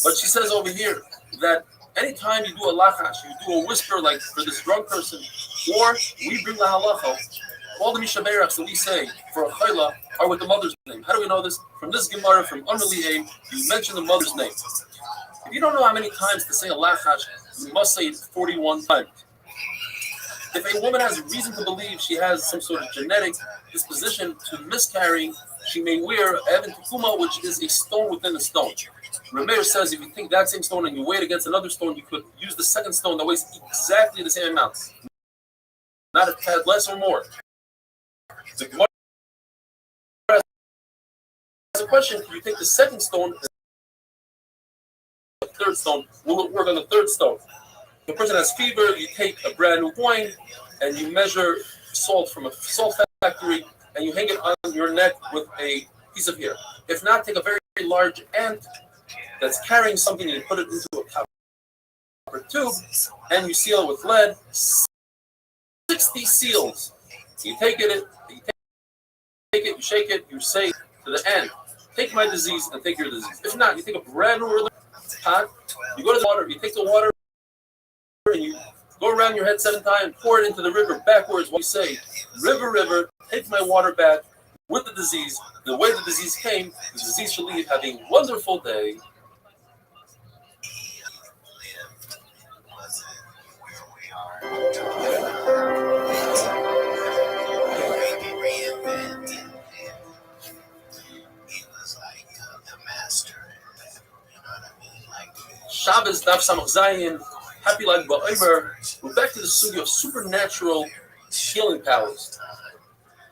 But she says over here that anytime you do a lachash, you do a whisper like for this drunk person, or we bring the halacha, all the mishaberachs that we say for a chayla are with the mother's name. How do we know this? From this Gemara, from Amrli Aim, you mention the mother's name. If you don't know how many times to say a lachash, you must say it 41 times. If a woman has reason to believe she has some sort of genetic disposition to miscarrying, she may wear Evan Tukuma, which is a stone within a stone. Rabbi says if you take that same stone and you weigh it against another stone, you could use the second stone that weighs exactly the same amount, not a tad less or more. The Gemara has a question: can you take the second stone and the third stone? Will it work on the third stone? If a person has fever, you take a brand new coin and you measure salt from a salt factory and you hang it on your neck with a piece of hair. If not, take a very large ant that's carrying something and you put it into a copper tube and you seal it with lead. 60 seals. You take it, you shake it, you say to the ant, take my disease and take your disease. If not, you take a brand new pot, you go to the water, you take the water and you go around your head 7 times, pour it into the river backwards. What you say, river, river, take my water back with the disease. The way the disease came, the disease shall leave. Have a wonderful day. Shabbos Daf Samach Zayin. Happy like Ba'omer. We're back to the sugya of supernatural healing powers.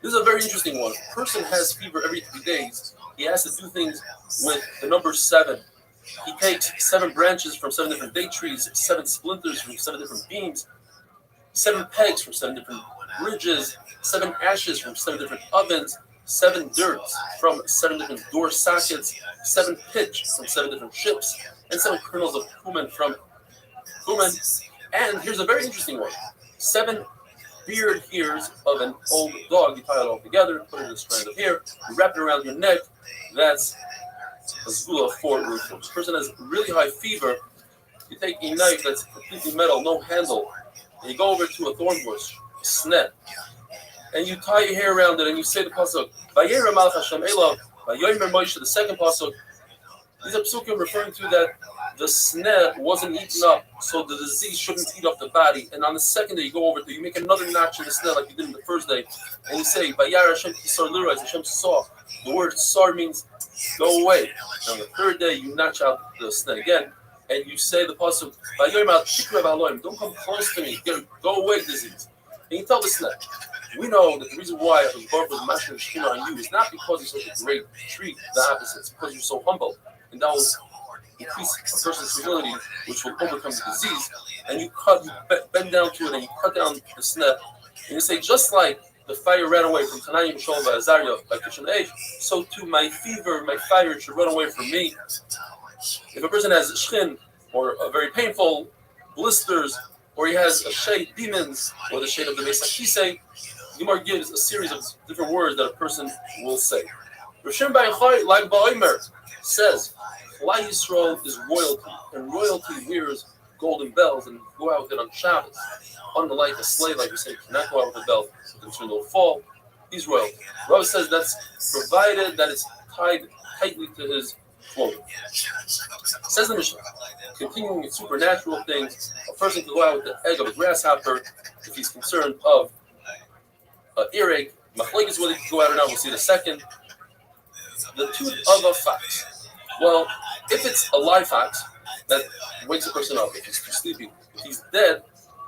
This is a very interesting one. A person has fever every 3 days. He has to do things with the number 7. He takes 7 branches from 7 different date trees, 7 splinters from 7 different beams, 7 pegs from 7 different bridges, 7 ashes from 7 different ovens, 7 dirts from 7 different door sockets, 7 pitch from 7 different ships, and 7 kernels of cumin from cumin. And here's a very interesting one. 7 beard hairs of an old dog. You tie it all together, put it in a strand of hair, you wrap it around your neck. That's a zula for root. This person has really high fever. You take a knife that's completely metal, no handle, and you go over to a thorn bush, a snet, and you tie your hair around it, and you say the pasuk, Vayera Malach Hashem Elav, Vayomer Moshe, the second pasuk. These are psukim referring to that the sneh wasn't eaten up, so the disease shouldn't eat up the body. And on the second day, you go over to, you make another notch in the sneh like you did in the first day, and you say, Vayar Hashem Kisar Lirais, Hashem saw. The word sar means go away. And on the third day, you notch out the sneh again, and you say the pasuk, don't come close to me, go away, disease. And you tell the sneh. We know that the reason why Baruch was mashing the shechina on you is not because you're such a great treat, the opposite. It's because you're so humble. And that will increase a person's humility, which will overcome the disease. And you bend down to it, and you cut down the sneh. And you say, just like the fire ran away from Tanayim Shalom Azariah by Kishan Age, so too my fever, my fire should run away from me. If a person has a shchin, or a very painful blisters, or he has a shade demons, or the shade of the Beis HaKisei, Gemara gives a series of different words that a person will say. Rishon Ba'achai, like Ba'omer, says, Klal Yisrael is royalty, and royalty wears golden bells and go out with it on Shabbos. Unlike a slave, like we say, cannot go out with a bell, so it'll fall. He's royalty. Rabbi says that's provided that it's tied tightly to his clothing. Says the Mishnah, continuing with supernatural things, a person can go out with the egg of a grasshopper if he's concerned of earache. Machlekes whether he can go out or not, we'll see in a second. The tooth of a fox. Well, if it's a live fox, that wakes a person up. If he's too sleepy, if he's dead,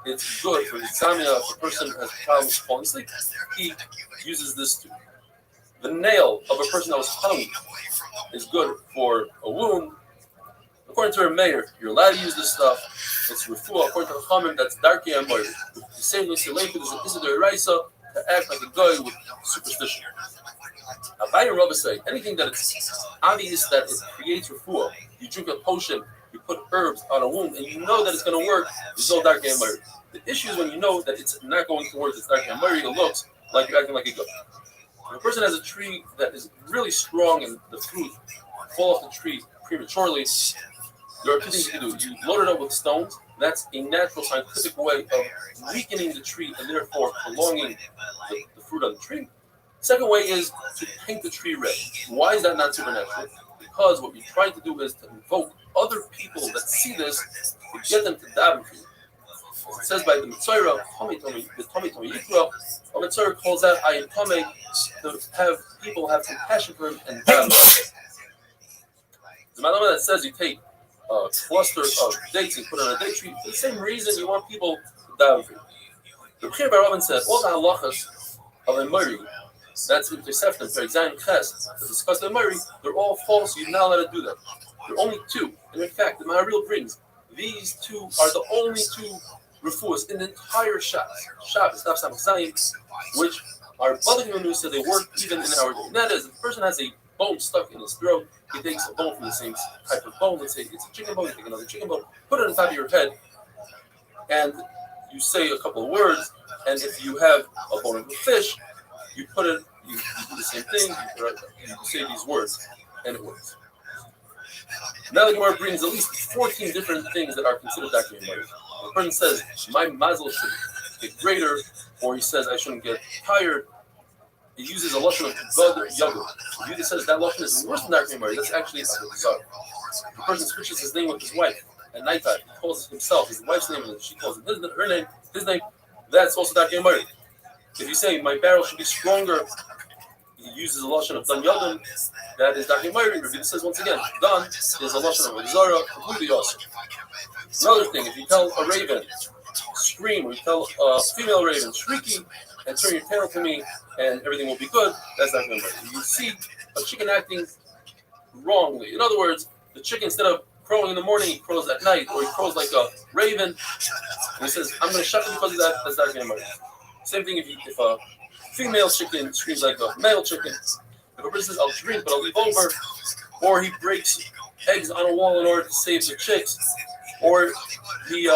it's good for insomnia. If a person has problems falling asleep, he uses this tooth. The nail of a person that was hung is good for a wound. According to our mayor, you're allowed to use this stuff. It's refuah. According to the Chachamim, that's darkei amoyer. The same thing, there's an Isidore Raisa to act like a guy with superstition. Rabbi and Rabbi say anything that it's obvious that it creates refuah. You drink a potion, you put herbs on a wound, and you know that it's going to work. There's no darkei amoyer. The issue is when you know that it's not going to work. It's darkei amoyer. It looks like you're acting like a guy. If a person has a tree that is really strong and the fruit fall off the tree prematurely, There are two things you can do. You load it up with stones. That's a natural scientific way of weakening the tree and therefore prolonging the fruit on the tree. Second way is to paint the tree red. Why is that not supernatural? Because what you're trying to do is to invoke other people that see this to get them to daven for you. It says by the Mitzvah, the Tomei Yikra, a Mitzvah calls out I am Tomei to have people have compassion for him and daven. The Malama that says you take a cluster of dates and put it on a date tree for the same reason you want people to daven for you. The Rabbi said all the halachas of a Murray, that's in Toseftim, Perek Zayin Ches, that discuss the Murray, they're all false. You're not allowed to do that. There are only two, and in fact, the Maharil brings these two are the only two refuahs in the entire Shabbos, Daf Samach Zayin, which are Balik Menusa, they work even in our day. And that is, if a person has a bone stuck in his throat, he takes a bone from the same type of bone, let's say it's a chicken bone, you take another chicken bone, put it on top of your head, and you say a couple of words, and if you have a bone of a fish, you put it, you do the same thing, you say these words, and it works. Now the Gemara brings at least 14 different things that are considered documentary. The person says, my mazel should get greater, or he says, I shouldn't get tired. He uses a lashon of God Yagul. He just says that lashon is worse than documentary. That's actually a sorry. The person switches his name with his wife at nighttime. He calls himself his wife's name, and she calls it her name, his name. That's also documentary. If you say, my barrel should be stronger, he uses a lashon of Dan Yadam, that is documentary. Rabbi says once again, Dan is a lashon of Zara, completely awesome. Another thing, if you tell a raven, scream, or you tell a female raven, shrieky, and turn your tail to me, and everything will be good, that's documentary. You see a chicken acting wrongly. In other words, the chicken, instead of crowing in the morning, he crows at night, or he crows like a raven, and he says, I'm going to shut it because of that, that's documentary. Same thing if a female chicken screams like a male chicken. If a person says, I'll drink, but I'll leave over, or he breaks eggs on a wall in order to save the chicks, or he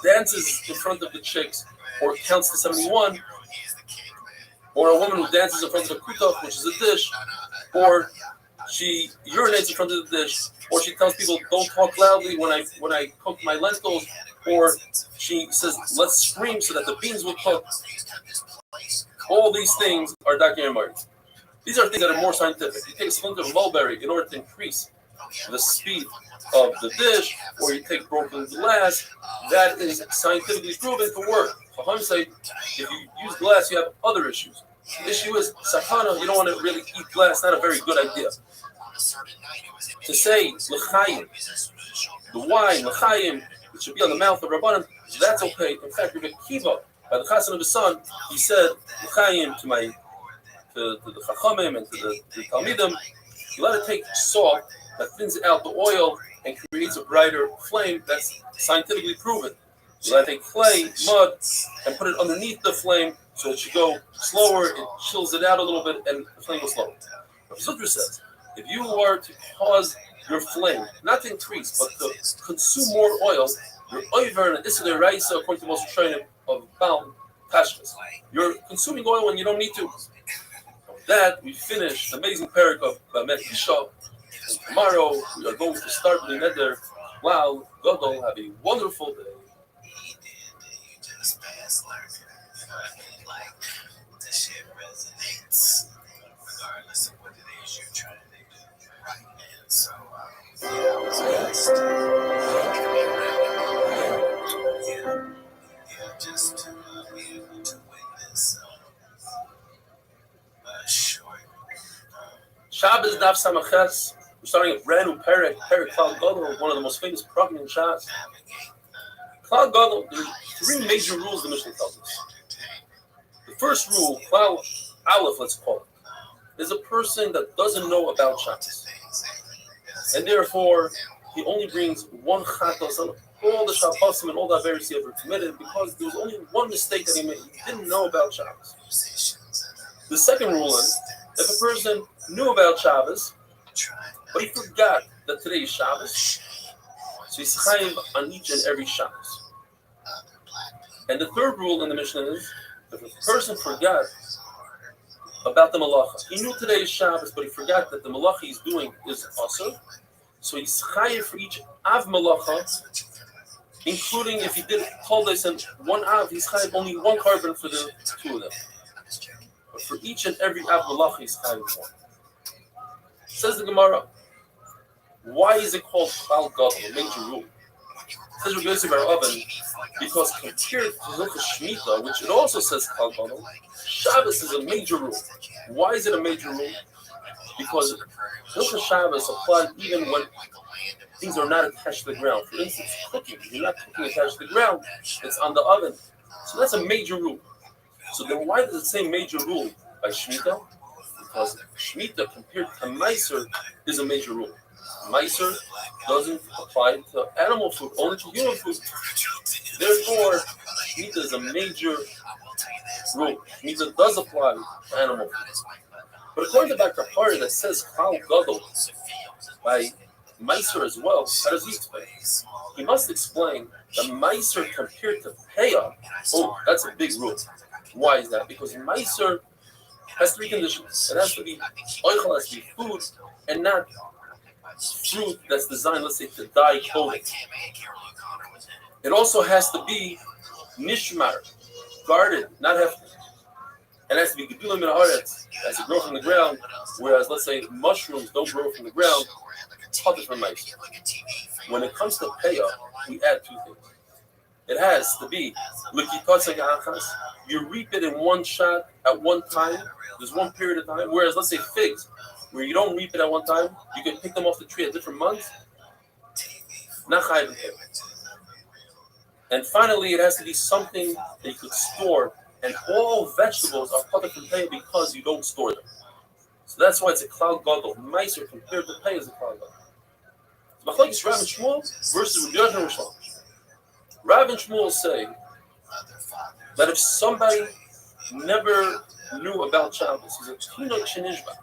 dances in front of the chicks, or counts to 71, or a woman who dances in front of the kutaf, which is a dish, or she urinates in front of the dish, or she tells people, don't talk loudly when I cook my lentils, or she says, let's scream so that the beans will cook. All these things are documentary. These are things that are more scientific. You take a splinter of mulberry in order to increase the speed of the dish, or you take broken glass, that is scientifically proven to work. For say, if you use glass, you have other issues. The issue is, sakana, you don't want to really eat glass, not a very good idea. To say, l'chaim, the wine, l'chaim, it should be on the mouth of Rabbanim, that's okay. In fact, Rabbi Kiva, by the chassan of his son, he said, l'chaim to the chachamim and to the talmidim, you let it take salt that thins out the oil and creates a brighter flame. That's scientifically proven. You let it take clay, mud, and put it underneath the flame so it should go slower, it chills it out a little bit, and the flame will slow. Rabbi Zutra says, if you were to cause your flame not to increase, but to consume more oil, you're over an Issa Raisa, according to most Rishonim of Baal Tashkas. You're consuming oil when you don't need to. With that, we finish the amazing parak of Bamet Isha. And tomorrow, we are going to start with the Neder. Wow, Godol, have a wonderful day. Just to be able to witness a short Shabbos Daf Samaches. We're starting a brand new Perek Klal Gadol, one of the most famous programs in Shas. Klal Gadol, there are three major rules the Mishnah tells us. The first rule, Klal Aleph, let's call it, is a person that doesn't know about Shabbos, and therefore he only brings one chatos on all the Shabbosim and all the Averis he ever committed, because there was only one mistake that he made. He didn't know about Shabbos. The second rule is, if a person knew about Shabbos, but he forgot that today is Shabbos, so he's chayiv on each and every Shabbos. And the third rule in the Mishnah is, if a person forgot about the malacha, he knew today is Shabbos, but he forgot that the malacha he's doing is asur, So he's chayiv for each av malacha, including if he did toldes and one av, he's chayiv only one carbon for the two of them. But for each and every av malacha, he's chayiv one. Says the Gemara, why is it called klal gadol, a major rule? Says Rabbi Yosef bar Oven, because compared to Hilchos Shemitah, which it also says klal gadol, Shabbos is a major rule. Why is it a major rule? Because Hilchos Shabbos applies even when things are not attached to the ground. For instance, cooking, you're not cooking attached to the ground, it's on the oven. So that's a major rule. So then why does it say major rule by Shemitah? Because Shemitah compared to Meiser is a major rule. Meiser doesn't apply to animal food, only to human food. Therefore, Shemitah is a major rule. Shemitah does apply to animal food. But according to Dr. Hari that says Klal Gadol by Meiser as well, how does he explain? He must explain that Meiser compared to Peah, oh, that's a big rule. Why is that? Because Meiser has three conditions. It has to be oichel, has to be food, and not fruit that's designed, let's say, to dye clothing. It also has to be nishmar, guarded, not hefty. It has to be gedulim min haaretz, has to grow from the ground, whereas, let's say, mushrooms don't grow from the ground, hot from mice. When it comes to peah, we add two things. It has to be you reap it in one shot at one time. There's one period of time. Whereas, let's say figs, where you don't reap it at one time, you can pick them off the tree at different months. And finally, it has to be something that you could store. And all vegetables are part of the peah because you don't store them. So that's why it's a klal gadol. Meiser compared to peah is a klal gadol. Machlokes Rav and Shmuel versus Rabbi Yochanan and Rothschild. Rav and Shmuel say that if somebody never knew about Shabbos, he's a tinok shenishba.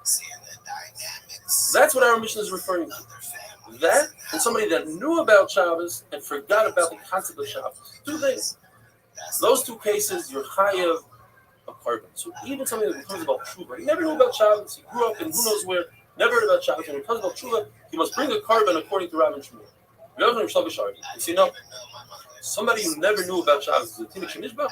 That's what our mission is referring to. That and somebody that knew about Shabbos and forgot about the concept of Shabbos. Two things. Those two cases, you're chayav a carbon. So even somebody that becomes about tshuva, he never knew about Shabbos, he grew up in who knows where, never heard about Shabbos, when he becomes about tshuva, he must bring a carbon according to Rav and Shmuel. You see, no, somebody who never knew about Shabbos, is a tinok shenishba,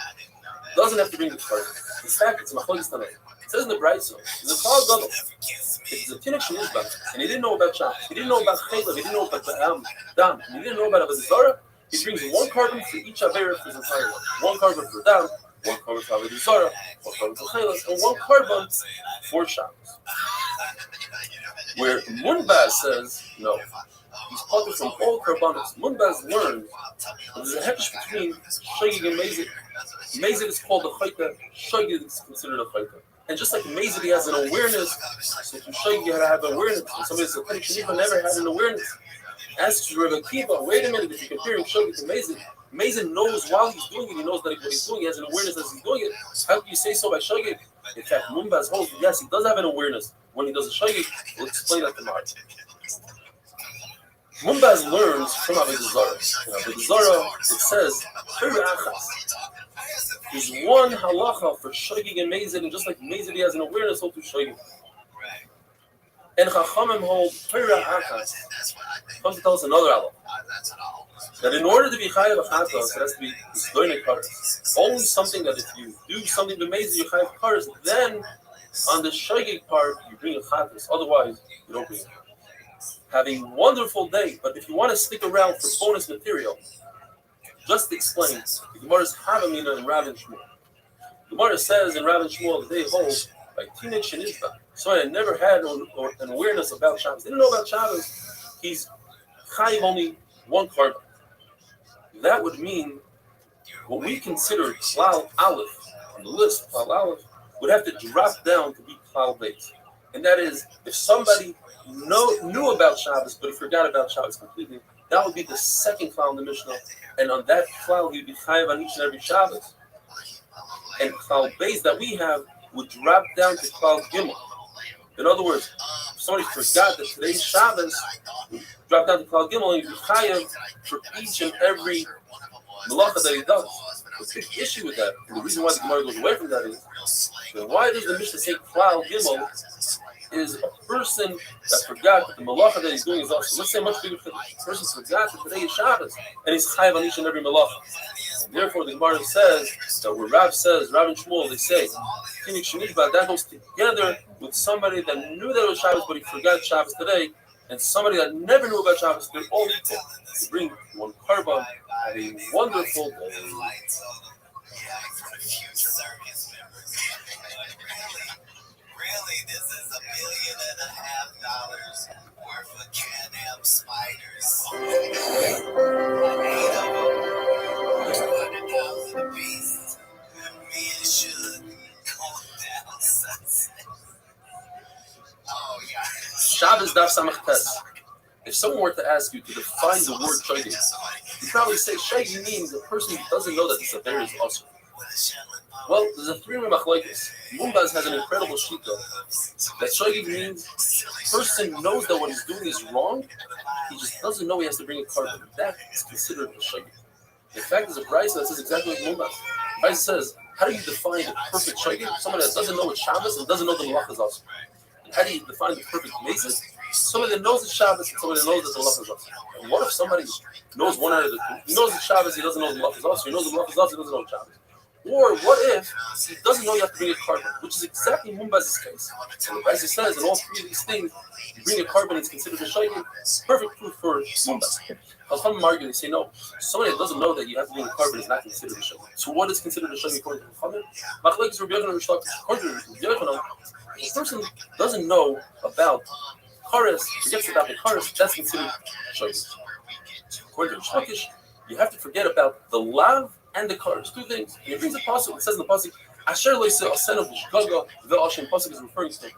doesn't have to bring the carbon. In fact, it's a machlokes tanai. It says in the bright zone, it's a klal gadol. It's a tinok shenishba, and he didn't know about Shabbos, he didn't know about chayla, he didn't know about dam, he didn't know about Avodah. He brings one carbon for each Avera for his entire life. One carbon for Dam, one carbon for Avodah Zarah, one carbon for Chelas, and one carbon for Shabbos. Where Munbaz says, no, he's plucked from all carbonates. Munbaz learned that there's a hekesh between Shogig and Mezid. Mezid is called a chayta, Shogig is considered a chayta. And just like Mezid, he has an awareness, so to Shogig you have to have awareness. And somebody says, Shanifa never had an awareness. Asks Rabbi Akiva, wait a minute, if you're comparing Shogig to Mezid, Mezid knows while he's doing it, he knows that what he's doing, he has an awareness as he's doing it. How can you say so by Shogig? In fact, Munbaz holds, yes, he does have an awareness when he does a Shogig. We'll explain that tomorrow. Munbaz learns from Avodah Zarah. In Avodah Zarah, it says, there's one halacha for Shogig and Mezid, and just like Mezid, he has an awareness, so to Shogig. And Chachamim hold Torah Achas. Comes to tell us another halacha. That in order to be chayav a chatos, it has to be learning kares. Only something that if you do something to Mezid, you chayav kares, then on the shogig part, you bring a chatos. Otherwise, you don't bring it. Having a wonderful day, but if you want to stick around for bonus material, just to explain, the Gemara's Havamina and Rav and Shmuel. The Gemara says in Rav and Shmuel that they hold by tinok shenishba. So I never had an awareness about Shabbos. Didn't know about Shabbos. He's chayiv only one carbon. That would mean what we consider klal aleph on the list, klal aleph, would have to drop down to be klal beis. And that is, if somebody knew about Shabbos, but he forgot about Shabbos completely, that would be the second klal in the Mishnah. And on that klal, he'd be chayiv on each and every Shabbos. And klal beis that we have would drop down to klal gimel. In other words, if somebody forgot that today's Shabbos, drop down to klal gimel and you'd be chayav for each and every malacha that he does. The big issue with that, and the reason why the Gemara goes away from that is, then why does the Mishnah say klal gimel is a person that forgot that the malacha that he's doing is also. Let's say much bigger. The person forgot that today is Shabbos and he's chayav on each and every malacha. And therefore, the Gemara says that where Rav says, Rav and Shmuel, they say, that goes together with somebody that knew that it was Shabbos but he forgot Shabbos today, and somebody that never knew about Shabbos. They're all equal. They bring one carbon, have a wonderful day. Really, this is $1.5 million worth of Can-Am spiders. 8 of them, 200,000 apiece. Me and Suge going down sunset. Oh, yeah. Shabbos Daf Samach Tes. If someone were to ask you to define the word shogeg, you'd probably say shogeg means a person who doesn't know that this affair is awesome. Well, there's a three-way machlokes. Mumbaz has an incredible shita that shogeg means a person knows that what he's doing is wrong, he just doesn't know he has to bring a carbon. That is considered a shogeg. In fact, there's a brayso that says exactly like Mumbaz. The brayso says, how do you define the perfect shogeg? Someone that doesn't know what Shabbos and doesn't know the malach is awesome. How do you define the perfect mesis? Somebody that knows it's Shabbos and somebody that knows that the malach is awesome. And what if somebody knows one out of the two? He knows it's Shabbos, he doesn't know the malach is awesome. He knows the malach is awesome, he doesn't know Shabbos. Or what if he doesn't know you have to bring a carbon, which is exactly Mumbaz's case. And the Rashi says in all three of these things, you bring a carbon, it's considered a shogeg. Perfect proof for Mumbaz. Chachamim argue, they say no. Somebody that doesn't know that you have to bring a carbon is not considered a shogeg. So what is considered a shogeg according to Chachamim? Machlokes Rabbi Yochanan and Rothschild. According to Rabbi Yochanan, if a person doesn't know about kares, forgets about the kares, that's considered shogeg. According to Rothschild, you have to forget about the lav and the kares, two things. And it brings a pasuk. It says in the pasuk, "Asher lo yiseh asen of shgaga." The Ashem pasuk is referring to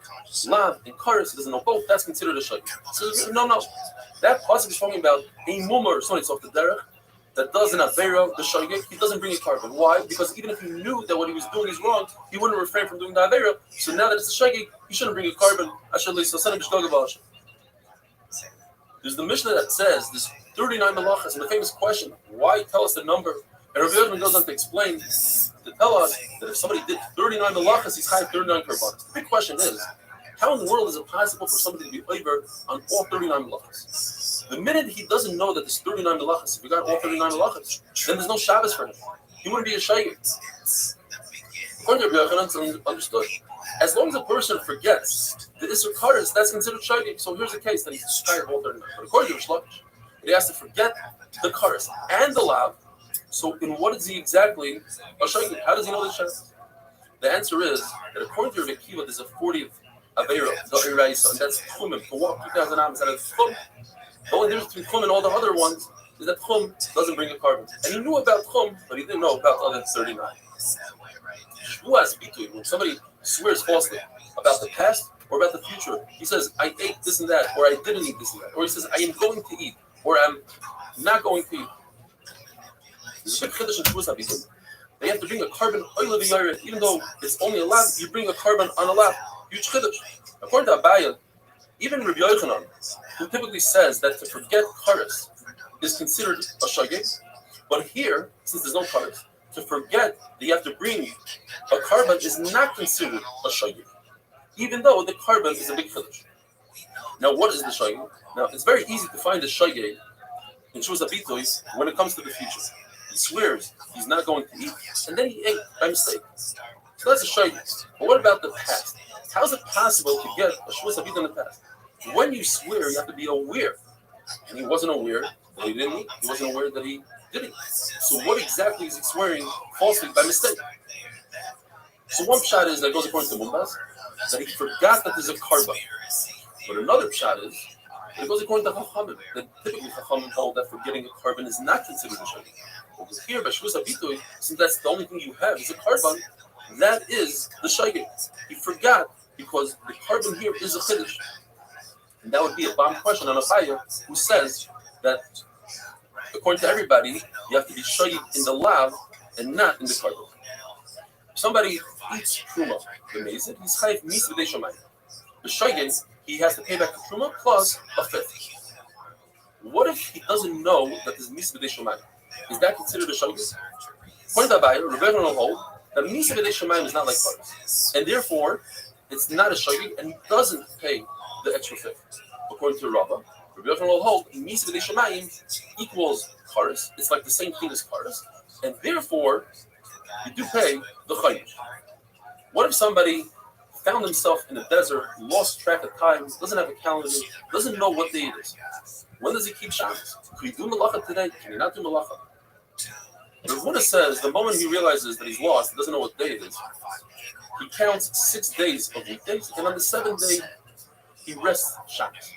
lav and kares. He doesn't know both. That's considered a shogeg. So no. That pasuk is talking about a mummer, somebody off the derech that does an avera, the shogeg. He doesn't bring a carbon. Why? Because even if he knew that what he was doing is wrong, he wouldn't refrain from doing the avera. So now that it's a shogeg, he shouldn't bring a carbon. Asher lo yiseh asen of shgaga. There's the Mishnah that says there's 39 malachas, and the famous question: why tell us the number? And Rabbi Yochanan goes on to explain, to tell us that if somebody did 39 malachas, he's chayav 39 karbanos. The big question is, how in the world is it possible for somebody to be over on all 39 malachas? The minute he doesn't know that there's 39 malachas, if he got all 39 malachas, then there's no Shabbos for him. He wouldn't be a shogeg. According to Rabbi Yochanan, understood. As long as a person forgets the Isser Kares, that's considered shogeg. So here's the case that he's chayav all 39. But according to Rothschild, he has to forget the Kares and the lav. So in what is he exactly a shogeg? How does he know the Shabbos? The answer is that according to Rabbi Akiva, there's a 40th avera, the Iraisa, and that's Tchumim, to walk 2,000 amos out of Tchum. The only difference between Tchum and all the other ones is that Tchum doesn't bring a carbon. And he knew about Tchum, but he didn't know about the other 39. Shvuas bitui, when somebody swears falsely about the past or about the future, he says, I ate this and that, or I didn't eat this and that, or he says, I am going to eat, or I'm not going to eat. They have to bring a carbon oil even though it's only a lab, you bring a carbon on a lab. Huge chiddush. According to Abaya, even Rabbi Yochanan, who typically says that to forget kares is considered a shogeg, but here, since there's no kares, to forget that you have to bring a carbon is not considered a shogeg, even though the carbon is a big chiddush. Now, what is the shogeg? Now, it's very easy to find the shogeg in Shus HaBitois when it comes to the future. He swears he's not going to eat, and then he ate by mistake. So that's a shogeg. But what about the past? How is it possible to get a Shus HaBitois in the past? When you swear, you have to be aware. And he wasn't aware that he didn't eat. He wasn't aware that he didn't eat. So what exactly is he swearing falsely by mistake? So one pshat is that goes according to Mumbaz, that he forgot that there's a carbon. But another pshat is that it goes according to Chachamim, that typically Chachamim hold that forgetting a carbon is not considered a shogeg. Because here, by Shvus HaBitui, since that's the only thing you have is a carbon, that is the shogeg. He forgot because the carbon here is a chiddush. And that would be a bomb question on a chaya who says that, according to everybody, you have to be shogeg in the lav and not in the carbon. If somebody eats truma, the mezid, he's chayiv mis b'dei shamayim. The shogeg, he has to pay back the truma plus a fifth. What if he doesn't know that there's mis b'dei shamayim? Is that considered a shogeg? According to Abaya, Rabbi will hold that mis b'dei shamayim is not like kares, and therefore it's not a shogig and doesn't pay the extra fee. According to Rabbi, Rabbi Yochanan will hold Misa B'dei Shemayim equals Karis. It's like the same thing as Karis, and therefore you do pay the Chayyim. What if somebody found himself in the desert, lost track of time, doesn't have a calendar, doesn't know what day it is? When does he keep Shabbos? Can he do Malacha today? Can he not do Malacha? The Ravuna says the moment he realizes that he's lost, he doesn't know what day it is, he counts 6 days of weekdays, and on the 7th day, he rests Shabbos.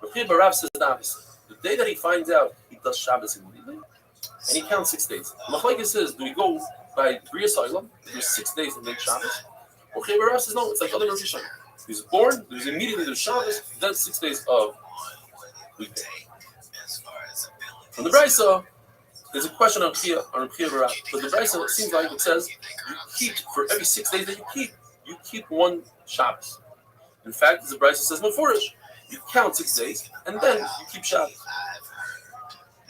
Rabbi Barav says the opposite. The day that he finds out, he does Shabbos immediately, and he counts 6 days. Machlekes says, do we go by Bria Soilam, do 6 days and then Shabbos? Rabbi Barav says, no, it's like other Rosh Hashanah. He was born, he was immediately to Shabbos, then 6 days of weekday. From the Brisa, there's a question on Rabbi Barav, but the Brisa seems like it says, you keep, for every 6 days that you keep one Shabbos. In fact, as the Brisa says, Mefurish, you count 6 days, and then you keep Shabbos.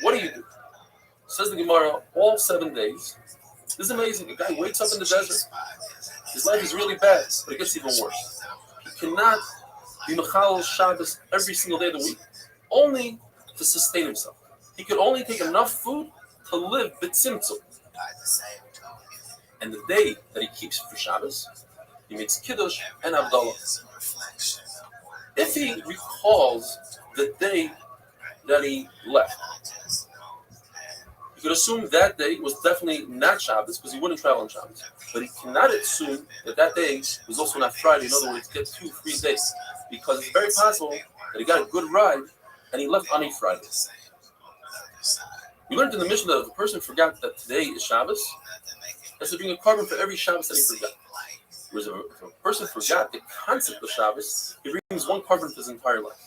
What do? Says the Gemara, all 7 days. This is amazing. A guy wakes up in the desert. His life is really bad, but it gets even worse. He cannot be Mechal Shabbos every single day of the week, only to sustain himself. He could only take enough food to live b'tzimtzum. And the day that he keeps for Shabbos, he makes Kiddush and Havdalah. If he recalls the day that he left, you could assume that day was definitely not Shabbos because he wouldn't travel on Shabbos. But he cannot assume that that day was also not Friday. In other words, get 2 free days, because it's very possible that he got a good ride and he left on a Friday. We learned in the Mishnah that if a person forgot that today is Shabbos, has to bring a carbon for every Shabbos that he forgot. Whereas if a person forgot the concept of Shabbos, he brings 1 carbon for his entire life.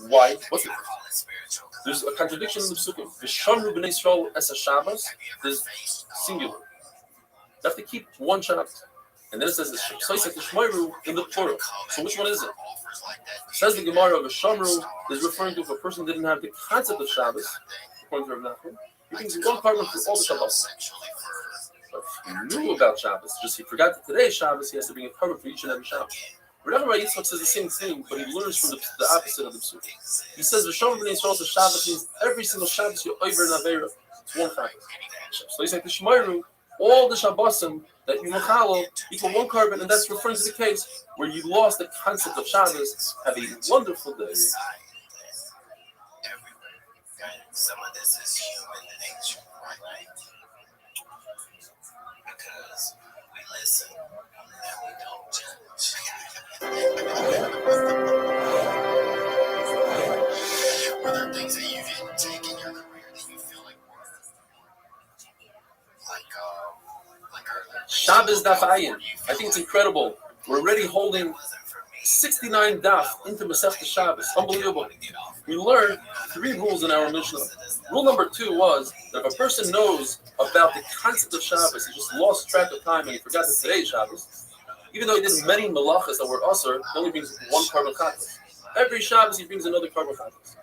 Why? What's it? There's a contradiction in the Psukim. V'shamru b'nei Yisrael es Shabbos is singular. You have to keep 1 Shabbos. And then it says the in the plural. So which one is it? Says the Gemara, V'shamru is referring to if a person didn't have the concept of Shabbos, according to Rabbi Nachman, he brings 1 carbon for all the Shabbos. But if he knew about Shabbos, just he forgot that today is Shabbos, he has to bring a carbon for each and every Shabbos. Rabbi Yitzchak says the same thing, but he learns from the opposite of the Psukim. He says, V'shamru b'nei Yisrael es Shabbos means every single Shabbos you're over and avera. It's 1 Shabbos. So he's like the Shemairu, all the Shabbosim that you machalo equal 1 carbon, and that's referring to the case where you lost the concept of Shabbos. Have a wonderful day. Some of this is human nature, right? Because we listen and we don't judge. Were there things that you didn't take in your career that you feel like were like earlier? Shabbos Daf Ayin. I think it's incredible. We're already holding 69 daf into Masechta Shabbos. Unbelievable. We learned 3 rules in our Mishnah. Rule number 2 was that if a person knows about the concept of Shabbos, he just lost track of time and he forgot that today is Shabbos, even though he did many malachas that were asur, he only brings 1 carbon chatas. Every Shabbos he brings another carbon chatas.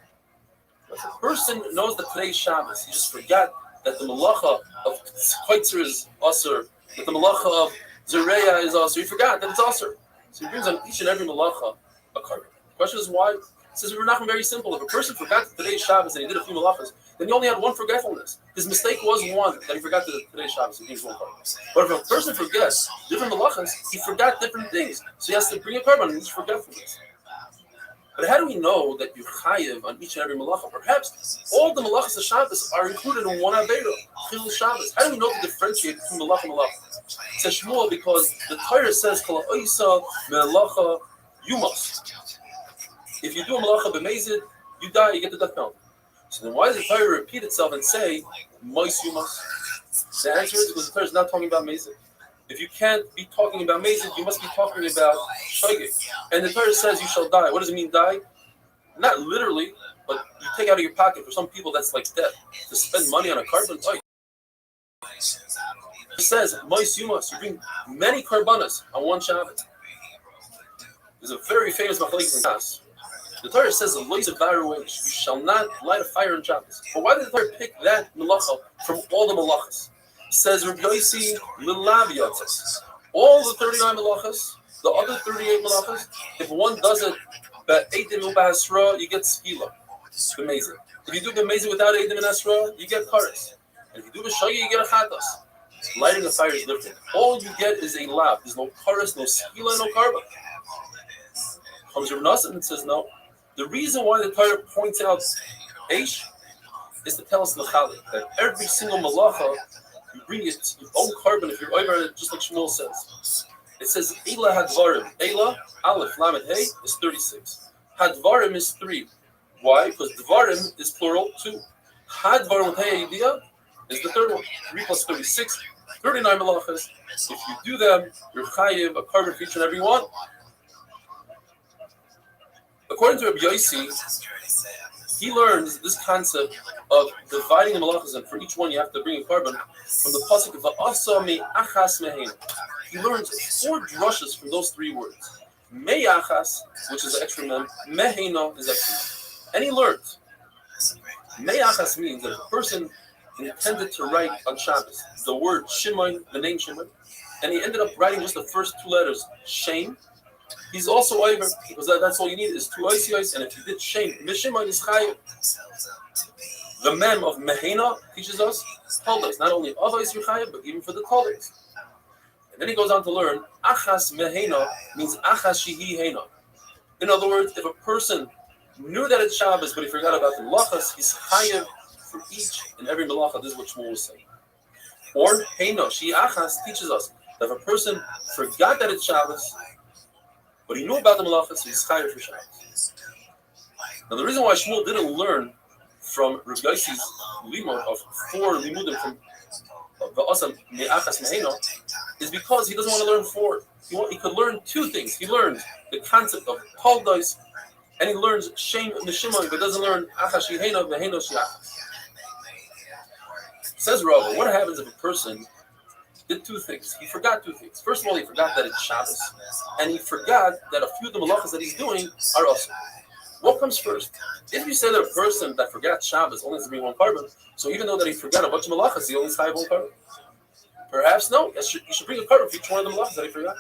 If a person knows that today is Shabbos, he just forgot that the malacha of Chaitzer is asur, that the malacha of Zereya is asur. He forgot that it's asur. So he brings on each and every malacha a carbon. The question is why? It says we're not very simple. If a person forgot that today's Shabbos and he did a few malachas, then he only had 1 forgetfulness. His mistake was 1, that he forgot that today's Shabbos, he brings 1 carbon. But if a person forgets different malachas, he forgot different things. So he has to bring a carbon in each forgetfulness. But how do we know that you're chayiv on each and every malacha? Perhaps all the malachas of Shabbos are included in 1 avera, Chilul Shabbos. How do we know to differentiate between malacha and malacha? It says Shmuel because the Torah says, Kol ha'oisa me'alacha yumas. If you do a malacha b'mezid, you die, you get the death penalty. So then why does the Torah repeat itself and say, Mois yumas? The answer is because the Torah is not talking about mezid. If you can't be talking about mezid, you must be talking about shogeg. And the Torah says you shall die. What does it mean, die? Not literally, but you take out of your pocket. For some people, that's like death. To spend money on a carbon, it says, Mois yumas, you bring many karbanas on 1 Shabbat. There's a very famous machlekes in Shas. The Torah says, you shall not light a fire on Shabbos. But why did the Torah pick that malacha from all the malachas? It says, all the 39 malachas, The other 38 malachas, if one does it, you get skila, b'mezid. If you do b'mezid without edim and asra, you get kares. And if you do b'shaya, you get a chatas. Lighting a fire is different. All you get is a lab. There's no kares, no skila, no karba. Comes Rav Nassim and says no. The reason why the Torah points out Eish is to tell us l'chalik that every single malacha you bring it your own carbon if you're over it, just like Shmuel says. It says Ela Hadvarim. Ela Aleph Lamed Hey is 36. Hadvarim is 3. Why? Because Dvarim is plural 2. Hadvarim with Hey Idea is the third one. 3 plus 36, 39 malachas. If you do them, you're chayiv a carbon for each and every one. According to Rabbi Yossi, he learns this concept of dividing the malachas, and for each one you have to bring a carbon from the pasuk of Va'asa me'achas mehein. He learns 4 drushes from those 3 words. Me'achas, which is the extra mem, meheina is extra mem. And he learns me'achas means that a person intended to write on Shabbos the word Shimon, the name Shimon, and he ended up writing just the first 2 letters, Shem. He's also over because that's all you need is 2 oisios, and if you did Shem, Mishimon is chayiv. The mem of Mehena teaches us Taldes, not only of Ois Yuchayev, but even for the Taldes. And then he goes on to learn Achas Mehena means Achas Shihi Hena. In other words, if a person knew that it's Shabbos but he forgot about the malachas, he's chayiv for each and every malacha. This is what Shmuel was saying. Or Hena Shi Achas teaches us that if a person forgot that it's Shabbos, but he knew about the malachas, so he's chayiv for Shabbos. Now the reason why Shmuel didn't learn from Rav Yossi's limud of 4 limudim from Va'asam Me'achas Mehena is because he doesn't want to learn 4. He could learn 2 things. He learned the concept of Taldos, and he learns Shem Mishimon, but doesn't learn Achas Shihena Vehena Shiachas. Says Rabbi, what happens if a person did 2 things? He forgot 2 things. First of all, he forgot that it's Shabbos, and he forgot that a few of the malachas that he's doing are also. What comes first? If you say that a person that forgot Shabbos only has to bring 1 carbon, so even though that he forgot a bunch of malachas, he only has 1 carbon. Perhaps no. You should bring a carbon for each one of the malachas that he forgot.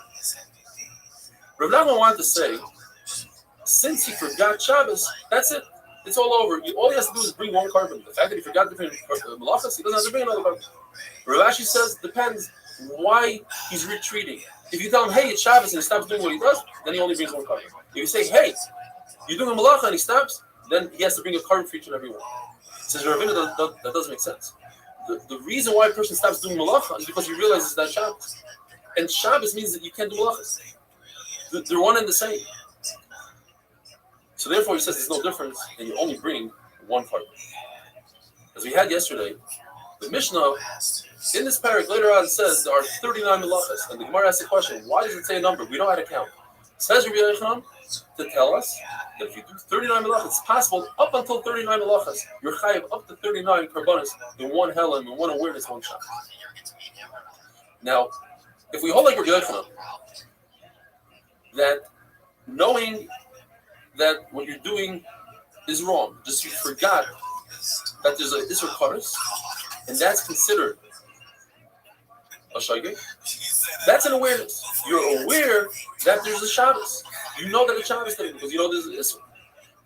Rav Nachman wanted to say, since he forgot Shabbos, that's it. It's all over. All he has to do is bring 1 carbon. The fact that he forgot different malachas, he doesn't have to bring another carbon. Rav Ashi says, depends why he's retreating. If you tell him, hey, it's Shabbos, and he stops doing what he does, then he only brings 1 carbon. If you say, hey, you're doing a malacha and he stops, then he has to bring a carbon for each and every one. Says Ravina, that doesn't make sense. The reason why a person stops doing malacha is because he realizes that Shabbos. And Shabbos means that you can't do malachas. They're one and the same. So therefore he says there's no difference and you only bring 1 carbon. As we had yesterday, the Mishnah, in this parak later on says there are 39 malachas. And the Gemara asks the question, why does it say a number? We know how to count. Says Rabbi Yochanan to tell us that if you do 39 malachas, it's possible up until 39 malachas, you're chayiv up to 39 karbanos in 1 helam, in 1 awareness, 1 shot. Now, if we hold like Rabbi Yochanan, that knowing that what you're doing is wrong, just you forgot that there's a isur kares, and that's considered a shaygay, that's an awareness. You're aware that there's a Shabbos. You know that it's Shabbos today because you know there's an isur.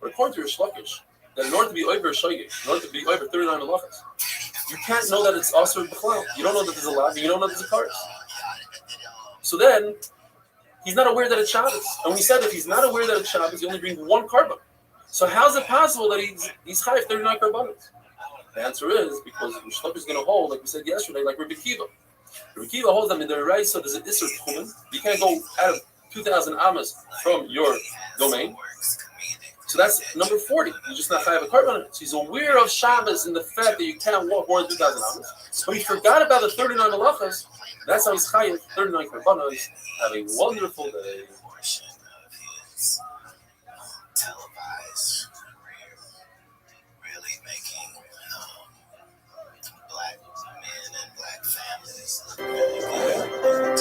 But according to your shlokish, that in order to be over shaygay, in order to be over 39 malachas, you can't know that it's asur b'chlal. You don't know that there's a lav, you don't know that there's a kares. So then, he's not aware that it's Shabbos. And we said if he's not aware that it's Shabbos, he only brings 1 carbon. So how's it possible that he's chayiv 39 carbonos? The answer is because the shlokish is going to hold, like we said yesterday, like Rabbi Kiva. Rabbi Kiva holds them in the right, so there's an isur tchumen. You can't go out of 2,000 amas from your domain. So that's number 40. You're just not chayav a carbon. So he's aware of Shabbos and the fact that you can't walk more than 2,000 amas. But he forgot about the 39 malachas. That's how he's chayav 39 carbonos. Have a wonderful day. Televised career, really making black men and black families look really good.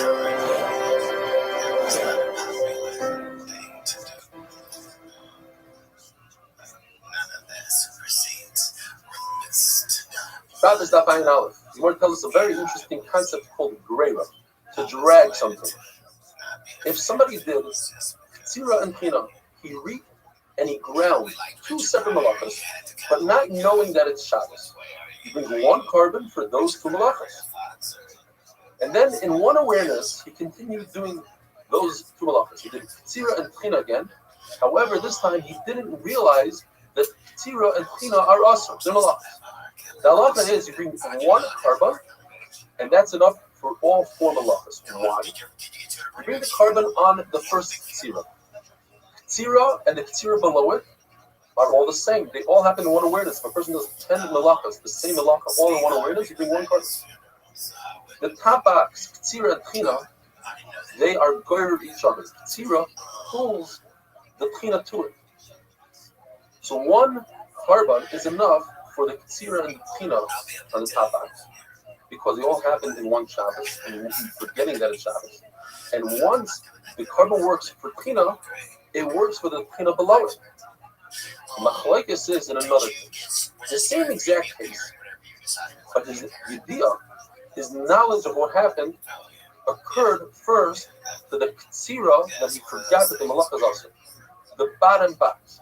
It was not a popular thing to do. None of that supersedes or missed. Shabbos Daf Ayin Aleph. You want to tell us a very interesting concept called greva, to drag something. If somebody did Tzira and China, he reaped and he ground two separate malachas, but not knowing that it's Shabbos. He brings one carbon for those two malachas. And then in one awareness, he continued doing those two malachas. He did Tzira and China again. However, this time he didn't realize that Tzira and China are also they're malachas. The halacha is you bring one carbon, and that's enough for all four malachas. Why? You bring the carbon on the first Tzira. Tzira and the Tzira below it are all the same. They all happen in one awareness. If a person does 10 malachas, the same malacha, all in one awareness, you bring one carbon. The top box, Tzira and China, they are goyred each other. Tzira pulls the China to it. So one carbon is enough for the Tzira and China on the top box, because they all happen in one Shabbos, and you're forgetting that it's Shabbos. And once the carbon works for China, it works for the China below it. Machlekes is in another case, the same exact case, but his idea, his knowledge of what happened, occurred first to the Tzira that he forgot that the malach is also. The bottom box.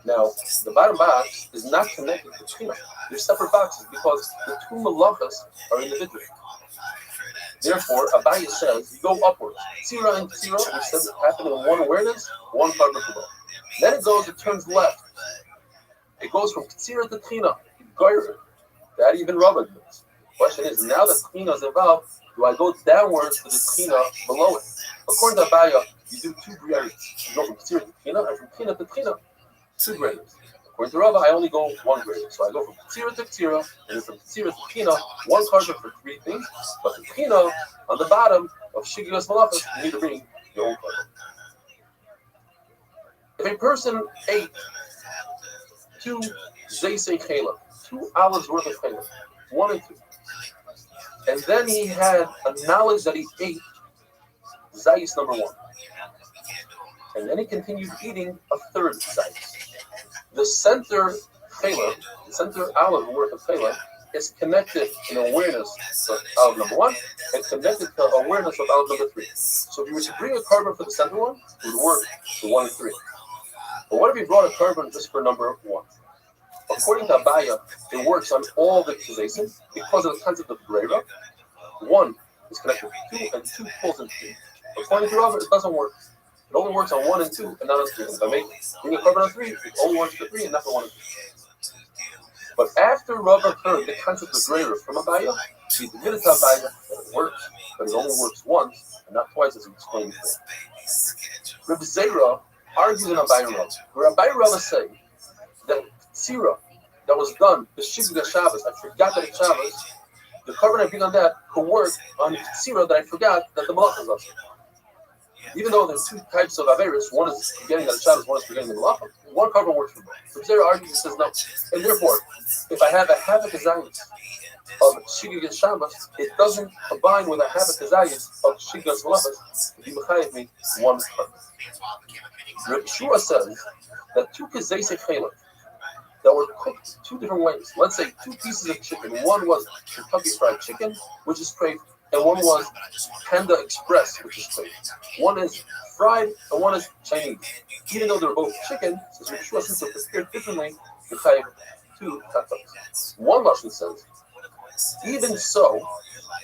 Now, the bottom box is not connected to China. They're separate boxes because the two malachas are individual. Therefore, Abaye says, you go upwards. Tzira and Tzira, we said it happened in one awareness, one carbon for both. Then it turns left. It goes from Tzira to China. That even Rabbi does. The question is, now that China is involved, do I go downwards to the China below it? According to Abaye, you do two grades. You go from Tzira to China, and from China to China, two grades. According to Rabbi, I only go one grade. So I go from Tzira to Tzira, and then from Tzira to China, one carbon for three things. But the China, on the bottom of Shigigas Malachas, you need to bring your own carbon. If a person ate two Zeisei Challah, 2 olives worth of Challah, 1 and 2, and then he had a knowledge that he ate Zayis number 1, and then he continued eating a third Zayis. The center Challah, the center olive worth of Challah, is connected in awareness of olive number 1 and connected to awareness of olive number 3. So if you were to bring a carbon for the center one, it would work for 1 and 3. But what if you brought a carbon just for number 1? According to Abaye, it works on all the Kizesim because of the concept of Brera. 1 is connected to 2 and 2 pulls in 3. According to Rabbi, it doesn't work. It only works on 1 and 2 and not on 3. If I bring a carbon on 3, it only works for 3 and not for 1 and 2. But after Rabbi heard the concept of Brera from Abaye, he admitted to Abaye that it works, but it only works once and not twice as he explained before. Rabbi Zera argues in Abaye Rabbi, where Abaye Rabbi say that Tzira that was done, the Shigga Shabbos, I forgot that it's Shabbos, the carbon I bring on that could work on Tzira that I forgot that the malach is also. Even though there's 2 types of Averis, one is forgetting that it's Shabbos, one is forgetting the malach, one carbon works for both. So Zera argues and says no. And therefore, if I have a half a kazayis of Shigga Shabbos, it doesn't combine with a half a kazayis of Shigga Malachas to be mechayev me one carbon. Rabbi Shua says that 2 kazayis challah that were cooked 2 different ways. Let's say 2 pieces of chicken. One was Kentucky Fried Chicken, which is treif, and one was Panda Express, which is treif. One is fried and one is Chinese. Even though they're both chicken, since Rabbi Shua since they're prepared differently, they have 2 tatas. One Lashon says, even so,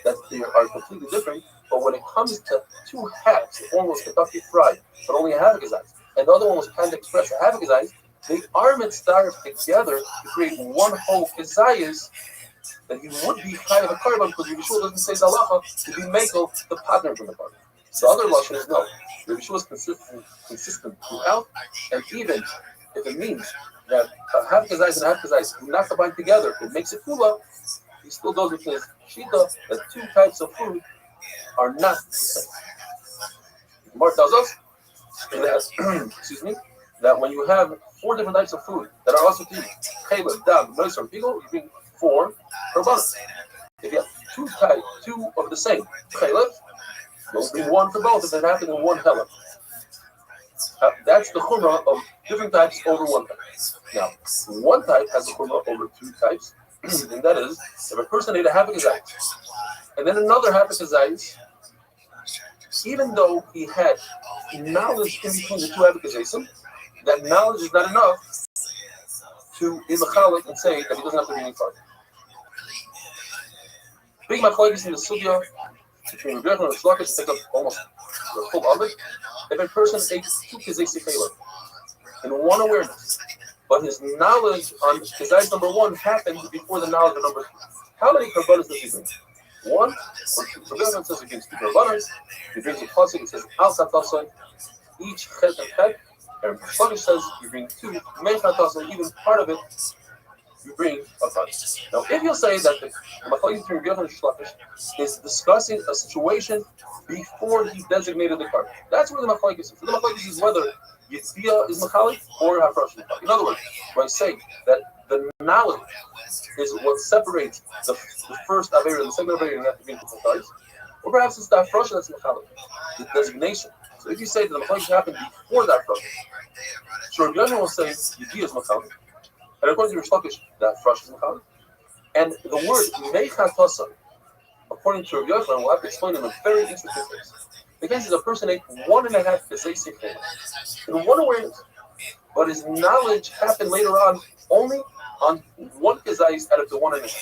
that they are completely different, but when it comes to 2 halves, one was Kentucky Fried, but only a half a gazais, and the other one was Panda Express, a half a gazais, they are mitzvah together to create one whole kazayas that he would be kind of a carbon because Rabbi Shua doesn't say zalacha to be makel the partner from the carbon. The other lashon is no. Rabbi Shua is consistent throughout, and even if it means that a half kazayas and a half kazayas do not combine together, it makes it kula. He still goes with his shita that 2 types of food are not the same. Gemara tells us that that when you have 4 different types of food that are also to eat, chaylev, dam, nois, or pigo, you bring 4 korbanos. If you have 2 of the same chaylev, you'll bring 1 for both if it happened in 1 helev. That's the chumrah of different types over 1 type. Now, 1 type has a chumrah over 2 types, and that is, if a person ate a half a kazayis, and then another half a kazayis, even though he had knowledge in between the two advocates, that knowledge is not enough to be machalik and say that he doesn't have to be in carbon. Big machlokes in the sugya between Rabbi and Rothschild take up almost the full of it. If a person takes two kizei in one awareness, but his knowledge on kizei number one happened before the knowledge of number two, how many karbanos does he bring? One or two. Rabbi says he brings two karbanos. He brings a pasuk that says al katasai, each chet and chet. And Rothschild says you bring two mei katasai, even part of it. You bring a touch. Now, if you say that the machlokes between Rabbi and Shlokish is discussing a situation before he designated the carbon, that's where the machlokes is. So the machlokes is whether Yitzbiya is machalik or Hafrosh is machalik. In other words, when I say that the knowledge is what separates the first Aveira and the second Aveira, you have to be in the or perhaps it's the Hafrosh that's machalik, the designation. So if you say that the machlokes happened before that Hafrosh, so Rabbi will say Yitzbiya is machalik. And according to Rish Lakish, that Hafrosh is machalik. And the word meichatasa, according to Rabbi Yochanan, we'll have to explain in a very interesting case. The case is a person ate 1.5 kizei sifrei in one awareness, but his knowledge happened later on only on one kizei out of the 1.5.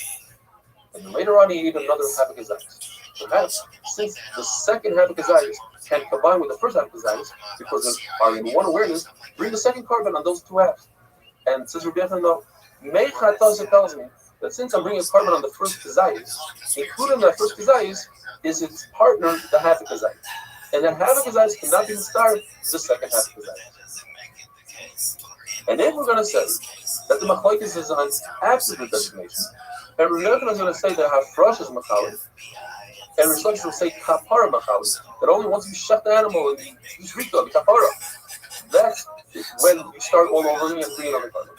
And later on, he ate another half a kizei. Perhaps since the second half of kizei can combine with the first half of kizei because they are in one awareness, bring the second carbon on those two halves. And says Rabbi Yochanan, no, meichatasa tells me that since I'm bringing a carbon on the first kizayis, including that first kizayis is its partner, the half of kizayis. And then half of kizayis cannot be started the second half of kizayis. And if we're going to say that the machlokes is on absolute designation, and Rabbi Yochanan is going to say that Hafrosh is machalik, and Rish Lakish will say kapara machalik, that only once you shut the animal and you shriek the kapara, that's when you start all over again and bring another carbon.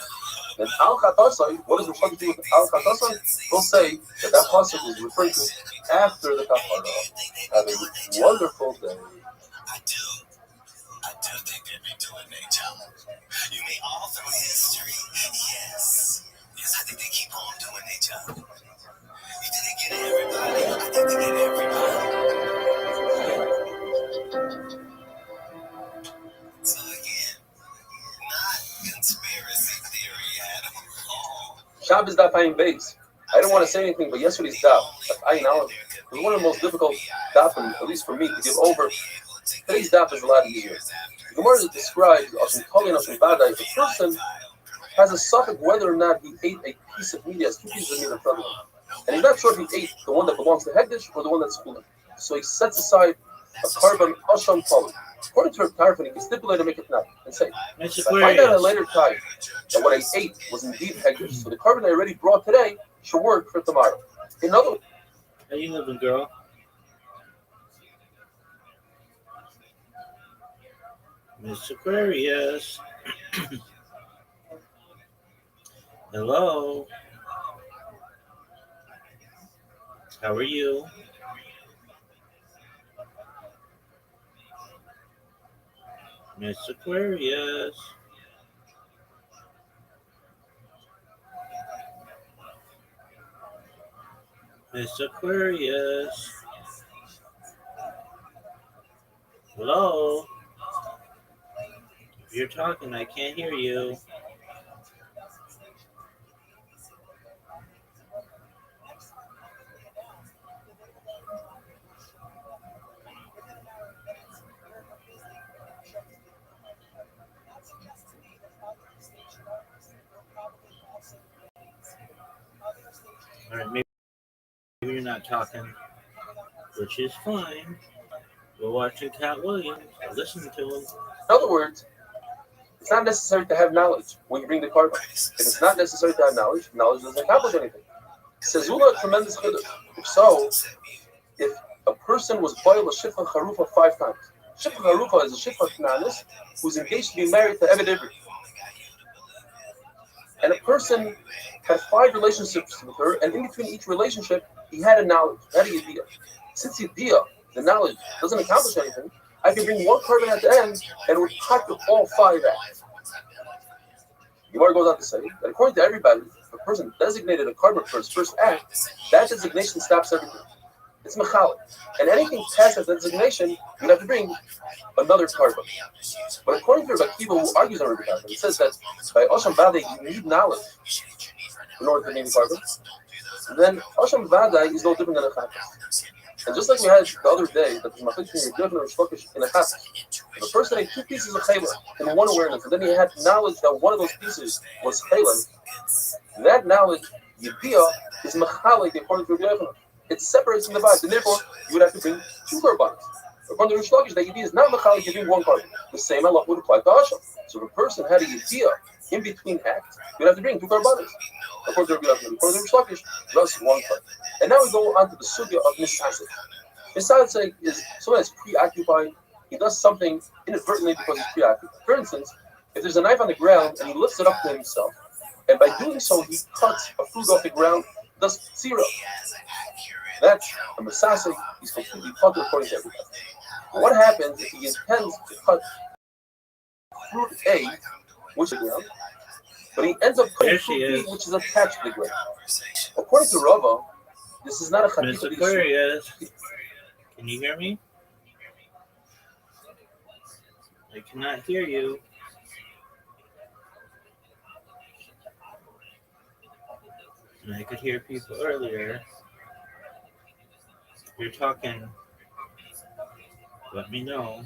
Then al chatasai, what does Rish Lakish do with al chatasai? He'll say that pasuk is referring to after the kapara. Have a wonderful day. I do think they've been doing their job. You mean all through history? Yes, I think they keep on doing their job. You think they get everybody? I think they get everybody. So again, not conspiracy theory at all. Shabbos daf ayin beis. I don't want to say anything, but yesterday's daf ayin aleph was one of the most difficult daf, at least for me, to give over. Today's daf is a lot easier. The Gemara describes if a person has a suffix whether or not he ate a piece of meat, he has two pieces of meat in front of him. And he's not sure if he ate the one that belongs to Hegdish or the one that's Chulin. So he sets aside a carbon Asham Tali. According to Tarfin, he can stipulate and make it not and say, if I find out at a later time that what I ate was indeed Hegdish, so the carbon I already brought today should work for tomorrow. In other words, how you living, girl? Miss Aquarius. Hello. How are you? Miss Aquarius. Miss Aquarius. Hello. If you're talking, I can't hear you. All right, maybe you're not talking, which is fine. We're watching Cat Williams. Listen to him. in other words, it's not necessary to have knowledge when you bring the carbon. If it's not necessary to have knowledge, knowledge doesn't accomplish anything. Says Ula, tremendous chiddush. If so, if a person was boiled a shifcha charufa 5 times, shifcha charufa is a shifcha knanis who's engaged to be married to Eved Ivri. And a person had 5 relationships with her, and in between each relationship, he had a knowledge, he had a yediyah. Since yediyah, the knowledge, doesn't accomplish anything, I can bring one carbon at the end, and it would cut all 5 acts. Gemara goes on to say that according to everybody, if a person designated a carbon for his first act, that designation stops everything. It's mechalik. And anything past that designation, you'd have to bring another carbon. But according to Rabbi Kiva, who argues on Rabbi Kiva, it says that by Osham Vade you need knowledge in order to name carbon. Then Osham Vade is no different than a chatas. And just like we had the other day, that the machlik between your and shlokish in a chatas, the person had two pieces of chayla in one awareness, and then he had knowledge that one of those pieces was chayla. That knowledge, Yediyah, is machalik according to Rabbi Yochanan. It separates from the body, and therefore you would have to bring two korbanos. According to Rothschild, that Yediyah is not machalik giving one korban. The same Allah would apply to Hashem. So if a person had a Yediyah in between acts, you'd have to bring two korbanos. According to Rabbi Yochanan, according to Rothschild, just one korban. And now we go on to the sugya of misasek. Misasek is someone that's preoccupied. He does something inadvertently because he's preoccupied. For instance, if there's a knife on the ground and he lifts it up to himself, and by doing so he cuts a fruit off the ground, thus zero. That's a misasek. He's completely cut according to everybody. What happens if he intends to cut fruit A, which is the ground, but he ends up cutting fruit B, which is attached to the ground? According to Rava, this is not a Miss chadika. Aquarius, can you hear me? I cannot hear you. And I could hear people earlier. If you're talking, let me know.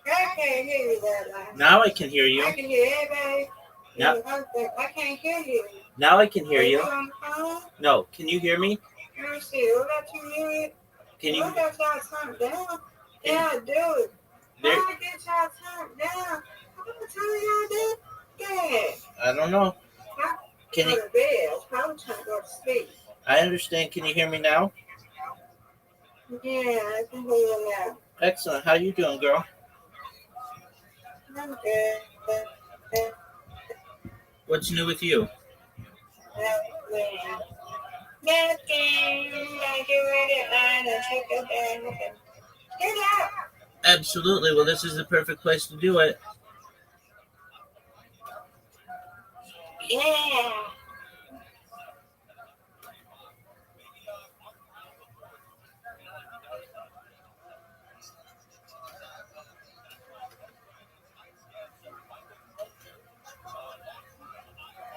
I can't hear you that loud. Now I can hear you. I can hear everybody. Now, I can't hear you. now I can hear Are you. on the phone? No, can you hear me? Let me see. What got you muted? Can you? What got y'all turned down? Yeah, dude. There, How I get y'all turned down? How the time y'all did that? I don't know. Can Go you? to bed. I was probably trying to go to sleep. I understand. Can you hear me now? Yeah, I can hear you now. Excellent. How you doing, girl? I'm good. What's new with you? Nothing. I get ready and take a bath. Get out. Absolutely. Well, this is the perfect place to do it. Yeah.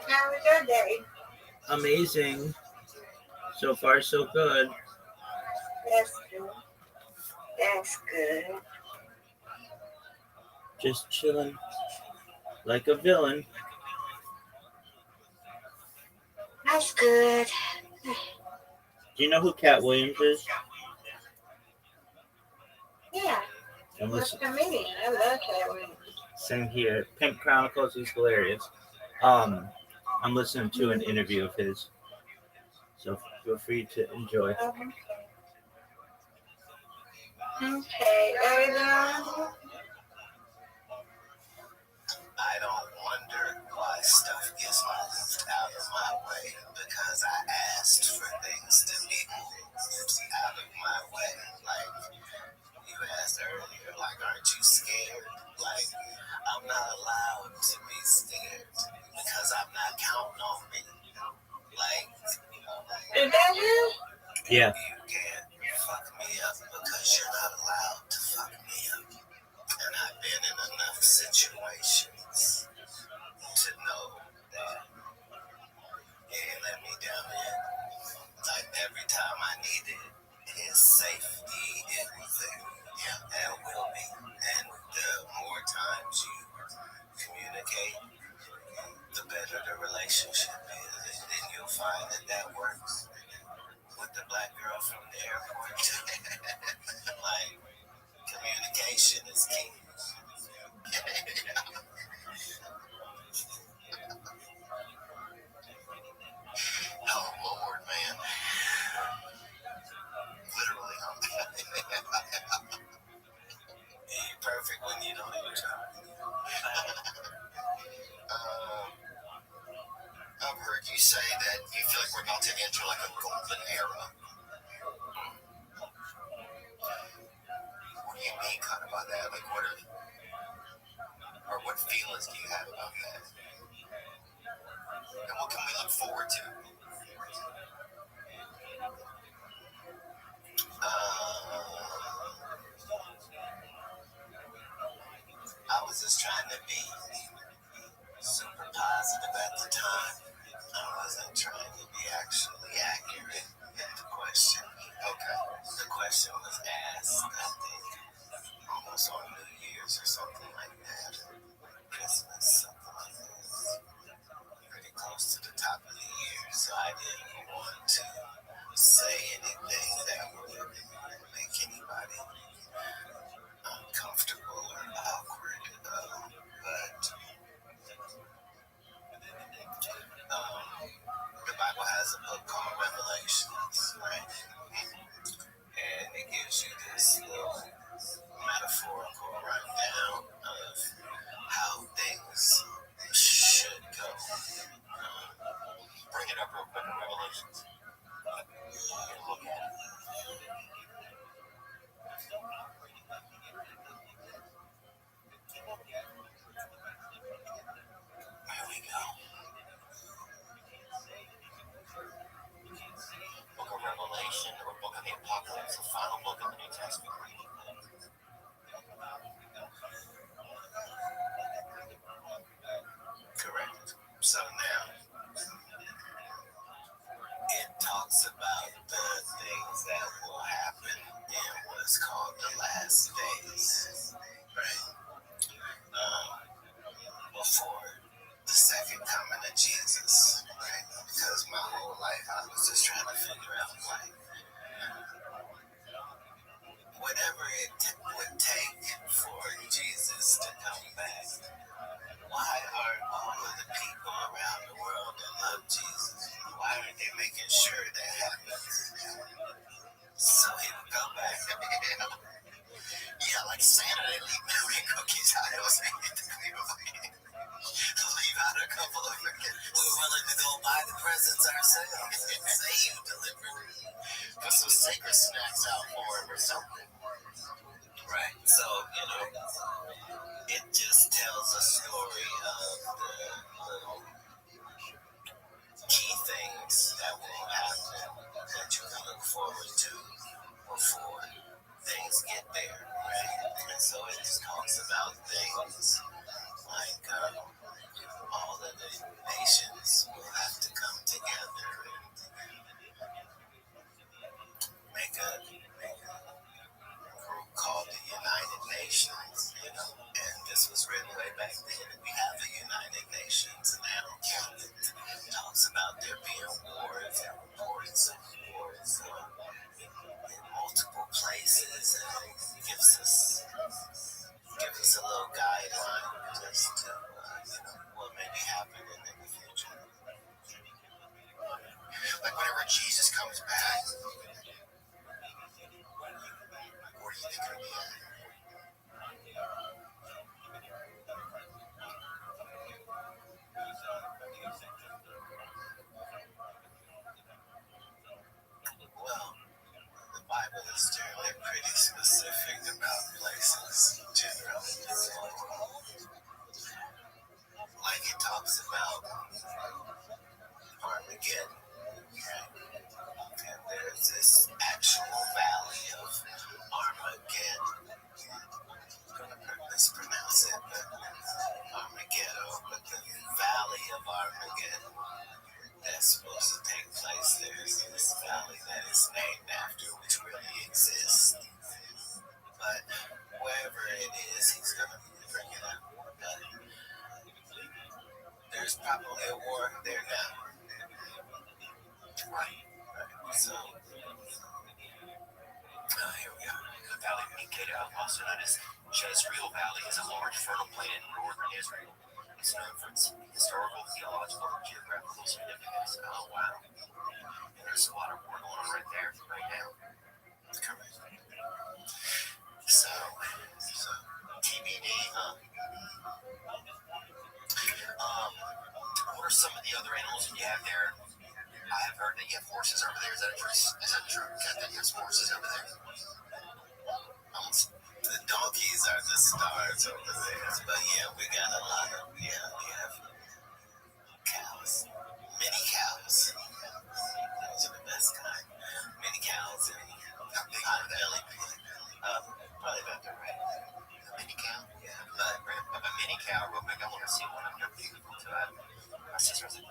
How was your day? Amazing. So far, so good. That's good. That's good. Just chilling like a villain. That's good. Do you know who Cat Williams is? Yeah. I'm What's listening. the meaning? I love Cat Williams. Same here. Pimp Chronicles. He's hilarious. I'm listening to an interview of his, so feel free to enjoy. Okay. Everything on? I don't wonder why stuff gets moved out of my way because I asked for things to be moved out of my way. Like you asked earlier, like, aren't you scared? Like, I'm not allowed to be scared because I'm not counting on me. Like, Is that you? Yeah. you can't fuck me up because you're not allowed to fuck me up. And I've been in enough situations to know that you ain't let me down yet. Like every time I needed his safety, it was there. And will be. And the more times you communicate, the better the relationship is. And then you'll find that that works. with the black girl from the airport. Like, communication is key. Oh Lord, man. Literally, you're perfect when you don't even try. I've heard you say that you feel like we're about to enter like a golden era. What do you mean kind of by that? Like what feelings do you have about that? And what can we look forward to? I was just trying to be super positive at the time. I wasn't trying to be actually accurate in the question. Okay. The question was asked, I think, almost on New Year's or something like that. Christmas, something like that. Pretty close to the top of the year, so I didn't want to say anything that would make anybody uncomfortable or awkward. But the Bible has a book called Revelations, right? And it gives you this little metaphorical rundown of how things should go. Bring it up real quick in Revelations. Look at it. Here we go. Book of Revelation or Book of the Apocalypse, the final book of the New Testament. Correct. So now, it talks about the things that will happen in what's called the last days, right? Before the second coming of Jesus, right? Because my whole life I was just trying to figure out, like, whatever it would take for Jesus to come back, why aren't all of the people around the world that love Jesus, why aren't they making sure that happens? So he would come back. Yeah, like Santa, they leave milk and cookies out. It was leave out a couple of freaking. We're willing to go buy the presents ourselves. Say you delivered. Put some sacred snacks out for him or something. Right. So, it just tells a story of the little key things that will happen that you can look forward to before things get there, right? And so it just talks about things like all of the nations will have to come together and make a group called the United Nations, and this was written way back then, and we have the United Nations now. It talks about there being wars and reports of wars in multiple places, and gives us a little guideline just to what may be happening in the future. Like whenever Jesus comes back, where do you think it'll be at? Well, the Bible is generally pretty specific about places generally. Like it talks about Armageddon, right? And there's this actual valley of Armageddon. I'm going to mispronounce it, but Armageddon, but the valley of Armageddon that's supposed to take place, there's this valley that is named after, which really exists. But wherever it is, he's going to bring it up. But there's probably a war there now. Right. So Kedah, also known as Jezreel Valley, is a large fertile plain in northern Israel. It's known for its historical, theological, and geographical significance. Oh, wow. And there's a lot of work going on right there, right now. Correct. So TBD, huh? What are some of the other animals that you have there? I have heard that you have horses over there. Is that true? That you have horses over there? The donkeys are the stars over there. But yeah, we got a lot of, we have cows. Many cows. Those are the best kind. Many cows and hot belly pig. Probably about the right. A mini cow? Yeah. But a mini cow, real quick, I want to see one. I'm not beautiful to it. My sister was a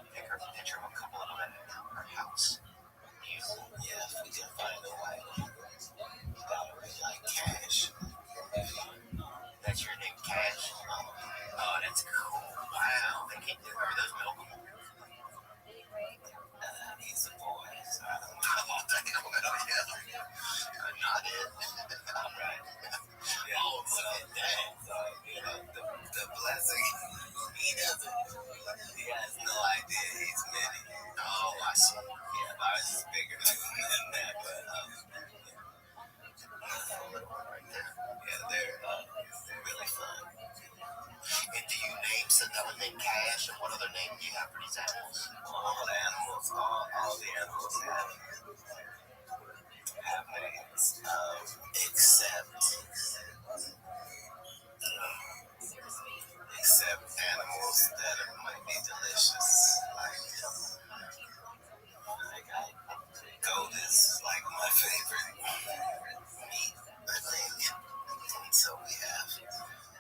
picture of a couple of them at her house. Beautiful. Yeah, if we can find a white one. That would be like Cash. That's your name, Cash? Oh, that's cool. Wow. Are those milkable? He's a boy, so I don't know. Oh, damn. Oh, yeah. Not it. All right. Yeah. Oh, look at that. So, the blessing, he has no idea he's many. Oh, I see. Yeah, ours is bigger than that, but, right there. Yeah, they're really fun. And do you name another name Cash, and what other name do you have for these animals? All the animals have names, except animals that might be delicious. Like goat is like my favorite meat, I think. And so we have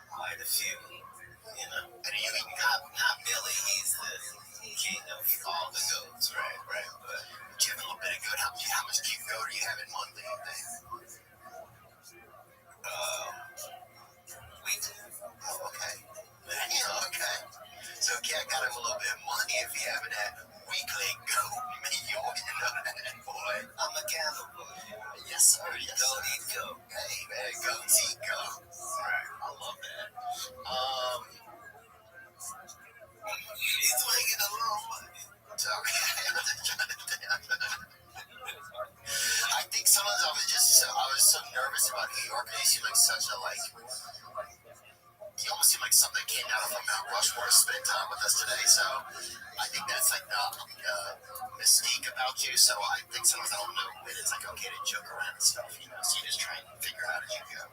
quite a few, And you eat not Billy, he's the king of all the goats, right? But you have a little bit of goat. How much goat do you have in monthly, you think? Weekly. Oh, okay. Yeah, okay. So Cat got him a little bit of money if he having that weekly goat meal, boy. I'm a cannibal. Yes, sir. Goat eat goat. Hey, man, goats eat goat. Right. I love that. He's making a little money. I think sometimes I was so nervous about New York. He seemed like such a he almost seemed like something that came out of Mount Rushmore spending time with us today. So I think that's like the mystique about you. So I think sometimes I don't know when it's like okay to joke around and stuff, So you just try and figure out as you go,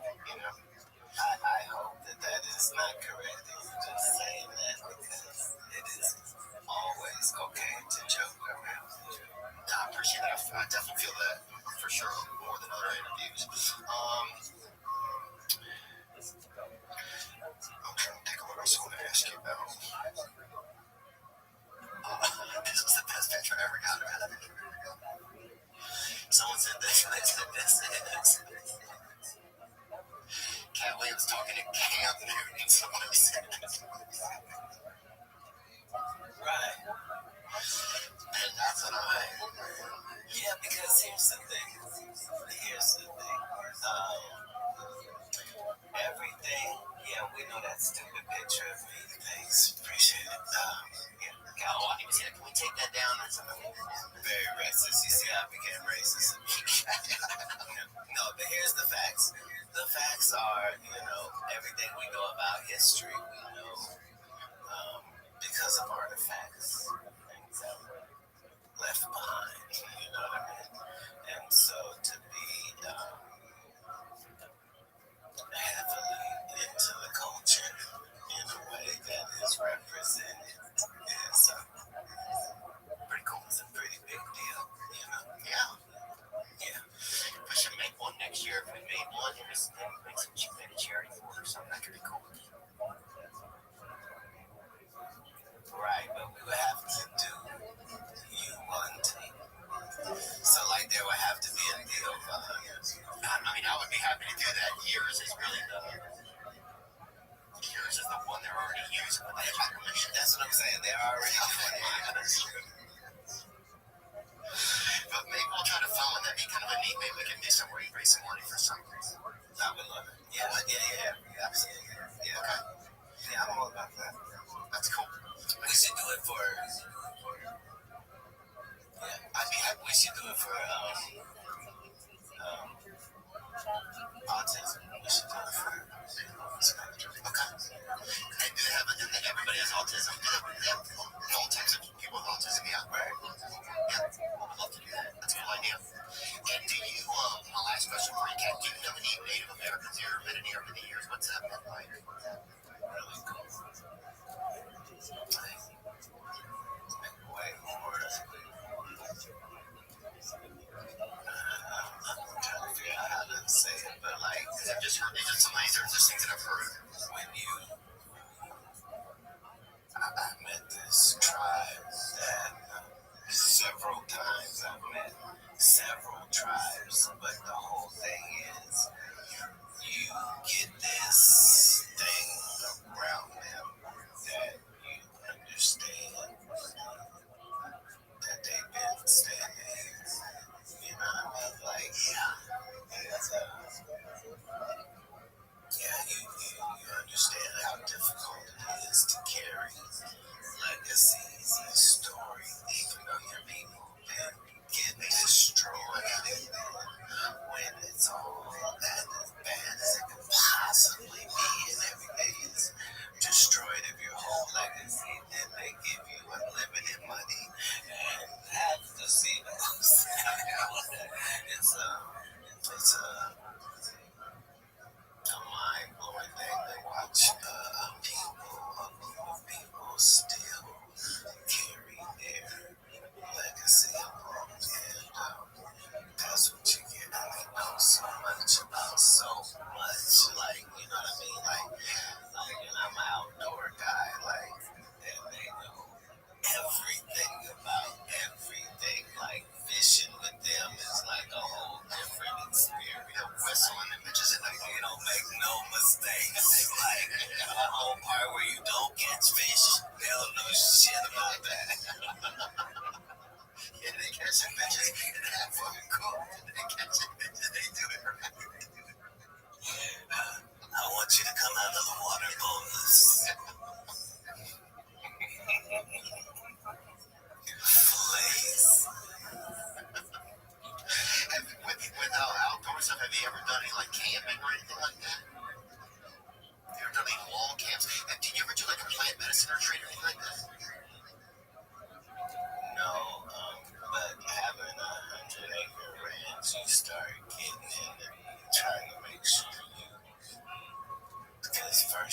I hope that is not correct. I'm just saying that because it is always okay to joke around. I appreciate that. I definitely feel that for sure more than other interviews. I'm trying to think of what else I want to ask you about. This was the best picture I ever got of it. Someone said this is Cat Williams talking to Cam Newton. Somebody said this. Right. And that's what yeah, because here's the thing. Everything, we know that stupid picture of me. Thanks, appreciate it. I didn't even see that. Can we take that down? That's very racist. You see how I became racist? No, but here's the facts. The facts are, everything we know about history, we know because of artifacts, things that were left behind. for autism. We should do it for spectrum. Okay. And do they have everybody has autism? Do they have all types of people with autism? Yeah, right. Yeah, I'd love to do that. That's a cool idea. And do you, my last question for you, Kat, do you know any Native Americans here who have been in here over the years? What's that been like? Really cool. Way more. I'm trying to figure out how to say it, but like, is it just some of these are just things that I've heard when I met this tribe that several times I've met several tribes, but the whole thing is you get this thing around them that you understand that they've been standing. You know what I mean? Like, it's, you understand how difficult it is to carry legacies and stories, even though your people can get destroyed, and then when it's all that as bad as it can possibly be, and everything is destroyed of your whole legacy, then they give you unlimited money and have to see those. It's a mind-blowing thing to watch a group of people still carry their legacy along, and that's what you get. I mean, know so much about so much, like, you know what I mean? Like and I'm an outdoor guy, like, and they know everything about everything. Like, fishing with them is like a whole different experience. Whistling and bitches and like, you don't make no mistakes. Like, a whole part where you don't catch fish, they don't know shit about that. Yeah, they catch bitches, and that's fucking cool. They catch bitches, they do it right. I want you to come out of the water boneless. Please. With outdoor stuff, have you ever done any like camping or anything like that? You ever done any wall camps? And did you ever do like a plant medicine retreat or anything like that? No, but having 100-acre ranch, you start getting in and trying to make sure you, because first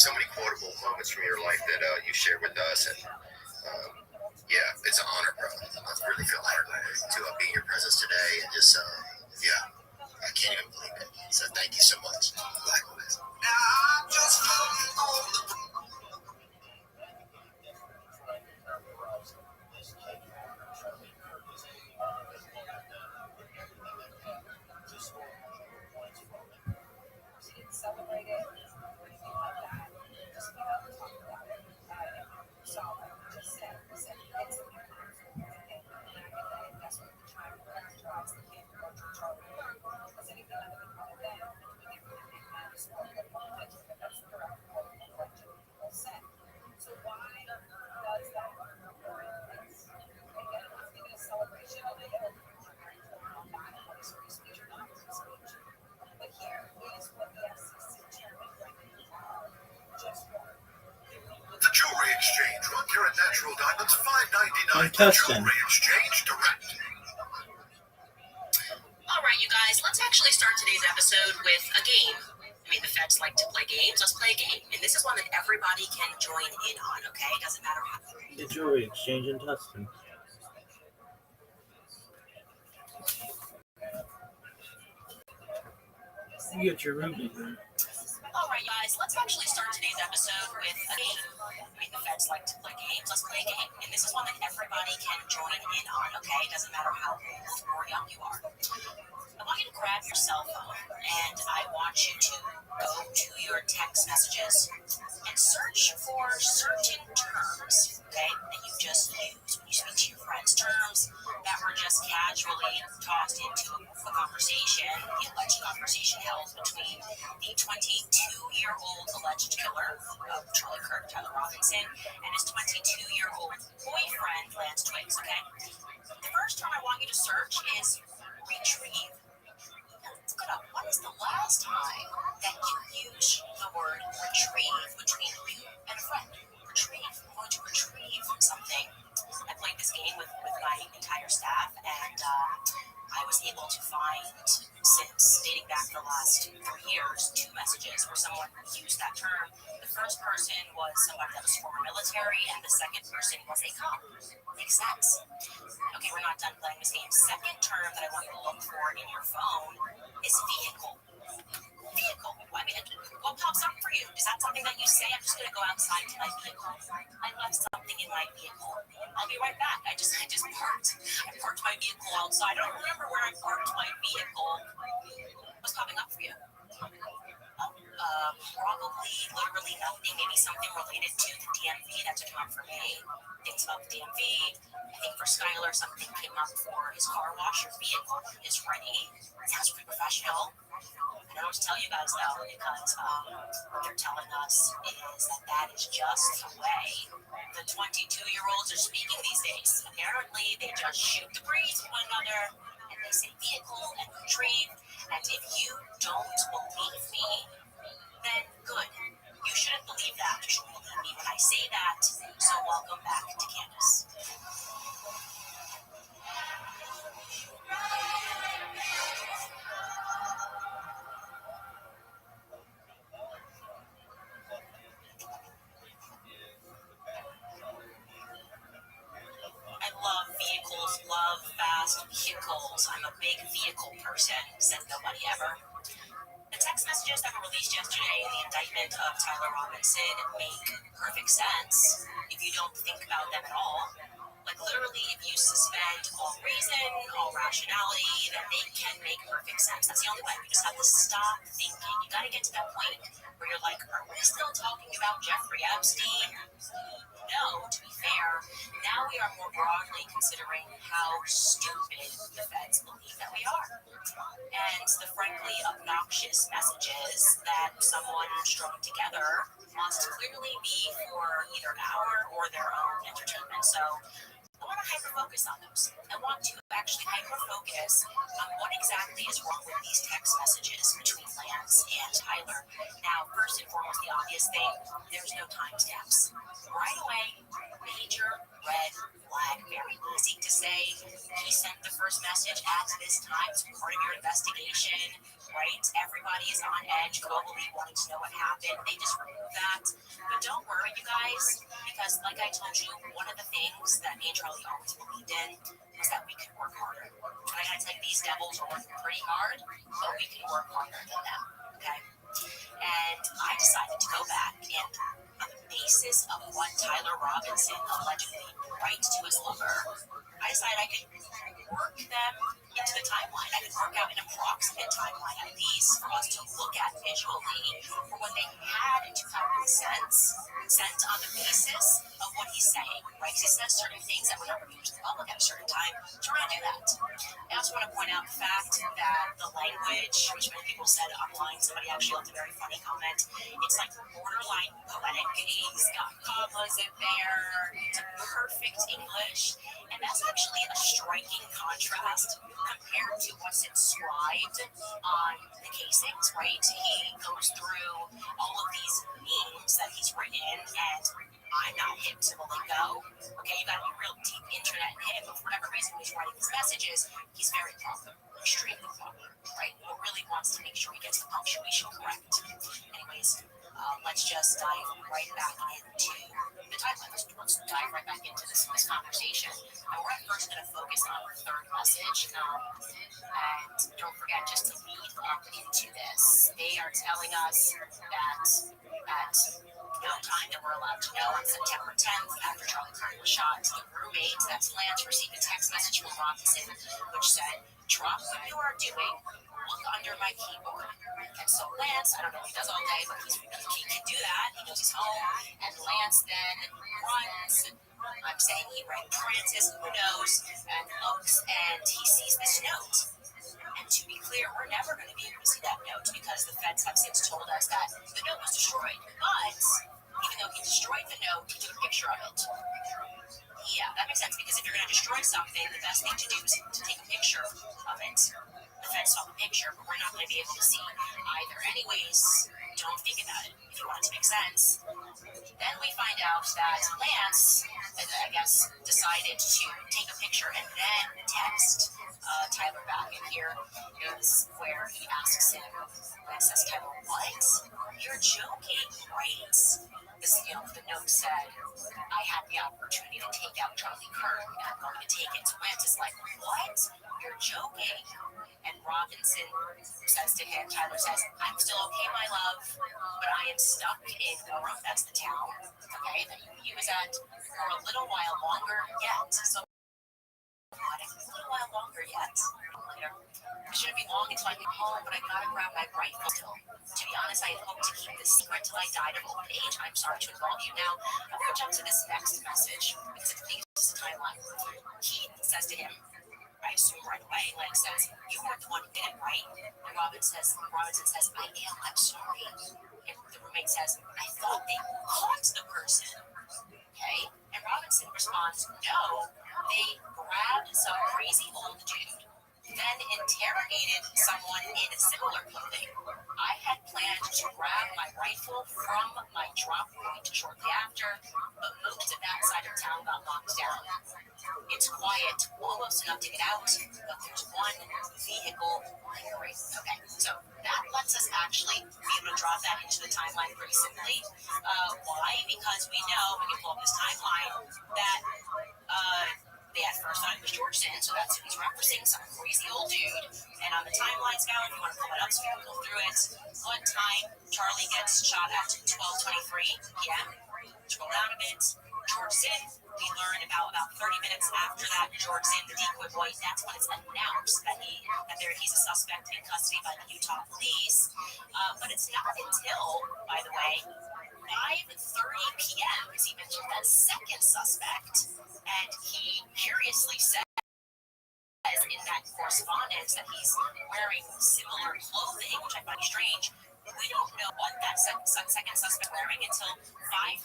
so many quotable moments from your life that you shared with us, and yeah, it's an honor, bro. I really feel honored to be in your presence today, and just yeah, I can't even believe it. So thank you so much. Likewise. Celebrate it, anything like that. Just talk about it. So just said it's and I get that that's what we're trying to characterize the kid or because anything other than that, that's the direct quote of what people said. So why does that again, I'm thinking a celebration of it, speech or not speech. But here is what the FCC chairman just won. The Jewelry Exchange. One carat natural diamonds, $5.99. I'm testing. Jewelry Exchange Direct. All right, you guys, let's actually start today's episode with a game. I mean, the feds like to play games. Let's play a game. And this is one that everybody can join in on, okay? Doesn't matter how. The Jewelry Exchange in Tustin. You get your ruby. All right, guys, let's actually start today's episode with a game. I mean, the feds like to play games. Let's play a game. And this is one that everybody can join in on, okay? Doesn't matter how old or young you are. I want you to grab your cell phone and I want you to go to your text messages and search for certain terms, okay, that you just use when you speak to your friends. Terms that were just casually tossed into a conversation, the alleged conversation held between the 22-year-old alleged killer of Charlie Kirk, Tyler Robinson, and his 22-year-old boyfriend, Lance Twiggs, okay? The first term I want you to search is retrieve. Let's look it up. When is the last time that you used the word retrieve between you and a friend? Retrieve. I'm going to retrieve something. I played this game with my entire staff, and I was able to find, since dating back the last 3 years, 2 messages where someone used that term. The first person was somebody that was former military, and the second person was a cop. Makes sense. Okay, we're not done playing this game. Second term that I want you to look for in your phone is vehicle. Vehicle. I mean, what pops up for you? Is that something that you say, I'm just going to go outside to my vehicle? I left something in my vehicle. I'll be right back. I just parked. I parked my vehicle outside. I don't remember where I parked my vehicle. What's popping up for you? Probably literally nothing. Maybe something related to the DMV. That didn't come up for me. Things about the DMV. I think for Skylar, something came up for his car wash. Your vehicle is ready. Sounds pretty professional. I don't know what to tell you guys though, because what they're telling us is that is just the way the 22-year-olds are speaking these days. Apparently, they just shoot the breeze with one another, and they say vehicle and retrieve. And if you don't believe me, then good. You shouldn't believe that. You should believe me when I say that. So welcome back to Candace. I love vehicles, love fast vehicles. I'm a big vehicle person, said nobody ever. The text messages that were released yesterday in the indictment of Tyler Robinson make perfect sense if you don't think about them at all. Like literally, if you suspend all reason, all rationality, then they can make perfect sense. That's the only way. You just have to stop thinking. You got to get to that point where you're like, are we still talking about Jeffrey Epstein? No, to be fair, now we are more broadly considering how stupid the feds believe that we are. And the frankly obnoxious messages that someone strung together must clearly be for either our or their own entertainment. So I want to hyper-focus on those. I want to actually hyper-focus on what exactly is wrong with these text messages between Lance and Tyler. Now, first and foremost, the obvious thing, there's no timestamps. Right away, major red flag, very easy to say. He sent the first message at this time, it's part of your investigation, right? Everybody is on edge, globally wanting to know what happened. They just removed that. But don't worry, you guys, because like I told you, one of the things that me and Charlie always believed in was that we can work harder. And I gotta tell you, these devils are working pretty hard, but we can work harder than them, okay? And I decided to go back and on the basis of what Tyler Robinson allegedly writes to his lover, I decided I could work them into the timeline. I could work out an approximate timeline of these for us to look at visually for when they had to have been sent on the basis of what he's saying, right? He says certain things that were not revealed to the public at a certain time, so we're going to do that. I also want to point out the fact that the language, which many people said online, somebody actually left a very funny comment, it's like borderline poetic. He's got commas in there, it's perfect English, and that's actually a striking contrast compared to what's inscribed on the casings, right? He goes through all of these memes that he's written, and I'm not hip to the lingo. Okay, you gotta be real deep internet hip, but for whatever reason, when he's writing these messages, he's very proper, extremely proper, right? But really wants to make sure he gets the punctuation correct. Anyways, let's just dive right back into the timeline. Let's dive right back into this conversation. And we're first going to focus on the third message. And don't forget, just to lead up into this, they are telling us that at no time that we're allowed to know on September 10th, after Charlie Kirk was shot, the roommate, that's Lance, received a text message from Robinson, which said, "Drop what you are doing, look under my keyboard." And so Lance, I don't know what he does all day, but he can do that. He goes he's home, and Lance then runs. I'm saying he prances, who knows, and looks, and he sees this note. And to be clear, we're never going to be able to see that note because the feds have since told us that the note was destroyed. But even though he destroyed the note, he took a picture of it. Yeah, that makes sense, because if you're going to destroy something, the best thing to do is to take a picture of it. The feds saw the picture, but we're not going to be able to see either. Anyways, don't think about it if you want it to make sense. Then we find out that Lance, I guess, decided to take a picture and then text Tyler back. And here is where he asks him, and says, "Tyler, what? You're joking, right?" The note said, "I had the opportunity to take out Charlie Kirk, and I'm going to take it." So Lance is like, "What? You're joking?" And Robinson says to him, Tyler says, "I'm still okay, my love, but I am stuck in Orem, that's the town, okay, that you was at for a little while longer yet." So, a little while longer yet. Later. It shouldn't be long until I get home, but I gotta grab my rifle still. To be honest, I had hoped to keep this secret till I died of old age. I'm sorry to involve you now. I'm gonna jump to this next message because it completes the timeline. He says to him, I assume right away, Lance says, "You weren't the one who did it, right?" And Robinson says, "I am, I'm sorry." And the roommate says, "I thought they caught the person." Okay? And Robinson responds, "No, they grabbed some crazy old dude, then interrogated someone in similar clothing. I had planned to grab my rifle from my drop point shortly after, but most of that side of town got locked down. It's quiet, almost enough to get out, but there's one vehicle lingering." Okay, so that lets us actually be able to draw that into the timeline pretty simply. Why? Because we know, we can pull up this timeline, that they at first thought it was George Zinn, so that's who he's referencing, some crazy old dude. And on the timeline scale, if you want to pull it up so you can go through it, what time Charlie gets shot at 12:23 p.m. Scroll down a bit. George Zinn, we learn about 30 minutes after that, George Zinn, the decoy boy, that's when it's announced that he's a suspect in custody by the Utah police. But it's not until, by the way, 5:30 p.m. because he mentioned that second suspect, and he curiously says in that correspondence that he's wearing similar clothing, which I find strange. We don't know what that second second suspect wearing until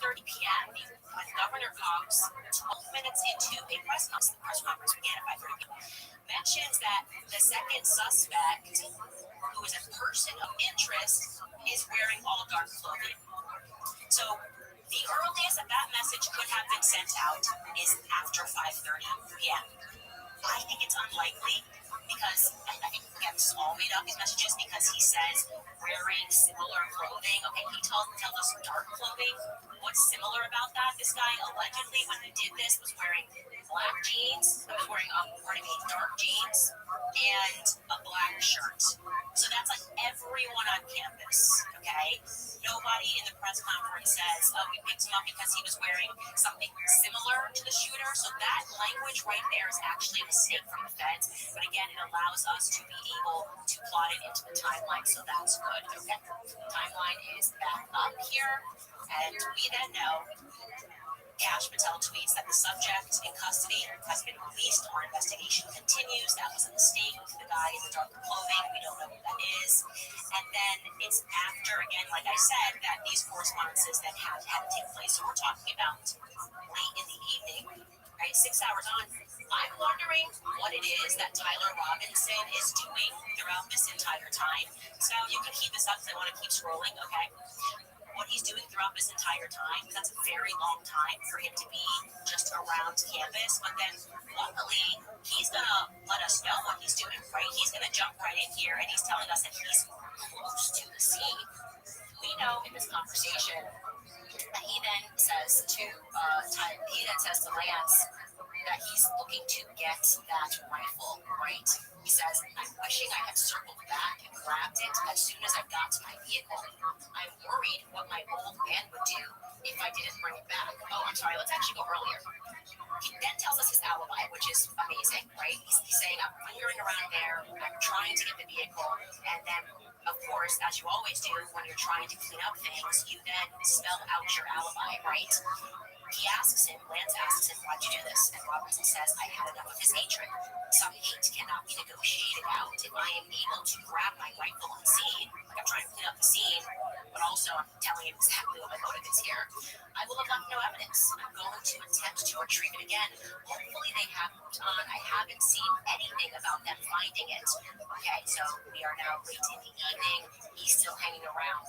5:30 p.m. when Governor Cox, 12 minutes into a press conference began at 5:30 p.m., mentions that the second suspect, who is a person of interest, is wearing all dark clothing. So the earliest that message could have been sent out is after 5:30 p.m. I think it's unlikely because I think Gets all made up these messages because he says wearing similar clothing. Okay, he tells us dark clothing. What's similar about that? This guy allegedly, when he did this, was wearing black jeans. He was wearing dark jeans and a black shirt. So that's like everyone on campus. Okay, nobody in the press conference says, "Oh, we picked him up because he was wearing something similar to the shooter." So that language right there is actually a mistake from the feds. But again, it allows us to be able to plot it into the timeline. So that's good. Okay, timeline is back up here, and we then know. Cash Patel tweets that the subject in custody has been released. Our investigation continues. That was a mistake. The guy in the dark clothing, we don't know who that is. And then it's after, again, like I said, that these correspondences then had to take place. So we're talking about late in the evening, right? 6 hours on. I'm wondering what it is that Tyler Robinson is doing throughout this entire time. So you can keep this up because I want to keep scrolling, okay? What he's doing throughout this entire time. That's a very long time for him to be just around campus. But then, luckily, he's going to let us know what he's doing, right? He's going to jump right in here, and he's telling us that he's close to the scene. We know in this conversation that he then says to Lance that he's looking to get that rifle, right? He says, "I'm wishing I had circled back and grabbed it as soon as I got to my vehicle. I'm worried what my old man would do if I didn't bring it back." Oh, I'm sorry. Let's actually go earlier. He then tells us his alibi, which is amazing, right? He's saying, "I'm lingering around there. I'm trying to get the vehicle." And then, of course, as you always do when you're trying to clean up things, you then spell out your alibi, right? Lance asks him, "Why'd you do this?" And Robinson says, "I had enough of his hatred. Some hate cannot be negotiated out. If I am able to grab my rifle on scene, like I'm trying to clean up the scene, but also I'm telling him exactly what my motive is here, I will have left no evidence. I'm going to attempt to retrieve it again. Hopefully they have moved on. I haven't seen anything about them finding it." Okay, so we are now late in the evening. He's still hanging around.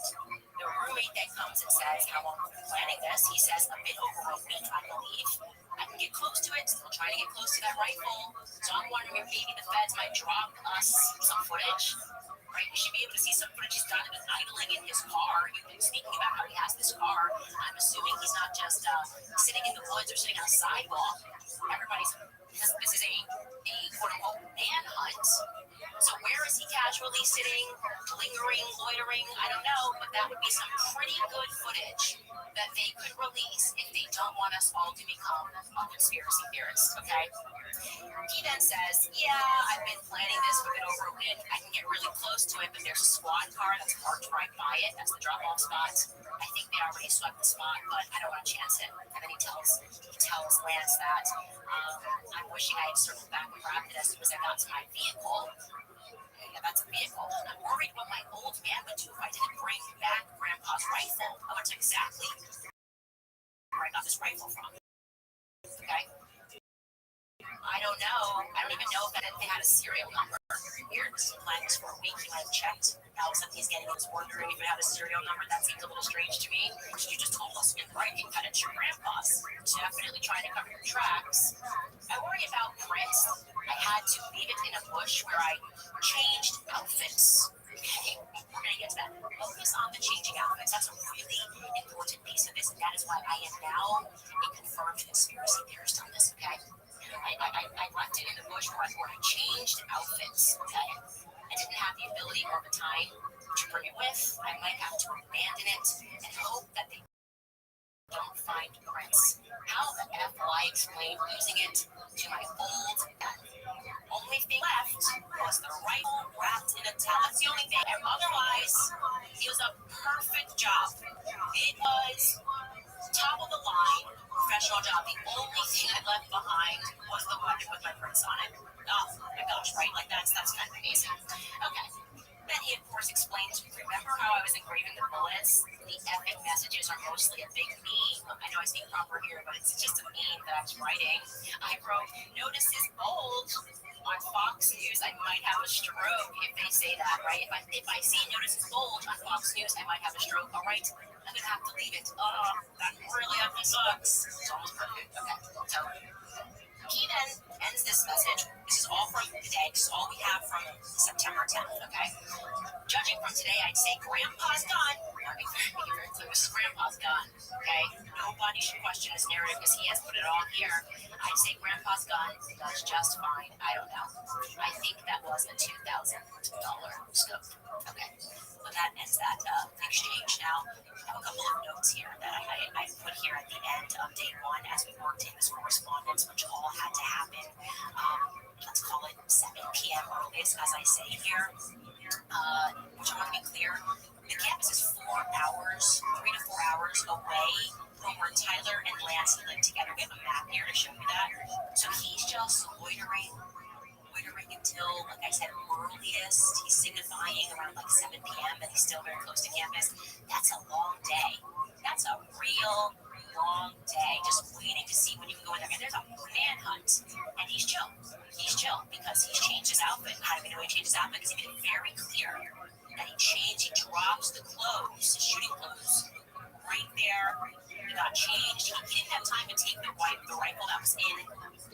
The roommate then comes and says, "How long have you been planning this?" He says, "A bit over a week, I believe. I can get close to it. Still trying to get close to that rifle. So I'm wondering if maybe the feds might drop us some footage. Right? We should be able to see some footage. He's got to be idling in his car. You've been speaking about how he has this car. I'm assuming he's not just sitting in the woods or sitting on a sidewalk. This is a quote-unquote manhunt. So where is he casually sitting, lingering, loitering? I don't know, but that would be some pretty good footage that they could release if they don't want us all to become conspiracy theorists, okay? He then says, "Yeah, I've been planning this for a bit over a week. I can get really close to it, but there's a squad car that's parked right by it. That's the drop-off spot. I think they already swept the spot, but I don't want to chance it." And then he tells Lance that, "I'm wishing I had circled back and grabbed it as soon as I got to my vehicle." Yeah, that's a vehicle. "I'm worried what my old man would do if I didn't bring back Grandpa's rifle." Oh, that's exactly where I got this rifle from. Okay? I don't know. I don't even know if they had a serial number. Weird. This plan was for a week. He might have checked. Now, except he's getting was wondering if it had a serial number. That seems a little strange to me. You just told us in writing that it's your grandpa's. Definitely trying to cover your tracks. I worry about Chris. I had to leave it in a bush where I changed outfits. Okay, we're going to get to that. Focus on the changing outfits. That's a really important piece of this, and that is why I am now a confirmed conspiracy theorist on this, okay? I left it in the bush where I changed outfits, okay? I didn't have the ability or the time to bring it with. I might have to abandon it and hope that they don't find Prince. How the F will I explain losing it to my old dad? Only thing left was the rifle wrapped in a towel. That's the only thing. And otherwise, it was a perfect job. It was top of the line professional job. The only thing I left behind was the weapon with my prints on it. Oh my gosh, right? Like that's kind of amazing. Okay. Then he, of course, explains, remember how I was engraving the bullets? The epic messages are mostly a big meme. I know I speak proper here, but it's just a meme that I was writing. I wrote, notice his bulge on Fox News. I might have a stroke if they say that, right? If I see notice his bulge on Fox News, I might have a stroke. All right, I'm going to have to leave it. Oh, that really up sucks. It's almost perfect. Okay, so he then ends this message. This is all from today. This is all we have from September 10th, okay? Judging from today, I'd say Grandpa's gone. Let me be very clear. This is Grandpa's gone, okay? Nobody should question his narrative because he has put it all here. I'd say Grandpa's gone. That's just fine. I don't know. I think that was a $2,000 scope. Okay. So that ends that exchange. Now, I have a couple of notes here that I put here at the end of day one as we worked in this correspondence, which all had to happen. Let's call it 7 p.m. earliest, as I say here. Which I want to be clear, the campus is 4 hours, 3 to 4 hours away from where Tyler and Lance live together. We have a map here to show you that. So he's just loitering until, like I said, earliest. He's signifying around like 7 p.m. that he's still very close to campus. That's a long day. That's a real long day, just waiting to see when you can go in there. And there's a manhunt, and he's chill. He's chill because he's changed his outfit. How do we know he changed his outfit? Because he made it very clear that he drops the clothes, his shooting clothes, right there. He got changed. He didn't have time to take the rifle that was in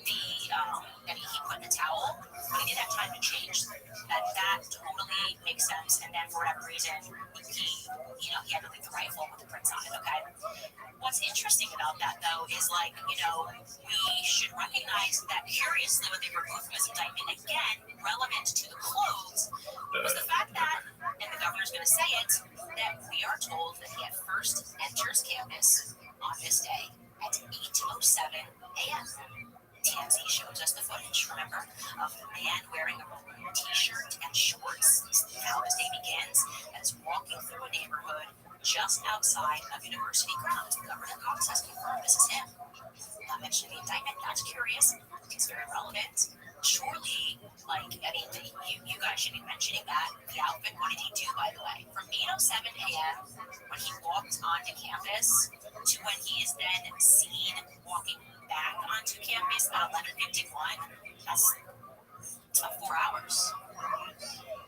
that he put in the towel, but he didn't have time to change. That totally makes sense. And then for whatever reason, he had to leave the rifle with the prints on it. Okay. What's interesting about that, though, is we should recognize that curiously, what they removed from his indictment, again, relevant to the clothes, was the fact that, and the governor's going to say it, that we are told that he at first enters campus on this day at 8:07 a.m. TMZ shows us the footage, remember, of the man wearing a maroon t-shirt and shorts. How this day begins, as walking through a neighborhood just outside of university grounds. The government office has confirmed this is him. Not mentioning the indictment, that's curious. It's very relevant. Surely, you guys should be mentioning that. The outfit, what did he do, by the way? From 8:07 a.m., when he walked onto campus, to when he is then seen walking back onto campus at 11:51, that's about 4 hours.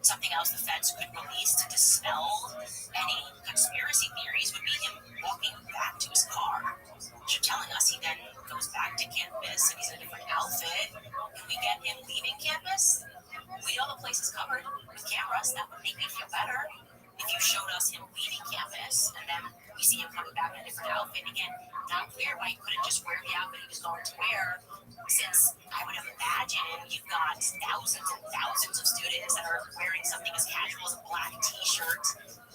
Something else the feds could release to dispel any conspiracy theories would be him walking back to his car. Which are telling us he then goes back to campus and he's in a different outfit. Can we get him leaving campus? We know the place is covered with cameras. That would make me feel better. If you showed us him leaving campus and then we see him coming back in a different outfit, again, not clear why he couldn't just wear the outfit he was going to wear, since I would imagine you've got thousands and thousands of students that are wearing something as casual as a black t-shirt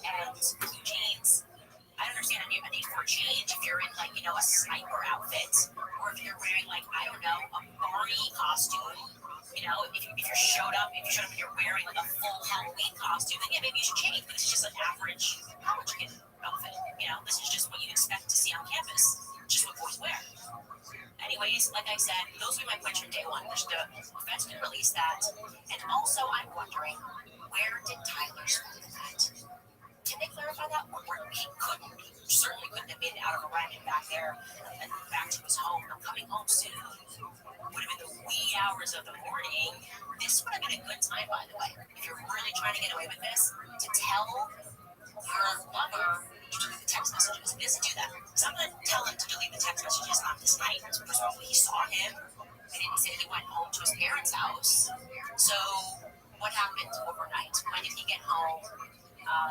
and blue jeans. I don't understand a need for a change if you're in a sniper outfit, or if you're wearing a Barney costume. If you showed up and you're wearing a full Halloween costume, then yeah, maybe you should change. But this is just an average college kid outfit. This is just what you expect to see on campus. Just what boys wear. Anyways, like I said, those are my points from day one. The feds can release that. And also, I'm wondering, where did Tyler spend the night? Can they clarify that? Or he certainly couldn't have been out of a wagon back there and back to his home. I'm coming home soon. Would have been the wee hours of the morning. This would have been a good time, by the way, if you're really trying to get away with this, to tell your lover to delete the text messages. He doesn't do that. So I'm going to tell him to delete the text messages on this night. Presumably he saw him. They didn't say they went home to his parents' house. So what happened overnight? When did he get home?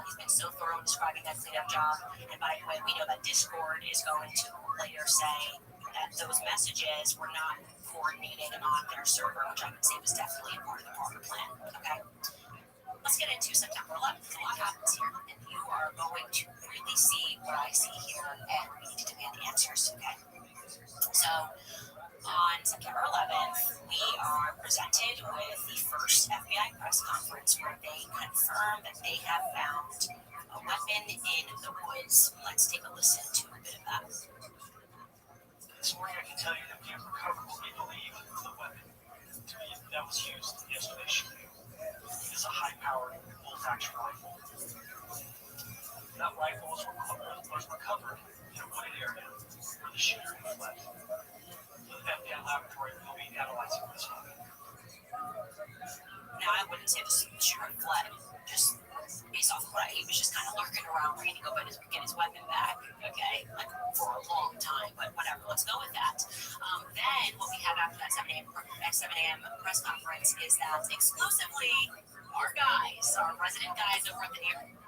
He's been so thorough in describing that cleanup job. And by the way, we know that Discord is going to later say that those messages were not coordinated on their server, which I would say was definitely a part of the Parker plan. Okay? Let's get into September 11th. A lot happens here, and you are going to really see what I see here, and we need to demand answers. Okay? So, on September 11th, we are presented with the first FBI press conference where they confirm that they have found a weapon in the woods. Let's take a listen to a bit of that. This morning I can tell you that we have recovered what we believe the weapon that was used in yesterday's shooting. It is a high-powered bolt action rifle. That rifle was recovered in a wooded area where the shooter had fled. The FBI laboratory will be analyzing this weapon. Now, I wouldn't say the shooter fled, just based off of what he was just kind of lurking around, ready to go get his weapon back. Okay, like for a long time, but whatever. Let's go with that. Then what we have after that 7 a.m. Press conference is that exclusively our guys, our resident guys over at the New York.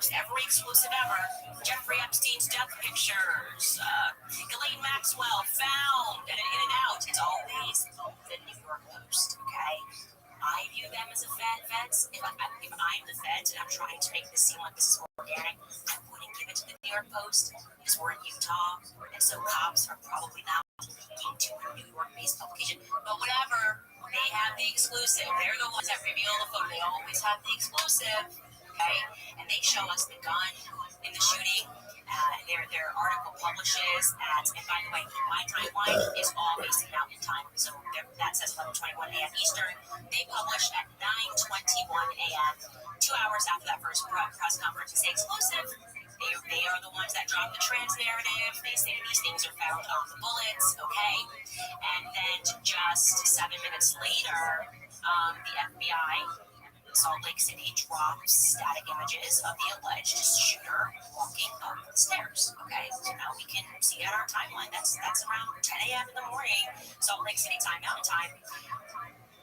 post every exclusive ever. Jeffrey Epstein's death pictures. Ghislaine Maxwell found and in and out. It's always the New York Post, okay? I view them as a feds. If I'm the feds and I'm trying to make this seem like this is organic, I wouldn't give it to the New York Post because we're in Utah, and so cops are probably not looking to a New York-based publication. But whatever, they have the exclusive. They're the ones that reveal the photo. They always have the exclusive, okay? And they show us the gun in the shooting. Their article publishes at, and by the way, my timeline is all based in Mountain Time, so that says 11:21 a.m. Eastern. They published at 9:21 a.m., 2 hours after that first press conference. They say exclusive. They are the ones that drop the trans narrative. They say these things are found on the bullets, okay? And then just 7 minutes later, the FBI, Salt Lake City, drops static images of the alleged shooter walking up the stairs. Okay, so now we can see at our timeline. That's around 10 a.m. in the morning, Salt Lake City time, Mountain Time.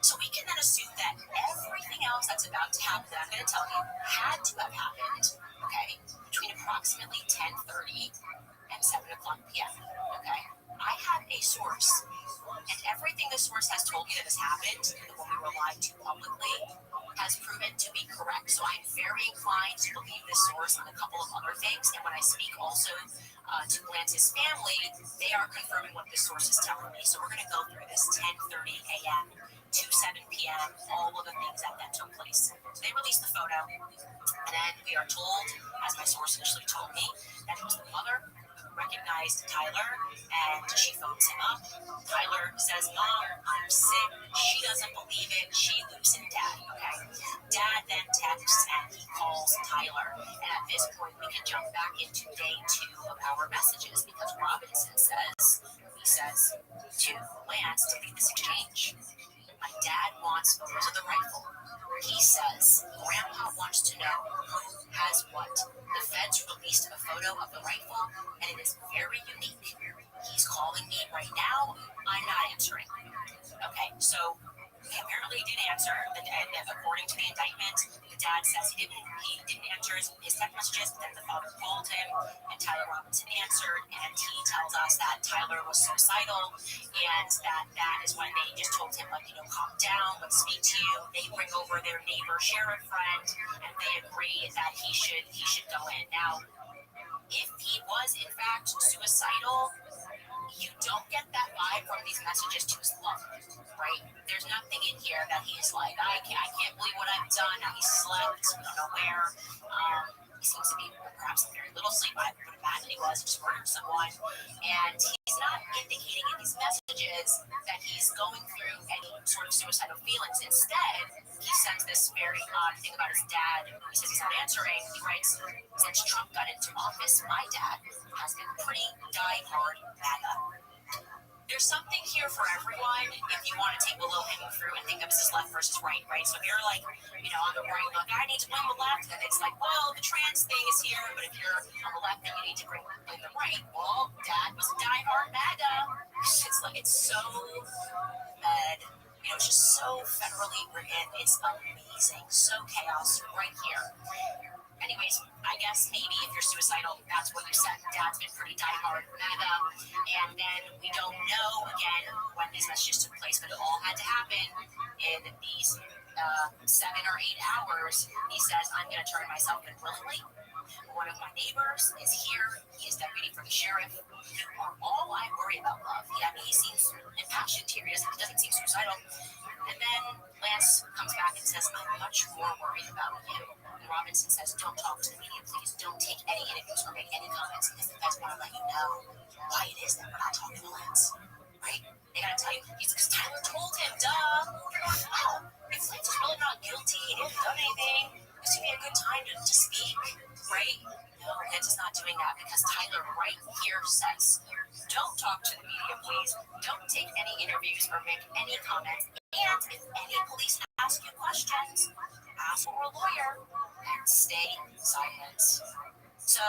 So we can then assume that everything else that's about to happen that I'm going to tell you had to have happened, okay, between approximately 10:30 and 7 o'clock p.m. Okay, I have a source, and everything the source has told me that has happened, when we relied to publicly, has proven to be correct. So I'm very inclined to believe this source on a couple of other things. And when I speak also to Lance's family, they are confirming what this source is telling me. So we're going to go through this 10:30 a.m. to 7 p.m., all of the things that took place. So they released the photo, and then we are told, as my source initially told me, that it was the mother who recognized Tyler, and she phones him up. Tyler says, "Mom, I'm sick." She doesn't believe it. She loops in Dad, okay? Dad then texts and he calls Tyler. And at this point, we can jump back into day 2 of our messages because Robinson says to Lance to lead this exchange. My dad wants photos of the rifle. He says, Grandpa wants to know who has what. The feds released a photo of the rifle, and it is very unique. He's calling me right now. I'm not answering. Okay, so he apparently did answer, and according to the indictment, the dad says he didn't answer his text messages. Then the father called him, and Tyler Robinson answered, and he tells us that Tyler was suicidal, and that is when they just told him, like, calm down, let's speak to you. They bring over their neighbor sheriff friend, and they agree that he should go in. Now, if he was in fact suicidal, you don't get that vibe from these messages to his love, right? There's nothing in here that he's like, I can't believe what I've done. He slept, I don't know where. He seems to be perhaps in very little sleep. I would imagine he was, just murdered someone. And he's not indicating in these messages that he's going through any sort of suicidal feelings. Instead, he says this very odd thing about his dad. He says he's not answering. He writes, since Trump got into office, my dad has been pretty die-hard MAGA. There's something here for everyone if you want to take a low hanging fruit and think of this as left versus right, right? So if you're like, on the right, like, I need to blame the left, then it's like, well, the trans thing is here, but if you're on the left, then you need to blame the right. Well, Dad was a diehard MAGA. It's like, it's so fed, it's just so federally written. It's amazing. So chaos right here. Anyways, I guess maybe if you're suicidal, that's what you said. Dad's been pretty diehard MAGA. And then we don't know, again, when these messages took place, but it all had to happen in these 7 or 8 hours. He says, I'm going to turn myself in willingly. One of my neighbors is here. He is deputy for the sheriff. You are all I worry about, love. Yeah, he seems impassioned here. He doesn't seem suicidal. And then Lance comes back and says, I'm much more worried about you. And Robinson says, don't talk to the media, please. Don't take any interviews or make any comments because the feds want to let you know why it is that we're not talking to Lance. Right? They got to tell you, because Tyler told him, duh. You're going, wow, if Lance is really not guilty, he didn't done anything, this would be a good time to speak, right? No, Lance is not doing that because Tyler right here says, don't talk to the media, please. Don't take any interviews or make any comments. And if any police ask you questions, ask for a lawyer and stay silent. So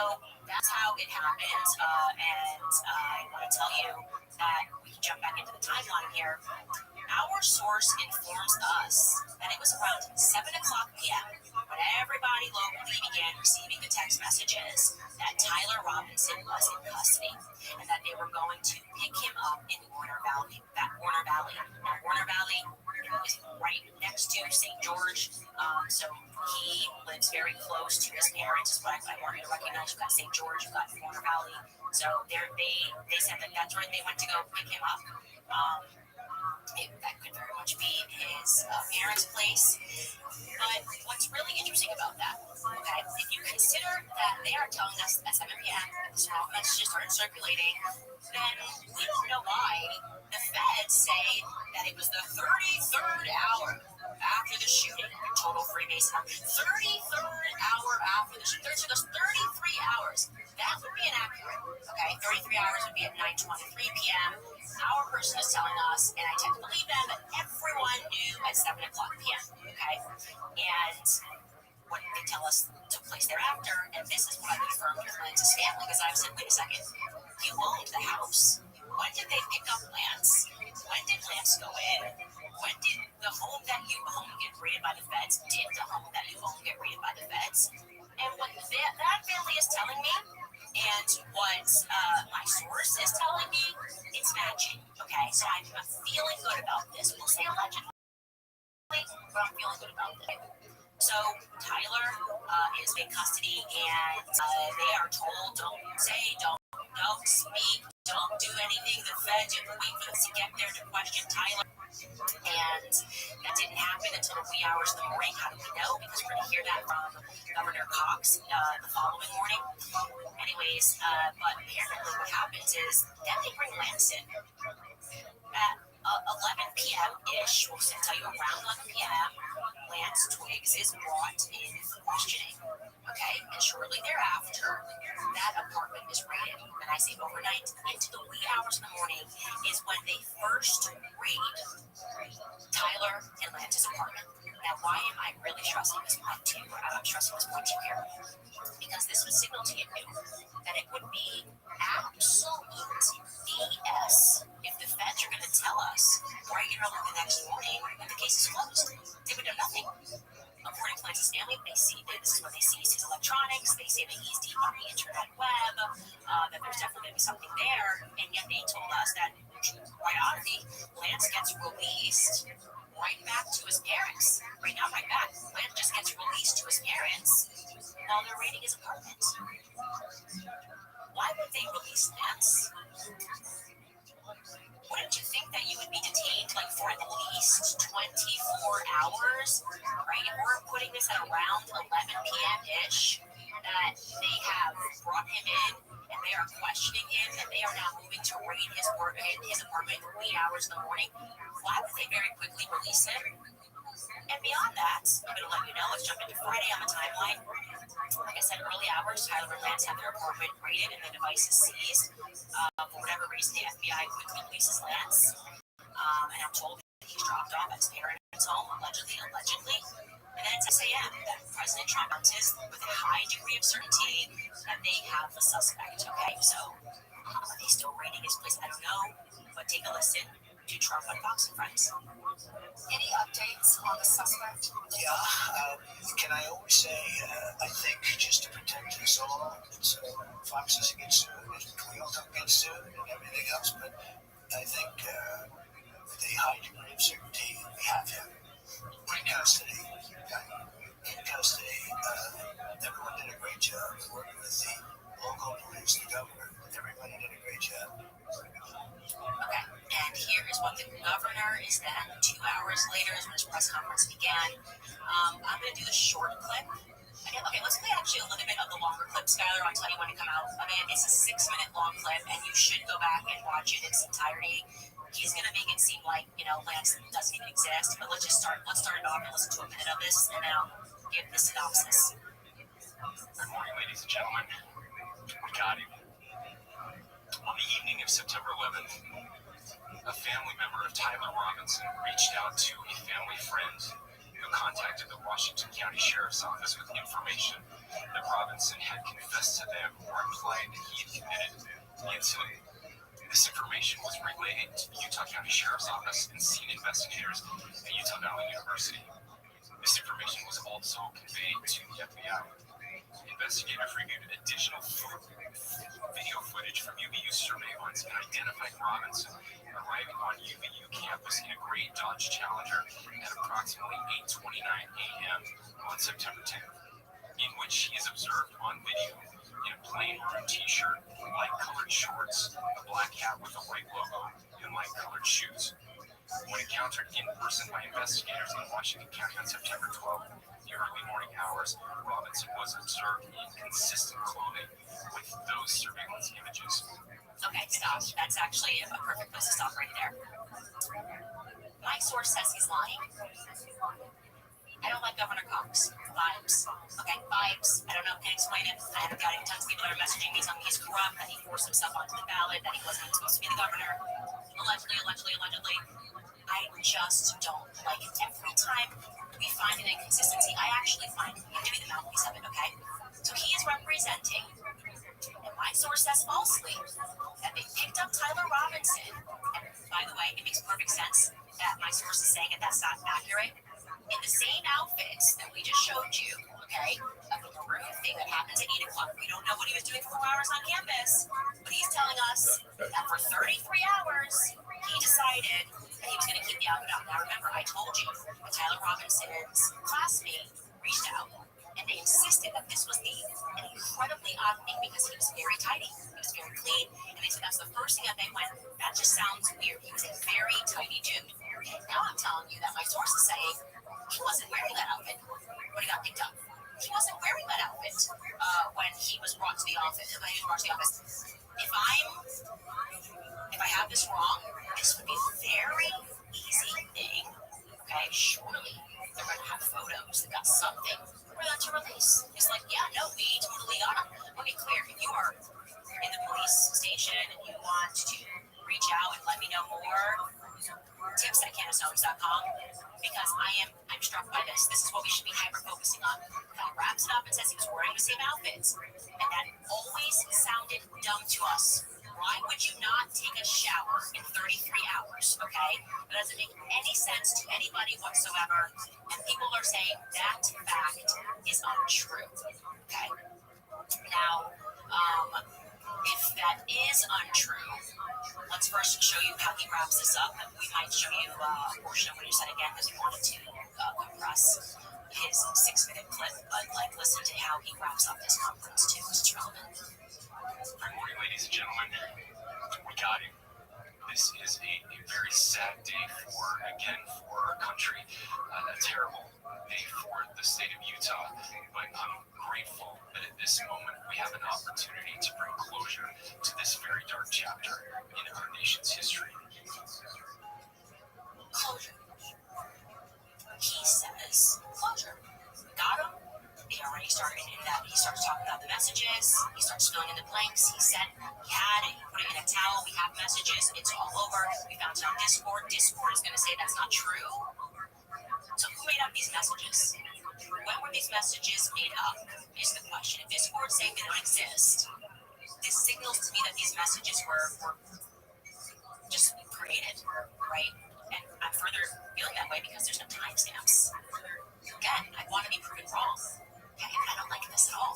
that's how it happened. And I want to tell you that we can jump back into the timeline here. Our source informs us that it was around 7 o'clock p.m. when everybody everybody locally began receiving the text messages that Tyler Robinson was in custody and that they were going to pick him up in Warner Valley. Now, Warner Valley is right next to St. George, so he lives very close to his parents. Is what I want you to recognize. You've got St. George, you've got Warner Valley. So they said that that's where they went to go pick him up. That could very much be his parents' place. But what's really interesting about that, okay, if you consider that they are telling us at 7 p.m. that this wrong message started circulating, then we don't know why the feds say that it was the 33rd hour after the shooting, total Freemason, 33rd hour after the shooting. So those 33 hours, that would be inaccurate, okay? 33 hours would be at 9:23 p.m. Our person is telling us, and I tend to believe them, that everyone knew at 7 o'clock p.m., okay? And what they tell us took place thereafter, and this is what I confirmed with Lance's family, because I've said, wait a second, you owned the house. When did they pick up Lance? When did Lance go in? When did the home that you own get raided by the feds? Did the home that you own get raided by the feds? And what that family is telling me, and what my source is telling me, it's matching, okay? So I'm feeling good about this. We'll say allegedly, but I'm feeling good about it. So Tyler is in custody, and they are told, don't say, don't speak, don't do anything. The feds, you have to wait for them to get there to question Tyler. And that didn't happen until the wee hours of the morning. How do we know? Because we're going to hear that from Governor Cox the following morning. Anyways, but apparently what happens is then they bring Lance in at 11 p.m.-ish. We'll tell you around 11 p.m., Lance Twiggs is brought in for questioning. Okay, and shortly thereafter, that apartment is raided. And I say overnight into the wee hours in the morning is when they first raid Tyler and Lance's apartment. Now, why am I really stressing this point to you? I'm stressing this point to you here because this would signal to you that it would be absolute BS if the feds are going to tell us right early the next morning that the case is closed. They would have nothing. According to Lance's family, they see that this is what they seized his electronics. They say that he's deep on the internet web, that there's definitely going to be something there. And yet they told us that, quite honestly, Lance gets released right back to his parents. Right now, right back. Lance just gets released to his parents while they're raiding his apartment. Why would they release Lance? Wouldn't you think that you would be detained like for at least 24 hours, right? If we're putting this at around 11 p.m.-ish, that they have brought him in and they are questioning him and they are now moving to raid his apartment in the wee hours in the morning, why would they very quickly release him? And beyond that, I'm going to let you know, let's jump into Friday on the timeline. Like I said, early hours, Tyler and Lance have their apartment raided and the devices seized. For whatever reason, the FBI quickly releases Lance. And I'm told that he's dropped off at his parents' home, allegedly. And then it's 6 a.m. that President Trump announces with a high degree of certainty that they have a suspect. Okay, so are they still raiding his place? I don't know. But take a listen to Trump on Fox and Friends. Any updates on the suspect? Yeah, can I always say, I think just to protect us all, Fox doesn't get sued, we all don't get sued and everything else, but I think with a high degree of certainty, we have him in custody. Everyone did a great job working with the local police, the governor, everybody did a great job. Okay, and here is what the governor is then 2 hours later is when his press conference began. I'm going to do the short clip. Okay, let's play actually a little bit of the longer clip, Skylar. I'll tell you when to come out. I mean, it's a 6-minute long clip, and you should go back and watch it in its entirety. He's going to make it seem like, Lance doesn't even exist, but let's start it off and listen to a minute of this, and then I'll give the synopsis. Good morning, ladies and gentlemen. We got him. On the evening of September 11th, a family member of Tyler Robinson reached out to a family friend who contacted the Washington County Sheriff's Office with information that Robinson had confessed to them or implied that he had committed the incident. This information was relayed to the Utah County Sheriff's Office and scene investigators at Utah Valley University. This information was all also conveyed to the FBI. Investigators reviewed additional video footage from UVU surveillance and identified Robinson arriving on UVU campus in a gray Dodge Challenger at approximately 8:29 a.m. on September 10th, in which he is observed on video in a plain maroon t-shirt, light-colored shorts, a black hat with a white logo, and light-colored shoes. When encountered in person by investigators in Washington County on September 12th, the early morning hours, Robinson was observed in consistent clothing with those surveillance images. Okay, stop. That's actually a perfect place to stop right there. My source says he's lying. I don't like Governor Cox. Vibes. Okay, vibes. I don't know if I can explain it. I haven't got any tons of people that are messaging me telling me he's corrupt, that he forced himself onto the ballot, that he wasn't supposed to be the governor. Allegedly. I just don't like it. Every time we find an inconsistency, I actually find him to be the mouthpiece of it, okay? So he is representing, and my source says falsely, that they picked up Tyler Robinson. And by the way, it makes perfect sense that my source is saying that that's not accurate. In the same outfits that we just showed you, okay? A maroon thing that happens at 8 o'clock. We don't know what he was doing for 4 hours on campus, but he's telling us that for 33 hours, he decided that he was going to keep the outfit up. Now remember, I told you that Tyler Robinson's classmate reached out, and they insisted that this was an incredibly odd thing because he was very tidy, he was very clean, and they said that's the first thing that they went, that just sounds weird. He was a very tidy dude. Now I'm telling you that my source is saying he wasn't wearing that outfit when he got picked up. He wasn't wearing that outfit when he was brought to the office. If I have this wrong, this would be a very easy thing. Okay, surely they're going to have photos that got something for that to release. It's like, yeah, no, we totally got him. Let me be clear. If you are in the police station and you want to reach out and let me know more, tips@candaceowens.com, because I'm struck by this. This is what we should be hyper focusing on. Kyle wraps it up and says he was wearing the same outfits, and that always sounded dumb to us. Why would you not take a shower in 33 hours? Okay, that doesn't make any sense to anybody whatsoever, and people are saying that fact is untrue. Okay, now if that is untrue, let's first show you how he wraps this up. We might show you a portion of what he said again because we wanted to compress his 6-minute clip, but listen to how he wraps up this conference too, because it's relevant. Good morning, ladies and gentlemen. We got him. This is a very sad day for our country. A terrible day for the state of Utah, but I'm grateful that at this moment we have an opportunity to bring closure to this very dark chapter in our nation's history. Closure. He says closure. Got him. They already started in that. He starts talking about the messages. He starts filling in the blanks. He said he had it. He put it in a towel. We have messages. It's all over. We found it on Discord. Discord is going to say that's not true. So who made up these messages? When were these messages made up? Is the question. If Discord saying they don't exist, this signals to me that these messages were just created, right? And I'm further feeling that way because there's no timestamps. Again, I want to be proven wrong. Okay, I don't like this at all.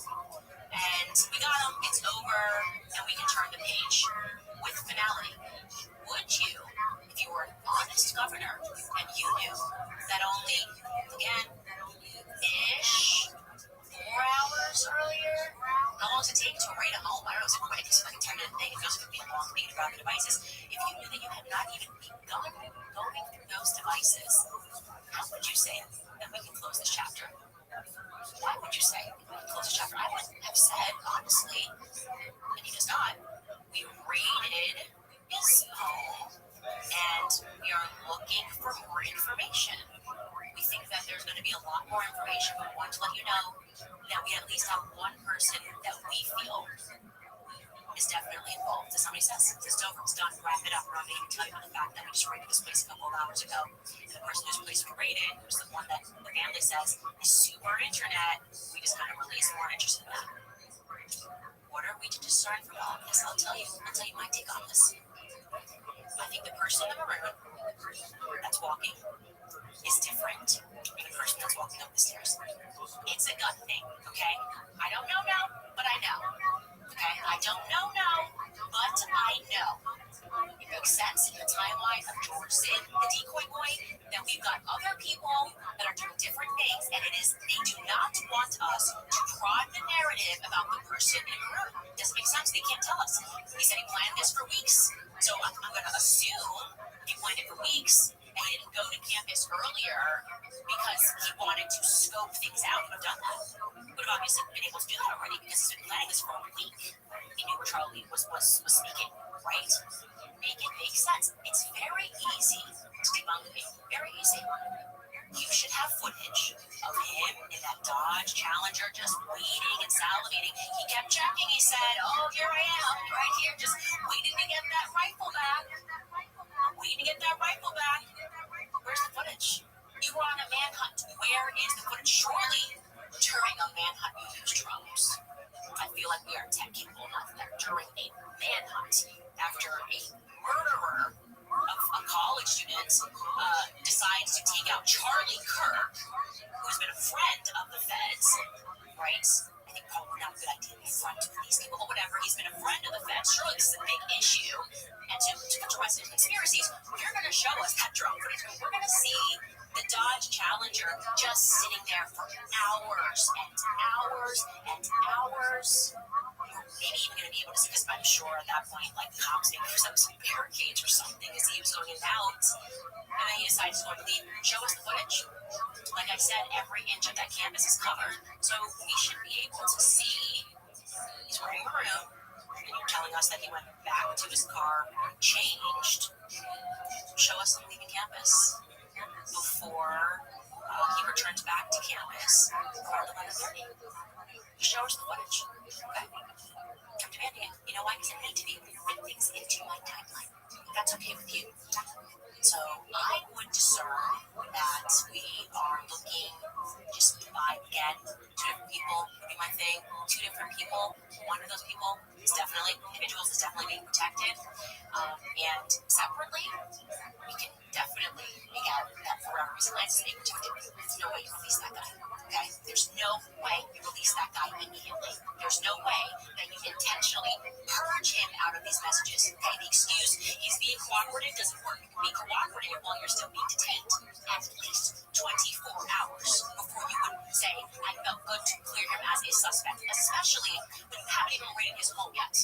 And we got them, it's over, and we can turn the page with finality. Would you, if you were an honest governor and you knew that only, again, ish, 4 hours earlier, how long does it take to raid a home? I don't know, is it quick? It's like a 10-minute thing. It feels like it'd be a long thing to grab the devices. If you knew that you had not even begun going through those devices, how would you say that we can close this chapter? Why would you say we can close this chapter? I would have said, honestly, and he does not, we raided his home and we are looking for more information. We think that there's going to be a lot more information, but we want to let you know that we at least have one person that we feel is definitely involved. As somebody says, it's over, it's done, wrap it up. We're not going to even tell you about the fact that we just raided this place a couple of hours ago. And the person whose place we raided was the one that the family says is super internet. We just kind of released more interest in that. What are we to discern from all of this? I'll tell you my take on this. I think the person in the maroon that's walking is different than the person that's walking up the stairs. is they do not want us to prime the narrative about the person in the room. Doesn't make sense. They can't tell us. He said he planned this for weeks. So I'm going to assume he planned it for weeks and he didn't go to campus earlier because he wanted to scope things out. He would have done that. He would have obviously been able to do that already because he's been planning this for a week. He knew where Charlie was speaking, right? Make it make sense. It's very easy to debunk me. Very easy. You should have footage of him in that Dodge Challenger just waiting and salivating. He kept checking. He said, oh, here I am, right here, just waiting to get that rifle back. I'm waiting to get that rifle back. Where's the footage? You were on a manhunt. Where is the footage? Surely during a manhunt you use drones. I feel like we are tech capable enough that during a manhunt after a murderer of a college student decides to take out Charlie Kirk, who's been a friend of the feds, right? I think probably not a good idea to be a friend to these people, but whatever. He's been a friend of the feds. Surely this is a big issue. And to put to rest in conspiracies, you're going to show us that drone footage. We're going to see the Dodge Challenger just sitting there for hours and hours and hours. Maybe even going to be able to see, because I'm sure at that point, like, the cops maybe put up some barricades or something as he was going in and out. And then he decides he's going to leave. Show us the footage. Like I said, every inch of that campus is covered, so we should be able to see he's wearing maroon, and you're telling us that he went back to his car, changed. Show us him leaving campus before he returns back to campus around 11:30. Show us the footage, okay? I'm demanding it. You know why? Because I need to be able to fit things into my timeline. If that's okay with you. So I would discern that we are looking just by, again, 2 different people would be my thing. 2 different people. One of those people is definitely, individuals is definitely being protected. And separately, we can definitely make out that for whatever reason, Lance is being protected. There's no way you release that guy. Okay? There's no way you release that guy immediately. There's no way that you intentionally purge him out of these messages. Okay? The excuse, he's being cooperative, doesn't work. You can be cooperative while you're still being detained. At least 24 hours before you would say, I felt good to clear him as a suspect, especially when you haven't even raided his home yet.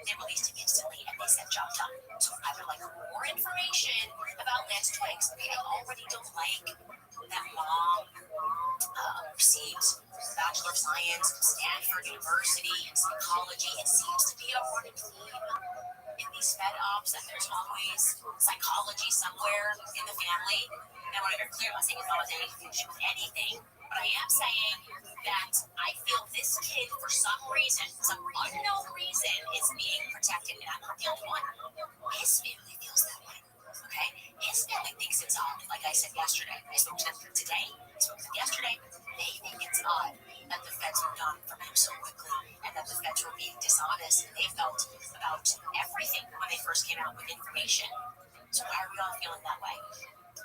They released him instantly and they said, job done. So I would like more information about Lance Twiggs. Okay, I already don't like that mom received a Bachelor of Science from Stanford University in psychology. It seems to be a running theme in these Fed ops that there's always psychology somewhere in the family. And I want to be clear, I'm not saying it's not anything to do with anything, but I am saying that I feel this kid, for some reason, some unknown reason, is being protected. And I'm not the only one. His family feels that way. Okay? His family thinks it's odd. Like I said yesterday, I spoke to them today, I spoke to them yesterday. They think it's odd that the feds moved on from him so quickly and that the feds were being dishonest. They felt about everything when they first came out with information. So why are we all feeling that way?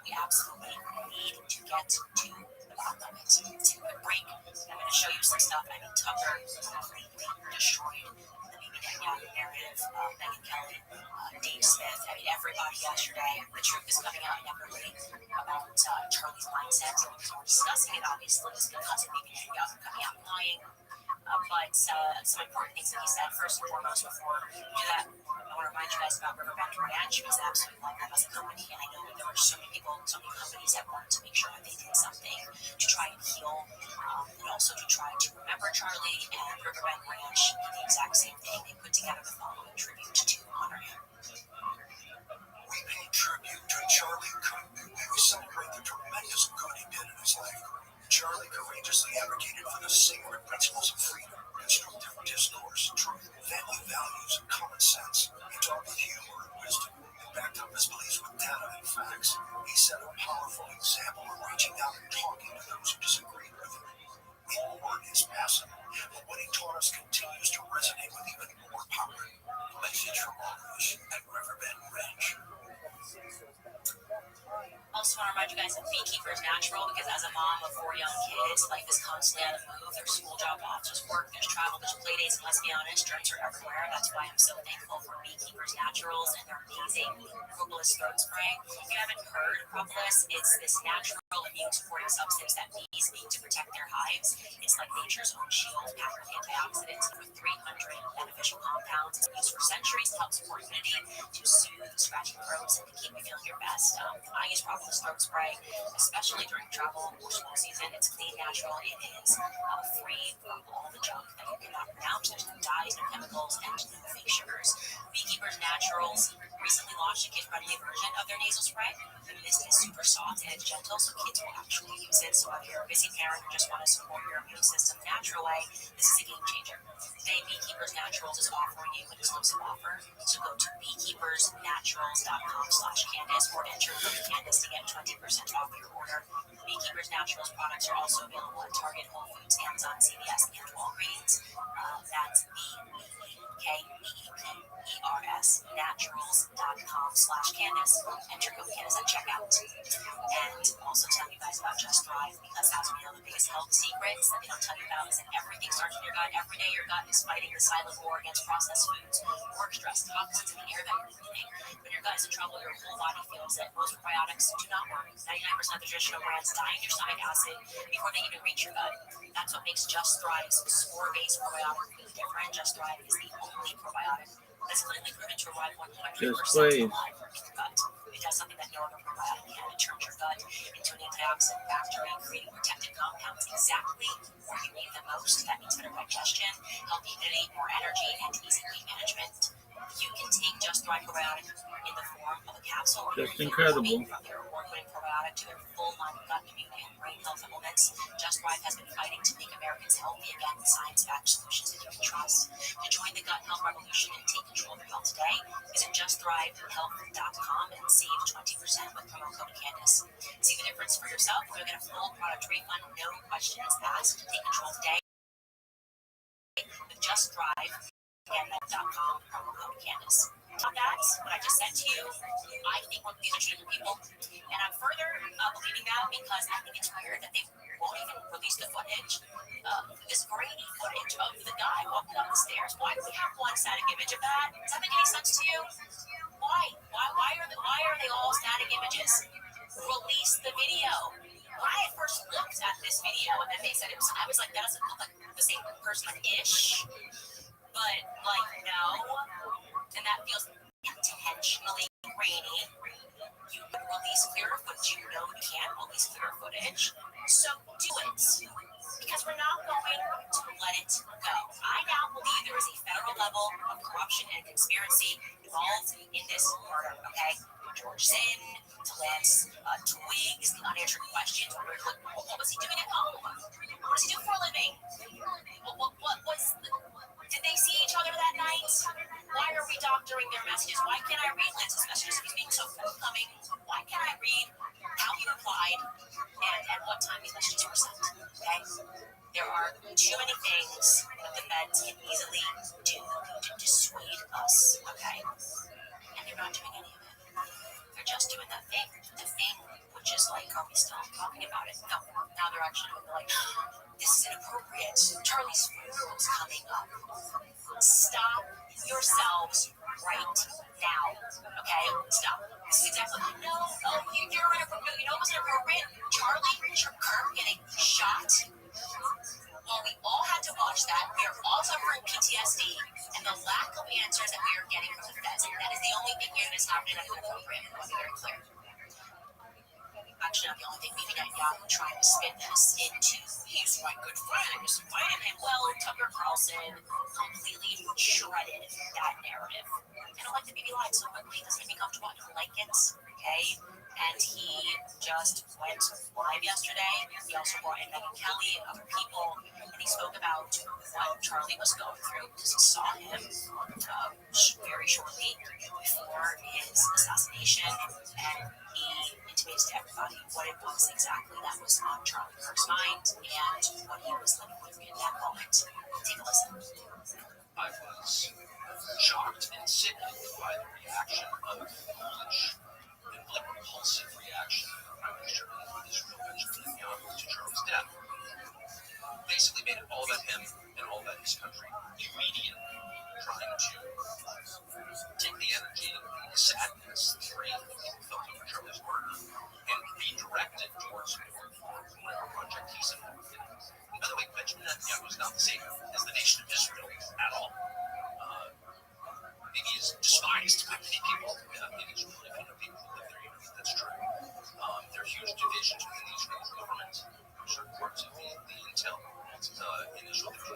We absolutely need to get to the bottom of it. Take a break. I'm going to show you some stuff. I mean, Tucker completely destroyed the Bibi Netanyahu narrative. Megyn Kelly, Dave Smith. I mean, everybody yesterday. The truth is coming out inevitably about Charlie's mindset. We're discussing it, obviously, because of Bibi Netanyahu coming out and lying. But some important things that he said, first and foremost, before we do that, I want to remind you guys about Riverbend Ranch, because I absolutely love them as a company, and I know that there were so many people, so many companies that wanted to make sure that they did something to try and heal, and also to try to remember Charlie, and Riverbend Ranch did the exact same thing. They put together the following tribute to honor him. We pay tribute to Charlie Kirk. We celebrate the tremendous good he did in his life. Charlie courageously advocated for the sacred principles of freedom, constructive discourse, truth, family values, and common sense. He talked with humor and wisdom, and backed up his beliefs with data and facts. He set a powerful example of reaching out and talking to those who disagreed with him. We mourn his passing, but what he taught us continues to resonate with even more power. A message from all of us at Riverbend Ranch. Also want to remind you guys that Beekeeper is natural, because as a mom of 4 young kids, life is constantly on the move. There's school job offs, there's work, there's travel, there's play dates, and let's be honest, germs are everywhere. That's why I'm so thankful for Beekeeper's Naturals and their amazing propolis throat spray. If you haven't heard of propolis, it's this natural immune supporting substance that bees need to protect their hives. It's like nature's own shield packed with antioxidants with 300 beneficial compounds. It's used for centuries to help support immunity, to soothe scratchy throats, and to keep you feeling your best. I use Propolis throat spray, especially during travel or school season. It's clean, natural. It is free from all the junk that you cannot pronounce. There's no dyes, no chemicals, and no fake sugars. Beekeepers Naturals recently launched a kid-friendly version of their nasal spray. The mist is super soft and it's gentle, so kids will actually use it. So whether you're a busy parent or just want to support your immune system the natural way, this is a game changer. Today, Beekeepers Naturals is offering you an exclusive offer. So go to beekeepersnaturals.com/Candace or enter code Candace to get 20% off your order. Beekeepers Naturals products are also available at Target, Whole Foods, Amazon, CVS, and Walgreens. That's BEEKEEPERS naturals.com/Candace. Enter code Candace at checkout. And also tell you guys about Just Thrive, because as we know, the biggest health secrets that they don't tell you about is that everything starts in your gut. Every day your gut is fighting the silent war against processed foods, work stress, toxins in the air that you're breathing. When your gut is in trouble, your whole body feels it. Most probiotics do not work. 99% of the traditional brands die in your stomach acid before they even reach your gut. That's what makes Just Thrive's spore-based probiotic really different. Just Thrive is the only probiotic that's clinically proven to arrive 100% alive in your gut. It does something that no other probiotic can. It turns your gut into an antioxidant factory, creating protected compounds exactly where you need them most. That means better digestion, healthy immunity, more energy, and easy weight management. You can take Just Thrive probiotic in the form of a capsule. Just incredible. From their award-winning probiotic to their full line of gut immunity and brain health supplements, Just Thrive has been fighting to make Americans healthy again with science-backed solutions that you can trust. To join the gut health revolution and take control of your health today, visit justthrivehealth.com and save 20% with promo code Candace. See the difference for yourself. You'll get a full product refund, no questions asked. Take control today with Just Thrive. Canada.com, promo code Candace. On that, what I just said to you, I think these are treated people, and I'm further believing that because I think it's weird that they won't even release the footage, this grainy footage of the guy walking up the stairs. Why do we have one static image of that? Does that make any sense to you? Why? Why are they all static images? Release the video. When I first looked at this video and then they said it was, I was like, that doesn't look like the same person, ish. But, no. And that feels intentionally grainy. You can release clearer footage. You know you can't release clearer footage. So do it. Because we're not going to let it go. I now believe there is a federal level of corruption and conspiracy involved in this murder, okay? George Zinn, to Lance Twiggs, the unanswered questions. What was he doing at home? What does he do for a living? What was... Did they see each other that night? Why are we doctoring their messages? Why can't I read Lance's messages? He's being so forthcoming. Why can't I read how he replied and what time these messages were sent? Okay? There are too many things that the feds can easily do to dissuade us, okay? And they're not doing any of it. They're just doing the thing, which is like, are we still talking about it? No. Now they're actually doing like, this is inappropriate. Charlie's funeral is coming up. Stop yourselves right now. Okay? Stop. This is exactly. No, you're inappropriate. You know what's inappropriate? Charlie Kirk getting shot. While we all had to watch that, we are all suffering PTSD and the lack of answers that we are getting from the feds. And that is the only thing here that is happening that's inappropriate. I want to be very clear. Actually, not the only thing. Maybe Netanyahu trying to spin this into he's my good friend, just fighting him. Well, Tucker Carlson completely shredded that narrative. I don't like the baby lied so quickly. It doesn't make me comfortable. I don't like it. Okay? And he just went live yesterday. He also brought in Megyn Kelly and other people. And he spoke about what Charlie was going through because he saw him very shortly before his assassination. And he intimates to everybody what it was exactly that was on Charlie Kirk's mind and what he was living with in that moment. Take a listen. I was shocked and sickened by the reaction of the foolish and repulsive reaction of the Prime Minister of Israel, Benjamin Netanyahu, to Charlie's death. Basically made it all about him and all about his country. Immediately trying to take the energy, the sadness, the grief that people felt over Charlie's murder and redirect it towards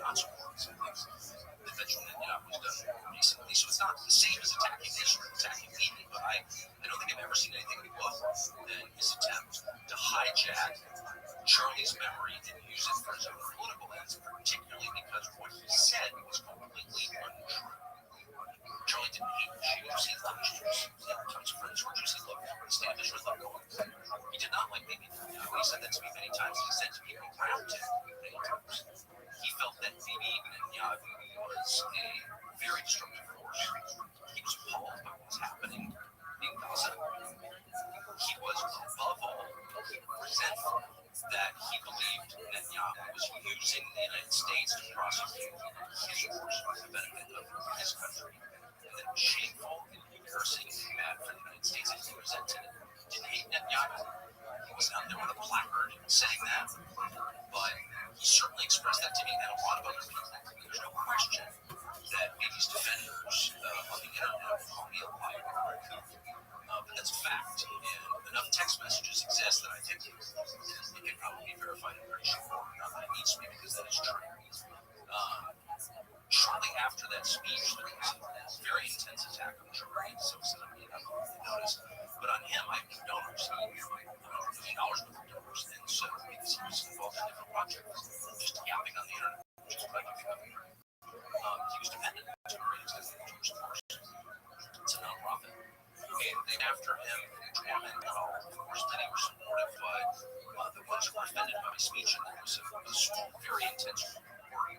not so long. The eventual was done recently, so it's not the same as attacking Israel, attacking Eden, but I don't think I've ever seen anything more than his attempt to hijack Charlie's memory and use it for his own political ends, particularly because what he said was completely untrue. Charlie didn't hate Jews, he loved Jews. He had tons of friends who were Jews, he loved the state of Israel, loved going. He did not like Bibi Netanyahu. He said that to me many times. He said to people around him many times. He felt that Bibi Netanyahu was a very destructive force. He was appalled by what was happening in Gaza. He was, above all, resentful that he believed Netanyahu was using the United States to prosecute his wars for the benefit of his country. And that was shameful, embarrassing, and bad for the United States, and he resented it. Didn't hate Netanyahu. He wasn't out there with a placard saying that, but he certainly expressed that to me and a lot of other people. There's no question that Bibi's defenders on the internet call me a liar. But that's a fact, and enough text messages exist that I think it can probably be verified and pretty sure not that it needs to be, because that is true. Shortly after that speech, there was a very intense attack on Charlie, so I don't really notice. But on him, I have donors. He $1 million worth of donors, and so because he was involved in different projects, just yapping on the internet, which is what I do. He was dependent to a great extent on Jewish force. It's a nonprofit. And they after him and tormented all. Of course, many were supportive, but the ones who were offended by my speech, and there was a very intense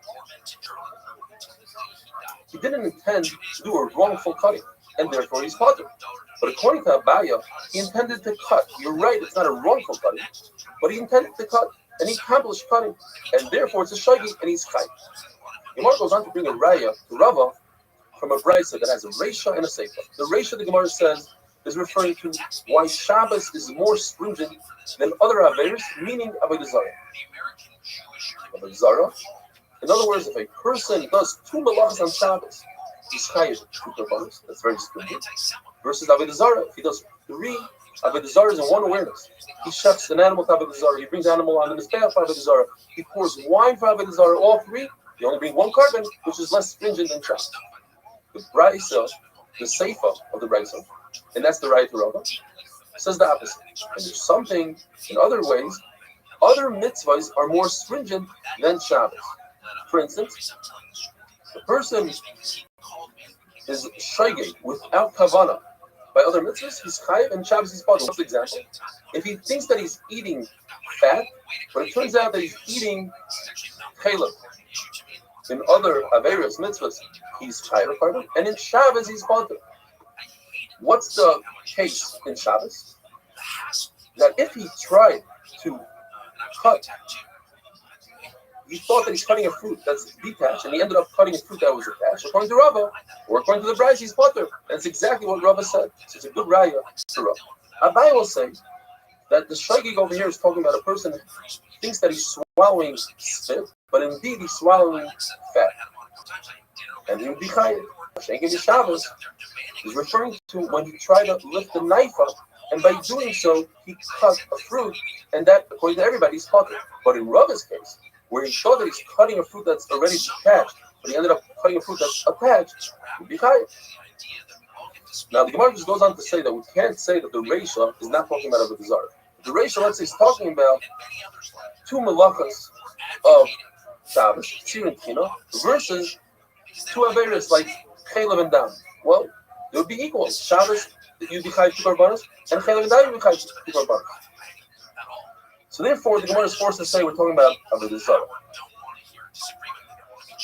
tormented Charlie until the day he died. He didn't intend to do a wrongful cutting, and therefore he's potter. But according to Abaya, he intended to cut. You're right, it's not a wrongful cutting, but he intended to cut, and he accomplished cutting, and therefore it's a shagi, and he's chai. Gemara goes on to bring a raya to Rava from a brisa that has a reisha and a seifa. The reisha, the Gemara says, is referring to why Shabbos is more stringent than other averos, meaning avodah zarah. Avodah zarah. In other words, if a person does 2 malachas on Shabbos, he's chayiv 2 korbanos. That's very stringent. Versus avodah zarah, if he does 3 avodah zarahs in one awareness, he shuts an animal to avodah zarah, he brings the animal on the mizbeach for avodah zarah, he pours wine for avodah zarah. All 3, you only bring 1 carbon, which is less stringent than Shabbos. The brisa, the seifa of the brisa, and that's the right to Rava, says the opposite. And there's something in other ways, other mitzvahs are more stringent than Shabbos. For instance, the person is shaygay without kavana. By other mitzvahs, he's chayiv, and Shabbos he's potter. What's the example? If he thinks that he's eating fat, but it turns out that he's eating challah. In other averos mitzvahs, he's chayiv pardon, and in Shabbos he's potter. What's the case in Shabbos? That if he tried to cut, he thought that he's cutting a fruit that's detached, and he ended up cutting a fruit that was attached. According to Rava, or according to the Brisa, he's potter. And it's exactly what Rava said. So it's a good raya to Rava. Abai will say that the shagig over here is talking about a person who thinks that he's swallowing spit, but indeed he's swallowing fat. And he would be chayiv. Shagig Shabbos is referring to when he tried to lift the knife up, and by doing so, he cut a fruit, and that, according to everybody, is potter. But in Rava's case, where he saw that he's cutting a fruit that's already detached, but he ended up cutting a fruit that's attached, he'd be chayiv. Now, the Gemara just goes on to say that we can't say that the reisha is not talking about avodah zarah. The reisha, let's say, is talking about 2 malachas of Shabbos, tzir and kina, versus 2 averos like chaylev and dam. Well, they would be equal. Shabbos, you'd be chayiv 2 korbanos, and chaylev and dam, you'd be chayiv 2 korbanos. So therefore, the Gemara is forced to say we're talking about avodah zarah.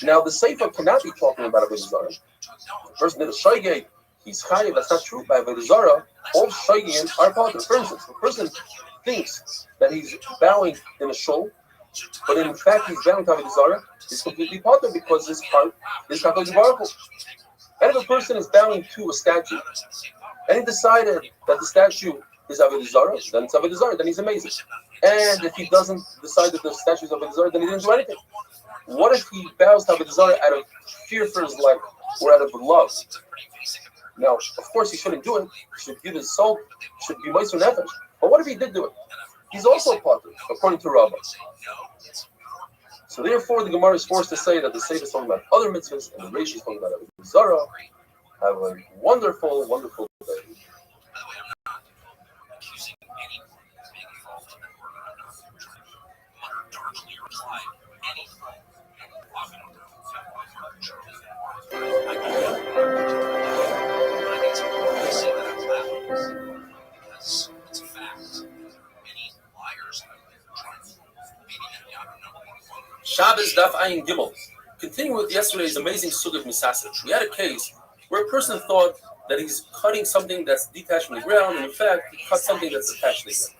Now, the seifa cannot be talking about avodah zarah. The person did a shaygay, he's chayiv. That's not true. By avodah zarah, all shaygayim are potter. For instance, the person thinks that he's bowing in a shul, but in fact he's bowing to avodah zarah, he's completely potter because his heart is HaKadosh Baruch Hu. And if a person is bowing to a statue, and he decided that the statue is avodah zarah, then it's avodah zarah, then he's amazing. And if he doesn't decide that the statue is avodah zarah, then he didn't do anything. What if he bows to avodah zarah out of fear for his life or out of love? Now, of course, he shouldn't do it. He should give his soul, should be moiser nefesh. But what if he did do it? He's also potter, according to Rabbi. So therefore, the Gemara is forced to say that the Sefer is talking about other mitzvahs and the Reish is talking about Avodah Zarah. Have a wonderful, wonderful day. By the way, I'm not accusing anyone of being involved in that murder. I'm not trying to mutter darkly or imply anything. I'm not murder Charlie. I think it's important to say that out loud because it's a fact. Many liars out there trying to beating them down are number one. Shabbos Daf Ayin Gimel. Continuing with yesterday's amazing sugya of Misaseh, we had a case where a person thought that he's cutting something that's detached from the ground, and in fact, he cut something that's attached to the ground.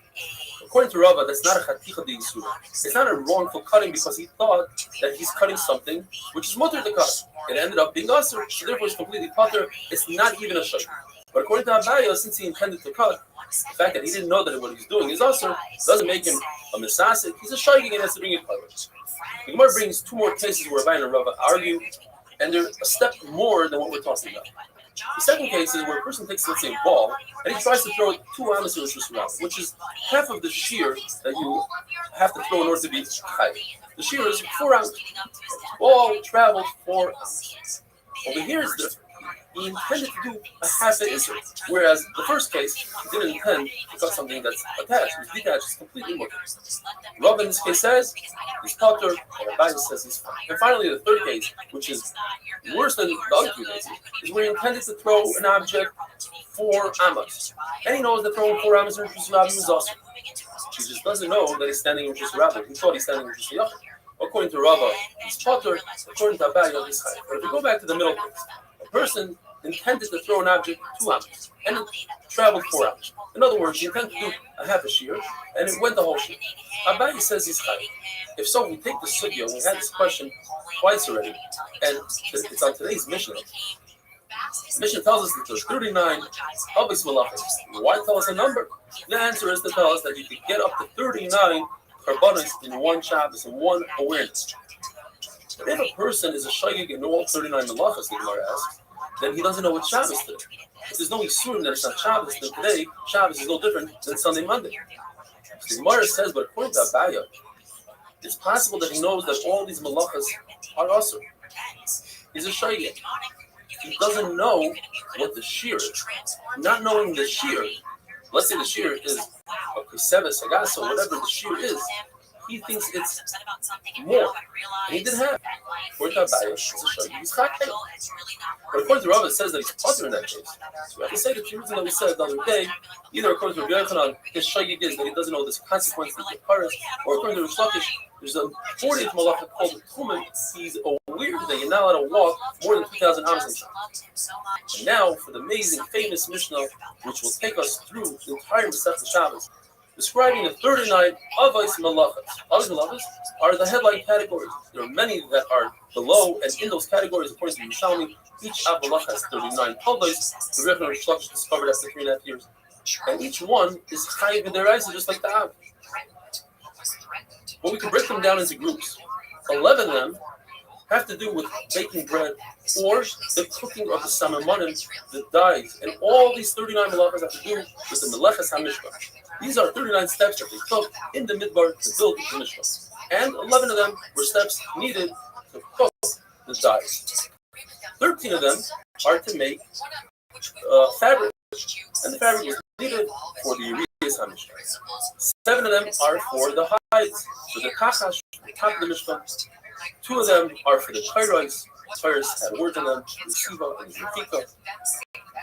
According to Rabbi, that's not a chaticha d'isura. It's not a wrongful cutting because he thought that he's cutting something which is mutter to cut. It ended up being usher, so therefore it's completely putter. It's not even a shayk. But according to Abaye, since he intended to cut, the fact that he didn't know that what he's doing is usher doesn't make him a misasik. He's a shayk and has to bring it covered. The Gemara brings two more cases where Abaye and Rabbi argue, and they're a step more than what we're talking about. The second case is where a person takes, let's say, a ball, and he tries to throw it 2 amas around, which is half of the shear that you have to throw in order to be high. The shear is 4 ounces. Ball traveled 4 ounces. Over here is different. He intended to do a half a isser, whereas the first case, he didn't intend to cut something that's attached. It's detached, it's completely mutter. Rabbi in this case says he's putter, and Rabbi says he's fine. And finally, the third case, which is worse than the other 2 cases, is where he intended to throw an object 4 amas. And he knows that throwing 4 amas in Rishus Rabbi is awesome. He just doesn't know that he's standing in Rishus Rabbi. He thought he's standing in Rishus Yachid. According to Rabbi, he's putter. According to Abaye, he's high. But if we go back to the middle case, a person intended to throw an object 2 ounces, and it traveled 4 ounces. In other words, he intended to do a half a shear, and it went the whole shear. Abaye says he's high. If so, we take the sugya. We had this question twice already, and it's on today's Mishnah. Mishnah tells us that there's 39 Avis Malachas. Why tell us a number? The answer is to tell us that you can get up to 39 karbanos in one Shabbos, in one awareness. But if a person is a shaygig and know all 39 Malachas, the Gemara asks, then he doesn't know what Shabbos is. If there's no Yisurim that it's not Shabbos, then today Shabbos is no different than Sunday, Monday. The Gemara says, but according to Abaye, it's possible that he knows that all these Malachas are also. He's a shaygig. He doesn't know what the shear is. Not knowing the shear, let's say the shear is a kuseva, sagasa, whatever the shear is, he thinks it's more. And he didn't have. According to Abaye, it's a shaygig. He's chakay. But according to Rabbi, it says that he's putter in that case. So we have to say the reason that we said the other day, either according to Rabbi Yochanan, his shaygig is that he doesn't know this consequence of the paras, or according to Rish Lakish, there's a 40th malacha called the Tumen. He's aware that you're not allowed to walk more than 2,000 amos in Shabbos. And now for the amazing, famous Mishnah, which will take us through the entire Masechta Shabbos, describing the 39 Avos Malachas. Avos Malachas are the headline categories. There are many that are below, and in those categories, according to Yerushalmi, each Av Malacha has 39 Avos. The Rebbe Rish Lakish discovered after 3.5 years. And each one is Chayiv B'Deraisa, just like the Av. But we can break them down into groups. 11 of them have to do with baking bread or the cooking of the samamanim, the dyes, and all these 39 malachas have to do with the melechas hamishpah. These are 39 steps that they took in the midbar to build the mishpah, and 11 of them were steps needed to cook the dyes. 13 of them are to make fabric, and the fabric was needed for the Yerias hamishpah. 7 of them are for the hides, for the kachash, the top of the mishpah. 2 of them are for the Tairos. Tairos had words in them, the Shiva and the Zufika.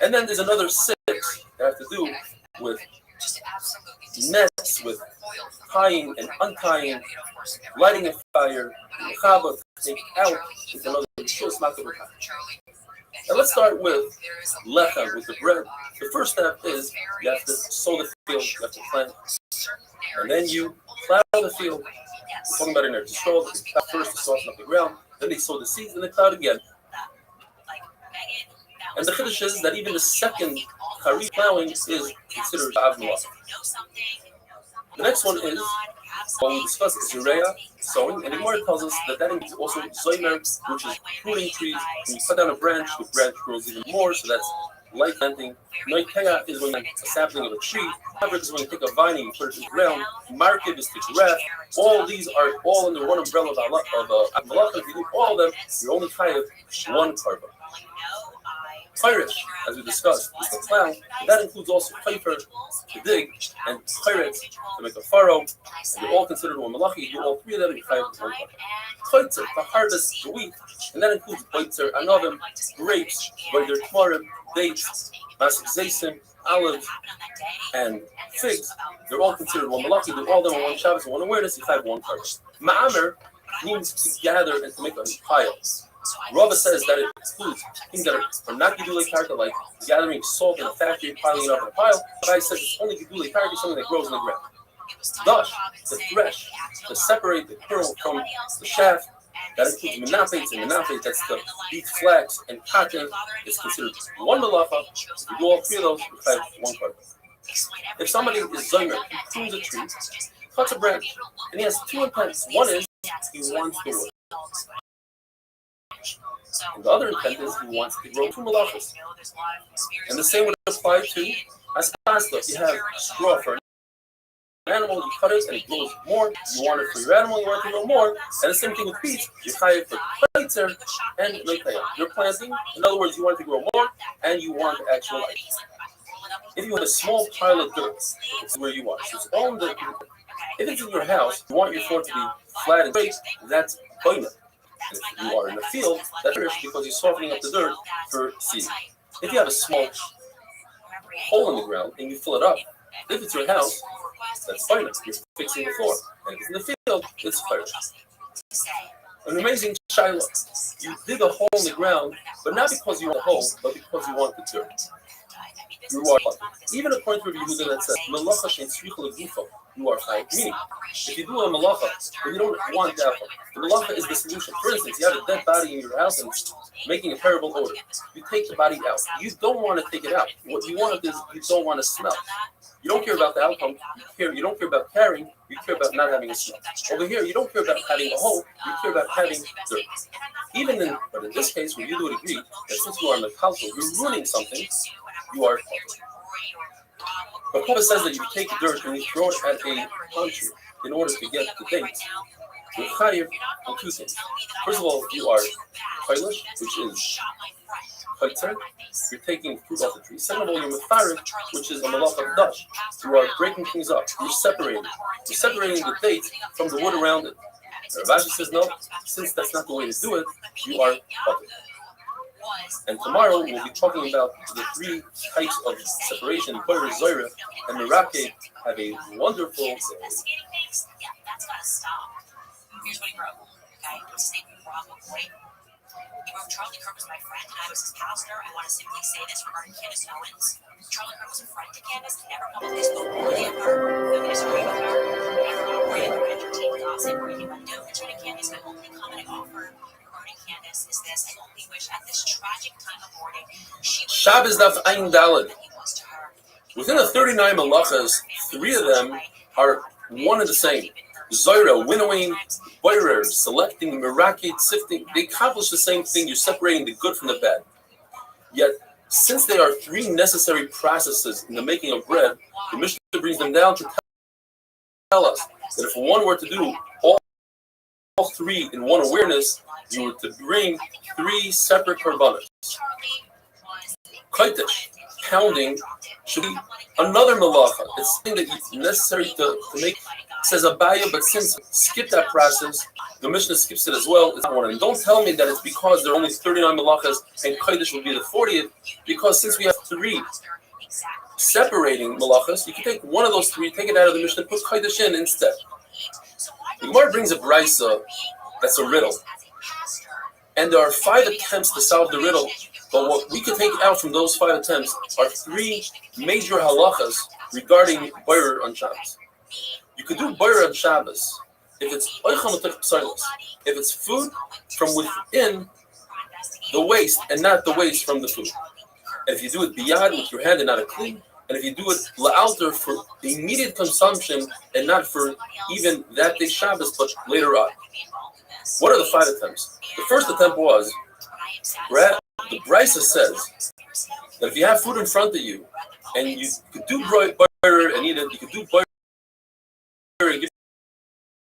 And then there's another 6 that have to do with nets, with tying and untying, lighting a fire, mechaba, take out, with another shos makabah. And let's start with lechem, with the bread. The first step is you have to sow the field, you have to plant, and then you plow the field. We're talking about in there. Just throw first to soften up the ground, then they sow the seeds, and they plow again. And the chiddush is that even the second Kari plowing is considered Av Malach. The next one is what we discussed is Urea, sowing, and the Gemara tells us that includes also Zoymer, which is pruning trees. When you cut down a branch, the branch grows even more, so that's like planting. Noitea is when a sapling of a tree. Maverick is when you take a vine and you put it in the ground. Market is to graft. All these are all under one umbrella of Malacha. If you do all of them, you're only chayav one karban. Chayrish, as we discussed, is the plow. That includes also chayfer to dig and chayret to make a furrow. And they're all considered one malachi. You do all three of them, you chayav one karban. Chaytzer, to harvest the wheat, and that includes boitzer, anovim, grapes, boitzer tmarim, dates, masik zaysim, olive, and figs. They're all considered one malachi. Do all of them on one Shabbos and one awareness. You chayav one karban. Ma'amer means to gather and to make a pile. Rabbi says that it includes things that are not gedulei karka, like gathering salt in a factory, piling it up in a pile. Rabbi says it's only gedulei karka, something that grows in the ground. Dash, to thresh, to separate the kernel from the shaft. That includes menafet, and menafet, that's to beat flax and cotton. It's considered one malacha. If you do all three of those, you have one karka. If somebody is zomer, he prunes a tree, cuts a branch, and he has two intents. One is he wants the wood. And the other intent is he wants to grow two malachas. And the same would apply to aspasta. If you have straw for an animal, you cut it and it grows more. You want it for your animal, you want it to grow more. And the same thing with beets. You tie it for placer and noitaya. You're planting. In other words, you want it to grow more and you want the actual life. If you have a small pile of dirt, it's where you are. So it's all in the. If it's in your house, you want your floor to be flat and straight, that's boina. If you are in the field, that's rich because you're softening up the dirt for seed. If you have a small hole in the ground and you fill it up, if it's your house, that's fine. You're fixing the floor. And if it's in the field, it's fire. An amazing shiloh. You dig a hole in the ground, but not because you want a hole, but because you want the dirt. You are even according to Rabbi Yehuda that says, "Melacha shein tzricha legufo." You are high. Meaning, if you do a malacha, but you don't want that, the malacha is the solution. For instance, you have a dead body in your house and it's making a terrible odor. You take the body out. You don't want to take it out. What you want is you don't want to smell. You don't care about the outcome. You don't care about carrying. You care about not having a smell. Over here, you don't care about having a hole. You care about having dirt. But in this case, when you do agree that since you are in the council, you're ruining something. You are. But Papa says that if you take dirt and you throw it at a country in order to get the dates, you're chayiv on two things. First of all, you are chayiv, which is chaytzer. You're taking fruit off the tree. Second of all, you're mefarim, which is a malach of dash. You are breaking things up. You're separating. You're separating the date from the wood around it. Rashi says no. Since that's not the way to do it, you are puppet. And tomorrow we'll be talking about the three types of separation. Boyer, Zoyra, and Merake. Have a wonderful day. That's gotta stop. Here's what he wrote. Okay, his name is Rothschild. He wrote, Charlie Kirk was my friend and I was his pastor. I want to simply say this regarding Candace Owens. Charlie Kirk was a friend to Candace, never publicly spoke poorly of her, never disagreed with her, never operated or entertained gossip or innuendo concerning Candace. My only comment I offer regarding Candace is this: I only wish at this tragic time of mourning she would Shabbos daf ayin daled. he was to her. Within the 39 malachas, 3 of them are one and the same. Zoyra, winnowing, boirer, selecting, merakit, sifting. They accomplish the same thing. You're separating the good from the bad. Yet, since they are 3 necessary processes in the making of bread, the Mishnah brings them down to tell us that if one were to do all 3 in one awareness, you were to bring 3 separate korbanos. Kaitish, pounding, should be another malacha. It's something that is necessary to make. It says Abaya, but since skip that process, the Mishnah skips it as well. It's not one of them. Don't tell me that it's because there are only 39 malachas and Kaitish will be the 40th, because since we have 3 separating malachas, you can take one of those 3, take it out of the Mishnah, put Kaitish in instead. The Gemara brings a brisa that's a riddle, and there are 5 attempts to solve the riddle. But what we can take out from those 5 attempts are 3 major halachas regarding boyer on Shabbos. You could do boyer on Shabbos if it's food from within the waste and not the waste from the food. And if you do it biyad with your hand and not a clean, and if you do it la'alter for immediate consumption and not for even that day Shabbos but later on. What are the 5 attempts? The first attempt was, the Brisa says that if you have food in front of you and you could do butter and eat it, you could do butter and give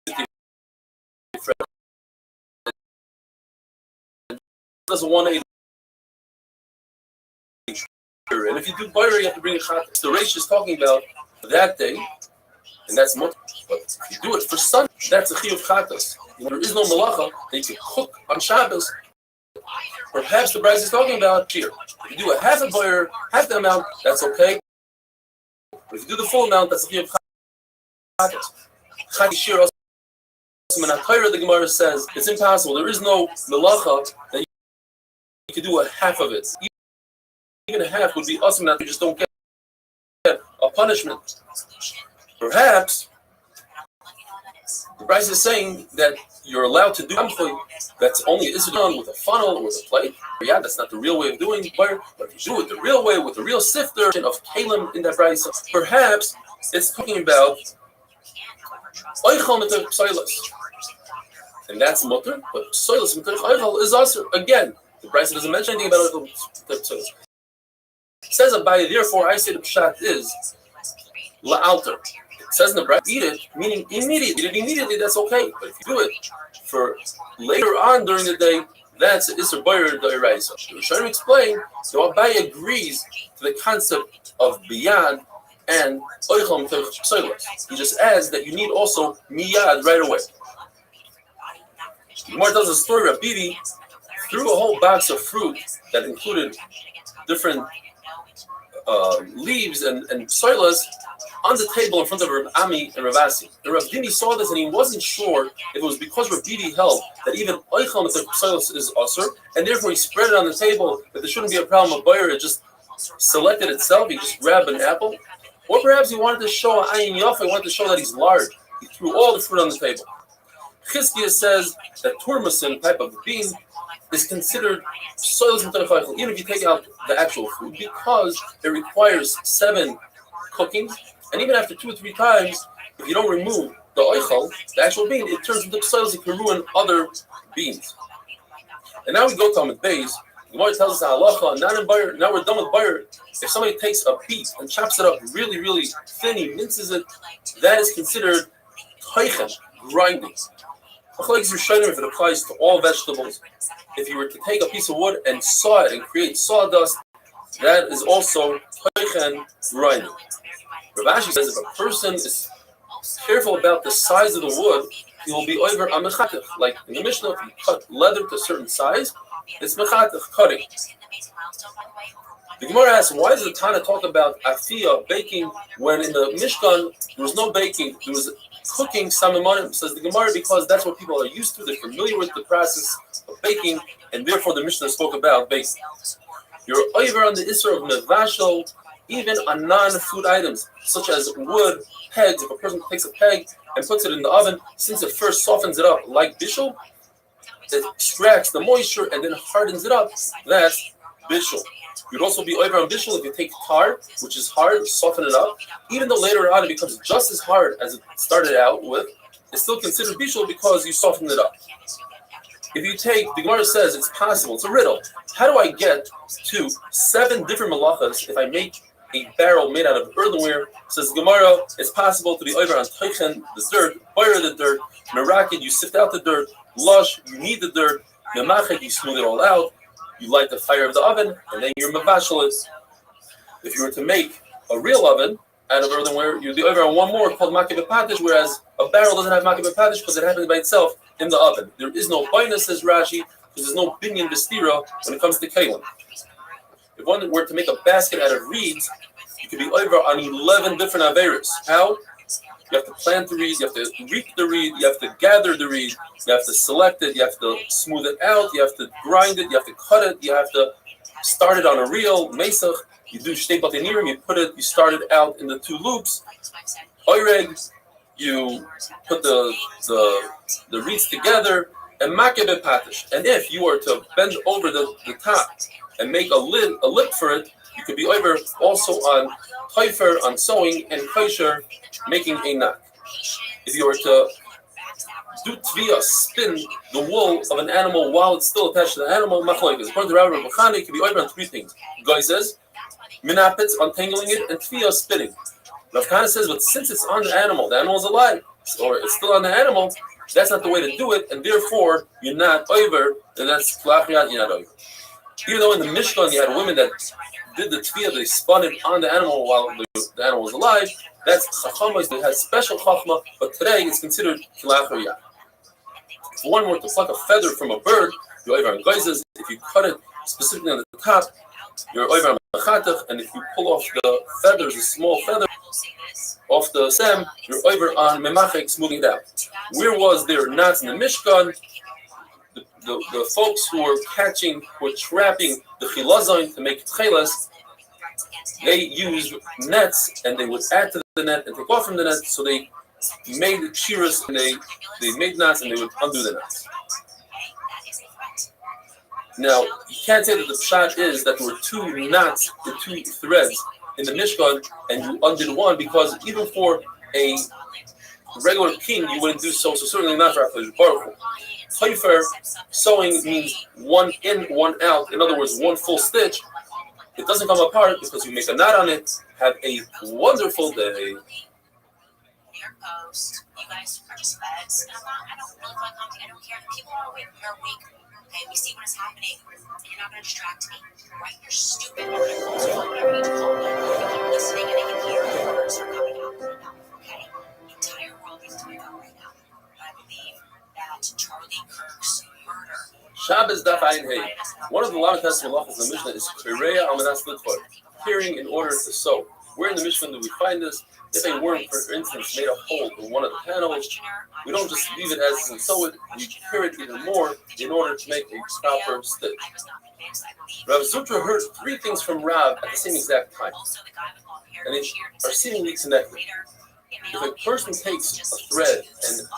it to your friend. Doesn't want to eat. And if you do butter, you have to bring a chat. The Reish is talking about that day, and that's mutter. But if you do it for Sunday, that's a chiyuv chatas. There is no malacha that you can cook on Shabbos. Perhaps the Bryce is talking about here. If you do a half a butter, half the amount, that's okay. But if you do the full amount, that's a chiyuv chatas. Chadishir also, the Gemara says it's impossible. There is no malacha that you can do a half of it. Even a half would be awesome that you just don't get a punishment. Perhaps the Bryce is saying that you're allowed to do something that's only done with a funnel or with a plate. Yeah, that's not the real way of doing butter. But if you do it the real way with the real sifter of kalim in that Bryce, perhaps it's talking about oichal meter psoilos, and that's mutter. But psoilos meter oichal is also again. The Bryce doesn't mention anything about oichal meter psoilos. Says Rabbi, therefore I say the pshat is la'alter. It says in the Bryce, eat it, meaning immediately. Eat it immediately, that's okay. But if you do it for later on during the day, that's Isser Boyer D'Oraisa. The Rishonim explain, so Rabbi agrees to the concept of biyad and oichal meter psoilos. He just adds that you need also miyad right away. The Gemara tells a story. Rabbi threw a whole box of fruit that included different leaves and psoilos on the table in front of Rav Ami and Rav Asi. And Rav Dini saw this and he wasn't sure if it was because Rav Dini held that even oichal meter psoilos is usher, and therefore he spread it on the table that there shouldn't be a problem of buyer. It just selected itself. He just grabbed an apple, or perhaps he wanted to show ayin yafa. He wanted to show that he's large. He threw all the fruit on the table. Chizkiah says that turmasin type of bean is considered psoilos meter chaychel, even if you take out the actual food, because it requires 7 cookings. And even after 2 or 3 times, if you don't remove the oichal, the actual bean, it turns into psoilos. It can ruin other beans. And now we go to Amid Beis. The Gemara tells us halacha, not in buyer. Now we're done with buyer. If somebody takes a beet and chops it up really, really thin, he minces it, that is considered toichen, grinding. If it applies to all vegetables, if you were to take a piece of wood and saw it and create sawdust, that is also toichen, grinding. Rav Ashi says if a person is careful about the size of the wood, he will be over a mechatech. Like in the Mishnah, if you cut leather to a certain size, it's mechatech, cutting. The Gemara asks, why does the Tana talk about afiyah, baking, when in the Mishkan there was no baking, there was cooking, samimonim, says the Gemara, because that's what people are used to. They're familiar with the process of baking, and therefore the Mishnah spoke about baking. You're over on the Isser of Mevashel, even on non-food items, such as wood, pegs. If a person takes a peg and puts it in the oven, since it first softens it up like bishul, it extracts the moisture and then hardens it up. That's bishul. You'd also be over on bishul if you take tar, which is hard, soften it up. Even though later on it becomes just as hard as it started out with, it's still considered bishul because you softened it up. If you take, the Gemara says it's possible, it's a riddle. How do I get to 7 different malachas if I make a barrel made out of earthenware? Says Gemara, it's possible to be over on toichen, the dirt, boyer the dirt, merakid, you sift out the dirt, lush, you knead the dirt, memachet, you smooth it all out, you light the fire of the oven, and then you're mevashel it. If you were to make a real oven out of earthenware, you'd be over on one more called makeh b'patish, whereas a barrel doesn't have makeh b'patish because it happens by itself in the oven. There is no baina, says Rashi, because there's no binyan v'stira when it comes to kalim. If one were to make a basket out of reeds, you could be over on 11 different averos. How? You have to plant the reed, you have to reap the reed, you have to gather the reed, you have to select it, you have to smooth it out, you have to grind it, you have to cut it, you have to start it on a reel, mesach, you do shtei batinirim, you start it out in the 2 loops, oireg, you put the reeds together, and makeh b'patish. And if you were to bend over the top and make a lip for it, you could be over also on taifer, on sewing, and kosher, making a knot. If you were to Do tvia spin the wool of an animal while it's still attached to the animal? Machlokes. According to Rabbi, it can be over on three things. Guy says, minapitz, untangling it, and tvia spinning. Rav Kahana says, but since it's on the animal is alive, or it's still on the animal, that's not the way to do it, and therefore you're not over, and that's klachiyat, you're not over. Even though in the Mishnah you had women that did the tvia, they spun it on the animal while the animal was alive. That's chachama, they had special chachma, but today it's considered klachiyat. If one were to pluck a feather from a bird, you're over on geizes. If you cut it specifically on the top, you're over on mechatach, and if you pull off the feathers, a small feather off the stem, you're over on memachek, smoothing it out. Where was there knots in the Mishkan? The folks who were trapping the chilazon to make tchelas, they used nets, and they would add to the net and take off from the net, so they made the chiras, and they made knots, and they would undo the knots. Now, you can't say that the pshat is that there were two knots, the two threads in the Mishkan, and you undid one, because even for a regular king, you wouldn't do so certainly not for HaKadosh Baruch Hu. Haifer, sewing means one in, one out. In other words, one full stitch. It doesn't come apart because you make a knot on it. Have a wonderful day. Post. You guys are just feds. And I don't really feel like I don't care. The people are awake. You're awake. Okay, we see what is happening. And you're not going to distract me. Right? You're stupid. You're going to call whatever you need to call me. They keep listening and they can hear the words are coming out of their mouth. Okay? The entire world is doing that right now. I believe that Charlie Kirk's murder. Shabbos daf ayin hey. One of the Lamed Testament halachos in the Mishnah is kireya al menas litfor, hearing in order to sow. Where in the Mishnah do we find this? If a worm, for instance, made a hole in one of the panels, we don't just leave it as is and sew it, we hear it even more in order to make a proper stitch. Rav Sutra heard three things from Rav at the same exact time, and they are seemingly connected. If a person takes a thread and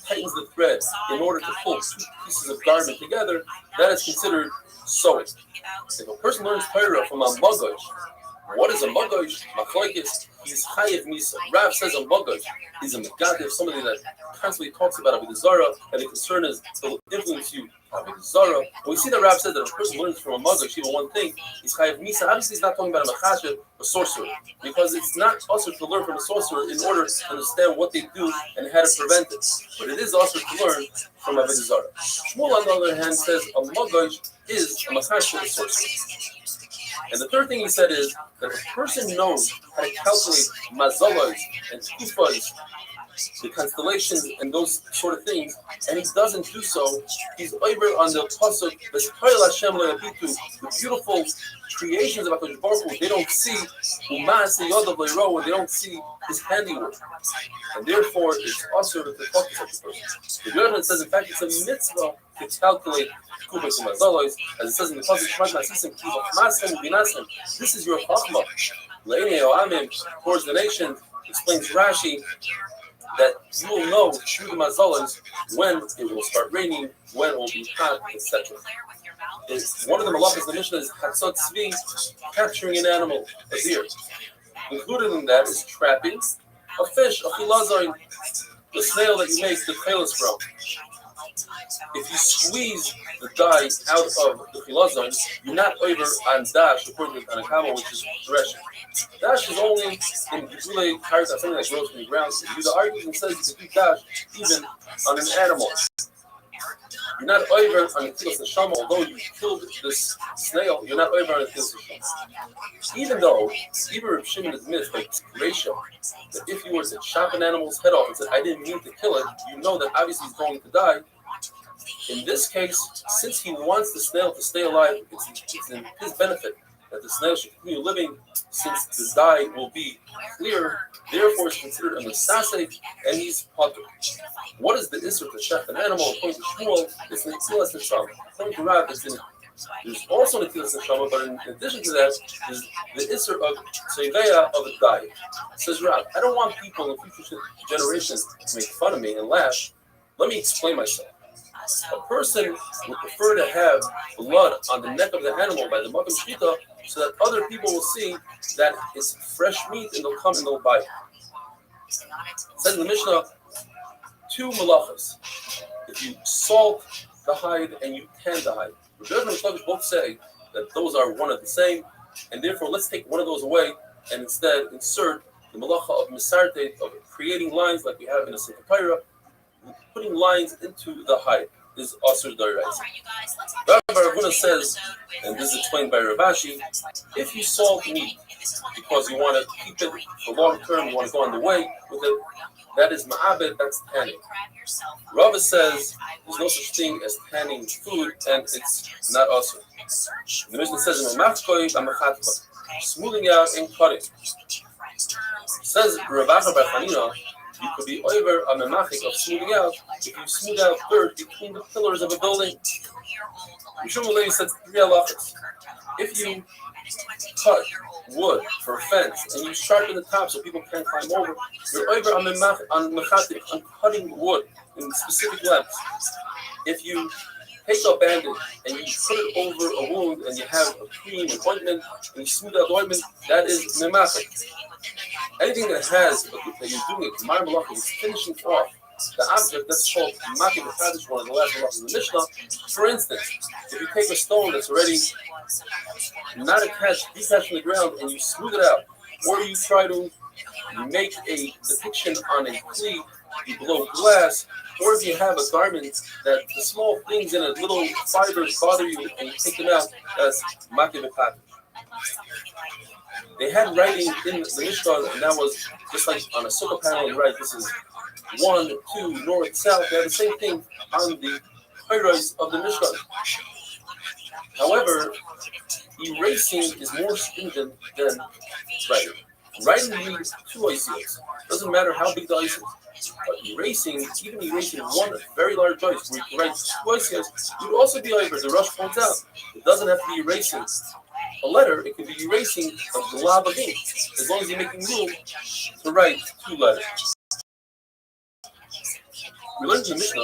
tightens the thread in order to pull two pieces of garment together, that is considered sewing. If a person learns Torah from a magoj, what is a magoj? Machlokes, he's chayev misa. Rav says a magoj is a megadev, somebody that constantly talks about avodah zarah, and the concern is to influence you avodah zarah. We see that Rav said that if a person learns from a magoj even one thing, he's chayev misa. Obviously, he's not talking about a machashev, a sorcerer, because it's not also to learn from a sorcerer in order to understand what they do and how to prevent it. But it is also to learn from avodah zarah. Shmuel, on the other hand, says a magoj is a machashev, a sorcerer. And the third thing he said is that if a person knows how to calculate mazalos and kufas, the constellations and those sort of things, and he doesn't do so, he's over on the pasuk, the beautiful creations of HaKadosh Baruch Hu. They don't see when they don't see his handiwork, and therefore it's also to talk to such a person. The Rebbe says, in fact, it's a mitzvah to calculate kufas and mazalos, as it says in the pasuk, this is your chachma. Le'inei oamim, towards the nation, explains Rashi that you will know through the mazalas when it will start raining, when it will be hot, etc. One of the malachas in the Mishnah is hatzot tzvi, capturing an animal, a deer. Included in that is trapping a fish, a chilazon, the snail that you make the chelas from. If you squeeze the dye out of the chilazon, you're not over on dash, according to Tanakama, which is threshing. Dash is only in Gizule carrots, something that grows from the ground. The argument says you can do dash even on an animal. You're not over on the tilas neshama, although you killed this snail, you're not over on the tilas neshama. Even though, even Reb Shimon admits, like ratio, that if you were to chop an animal's head off and said, I didn't mean to kill it, you know that obviously he's going to die. In this case, since he wants the snail to stay alive, it's in his benefit that the snail should continue living, since the dye will be clear, therefore it's considered a mesasek, and he's potter. What is the issur to chef an animal? According to Shmuel, it's an tilas neshama. According to Rav, there's also an tilas neshama, but in addition to that, is the issur of tzeveya of a dye. Says Rav, I don't want people in future generations to make fun of me and laugh. Let me explain myself. A person would prefer to have blood on the neck of the animal by the Makam Shita so that other people will see that it's fresh meat and they'll come and they'll buy it. It says in the Mishnah, two malachas. If you salt the hide and you tan the hide. Rabbi and Rothschild both say that those are one and the same, and therefore let's take one of those away and instead insert the malacha of misarte, of creating lines like we have in a Sefer Torah. Putting lines into the hide is asur d'oraisa. Rabbi Ravuna says, and this is explained by Ravashi, if you salt meat because you want to keep it for long term, you want to go on the way with it, that is ma'abed, that's tanning. Rava says there's no such thing as tanning food, and it's not asur. The Mishnah says, smoothing out and cutting. Says Rabbi Bar Chanina, you could be over a memachik of smoothing out if you smooth out dirt between the pillars of a building. Yishum Levi says 3 halachas. If you cut wood for a fence and you sharpen the top so people can't climb over, you're over on mechatik, on cutting wood in specific lengths. If you take a bandage and you put it over a wound and you have a cream and ointment and you smooth out the ointment, that is memachik. Anything that has that you're doing it, Mar Malach is finishing off the object that's called Maki B'Chadish, one of the last halachas in the Mishnah. For instance, if you take a stone that's already not detached from the ground and you smooth it out, or you try to make a depiction on a cleat, you blow glass, or if you have a garment that the small things in it, little fibers bother you and you take them out, that's Maki B'Chadish. They had writing in the Mishkan, and that was just like on a sukkah panel, you write, this is 1, 2, north, south. They had the same thing on the highrise of the Mishkan. However, erasing is more stringent than writing. Writing means 2 ICs. Doesn't matter how big the ice is. But erasing, even erasing one very large ice, where you can write 2 ICs, you would also be over. The Rosh points out, it doesn't have to be erasing a letter, it can be erasing a glob of ink, as long as you're making room to write 2 letters. We learned in the Mishnah,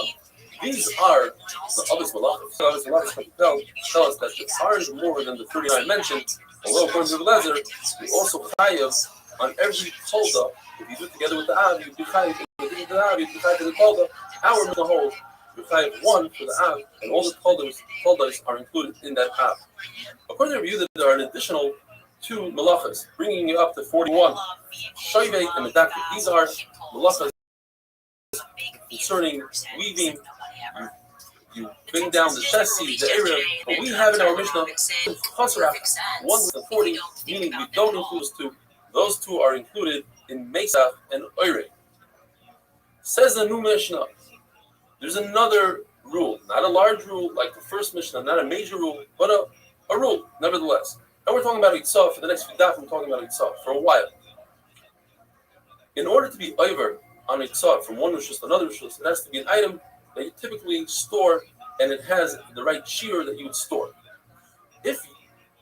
these are the Abbas Malachim. So Abbas Malachim tell us that there aren't more than the 39 mentioned, although according to the Lezer, we also chayav on every kolda. If you do it together with the Av, you do chayav. If you do it with the Av, you do chayav to the kolda. Our Mishnah holds, you chayav 1 for the Av, and all the koldas are included in that Av. According to the review, there are an additional 2 malachas, bringing you up to 41. Shoivei and Medaktik. These are malachas concerning weaving. You bring down the chassis, the area. But we have in our Mishnah, Chasarach, 1 with the 40, meaning we don't include those 2. Those 2 are included in Mesach and Oire. Says the new Mishnah, there's another rule, not a large rule like the first Mishnah, not a major rule, but a rule, nevertheless. And we're talking about Itzah for the next few days. We're talking about Itzah for a while. In order to be over on Itzah from one rishus to another rishus, it has to be an item that you typically store, and it has the right shear that you would store. If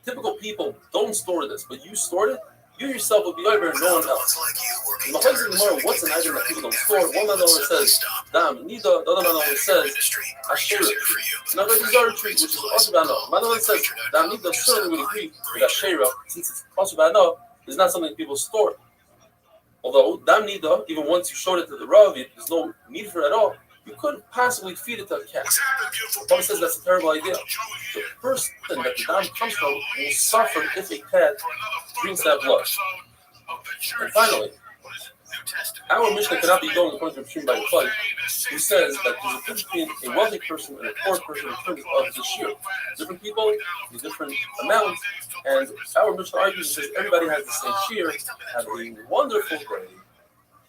typical people don't store this, but you stored it, you yourself will be over and no one else. In the Chazon Gemara, what's an item that people don't store? One man always says Dam Nida, the other man always says Asherah tree. Now there's a Zara tree, which is also Bano. Man always says Dam Nida certainly would agree with Asherah, since it's also Bano, is not something people store. Although Dam Nida, even once you showed it to the Rav, there's no need for it at all. You could possibly feed it to a cat. The Prophet says that's a terrible idea. The first thing that the dam comes from will suffer if a cat drinks that blood. And finally, our Mishnah cannot be going according to Rabbi by the fight, who says that there's a difference between a wealthy person and a poor person in terms of the shear. Different people, with different amounts, and our Mishnah argues that everybody has the same shear. Have a wonderful day.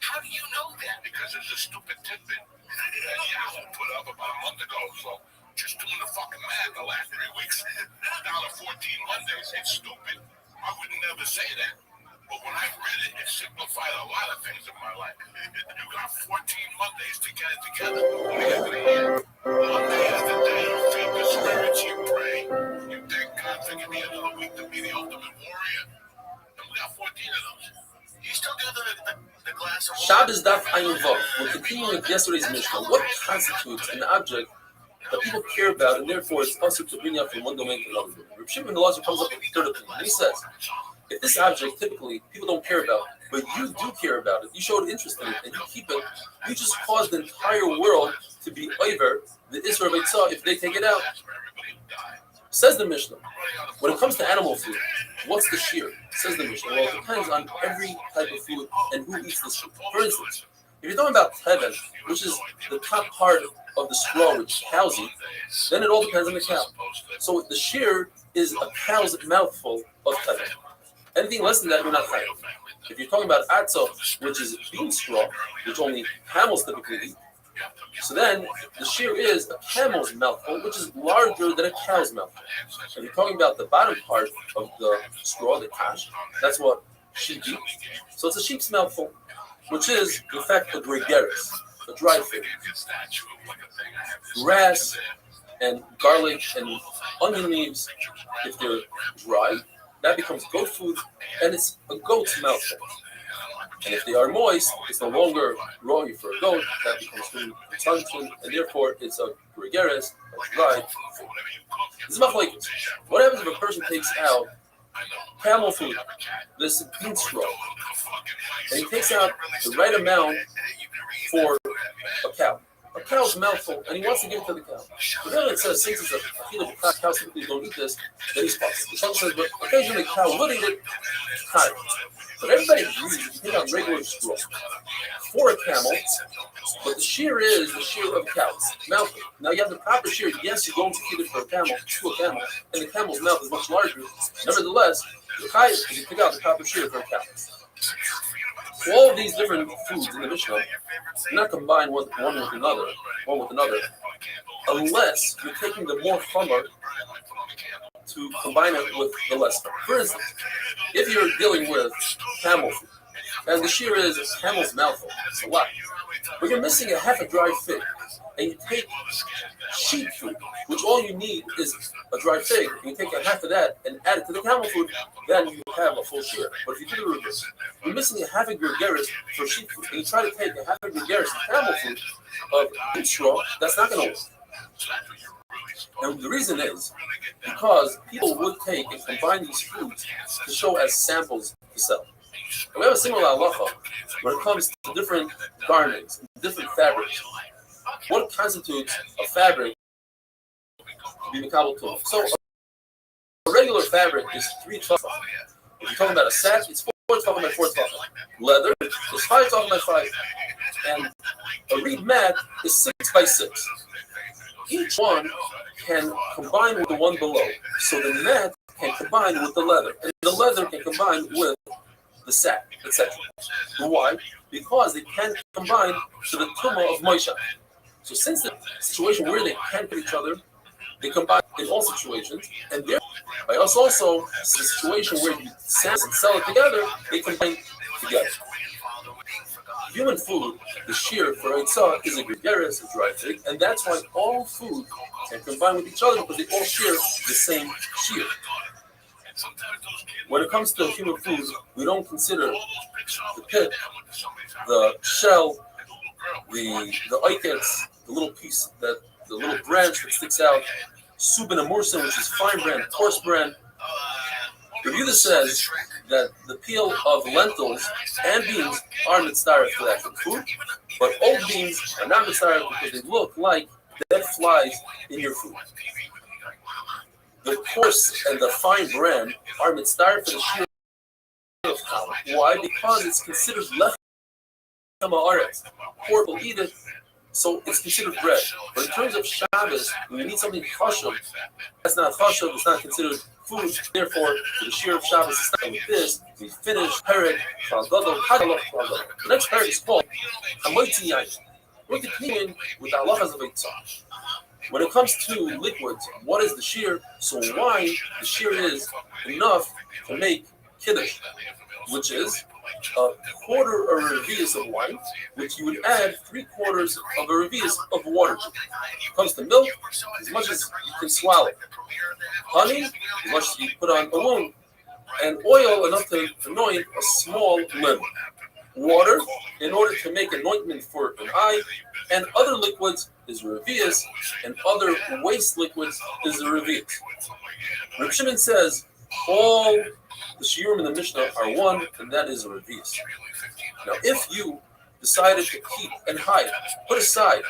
How do you know that? Because it's a stupid tidbit that Yahoo put up about a month ago. So just doing the fucking math the last 3 weeks, now the 14 Mondays, it's stupid. I would never say that. But when I read it, it simplified a lot of things in my life. You got 14 Mondays to get it together. Monday is the day you feed the spirits, you pray. You thank God for giving me another week to be the ultimate warrior. And we got 14 of those. You still got the glass of water? Shabbos Daf Ayin Vav. We're continuing with yesterday's Mishnah. What constitutes an object that people care about, and therefore it's possible to bring up from one domain to another domain? Rabbi Shimon the Lazar comes up with the third opinion. And he says, if this object typically people don't care about, but you do care about it. You showed interest in it, and you keep it. You just caused the entire world to be over the Isra Beitzah if they take it out. Says the Mishnah, when it comes to animal food, what's the shear? Says the Mishnah, well, it depends on every type of food and who eats this food. For instance, if you're talking about teven, which is the top part of the straw which cows eat, then it all depends on the cow. So the shear is a cow's mouthful of teven. Anything less than that, you're not chayav. If you're talking about atzo, which is bean straw, which only camels typically eat, so then the shear is a camel's mouthful, which is larger than a cow's mouthful. So if you're talking about the bottom part of the straw, the tash, that's what sheep eat. So it's a sheep's mouthful, which is in fact a gregaris, a dried fig. Grass and garlic and onion leaves, if they're dry, that becomes goat food, and it's a goat's mouthful. And if they are moist, it's no longer raw for a goat, that becomes food consumption, and therefore it's a gregaris, a dried food. This is like what happens if a person takes out camel food, this bean straw, and he takes out the right amount for a cow. A cow's mouthful, and he wants to give it to the cow. But then it says, since it's a feed of cows typically don't eat this, then he's possible. The song says, but occasionally a cow will eat it, but everybody agrees if you take out regular straw for a camel, but the shear is the shear of a cow's mouthful. Now you have the proper shear. Yes, you're going to feed it for a camel, to a camel, and the camel's mouth is much larger. Nevertheless, the chai is you pick out the proper shear for a cow. All of these different foods in the Mishnah do not combine one with another, unless you're taking the more chumar to combine it with the less chumar. For instance, if you're dealing with camel food, and the shear is a camel's mouthful, it's a lot, but you're missing a half a dry fig, and you take sheep food, which all you need is a dry fig, and you take a half of that and add it to the camel food, then you have a full shear. But if you do the reverse, you're missing a half a gregaris for sheep food, and you try to take a half a gregaris of camel food of bean straw, that's not going to work. And the reason is because people would take and combine these foods to show as samples to sell. And we have a similar halacha when it comes to different garments, different fabrics. What constitutes a fabric to be mikabel to? So a regular fabric is 3 tefachim. If you're talking about a sack, it's 4 tefachim by 4 tefachim. Leather is 5 tefachim by 5. And a reed mat is 6 by 6. Each one can combine with the one below. So the mat can combine with the leather. And the leather can combine with the sack, etc. Why? Because they can combine to the tumah of Moshe. So since the situation where they can't hit each other, they combine in all situations, and there, by us also, the situation where you sell and sell it together, they combine together. Human food, the shear for Eitzah is a gregaris, a dry fig, and that's why all food can combine with each other because they all share the same shear. When it comes to human food, we don't consider the pit, the shell, the oikets, the little piece the little branch that sticks out, subin and mursin, which is fine bran, coarse bran. The Yudah says that the peel of lentils and beans are mitzvah for that food, but old beans are not mitzvah because they look like dead flies in your food. The coarse and the fine bran are mitzvah for the shear of challah. Why? Because it's considered lechem haaretz. Poor people eat it, so it's considered bread. But in terms of Shabbos, when you need something chashuv, that's not chashuv, it's not considered food. Therefore, for the shear of Shabbos, it's not like this. We finish perek, chal-gadol, hadalach, chal-gadol. The next perek is called hamoitzi yain. We're continuing with the halachas of Eitzah. When it comes to liquids, what is the shear? So wine, the shear is enough to make kiddush, which is a quarter of a revius of wine, which you would add 3/4 of a revius of water to. When it comes to milk, as much as you can swallow. Honey, as much as you put on a wound. And oil enough to anoint a small limb. Water, in order to make anointment for an eye, and other liquids is revius, and other waste liquids is the revius. Rabbi Shimon says all The shiurim in the Mishnah are one, and that is a revius. Now, if you decided to keep and hide, put aside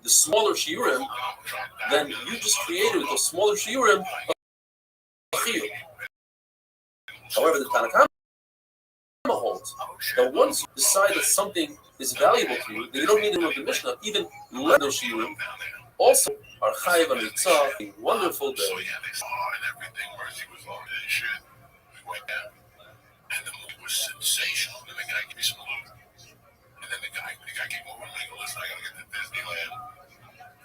the smaller shiurim, then you just created the smaller shiurim of chiyuv. However, the Tanakh holds that once you decide that something is valuable to you, then you don't need to know the Mishnah, even let those shiurim also are chayiv and mitzvah, a wonderful day. And everything, Mercy was on that shit. We went down, and the movie was sensational. Then the guy gave me some loot, and then the guy came over and like, listen, I gotta get to Disneyland.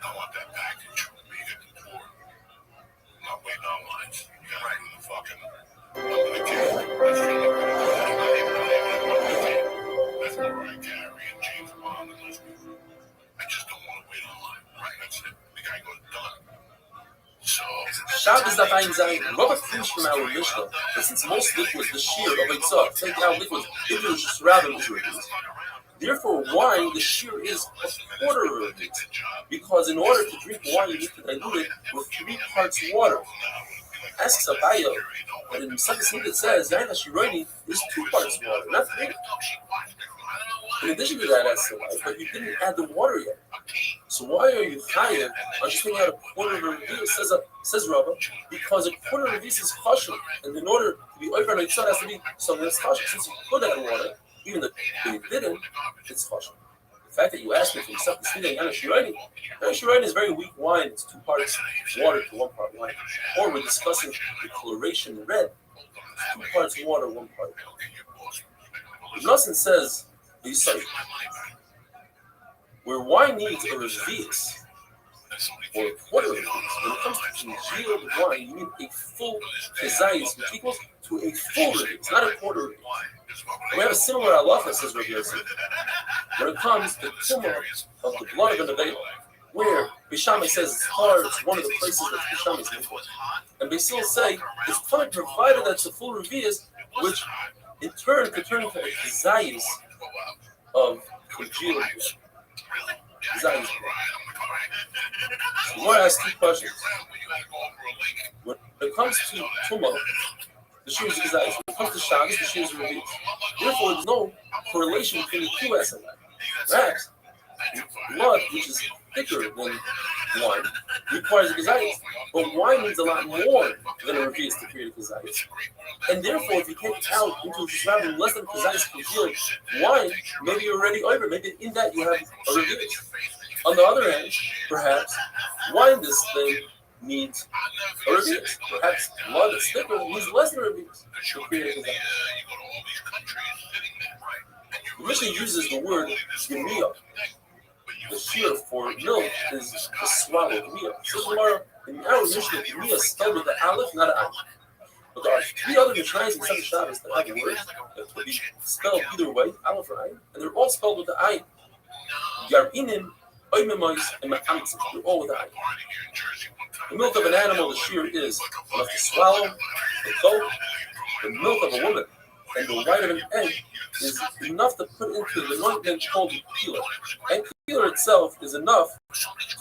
I want that package. But you get the tour. I'm not waiting on lines. You gotta do the fucking. I'm gonna get that's not right, Gary and James Bond and those people. I just don't want to wait on line. Right, that's it. The guy goes done. So Shabbos daf ayin zayin. Rabbi proves from our Mishnah that since most liquids, the shear of a tzah, take out liquids, if it was just rather reduced. Therefore, wine, the shear is a quarter of it. Because in order to drink wine, you need to dilute it with 3 parts water. Asks Abaya, but in Masechus it says, Zayin HaShironi is 2 parts water, not 3. In addition to that, asks Abaya, but you didn't add the water yet. So why are you chayav on just taking out a quarter of a revius? Says Rabbi, because a quarter of a revius is chashuv, and in order to be over on a tzad has to be something that's chashuv. Since you put that in water, even though you didn't, it's chashuv. The fact that you asked me if you accept the sweet Shirani is very weak wine. It's 2 parts water to 1 part wine. Or we're discussing the coloration in red. It's 2 parts water, 1 part. Nothing says you say where wine needs a revius or a quarter of a revius. When it comes to congealed wine, you need a full kezayis, which equals to a full revius, not a quarter revius. We have a similar halacha, says Rabbi Yosef, when it comes to tumah of the blood of an aveda, where Bishamai says it's hard, it's one of the places that Bishamai is named for. And Basil say it's fine provided that's a full revius, which in turn could turn into a kezayis of congealed wine. Zayis. So Gemara asks 2 questions. When it comes to tumah, the shear is Zayis. When it comes to Shabbos, the shear is revius. Therefore, there's no correlation between the 2 as and that. Perhaps blood, which is thicker than wine, requires a kezayis. But wine needs a lot more than a revius to create a kezayis. And therefore, if you take it out into just rather less than kezayis congealed wine, maybe you're already over. Maybe in that you have a revius. On the other hand, perhaps wine this thing needs a revius. Perhaps blood that's thicker needs less than a revius to create a kezayis. The Mishnah uses the word gemiyah. The shear for milk is the swallow, gemiyah. So tomorrow, in our Mishnah, gemiyah is spelled with the aleph, not an aleph. But there are 3 other Mishnahs in some Shabbos that have words that will be spelled either way, aleph or ayin, and they're all spelled with the ayin. Yar'inim, oimemois, and makamtzim. They're all with the ayin. The milk of an animal, the shear is enough to swallow, the goat, the milk of a woman, and the white of an egg is enough to put into the ointment called peeler. And peeler itself is enough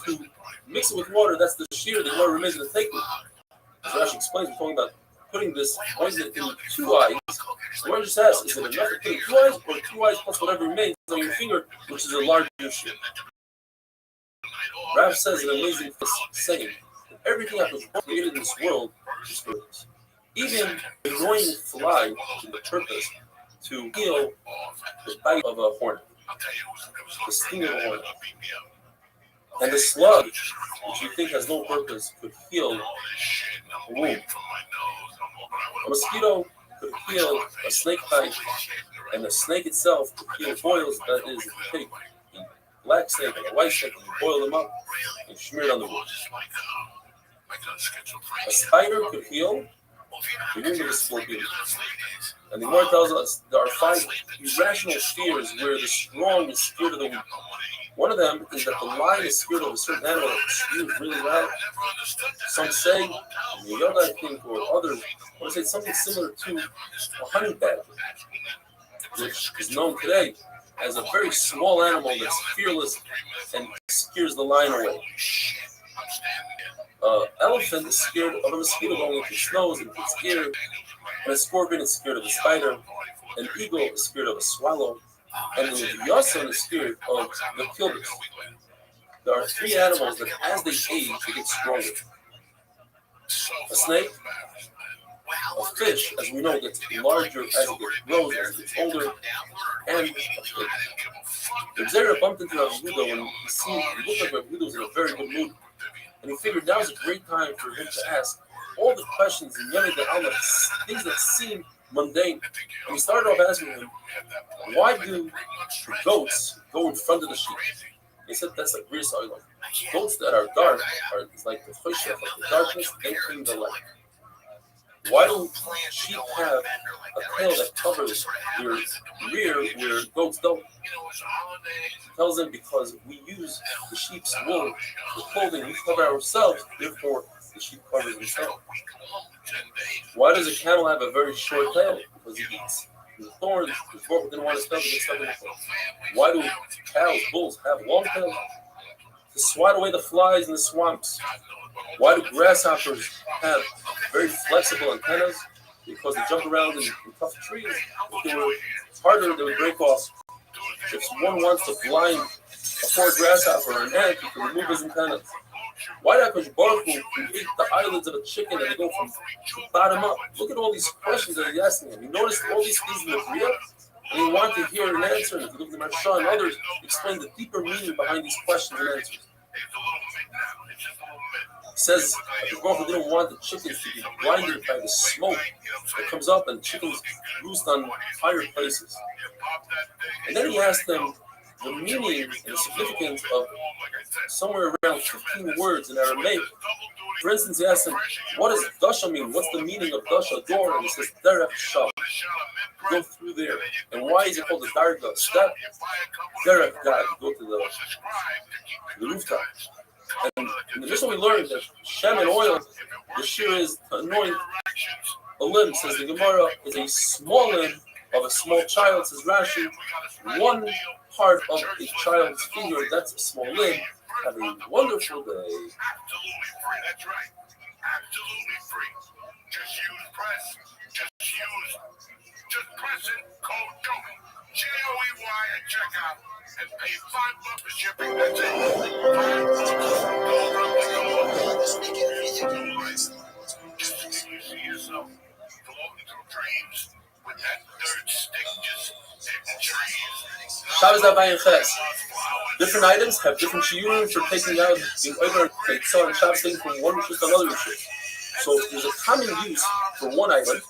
to mix it with water. That's the shear that water remains in the take. As Rashi explains, we're talking about putting this ointment in 2 eyes. The word just asks, is it enough to put in 2 eyes or 2 eyes plus whatever remains on your finger, which is a larger shear? Rav says an amazing saying that everything that was created in this world is purpose. Even the annoying fly is the purpose to kill the bite of a hornet, the sting of a hornet. And the slug, which you think has no purpose, could heal a wound. A mosquito could heal a snake bite, and the snake itself could heal boils, that is, if you take a black snake and a white snake and you boil them up and smear it on the wound. A spider could heal the wound of a scorpion. And the Gemara tells us there are 5 irrational fears where the strong is scared of the weak. One of them is that the lion is scared of a certain animal that screams really loud. Some say, the yoga, I think, or others, want to say something similar to a honey badger, which is known today as a very small animal that's fearless and scares the lion away. Elephant is scared of a mosquito going into its nose and gets scared. And a scorpion is scared of a spider. An eagle is scared of a swallow. And the Yasan is scared of the kilbis. There are three animals that, as they age, they get stronger. A snake, a fish, as we know, gets larger as it grows, as it gets older, and a pig. The Zera bumped into Rabbi when he looked like Rabbi was in a very good mood, and he figured now was a great time for him to ask all the questions in Yemi the Allah, things that seem mundane. And he started off asking him, why do goats go in front of the sheep? He said that's like Greece Island. Goats that are dark are like the choshech, like the darkness, they bring the light. Why do sheep have a tail that covers their rear where goats don't? He tells them because we use the sheep's wool for clothing, we cover ourselves, therefore the sheep covers himself. Why does a camel have a very short tail? Because he eats the thorns, the fork didn't want to step, get stuck in the thorn. Why do cows, bulls have long tails? To swat away the flies in the swamps. Why do grasshoppers have very flexible antennas? Because they jump around in tough trees. If they were harder, they would break off. If one wants to blind a poor grasshopper or an ant, he can remove his antennas. Why did Akash Baruch Hu create the eyelids of a chicken and they go from the bottom up? Look at all these questions that he's asking him. He noticed all these things in the Bria, and he wanted to hear an answer. And if you look at the Marsha and others, explain the deeper meaning behind these questions and answers. He says Akash Baruch Hu didn't want the chickens to be blinded by the smoke that comes up and chickens roost on higher places. And then he asked them the meaning and the significance of somewhere around 15 words in Aramaic. For instance, he asked him, what does Dasha mean? What's the meaning of Dasha, door? And he says, Derech Sham. Go through there. And why is it called the Darga? Step. Derech God. Go to the rooftop. And in the Mishnah we learned that Shem and oil, the shear is to anoint a limb, says the Gemara, is a small limb of a small child, says Rashi. One part of a child's finger, that's a small limb. Have a wonderful day. Absolutely free, that's right. Absolutely free. Just use press. Just press it, code JOEY. JOEY at checkout. And pay $5 for shipping. That's it. $5. Go around the door. Just think you see yourself floating through dreams with that third stick just hitting trees. Shabbos Abayin Ches. Different items have different shiurim for taking out being over and selling Shabbos things from one rishus to another rishus. So there's a common use for one item,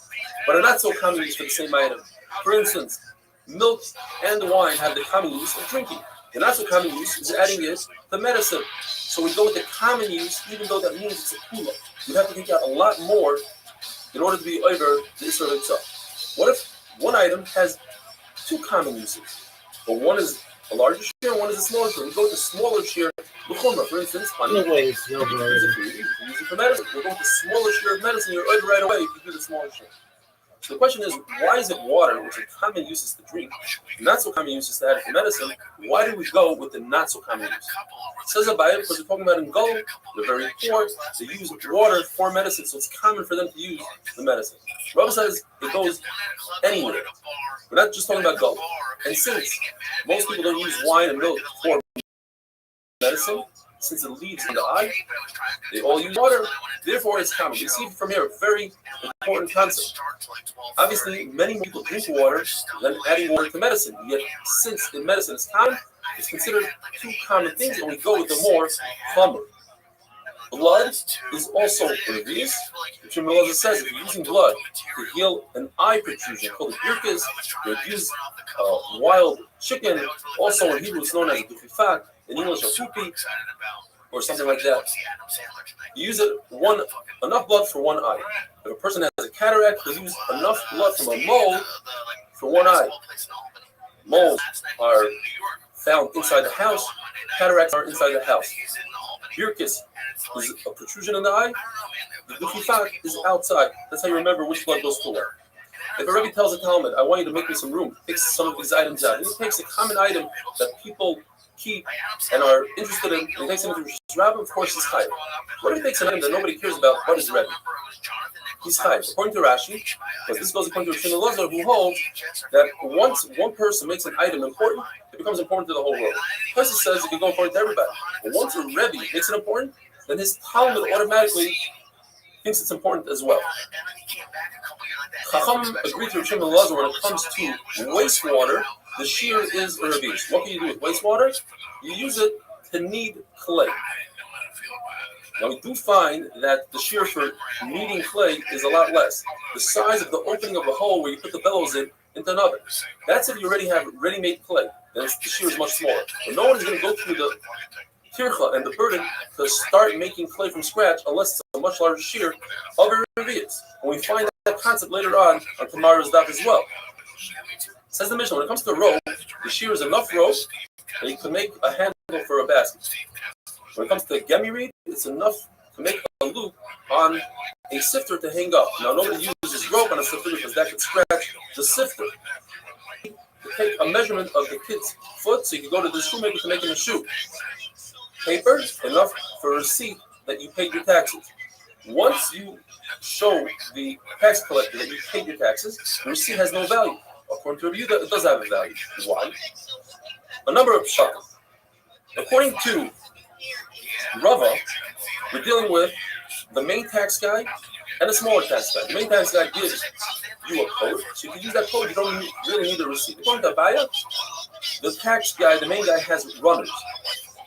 but a not so common use for the same item. For instance, milk and wine have the common use of drinking. The not so common use is adding it to medicine. So we go with the common use, even though that means it's a kula. You have to take out a lot more in order to be over the Isra itself. What if one item has two common uses, but one is a larger share and one is a smaller share? We go with the smaller share, for instance, honey. No way, it's no You use it for medicine. We'll go with the smaller share of medicine, you're over right away if you do the smaller share. So the question is, why is it water, which are common uses to drink, not so common uses to add for medicine? Why do we go with the not so common use? It says about it because we're talking about in Go, they're very poor, they use water for medicine, so it's common for them to use the medicine. Rabbi says it goes anywhere. We're not just talking about Go. And since most people don't use wine and milk for medicine, since it leads in the eye, they all use water. Therefore, it's common. We see from here a very important concept. Obviously, many more people drink water than adding water to medicine. Yet, since in medicine is common, it's considered two common things, and we go with the more common. Blood is also revius, which in Meleza says if you're using blood to heal an eye protrusion called a birkis, you use wild chicken, also in Hebrew it's known as a dufifat, in English a fupi, or something like that. You use it enough blood for one eye. If a person has a cataract, they use enough blood from a mole for one eye. Moles are found inside the house, cataracts are inside the house. Birkis is a protrusion in the eye. The dufifat is outside. That's how you remember which blood goes to where. If a Rabbi tells a Talmud, I want you to make me some room, take some of these items out, and he takes a common item that people keep and are interested in, and he takes it into Rabbi, of course, is higher. What if he takes an item that nobody cares about? What is Rabbi? he's chayiv. According to Rashi, because this goes according to Shimon Lazar, who holds that once one person makes an item important, it becomes important to the whole world. Pesach says it can go important to everybody. But once a Rebbe makes it important, then his Talmud automatically thinks it's important as well. Chacham agreed to Shimon Lazar when it comes to wastewater. The shear is a revish. What can you do with wastewater? You use it to knead clay. Now we do find that the shear for kneading clay is a lot less. The size of the opening of a hole where you put the bellows into an oven. That's if you already have ready-made clay. Then the shear is much smaller. But no one is going to go through the tircha and the burden to start making clay from scratch unless it's a much larger shear of a revius. And we find that concept later on tomorrow's daf as well. Says the Mishnah, when it comes to rope, the shear is enough rope that you can make a handle for a basket. When it comes to gemi reed, it's enough to make a loop on a sifter to hang up. Now, nobody uses rope on a sifter because that could scratch the sifter. You take a measurement of the kid's foot so you can go to the shoemaker to make him a shoe. Paper, enough for a receipt that you paid your taxes. Once you show the tax collector that you paid your taxes, the receipt has no value. According to Rabbi, it does have a value. Why? A number of pshatim. According to Rava, we're dealing with the main tax guy and a smaller tax guy. The main tax guy gives you a code, so you can use that code. You don't really need a receipt. According to Abaya, the tax guy, the main guy, has runners.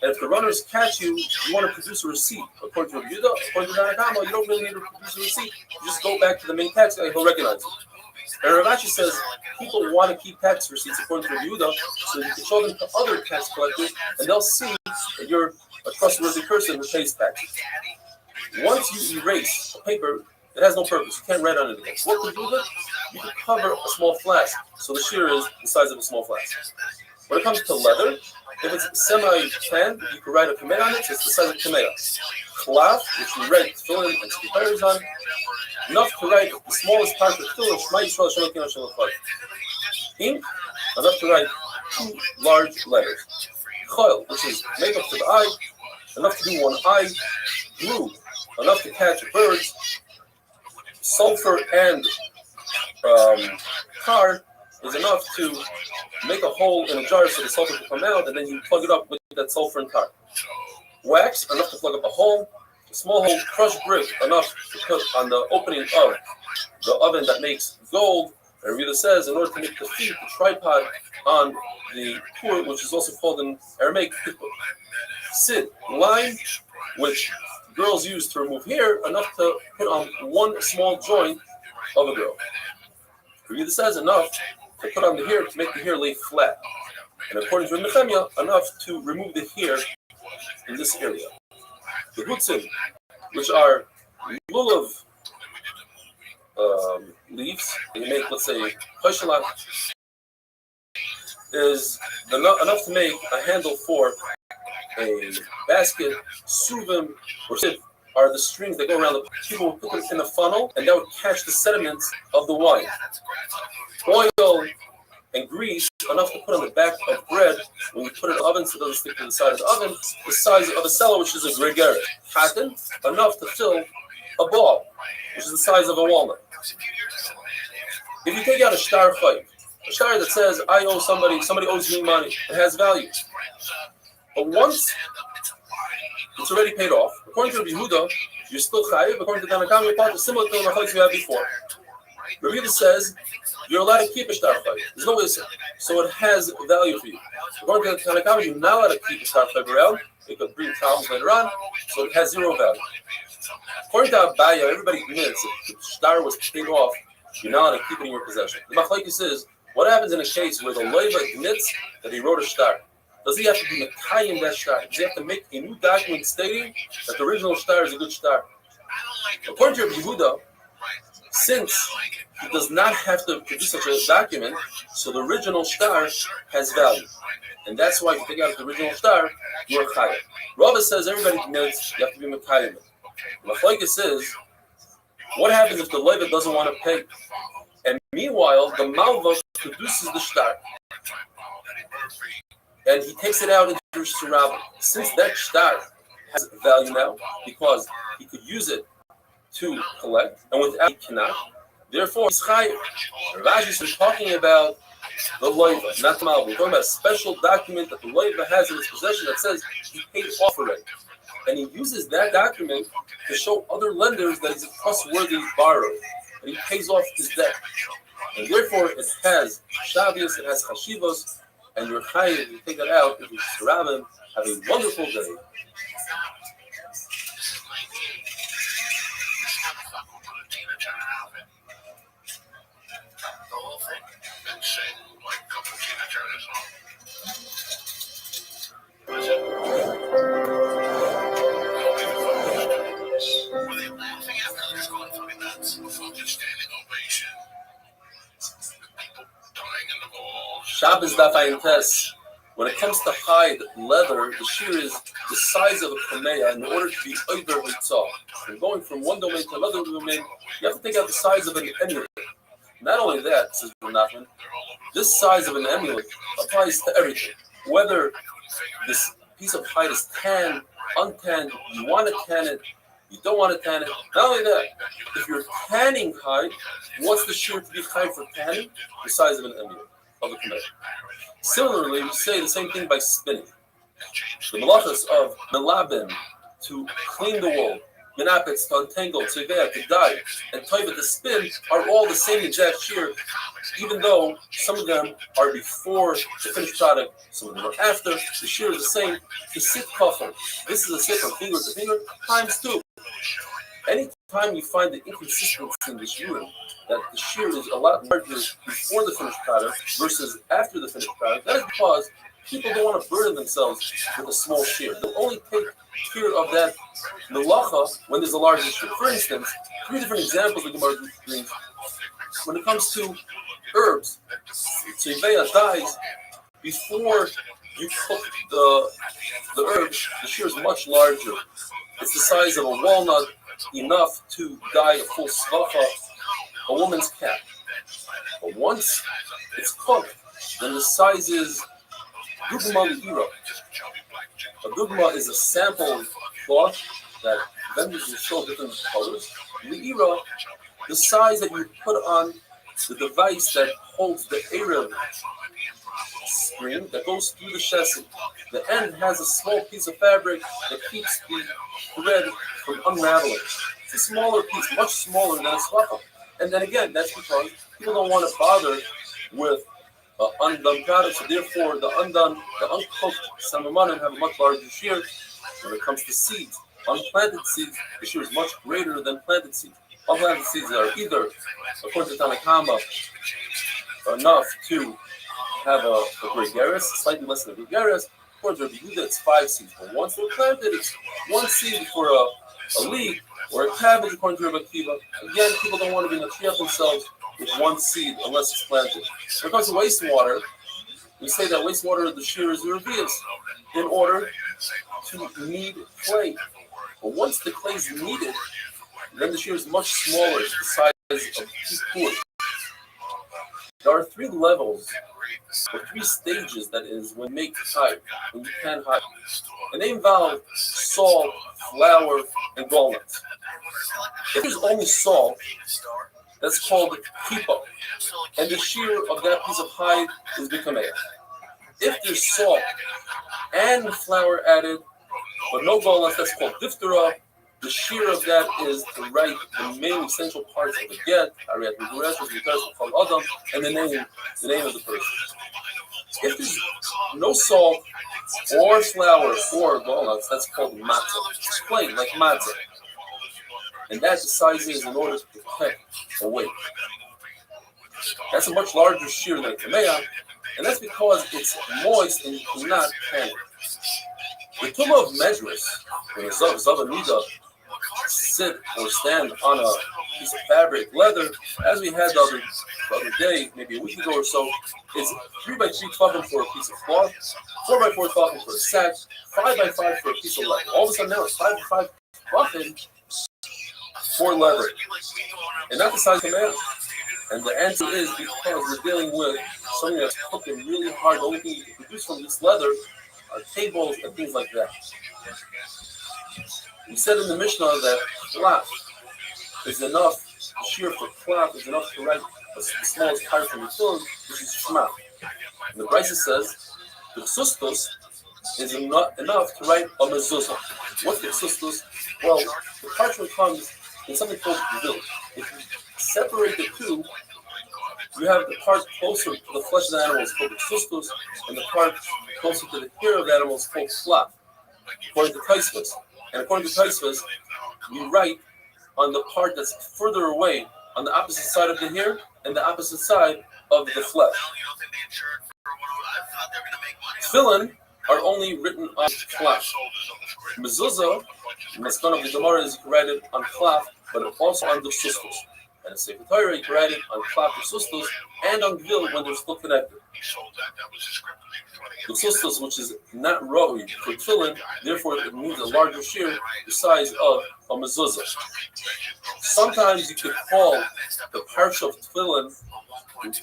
And if the runners catch you, you want to produce a receipt. According to Rabbi, according to Danakama, you don't really need to produce a receipt. You just go back to the main tax guy, he'll recognize it. And Rashi says people want to keep tax receipts according to Rabbi Yehuda, so you can show them to other tax collectors, and they'll see that you're a trustworthy person who pays taxes. Once you erase a paper, it has no purpose. You can't write on it again. What can you do? You can cover a small flask, so the shear is the size of a small flask. When it comes to leather, if it's semi-tanned, you can write a kameh on it, so it's the size of a kameh. Cloth, which you write tefillin and stickers on, enough to write the smallest part of tefillin, Shema Yisrael Shem Elokeinu Shem Echad. Ink, enough to write 2 large letters. Choil, which is makeup to the eye, enough to do one eye. Glue, enough to catch birds. Sulfur and tar is enough to make a hole in a jar so the sulfur can come out, and then you plug it up with that sulfur and tar. Wax, enough to plug up a hole. A small hole, crushed brick, enough to put on the opening of the oven that makes gold. And Rita says, in order to make the feet, the tripod on the pur, which is also called in Aramaic, sid, lime, which girls use to remove hair, enough to put on one small joint of a girl. Rita says, enough to put on the hair to make the hair lay flat. And according to Nehemiah, enough to remove the hair in this area. The hutzim, which are lulav leaves, and you make, let's say, pashalat, is enough to make a handle for a basket. Suvim or siv are the strings that go around the people will put them in a funnel, and that would catch the sediments of the wine. Oil and grease, enough to put on the back of bread when you put it in the oven so it doesn't stick to the side of the oven. The size of a cellar, which is a gregaric. Cotton, enough to fill a ball, which is the size of a walnut. If you take out a star fight, a star that says, I owe somebody owes me money, it has value. But once it's already paid off, according to Rabbi Yehuda, you're still chayiv. According to Tanakam, you're part of similar to the machlokes we had before. Rabbi Yehuda says, you're allowed to keep a star fight. There's no issue. So it has value for you. According to the Tanakam, you're not allowed to keep a star fight around. It could bring problems later on, so it has zero value. According to Abaya, everybody admits if the star was paid off, you're not allowed to keep it in your possession. The machlokes is, what happens in a case where the loiva admits that he wrote a star? Does he have to be mekayim that star? Does he have to make a new document stating that the original star is a good star? According to Rabbi Yehuda, since he does not have to produce such a document, so the original star has value. And that's why if you take out the original star, you're chayav. Rabbi says everybody admits you have to be mekayim. The machlokes says, what happens if the loiva doesn't want to pay? And meanwhile, the malva produces the star. And he takes it out into Rabbi. Since that star has value now, because he could use it to collect, and without he cannot. Therefore, he's chayiv. Rashi is talking about the loiva, not the malva. We're talking about a special document that the loiva has in his possession that says he paid off already. And he uses that document to show other lenders that he's a trustworthy borrower, and he pays off his debt. And therefore, it has shavios, it has chashivos, and you're chayiv, you take that out, if you're Rabbi, have a wonderful day. The whole thing. And sing like a couple Tina Turner songs. Was it? Were they laughing after they just going fucking nuts? A fucking standing ovation. People dying in the balls. Shabbos daf ayin tes. When it comes to hide leather, the shear is the size of a kameya in order to be over hitzah. And going from one domain to another domain, you have to take out the size of an emulet. Not only that, says Nachman, this size of an emulet applies to everything. Whether this piece of hide is tanned, untanned, you want to tan it, you don't want to tan it. Not only that, if you're tanning hide, what's the shear to be hide for tanning? The size of an emulet of a kameya. Similarly, we say the same thing by spinning. The malachas of melabim, to clean the wool, menapets, to untangle, tziveh, to dye, and toiva, to spin, are all the same exact shear, even though some of them are before the finished product, some of them are after. The shear is the same. To sit kafel, this is a sit from finger to finger, times 2. Anytime you find the inconsistency in the shear, that the shear is a lot larger before the finished product versus after the finished product, that is because people don't want to burden themselves with a small shear. They'll only take care of that melacha when there's a larger shear. For instance, 3 different examples the Gemara brings. When it comes to herbs, tziveh dyes, before you cook the herbs, the shear is much larger. It's the size of a walnut, enough to dye a full svacha, a woman's cap. But once it's cooked, then the size is dugma li'ira. A dugma is a sample cloth that vendors will show different colors. Li'ira, the size that you put on the device that holds the Erev string that goes through the chassis. The end has a small piece of fabric that keeps the thread from unraveling. It's a smaller piece, much smaller than a swacha. And then again, that's because people don't want to bother with undone products, so therefore the uncooked samamanim have a much larger shear. When it comes to seeds, unplanted seeds, the shear is much greater than planted seeds. Unplanted seeds are either, according to Tanakama, enough to have a gregaris, slightly less than a gregaris. According to Rabbi Yehuda, it's 5 seeds. But once they're planted, it's 1 seed for a leek or a cabbage, according to Rabbi Kiva. Again, people don't want to be matriach themselves with 1 seed unless it's planted. When it comes to wastewater, we say that wastewater, the shear is reveals in order to knead clay. But once the clay is kneaded, then the shear is much smaller. It's the size of 2 quarts. There are 3 levels, or 3 stages, that is, when you make hide, when you can hide. And they involve salt, flour, and walnuts. If there's only salt, that's called kippah, and the shear of that piece of hide is bikameya. If there's salt and flour added, but no walnuts, that's called diphthera. The shear of that is to write the main essential parts of the get, and the name of the person. If there's no salt or flour or walnuts, that's called matzah. It's plain, like matzah. And that the size is in order to protect a weight. That's a much larger shear than a kameya, and that's because it's moist and you cannot pan it. The tumah of medrash, when a zav nida sit or stand on a piece of fabric, leather, as we had the other day, maybe a week ago or so, is 3 by 3 tefachim for a piece of cloth, 4 by 4 tefachim for a sack, 5 by 5 for a piece of leather. All of a sudden now it's 5 by 5 tefachim for leather, and not the size of man. And the answer is because we're dealing with something that's cooking really hard. The only thing you can produce from this leather are tables and things like that. We said in the Mishnah that is enough, the shear for cloth is enough to write the smallest part from the film, which is Shema. And the Brisa says, the Chsustos is enough to write a mezuzah. What's the Chsustos? Well, the parchment comes in something called vil. If you separate the two, you have the part closer to the flesh of the animal is called the Chsustos, and the part closer to the hair of the animal is called flat, according to Taisvas. And according to Taisvas, you write on the part that's further away, on the opposite side of the hair and the opposite side of the flesh. Tefillin are only written on cloth. Mezuzah, Maskan of the Gemara, is you can write it on cloth, but also on the Chsustos. And a Sefer Torah, you can write it on cloth, the Chsustos, and on vil when they're still connected. The Chsustos, which is not Rahui for Tefillin, therefore it means a larger shear, the size of a mezuzah. Sometimes you could call the parsha of Tefillin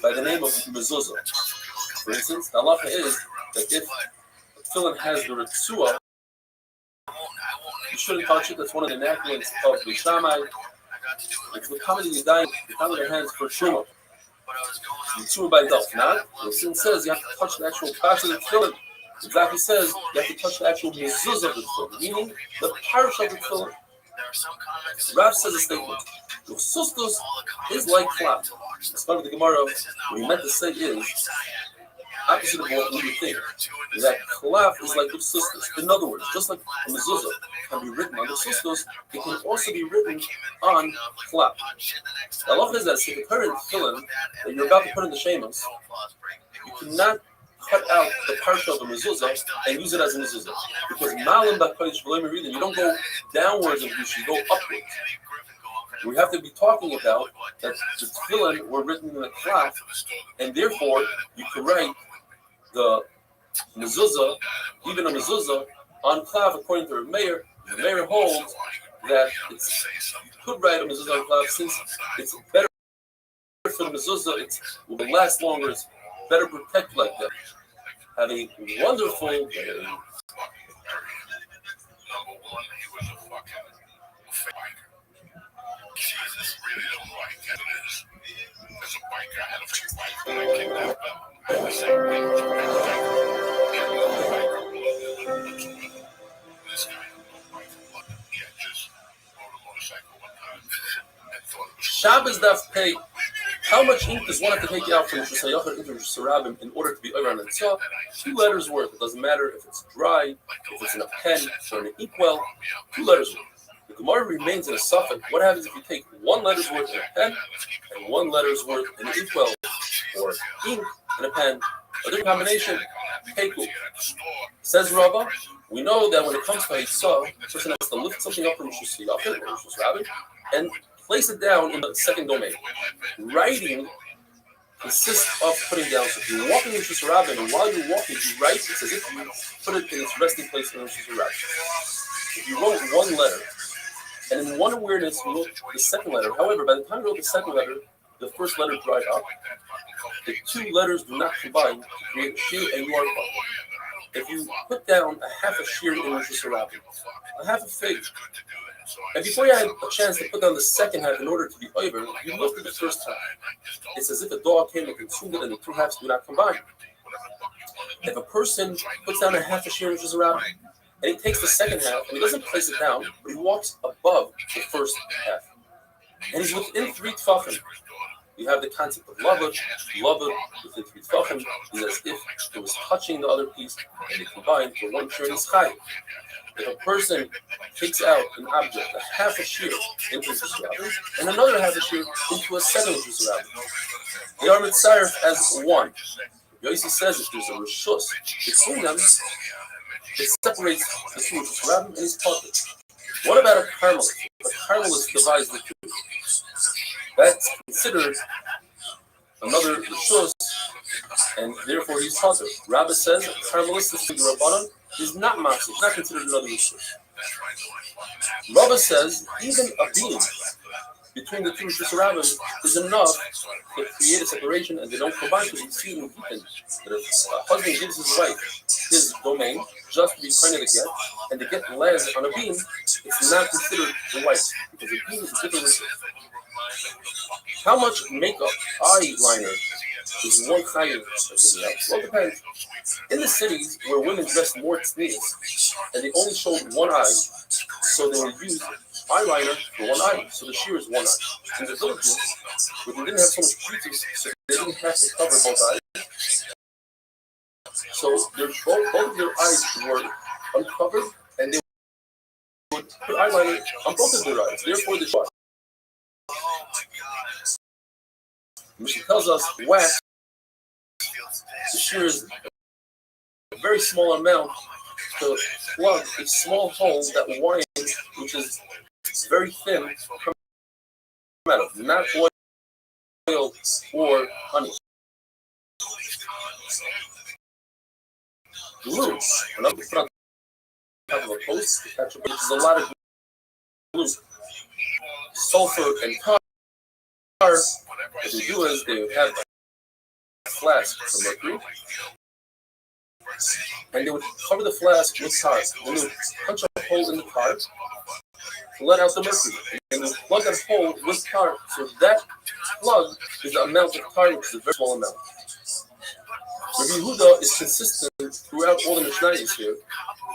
by the name of mezuzah. For instance, the halacha is that if Tefillin has the ritzua, you shouldn't touch it. That's one of the enactments of the Shammai. It's the common yadayim, the common their hands for truma. Ritzua by itself. Not. The sin says you have to touch the actual parsha of the Tefillin. Exactly says you have to touch the actual mezuzah of the Tefillin, meaning the parsha of the Tefillin. Rav says a statement. The Chsustos is like cloth. As part of the Gemara, what he meant to say is opposite of what we would think. That cloth is like the Chsustos. In other words, just like the mezuzah can be written on the Chsustos, it can also be written on cloth. The halacha is that if you put in Tefillin that you're about to put in the Shemos, you cannot cut out the parsha of the mezuzah and use it as a mezuzah. Because malim b'kodesh v'lo meridin, you don't go downwards of you should go upwards. We have to be talking about that the tefillin were written in a cloth, and therefore you can write the mezuzah, even a mezuzah, on cloth according to Rabbi. The Meir holds that you could write a mezuzah on cloth since it's better for the mezuzah, it will last longer, it's better protected like that. Have a wonderful day. Number one, he was a fucking fake biker. Jesus really don't like it. It is. As a biker, I had a fake bike when I kidnapped him. I had the same thing with your biker. This guy had no biker. He had just rode a motorcycle one time and thought it was Shabbos daf pay. How much ink does one have to take out from Rosh Hashanah into Rosh Hashanah in order to be over on the top? 2 letters worth. It doesn't matter if it's dry, if it's in a pen, or in an inkwell. 2 letters worth. The Gemara remains in a suffix. What happens if you take 1 letter's worth in a pen and 1 letter's worth in an inkwell, or ink in a pen, or the combination? Peku. Says Rabbi, we know that when it comes to Hitzah, the person has to lift something up from Rosh Hashanah or Rosh Hashanah and place it down in the second domain. Writing consists of putting down. So if you're walking in Rosh Hashanah, and while you're walking, you write, it's as if you put it in its resting place in Rosh Hashanah. If you wrote 1 letter, and in one awareness you wrote the second letter, however, by the time you wrote the second letter, the first letter dried up. The 2 letters do not combine to create a shear, and you are wrong. If you put down a half a shear in Rosh Hashanah, a half a fig, and before you had a chance to put down the second half in order to be over, you looked at the first half. It's as if a dog came and consumed it, and the 2 halves do not combine. If a person puts down a half a shear in Rosh Hashanah, and he takes the second half, and he doesn't place it down, but he walks above the first half, and he's within 3 tefachim. You have the concept of lava within 3 tefachim is as if it was touching the other piece, and they combine for 1 shear in sky. If a person takes out an object, a half a shear into a surrounding, and another half a shear into a second surrounding, they are mitzaref as 1. Yossi says if there's a rishus between them, it separates the 2 surrounding and he's pocket. What about a carmelist? A carmelist divides the 2. That's considered another rishus, and therefore he's potter. Rabbi says a carmelist is the Rabbanon is not matzah, it's not considered another rishus. Rabbi says even a beam between the two Rishus Rabbis is enough to create a separation, and they don't combine because it's seen in Gittin. That if a husband gives his wife his domain just to be kind of the get, and the get lands on a beam, it's not considered the wife because the beam is a different ritual. How much makeup, eyeliner, is one chayiv? Well, it depends. In the cities where women dressed more tznius and they only showed one eye, so they would use eyeliner for one eye, so the shear is one eye. In the villages where they didn't have so much creases, so they didn't have to cover both eyes, so both of their eyes were uncovered, and they would put eyeliner on both of their eyes. Therefore, the shot. Mishnah tells us wax, the shear is a very small amount to plug a small hole that wine, which is very thin, come out of, not oil or honey. Glue, another put on top of a post, which is a lot of glue. Sulfur and tar. What they do is they have a flask of mercury, and they would cover the flask with tar. Then they would punch a hole in the tar to let out the mercury, and they would plug that hole with tar. So that plug is the amount of tar, which is a very small amount. Rabbi Yehuda is consistent throughout all the Mishnayos here,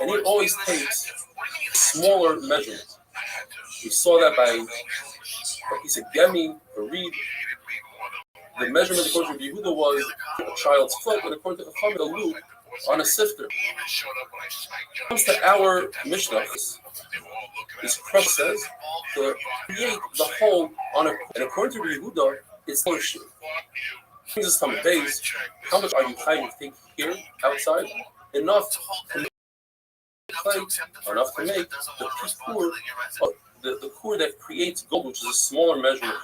and he always takes smaller measurements. We saw that by, like he said, Gemi, a reed. The measurement according to Rabbi Yehuda was a child's foot, and according to Chachamim, a loop on a sifter. When it comes to our Mishnah, this Krush says to create the hole on a, and according to Rabbi Yehuda, it's no issue. Brings us from the base. How much are you trying to take here outside? Enough to make enough to make the core, the core that creates gold, which is a smaller measurement.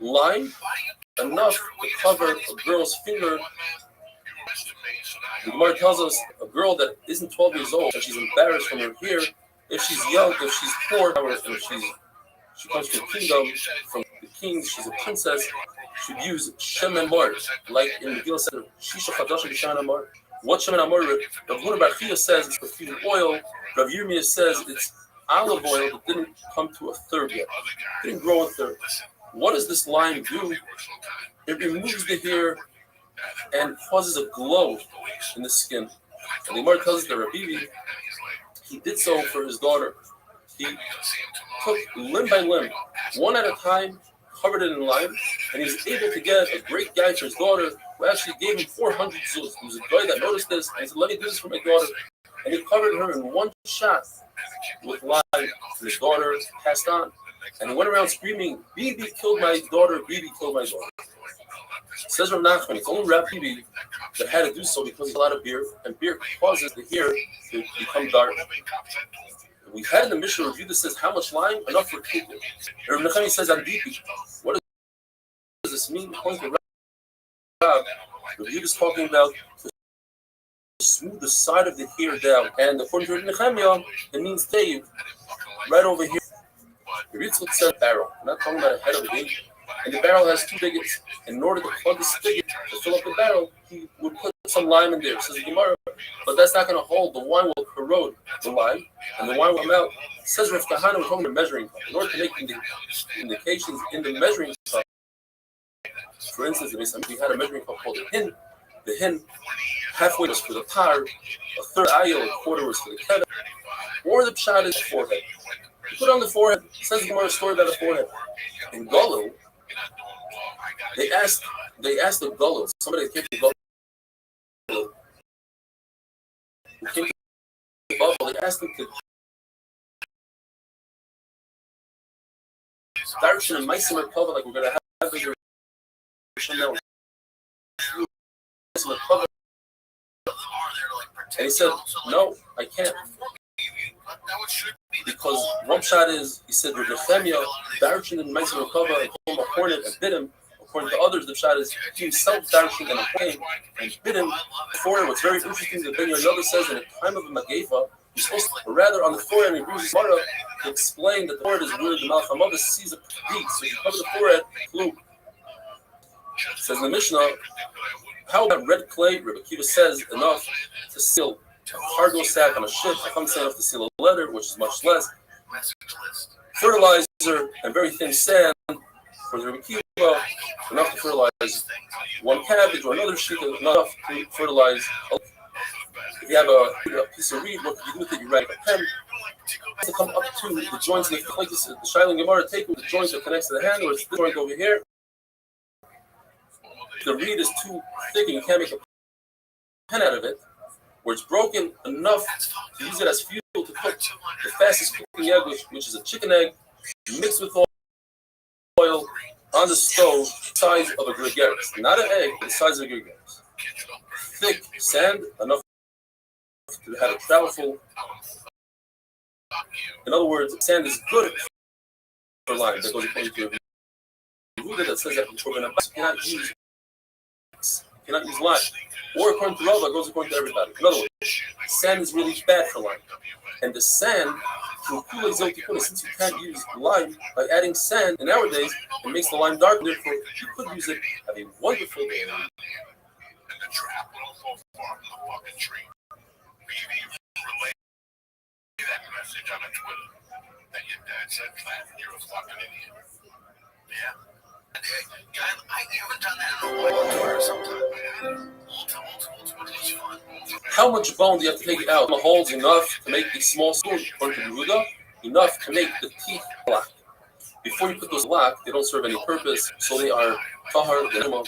Line enough to cover a girl's finger. The Gemara tells us a girl that isn't 12 years old and she's embarrassed from her hair, if she's young, if she's poor, if she comes from the kingdom, from the king, she's a princess, should use Shem and Mar, like in the Megillah said, Shisha Chadash and Shem and Mar. What Shem and Mar? Rav Huna Bar Chia says it's perfumed oil. Rav Yirmiyah says it's olive oil that didn't come to a third yet, didn't grow a third. What does this lime do? It removes the hair and causes a glow in the skin. And the Gemara tells us that Rabbi, he did so for his daughter. He took limb by limb, one at a time, covered it in lime, and he was able to get a great guy for his daughter who actually gave him 400 zuz. He was a guy that noticed this, and he said, let me do this for my daughter. And he covered her in one shot with lime, and his daughter passed on. And he went around screaming, Bibi killed my daughter, Bibi killed my daughter. Says Rav Nachman, it's only Rabbi that had to do so because he had a lot of beer, and beer causes the hair to become dark. We had in the Mishnah review that says how much lime, enough for people. And Rav Nachman says, I'm Bibi. What does this mean? According to Rabbi, Rabbi is talking about to smooth the side of the hair down. And according to Rabbi Nechemiah, it means Dave, right over here. Rabbi Yitzchak said barrel. We're not talking about a head of a baby. And the barrel has two spigots. And in order to plug the spigot to fill up the barrel, he would put some lime in there, says the Gemara. But that's not going to hold. The wine will corrode the lime, and the wine will come out. Says Rav Kahana, we're talking about measuring cup. In order to make indications in the measuring cup, for instance, if we had a measuring cup called the hin halfway was for the tar, a third ayil, a quarter was for the kevin, or the pshat is the forehead. You put on the forehead. It says the Gemara story about the forehead. In Golu, they asked the Golu, somebody that came to Golu, who came to the Bible, they asked him to darshan and meisim merkava, like we're going to have the Chanel. And he said, no, I can't. Because one shot is, he said, Nehemiah, darshan and meisim merkava, and called him a hornet and bit him. According to others, the shot is he himself darshan and a came and bit him. Before, what's very interesting, the Ben Yoda says, in a time of a Magefa, You're supposed to, or rather on the forehead, and bruises Mara to explain that the forehead is where the Malchamava sees a beat, so you cover the forehead, glue. Says in the Mishnah, how about red clay? Rabbi Akiva says enough to seal a cargo sack on a ship. I can't say enough to seal a letter, which is much less. Fertilizer and very thin sand for the Rabbi Akiva, enough to fertilize one cabbage or another sheet, enough to fertilize. If you have a piece of reed, what can you do with it? You write a pen to come up to the joints. Like this, the Shiloh Gemara, take the joint that connects to the hand, or it's the joint over here. The reed is too thick and you can't make a pen out of it, where it's broken enough to use it as fuel to cook the fastest cooking egg, which is a chicken egg, mixed with oil on the stove, the size of a gregaris. Not an egg, but the size of a gregaris. Thick sand, enough to have a travelful. In other words, sand is good for lime. That goes according to Yehuda that says that you cannot use lime. Or according to Rabbi, it goes according to everybody. In other words, sand is really bad for lime. And the sand, since you can't use lime by adding sand, and nowadays it makes the lime dark, therefore you could use it. Have a wonderful day. And the trap will fall far from the fucking tree. We even relay that message on a Twitter that your dad said flat and you're a fucking idiot. Yeah. Hey, guy, I haven't done that in a while. Twitter sometime. How much bone do you have to take out? The holes enough to make a small spoon, according to Yehuda, enough to make the teeth black. Before you put those black, they don't serve any purpose, so they are tahar l'numa.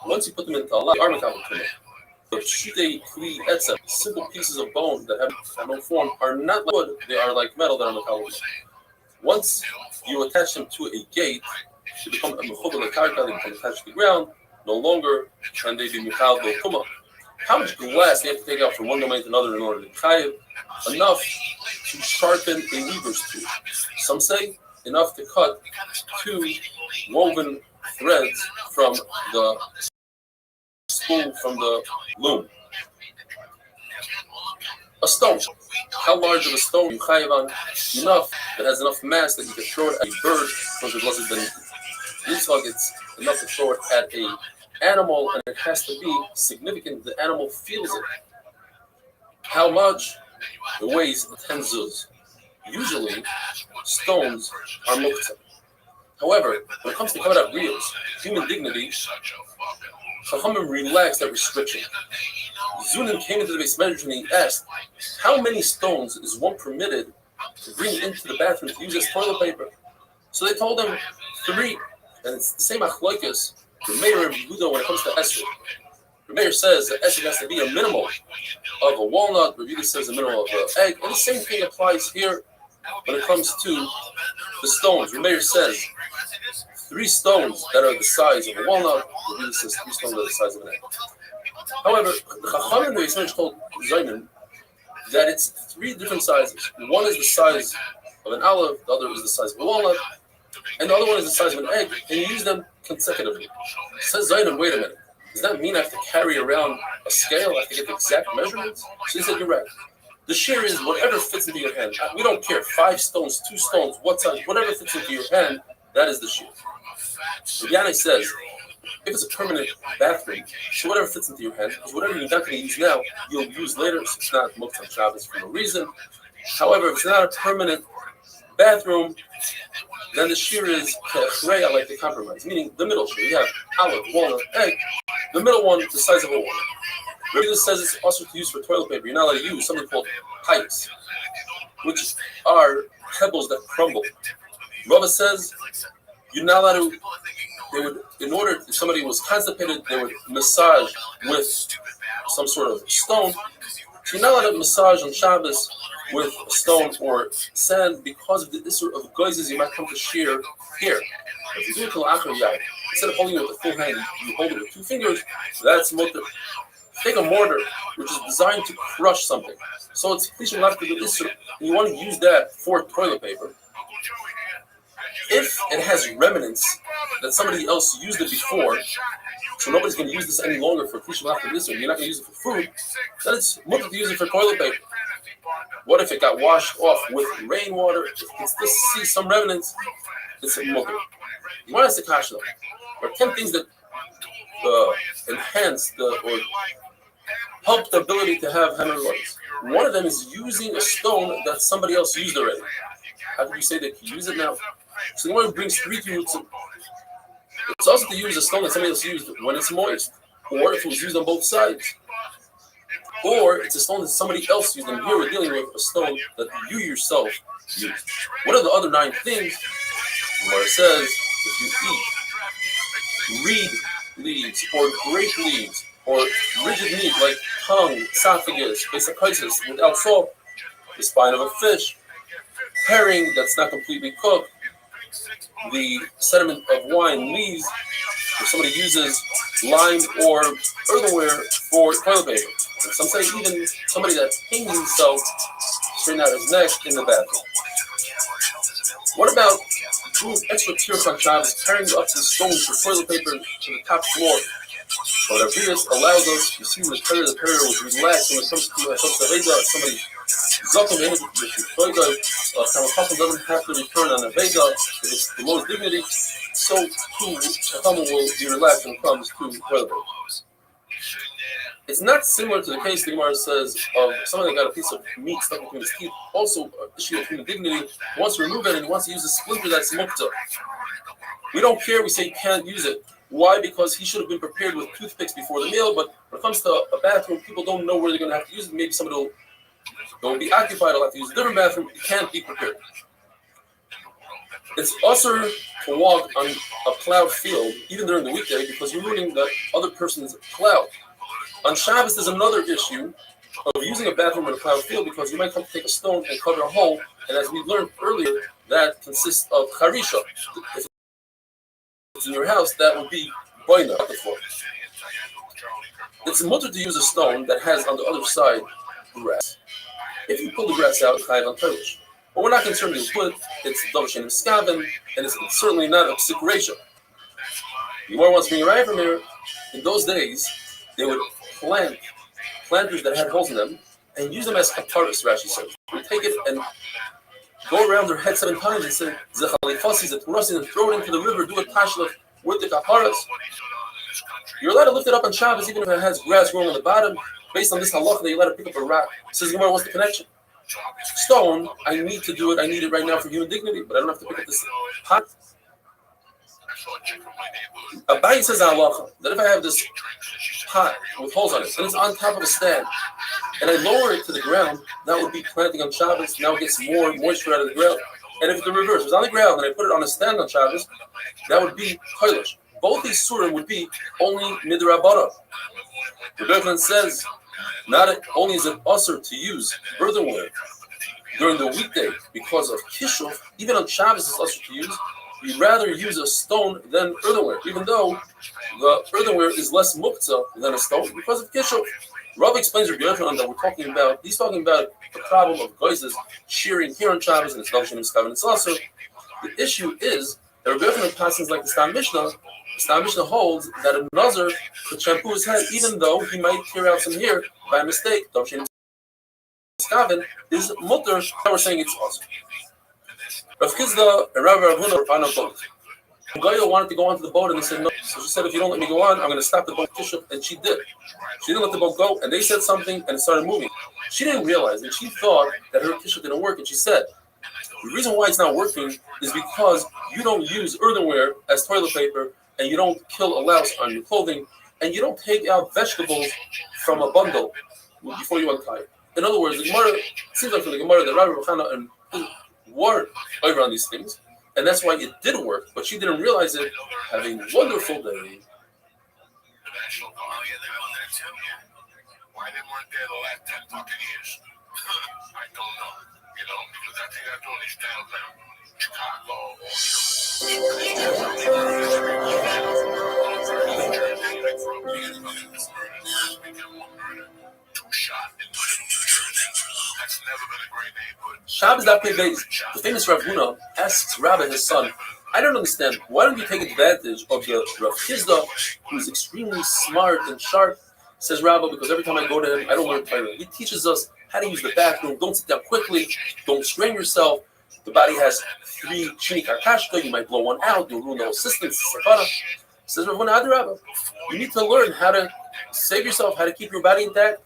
Once you put them into Allah, they are metal l'numa. The pshutei kli etzem, simple pieces of bone that have no form, are not like wood, they are like metal that are metal l'numa. Once you attach them to a gate, they become a mechuber l'karka, they become attached to the ground, no longer can they be metal l'numa. How much glass do you have to take out from one domain to another in order to chayiv? Enough to sharpen a weaver's tool. Some say enough to cut 2 woven threads from the spool from the loom. A stone. How large of a stone you chayiv on? Enough that has enough mass that you can throw it at a bird from the blessed Ben Yitzchak. It's enough to throw it at a animal, and it has to be significant. The animal feels it. How much? It weighs 10 zuz. Usually, stones are muktzah. However, when it comes to covered up reals, human dignity, Chachamim relaxed that restriction. Zunim came into the base measure and he asked, how many stones is one permitted to bring into the bathroom to use as toilet paper? So they told him 3, and it's the same achloikus. The mayor of Yehuda, when it comes to Esrog, the mayor says that Esrog has to be a minimum of a walnut. The Yehuda says a minimum of an egg. And the same thing applies here when it comes to the stones. The mayor says 3 stones that are the size of a walnut. The Yehuda says 3 stones that are the size of an egg. However, the Chachamim in the Yisrael told Zayman that it's 3 different sizes. One is the size of an olive, the other is the size of a walnut, and the other one is the size of an egg, and you use them consecutively. Says Zayman, wait a minute. Does that mean I have to carry around a scale? I have to get the exact measurements? So he said, you're right. The shear is whatever fits into your hand. We don't care. 5 stones, 2 stones, what size, whatever fits into your hand, that is the shear. Rabbi says, if it's a permanent bathroom, so whatever fits into your hand, because whatever you're not going to use now, you'll use later, so it's not Muktzah Shabbos for no reason. However, if it's not a permanent bathroom, then the shear is I like the compromise, meaning the middle shear. You have olive, walnut, egg. The middle one, the size of a walnut. Rabbi says it's also to use for toilet paper. You're not allowed to use something called pipes, which are pebbles that crumble. Rabbi says you're not allowed to. They would, in order if somebody was constipated, they would massage with some sort of stone. So you're not allowed to massage on Shabbos with a stone or sand because of the issue of goizes you might come to shear here. If you do it to l'achar yad, instead of holding it with a full hand, you hold it with 2 fingers. That's motor. Take a mortar, which is designed to crush something. So it's pleasing not to do this, and you want to use that for toilet paper. If it has remnants that somebody else used it before, so nobody's going to use this any longer for Krishna after this, or you're not going to use it for food, then it's mutter to use it for toilet paper. What if it got washed off with rainwater? If you can still see some remnants, it's a mugger. What is the kasha? There are 10 things that enhance or help the ability to have hemorrhoids. One of them is using a stone that somebody else used already. How can you say they can use it now? So the one brings 3 roots. It's also to use a stone that somebody else used when it's moist, or if it was used on both sides. Or it's a stone that somebody else used, and here we're dealing with a stone that you yourself used. What are the other 9 things? Where it says, if you eat reed leaves, or grape leaves, or rigid meat like tongue, esophagus, basicosis without salt, the spine of a fish, herring that's not completely cooked, the sediment of wine leaves, if somebody uses lime or earthenware for toilet paper. And some say even somebody that hangs himself, straighten out his neck in the bathroom. What about doing extra tears on Shabbos, carrying up the stones for toilet paper to the top floor? So Rabbi allows us to see the prayer was relaxed when it comes to Veda. Somebody Zakim in the person doesn't have to return on a Veda. If it's the lowest dignity, so too Chacham will be relaxed when it comes to toilet paper. It's not similar to the case the Gemara says of somebody that got a piece of meat stuck between his teeth. Also, an issue of human dignity. He wants to remove it and he wants to use a splinter that's mukta. We don't care. We say you can't use it. Why? Because he should have been prepared with toothpicks before the meal. But when it comes to a bathroom, people don't know where they're going to have to use it. Maybe somebody will be occupied. They'll have to use a different bathroom. You can't be prepared. It's usher to walk on a plowed field, even during the weekday, because you're ruining the other person's plow. On Shabbos, there's another issue of using a bathroom in a plowed field because you might come to take a stone and cover a hole. And as we learned earlier, that consists of harisha. If it's in your house, that would be boina, the floor. It's mutter to use a stone that has on the other side grass. If you pull the grass out, it's chayav on perish. But we're not concerned with wood. It's dovshin and skaven, and it's certainly not a psikuration. The more wants to bring a raya from here. In those days, they would plant planters that had holes in them and use them as kataris, Rashi says. They would take it and go around their head 7 times and say, Zechalifasi, Zeturasi, and throw it into the river, do a tashlach with the kataris. You're allowed to lift it up on Shabbos even if it has grass growing on the bottom. Based on this halach, that you let it pick up a rock. Says Gemara, what's the connection? Stone, I need to do it. I need it right now for human dignity, but I don't have to pick up this pot. Abai says halacha that if I have this pot with holes on it and it's on top of a stand and I lower it to the ground, that would be planting on Shabbos. Now it gets more moisture out of the ground. And if the reverse was on the ground and I put it on a stand on Shabbos, that would be koilish. Both these surah would be only midrabara. The Rebbe says not only is it usher to use earthenware during the weekday because of kishuf, even on Shabbos it's usher to use. You'd rather use a stone than earthenware, even though the earthenware is less muktzah than a stone because of kishuf. Rabbi explains Rabbi Yochanan that we're talking about. He's talking about the problem of goyzes shearing here on Shabbos and it's dovshin and skaven. It's also the issue is that Rabbi Yochanan passes like the Stam Mishnah. The Stam Mishnah holds that a nazar could shampoo his head even though he might tear out some hair by mistake. Dovshin and skaven is mutter. Now we're saying it's awesome. Rav Kizda and Rabbi Ravuna were on a boat. Goya wanted to go onto the boat and they said no. So she said, if you don't let me go on, I'm going to stop the boat. And she did. She didn't let the boat go and they said something and it started moving. She didn't realize and she thought that her tissue didn't work and she said, the reason why it's not working is because you don't use earthenware as toilet paper and you don't kill a louse on your clothing and you don't take out vegetables from a bundle before you untie it. In other words, the Gemara, it seems like from the Gemara that Rabbi Rothschild and were over on these things, and that's why it did work, but she didn't realize it. Have a wonderful day. Why they weren't there the last 10 fucking years? I don't know. You know, because I think I'm doing these towns now. Chicago, Shabbos Daf Beis, the famous Rav Huna asks Rabbi, his son, I don't understand, why don't you take advantage of the Rav Kizda, who's extremely smart and sharp? Says Rabbi, because every time I go to him, I don't learn Torah. He teaches us how to use the bathroom. Don't sit down quickly. Don't strain yourself. The body has 3 shini karkashka. You might blow one out. You'll ruin the whole system. Says Rav Huna Adarabba. You need to learn how to save yourself, how to keep your body intact.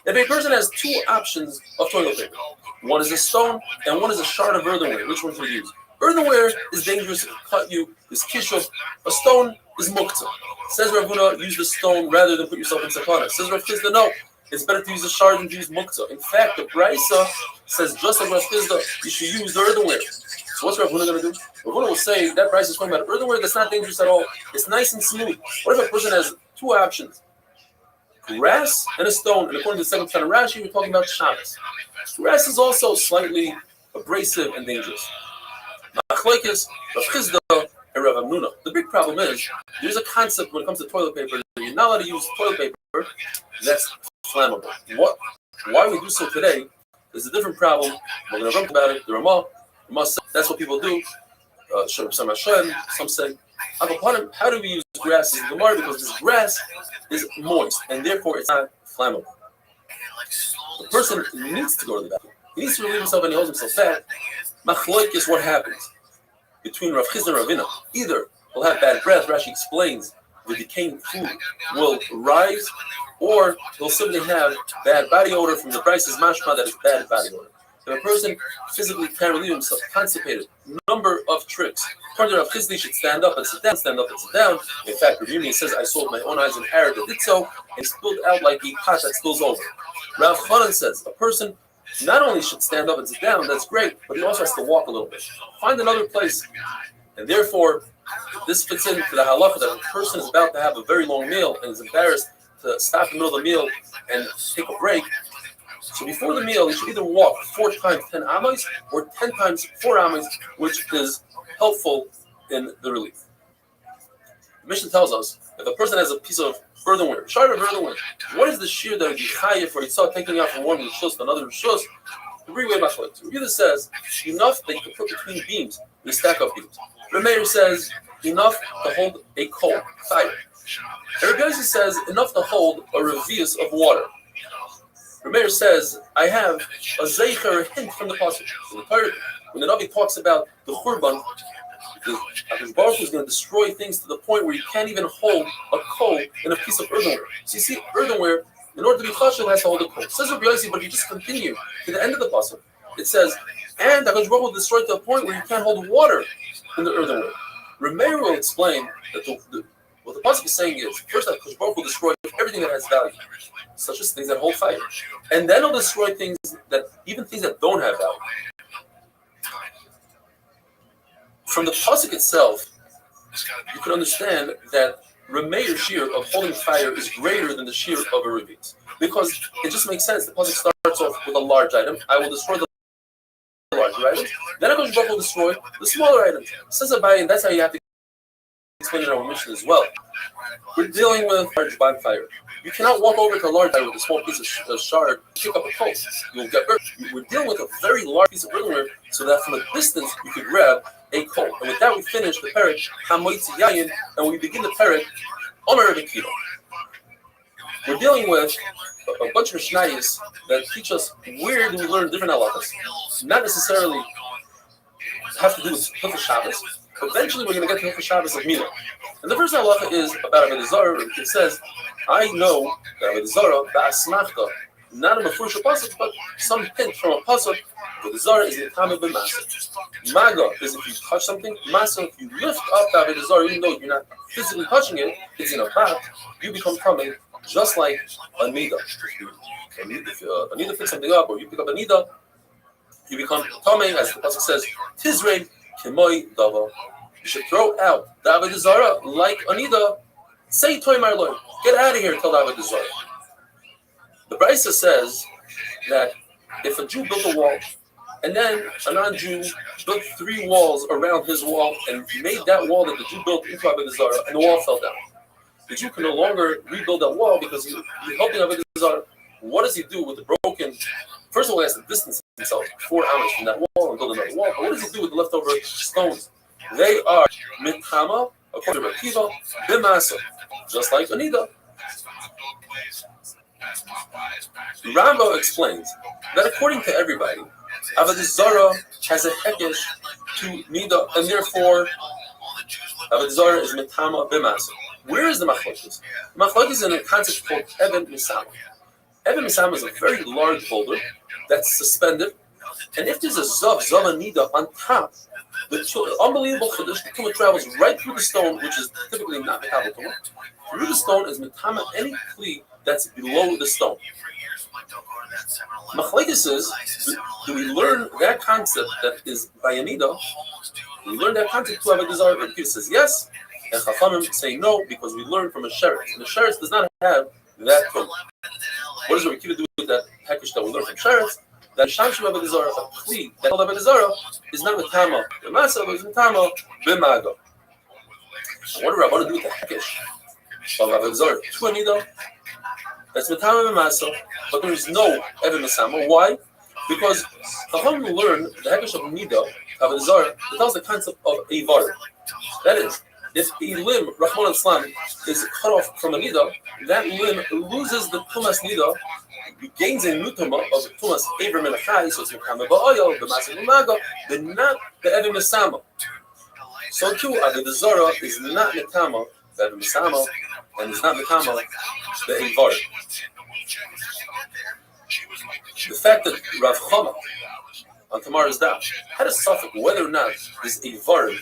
If a person has 2 options of toilet paper, one is a stone and one is a shard of earthenware, which one should you use? Earthenware is dangerous, it will cut you, is kishuf. A stone is muktzah. Says Rav Huna, use the stone rather than put yourself in sakana. Says Rav Chizda, no, it's better to use a shard than to use muktzah. In fact, the Brisa says just like Rav Chizda, you should use the earthenware. So what's Rav Huna going to do? Rav Huna will say that Brisa is talking about earthenware that's not dangerous at all. It's nice and smooth. What if a person has 2 options? Grass and a stone, and according to the second kind of Rashi, we're talking about Shabbos. Grass is also slightly abrasive and dangerous. Machlokes, Rav Chizda, and Rav Hamnuna. The big problem is there's a concept when it comes to toilet paper that you're not allowed to use toilet paper that's flammable. Why we do so today is a different problem. We're going to run about it. The Ramah says that's what people do. Some say, how do we use grass in the Gemara? Because this grass is moist and therefore it's not flammable. The person needs to go to the bathroom. He needs to relieve himself and he holds himself back. Machlokes, what happens between Rav Chizda and Ravina? Either he'll have bad breath, Rashi explains the decaying food will rise, or he'll simply have bad body odor from the Bryce's mashma that is bad body odor. If a person physically can't relieve himself, constipated, number of tricks. According to Rav Chizda, should stand up and sit down, stand up and sit down. In fact, Rabbi says, I saw with my own eyes an Arab that did so and spilled out like a pot that spills over. Rav Chanan says, a person not only should stand up and sit down, that's great, but he also has to walk a little bit. Find another place. And therefore, this fits into the halacha that a person is about to have a very long meal and is embarrassed to stop in the middle of the meal and take a break. So before the meal, he should either walk 4 times 10 amos or 10 times 4 amos, which is helpful in the relief. The Mishnah tells us if a person has a piece of earthenware, shard of earthenware, what is the shear that would be chayav for Yitzhak taking out from one rishus to another rishus? The Rabbi Machlokes says enough that you can put between beams, the stack of beams. Rabbi says enough to hold a coal, fire. Rabbi says enough to hold a revius of water. Rabbi says I have a zeicher, a hint from the pasuk. When the Rabbi talks about the Churban, the Baruch is going to destroy things to the point where you can't even hold a coal in a piece of earthenware. So you see, earthenware, in order to be chashuv, it has to hold a coal. It says Rabbi Yossi, but if you just continue to the end of the pasuk, it says, and the Baruch will destroy to a point where you can't hold water in the earthenware. Rabbi will explain that what the pasuk is saying is, first, that Baruch will destroy everything that has value, such as things that hold fire, and then he'll destroy things that, even things that don't have value. From the pasuk itself, you can understand that Rameir's shear of holding fire is greater than the shear of a revius, because it just makes sense. The pasuk starts off with a large item. I will destroy the larger items. Then Baruch will destroy the smaller items. Says Rabbi, and that's how you have to explain it in our mission as well. We're dealing with a large bonfire. You cannot walk over to a large fire with a small piece of shard, pick up a coal. You'll get hurt. We're dealing with a very large piece of earthenware, so that from a distance you could grab a coal. And with that, we finish the perek Hamoitzi Yayin, and we begin the perek Omer V'Kilo. We're dealing with a bunch of Mishnayos that teach us where do we learn different halachas. Not necessarily have to do with Hilchos Shabbos. Eventually, we're going to get to Hilchos Shabbos of Milah. And the first halacha is about Avodah Zarah. It says, I know that Avodah Zarah, ba'asmachta, not a mafurish pasuk, but some hint from a pasuk. Avodah Zarah is the time of b'masa. Maga is if you touch something. Masa, if you lift up the Avodah Zarah, even though you're not physically touching it, it's in a bat, you become coming just like a nida. If a nida picks something up, or you pick up a nida, you become coming, as the pasuk says, Tizrein kimoi dava. You should throw out the Avodah Zarah like a nida. Say toy my Lord, get out of here, tell the Avodah Zarah. The Brisa says that if a Jew built a wall, and then a non-Jew built 3 walls around his wall and made that wall that the Jew built into Avodah Zarah, and the wall fell down, the Jew can no longer rebuild that wall because he's helping Avodah Zarah. What does he do with the broken? First of all, he has to distance himself 4 hours from that wall and build another wall. But what does he do with the leftover stones? They are mitchama, according to Akiva, b'masa, just like anida. Rambo explains that according to everybody, Avodah Zarah has a hekesh to Midah, and therefore Avodah Zarah is Metama B'Masa. Where is the Machlokes? The Machlokes is in a concept called Eben Misama. Eben Misama is a very large boulder that's suspended, and if there's a Zav Nida on top, the unbelievable Chiddush, the Tumah travels right through the stone, which is typically not Metama Tumah. Through the stone is Metama any Kli that's below the stone. Machlokes is, do we learn that concept that is by Anida? We learn that concept to Avodah Zarah. Rabbi says yes, and Chachamim say no because we learn from a sheretz. And the sheretz does not have that tumah. What does Rabbi Kiva do with that hekesh that we learn from sheretz? That Shamshim Avodah Zarah, a kli that called Avodah Zarah, is not Metama B'Masa, but is Metama B'Maga. What do Rabbanan do with the hekesh of Avodah Zarah? To Anida, that's Metama B'Masa, but there is no Eben Mesama. Why? Because Chachamim learn the hekesh of Nida, Avodah Zarah, it tells the concept of Eivar. That is, if a limb, Rahman al-Islam, is cut off from a Nida, that limb loses the Tumas Nida, gains a new Tumah of Tumas Eivar Menachai, so it's Mekama Ba'oyo, the Masa Umaga, but not the Eben Mesama. So too, Avodah Zarah is not Metama, the Eben Mesama, and it's not Metama, the Eivar. The fact that Rav Chama on tomorrow's daf had a suffix whether or not this Eivar,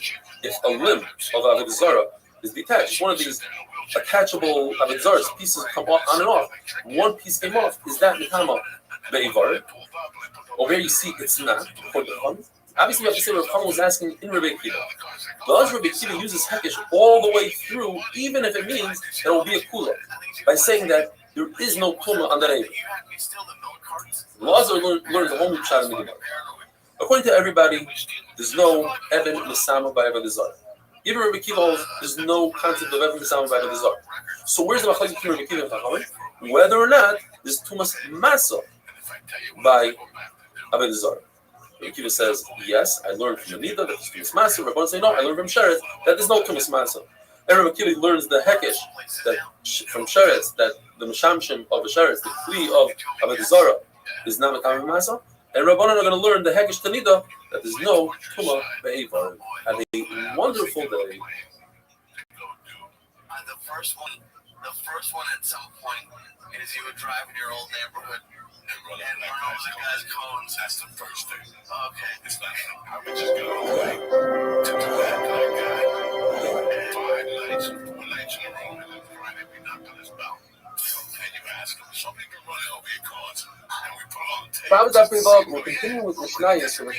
if a limb of Avodah Zarah is detached, one of these attachable Avodah Zarah's pieces come off on and off. One piece came off. Is that Metama the Eivar? Over here you see it's not. Obviously, we have to say what Chama was asking in Rabbi Kiva. Does Rabbi Kiva uses hekesh all the way through, even if it means there will be a kula, by saying that there is no tumah on that Eivar? Lazar learns a whole new shot in the Gemara. According to everybody, there's no Eben Mesama by Avodah Zarah. Even Rabbi Kiva holds there's no concept of Eben Mesama by Avodah Zarah. So where's the machlokes between Rabbi Kiva and Chachamim? Whether or not there's Tumas Masa by Avodah Zarah. Rabbi Kiva says, yes, I learned from the Nida that there's Tumas Masa. Rabbi say, no, I learned from Sheretz that there's no Tumas Masa. And Rabbi Kiva learns the Hekesh that from Sheretz, that the Meshamshim of the Sheretz, the Kli of Avodah Zarah, is not Metama Masa. And Rabbanan are going to learn the Hekesh Tanida that there's no Tumah Be'evar. Have a wonderful day. The first one at some point is you would drive in your old neighborhood and run over the guy's cones. That's the first thing. Okay. It's not. I would just go away to do that guy. 5 nights, 4 nights in a row, and then Friday we knocked on his bell. And you ask him, somebody can run over your cars. We're continuing with Mishnayos, so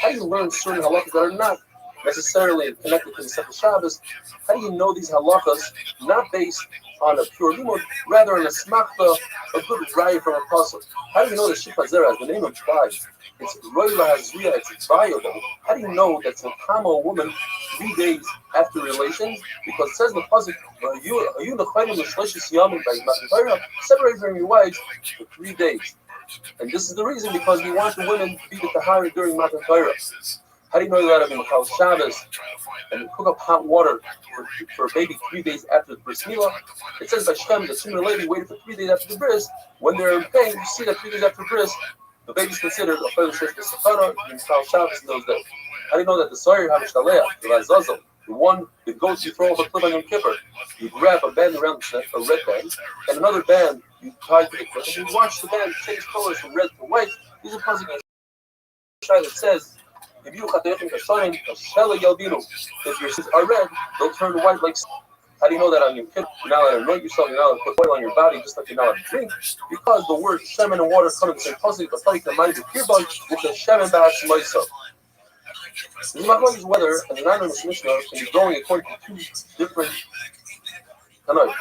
how do you learn certain halachas that are not necessarily connected to the Sefer Shabbos? How do you know these halachas not based on a pure limud, rather on a smachta, a good raya from a pasuk? How do you know the Shikha Zera, as the name implies, it's roila hazriya, it's viable? How do you know that's a kama woman 3 days after relations? Because it says in the pasuk, separate from your wives for 3 days. And this is the reason, because we want the women to be the tahara during Matan Torah. How do you know you got to be Machal Shabbos and cook up hot water for a baby 3 days after the bris milah? It says by Shem that sooner or later waited for 3 days after the bris. When they're in pain, you see that 3 days after bris, the baby's considered a further shift to Sakara and Machal Shabbos in those days. How do you know that the Sawyer HaMishtaleh, the Razazel, the one that goes you throw over cliff on Yom Kippur, you grab a band around a red band, and another band you tie to the cliff, and you watch the band change colors from red to white. These are puzzling that says, if your sins are red, they'll turn white like snow. How do you know that on Yom Kippur? You're not allowed to anoint yourself, you're not allowed to put oil on your body, just like you're not allowed to drink, because the word shemen and water come in the same puzzle, but like the mind of Kirbon, which is shemen ba'as myself. The machlokes is whether an anonymous Mishnah can be going according to 2 different Tanoim.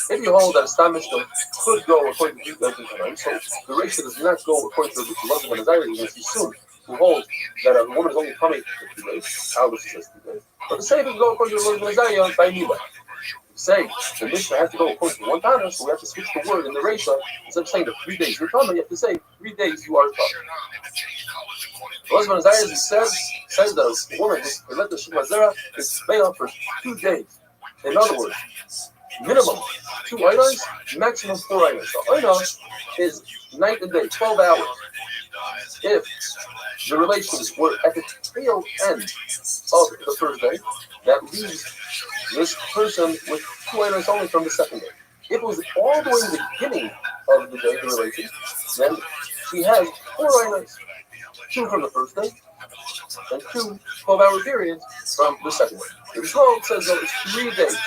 If you hold that a Stam Mishnah could go according to 2 different Tanoim, so the ratio does not go according to the Muslim and Israeli, you assume who holds that a woman is only coming for 2 days, how does she say 2 days? But the same if you go according to the Muslim and Israeli by Nila. Say the Mishnah has to go according to 1 Tana, so we have to switch the word in the ratio. Instead of saying the 3 days you're coming, you have to say 3 days you are coming. The husband Isaiah says that a woman who let the Shema Zera is made up for 2 days. In other words, minimum 2 items, maximum 4 items. So Ina is night and day, 12 hours. If the relations were at the tail end of the first day, that leaves this person with 2 items only from the second day. If it was all the way in the beginning of the day, the relation, then she has 4 items, 2 from the first day, and 2 12-hour periods from the second day. The Rothschild says that it's 3 days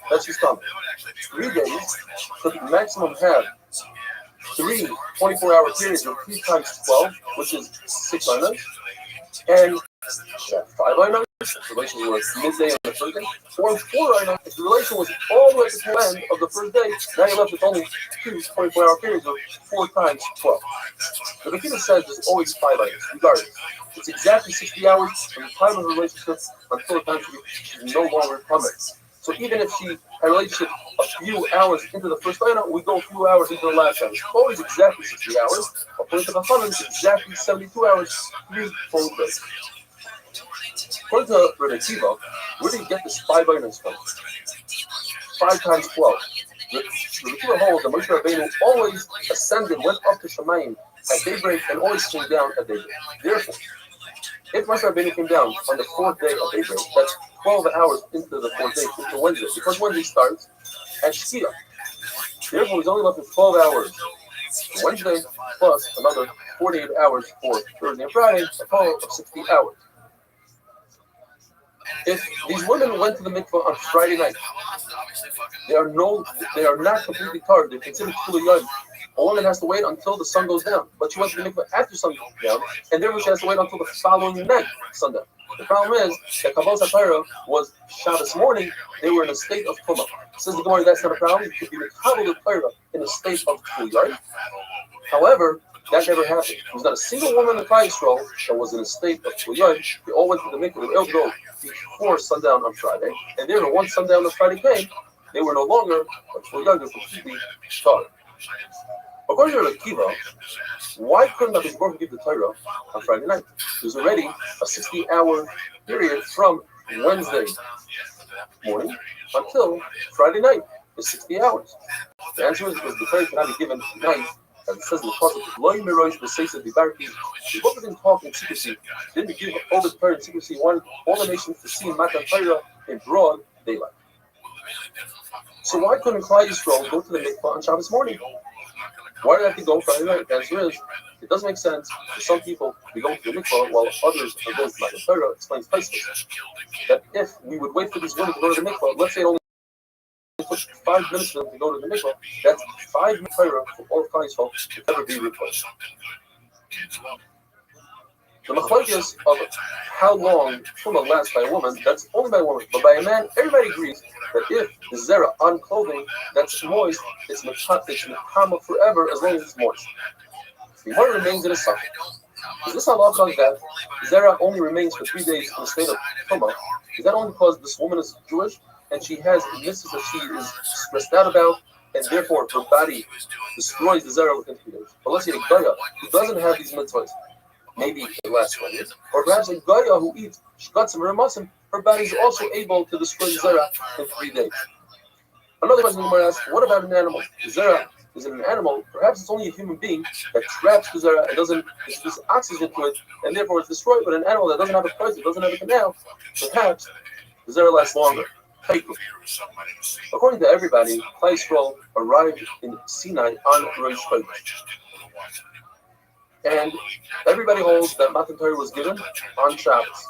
that she's coming. 3 days could maximum have 3 24-hour periods of 3 times 12, which is 6 items, and 5 items if the relation was midday on the first day, or 4 items if the relation was all the way at the tail end of the first day. Now you're left with only 2 24-hour periods of 4 times 12. The Rabbi says there's always 5 items, regardless. It's exactly 60 hours from the time of the relationship until the time she's no longer coming. So even if she had a relationship a few hours into the first item, we go a few hours into the last item. It's always exactly 60 hours. According to the Chachamim, it's exactly 72 hours, 3 full days. According to Rabbi Akiva, where do you get this 5 items from? 5 times 12. Rabbi Akiva holds that Moshe Rabbeinu always ascended, went up to Shemayim at daybreak, and always came down at daybreak. Therefore, if Moshe Rabbeinu came down on the 4th day of daybreak, that's 12 hours into the 4th day, into Wednesday, because Wednesday starts at Shkia. Therefore, he's only left with 12 hours for Wednesday, plus another 48 hours for Thursday and Friday, a total of 60 hours. If these women went to the mikvah on Friday night, they are not completely tired. They're considered fully young. A woman has to wait until the sun goes down, but she went to the mikvah after sun goes down, and therefore she has to wait until the following night, sundown. The problem is that Kabbalah Satira was Shabbos morning. They were in a state of Tumah. Says the Gemara, that's not a problem. You could be Kabbalah Satira in a state of Tuliyah. However, that never happened. There was not a single woman in Klal Yisrael that was in a state of Tuliyah. They all went to the mikvah. They all go before sundown on Friday, and therefore once sundown on Friday came, they were no longer Tuliyah. They were completely tired. According to Rabbi Akiva, why couldn't Rabbi Baruch give the Torah on Friday night? There's already a 60-hour period from Wednesday morning until Friday night. It's 60 hours. The answer is because the Torah cannot be given tonight, as it says in the Pasuk, "Lo yimerosh b'seisa dibarki." The Baruch didn't talk in secrecy. Didn't give all the Torah in secrecy. He wanted all the nations to see Matan Torah in broad daylight. So why couldn't Klal Yisrael go to the mikvah on Shabbos morning? Why do they have to go Friday night? The answer is, it doesn't make sense for some people to be going to the mikvah while others are going to Matan Torah. Explains Tosfos that if we would wait for these women to go to the mikvah, let's say it only took 5 minutes for them to go to the mikvah, that's 5 minutes Torah for all of Klal Yisrael to ever be replaced. The machlokes of how long Tumah lasts by a woman, that's only by a woman. But by a man, everybody agrees that if the zera on clothing that's moist, it's mechama forever as long as it's moist. The heart remains in a socket. Is this halacha that zera only remains for 3 days in the state of Tumah? Is that only because this woman is Jewish and she has mitzvahs that she is stressed out about, and therefore her body destroys the zera within 3 days? But let's say a Gaya who doesn't have these mitzvahs, maybe it lasts 1 year, or perhaps a Gaya who eats shkatzim or masim, her body is also able to destroy the zera in 3 days. Another question we asks, what about an animal? The zera is an animal, perhaps it's only a human being that traps the zera and doesn't introduce oxygen to it, and therefore it's destroyed. But an animal that doesn't have a place, it doesn't have a canal, perhaps the zera lasts longer. According to everybody, Klal Yisrael arrived in Sinai on Rosh Chodesh. And everybody holds that Matan Torah was given on Shabbos.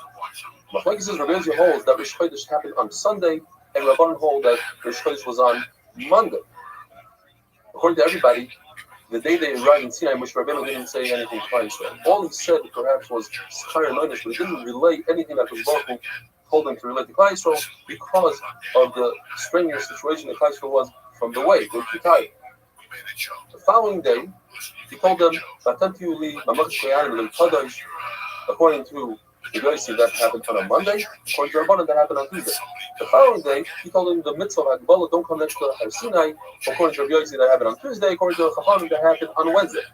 Machlokes says Rabbi holds that Rosh Chodesh happened on Sunday, and Rabban hold that Rosh Chodesh was on Monday. According to everybody, the day they arrived in Sinai, Moshe Rabbeinu didn't say anything to Klal Yisrael. All he said perhaps was Schar Noinish, but he didn't relay anything that was Baruch told him to relate to Klal Yisrael because of the strenuous situation that Klal Yisrael was from the way. They were too tired. The following day, he told them, according to the Yossi, that happened on a Monday. According to Rabbanan, that happened on Tuesday. The following day, he told them the mitzvah of Hagbalah, don't come next to Har Sinai. According to Rabbi Yossi, that happened on Tuesday. According to the Chachamim, that happened on Wednesday.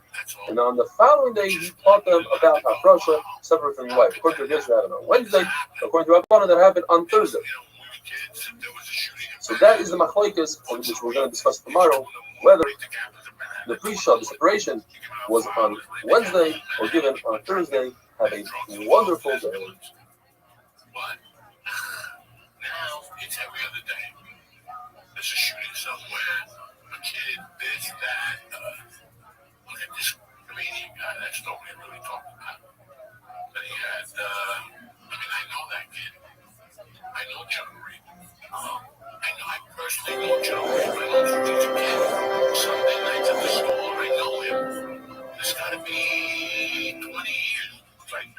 And on the following day, he taught them about Hafrasha, separate from your wife. According to Rabbi Yossi, that happened on Wednesday. According to Rabbanan, that happened on Thursday. So that is the machlokes, which we're going to discuss tomorrow, whether the pre-shah, the separation, was on Wednesday or given on Thursday. Have a wonderful day. But now it's every other day. There's a shooting somewhere, a kid, this, that. Look at this Canadian guy. That's nobody really talking about. But he had, I know that kid. I know John Reed. I personally know John Reed. I know him as a kid. Sunday nights at the store, I know him. It's got to be 20 years. Like,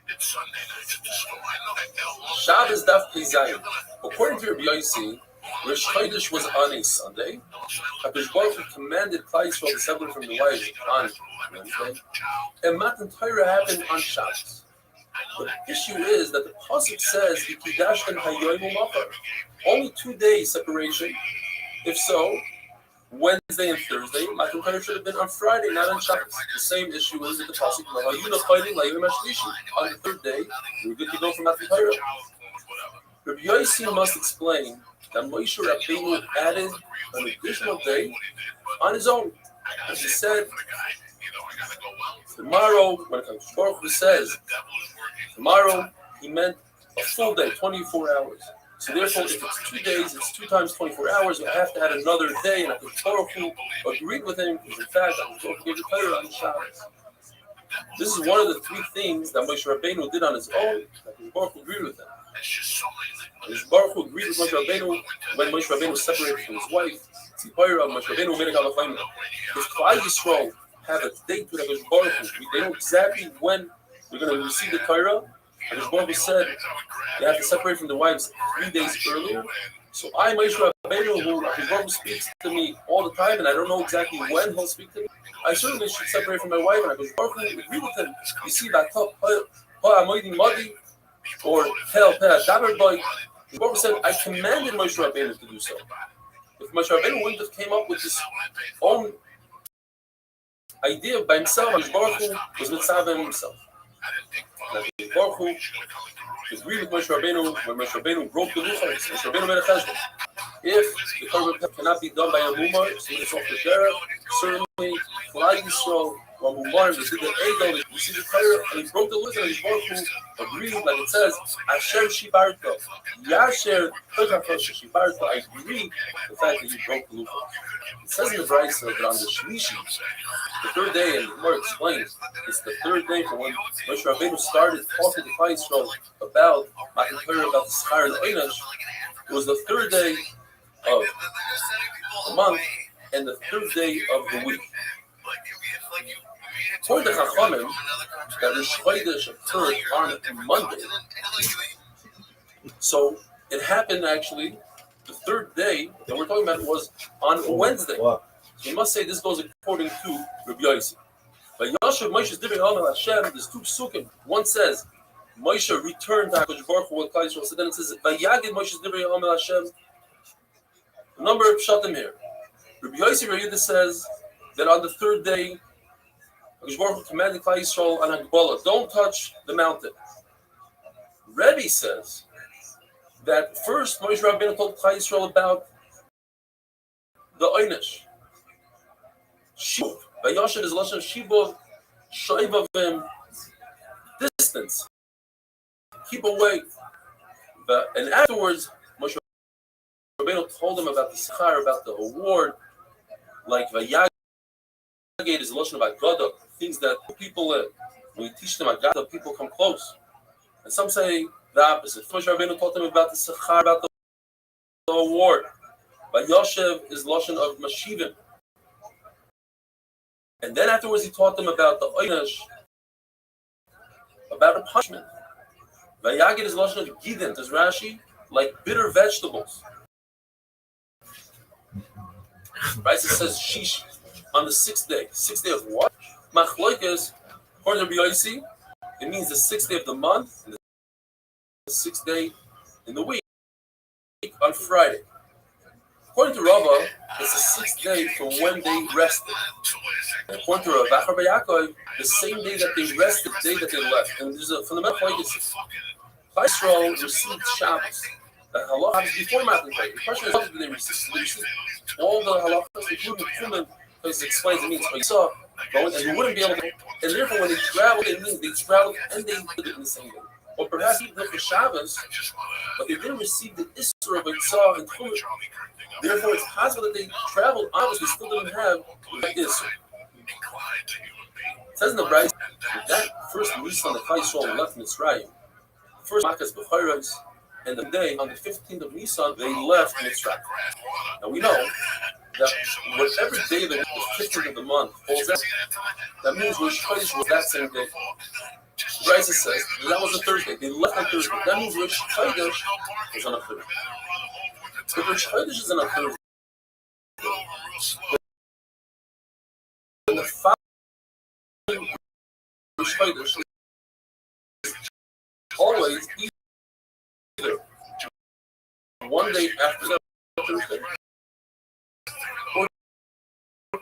it's Sunday nights at the store. I know that girl. Shabbos Daf Pizayim. According to Rabbi Yossi, Rosh Chodesh was on a Sunday. HaKadosh Baruch Hu commanded Klal Yisrael to separate from the wives on Wednesday, and Matan Torah happened on Shabbos. The issue is that the pasuk says "V'kidashtem hayoim u'machar," only 2 days separation. If so, Wednesday and Thursday, Matan Torah should have been on Friday, not on Shabbos. The same issue is that the pasuk on the third day, we're good to go for Matan Torah. Rabbi Yossi must explain that Moshe Rabbeinu added an additional day on his own. As he said, tomorrow, when HaKadosh Baruch Hu says, tomorrow, he meant a full day, 24 hours. So therefore, if it's 2 days, it's 2 times 24 hours, we have to add another day, and HaKadosh Baruch Hu agreed with him, because in fact, HaKadosh Baruch Hu gave the Torah on Shabbos. This is one of the 3 things that Moshe Rabbeinu did on his own, HaKadosh Baruch Hu agreed with him. HaKadosh Baruch Hu agreed with Moshe Rabbeinu when Moshe Rabbeinu separated from his wife. Tzipora, Moshe Rabbeinu made a galachayim. If Klal Yisrael have a date with HaKadosh Baruch Hu, they know exactly when we're going to receive the Torah. HaKadosh Baruch Hu said they have to separate from the wives 3 days earlier. So I, Moshe Rabbeinu, who HaKadosh Baruch Hu speaks to me all the time, and I don't know exactly when he'll speak to me, I certainly should separate from my wife, and HaKadosh Baruch Hu agree with him. You see, that or Tel Peh Daber Boy, the Baruch said, I commanded Moshe Rabbeinu to do so. If Moshe Rabbeinu wouldn't have came up with his own idea by himself, Moshe Baruch Hu was mitzvah himself. Moshe Baruch Hu agreed with Moshe Rabbeinu when Moshe Rabbeinu broke the luchos. Moshe Rabbeinu made a cheshbon. If the Torah cannot be done by a mumar, so it's off the Torah, certainly Klal Yisrael or mumar, we see the Egel, we see the Torah, and he broke the luchos, and Moshe Baruch Hu agreed, like it says, Asher Shibarto, Yasher Shibarto, I agree the fact that you broke the luchos. It says in the Brisa that on the Shlishi, the third day, and the Gemara explains, it's the third day from when Moshe Rabbeinu started talking to Klal Yisrael about Matan Torah, about the Schar and the Einash. It was the third day of the month and the third day of the week. According to Chachamim, that Rosh Chodesh occurred on Monday. So it happened actually, the third day that we're talking about was on Wednesday. So we must say this goes according to Rabbi Yossi. But Yoshev Moshe's Divrei Amel Hashem, there's 2 psukim. One says, Moshe returned to HaKadosh Baruch Hu with Klal Yisrael. So then it says, Vayagid Moshe's Divrei Amel Hashem. A number of pshatim here. Rabbi Yossi Rayuda says that on the third day, HaKadosh Baruch Hu commanded Klal Yisrael on Hagbolah, don't touch the mountain. Rabbi says that first Moshe Rabbeinu told Klal Yisrael about the Einish. Shibuv. Vayoshev is lashon shibuv, shoivavim, distance. Keep away. And afterwards, Moshe Rabbeinu told him about the schar, about the award, like Vayagid is a lashon about Gadol, things that people, when you teach them about Gadol, people come close. And some say the opposite. Moshe Rabbeinu told them about the schar, about the award. Vayoshev is lashon of Mashivim. And then afterwards he taught them about the Einash, about a punishment. Vayagid is lashon of Gidin, says Rashi, like bitter vegetables. Right, it says Shish on the 6th day. 6th day of what? Machlokes, according to Rabbi Yossi, it means the 6th day of the month, and the 6th day in the week, on Friday. According to Rabbi, it's the 6th day from when they rested. And according to Rabbi Yaakov, the same day that they rested, the day that they left. And there's a fundamental point. Klal Yisrael received Shabbos. halacha before Matan Torah. The question is, what did they receive? Did they receive all the halachas, including Kuman, because it explains it means Chaisa, going, and you wouldn't be able to, and therefore when they traveled, it means they traveled and they did it in the same day. Or perhaps even for Shabbos, but they didn't receive the Isra of Chaisa and Kuman. Therefore, it's possible that they traveled, obviously still didn't have the Isra. It says in the Rabbi that first Nisan the Klal Yisrael left Mitzrayim, first Makas B'chayros, and the day on the 15th of Nisan they left Mitzrayim. Now we know that whatever day the 15th of the month falls out, that means Rosh Chodesh was that same day. Rabbi says that was a Thursday. They left on Thursday. That means Rosh Chodesh is on a Thursday. If Rosh Chodesh is on a Thursday, then the following Rosh Chodesh is always either one day after that Thursday or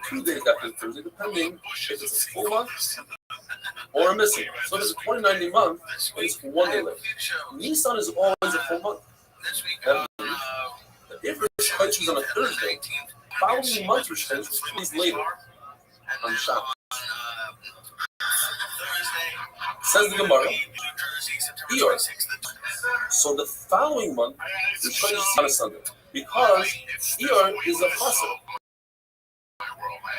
2 days after the Thursday, depending if it's a full month or a missing. So if it's a 29-day month, it's 1 day later. Nisan is always a full month. That means that if Rosh Chodesh is on a Thursday, following month Rosh Chodesh was 2 days later on Shabbos. Says the Gemara, Iyar. So the following month, Rosh Chodesh is on a Sunday, because Iyar is a Chassid.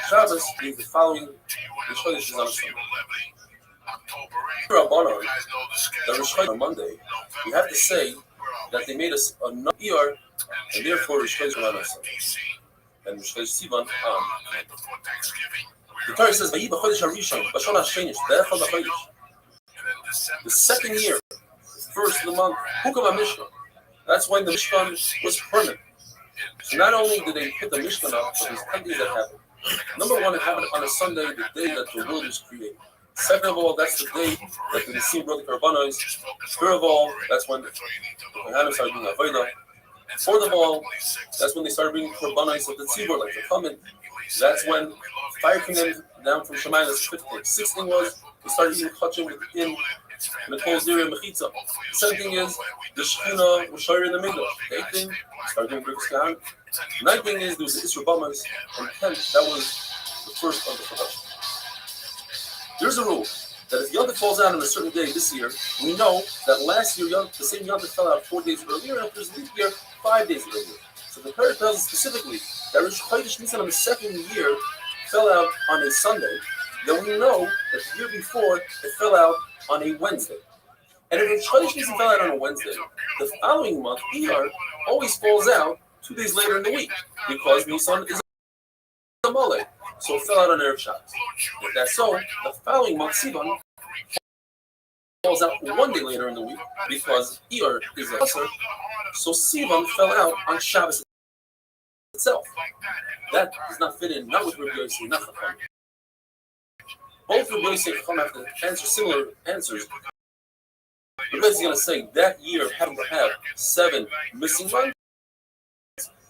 Shabbos means the following Rosh Chodesh is on a Sunday. Rabbanon, that Rosh Chodesh on Monday, we have to say that they made us a Iyar, and therefore Rosh Chodesh was on a Sunday. And Rosh Chodesh Sivan on. The Torah says, "Vayi b'chodesh harishon, b'shana hashenish, b'echad ha'chodesh." The second year, first of the month, Hukam HaMishkan. That's when the Mishkan was permanent. So not only did they put the Mishkan up, but there's 10 things that happened. Number one, it happened on a Sunday, the day that the world was created. Second of all, that's the day that the Nisim brought the Karbanos. Third of all, that's when the Kohanim started doing Avodah. Fourth of all, that's when they started bringing Karbanos of the Tzibur, like the Chamin. That's when fire came down from Shemayim. That's the fifth thing. Sixth thing was they started eating Chachim within the Kol Zira Mechitza. The seventh thing is the Shechina was Shari in the Migdash. The eighth thing, started doing Brikas Kahan. The ninth thing is there was the Isra Bamas. And the 10th, that was the first of the production. There's a rule that if Yom Tov falls out on a certain day this year, we know that last year the same Yom Tov fell out 4 days earlier, and if there's a leap year, 5 days earlier. So the Torah tells us specifically that Rosh Chodesh Nisan on the second year fell out on a Sunday. Then we know that the year before it fell out on a Wednesday. And if Rosh Chodesh Nisan fell out on a Wednesday, the following month, Iyar, always falls out 2 days later in the week because Nisan is a Mole. So it fell out on Erev Shabbos. If that's so, the following month, Sivan, falls out 1 day later in the week because Iyar is a Chassid. So Sivan fell out on Shabbos itself. That does not fit in, not with Rabbi Yossi, not Chacham. Both Rabbi Yossi and Chacham have to answer similar answers. Rabbi Yossi is going to say that year happened to have 7 missing months,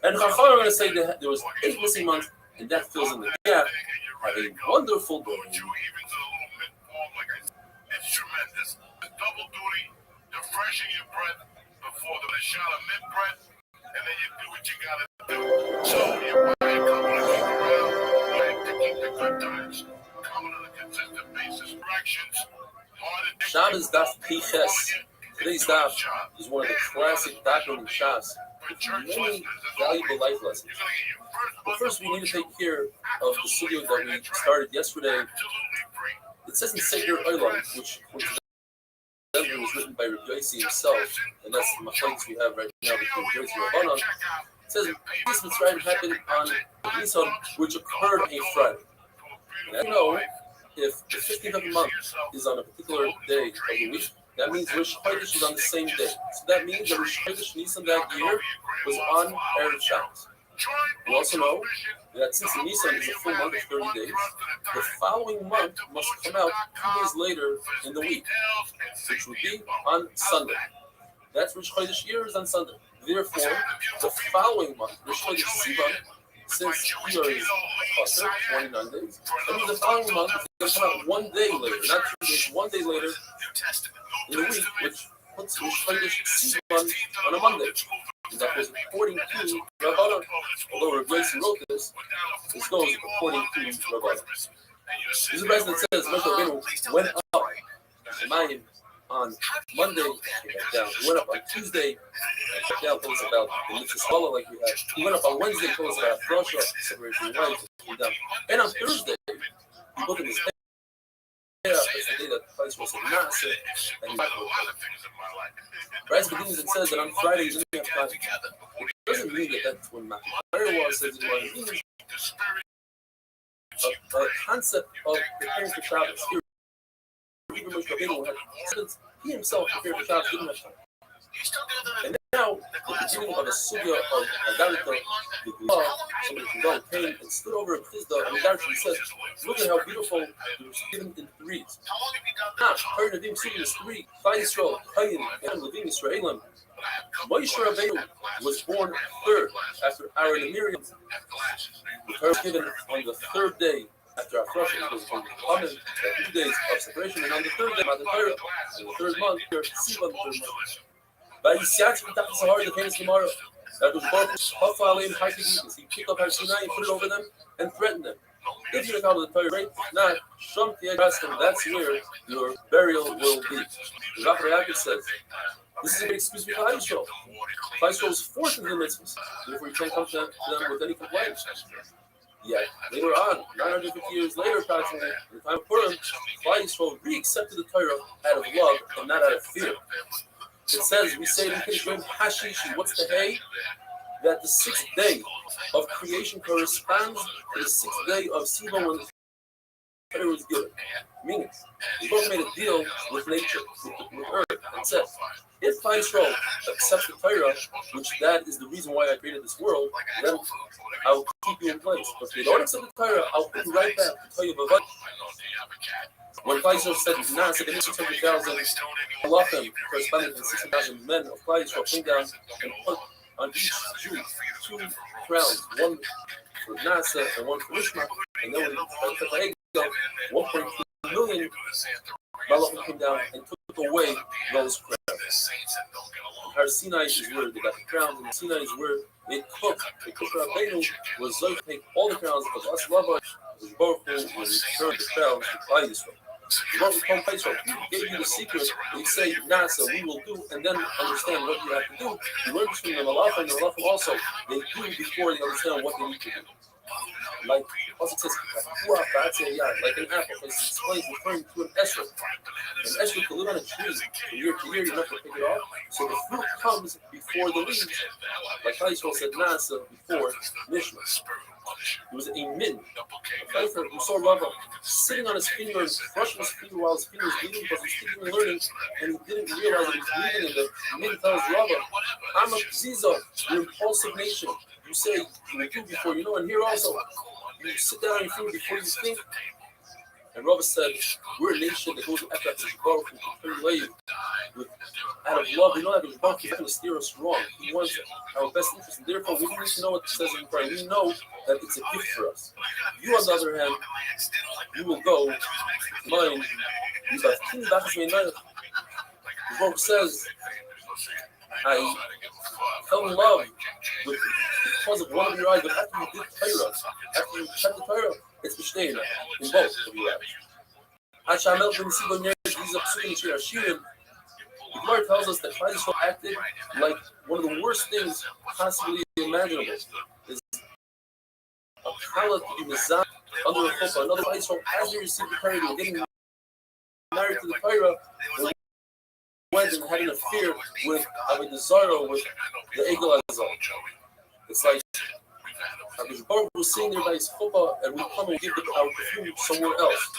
and Chacham are going to say that there was 8 missing months, and that fills in the gap. Have a wonderful day. It's tremendous. Double duty, you're freshing your breath before the Mashala mid breath, and then you do what you gotta do. So you buy a couple of keep around, to keep the good times coming on a consistent basis. Corrections, Shabbos Daf Piches. Today's daf is one of the classic doctrine in Shas with many valuable life lessons. But first, we need to take care of the studio that we started yesterday. It says in Sefer Olam, which was written by Rabbi Yossi himself, and that's the machlokes we have right now between Rabbi Yossi and Rabbanon. It says this Mitzrayim happened on Nisan, which occurred on a Friday. And as you know, if the 15th of the month is on a particular day of the week, that means Rosh Chodesh is on the same day. So that means that Rosh Chodesh Nisan that year was on Erev Shabbos. We also know that since Nisan is a full month of 30 days, the following month must come out 2 days later in the week, which would be on Sunday. That's Rosh Chodesh year is on Sunday. Therefore, the following month, Rosh Chodesh Sivan, since Iyar is a 29 days, that means the following month is going to come out 1 day later, not 2 days, 1 day later in the week, which puts Rosh Chodesh Sivan on a Monday. is according to Rabbi. Although Rabbi wrote this goes according to Rabbi. This is a verse that says Moshe Rabbeinu went up to Mayim on Monday, he went up on Tuesday, told us about the mitzvah swallow like we had. He went up on Wednesday, told us about Rothschild, separation of wives, and on Thursday, he put in his head. That's the day that the place was not sick, and he writes begins and says that on Friday he didn't have time. It doesn't mean that that's when Matthew was says it was a concept of preparing for Shabbos. Even Moshe Rabbeinu had, since he himself prepared for Shabbos, didn't have time. And now, the beginning of a sugya of Agarita, the law, somebody can go and pain, and stood over a Chizda, and Agarita says, look at how beautiful it was given in threes. Now, Kari Nadim Sugya is three, Chai Yisrael, Chayin, and Levim Yisraelim. Moshe Rabbeinu was born third after Aaron and Miriam. The Torah was given on the third day after our flush, it was from Haman, 2 days of separation, and on the third day, the Torah, in the third month, Siva, the third month. By Yisyatzim Tachas Sahar, the famous Gemara, that was Baruch Hafa Aleim Hakidikas. He picked up Har Sinai and put it over them and threatened them. If you account the Torah right, not Shom Tiyagastim, that's where your burial will be. The Rabbi says, this is a great excuse for Klal Yisrael. Klal Yisrael is fourth in the mitzvahs. Therefore, you can't come to them with any complaints. Yet, later on, 950 years later, approximately, in the time of Purim, Klal Yisrael re-accepted the Torah out of love and not out of fear. It says, we say in Kiddush Hashishi, what's the hay? That the sixth day of creation corresponds to the sixth day of Siva when the Torah was given. Meaning, we both made a deal with nature, with earth, and said, if Klal Yisrael accepts the Torah, which that is the reason why I created this world, then I'll keep you in place. But if they don't accept the Torah, I'll put you right back to tell you about it. When Klal Yisrael said, said the 600,000 halachim, corresponding to the 60,000 men of Klal Yisrael, came down and put on each Jew 2 crowns, one for Nasa and one for Ishma, and then when 1.3 million halachim came down and took away those crowns. Har Sinai is where they got the crowns, and Sinai is where they cooked. The Rabbeinu was going to take all the crowns of us Rabbi, the Baruch Hu, and return the crowns to Klal Yisrael. The Baruch Hu come Yisrael, he gave you the secret, and he said, Nasa, we will do, and then understand what you have to do. You learn between the Malach and the Malach also, they do before they understand what they need to do. Like, also says, like an apple, it explains referring to an esrog. An esrog can live on a tree from year to year, you have to pick it off. So the fruit comes before the leaves. Like Yisrael said, Nasa, before Mishma. It was a min, a Pfeiffer who saw Rabbi sitting on his finger and crushing his finger while his finger was bleeding because he was speaking and learning, and he didn't realize that he was bleeding. And the min tells Rabbi, I'm a Ziza, you're impulsive nation. You say you do before you know, and here also, you sit down and think before you think. And Rabbi said, we're a nation that goes after the Baruch Hu with out of love. We know that the Baruch Hu is going to steer us wrong. He wants our best interest, and therefore we need to know what it says in prayer. We know that it's a gift for us. You, on the other hand, you will go to mine. The Baruch says, I fell in love with because of one of your eyes, but after you did Torah, after you checked the Torah, it's Mishneh in both of your eyes. The Gemara tells us that Klal Yisrael acted like one of the worst things possibly imaginable. Is a kala to be mizah under a chuppah. Another Klal Yisrael, as they received the Torah, they were getting married to the Torah, they went and had an affair with Avodah Zarah, with the Egel Azal. It's like Rabbi Baruch was sitting there by his chuppah, and we come and give our perfume somewhere else.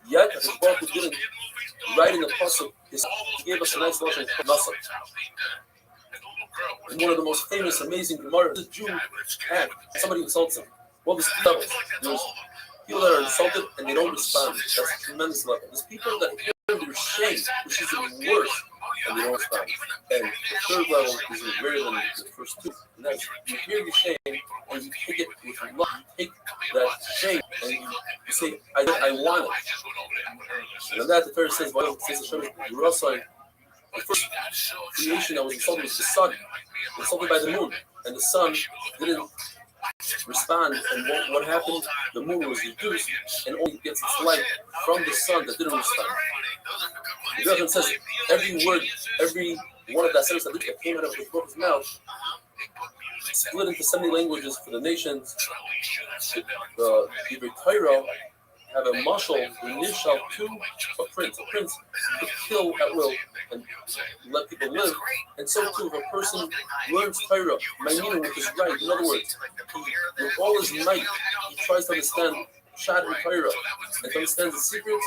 Yet, Rabbi Baruch didn't write in the pasuk. He gave us a nice lesson from Nasa. In one of the most famous, amazing Gemara, the Jew had somebody insults him. Well, there's two levels. There's people that are insulted and they don't respond. That's a tremendous level. There's people that hear their shame, which is even worse, and they don't respond. And the third level is even greater than the first two. And that's you hear your shame and you take it with love. You take that shame and you say, I want it. And on that, the Torah says, well, it says Rothschild, The first creation that was insulted was the sun, insulted by the moon, and the sun didn't respond. And what happened? The moon was reduced and only gets its light from the sun that didn't respond. The Rothschild says every word, every one of that sentence that came out of his mouth split into 70 languages for the nations. The Hebrew Torah have a marshal, the initial to a prince. A prince could kill at will and let people live. And so too, if a person learns Torah, meaning which is right, in other words, with all his might, he tries to understand Pshat and Torah and to understand the secrets,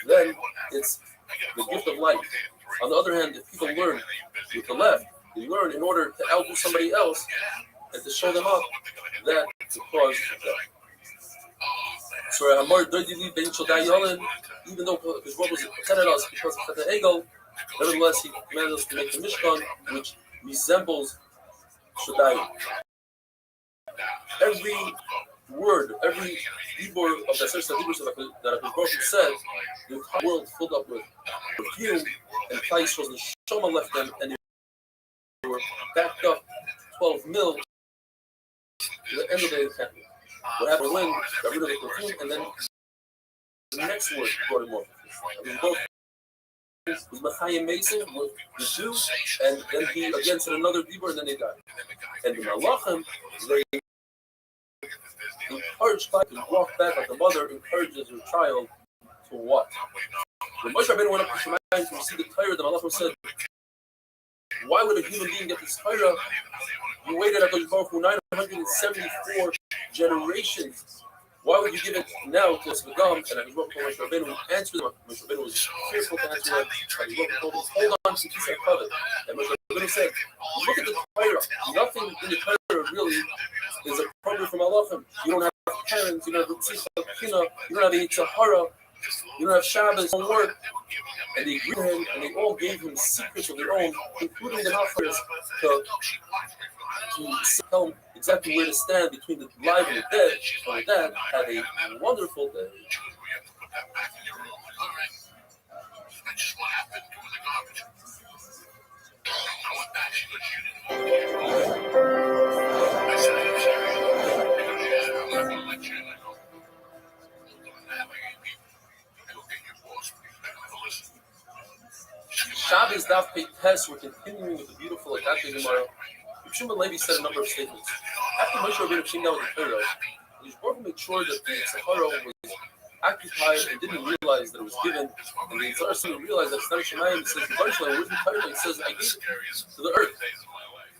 then it's the gift of life. On the other hand, if people learn with the left, they learn in order to outdo somebody else and to show them up, that is the cause of death. So even though his word was protected us because of the ego, nevertheless he commanded us to make the Mishkan, which resembles Shaddai. Every word, every Hebrew of the Six Hebrews that a Baruch said, the entire world filled up with perfume, and Christ was the Shoma left them, and they were backed up 12 mil to the end of the encampment. What happened when got rid of the perfume, and then the next word brought in more perfume. It was Machayim Mason with the Jew, and then he again said another Dibur, and then they died. And the Malachim, they encouraged Christ to walk back like a mother encourages her child to what? When Moshe Rabbeinu went up to Shemayim to receive the Torah, the Malachim said, why would a human being get this Torah? You waited at the Baruch for 974 generations. Why would you give it now to Svedam? And at the Baruch Moshe Rabbeinu answered them. Moshe Rabbeinu was fearful to answer them. And the Baruch told him, hold on to Kisei Kavod. And Moshe Rabbeinu said, look at the Torah. Nothing in the Torah really is appropriate for Malachim. You don't have parents, you don't have Tzitza, you don't have Yitzhahara, you don't have Shabbos, don't work. And they agreed to him, and they all gave him secrets of their own, including the Nafers, to tell him exactly where to stand between the live and the dead. And with that, had a wonderful day. Shabbos Daf Pei Tes, we're continuing with the beautiful Akasha Gemara. Shimon Levi said a number of statements. After Moshe Rabbeinu came down with the Torah, he was supposed to make sure that the Sahara was occupied and didn't realize that it was given. And the entire Sahara realized that Stan Shemayim says, where's the Torah? He says, I gave it to the earth.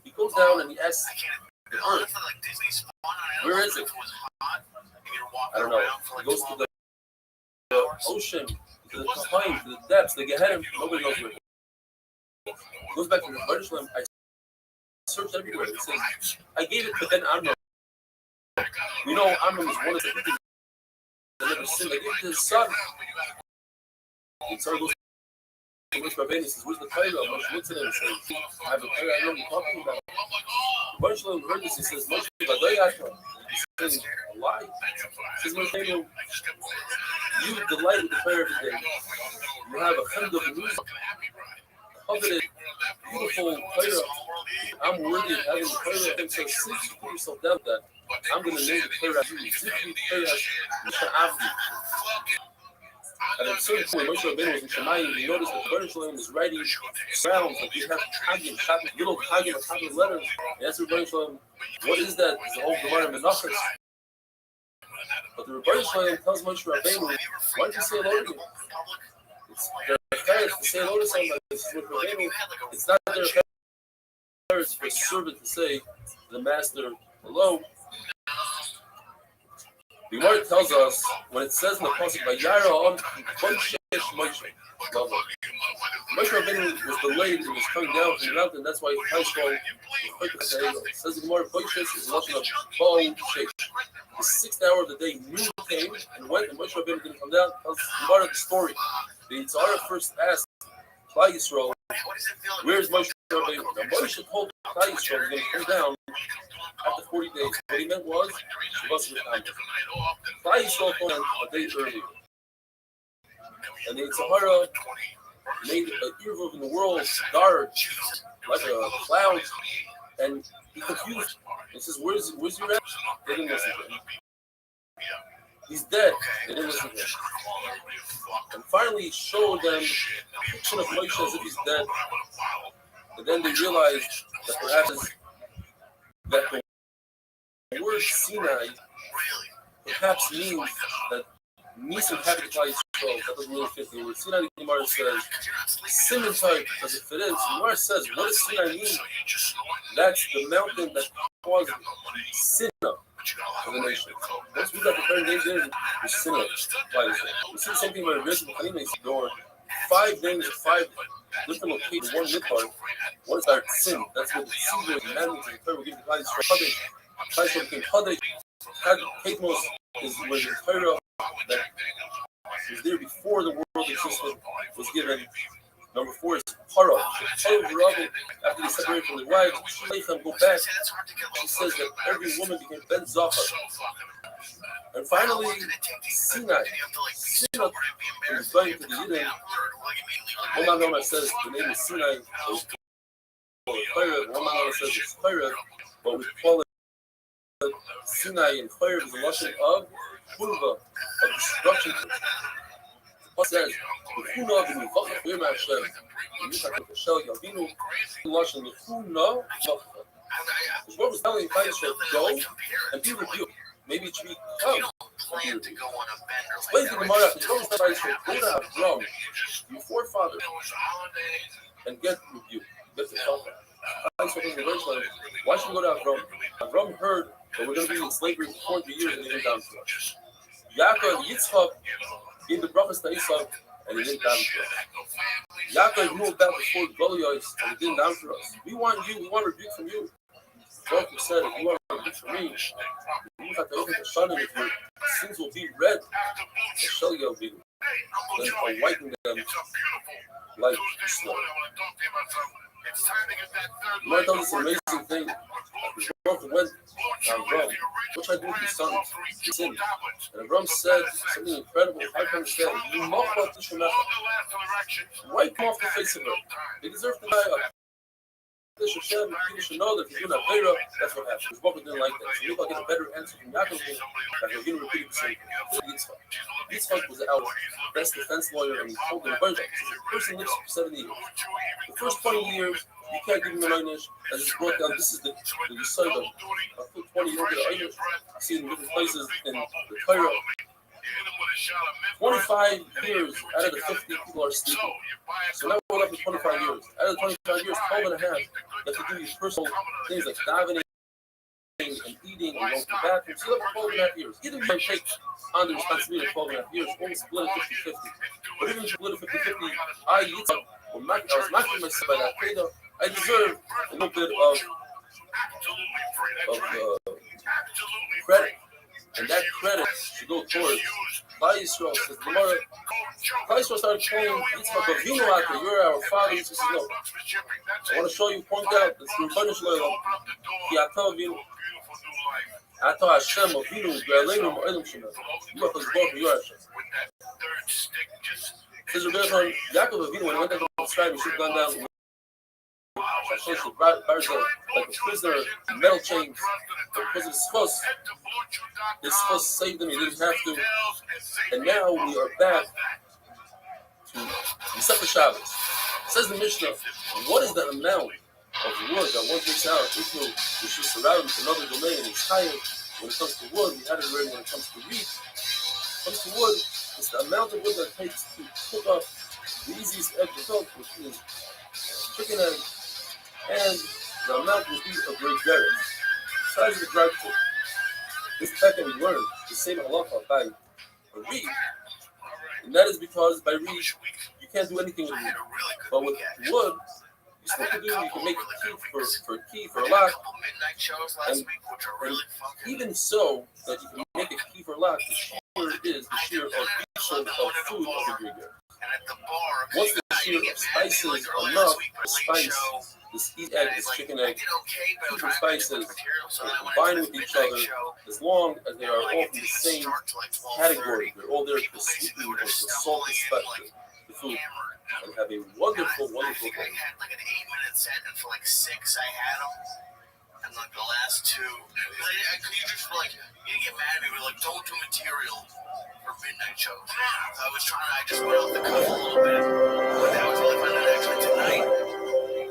He goes down and he asks the earth, where is it? I don't know. He goes to the ocean, to the Tahim, to the depths, the Gehenna, nobody knows where it is. He goes back to the Rothschild. I searched everywhere. It says, I gave it to Ben Amram. We know Amram is one of the people that never sinned. I gave it to his son. And so he goes to Moshe Rabbeinu and says, where's the Torah? Moshe looks at him and says, I have a Torah, I know what you're talking about. Moshe heard this, he says, Moshe, he says, a lie. He says, Moshe, you delight with the Torah every day. You have a friend of music. Coveted, beautiful Torah. I'm worthy of having the Torah. And so since you put yourself down with that, I'm going to name the Torah you. At a certain point, Moshe Rabbeinu was in Shemayim. He noticed that the Rothschild was writing sounds like he had little Hagim letters. He asked the Rothschild, what is that? It's the whole Gemara Menachos. But the Rothschild tells Moshe Rabbeinu, why don't you say hello to me? It's their parents to say hello to someone like this. It's not their parents for a servant to say to the master, hello. The Gemara tells us, when it says in the pasuk, "Vayara on Moshe Moshe," Moshe Rabbeinu was delayed and was coming down from the mountain. That's why Christ called. It says the Gemara, "Moshe is watching a bow shake." The 6th hour of the day, noon came and went, and Moshe Rabbeinu didn't come down. Tells the Gemara the story. The Yitzhahara first asked Klal Yisrael, "Where's Moshe Rabbeinu?" Now Moshe told Klal Yisrael he was going to come down after 40 days. What he meant was, Shabbos V'Tamid. Klal Yisrael told him a day earlier. And the Yitzhahara made an evil in the world dark like a cloud, and he confused. He says, "Where's your at?" They didn't listen to him. He's dead. They didn't listen to him. And finally, he showed them a picture of Moshe as if he's dead. And then they realized that perhaps that the word Sinai perhaps means that Nisan had to apply Yisrael. That doesn't really fit the word. Sinai, the Gemara says, Siman type, as if it is. The Gemara says, what does Sinai mean? That's the mountain that caused sin of the nation. Once we got the current name there, the Sinai applies it. We see the same thing by Rabbi there are 5 names of 5 different locations, one midbar. One is our sin. That's what the Caesar, the commandments, and the Torah will give the Klal Yisrael. Kadesh became Kadesh. Kadmos is where the Torah that was there before the world existed was given. Number 4 is Para. After they separated from their wives, Shleichem go back. He says that every woman became Ben Zachar. And finally, Sinai. Sinai is going to the Yidden. One man says the name is Sinai. One man says it's Torah, but we call it Sinai, and Torah is a lesson of Purva, of destruction. What says, L'chuna v'nivachach v'yom Hashem, v'yitach v'shel yavinu, l'lashon l'chuna v'chach. The Lord was telling Klal Yisrael, go and be rebuked. Maybe it should be come. Explain to the Gemara, the Lord was telling Klal Yisrael, go to Avram, your forefather, and get rebuked. Get the help. Why should we go to Avram? Avram heard that we're going to be in slavery for 400 years and he didn't down to us. Yaakov, Yitzchak, gave the brachas to Esau, and he didn't down to us. Yaakov knew about before Goliath, and he didn't down to us. We want you, we want rebuke from you. Jacob said, if you want rebuke from me, you have to open the sun, and if your sins will be red, the shall you be. Then I'll whiten them like snow. You might notice an amazing thing. The Prophet went to Avram. What should I do with his son? He sinned. And Avram said something incredible. I can understand. You mock about this from wipe them off the face of her. They deserve to die. People should know that if you're doing a Avera, that's what happens. His Prophet didn't like that. So maybe I'll get a better answer from Yaakov that he'll get repeated the same thing. Yitzchak was our best defense lawyer, and he told him, the person lives for 70 years. The first 20 years, you can't give him an Einish, as it's brought down. This is the side of 20 years of Einish. You see it in different places in the Torah. 25 years out of the 50 people are sleeping. So now we're up to 25 years. Out of the 25 years, 12 and a half, you have to do these personal things like davening and eating and going to the bathroom. So you have 12 and a half years. Either you can take on the responsibility of 12 and a half years, or split it 50-50. But even if you split it 50-50, I was knocking myself by that Kedah. I deserve a little bit of credit. And that credit should go towards Klal Yisrael. Says Gemara, Klal Yisrael started calling Yitzchak Avinu out there. You're our father. He says, no. I want to show you, point out, that through Rebbeinu Shalom, Yaakov Avinu, Ato Hashem Avinu, Be'aleinu Mo'elim Shemel. You are supposed to go for your Hashem. Says Rebbeinu, Yaakov Avinu, when he went down to the sky, he should have gone down like a prisoner, metal chains, because of his schos saved him, he didn't have to. And now we are back to Sefer Shabbos. It says the Mishnah, what is the amount of wood that one takes out if you should surround him with another domain and he's tired? When it comes to wood, we had it already when it comes to wheat. When it comes to wood, it's the amount of wood that it takes to cook up the easiest egg to cook, which is chicken egg, and the amount will be a great dairy. Size of the dry food. This fact that we learned the same halacha by reed, and that is because by reed you can't do anything with reed. But with wood, you still can do. You can make a key for a lock, and even so that you can make a key for a lock, the shear is the shear of each of food of the graveyard. Once the shear of spices enough to spice this eat egg, this chicken egg, different spices combine with each other as long as they are all from the same category. They're all there for the sweetening, the salt, the food. and have a wonderful, I wonderful think I day. had like an 8-minute set, and for like 6, I had them. And like the last 2, you just were like, you didn't get mad at me, but like, don't do material for midnight shows. I just went off the cuff a little bit. But that was really fun. And actually tonight,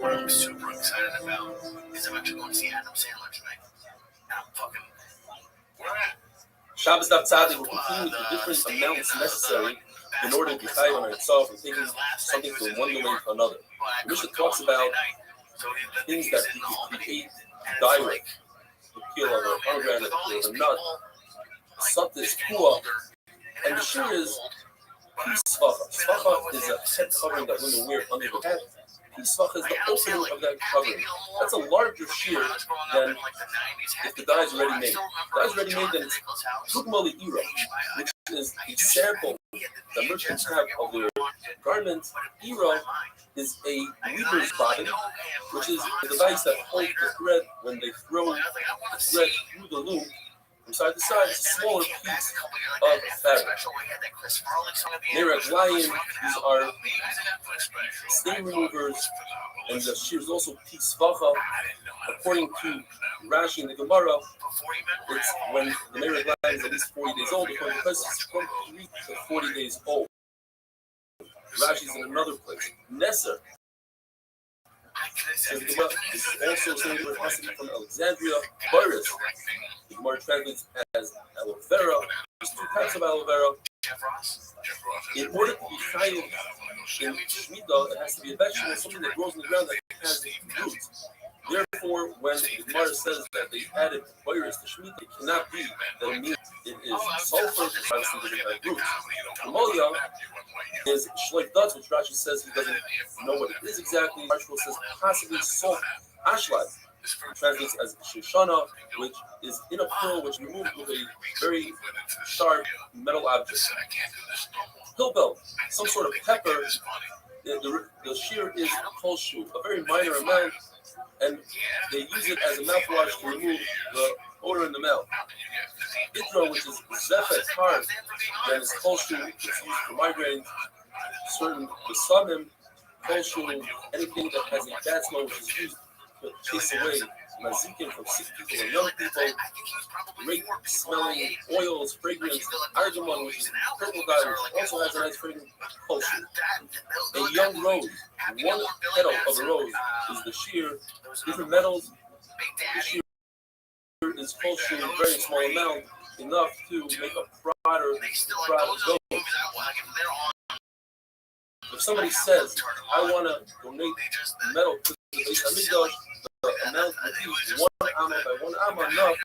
what I'm super excited about is I'm actually going to see Adam Sandler tonight. And I'm fucking, where at? Shabbos Daf Tzadik will continue with the different amounts necessary in order to be chayav on itself and taking something from one domain to another. The Mishnah talks about things that you eat direct, the peel of a pomegranate, the peel of a nut, something is pua, and the shear is pisvacha. Svacha is a head covering that women wear under the head. Pisvacha is the opening of that covering. That's a larger shear than if the dye is already made. If the dye is already made, then it's Tugmali Ira, which is the sample that merchants have of their garments. Ira is a weaver's bottom, which is the device that holds the thread when they throw the thread through the loom from side to side. It's a smaller piece of fabric. Nerek lion, these are stain removers, and the shear is also pisvacha. According to Rashi in the Gemara, it's when the Nerek lion is at least 40 days old, according to Chesed, it's 23 to 40 days old. Rashi's in another place. Nesser. So the Gemara is also saying it has to be from Alexandria. Virus. The Gemara translates as aloe vera. There's 2 types of aloe vera. In order to be chayav in Shemitah, it has to be a vegetable, something that grows in the ground that has roots. Therefore, when the Gemara says that they added virus to Shemitah, it cannot be that it means it is sulfur that doesn't have roots. Amalia is shleik dots, which Rashi says he doesn't know what it is exactly. Rashi says possibly salt ashlag. Translates as shoshana, which is in a pill which removed with a very sharp metal object. Hillbel, some sort of pepper. The shear is kolshu, a very minor amount, and they use it as a mouthwash to remove the odor in the mouth. Itra, which is zephet hard, that is kolshu, it's used for migraines. Certain besamim, kolshu, anything that has a bad smell, which is used to chase away mazikim from sick people and young people. Great smelling oils, fragrance, argamon, which is purple dye, which also has a nice fragrance. Kolshu. A young rose, one petal of a rose is the shear. Different metals, the shear is kolshu in a very small amount, enough to make a prodder go. If somebody says, I want to donate metal to the Beis Hamikdash, the amount would be 1 amma by 1 amma enough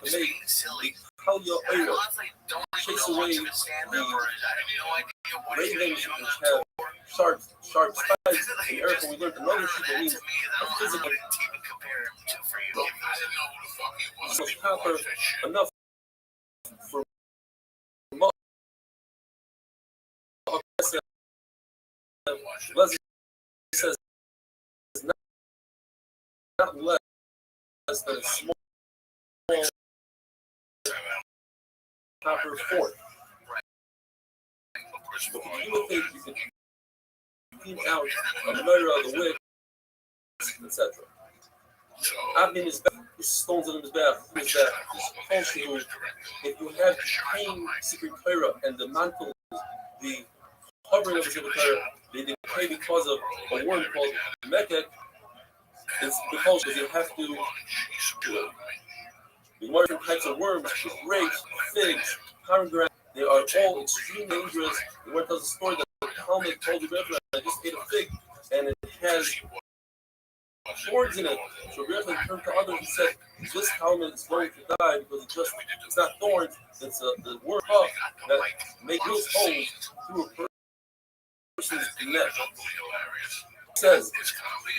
to make the kalya oil, chase away the ravens which have sharp spikes. In Erica, we learned another shit means a physical. So copper enough for Leslie says not less than a small copper fork. But you would think you could clean out a murder of the wick, etc. Abin is back. This stones in his back. Is that this culture? If you have pain, secret Torah, and the mantle, the covering of the secret Torah, they decay because of a worm called mekek. It's because you have to. The more different types of worms, grapes, figs, pomegranate, they are all extremely dangerous. The word tells a story that the Talmud told the Rebbe, I just ate a fig, and it has thorns in it. So Rebbe turned to others and said, this Talmud is going to die because it's not thorns, it's the worm puff that makes those holes through a person's neck. It says,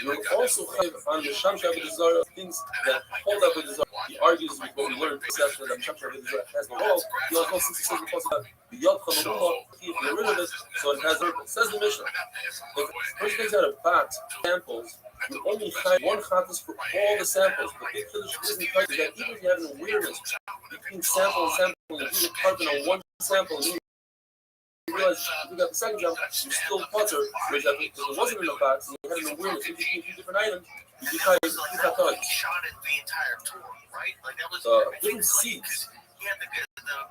you also have on the Shamsha Avodah things that hold up with the He argues with what we learned this session that Shamsha Avodah has no wall. He also says because of the Yad Chamalula, if you're rid of it, so it has. Says the Mishnah. If a person takes out a box samples, you only find one chatas for all the samples. The big Kiddush isn't that even if you have an awareness between sample and sample, and you do the carbon on one sample, realize if you got the second jump, you still putter. Whereas if it wasn't in the box and you had an awareness in between two different items, you just kind of shot it the entire tour, right? Like that was different seeds.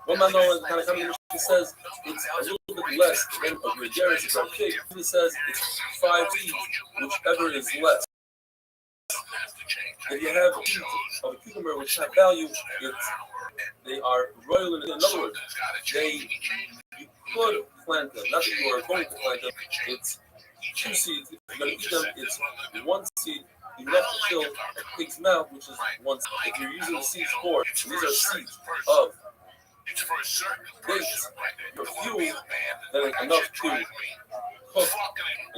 One man kind of combination says it's a little bit less than a gregarious is our pig. He says it's 5 seeds, whichever is less. If you have seeds of a cucumber which have value, they are royal. In other words, you could plant them, not that you are going to plant them. It's 2 seeds. If you're going to eat them, it's 1 seed enough to fill a pig's mouth, which is 1 seed. If you're using the seeds for, these are seeds of dates for fuel, then enough to cook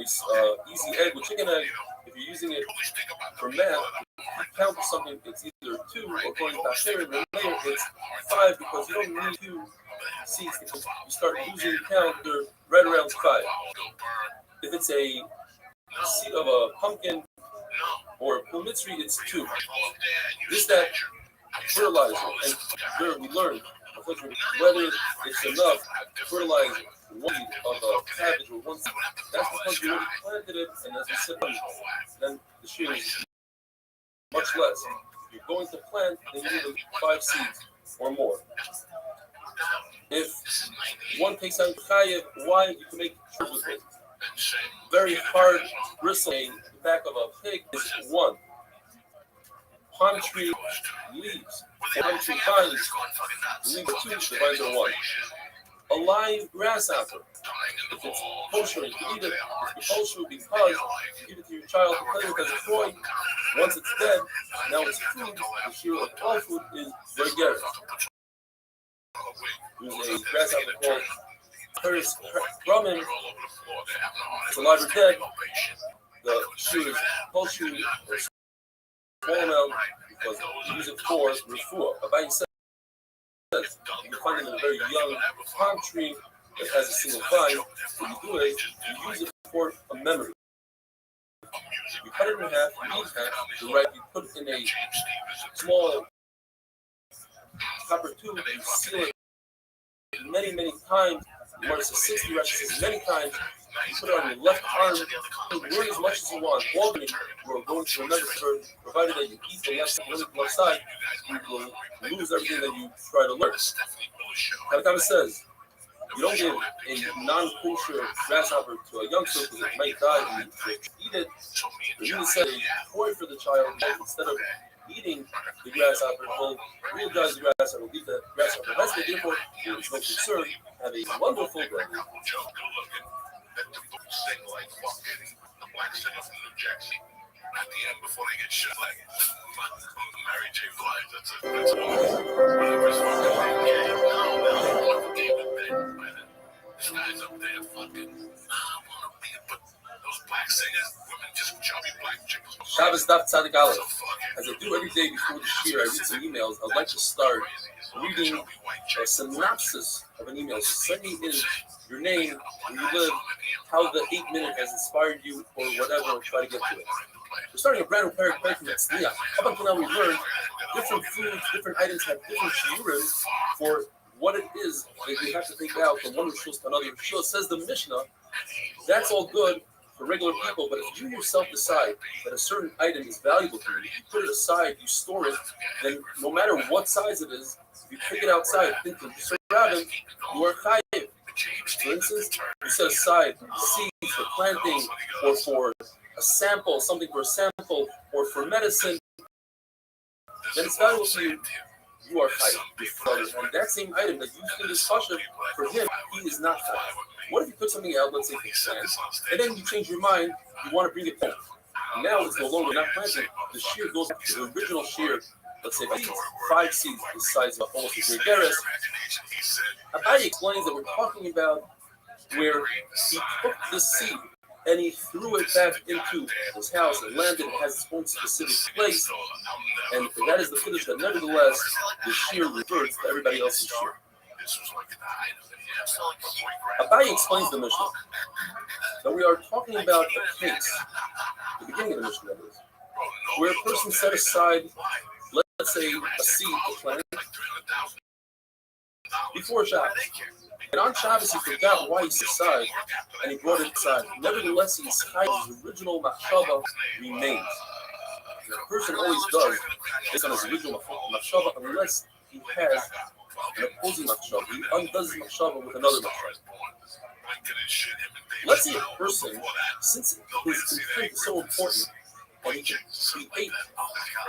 a easy egg with chicken egg. If you're using it for math, you count something, it's either 2, or according to Pasteur, and later it's 5 because you don't need 2 seeds. You start losing count, they're right around 5. If it's a seed of a pumpkin or a pulmitzri, it's 2. This that fertilizer, and there we learned whether it's enough to fertilize 1 seed of a cabbage or 1 seed. That's because you already planted it, and as we said, then the shear is much less. If you're going to plant, then you need 5 seeds or more. If one takes out chayev, why you can make trees with it? Very hard bristling back of a pig is 1. Palm tree leaves, palm tree vines, leaves 2, the vines are 1. A live grasshopper, if it's kosher, you can eat it. It's kosher because you give it to your child to play with as a toy. Once it's dead, now it's food. The shear of all food is gregarious. There's a grasshopper called Paris Grumman. It's alive or dead. The shear is kosher or small amount because you use it for refuah. Rabbi says you can find it in a very young palm tree that has a single vine. When you do it, you use it for a memory. You cut it in half, you eat half, you put it in a small copper tube, you seal it many, many times. You want it to 60 reps many times. You put it on your left arm, you learn as much as you want. Walking, we're going to another bird, provided that you eat the left side, you will lose everything that you try to learn. Kalakama says, you don't give a non-kosher grasshopper to a youngster because it might die and you eat it. You need to set a toy for the child instead of eating the grasshopper. Well, real guys, the grasshopper will eat the grasshopper. That's the therefore, there is no concern. Have a wonderful day. Sing like fucking the black singer from New Jersey at the end before they get shot. Like Mary J. Blige, that's a whatever his fucking name came. No, I forgave it. This guy's up there fucking. I wanna be it, but those black singers, women, just chubby black chicks. Shabbos Daf Tzadik Aleph. As I do every day before the shir, I read some emails. I'd like to start reading a synopsis of an email. So send me in your name, where you live, how the 8 minute has inspired you, or whatever, and try to get to it. We're starting a brand new parak from Tzniach. Up until now, we've learned different foods, different items have different shiurim for what it is that you have to think out from one rishus to another rishus. Says the Mishnah, that's all good for regular people, but if you yourself decide that a certain item is valuable to you, you put it aside, you store it, then no matter what size it is, if you pick it outside, thinking you are chayiv. For instance, you set aside seeds for planting, or for a sample, something for a sample, or for medicine, then it's valuable to you. You are chayiv. And that same item that you think is kosher, for him, he is not chayiv. What if you put something out, let's say for plant, and then you change your mind, you want to bring it back. Now it's no longer not planted. The shear goes back to the original shear. Let's say 5 seeds, the size of almost a gregaris. Rabbi explains that we're talking about where he took the seed and he threw it back into his house and landed. It has its own specific place, and that is the finish. That nevertheless, the shear reverts to everybody else's shear. Abaye explains the Mishnah that we are talking about a case, the beginning of the Mishnah, that is, where a person set aside, let's say, a seed to plant, before Shabbos. And on Shabbos, he forgot why he set aside, and he brought it aside. Nevertheless, his original machshava remains. And a person always does based on his original machshava unless he has an opposing machshava. He undoes his machshava with another machshava. Let's say a person, since his intent is so important, and he can create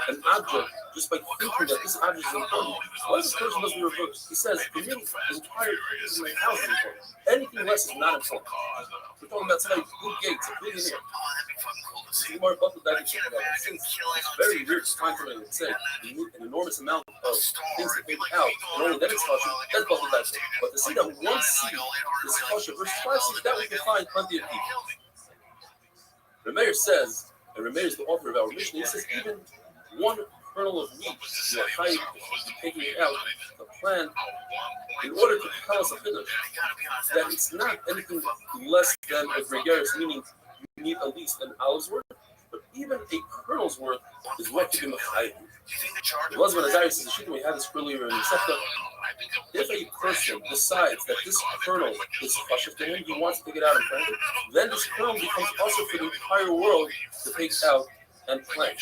an object just by thinking that this object is important. What if the person does the reverse? He says, for me, the entire piece of my house is important. Anything less is not important. We're talking about somebody with good gates, a billionaire. More about the it's very weird to find somebody that said an enormous amount of things to take out, and only then it's kosher. That's both of that. But to see that one seed is kosher versus 5 seeds, that we can find plenty of people. Rabbi says, and Rabbi is the author of our Mishnah, he says even one kernel of wheat you are hiding, taking it out, the plan, in order to tell us a chiddush, that it's not anything less than a gregaris, meaning you need at least an olive's worth, but even a kernel's worth is what you can hide. The husband Azariah says, we had this earlier in the Sefta, if a person decides that this kernel is kosher to him, he wants to take it out and plant it, then this kernel becomes also for the entire world to take out and plant.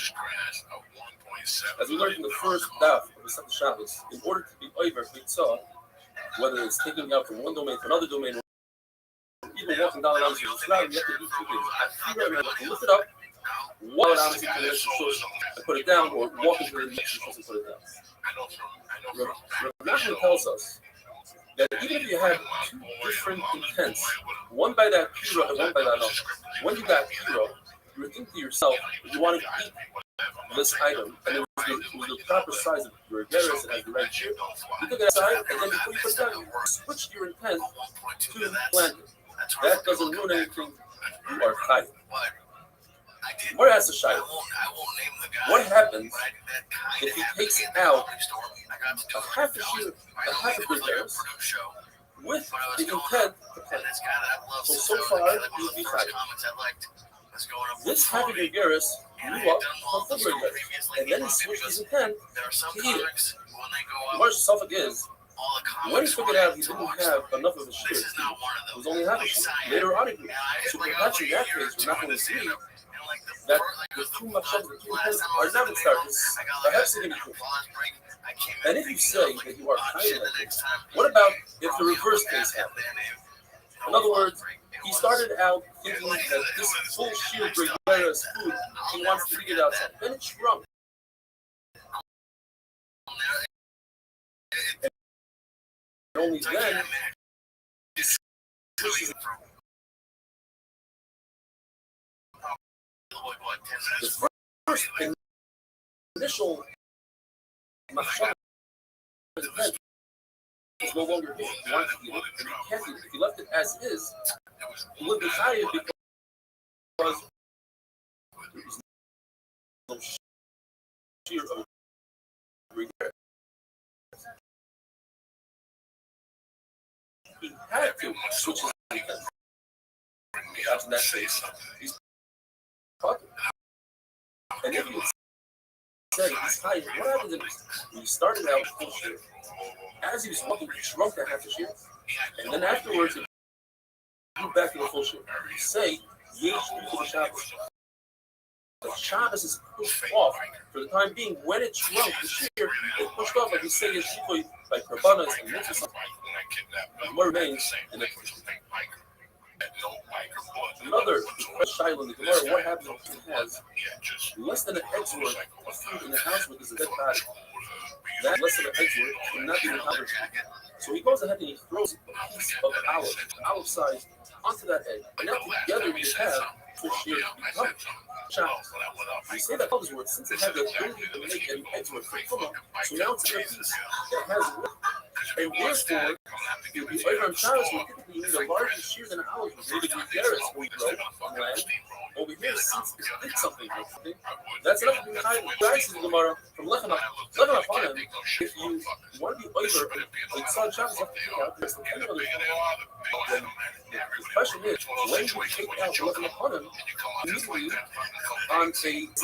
As we learned in the first daf of the Sefta Shabbos, in order to be over mitzvah, whether it's taking out from one domain to another domain, or even walking down the street, you have to do 2 things. I lift it up, walk down into the next source and put it down, or walk into the next source and put it down. Rothschild tells us that even if you have 2 different intents, one by that pira and one by that another, when you got pira, you would think to yourself that you want to eat this item, and it was the proper size of your garris and has the right shape. You took it aside, and then before you put it down, you switched your intent to plant it. That doesn't ruin anything. You are chayv. Where has the shayla? What happens if he takes out a half a shear, a half a good garris, with the intent to plant? So far, he would be chayv. This half a good garris grew up from full garris, and then he switched his intent to eat it. The worst suffix is, when he took it out, he didn't have enough of a shear. It was only half a shear. Later on, he grew. So perhaps in that case, we're not going to see that the 2 machshavas, the 2 intents are not starters. Perhaps they're going to be true. And if you say that you are kind, what about if the reverse case happened? In other words, he started out thinking that this full sheer gregaris food, he wants to eat it outside. Then it shrunk. And only then, the first initial machshava is no longer here. He wants to eat it, and he can't eat it. If he left it as is, he would be chayav because there is no sheer of regret. He had to switch his intent. That's in that case. He's caught it. And if you say he's high, what happens if he started out with full shear? As he was walking, he shrunk that half a shear, and then afterwards he moved back to the full shear. You say, Yesh to the Shabbos. The Shabbos is pushed off for the time being. When it shrunk, the shear is pushed off, like we say in Shikoi, like Rabbanas and Mitzvah. More remains in the another Shiloh in the Gemara, what happens if he has less than an egg's worth of food in the house where there's a dead body? That less than an egg's worth cannot be recovered. So he goes ahead and he throws a piece of olive size, onto that egg. And now together we have fish here become Shabbos. We say that olive's worth since it has the ability to make an egg's worth from Tumah, so now it's a piece that has worth. And therefore, the Oiram Shabbos will typically need a larger shear than an olive, maybe the garris we grow on land. Over here, since it did something, that's enough to be high. Guys, in the Gemara from Lechem Aponim, if you want to be over, like Son Shabbos, you have to take out this. The question is, when you take out Lechem Aponim, you need to be on a Zayis.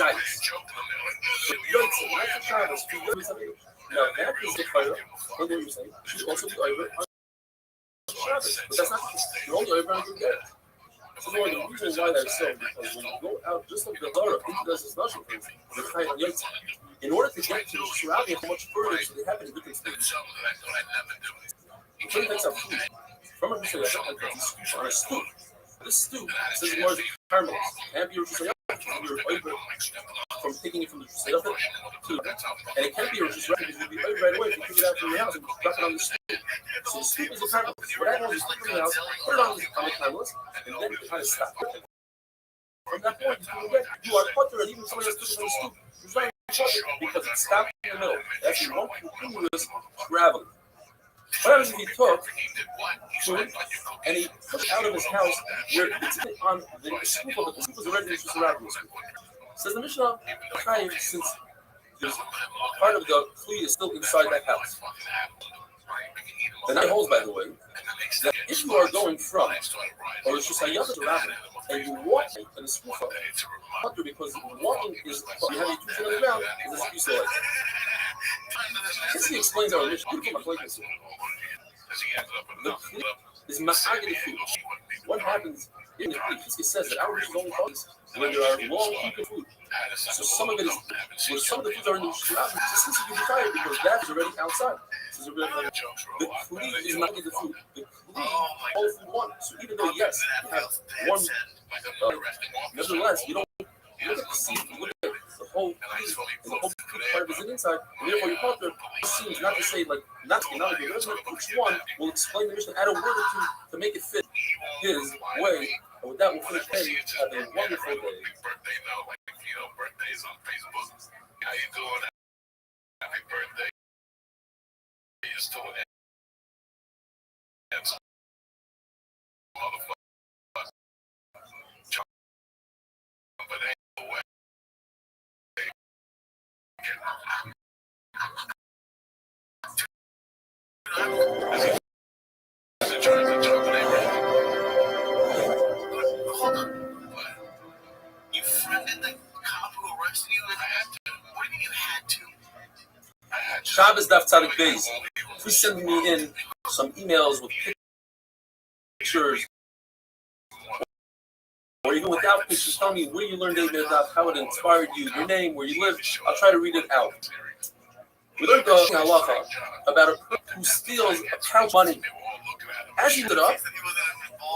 But Yotze, Lechem Shabbos, Now that is the fire. What do you say? Should also be over on Shabbos, but that's not you're only over on the day. So the reason why that's so because when you go out just like the Lara into this discussion, you're kind of yotze. In order to get to the surrounding much further, so they happen in different states. When takes up food from a Rishayah on a stoop. This stoop says it more caramel. Can't be a Rishayah. You're over from taking it from the Rishayah to and it can't be a Rishayah because you'd be over right away if you pick it out from your house and drop it on the stoop. So the stoop is a caramel. What I want is to take it from the house, put it on the camelus, and then you kind of stop. From that point, you are putter, and even somebody else took it from the stoop. You're trying to putter because it's stopped in the middle. That's your one continuous traveling. What happens if he took food and he took it out of his house where it's on the scoop of it? The scoop is already just around the scoop. Says the Mishnah, since there's part of the flea is still inside that house. The night holds, by the way, that if you are going from, or it's just a yachid around and you walk in the scoop of it, because walking is, you have your 2 feet on the ground, is a excuse like. Since he explains our Mishnah, the flea is ma'agid food. What happens in the flea? He says that our Mishnah only talks when there are long keeping food. So some of it is, when some of the foods are in the shroud, so since you can be tired because that is already outside. So the flea is not the food. The flea all food one. So even though yes, you have one, nevertheless, you don't look at the seed, you look at the whole flea, and the whole food part is inside, and therefore your partner seems not to say like not to be each one will explain the Mishnah, add a word or two to make it fit his way. And with that, we'll finish today. Have a wonderful day. Birthdays on Facebook. How you doing? Happy birthday. You still and some motherfucker. But ain't no way. Hold on. You friended the cop who arrested you? I had to. What do you mean you had to? Shabbos Daf Tzadik Beis. Please send me in some emails with pictures, or even without pictures. Tell me where you learned David Daf, how it inspired you, your name, where you live. I'll try to read it out. We learned the halacha about a person who steals a pouch of money. As he put it up,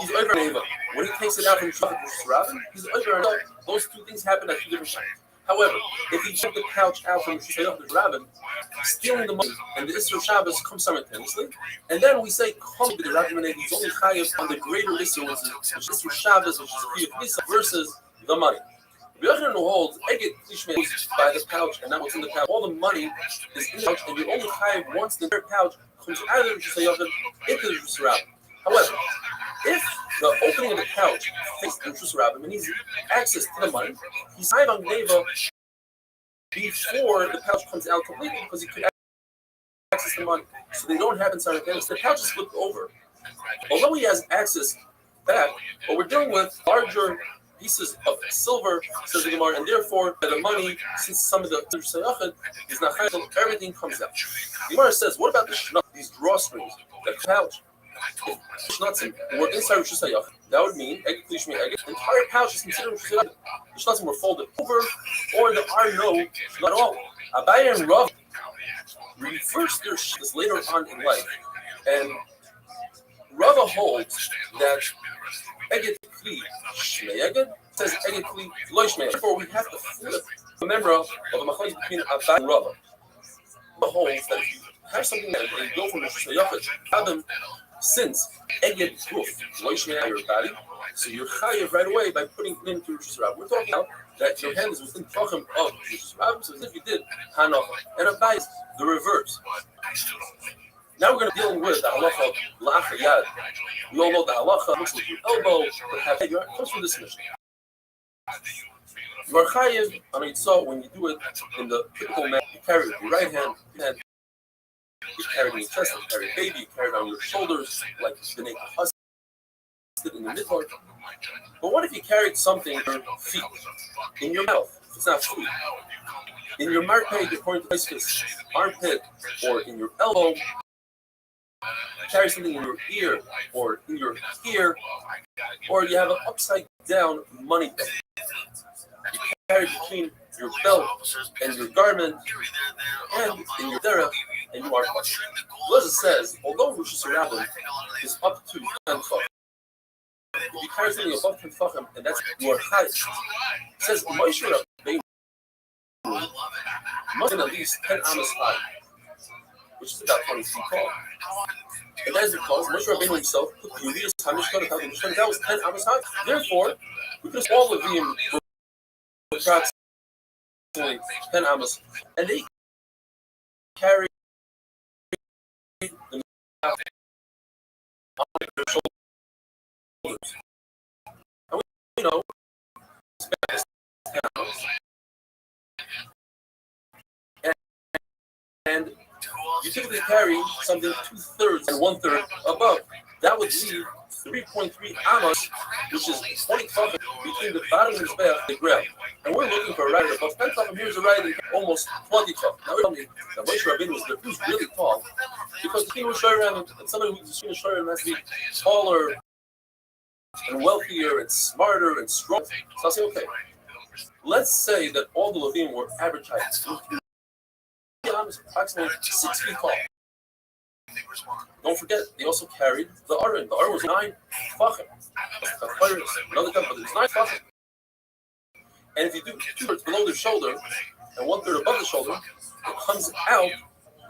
he's over Neva. When he takes it out from Rabbi, he's over Neva. Those two things happen at 2 different times. However, if he took the pouch out from the Rabbi, stealing the money and the Isser Shabbos comes simultaneously, and then we say, come to the Rabbi, he's only chayav on the greater Isser, which is Isser Shabbos, which is the Pisa, versus the money. The Yochanan who holds Eged Klishmei by the pouch, and not what's in the pouch. All the money is in the pouch, and you only chayav once the third pouch comes out of the Rishus HaYochid into the Rishus Rabbi. However, if the opening of the pouch faces the Rishus Rabbi and he's access to the money, he's chayav on Neva before the pouch comes out completely because he could access the money. So they don't have inside the the pouch is flipped over. Although he has access back, but we're dealing with larger pieces of silver, says the Gemara, and therefore the money, since some of the Sayachid is not high, everything comes out. The Gemara says, what about the shnut, these drawstrings, the pouch? If shnutzim were inside Rishus HaYochid, that would mean the entire pouch is considered Rishus HaYochid. The shnutzim were folded over, or there are no shnut at all. Abaye and Rav reversed their shnutzim later on in life, and Rava holds that Eged Kli Shmei Eged says Eged Kli Lo Shmei. Therefore, we have to flip a member of a machlokes between Abaye and Rava. Rava holds that if you have something that you go from the Rishus HaYochid, since Eged Kuf Lo Shmei your body, so you're chayav right away by putting it into Rishus Rabbi. We're talking about that your hand is within Tachim of Rishus Rabbi, so as if you did Hanoch, and Abaye is the reverse. Now we're going to deal with the halacha of la'achayad. We all know the halacha looks like your elbow, but have it comes from this mission. You are chayiv on a yitzah when you do it in the typical manner. You carry it with your right hand, you carry it in your chest, you carry a baby, you carry it on your shoulders, like the naked husband in the midbar. But what if you carried something in your feet, in your mouth? It's not food. In your marpeg, according to Isis, armpit, or in your elbow, carry something in your ear, or in your ear, or you have an upside down money belt. You carry between your belt and your garment, and in your derech, and you are kosher. Leza says, although Rosh Hashanah is up to 10 tefachim, if you carry something above 10 tefachim, and that's your height, it says Moshe Rabbeinu must be at least 10 amas high, which is about 20 feet tall. And that is because Moshe Rabbeinu himself put the Yehudis Hamishkan of the Mishkan, that was 10 amas high. Therefore, because all of them were approximately 10 amas, and they carry the on their shoulders. And we know it's 10 amas. And you typically carry something 2/3 and 1/3 above. That would leave 3.3 amas, which is 20 tefachim between the bottom of his back and the ground. And we're looking for a rider above 10 tefachim. Here's a rider almost 20 tefachim. Now we tell me that Moshe Rabbeinu was really tall, because the king was Shayran, and somebody who's the Shayran has to be taller and wealthier and smarter and stronger. So I'll say, okay, let's say that all the Levim were average heights. Approximately 6 feet tall. Don't forget, they also carried the Aron. The Aron was 9 tefachim. Another time, but it was 9 tefachim. And if you do 2/3 below the shoulder and 1/3 above the shoulder, it comes out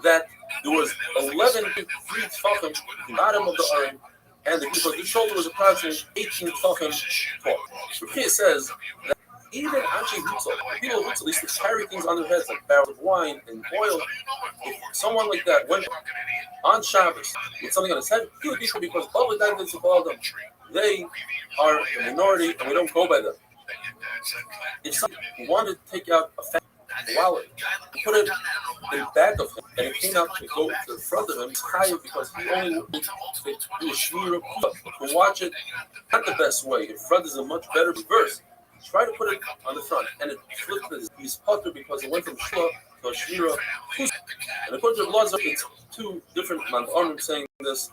that there was 11 tefachim at the bottom of the Aron, and because the shoulder was approximately 18 tefachim tall. Rabbi says that even Anshe Hutzel, people of Hutzel used to carry things on their heads like barrels of wine and oil. If someone like that went on Shabbos with something on his head, he would be sure, because they are a minority and we don't go by them. If someone wanted to take out a fat wallet, put it in the back of him, and it came out to go to the front of him, it's higher because he only wanted to do a shmira to watch it. Not the best way. In front is a much better reverse. Try to put it on the front, and it flipped his putter because it went from shua to a shmira. And according to the laws, it's two different mandarim saying this.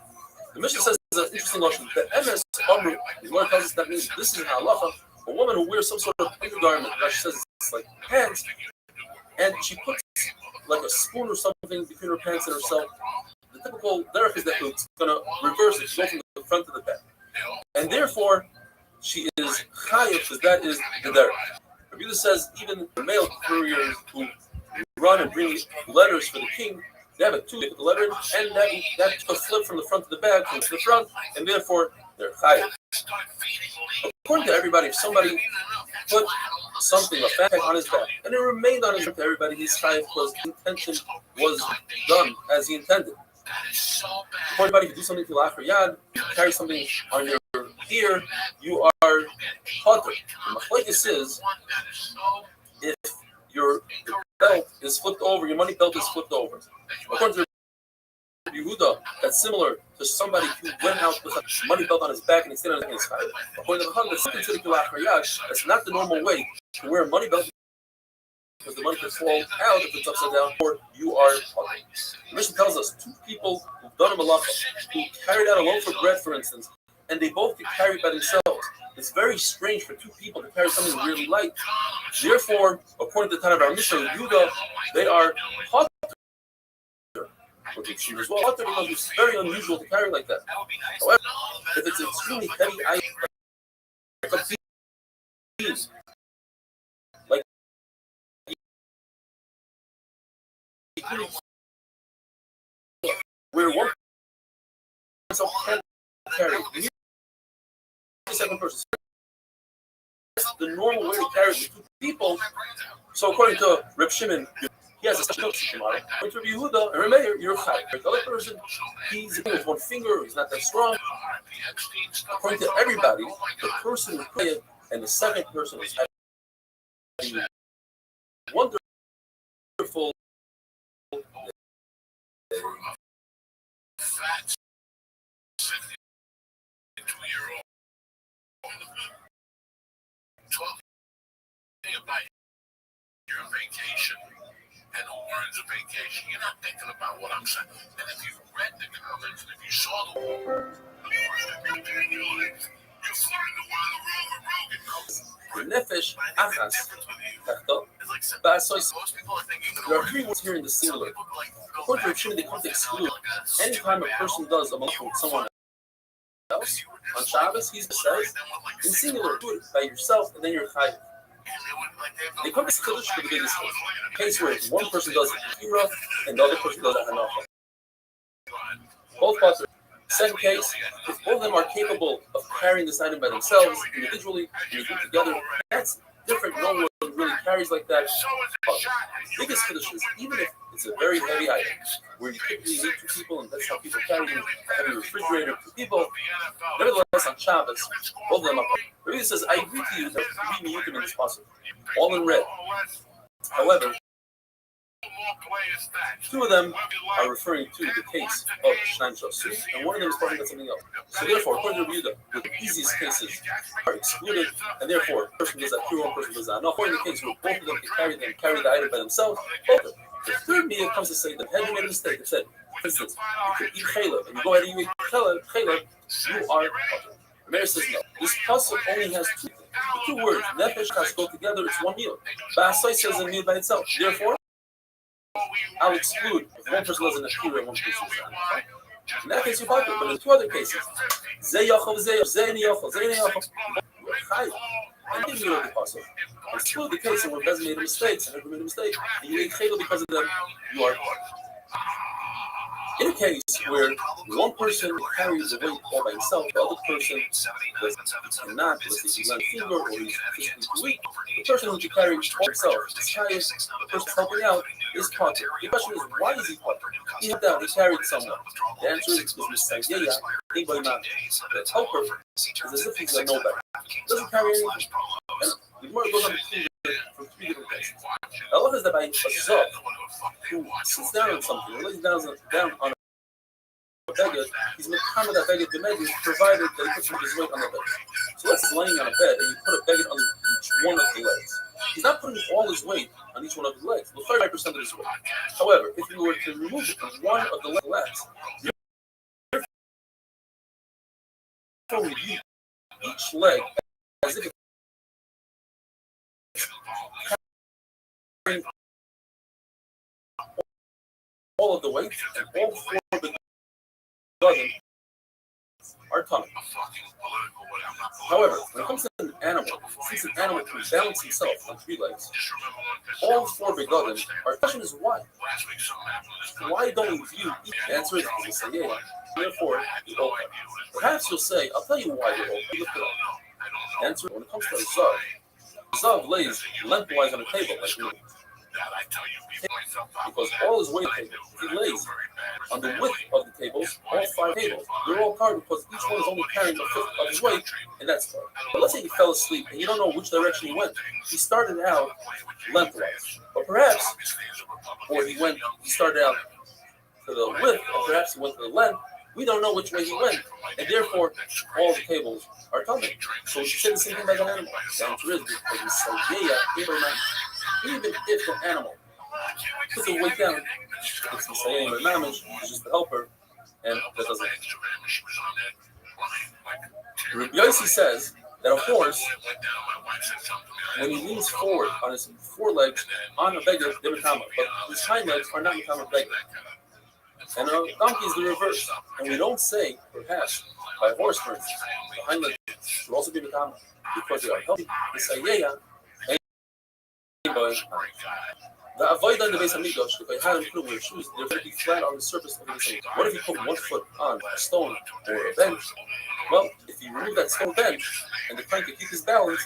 The Mishnah says it's an interesting notion. The MS Amru, the Lord tells us that means this is an halacha. A woman who wears some sort of undergarment, Rashi says it's like pants, and she puts like a spoon or something between her pants and herself. The typical derech is that it's going to reverse it, go from the front to the back. And therefore, she is chayav, because that is the derech. Rabbi says even the male couriers who run and bring letters for the king, they have a two, they put the letter in, and that's a flip from the front to the back, to the front, and therefore they're chayav. According to everybody, if somebody put something, a fat on his back, and it remained on his back to everybody, his chayav because the intention was done as he intended. For anybody who do something to lachar yad, carry something on your ear, you are potter. The machlekes is if your belt is flipped over, your money belt is flipped over. According to Yehuda, that's similar to somebody who went out with a money belt on his back and he's standing on his side. According to the Chacham, that's considered lachar yad. That's not the normal way to wear a money belt, because the money can fall out if it's upside down, or you are potter. The Mishnah tells us two people who've done a malacha, who carried out a loaf of bread, for instance, and they both get carried by themselves. It's very strange for two people to carry something really light. Therefore, according to the Tana of our Mishnah, Yehuda, they are potter. As well, because it's very unusual to carry like that. However, if it's extremely heavy item, like a beam, like where one person can't carry, the second person. That's the normal way to carry with two people. So according to Reb Shimon, he has a special tomorrow. According to Rabbi Yehuda and Rabbi Meir, you're chayav. The other person, he's with one finger, he's not that strong. According to everybody, the person who played and the second person is having wonderful fat 62-year-old 12 vacation. And who earns a vacation? You're not thinking about what I'm saying. And if you read the comments, and if you saw the The nefesh achas tachto ba'asois. There are three words here in the singular. According to Rothschild, they come to exclude anytime a person does a malacha with someone else. On Shabbos, he says, in singular, do it by yourself, and then you're chayav. They come to exclude for the biggest case where one person does a kira and the other person does a hanacha. Both parts are. Second case, if both of them are capable of carrying this item by themselves, individually, and you do together, that's different. No one really carries like that. Biggest Kiddush is, even if it's a very heavy item, where you typically need two people, and that's how people carry it, a heavy refrigerator, two people, nevertheless, on Shabbos, both of them are. Rabbi says, I agree to you that we miyutim in this possible, all in red. However, two of them are referring to the case of Shnaim Shasu, and one of them is talking about something else. So therefore, according to Rabbi, the easiest cases are excluded, and therefore, a person does that pure, one person does that. Now, according to the case where both of them can carry the item by themselves, both of them. The third media comes to say that had you made a mistake, it said, for instance, you could eat challah, and you go ahead and eat challah, you are putter. The Mayor says no. This pasuk only has two words. Nefesh has go together, it's one meal. Ba'asai says a meal by itself. Therefore, I'll exclude if one person doesn't appear and one person doesn't. In that case, you're popular, but in two other cases, Zay Yachov, Zay Yachov, Zay Yachov, and then you know the pasuk. Exclude the case where Bez made mistakes and everyone made a mistake, and you ate chayla because of them, you are. In a case where one person carries the weight all by himself, the other person cannot, let's say he's on a finger or he's physically too weak, the person who can carry all himself, the highest person helping out, is potter. The question is, why is he potter? He had that, he carried someone. The answer is because we say, anybody not. The helper is as if he's like nobody. Doesn't carry anything. And the Gemara goes on to prove it from three different places. The law is that by a zav who sits down on something, or lays down on a beggar, he's mekama that beggar b'meged, provided that he puts his weight on the bed. So let's say laying on a bed and you put a beggar on each one of the legs. He's not putting all his weight on each one of his legs, but 35% of his weight. However, if you were to remove it from one of the legs, therefore you each leg as if it's carrying all of the weight, and all four of the dozen are tummy. However, when it comes to an animal, since an animal can balance himself on three legs, all four begotten, our question is why? Why don't we view each? The answer is because we say, yeah, therefore, the old. Perhaps you'll say, I'll tell you why the old. Look it up. The answer, when it comes to a zav lays lengthwise on a table, like me. Because all his weight he lays on the width of the tables, all five tables. They're all covered because each one is only carrying a fifth of his weight, and that's covered. But let's say he fell asleep and you don't know which direction he went. He started out lengthwise, but perhaps, or he started out to the width, and perhaps he went to the length. We don't know which way he went, and therefore all the tables are coming. So we should say the same thing about an animal. The answer is because we say, even if the animal puts the weight down, it's Messiah or Mamish, it's just the helper, and that doesn't. Rabbi Yossi says that a horse, when he leans forward on his forelegs on a beggar, they're Mikama, but his hind legs are not Mikama beggar. And a donkey is the reverse. And we don't say, perhaps, by a horse, for instance, the hind legs should also be Mikama, because they are healthy. We say, the avoid on the base of Mikdash, if I had him put away shoes, they're going to be flat on the surface of the base. What if you put one foot on a stone or a bench? Well, if you remove that stone bench and the plank to keep his balance,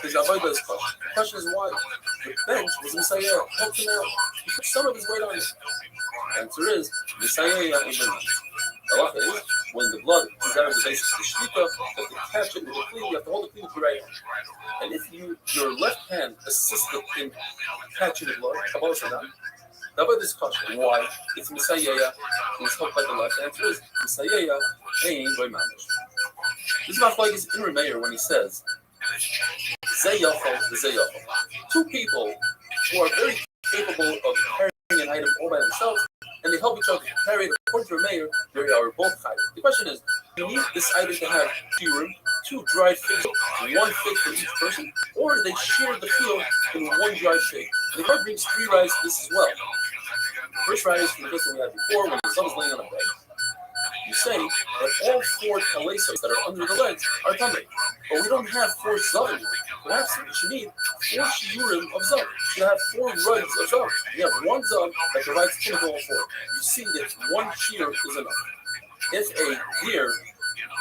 his avoid is cut. The question is why? The bench was Messiah, helped him out. He put some of his weight on it. The answer is Messiah in the halacha is when the blood comes out of the base of the shvita, you have to catch it with the cleave, you have to hold the cleave with your right hand. And if your left hand assisted in catching the blood, Kabbalah said that. Now by this question, why? It's Messiah, he's helped by the left. The answer is Messiah ain't by Mamish. This is like his inner mayor when he says, Zay Yachov, Zay Yachov. Two people who are very capable of carrying an item all by themselves, and they help each other to carry it. According to Meir, they are both chayiv. The question is, do you need this item to have two dried figs, one fig for each person, or they share the field in one dried fig? The Gemara brings three rayos to this as well. The first rayo is from the case that we had before, when the son is laying on a bed. You say that all four kalesos that are under the legs are tamei, but we don't have four zavim. Perhaps we should need four shiurim of zav. We should have four rugs of zav. We have one zav that provides tin to all four. You see that one shear is enough. If a deer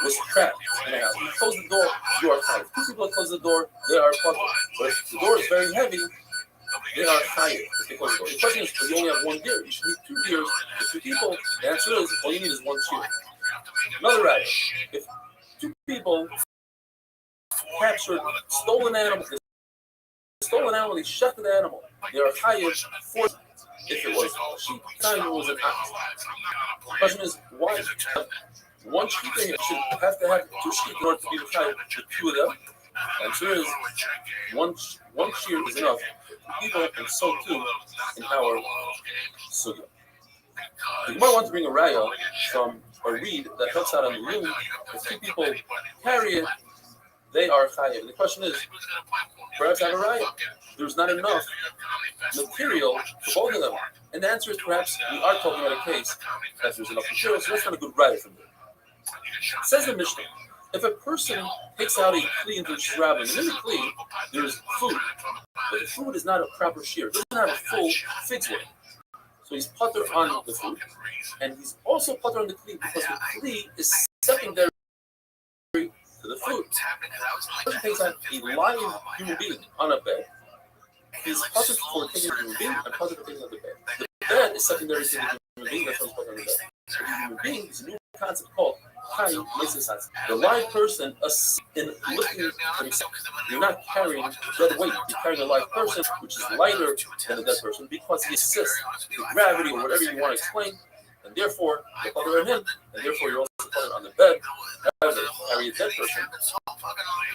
was trapped in a house, you close the door, you are chayiv. Two people close the door, they are puzzled. But if the door is very heavy, they are chayiv if they close the door. The question is, if you only have one deer, you should need two deers for two people. The answer is, all you need is one shear. Another rabbit. If two people captured stolen animal, they shot the animal, they are chayiv for if it was a sheep, time it was an ox. The question is, why one sheep in here should have to have two sheep in order to be the chayiv for two of them? The answer is, one shear is enough for people, and so too in our sugya. The Gemara wants to bring a raya from a reed that helps out on the room. If two people carry it, they are chayiv. The question is, perhaps out of raya, there's not enough material for both of them. And the answer is, perhaps we are talking about a case that there's enough material, so that's not a good raya from there. Says the Mishnah, if a person takes out a kli into the shirabim, and in the kli there's food, but the food is not a proper shear, it doesn't have a full fig's worth. So he's putter on the food, and he's also putter on the kli because the kli is secondary to the food. The person takes out a live human being on a bed. He's putter for taking out a human being and putter for taking out the bed. The bed is secondary to the human being, that's why he's putter on the bed. So the human being is a new concept called chayiv meisesatz. The live person in looking at himself. You're not carrying dead weight. You're carrying a live person, which is lighter than a dead person, because he assists with gravity or whatever you want to explain, and therefore you're putter on him, and therefore you're also putter on the bed. Rather than carry a dead person,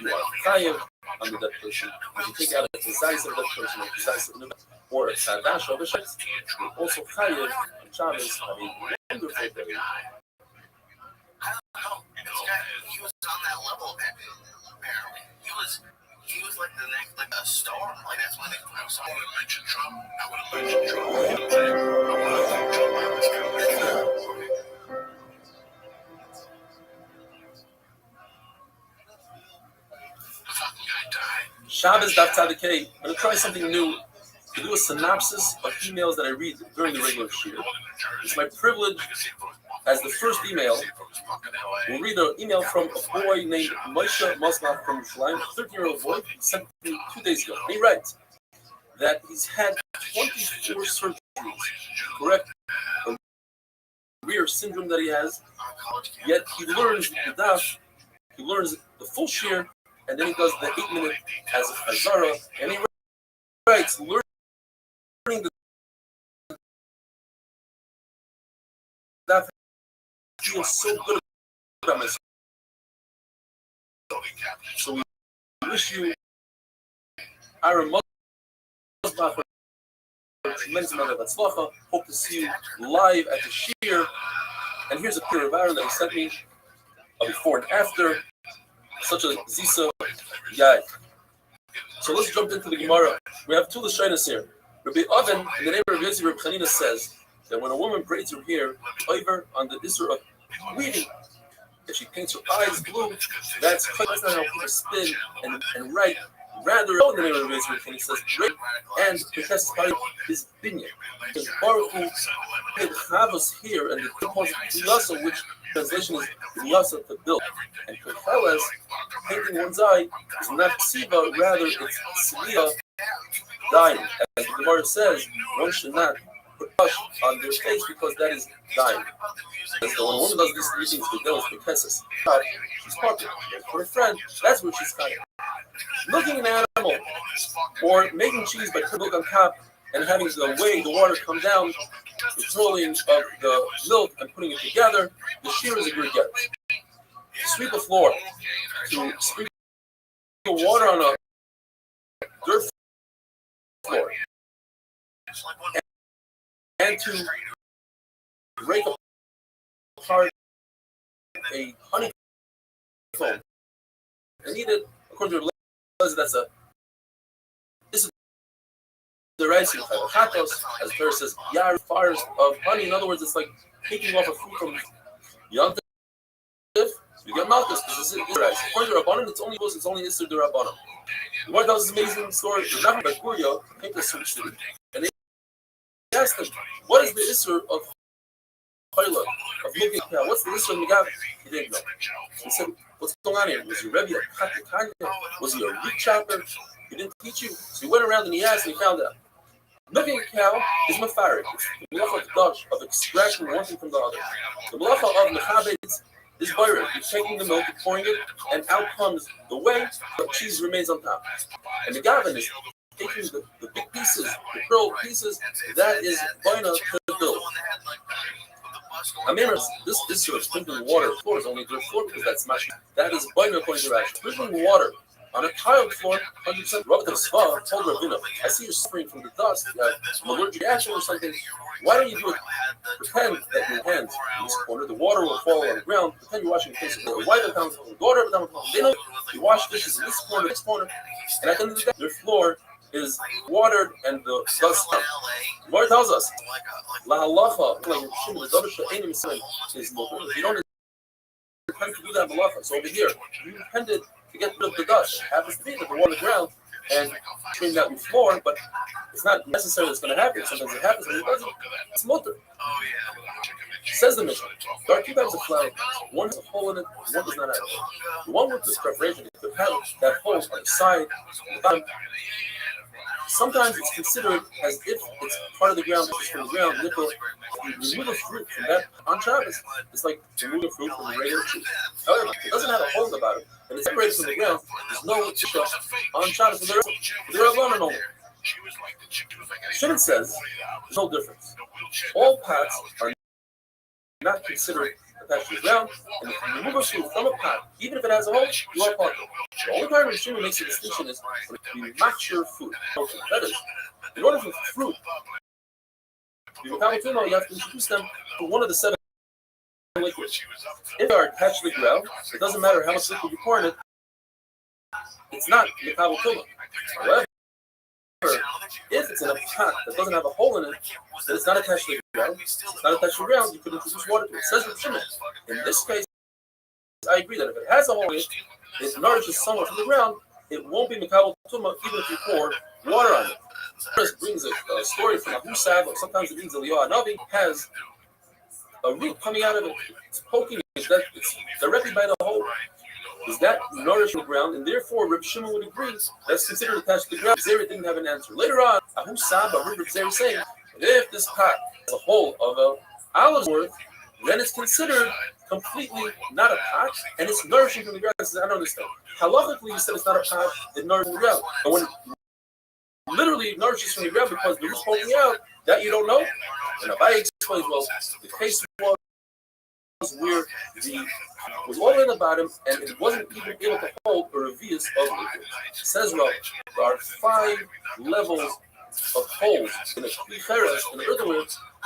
you are chayiv on the dead person. When you take out a tezais of a dead person, or tezais of the bed, or a sadash of a shets, you're also chayiv on Shabbos. I mean, wonderful day. I don't know. This guy, he was on that level apparently. He was like the next, like a star. Like that's why they put him. I want to mention Trump. I want to mention Trump. The fucking guy died. Shabbos Daf Tzadikei. I'm going to try something new. To do a synopsis of emails that I read during the regular shir. It's my privilege, as the first email, we'll read an email from a boy named Moshe Moslach from Yerushalayim, a 13-year-old boy. He sent me 2 days ago. He writes that he's had 24 surgeries to correct a rear syndrome that he has, yet he learns the daf, he learns the full shir, and then he does the 8-minute as a chazara, and he writes, learning the daf feels so good about myself. So we wish you our Musbah a tremendous amount of atzlacha. Hope to see you live at the shir. And here's a picture of Aaron that he sent me before and after. Such a zisa guy. So let's jump into the Gemara. We have two Lashonos here. Rabbi Oven, in the name of Rabbi Yossi, Rabbi Chanina says that when a woman braids her hair over on the issur of weaving, if she paints her eyes blue, that's not how people spin and write. Rather, in the name of Rabbi Yossi, Rabbi Chanina says, break and because his binyan. Because Baruch Hu made Chavos here, and the composite Liyasa, which translation is Liyasa to build. And Kecheles, painting one's eye, is not Ksiva, rather it's Siliya, dying. As the Gemara says, one should not put brush on their face because that is dying. And so when a woman does these three things, the devil is Kecheles. She's talking for a friend, that's what she's kind of. Milking an animal, or making cheese by putting milk on top and having the way the water come down, the swirling of the milk and putting it together, the shear is a good get. To sweep a floor, to sprinkle water on a dirt floor, to break apart a honeycomb and eat it, according to the that's a the rice in chatos, as Torah says, yar fires of honey. In other words, it's like taking off a fruit from young. You get malchus because this is rice. According to Rabbanim, it's only Isser de Rabbanim. The Gemara tells this amazing story. The Rabbi by Kuria came to Switch City, and they asked him, "What is the Isser of chayla, of milking a cow? What's the Isser of Megav?" He didn't know. He said, "What's going on here? Was your Rebbe a Katakanya? Was he a wheat chopper? He didn't teach you." So he went around and he asked, and he found out. Milking a cow is mafarik. The malacha of Dutch of extracting one thing from the other. The malacha of mechabed is byron. You're taking the milk, and pouring it, and out comes the whey, but cheese remains on top. And the gavin is taking the big pieces, the curled pieces. That is baina to the bill. I mean, this sort of sprinkling water floor is only dirt floor because that's mashing. That is baina according to Rashi. Sprinkling water on a tiled floor, 100%. Rabbi Sva told Ravina, "I see you're suffering from the dust. You have an allergic reaction or something. Why don't you do it? Pretend that your hands in this corner, the water will fall on the ground. Pretend you're washing dishes. The wife will come home, the daughter will come home. They know you wash dishes in this corner, and at the end of the day, your floor is watered and the dust comes." The Gemara tells us, "La halacha, like Shimon the Davish Einim is motor. You don't intend to do that halacha. So over here, you intended to get rid of the dust. It happens to be that the water ground and clean out your floor, but it's not necessarily it's going to happen. Sometimes it happens, and it doesn't. It's motor." Says the Mishnah, there are two types of flour. One has a hole in it, one does not have it. The one with this preparation could have that hole on the side, on the bottom. Sometimes it's considered as if it's part of the ground, it's from the ground. You remove a fruit from that on Shabbos. It's like removing fruit from the regular tree. However, it doesn't have a hole about it, and it's separated from the ground. There's no issue on Shabbos. They're alone only. Shimon says there's no difference. All pots are not considered attached to the ground, and if you remove a fruit from a pot, even if it has a hole, you are part of it. The only time when Shimon makes a distinction is when it be mature fruit. That is, in order for fruit to be mekabel, you have to introduce them to one of the 7 liquids. If they are attached to the ground, it doesn't matter how much liquid you pour in it, it's not mekabel. However, if it's in a pot that doesn't have a hole in it, then it's not attached to the ground. It's not attached to the ground, you could introduce water to it. It says with Shimon. In this case, I agree that if it has a hole in it, it nourishes someone from the ground, it won't be mekabel tuma even if you pour water on it. This brings a story from Abu Sab, or sometimes it means Eliyahu Hanavi, has a root coming out of it. It's poking it. It's directly by the hole. Is that nourishing the ground? And therefore, Reb Shimon would agree that's considered attached to the ground. Zeri didn't have an answer. Later on, Abu Saba heard Reb Zeri saying that if this pot has a hole of an olive's worth, then it's considered completely not a pot, and it's nourishing from the ground. I said, I don't understand. Halachically, you said it's not a pot, it nourishes the ground. And when it literally nourishes from the ground because the root's poking out, that you don't know? And Rabbi explains, well, the case was where was all in about him, and it wasn't even able to hold a revius of liquid. Says well, there are 5 levels of holes in the klicheres, in the earthenware,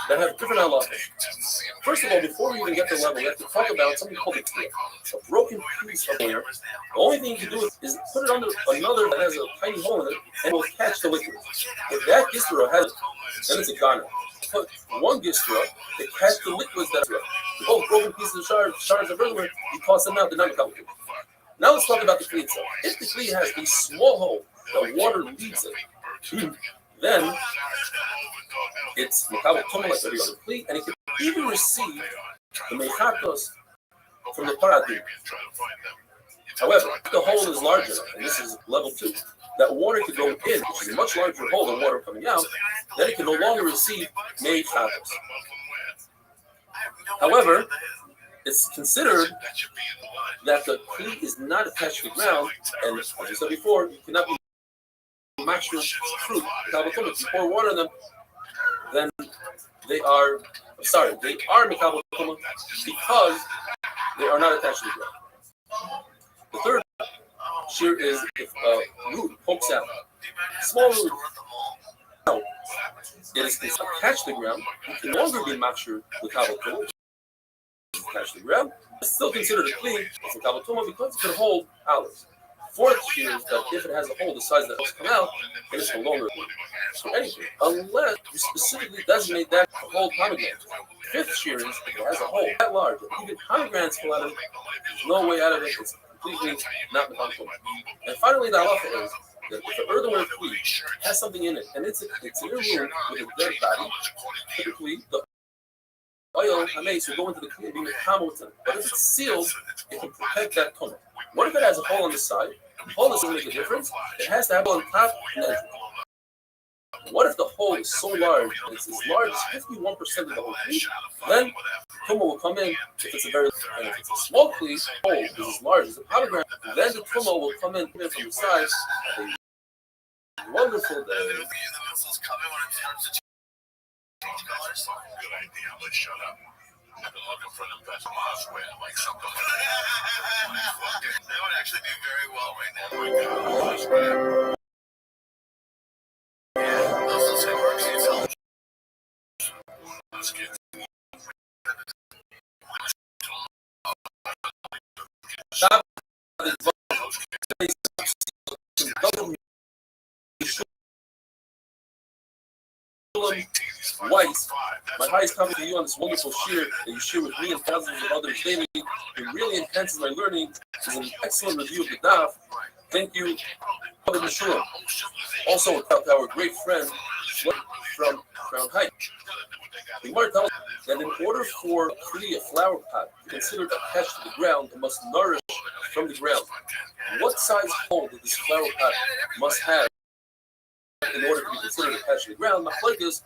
that have different halachas. First of all, before we even get to the level, we have to talk about something called a broken piece of air. The only thing you can do is put it under another that has a tiny hole in it, and it will catch the liquid. If that gistra has it, then it's a garner. Put one gistra to catch the liquids that are the both broken pieces of shards of earthenware, you toss them out, they're not mekabel. Now let's talk about the kli itself. If the kli has a small hole, the water leaves it, then it's mekabel tuma like every other kli, and it can even receive the mechatos from the paradim. However, if the hole is large enough, and this is level 2, that water could go in, which is a much larger hole than water coming out, then it can no longer receive mechatos. However, it's considered that the kli is not attached to the ground, and as I said before, you cannot be mature fruit. If you pour water on them, then they are mekabel tuma because they are not attached to the ground. The third shear is if a root pokes out, small root, Now, it is attached to the ground. It can no longer be machshir with kabel tumah. Attached to the ground. It's still considered a kli as a kabel tumah because it can hold olives. Fourth shear is that if it has a hole the size that it come out, then it's no longer for anything, unless you specifically designate that to hold pomegranates. Fifth shear is if it has a hole that large that even pomegranates fall out of it, there's no way out of it, it's completely not mechanical. And finally, the halacha is that if the earthenware kli has something in it, and it's in a room with a dead body, typically the oil hametz will go into the kli and be mechanical with it. But if it's sealed, it can protect that tumah. What if it has a hole on the side? The hole doesn't make a difference. It has to have on top and edge. What if the hole is so large, and it's as large as 51% of the whole kli? Then tumah will come in. If it's a small kli, the hole is as large as a pomegranate. Then the tumah will come in from the side. A wonderful day. Good idea, but shut up. I've been looking for the best mosquito, like something like that. That would actually do very well right now. Oh my God, yeah, those say works yourself. Let's get Stop. Weiss, my highest compliment to you on this wonderful shir that you share with me and thousands of others daily. It really enhances my learning. It's an excellent review of the daf. Thank you, Brother Mishur. Also, our great friend from Crown Heights. The Gemara tells us that in order for a flower pot to be considered attached to the ground, it must nourish from the ground. What size hole that this flower pot must have in order to be considered attached to the ground? Machlokes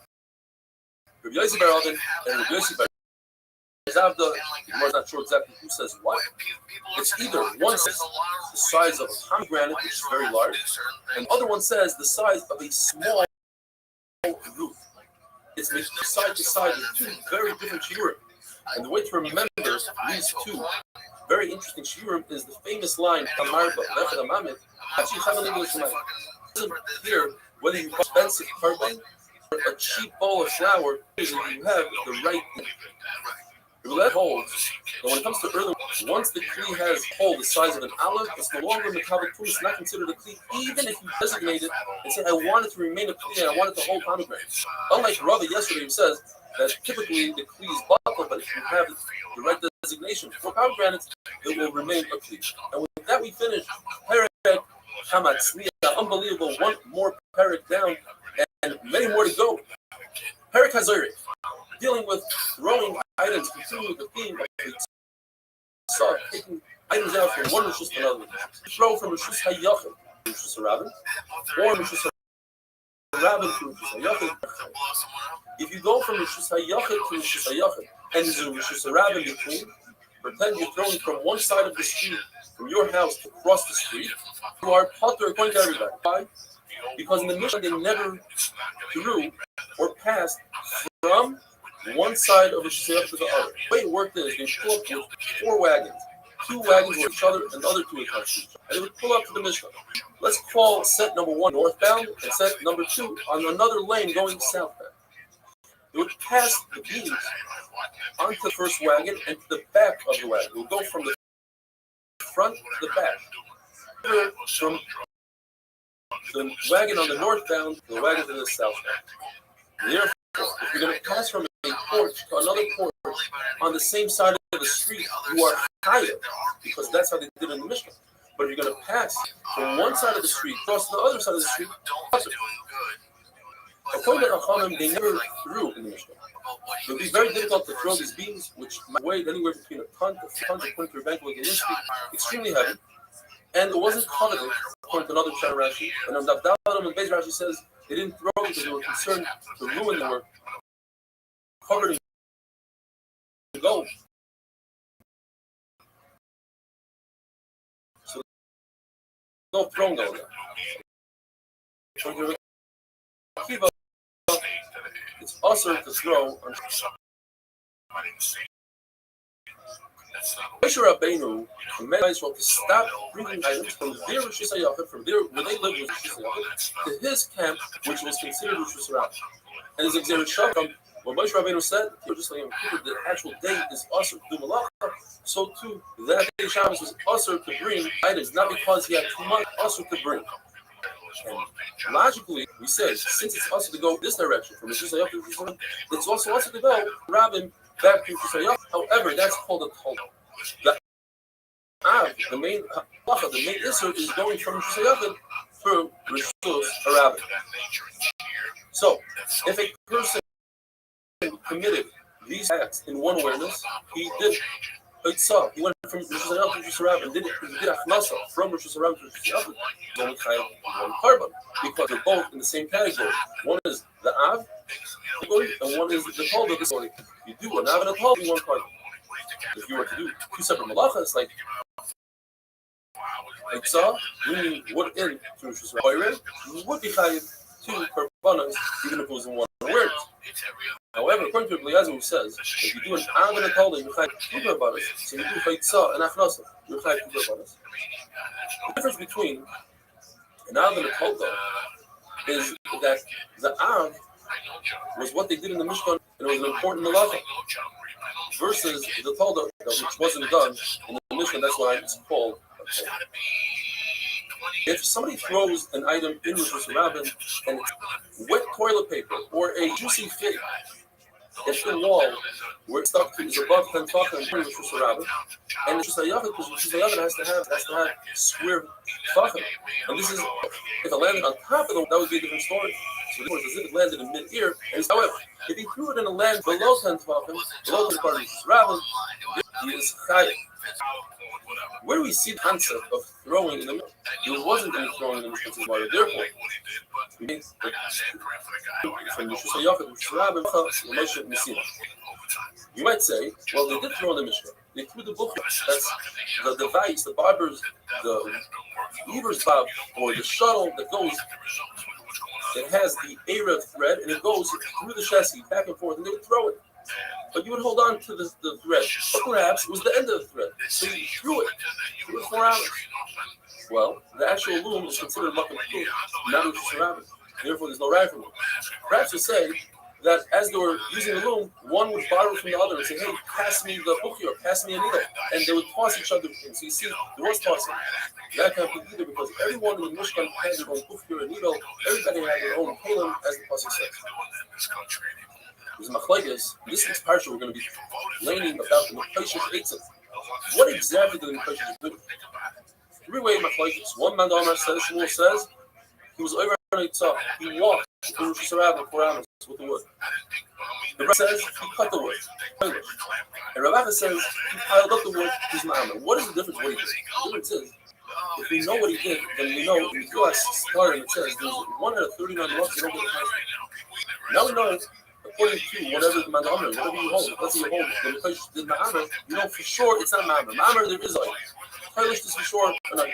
Rabbi Yosef bar Avin and Rabbi Yosef bar Zavda. The Gemara is not sure exactly who says what. It's either one says the size of a pomegranate, which is very large, and the other one says the size of a small roof. It's side to side with two very different shiurim. And the way to remember these two very interesting shiurim is the famous line, Tamar B'Lechad Amamit, actually have an English line. It doesn't appear whether you buy expensive carbon or a cheap bowl of flour, you have the right thing. That holds, but when it comes to early, once the kli has a hole the size of an olive, it's no longer metabolic food. It's not considered a kli, even if you designate it and say, I want it to remain a kli and I want it to hold pomegranate. Unlike Rabbi yesterday, who says that typically the kli is buckled, but if you have the right designation for pomegranates, it will remain a kli. And with that, we finish Perek Hamatzliya, unbelievable, one more Perek down, and many more to go. Perek Hazorik, dealing with throwing items, continuing with the theme of the taking items out from one rishus to another. Throw from rishus hayachid to rishus harabim, or rishus harabim to rishus hayachid. If you go from rishus hayachid to rishus hayachid, and there's a rishus harabim between, pretend you're throwing from one side of the street, from your house to across the street, you are potter according to everybody. Why? Because in the Mishnah they never threw or passed from one side of the ship to the other. The way it worked is they pull up with 4 wagons. 2 wagons were each other and the other 2 would touch each other. And they would pull up to the Mishnah. Let's call set number 1 northbound and set number 2 on another lane going southbound. They would pass the beams onto the first wagon and to the back of the wagon. It would go from the front to the back. From the wagon on the northbound to the wagon to the southbound. Therefore, if you're going to pass from a porch to another porch on the same side of the street, you are higher, because that's how they did it in the Mishnah. But if you're going to pass from one side of the street across to the other side of the street, according to Chachamim, they never threw in the Mishnah. It would be very difficult to throw these beams, which might weigh anywhere between a ton according to Rebbe with the extremely heavy, and it wasn't coveted, according to another Pshat Rashi. And on Davdalim and Beis Rashi says they didn't throw because they were concerned to ruin the work. Covered in gold. So no throwing gold. It's also to throw on Moshe Rabbeinu commanded Israel to stop bringing items from their Rosh Hashanah, from their where they lived with Rosh Hashanah, to his camp, which was considered Rosh Hashanah. And his Xerit Shavim, when Moshe Rabbeinu said, just like the actual day is also to do malacha, so too that day Shabbos was also to bring items, not because he had too much, also to bring. And logically, we say, since it's also to go this direction, from Rosh Hashanah to Rosh Hashanah, it's also to go Rabbi back to Rosh Hashanah. However, that's called a tol. The main issue is going from Rosh Hashanah through Rosh Hashanah. So, if a person committed these acts in one awareness, he did. He went from Rosh Hashanah to Rosh Hashanah and did Achnasa from Rosh Hashanah to Rosh Hashanah. Only chayav one carbon because they're both in the same category. One is the Av category and one is the Tol category. You do an Av and a Tol in one carbon. If you were to do two separate malachas, like Eitzah, bringing wood in to Rosh Hashanah, you would be chayav two karbanos, even if it was in one word. However, according to Rabbi who says, if you do an Av and a Tol, you chayav two karbanos. So you do Eitzah and Achnasa, you chayav two karbanos. The difference between an Av and a Tol is that the Av was what they did in the Mishkan, and it was an important malacha, versus the Tol, which wasn't done in the Mishkan. That's why it's called a Tol. If somebody throws an item in Rosh Hashanah and it's wet toilet paper or a juicy fig, if the wall where it's stuck to is above 10 tefachim in Rosh Hashanah, and Rosh Hashanah, because Rosh Hashanah has to have square tefachim, and this is if it landed on top of them, that would be a different story. So this was as if it landed in mid-ear. However, if he threw it in a land below 10 tefachim, below the part of Rosh Hashanah, he is chayav. Where do we see the concept of throwing in the middle? There wasn't any throwing in the middle. Therefore, we think from Rosh Hashanah to Rosh Hashanah, you might say, well, they did throw in the Mishnah. They threw the book. That's the device, the barber's, the weaver's bob, or the shuttle that goes. It has the Arab thread, and it goes through the chassis back and forth, and they would throw it. But you would hold on to the thread. But perhaps it was the end of the thread. So you threw it 4 hours. Well, the actual loom is considered mucking food, not Rosh Hashanah. Therefore, there's no right from it. Perhaps you say that as they were using the loom, one would borrow from the other and say, hey, pass me the bukhya, or pass me a needle. And they would toss each other. And so you see, there was tossing. That can't be either because everyone in the Mishkan had their own bukhya or needle. Everybody had their own kalim, as the pasuk says. There's machlokes. This week's parsha we're going to be learning about the Mepashas Eitzah. What exactly do the Mepashas do? 3-way machlokes. One man says, Shmuel says, he was over on Eitzah. He walked to Rosh Hashanah 4 hours with the wood. The Rabbi says he cut the wood. And Rabbi says he piled up the wood. He's ma'amah. What is the difference? What he did? The difference is, if we know what he did, then we know. In the class starting, it says there's 1 out of 39 months. Now we know. According to whatever the Ma'amah, whatever you hold, let's say you hold the Mepashas did Ma'amah, you know for sure it's not Ma'amah. Ma'amah, there is a Kailash is for sure an item.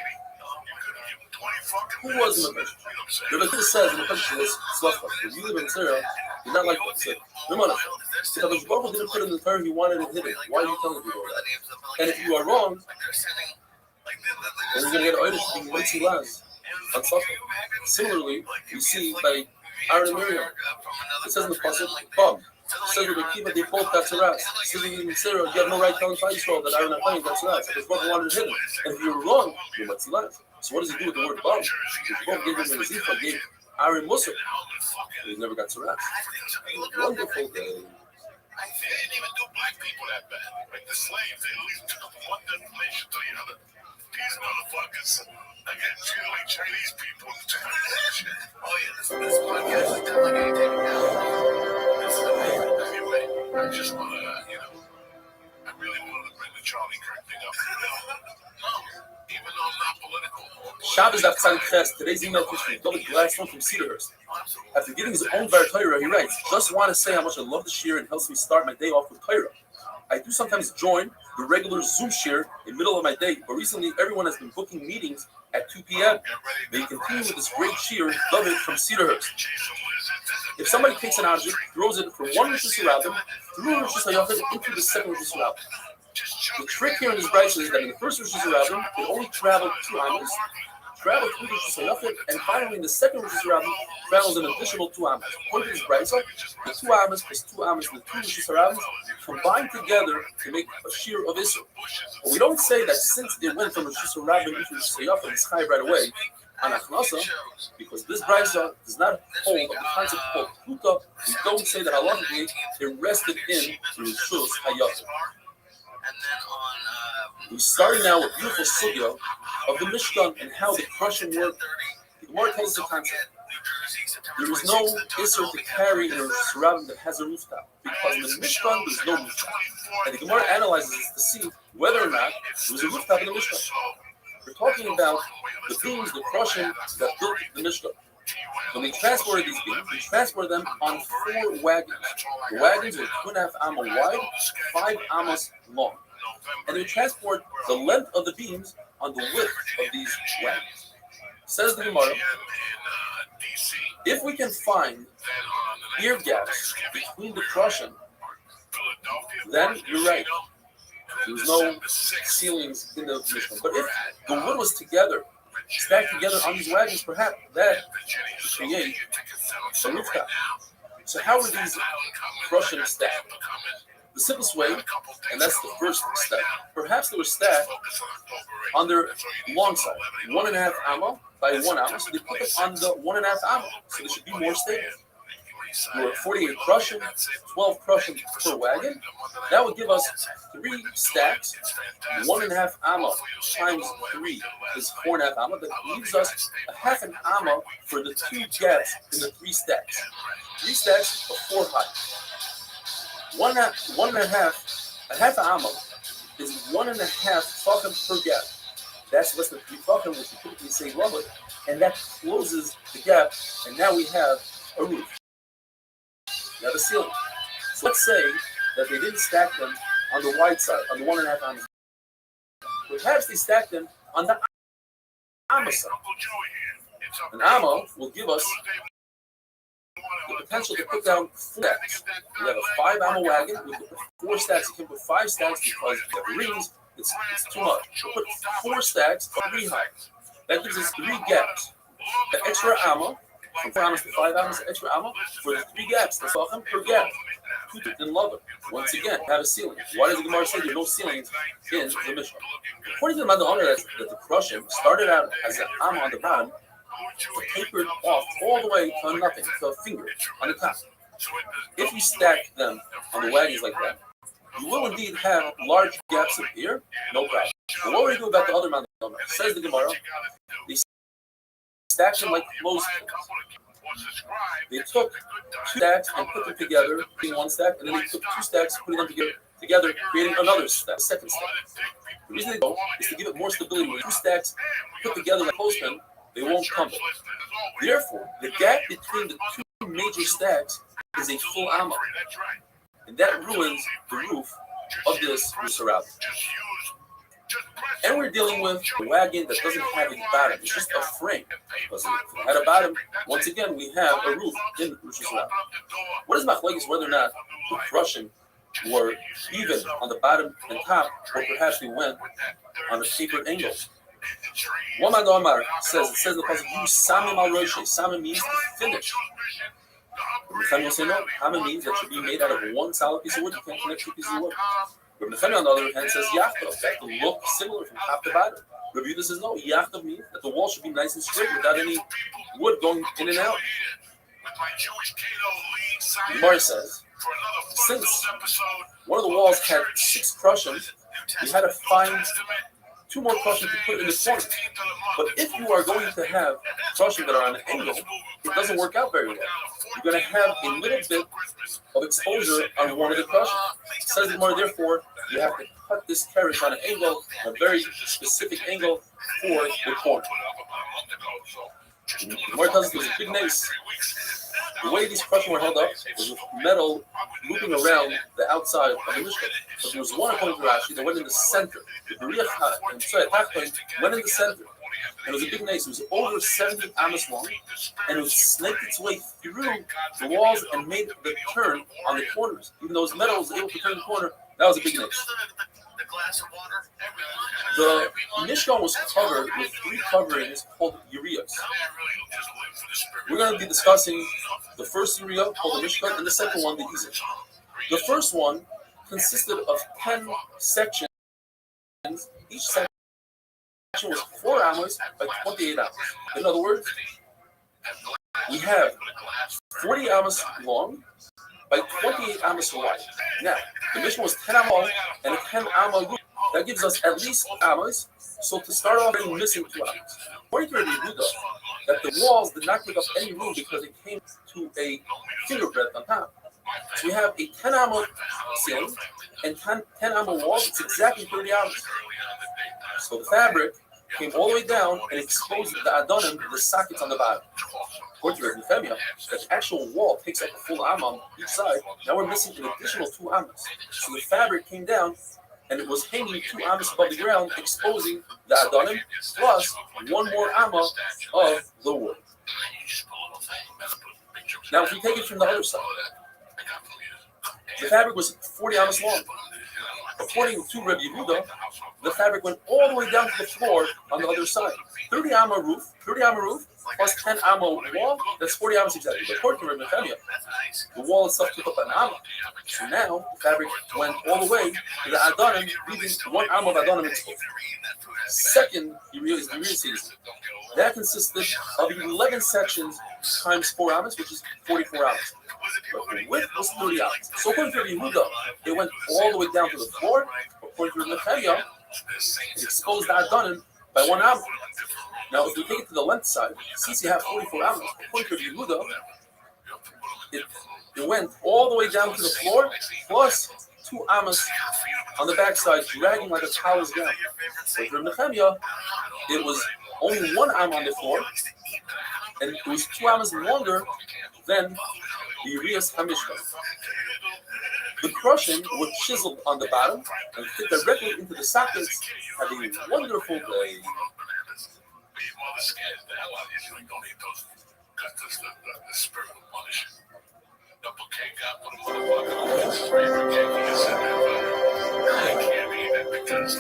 Who was the Mepashas? The Mepashas says the Mepashas was Slafka. If you live in Syria, you're not like that. Remember, if the Baruch didn't put it in the Torah, he wanted it hidden. Why are you telling people that? And if you are wrong, then you're going to get Eilish to be way too last on Slafka. Similarly, you see by Aaron and Miriam. It says in the pasuk, Bob. It says that the people they both got tzaras. It says in Sarah, you have no right telling Yisrael that Aaron and Miriam got tzaras. Because both wanted it hidden. And if you were wrong, you might see last. So what does he do with the word Bob? Bob gave him a zifa, gave Aaron Musa. He never got tzaras. Wonderful day. They didn't even do black people that bad. Like the slaves, they at least took them one destination to the other. These motherfuckers, again, treated like Chinese people. Oh yeah, this podcast is kind of like anything now. This is amazing. Anyway, I just want to, I really wanted to bring the Charlie Kirk thing up. Even though I'm not political. Shabbos Daf Tzadik Ches. Today's email comes from David Glassman from Cedarhurst. After giving his own Var Torah, he writes, just want to say how much I love the shir and helps me start my day off with Torah. I do sometimes join the regular Zoom share in the middle of my day, but recently everyone has been booking meetings at 2 p.m. They continue with this great shir, David from Cedarhurst. If somebody takes an object, throws it from one Rosh Hashanah through Rosh Hashanah into the second Rosh Hashanah, The trick here in this brayso is that in the first Rosh Hashanah, they only traveled 2 amas, traveled 3 Rosh Hashanah, and finally in the second Rosh Hashanah, travels an additional 2 amas. According to this brayso, the 2 amas plus 2 amas and the 2 Rosh Hashanah combined together to make a shear of Isser. But we don't say that since it went from Rosh Hashanah into Rosh Hashanah, it's chayav right away on Achnasa, because this brayso does not hold of the concept called Pluta. We don't say that halachically it rested in the Rosh Hashanah. We started now with beautiful sugya of the Mishkan and how the crushing worked. The Gemara tells us the concept. There is no Isser to carry in a surrounding that has a rooftop, because in the Mishkan there's no rooftop. And the Gemara analyzes this to see whether or not there was a rooftop in the Mishkan. We're talking about the beams, the crushing that built the Mishkan. When they transported these beams, they transported them on 4 wagons. The wagons were 2.5 amas wide, 5 amas long. And they transport the length of the beams on the width of these wagons. Says the Gemara, if we can find ear gaps between the crushing, then you're right. There's no ceilings in the Mishkan. But if the wood was together, stacked together on these wagons, perhaps that would create a rooftop. So how were these crushing stacked? The simplest way, and that's the first step, perhaps they were stacked on their long side, 1.5 amma by 1 amma, so they put it on the 1.5 amma, so they should be more stable. There were 48 crushing, 12 crushing per wagon. That would give us 3 stacks. 1.5 amma times 3 is 4.5 amma. That leaves us a half an amma for the 2 gaps in the 3 stacks. 3 stacks of 4 high. A half an amma is 1.5 tefachim per gap. That's less than 3 tefachim, which we typically say rubber, and that closes the gap, and now we have a roof. We have a ceiling. So let's say that they didn't stack them on the wide side, on the 1.5 amma. Perhaps they stacked them on the amma side. An amma will give us the potential to put down 4 stacks. We have a 5 amma wagon. We can put 4 stacks. You can put 5 stacks because if you have rings, it's too much. We'll put 4 stacks, 3 high. That gives us 3 gaps. The extra amma, from 4 ammas to 5 ammas, the extra amma for the 3 gaps. That's all per gap. In love it. Once again, have a ceiling. Why does the Gemara say there's no ceilings in the Mishnah? According to the Madonna, that the crushing started out as an amma on the bottom, tapered off all the way to nothing, to a finger on the top. If you stack them on the wagons like that, you will indeed have large gaps of air, no problem. But what do we do about the other Madonna? Says the Gemara, they stacked them like clothespins. They took 2 stacks and put them together, creating 1 stack, and then they took 2 stacks, putting them together, creating another stack, second stack. The reason they go is to give it more stability. When 2 stacks put together like clothespin, they won't crumble. Therefore, the gap between the 2 major stacks is a full amma, and that ruins the roof of this surrounding. And we're dealing with a wagon that doesn't have a bottom. It's just a frame. Because if it had a bottom, once again, we have a roof in Rosh Hashanah. What is machlokes whether or not the crushing were even on the bottom and top, or perhaps we went on a tapered angle? One Omar says, it says in the passage, you samim al roshe. Samim means to finish. Some will say no. Hamim means that should be made out of 1 solid piece of wood. You can't connect 2 pieces of wood. Rabbi, on the other hand, says yachtav. That will look similar from top to bottom. Rabbi says no. Yachtav means that the wall should be nice and straight without any wood going in and out. Gemara says, since one of the walls had 6 crushings, we had to find 2 more crushing to put in the corner. But if you are going to have crushing that are on an angle, it doesn't work out very well. You're going to have a little bit of exposure on one of the crushing. Says the Gemara, therefore, you have to cut this carriage on an angle, a very specific angle for the corner. The Gemara tells us there's a big nace. The way these crushing were held up was with metal looping around the outside of the Mishkan. But there was one according to Rashi that went in the center. The Beriach went in the center. And it was a big nace. It was over 70 amas long. And it was snaked its way through the walls and made the turn on the corners. Even though it was metal, it was able to turn the corner. That was a big nace. The glass of water. The Mishkan was covered with three coverings called urias. We're going to be discussing the first uria called the Mishkan and the second one, the Izir. The first one consisted of 10 sections. Each section was 4 amos by 28 amos. In other words, we have 40 amos long by 28 amos wide. Now, the Mishkan was 10 amos long and a 10 amos roof. That gives us at least amos. So to start off, we're missing 2 amos. According to Rabbi Yehuda, that the walls did not take up any room because it came to a finger breadth on top. So we have a 10 amos ceiling and 10 amos walls. It's exactly 30 amos. So the fabric came all the way down and exposed the adonim, the sockets on the bottom. According to Rabbi Nehemiah, that the actual wall takes up a full amma on each side. Now we're missing an additional 2 ammas. So the fabric came down and it was hanging 2 ammas above the ground, exposing the adonim, plus 1 more amma of the wood. Now if we take it from the other side, the fabric was 40 ammas long. According to Rabbi Yehuda, the fabric went all the way down to the floor on the other side. 30 amma roof plus 10 amma wall, that's 40 ammas exactly. But according to Rabbi Nehemiah, the wall itself took up an amma. So now the fabric went all the way to the adonim, leaving 1 amma of adonim exposed. Second, you realize the real season. That consisted of 11 sections times 4 ammas, which is 44 ammas. But the width was 30 ammas. So according to Rabbi Yehuda, it went all the way down to the floor. According to Rabbi Nehemiah, it exposed the adonim by 1 amma. Now, if we take it to the length side, since you have 44 ammas, according to Rabbi Yehuda, it went all the way down to the floor, plus 2 ammas on the backside, dragging like a towel's gown. So for Nehemiah, it was only 1 amma on the floor, and it was 2 ammas longer than the Urias HaMishkan. The crushing was chiseled on the bottom and fit directly into the sockets. Have a wonderful day. The spirit will punish you. Double cake up with a motherfucker. I can't eat it because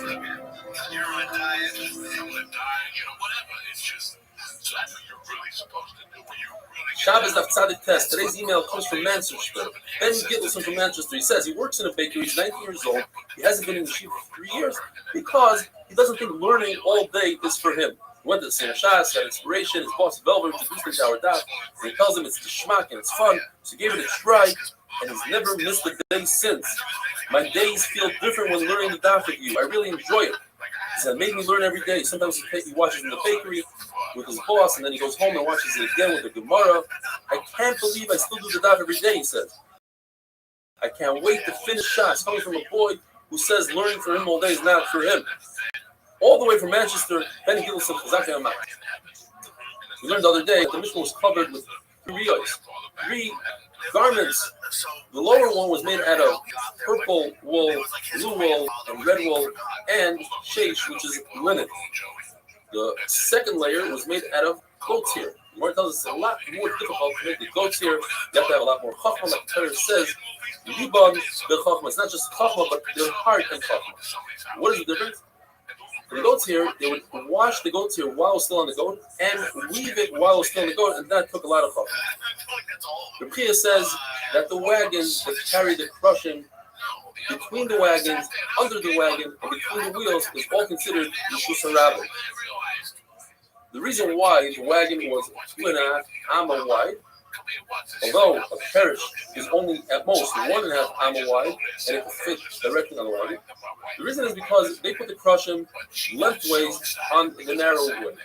you're on a diet. I'm on a diet, whatever. It's just, so that's what you're really supposed to do. When you really Shabbos Daf Tzadik Test. Today's email comes from Manchester. Ben Gittleson from Manchester. He says he works in a bakery. He's 19 years old. He hasn't been in the yeshiva for 3 years because he doesn't think learning all day is for him. He went to the Seder Shas, got inspiration. His boss Velver introduced him to our daf, and he tells him it's geschmack and it's fun. So he gave it a try, and he's never missed a day since. My days feel different when learning the daf with you. I really enjoy it. He said, it made me learn every day. Sometimes he watches in the bakery with his boss, and then he goes home and watches it again with the Gemara. I can't believe I still do the daf every day, he says. I can't wait to finish Shas, coming from a boy who says learning for him all day is not for him. All the way from Manchester, Ben Gittleson, Chazak Yamak. We learned the other day that the Mishnah was covered with 3 garments. The lower one was made out of purple wool, blue wool, and red wool, and sheish, which is linen. The second layer was made out of goat's hair. The Gemara tells us it's a lot more difficult to make the goat's hair. You have to have a lot more chachma. Like the Torah says, Libam the chachma. It's not just chachma, but their heart and chachma. What is the difference? For the goat's hair, they would wash the goat's hair while it was still on the goat and weave it while it was still on the goat, and that took a lot of chachma. Rabbi says that the wagons that carry the crushing between the wagons, under the wagon, and between the wheels is all considered Yeshus HaRabbi. The reason why the wagon was 2.5 amma wide, although a parish is only at most 1.5 amma wide, and it could fit directly on the wagon, the reason is because they put the crushing lengthways on the narrow wood.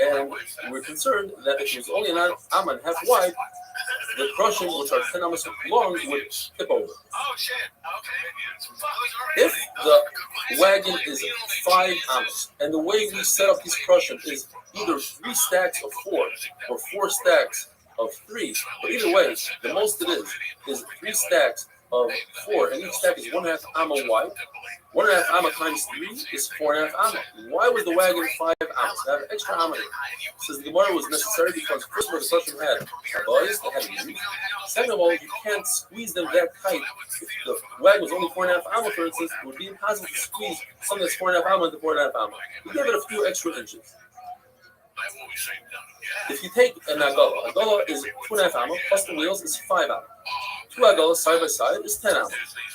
And we're concerned that if it was only an amma and a half wide, the crushing, which are 10 ammas long, would tip over. If the wagon is 5 ammas, and the way we set up these crushing is either 3 stacks of 4 or 4 stacks of 3, but either way, the most it is 3 stacks of 4, and each stack is 1.5 amma wide. 1.5 amma times 3 is 4.5 amma. Why was the wagon 5 ammas? They have an extra amma. Says the Gemara was necessary because first of all the person had boys, they had to use. Second of all, you can't squeeze them that tight. If the wagon was only 4.5 amma, for instance, it would be impossible to squeeze something that's 4.5 amma into 4.5 amma. You give it a few extra inches. If you take an agola is 2.5 amma plus the wheels is 5 amma. 2 agolas side by side is 10 amma.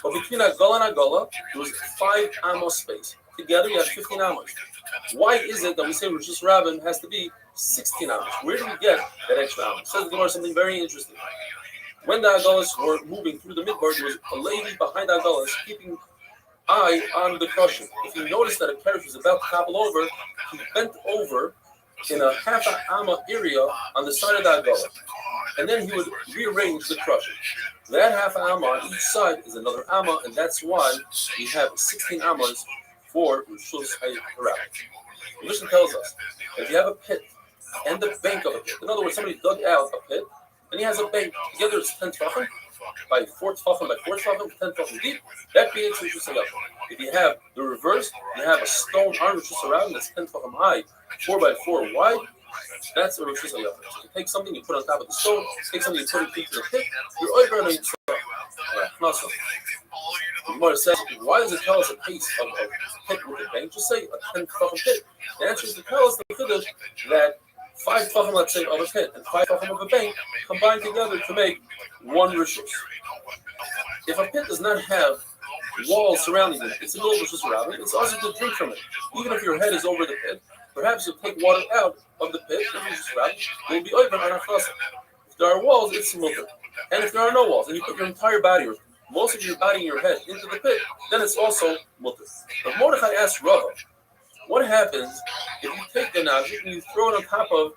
But between agola and agola, there was 5 amma space. Together, you have 15 ammas. Why is it that we say Rosh Rabbin has to be 16 ammas? Where do we get that extra amma? Says the Gemara something very interesting. When the agolas were moving through the midbar, there was a lady behind the agolas keeping eye on the crushing. If you noticed that a carriage was about to topple over, he bent over in a half an amma area on the side of the agola, and then he would rearrange the crushing. That half an amma on each side is another amma, and that's why we have 16 ammas for Rishus HaRabbi. The Mishnah tells us that if you have a pit and the bank of a pit, in other words, somebody dug out a pit and he has a bank, together it's 10 tefachim by 4 tefachim by 4 tefachim, 10 tefachim deep, that creates Rishus HaRabbi. If you have the reverse, you have a stone on Rishus HaRabbi that's 10 tefachim high, 4 by 4 wide, that's a Rishus HaRabbi. So you take something, you put on top of the stone, take something, you put it into the pit, you're over and it's the Gemara says, why does it tell us a piece of a pit with a bank? Just say a 10 tefachim pit. The answer is to tell us the Chiddush that 5 tefachim, let's say, of a pit and 5 tefachim of a bank combine together to make one rishus. If a pit does not have walls surrounding it, it's a little rishus around it, it's also to drink from it. Even if your head is over the pit, perhaps you'll take water out of the pit, and rishus around it, will be open on a chassid. If there are walls, it's smoother. And if there are no walls, and you put your entire body, or most of your body and your head into the pit, then it's also mutter. But Mordechai asked Rabbi, what happens if you take the najik and you throw it on top of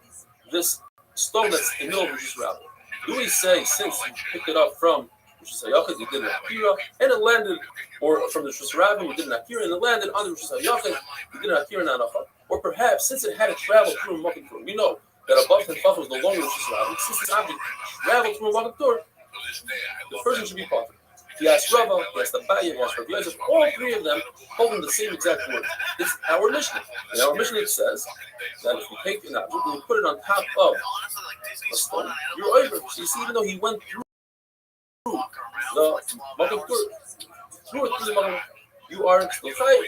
this stone that's in the middle of Rishus Rabbi? Do we say, since you picked it up from Rishus HaYachid, you did an akira, and it landed, or from the Rishus Rabbi, you did an akira, and it landed on the Rishus HaYachid, you did an akira and anacha? Or perhaps, since it had to travel through a Makkah Tur, we know that above 10 tefachim was no longer Rishus Rabbi, since this object traveled through a Makkah Tur, the person should be perfect. He asked Rabbi, he asked Rabbi, he asked Rabbi Yosef, all three of them holding the same exact word. It's our Mishnah. In our Mishnah it says that if you take an object and you put it on top of a stone, you're over. So you see, even though he went through the Makkah Tur, through the Makkah, you are still chayav.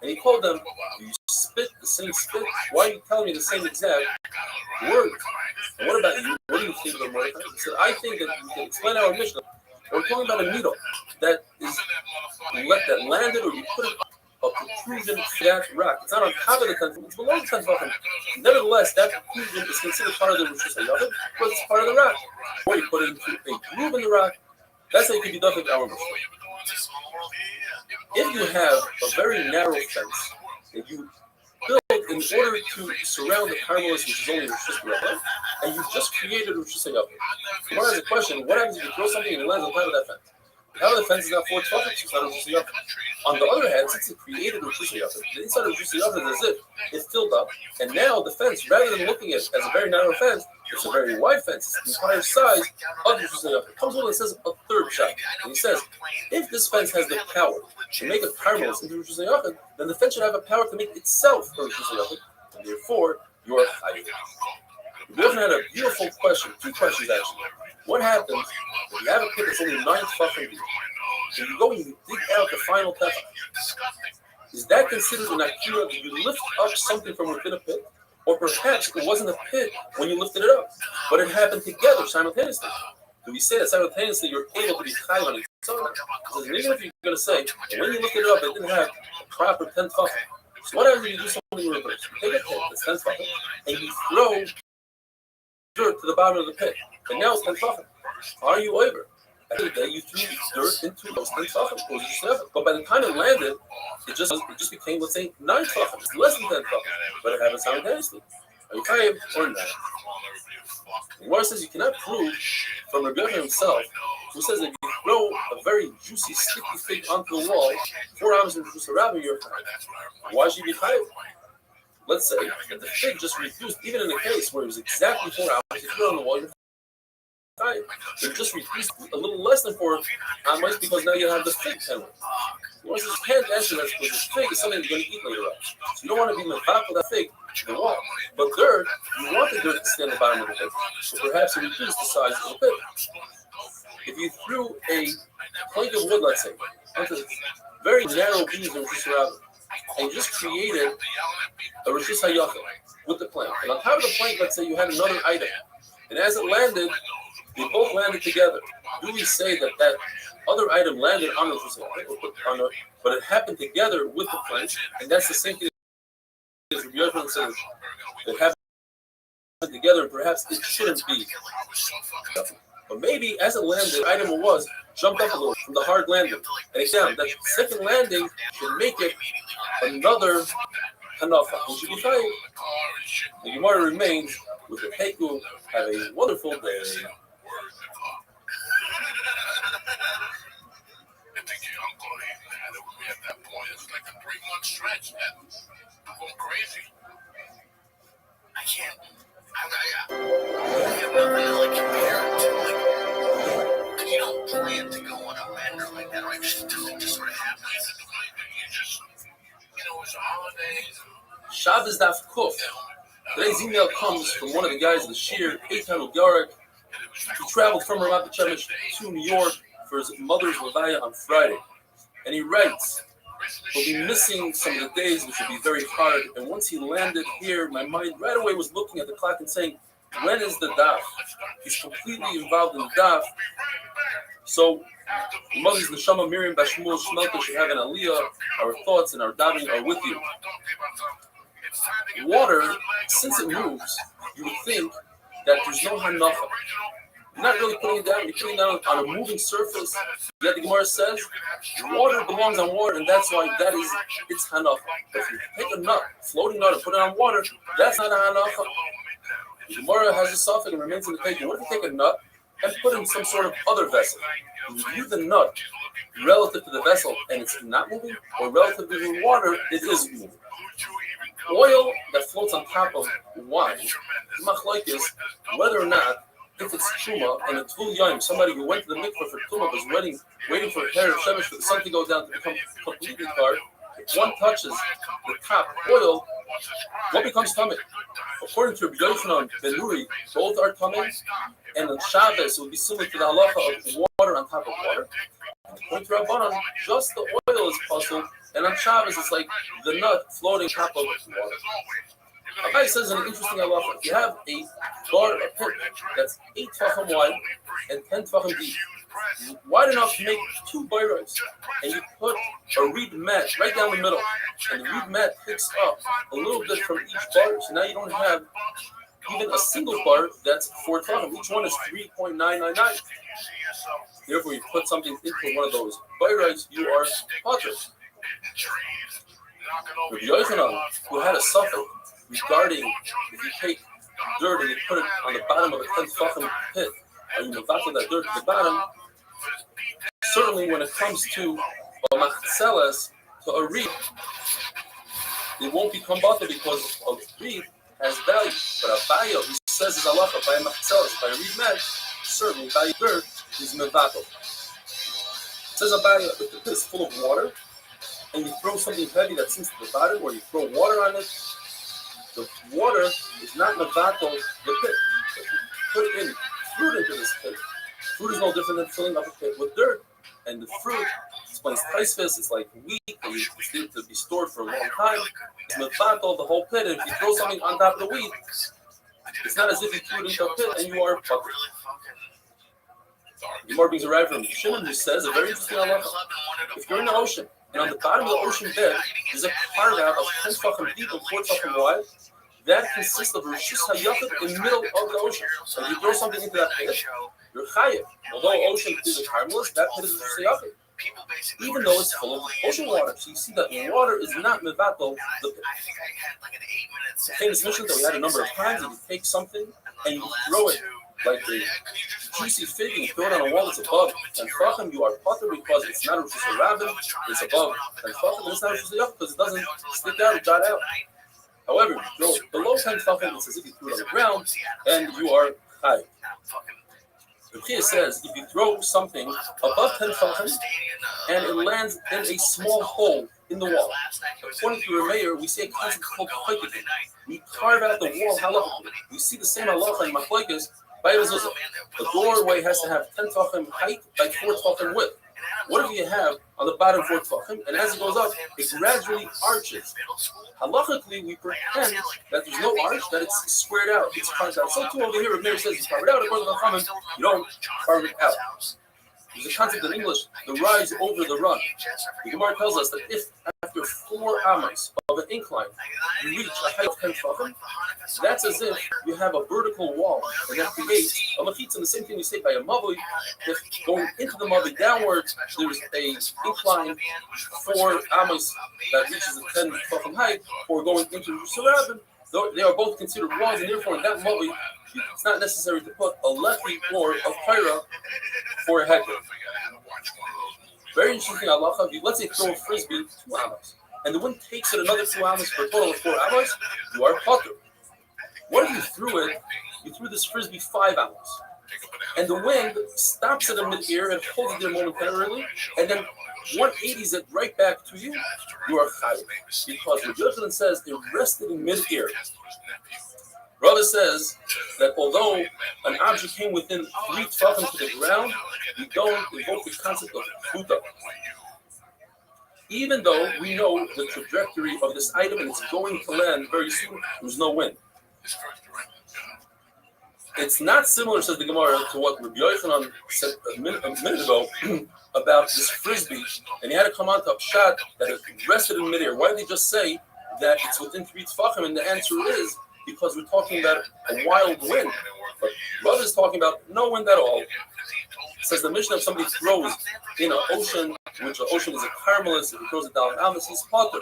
And he told them, you spit the same spit. Why are you telling me the same exact word? And what about you? What do you think of Mordechai? He said, I think that you can explain our Mishnah. We're talking about a needle that is that landed, or you put it a protrusion to that rock. It's not on top of the 10 tefachim, it's below the 10 tefachim. Nevertheless, that protrusion is considered part of the Rishus HaYachid because it's part of the rock. Or you put it into a groove in the rock. That's how you can be done with our Mishnah. If you have a very narrow fence that you built in order to surround the Carmelites, which is only Rishus HaYachid, and you've just created Rishus HaYachid. One has a question: what happens if you throw something and it lands on top of that fence? Now the fence is not 4 tefachim, so it's not Rishus HaYachid. On the other hand, since it created Rishus HaYachid, the inside of Rishus HaYachid is as if it's filled up, and now the fence, rather than looking at it as a very narrow fence, it's a very wide fence. It's the entire size of Rishus HaYachid. It comes along and says a third shot, and he says, if this fence has the power to make a Carmelis into Rishus HaYachid, then the fence should have a power to make itself a Rishus HaYachid, and therefore you are chayav. We often had a beautiful question, 2 questions actually. What happens when you have a pit that's only 9 tefachim deep, and you go and you dig out the final tefach? Is that considered an akira that you lift up something from within a pit? Or perhaps it wasn't a pit when you lifted it up, but it happened together simultaneously? Do we say that simultaneously you're able to be chayav on it? Because even if you're going to say, when you lifted it up, it didn't have a proper 10 tefachim. So what happens if you do something in reverse? You take a pit that's 10 tefachim, and you throw dirt to the bottom of the pit, and now it's 10 tefachim. Are you over? At the end of the day, you threw dirt into those 10 tefachim. But by the time it landed, it just became, let's say, 9 tefachim. It's less than 10 tefachim, but it happened simultaneously. Are you chayav or not? The Gemara says you cannot prove from Rabbi himself, who says that if you throw a very juicy, sticky fig onto the wall, 4 hours in Rishus HaRabbi, you're chayav. Why should you be chayav? Let's say that the fig just refused, even in a case where it was exactly 4 hours, you threw it on the wall, you're chayiv. You just reduce a little less than 4 amos because now you have the fig penalty. You can't answer that because the fig is something you're going to eat later on. So you don't want to be mevak with that fig in the wall. But dirt, you want the dirt to stay on the bottom of the pit. So perhaps you reduce the size of the pit. If you threw a plank of wood, let's say, onto very narrow beams of Rosh Hashanah, and you just created a Rosh Hashanah with the plank. And on top of the plank, let's say you had another item. And as it landed, they both landed together. Do we say that that other item landed on the Rosh Hashanah, but it happened together with the plank? And that's the same thing as Rabbi Yochanan says. It happened together, and perhaps it shouldn't be. But maybe as it landed, the item was jumped up a little from the hard landing, and it's down. That second landing should make it another hanafa. And should be fine. The Gemara remains with the Heku. Have a wonderful day. I think your uncle even had it with me at that point. It's like a 3-month stretch. I'm going crazy. I can't. I have nothing to like compare it to. Like, because you don't plan to go on a bender like that, right? Just sort of happens. It's a holiday. Shabbos Daf Kuf. Today's email comes from one of the guys of the Shir, Eitan Ugarik. He traveled from Ramat B'Shemesh to New York for his mother's levaya on Friday. And he writes, he'll be missing some of the days, which will be very hard. And once he landed here, my mind right away was looking at the clock and saying, when is the daf? He's completely involved in the daf. So, the mother's Neshama Miriam Bashmul Shmelka should have an aliyah. Our thoughts and our davening are with you. Water, since it moves, you would think that there's no hanacha. You're not really putting it down, you're putting it down on a moving surface. Yet the Gemara says, water belongs on water, and that's why that is its hanacha. If you take a nut, floating nut, and put it on water, that's not a hanacha. The Gemara has a suffix and remains in the page. What if you take a nut and put it in some sort of other vessel? You view the nut relative to the vessel, and it's not moving, or relative to the water, it is moving. Oil that floats on top of wine, machlokes, whether or not, if it's truma and a tul yom, somebody who went to the mikvah for truma was waiting for a pair of shemesh for the sun to go down to become completely hard. If one touches the top oil, what becomes tummy? According to Rabbi Yochanan ben Nuri, both are tummy, and on Shabbos it would be similar to the halacha of water on top of water. According to Rabbanan, just the oil is possible, and on Shabbos it's like the nut floating on top of water. Rabbi says an interesting halacha: if you have a bar, a pit that's 8 tefachim wide and 10 tefachim deep, wide enough to make 2 bayros, and you put a reed mat right down the middle, and the reed mat picks up a little bit from each bar, so now you don't have even a single bar that's 4 tefachim. Each one is 3.999. Therefore, you put something into one of those bayros, you are potter. Rabbi Yochanan, who had a suffix regarding if you take dirt and you put it on the bottom of a 10 tefachim pit, and you mevakil that dirt to the bottom, certainly when it comes to a machzeles, to a reed, it won't become butter because a reed has value. But a baya who says it's halacha by a machzeles, by a reed mat, certainly by dirt is mevakil. It says a baya, if the pit is full of water, and you throw something heavy that sinks to the bottom, or you throw water on it, the water is not mevakil the pit. If you put in fruit into this pit, fruit is no different than filling up a pit with dirt. And the fruit, explains taisvis, it's like wheat, and it's needed to be stored for a long time. It's mevakil the whole pit, and if you throw something on top of the wheat, it's not as if you threw it into a pit and you are puffed. The more brings a right from Shimon, who says a very interesting halacha. If you're in the ocean, and on the bottom of the ocean bed, there's a carve out of 10 tefachim deep and 4 tefachim wide, that consists of Rishus HaYachid in the middle of the ocean. So if you throw something into that pit, you're chayiv. Although ocean is harmless, that pit is Rishus HaYachid, even though it's full of ocean water. So you see that water is not mevakil the pit. The famous mission that we had a number of times, if you take something and you throw it like a juicy fig and you throw it on a wall that's above and tefachim, you are potter because it's not Rishus HaRabim, it's above and tefachim, and it's not Rishus HaYachid because it doesn't stick out or dot out. However, if you throw below 10 tefachim, it's as if you threw it on the ground, and you are high. Rabbi says if you throw something above 10 tefachim and it lands in a small hole in the wall, according to Rabbi, we say a concept called chaytik. We carve out the wall halachically. We see the same halacha in machlokes. The doorway has to have 10 tefachim height by 4 tefachim width. What if you have on the bottom 4 tefachim, and as it goes up, it gradually arches? Halachically, we pretend that there's no arch, that it's squared out, it's carved out. So too over here, Rabbi says you carve it out. According to the Chachamim, you don't carve it out. There's a concept in English, the rise over the run. The Gemara tells us that if after 4 amas of an incline, you reach a height of 10 tefachim, that's as if you have a vertical wall, and that creates a mechitza. And the same thing we say by a mavoi. If going into the mavoi downwards, there's a incline 4 amas that reaches a 10 tefachim height, or going into Yerushalayim, they are both considered walls, and therefore in that mavoi, it's not necessary to put a lefty or a pyra for a head. Very interesting halacha. Let's say throw a frisbee 2 amas, and the wind takes it another 2 amas for a total of 4 amas. You are potter. What if you threw it? You threw this frisbee 5 amas, and the wind stops it in mid-air and holds it there momentarily, and then 180s it right back to you. You are chayav, because the judgment says it rested in mid-air. Rabbi says that although an object came within 3 tefachim to the ground, we don't invoke the concept of chuta. Even though we know the trajectory of this item and it's going to land very soon, there's no wind. It's not similar, says the Gemara, to what Rabbi Yochanan said a minute ago about this frisbee, and he had to come on to a shot that it rested in midair. Why did they just say that it's within 3 tefachim? And the answer is because we're talking about a wild wind. But Rabbi is talking about no wind at all. It says the Mishnah, if somebody throws in an ocean, which the ocean is a caramelist, if he throws it down Amas, he's potter.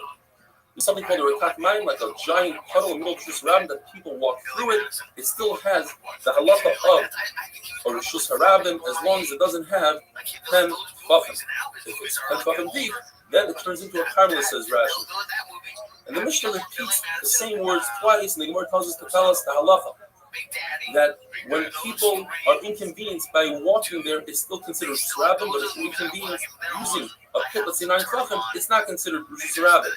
There's something called a rekat mayim, like a giant puddle in the middle of Yerushalayim that people walk through it. It still has the halacha of a rishus harabim, as long as it doesn't have 10 tefachim. If it's 10 tefachim deep, then it turns into a caramelist, says Rashi. And the Mishnah repeats the same words twice, and the Gemara tells us to tell us the halacha, that when people are inconvenienced by walking there, it's still considered Rabbi, but if you're inconvenienced using a pit, let's say 9 tefachim, it's not considered Rabbi.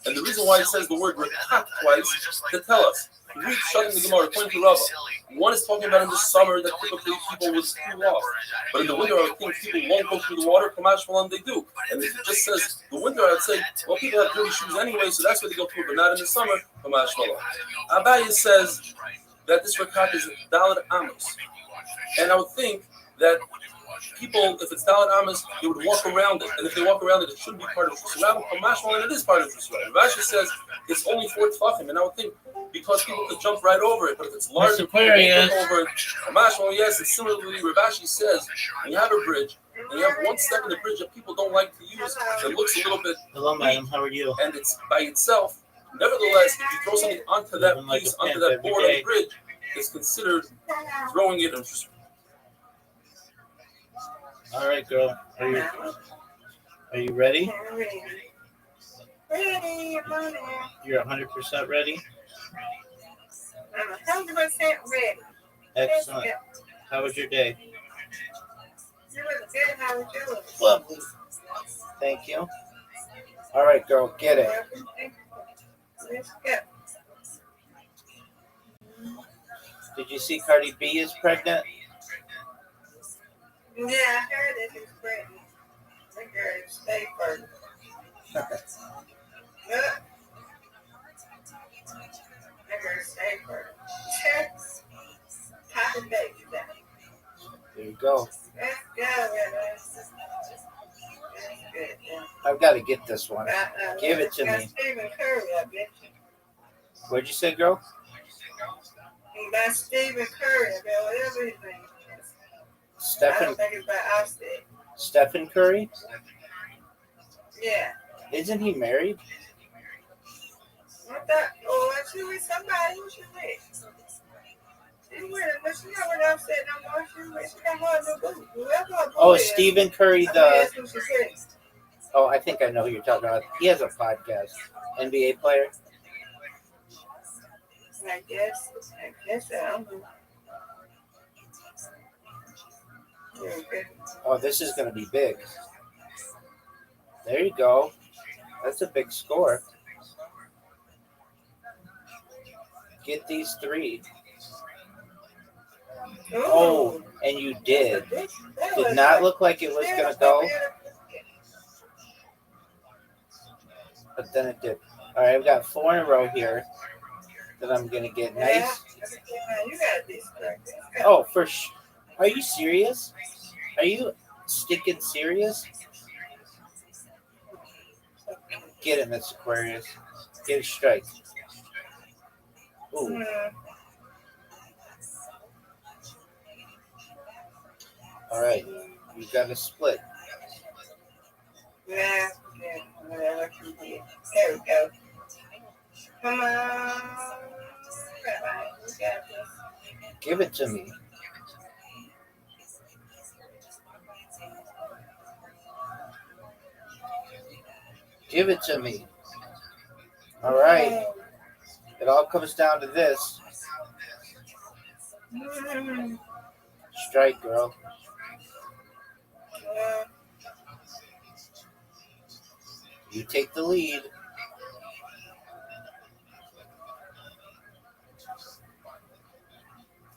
And the reason why it says the word rekat twice to tell us. Read Shad in the Gemara, according to Rabbi. One is talking about in the summer that typically people would cool off. But in the winter, I think people won't go through the water, Kamash Malan, they do. And if it just says the winter, I'd say, well, people have dirty shoes anyway, so that's where they go through, but not in the summer, Kamash Malan. Abaye says that this rekat is Dalet Amos. And I would think that people, if it's Dalet Amos, they would walk around it. And if they walk around it, it shouldn't be part of Yerushalayim. Kamash Malan, it is part of Yerushalayim. Rashi says it's only 4 tefachim, and I would think because people could jump right over it, but if it's larger, people can jump over it. Kamash Malan, yes, and similarly, Rashi says when you have a bridge, and you have one step in the bridge that people don't like to use, it looks a little bit. Hello, madam. How are you? And it's by itself. Nevertheless, if you throw something onto that piece, onto that board of the bridge, it's considered throwing it. All right, girl. Are you ready? Ready, money. You're 100% ready? I'm 100% ready. Excellent. How was your day? You was good. How was yours? Lovely. Thank you. All right, girl. Get it. Let's go. Did you see Cardi B is pregnant? Yeah, I heard that he's pregnant. That girl stay pregnant. Yeah. That girl stay pregnant. Popping baby down. There you go. Let's go, That's good, yeah. I've got to get this one. Give it to got me. Stephen Curry, I bet you. What'd you say, girl? He got Stephen Curry, I bet whatever his name is. I Stephen don't think it's by Offset. Stephen Curry? Yeah. Isn't he married? I thought, she with somebody. Who she with? She with him, but she not with Offset no more. She got her new boo. Whoever her boo Oh, is. Stephen Curry, That's who she said. Oh, I think I know who you're talking about. He has a podcast. NBA player. I guess I don't know. Oh, this is going to be big. There you go. That's a big score. Get these 3. Oh, and you did. Did not look like it was going to go, but then it did. All right, I've got 4 in a row here that I'm going to get nice. Oh, are you serious? Are you sticking serious? Get it, Miss Aquarius. Get a strike. Ooh. All right, you got a split. Yeah, whatever. There we go. Come on. Rabbi, you got this. Give it to me. Give it to me. All right. It all comes down to this. Strike, girl. You take the lead.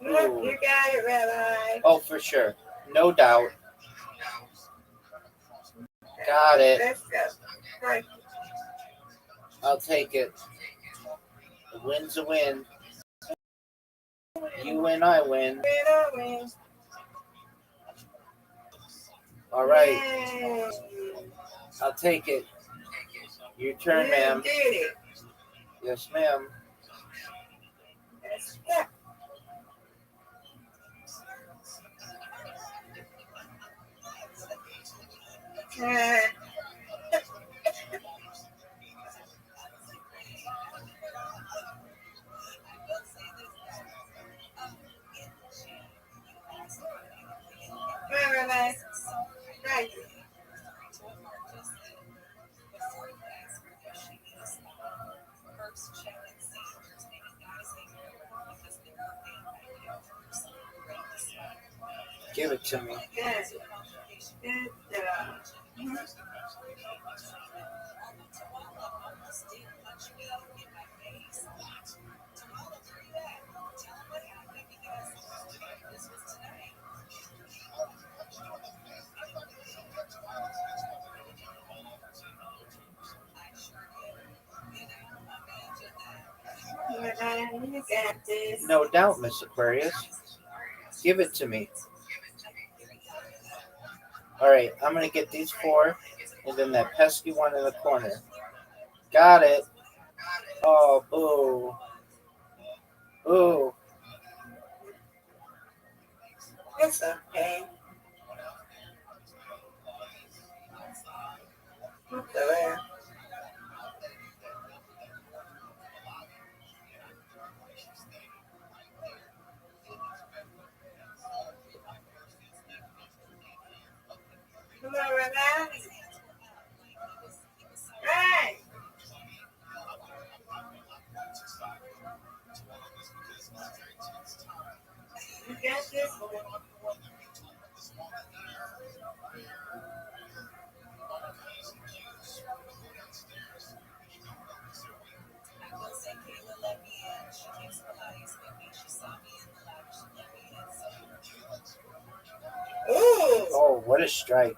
You got it, Rabbi. Oh, for sure. No doubt. Got it. Let's go. Right. I'll take it. A win's a win. You win, I win. All right. I'll take it. Your turn, ma'am. You did it. Yes, ma'am. Let's go. Rabbi. Right. Give it to me. Good. Good job. You got this. No doubt, Miss Aquarius. Give it to me. All right, I'm going to get these 4, and then that pesky one in the corner. Got it. Oh, boo. Boo. It's okay. It's all right. Come on, Rabbi. Right. You got this one. Ooh. Oh, what a strike.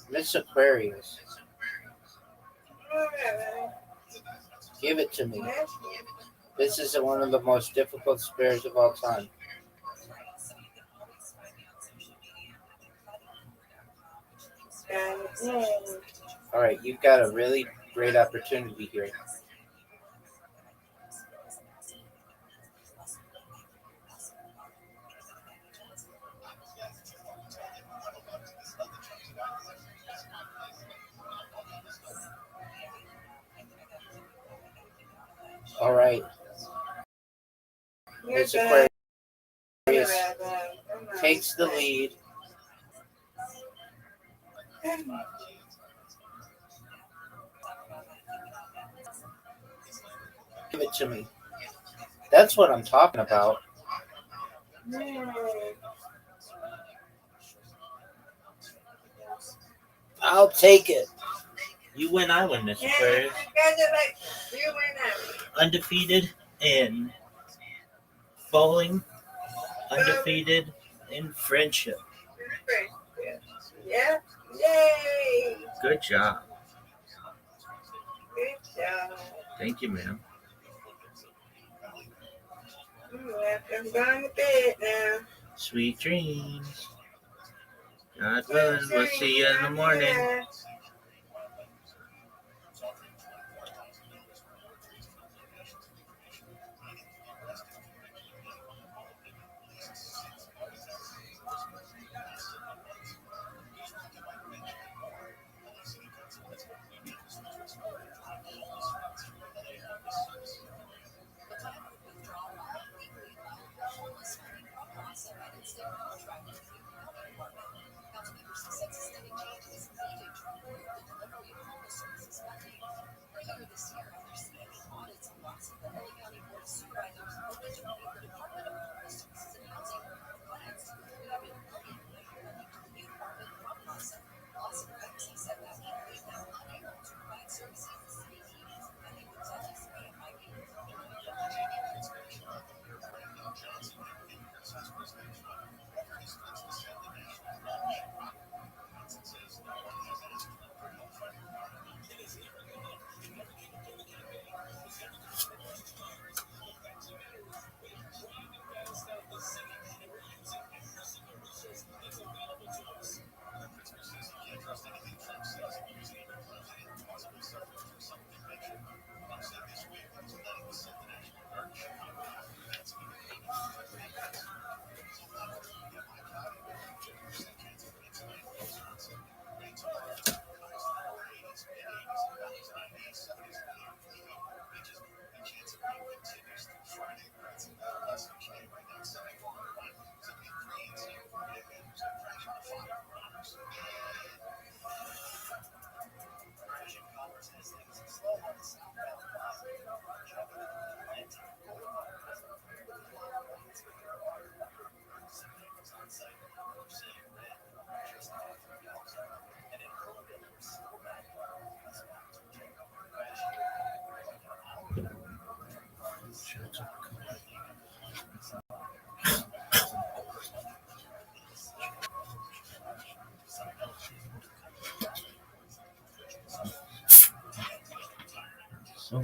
Miss Aquarius. Give it to me. This is one of the most difficult spares of all time. All right, you've got a really great opportunity here. All right. Miss Aquarius takes the lead. Give it to me. That's what I'm talking about. I'll take it. You win, I win, Mr. Aquarius. You win out. Undefeated in bowling, undefeated in friendship. Yeah. Yay. Good job. Good job. Thank you, ma'am. I'm going to bed now. Sweet dreams. God willing, we'll see you in the morning. So,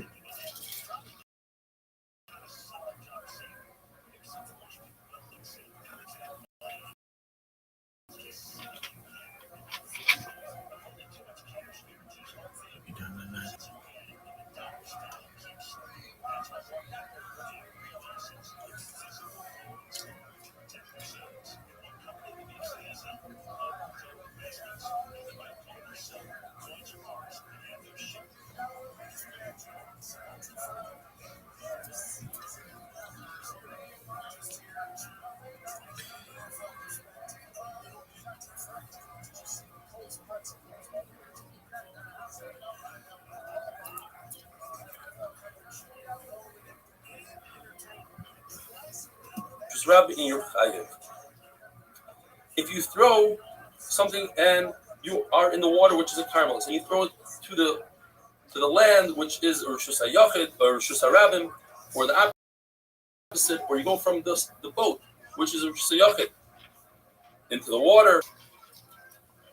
Just Rabbi in your chayiv. If you throw something and you are in the water, which is a caramelist, and you throw it to the land, which is Rishus HaYachid or Rishus HaRabim, or the opposite, where you go from the boat, which is Rishus HaYachid, into the water,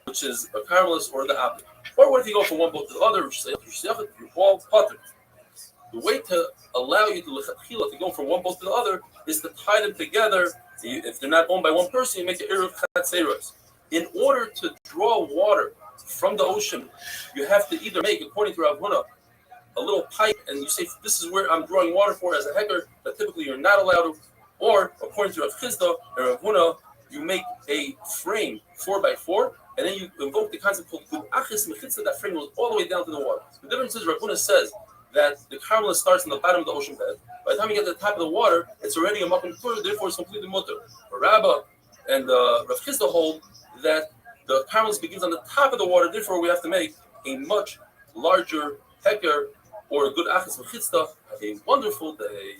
which is a caramelist, or the opposite. Or what if you go from one boat to the other, Rishus HaYachid, you're all potter. The way to allow you to go from one boat to the other is to tie them together. If they're not owned by one person, you make an Eruv Chatzeros. In order to draw water from the ocean, you have to either make, according to Rav Huna, a little pipe, and you say, this is where I'm drawing water for as a hecker, that typically you're not allowed to. Or, according to Rav Chizda and Rav Huna, you make a frame 4x4, and then you invoke the concept called Achis Mechitza, that frame goes all the way down to the water. The difference is Rav Huna says that the caramelist starts in the bottom of the ocean bed. By the time you get to the top of the water, it's already a makom tur, therefore it's completely mutter. Rabbi and Rav Chizda hold that the caramelist begins on the top of the water, therefore we have to make a much larger heker or a good achis v'chitzta. Have a wonderful day.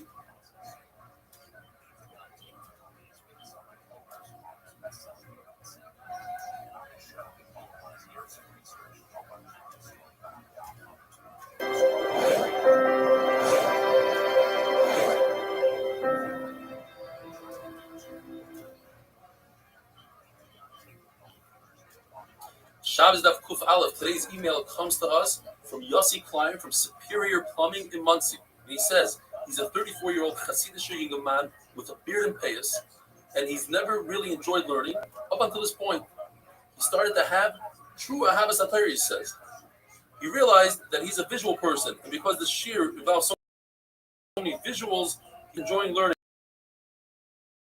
Shabbos Daf Kuf Aleph. Today's email comes to us from Yossi Klein from Superior Plumbing in Muncie. And he says he's a 34-year-old Hasidic young man with a beard and payas, and he's never really enjoyed learning up until this point. He started to have true Ahavas HaTorah, he says. He realized that he's a visual person, and because the shir involves so many visuals, he's enjoying learning.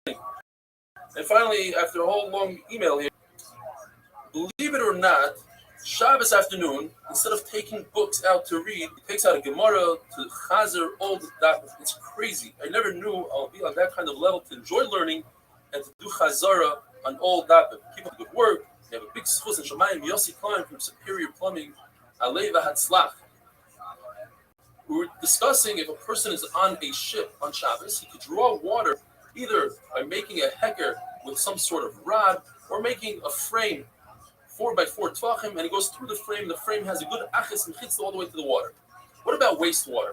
And finally, after a whole long email here, believe it or not, Shabbos afternoon, instead of taking books out to read, he takes out a Gemara to Chazer old daf. It's crazy. I never knew I'll be on that kind of level to enjoy learning and to do Chazara on old daf. Keep up the good work. You have a big schus in Shemayim. Yossi Klein from Superior Plumbing, Alei V'Hatzlach. We were discussing if a person is on a ship on Shabbos, he could draw water either by making a hecker with some sort of rod or making a frame 4x4 tvachim, and he goes through the frame. The frame has a good achis and chitz all the way to the water. What about wastewater?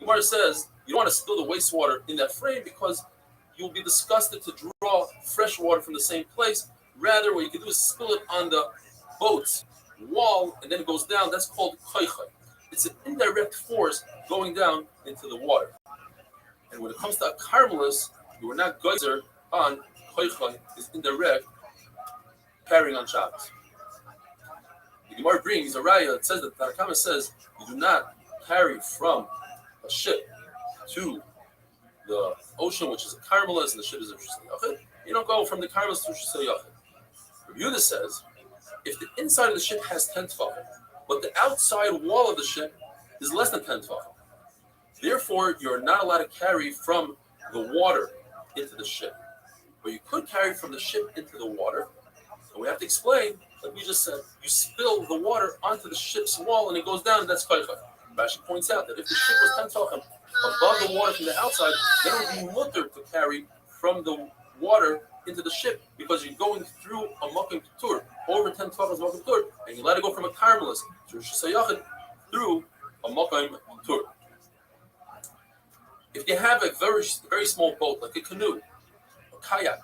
Gemara says you don't want to spill the wastewater in that frame because you'll be disgusted to draw fresh water from the same place. Rather, what you can do is spill it on the boat's wall, and then it goes down. That's called koicha. It's an indirect force going down into the water. And when it comes to a carmelis, you are not geyser on koicha, is indirect, carrying on Shabbos. The Gemara brings a raya that says that Tanakama says you do not carry from a ship to the ocean, which is a carmelis, and the ship is a Rosh Yachid. You don't go from the carmelis to Rosh Yachid. Rabbi Yehuda says if the inside of the ship has 10 tefachim, but the outside wall of the ship is less than 10 tefachim, therefore you're not allowed to carry from the water into the ship. But you could carry from the ship into the water. And we have to explain, like we just said, you spill the water onto the ship's wall and it goes down, and that's koicha. Rashi points out that if the ship was 10 tefachim above the water from the outside, then it would be mutter to carry from the water into the ship because you're going through a makom tur, over 10 tefachim makom tur, and you let it go from a carmelis to Rosh Yachid through a makom tur. If you have a very, very small boat, like a canoe, a kayak,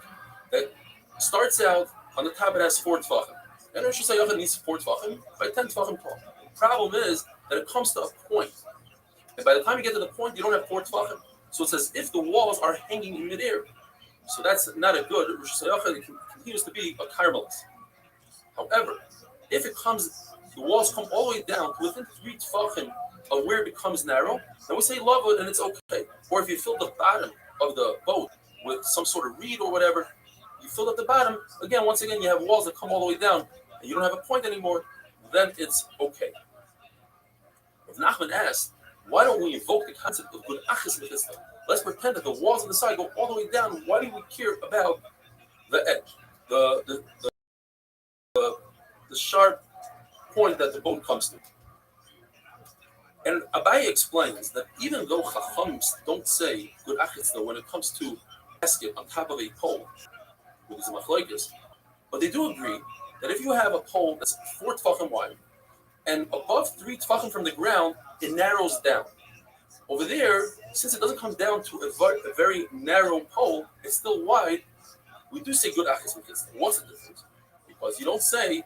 that starts out on the top, it has 4 tefachim. And Rosh Yachid needs 4 tefachim by 10 tefachim tall. The problem is that it comes to a point. And by the time you get to the point, you don't have 4 tefachim. So it's as if the walls are hanging in midair. So that's not a good Rosh Yachid. It continues to be a carmelis. However, if it comes, the walls come all the way down to within 3 tefachim of where it becomes narrow, then we say love it and it's okay. Or if you fill the bottom of the boat with some sort of reed or whatever, you fill up the bottom, again, once again, you have walls that come all the way down, and you don't have a point anymore, then it's okay. If Nachman asked, why don't we invoke the concept of good achis mechista? Let's pretend that the walls on the side go all the way down. Why do we care about the edge, the sharp point that the boat comes to? And Abaye explains that even though Chachams don't say good achitz when it comes to basket on top of a pole, which is a machlokes, but they do agree that if you have a pole that's 4 tefachim wide and above 3 tefachim from the ground, it narrows down. Over there, since it doesn't come down to a very narrow pole, it's still wide. We do say good achitz. What's the difference? Because you don't say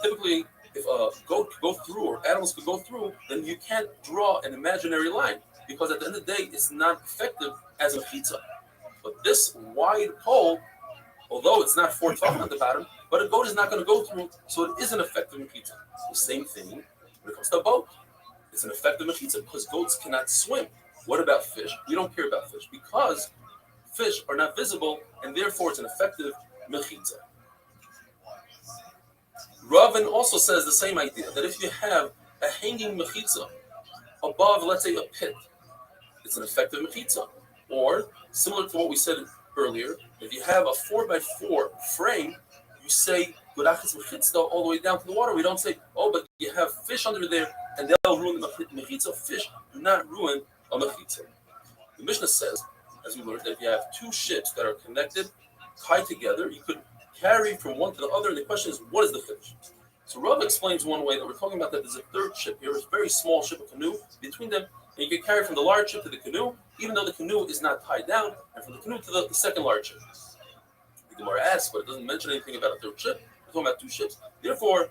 typically. If a goat could go through or animals could go through, then you can't draw an imaginary line because at the end of the day, it's not effective as a pizza. But this wide pole, although it's not 4 tefachim at the bottom, but a goat is not going to go through, so it is an effective mechitza. The same thing when it comes to a boat. It's an effective mechitza because goats cannot swim. What about fish? We don't care about fish because fish are not visible, and therefore it's an effective mechitza. Ravin also says the same idea, that if you have a hanging mechitza above, let's say, a pit, it's an effective mechitza. Or, similar to what we said earlier, if you have a 4x4 frame, you say, Gurachis mechitza all the way down to the water. We don't say, oh, but you have fish under there, and they'll ruin the mechitza. Fish do not ruin a mechitza. The Mishnah says, as we learned, that if you have 2 ships that are connected, tied together, you could carry from one to the other, and the question is, what is the fish? So Rabbi explains one way that we're talking about that there's a 3rd ship here, a very small ship, a canoe, between them, and you can carry from the large ship to the canoe, even though the canoe is not tied down, and from the canoe to the 2nd large ship. The Gemara asks, but it doesn't mention anything about a 3rd ship. We're talking about 2 ships. Therefore,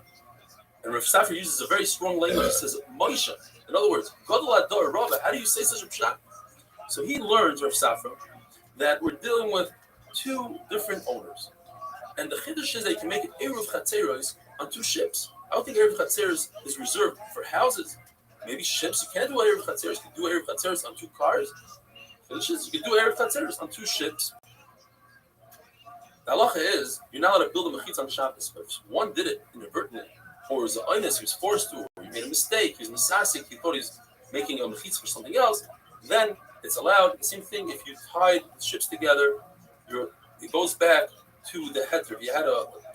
And Rav Safra uses a very strong language. He says, Moshe. In other words, Gadol Ador Rabbi, how do you say such a pshat? So he learns, Rav Safra, that we're dealing with two different owners. And the chiddush is that you can make an Eruv Chatzeros on two ships. I don't think Eruv Chatzeros is reserved for houses. Maybe ships. You can't do Eruv Chatzeros. You can do Eruv Chatzeros on two cars. Chiddush is you can do Eruv Chatzeros on two ships. The halacha is you're not allowed to build a mechitz on Shabbos, but if one did it inadvertently, or it was an oinus, he was forced to, or he made a mistake, he was misasik, he thought he was making a mechitz for something else, then it's allowed. The same thing if you tied the ships together, it goes back to the heter. If you had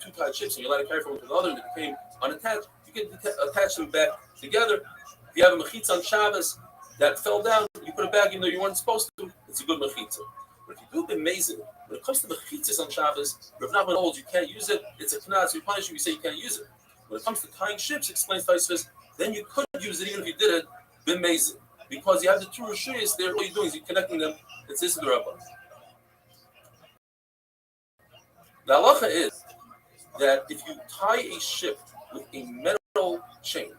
two tied ships and you let it carry from one to the other and it became unattached, you can attach them back together. If you have a mechitz on Shabbos that fell down, you put it back even though you weren't supposed to, it's a good mechitza. But if you do it amazing, when it comes to mechitzas on Shabbos, Rav Nachman holds you can't use it. It's a knas. You punish you say you can't use it. When it comes to tying ships, explains Taisvis, then you could use it even if you did it b'mezid, because you have the two rishuyos there. All you're doing is you're connecting them. It's this the Rabbi. The halacha is that if you tie a ship with a metal chain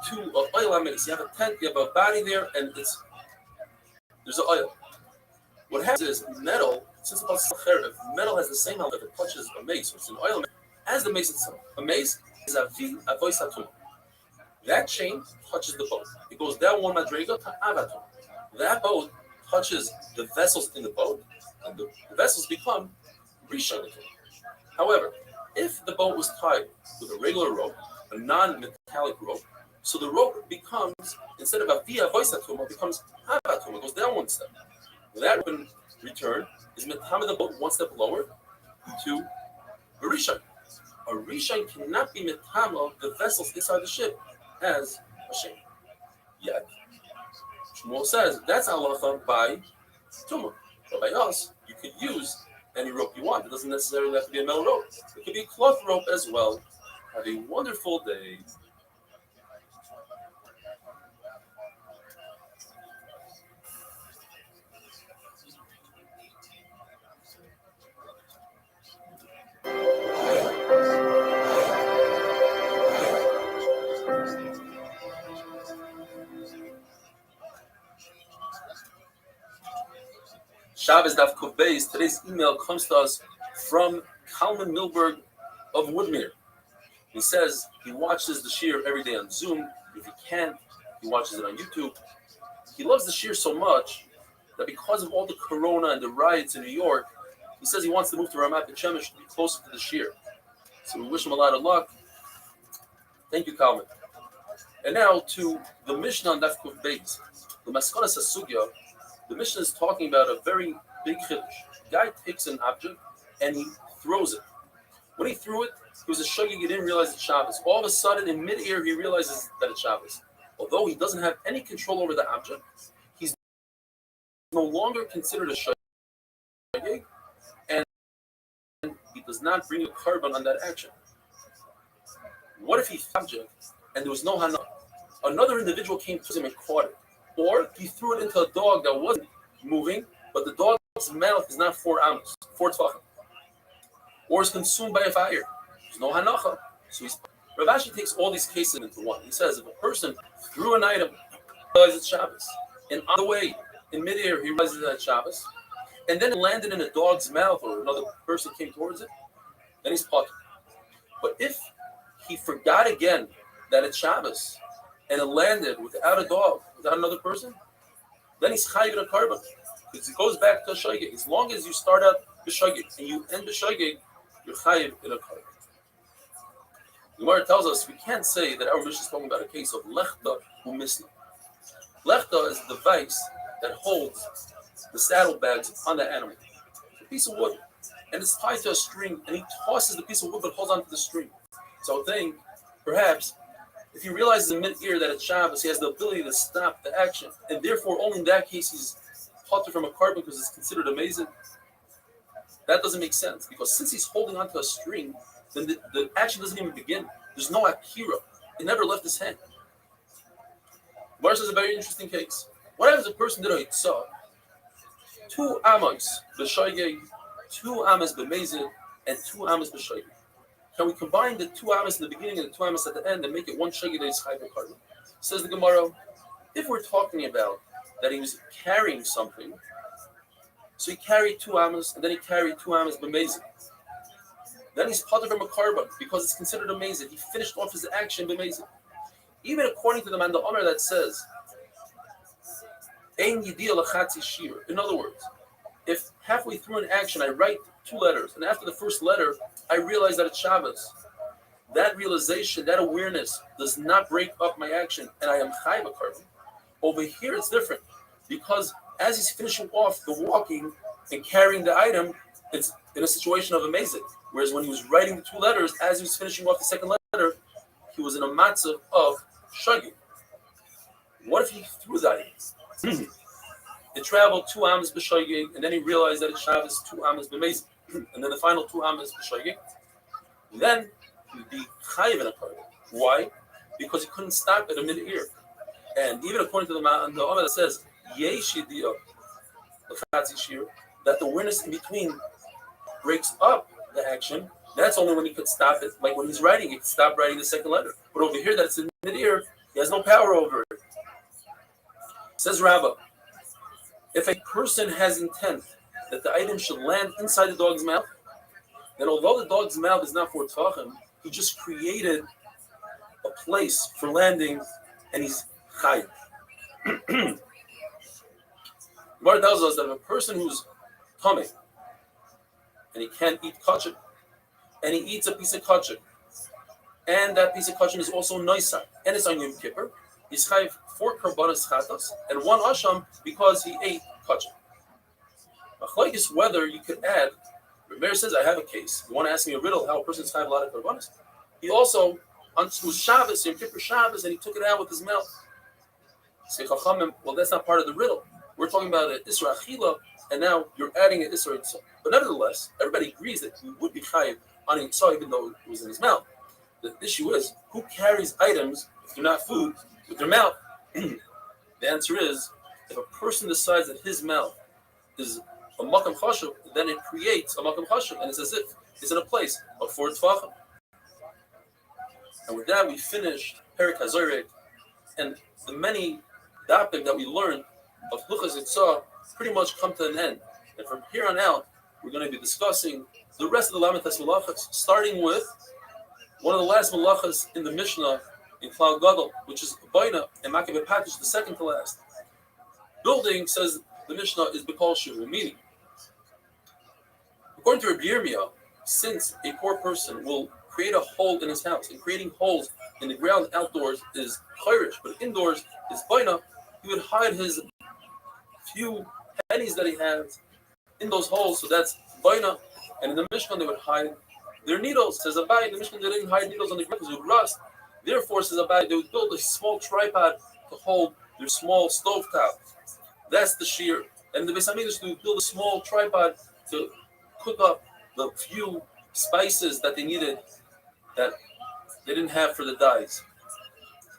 to an oil mace, you have a tent, you have a body there, and there's an oil. What happens is metal, since it's about metal has the same amount if it touches a mace, or it's an oil mace, as the mace itself. A mace is a voice atum. That chain touches the boat. It goes down one madrega to avatum. That boat touches the vessels in the boat, and the vessels become rishon. However, if the boat was tied with a regular rope, a non-metallic rope, so the rope becomes, instead of a via voice atum, it becomes avatum. It goes down one step. That return is metame the boat one step lower to a rishon. A rishon cannot be metame the vessels inside the ship as a shame. Yet, Shmuel says that's halacha by tumah. But by us, you could use any rope you want. It doesn't necessarily have to be a metal rope. It could be a cloth rope as well. Have a wonderful day. Shabbos Daf Kuf Beis. Today's email comes to us from Kalman Milberg of Woodmere. He says he watches the shir every day on Zoom. If he can't, he watches it on YouTube. He loves the shir so much that because of all the corona and the riots in New York, he says he wants to move to Ramat Beit Shemesh to be closer to the shir. So we wish him a lot of luck. Thank you, Kalman. And now to the Mishnah on Daf Kuf Beis. The Maskonas Hasugya. The Mishnah is talking about a very big chiddush. The guy takes an object and he throws it. When he threw it, he was a shogeg. He didn't realize it's Shabbos. All of a sudden, in mid-air, he realizes that it's Shabbos. Although he doesn't have any control over the object, he's no longer considered a shogeg, and he does not bring a carbon on that action. What if he threw the object and there was no hana? Another individual came to him and caught it. Or he threw it into a dog that wasn't moving, but the dog's mouth is not 4 amos, 4 tvachim. Or is consumed by a fire. There's no hanacha. So Rav Ashi takes all these cases into one. He says if a person threw an item, he realizes it's Shabbos, and on the way, in midair, he realizes that it's Shabbos, and then it landed in a dog's mouth or another person came towards it, then he's potter. But if he forgot again that it's Shabbos, and it landed without a dog, without another person, then he's chayiv in a carbon. Because it goes back to a shogeg. As long as you start out b'shogeg and you end b'shogeg, you're chayiv in a carbon. The Gemara tells us we can't say that our Mishnah is talking about a case of lechta u'misna. Lechta is the device that holds the saddlebags on the animal. It's a piece of wood, and it's tied to a string, and he tosses the piece of wood but holds onto the string. So I think perhaps if he realizes in mid-ear that it's Shabbos, he has the ability to stop the action, and therefore only in that case he's potter from a carbon because it's considered amazing. That doesn't make sense because since he's holding onto a string, then the action doesn't even begin. There's no akira. It never left his hand. Mars is a very interesting case. What happens if a person did a hitzah? 2 amos b'shoigeg, 2 amos b'mezid, and 2 amos b'shoigeg. Can we combine the two amas in the beginning and the two amas at the end and make it one shaggy that is chayv karban? Says the Gemara, if we're talking about that he was carrying something, so he carried two amas and then he carried two amas b'mezid. Then he's potter from a karban because it's considered amazing. He finished off his action b'mezid. Even according to the Manda Omer that says, Ein yidia lachatzi shir. In other words, if halfway through an action I write two letters, and after the first letter I realize that it's Shabbos, that realization, that awareness does not break up my action, and I am chayv karban. Over here it's different, because as he's finishing off the walking and carrying the item, it's in a situation of amazing. Whereas when he was writing the two letters, as he was finishing off the second letter, he was in a matzah of shaggy. What if he threw the item? It traveled 2 amas b'shagig, and then he realized that it's Shabbos 2 amas b'mezid, and then the final 2 amas b'shagig. Then he would be chayiv in a karban. Why? Because he couldn't stop at a mid-ear. And even according to the Omer that says yesh yidiyah l'chatzi shir, that the awareness in between breaks up the action. That's only when he could stop it. Like when he's writing, he could stop writing the second letter. But over here, that it's in mid-ear, he has no power over it. Says Rabbi, if a person has intent that the item should land inside the dog's mouth, then although the dog's mouth is not for tachim, he just created a place for landing, and he's chayiv. Gemara tells us that if a person who's tamei and he can't eat kachim, and he eats a piece of kachim, and that piece of kachim is also noisan, and it's on Yom Kippur, he's chayiv 4 karbanos chatas and 1 asham because he ate kachim. Machlokes is whether you could add. Rabbi says, I have a case. You want to ask me a riddle how a person's chayiv a lot of karbanos? He also on Shabbos, Yom Kippur Shabbos, and he took it out with his mouth. Say Chachamim, well, that's not part of the riddle. We're talking about an Isra Achila, and now you're adding an Isra Yitzah. But nevertheless, everybody agrees that he would be chayiv on Yitzah even though it was in his mouth. The issue is, who carries items, if they're not food, with their mouth? The answer is, if a person decides that his mouth is a makam chashuv, then it creates a makam chashuv, and it's as if it's in a place of 4 tefachim. And with that, we finished Perik HaZorek, and the many dapim that we learned of Luchas Yitzah pretty much come to an end. And from here on out, we're going to be discussing the rest of the Lamites Malachas, starting with one of the last Malachas in the Mishnah in Klal Gadol, which is Baina and Makabeh Patish, the second to last. Building, says the Mishnah, is B'kol Shivu, meaning, according to Rabbi Yirmiyah, since a poor person will create a hole in his house, and creating holes in the ground outdoors is chayrish, but indoors is baina, he would hide his few pennies that he has in those holes, so that's baina. And in the Mishnah, they would hide their needles. Says Abai, in the Mishnah, they didn't hide needles on the ground because it would rust. Therefore, says Abai, they would build a small tripod to hold their small stovetop. That's the shear. And the Beis Hamikdash, they would build a small tripod to cook up the few spices that they needed that they didn't have for the dyes.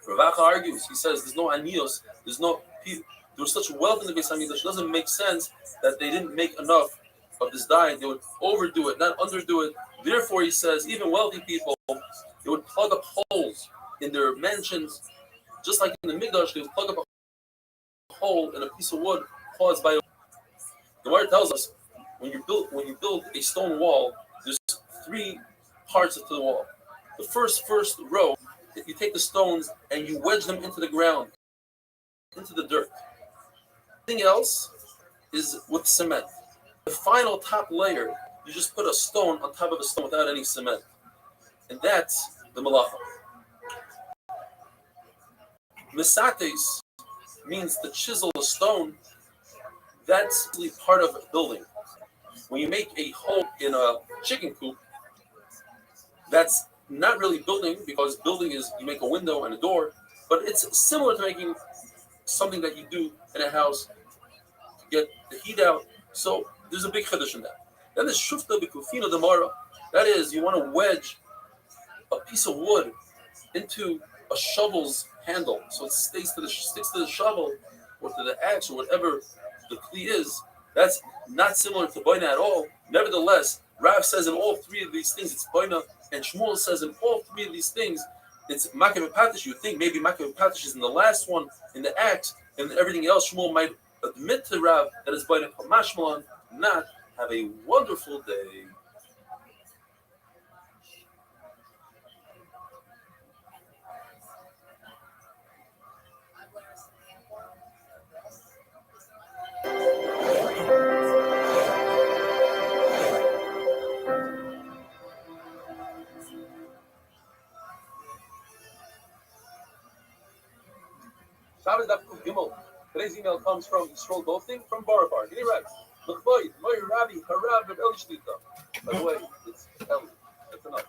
Ravaka argues, he says there's no anios, there was such wealth in the Beis Hamikdash, it doesn't make sense that they didn't make enough of this dye. They would overdo it, not underdo it. Therefore, he says, even wealthy people, they would plug up holes in their mansions, just like in the Mikdash, they would plug up a hole in a piece of wood caused by. The Gemara tells us when you build a stone wall, there's 3 parts to the wall. The first row, you take the stones and you wedge them into the ground, into the dirt. Everything else is with cement. The final top layer, you just put a stone on top of a stone without any cement. And that's the malacha. Misates means to chisel a stone. That's really part of building. When you make a hole in a chicken coop, that's not really building, because building is you make a window and a door, but it's similar to making something that you do in a house to get the heat out. So there's a big chiddush in that. Then there's shufta b'kufina demara. That is, you want to wedge a piece of wood into a shovel's handle, so it sticks to the shovel or to the axe or whatever the kli is. That's not similar to boina at all. Nevertheless, Rav says in all 3 of these things it's boina, And Shmuel says in all three of these things, it's Makav and Patish. You think maybe Makav and Patish is in the last one in the act, and everything else Shmuel might admit to Rav that is by the Mashmalan. Not have a wonderful day. Shabbos Daf Kuf Gimel. Today's email comes from Yisrael Goldstein from Barabar. He writes, L'chvoid, Moy Rabbi, Harav, Reb Eli Shlita. By the way, it's Eli. That's enough.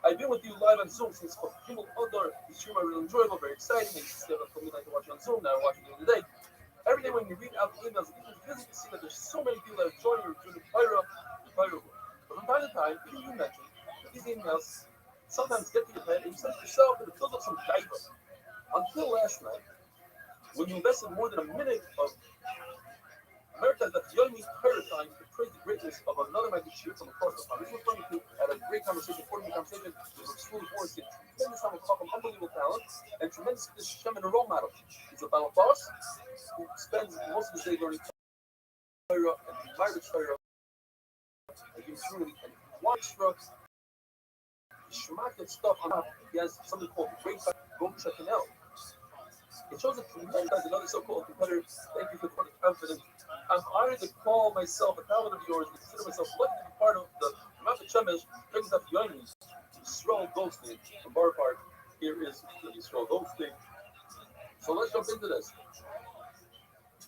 I've been with you live on Zoom since Gimel Odor. These streams are really enjoyable, very exciting. Makes you stay up for me like to watch on Zoom. Now I'm watching during the day. Every day when you read out the emails, it is busy to see that there's so many people that are joining or doing the Pyro. But from time to time, even you mentioned that these emails sometimes get to your head and you say to yourself that it fills up some diaper. Until last night, when you invested more than a minute of America, that Yomi Torah time to praise the greatness of another Magashir from across the pond. This was referring to at a great conversation, 40-minute conversation with School Forest, tremendous amount of talk, unbelievable talent, and tremendous Shem and a role model. He's a Baal boss who spends most of his day learning Torah and Margaret Torah, and he wants to Shemaket stuff on top. He has something called Great Go Check It Out. It shows a tremendous another so-called competitor. Thank you for the confidence. I'm honored to call myself a talent of yours and consider myself lucky to be part of the Mount Shemesh brings up Yomi. Yisrael Goldstein from Bar Park. Here is Yisrael Goldstein. So let's jump into this.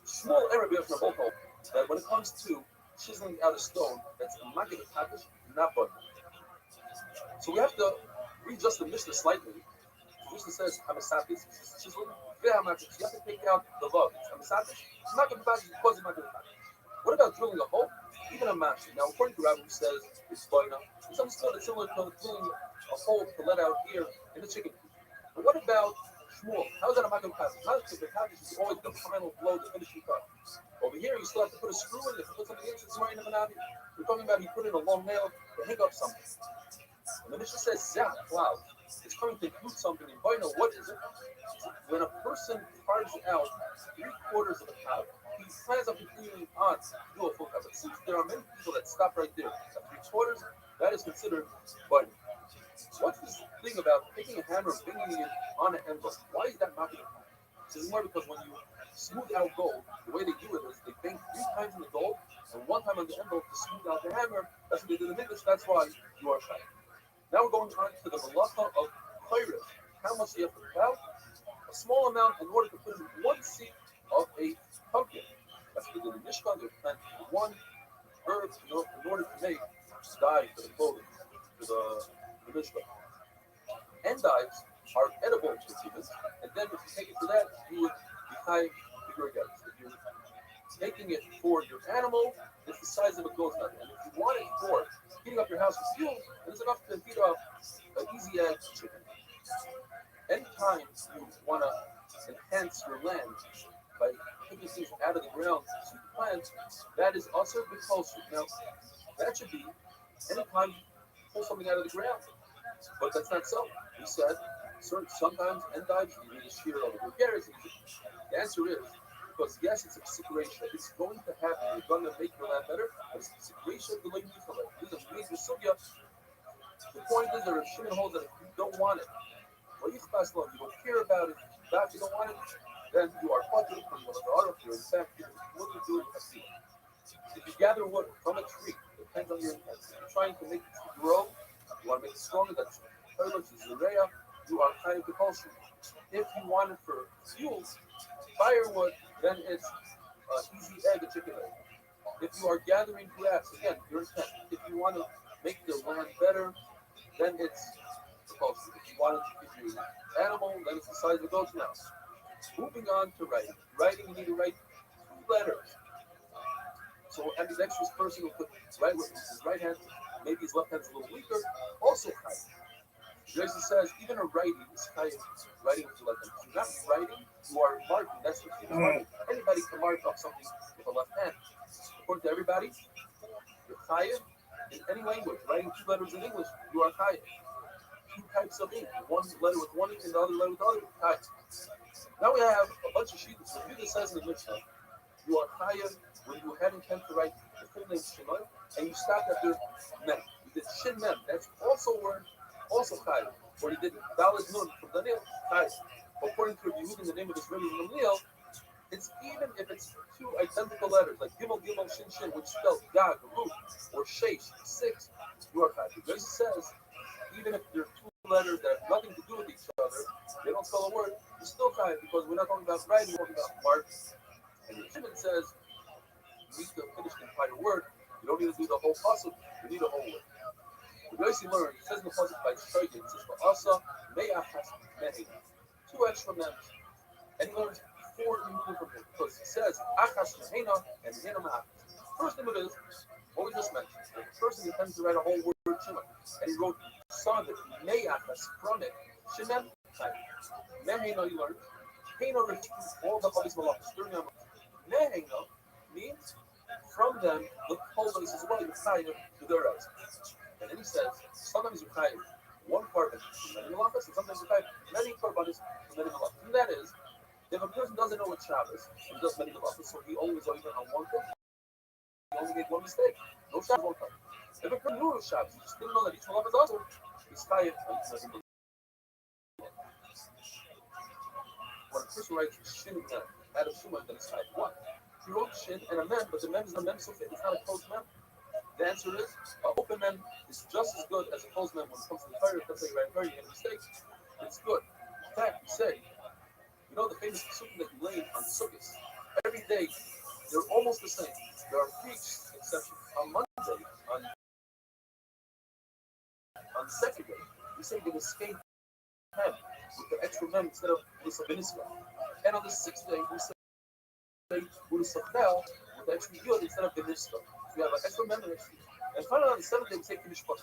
Small error we have from the whole that when it comes to chiseling out a stone, that's a makkah package, not butter. So we have to readjust the Mishnah slightly. The Mishnah says Hamasatis, chiseling. You have to take out the log. Hamasatis, it's not going to be packaged because it's not going to be packaged. What about drilling a hole? Even a match. Now, according to Rabbi, who says it's fine enough, it's understood it's similar to drilling a hole to let out air in the chicken coop. But what about Shmuel? How is that a makkah package? Not because the package is always the final blow, the finishing cut. Over here, you still have to put a screw in. If you put something in, it's right in the Manabi. We're talking about he put in a long nail to hang up something. And the Mishnah says, Zach, cloud. It's coming to include something. And boy, what is it? When a person carves out 3/4 of a cow, he plans on continuing on to do a full cow. But since there are many people that stop right there at 3/4, that is considered button. What's this thing about taking a hammer and banging it on an envelope? Why is that not going to happen? This is more because when you smooth out gold, the way they do it is they bang 3 times in the gold and 1 time on the envelope to smooth out the hammer. That's what they did in English. That's why you are shy. Now we're going on to the malacha of chayriv. How much do you have to put out? A small amount in order to put in 1 seed of a pumpkin. That's what they did in Mishkan. They planted 1 herb in order to make dye for the clothing, for the Mishkan. Endives are edible to humans, and then if you take it to that, you would be high bigger again. If you're taking it for your animal, it's the size of a goat's nut. And if you want it for heating up your house with fuel, it's enough to heat up an easy egg chicken. Anytime you want to enhance your land by taking things out of the ground to plant, that is also compulsory. Now, that should be anytime you pull something out of the ground. But that's not so. We said sometimes endives you need to shear over your carrots. The answer is because yes, it's a situation. It's going to happen. You're going to make your land better, but it's a situation of the way you feel it. This is a major sugya. The point is there are Shimon holes that if you don't want it, well, you don't care about it, if you don't want it, then you are plugged from the other field. In fact, what you do is if you gather wood from a tree, it depends on your intent. If you're trying to make it grow, you want to make it stronger, that's Zureya, you are kind of compulsory. If you want it for fuel, firewood, then it's easy egg, a chicken egg. If you are gathering grass, again, your intent. If you want to make the land better, then it's compulsory. If you want it to give you animal, then it's the size of a goat's mouse. Moving on to writing. Writing, you need to write 2 letters. So ambidextrous person will put right with his right hand, maybe his left hand is a little weaker, also high. Jason says, even a righty is high writing with your left hand. If you're not writing, you are marking. That's what you're marking. Anybody can mark off something with a left hand. According to everybody, you're chayiv in any language. Writing 2 letters in English, you are chayiv. two types of ink, one letter with one ink and the other letter with the other type. Now we have a bunch of sheets. The Yudah says in the Mishnah, you are higher when you had intent to write the full name Shimon, and you stopped after Mem. You did Shin Mem. That's also word, also higher. Or you did Daled Nun from Daniel, higher. According to Yehuda, in the name of this Rabbi Gamliel, it's even if it's two identical letters, like Gimel Gimel Shin Shin, which spells Gag, Root, or Sheish, 6, you are higher. Because it says, even if they're two letters that have nothing to do with each other, they don't spell a word, you're still higher because we're not talking about writing, we're talking about mark. And the Shimon says, you need to finish the entire word. You don't need to do the whole puzzle. You need a whole word. The Yosi learned, it says in the puzzle by Shtoygen, it says, for Asa, Me'achas Mehina. Two extra members. And he learns before removing from him. Because he says, Achas Mehina and Mehina Ma'achas. First thing it is, what we just mentioned. The person intends to write a whole word, Shimon. And he wrote son of Me'achas from it. Shimon, Mehina, he learned. Hena refutes all the Chabis Malachas. Mehina means from them the whole place as well, you're chayiv to their eyes. And then he says, sometimes you're chayiv one korban from many malachas, and sometimes you're chayiv many korbanos from many malachas. And that is, if a person doesn't know what Shabbos, and does many malachas, so he only was over on one thing, he only made one mistake. No Shabbos, one time. If a person knew Shabbos, he just didn't know that each malach is also, he's chayiv on each malach. When a person writes Shin Mem, out of Shimon, then it's chayiv one. He wrote Shin and a Mem, but the Mem is a Mem so fit, it's not a closed Mem. The answer is, an open Mem is just as good as a closed Mem when it comes to the Torah. Let's say you write very many mistakes, it's good. In fact, you say, you know the famous Sukkim that you laid on Sukkot. Every day, they're almost the same. There are 3 exceptions. On Monday, on the second day, we say the escape Mem with the extra Mem instead of Lisa Beniska. And on the 6th day, we say Ulusachel with the extra Yud instead of Beniska. So we have an extra Mem and extra. And finally, on the 7th day, we say Kimishpat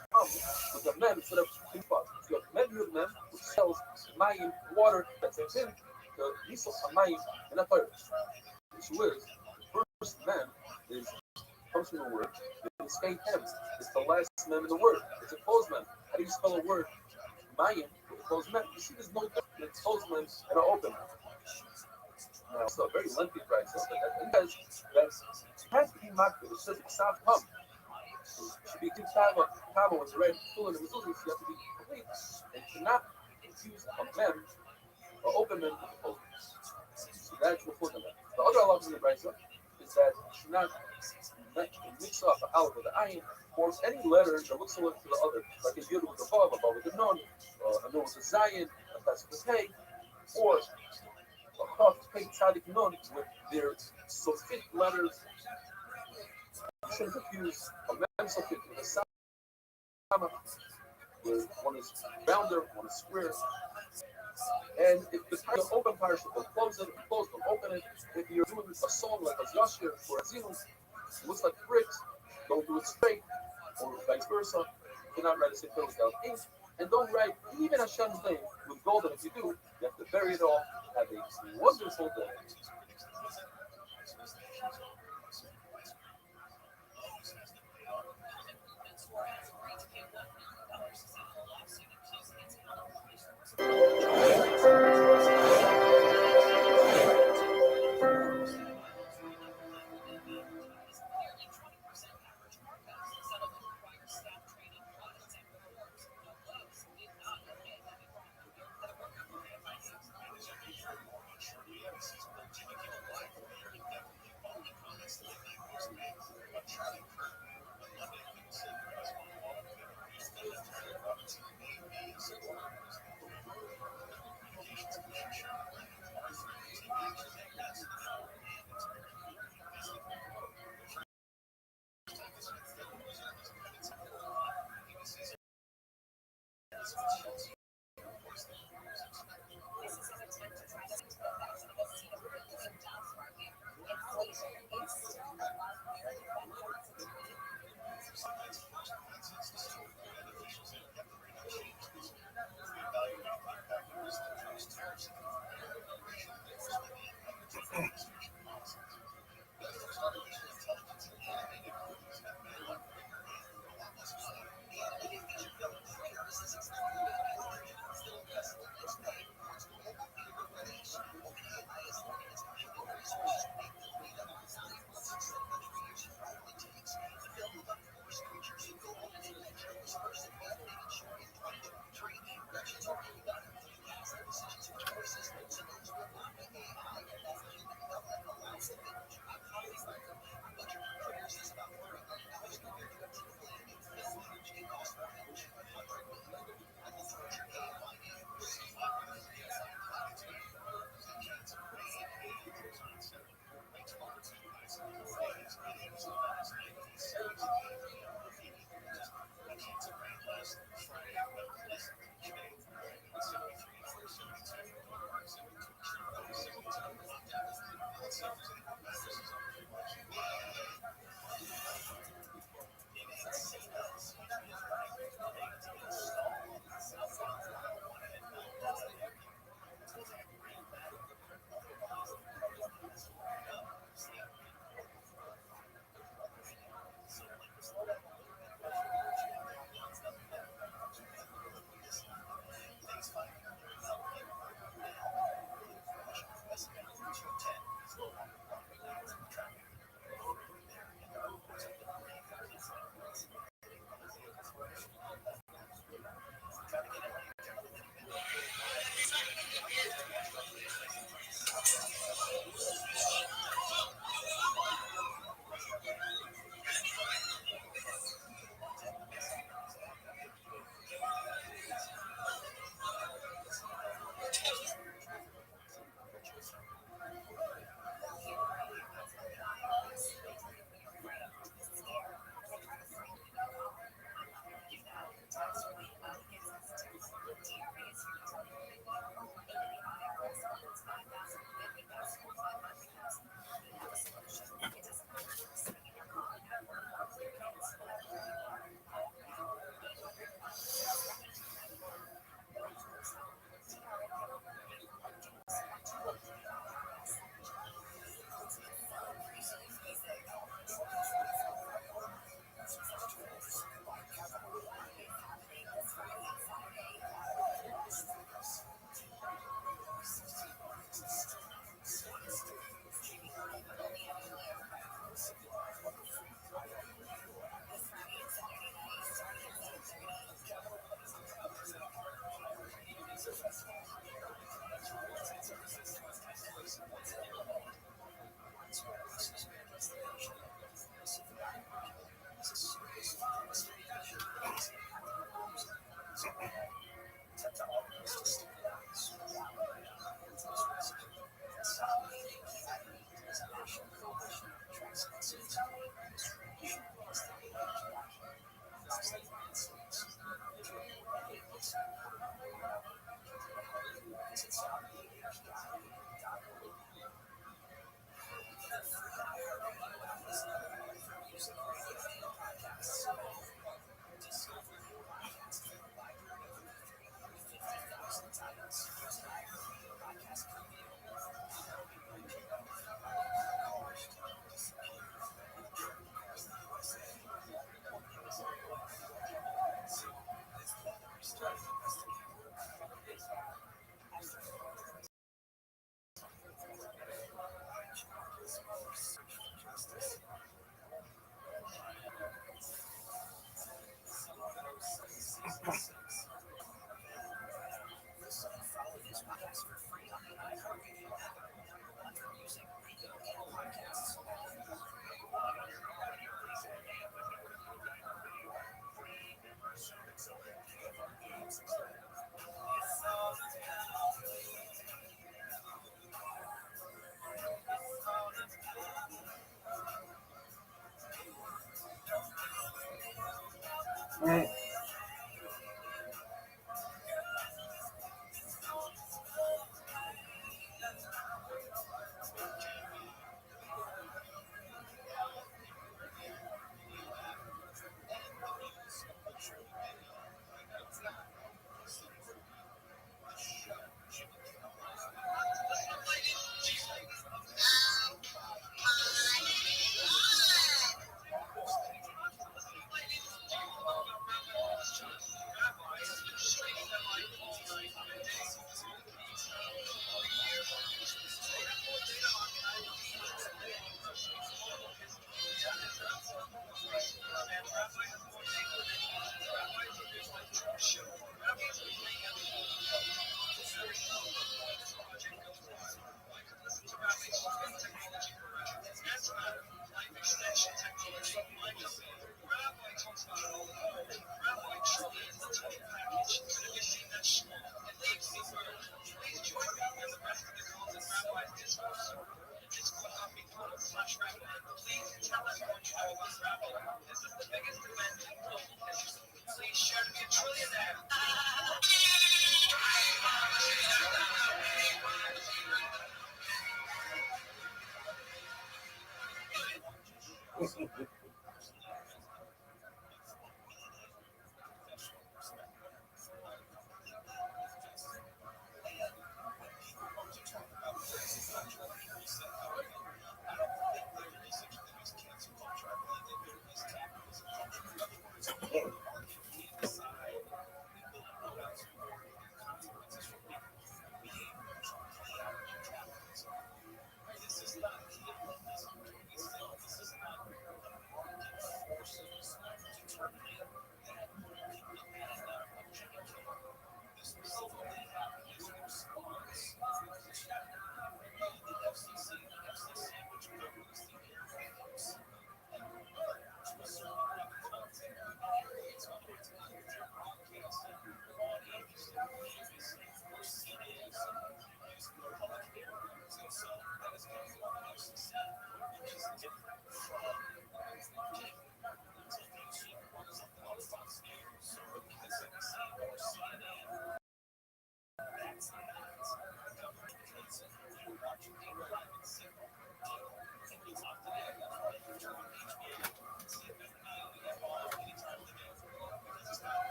with the Mem instead of Kimishpat. So you have Mem Yud Mem, which sells Mayim, water, that's a hint, the Nisal Mayim, and a fire. Which is, the first Mem comes from the word, the Skate Hem is the last Mem in the word. It's a closed Mem. How do you spell a word? Mayim with a closed Mem. You see, there's no difference between a closed Mem and an open Mem. Now, it's a very lengthy price, but that has to be marked. It says Ksav Hum. It should be Ksav Hum when it's read full in the mezuzah, so you have to be complete. And cannot confuse a Mem, or open Mem with a closed Mem. So that's before the Mem. The other halachas in the brayso is that you should not mix up the aleph with the ayin, or any letter that looks similar to the other, like a yud with the vav, a vav with the nun, a nun with the zayin, a tes with the hey, or a chaf pei tzadik nun with their sofit letters. You shouldn't confuse a mem sofit with a sama, where one is rounder, one is square. And if the open parsha will close it, close it, open it. If you're doing a song like a Yashir or a Zinus, it looks like bricks, don't do it straight, or vice versa. You cannot write a same without ink. And don't write even Hashem's name with gold, and if you do, you have to bury it all. Have a wonderful day.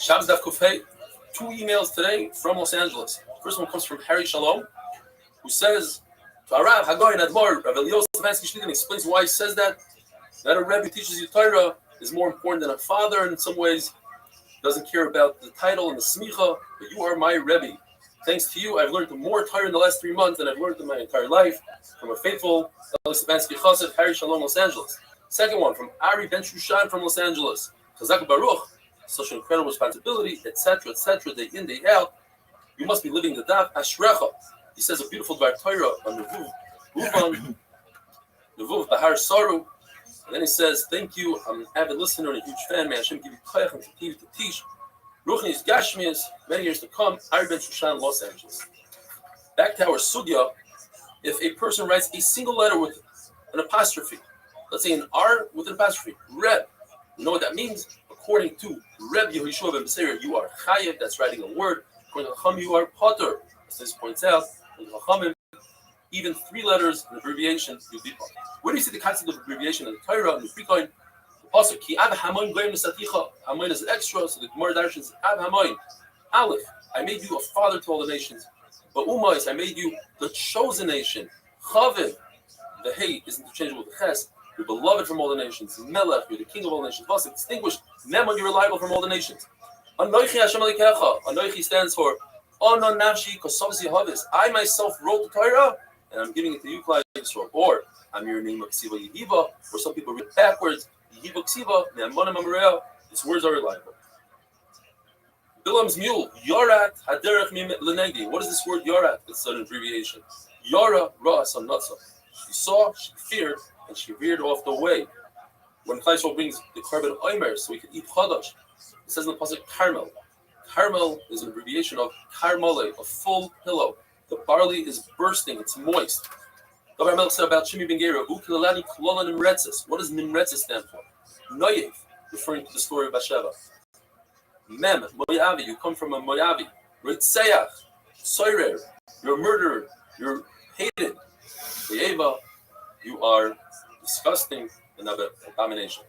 Shabbos Daf Kufay. 2 emails today from Los Angeles. First one comes from Harry Shalom, who says to Arav Hagoy Nadmar, Rav Eliyahu Stefansky Shlitin explains why he says that a Rebbe teaches you Torah is more important than a father in some ways. Doesn't care about the title and the smicha, but you are my Rebbe. Thanks to you, I've learned more Torah in the last 3 months than I've learned in my entire life from a faithful Stefansky Chassid, Harry Shalom, Los Angeles. Second one from Ari Ben Shushan from Los Angeles. Chazak Baruch, such an incredible responsibility, etc., day in, day out. You must be living the daf Ashrecha. He says a beautiful Dvar Torah on Nevuv Bahar Saru. And then he says, thank you, I'm an avid listener and a huge fan. May Hashem give you koyach and continue to teach. Ruchni's Gashmias, many years to come. Ari Ben Shushan, Los Angeles. Back to our sugya. If a person writes a single letter with an apostrophe, let's say an R with an apostrophe, Reb, you know what that means? According to Reb Yehoshua ben Beseir, you are chayev, that's writing a word. According to Chacham, you are potter. As this points out, even 3 letters, an abbreviation, you'll be potter. Where do you see the concept of abbreviation in the Torah and the Freikoin? Also, ki av hamoin goyim nesaticha. Hamoin is extra, so the Gemara directions av hamoin. Aleph, I made you a father to all the nations. But umais, I made you the chosen nation. Chaviv, the hey is interchangeable with the ches. You're beloved from all the nations. Melech, you're the king of all the nations. Vasik, distinguished. Memon, you're reliable from all the nations. Anoichi Hashem Elokecha. Anoichi stands for Ono Nafshi Kosovs Yehavis. I myself wrote the Torah, and I'm giving it to you, Klai Yisrael. Or I'm your name of Ksiva Yehiva, or some people read it backwards. Yehiva Ksiva, Ne'amonim Amareah. These words are reliable. Bilam's mule, Yorat Haderech Lenegdi. What is this word Yorat? It's an abbreviation. Yora Ras Natsa. She saw, she feared, and she veered off the way. When Klai Yisrael brings the carbon oimer, so we can eat chadash, it says in the pasuk Carmel. Carmel is an abbreviation of Carmele, a full pillow. The barley is bursting; it's moist. Rabbi Melch said about Shimi ben Gera, "Ukilalani klolan imretzes." What does nimretzes stand for? Noyev, referring to the story of Bathsheba. Mem, Moyavi, you come from a Moyavi. Ritzeach, Soirer, you're a murderer, you're hated. Eva, you are disgusting and abomination.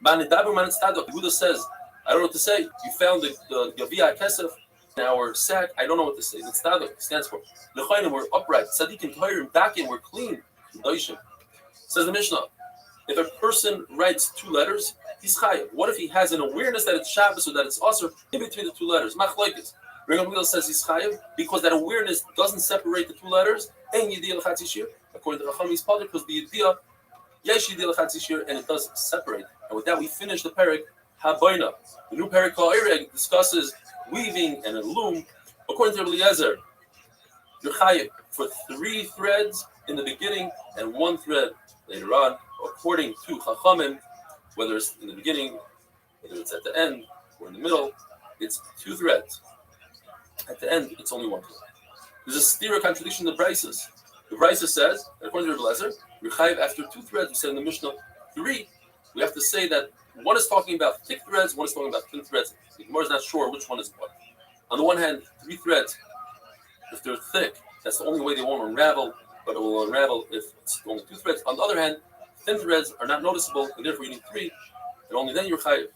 Yehuda says, I don't know what to say. You found the Gavia Kesef in our sack. I don't know what to say. The Tzadok stands for L'chayim, we're upright. Tzadikim, Tohirim, Dakim, we're clean. Says the Mishnah, if a person writes 2 letters, he's chayav. What if he has an awareness that it's Shabbos or that it's Asr in between the 2 letters? Machlokes. Rabbi says he's chayav because that awareness doesn't separate the 2 letters. And Yediyah l'chatzi shir. According to Chacham, he's potter because the Yediyah Yesh Yediyah l'chatzi shir, and it does separate. And with that, we finish the parak Haboina. The new parak called Ereg discusses weaving and a loom. According to Eliezer, you're chayav for 3 threads in the beginning and 1 thread later on. According to Chachamim, whether it's in the beginning, whether it's at the end or in the middle, it's 2 threads. At the end, it's only 1 thread. There's a stira contradiction in the Brises. The Brises says, according to Rabbi Lezer, we're chayav after 2 threads. We said in the Mishnah 3. We have to say that one is talking about thick threads, one is talking about thin threads. The Gemara is not sure which one is what. On the one hand, 3 threads, if they're thick, that's the only way they won't unravel, but it will unravel if it's only 2 threads. On the other hand, thin threads are not noticeable, and therefore you need 3, and only then you're chayav.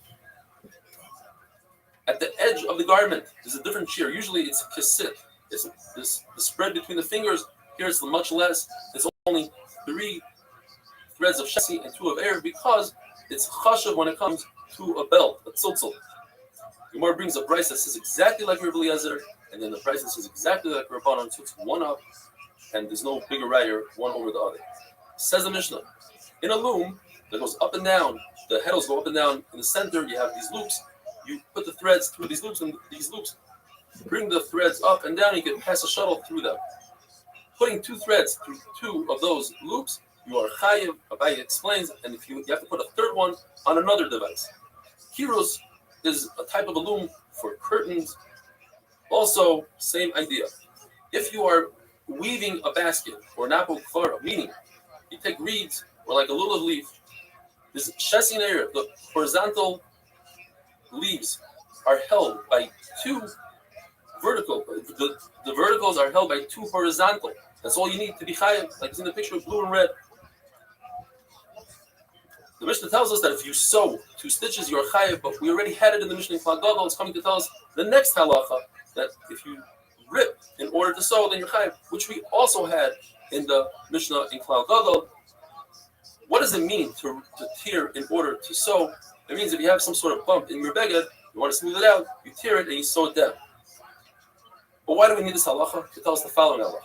At the edge of the garment, there's a different shear. Usually it's kisit. It's the spread between the fingers. Here it's much less. It's only 3 threads of shasi and 2 of air because it's chashav when it comes to a belt, a tziltzil. Gemara brings a price that says exactly like Rabbi Eliezer, and then the price that says exactly like Rabbanon, so it's 1 up, and there's no bigger rider, one over the other. Says the Mishnah, in a loom that goes up and down, the heddles go up and down. In the center, you have these loops. You put the threads through these loops, and these loops bring the threads up and down. You can pass a shuttle through them. Putting 2 threads through 2 of those loops, you are chayiv. Rabbi explains, and if you have to put a 3rd one on another device. Kirus is a type of a loom for curtains. Also, same idea. If you are weaving a basket or an apple kfara, meaning you take reeds or like a lulav leaf, this shesin area, the horizontal leaves are held by 2 vertical. The verticals are held by 2 horizontal. That's all you need to be chayav, like it's in the picture of blue and red. The Mishnah tells us that if you sew 2 stitches, you're chayiv, but we already had it in the Mishnah in Klal Gadol. It's coming to tell us the next halacha, that if you rip in order to sew, then you're chayiv, which we also had in the Mishnah in Klal Gadol. What does it mean to tear in order to sew? It means if you have some sort of bump in your beged, you want to smooth it out, you tear it and you sew it down. But why do we need this halacha? To tell us the following halacha,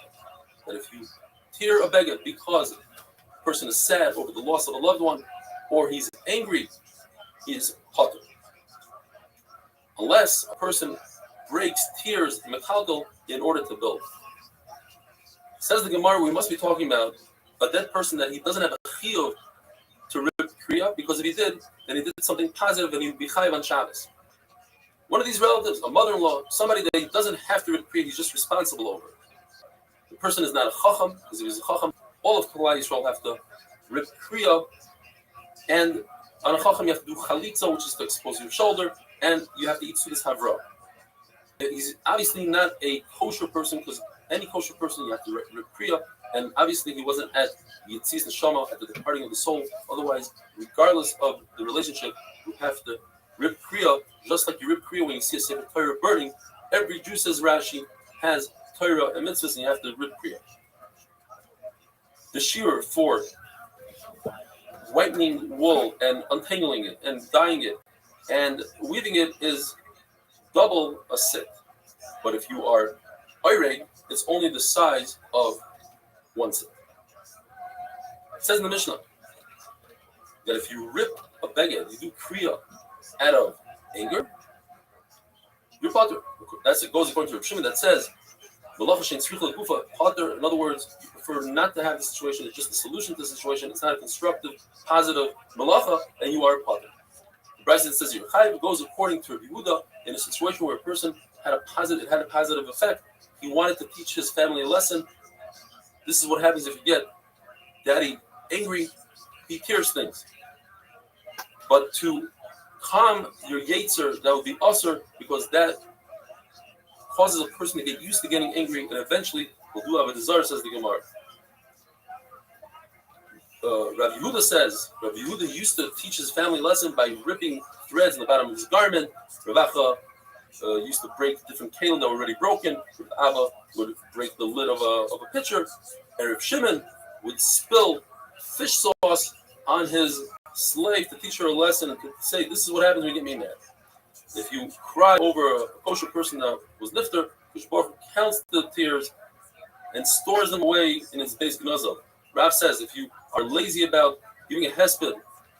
that if you tear a beged because a person is sad over the loss of a loved one, or he's angry, he is potter. Unless a person breaks tears mechalkel in order to build. Says the Gemara, we must be talking about a dead person that he doesn't have a chiyuv to rip kriya, because if he did, then he did something positive and he would be chayiv on Shabbos. One of these relatives, a mother-in-law, somebody that he doesn't have to rip kriya, he's just responsible over it. The person is not a chacham, because if he's a chacham, all of Klal Yisrael have to rip kriya. And on a chacham, you have to do chalitza, which is to expose your shoulder, and you have to eat sudas havra. He's obviously not a kosher person, because any kosher person, you have to rip kriya, and obviously he wasn't at Yitzis Neshama, at the departing of the soul. Otherwise, regardless of the relationship, you have to rip kriya, just like you rip kriya when you see a Sefer Torah burning. Every Jew, says Rashi, has Torah and mitzvahs, and you have to rip kriya. The shiur for whitening wool and untangling it and dyeing it and weaving it is double a sit. But if you are oireg, it's only the size of 1 sit. It says in the Mishnah that if you rip a beged, you do kriya out of anger, you're potter. It goes according to Reb Shimon that says, potter. In other words, you prefer not to have the situation. It's just the solution to the situation. It's not a constructive, positive malacha, and you are a potter. The Bryson says your chayiv goes according to Rabbi Yehuda in a situation where a person had a positive effect. He wanted to teach his family a lesson. This is what happens if you get daddy angry. He tears things. But to calm your yetzer, that would be usher, because that causes a person to get used to getting angry, and eventually will do have a desire, says the Gemara. Rabbi Yehuda says, Rabbi Yehuda used to teach his family lesson by ripping threads in the bottom of his garment. Ravacha used to break different kalim that were already broken. Abba would break the lid of a pitcher. And Reb Shimon would spill fish sauce on his slave to teach her a lesson and to say, this is what happens when you get me mad. If you cry over a kosher person that was nifter, Baruch counts the tears and stores them away in his base gnazal. Rav says, if you are lazy about giving a hesped,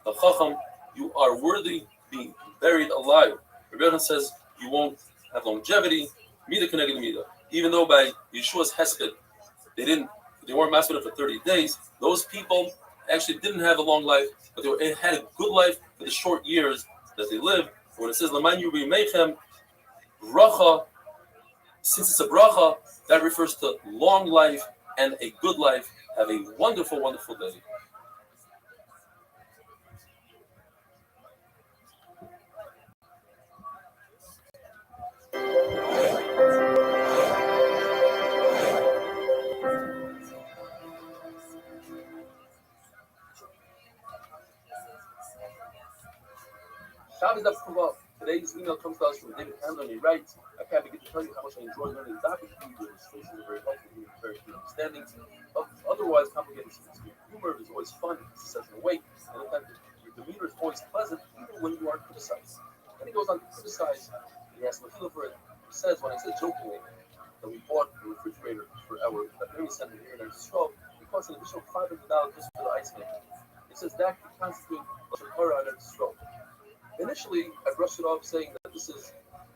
a chacham, you are worthy to be buried alive. Rabbi says you won't have longevity, mida connected mida. Even though by Yeshua's hesped, they weren't masculine for 30 days, those people actually didn't have a long life, but they had a good life for the short years that they lived. When it says Laman Yubi Meichem, bracha, since it's a bracha, that refers to long life and a good life. Have a wonderful, wonderful day. Shabbos Daf Kuvav. Today's email comes to us from David Hamlin. He writes, I can't begin to tell you how much I enjoy learning the topic. The illustrations are very helpful, very good understanding of otherwise complicated things. Humor is always fun, it's such an awake, and in fact, your demeanor is always pleasant, even when you are criticized. Then he goes on to criticize, he asks Mechila for it. He says, when I said jokingly that we bought a refrigerator for our veterinary center here in Israel, it cost an additional $500 just for the ice maker. He says that could constitute a Shakara on Israel. Initially, I brushed it off saying that this is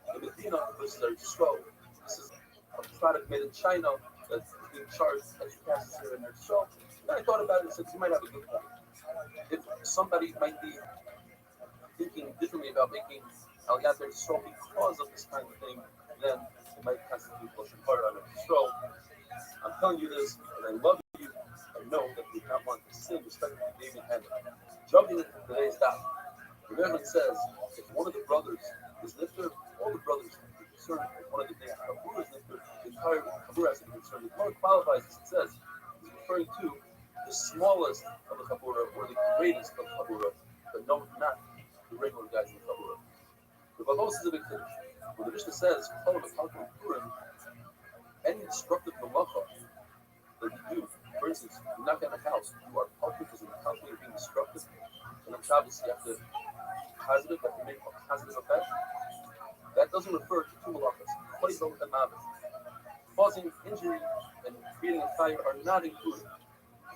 the Medina versus our Yisrael. This is a product made in China that's being charged extra taxes here in Israel. Then I thought about it and said, you might have a good point. If somebody might be thinking differently about making Aliyat Yisrael because of this kind of thing, then it might constitute Lashon Hara on Yisrael. I'm telling you this, and I love you. I know that we do not want to sin, respecting David Hamlin. Jumping into today's topic. Rabbi says, if one of the brothers is nifter, all the brothers are concerned. If one of the Chabura is nifter, the entire Chabura has to be concerned. If one qualifies, as it says, he's referring to the smallest of the Chabura or the greatest of the Chabura. This is a big thing. When the Mishnah says, any destructive malacha that you do, for instance, you knock down a house, you are helping because of the house you're being destructive, and on Shabbos you have to positive, that can make a positive effect. That doesn't refer to two malachas. Causing injury and creating a fire are not included.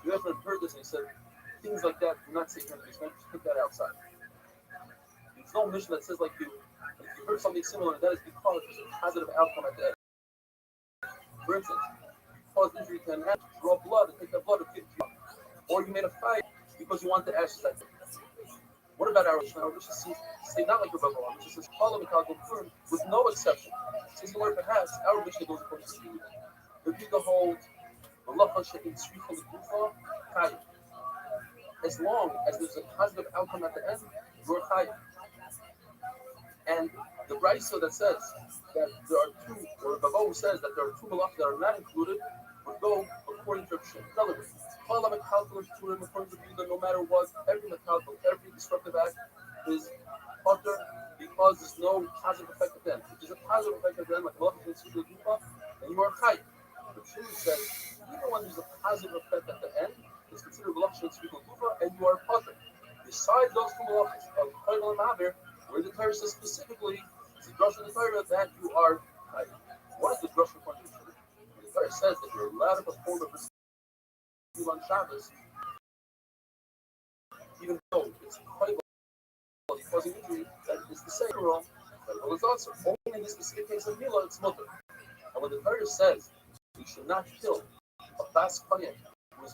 You ever heard this and he said, things like that do not say here in the Mishnah, just put that outside. There's no mission that says like you, if you heard something similar, that is because there's a positive outcome at the end. For instance, cause injury to an animal, draw blood and take that blood and feed it. Or you made a fire because you want the ashes that day. What about our Mishnah? Our Mishnah say not like the Rabbi, which says with no exception. It says the word perhaps, our Mishnah goes according to you. The Rabbi holds as long as there's a positive outcome at the end, you're chayav. And the Brisa that says that there are two, or the Rabbi says that there are two malachas that are not included, would go according to Rabbi. In other words, according to Buddha, no matter what, every metaltal, every destructive act is potter because there's no positive effect at the end. If there's a positive effect at the end, like malachas in Sukkot Gufa, then you are chayav. The truth says, even when there's a positive effect at the end, it's considered malachas in Sukkot Gufa, and you are potter. Besides those two malachas of Chayil and Ma'aber, where the Torah says specifically, it's the drush of the Torah that you are chayav. What is the drush of the Torah? The Torah says that you're allowed to perform a procedure on Shabbos, even though it's quite causing injury, that is the same rule. But it's also only in this specific case of Mila, it's mutter. And when the Torah says you should not kill a bas kohen who is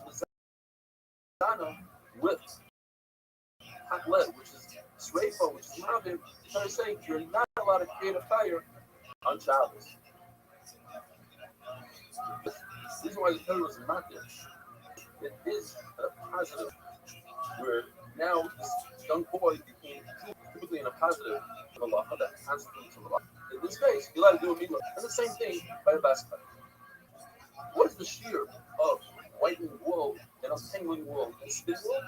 mizana with hot lead, which is sreifa, which is mavim, the Torah is saying you're not allowed to create a fire on Shabbos. The reason why the Torah was not there, it is a positive, where now this young boy became typically in a positive malacha that constitutes a malacha. In this case, you're allowed to do a milah. And the same thing by a basket. What is the shear of whitening wool and untangling wool and spin wool?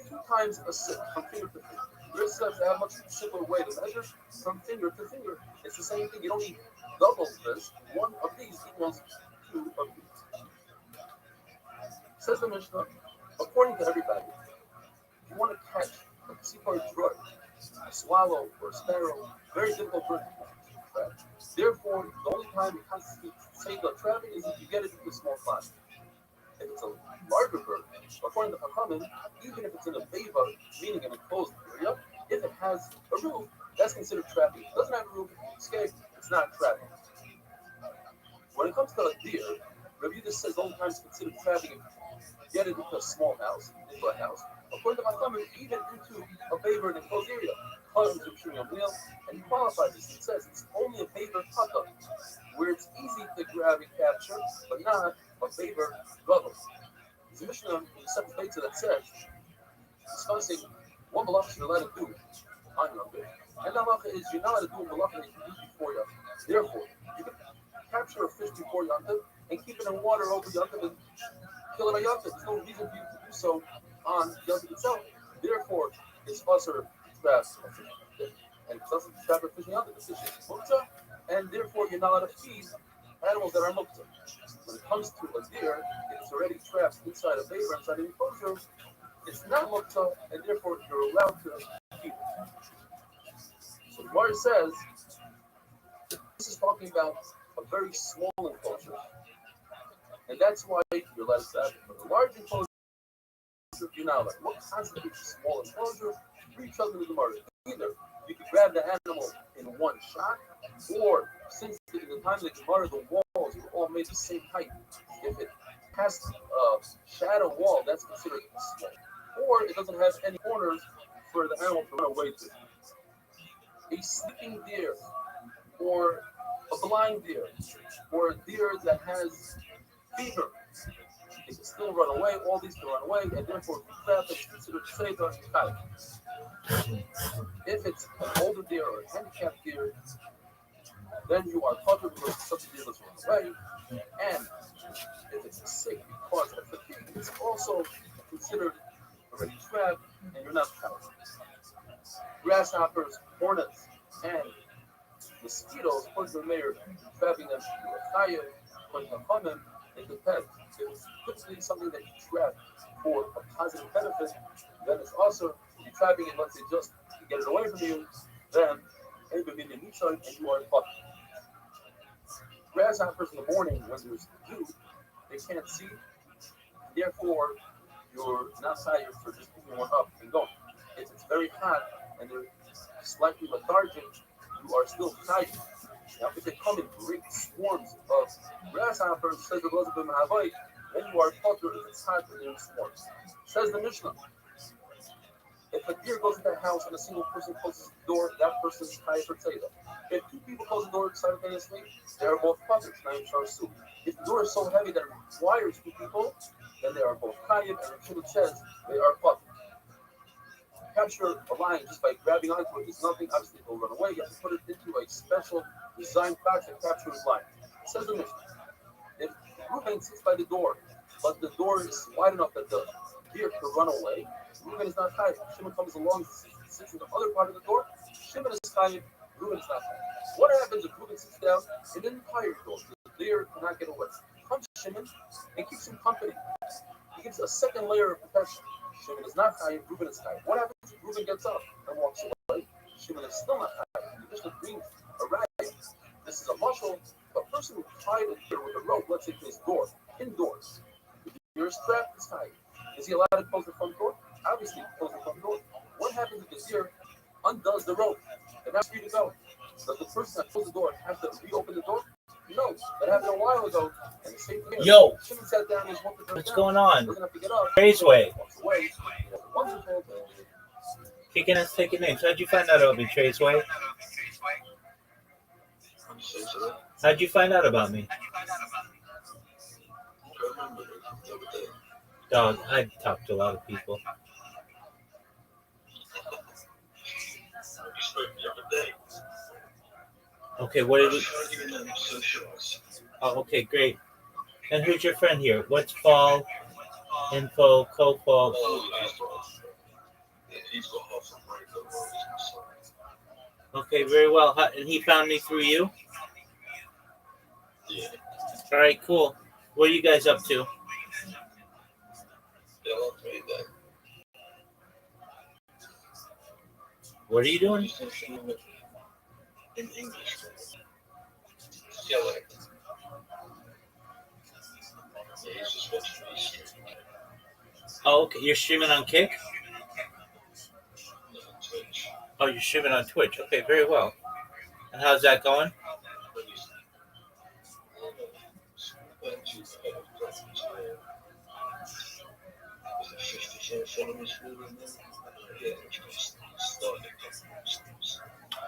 2 times a sip from finger to finger. There's steps that have a much simpler way to measure from finger to finger. It's the same thing. You don't need double this. 1 of these equals 2 of these. Says the Mishnah, according to everybody, if you want to catch a seaport drug, a swallow or a sparrow, very difficult bird to trap. Therefore, the only time it constitutes safe trapping is if you get it into a small pond. If it's a larger bird, according to Chachamim, even if it's in a beva, meaning an enclosed area, if it has a roof, that's considered trapping. If it doesn't have a roof, if you escape, it's not trapping. When it comes to a deer, Rabbi says the only time it's considered trapping if you get it into a small house, into a house. According to Chachamim, even into a beva, an enclosed area, and he qualifies this. It says it's only a beva kata, where it's easy to grab and capture, but not a beva gobble. There's a Mishnah in the seventh Beitzah that says, discussing what malacha you're allowed to do on Yom Tov. And that malacha is you're not allowed to do a malacha that you can do before Yom Tov. Therefore, you can capture a fish before Yom Tov and keep it in water over Yom Tov and kill it on Yom Tov. There's no reason for you to do so on Yom Tov itself. Therefore, it's usher to trap a fish. And it doesn't trap a fish on Yom Tov. The fish is muktzah, and therefore you're not allowed to feed animals that are muktzah. When it comes to a deer, it's already trapped inside a beva, inside an enclosure. It's not muktzah, and therefore you're allowed to keep it. So the Gemara says, this is talking about a very small enclosure, and that's why you're allowed to trap it. But a large enclosure, you're not allowed. What constitutes a small enclosure? 3 children of the Gemara. Either you could grab the animal in one shot, or since in the time of the Gemara, the walls were all made the same height. If it has a shadow wall, that's considered small. Or it doesn't have any corners for the animal to run away to. A sleeping deer, or a blind deer, or a deer that has fever, it can still run away. All these can run away, and therefore, it's considered safe on the. If it's an older deer or a handicapped deer, then you are covered because such a deer doesn't run away. And if it's sick because of fatigue, it's also considered already trapped, and you're not covered. Grasshoppers, hornets, and Mosquitoes, according to the mayor, trapping them to a fire, according to Haman, it depends. If it's typically something that you trap for a positive benefit, then it's also, if you're trapping it, let's say just to get it away from you, then anybody in the and you are fucked. Grasshoppers in the morning, when there's dew, they can't see, therefore, you're not tired for just picking one up and going. If it's very hot and they're slightly lethargic, you are still tired. Now, if they come in great swarms of grasshoppers, says the Lord of Mahavai, then you are putter if it's hot and they're in swarms. Says the Mishnah, if a deer goes into a house and a single person closes the door, that person is tired for Teda. If two people close the door simultaneously, they are both putters, nine stars soup. If the door is so heavy that it requires two people, then they are both tired, and the Chiluk says they are putters. Capture a lion just by grabbing onto it is nothing. Obviously, it will run away. You have to put it into a special designed box that captures lion. It says the Mishnah. If Reuben sits by the door, but the door is wide enough that the deer can run away, Reuben is not tired. Shimon comes along, sits in the other part of the door. Shimon is tired. Reuben is not tired. What happens if Reuben sits down and then the entire door? The deer cannot get away. Comes Shimon and keeps him company. He gives a second layer of protection. Shimon is not tired. Reuben is tired. What happens if Reuben gets up and walks away? Shimon is still not tired. The Mishnah brings a rag. This is a muscle. A person who tied a deer with a rope, let's say to his door, indoors. If you're strapped, is tied. Is he allowed to close the front door? Obviously, close the front door. What happens if the deer undoes the rope and that's free to go? Does the person that closed the door have to reopen the door? No, that happened a while ago. And the same thing. Yo, Shimon sat down and walked the what's down. going on? Doesn't have to get up. Traceway. Walks away. Wonderful. Kicking ass, taking names. How'd you find out about me, Traceway? How'd you find out about me? Dog, I talk to a lot of people. Okay, what did you... Oh, okay, great. And who's your friend here? What's fall, info, co-fall? Okay, very well. And he found me through you? Yeah. All right, cool. What are you guys up to? What are you doing? In English. Oh, okay. You're streaming on Kick? Oh, you're streaming on Twitch. Okay, very well. And how's that going?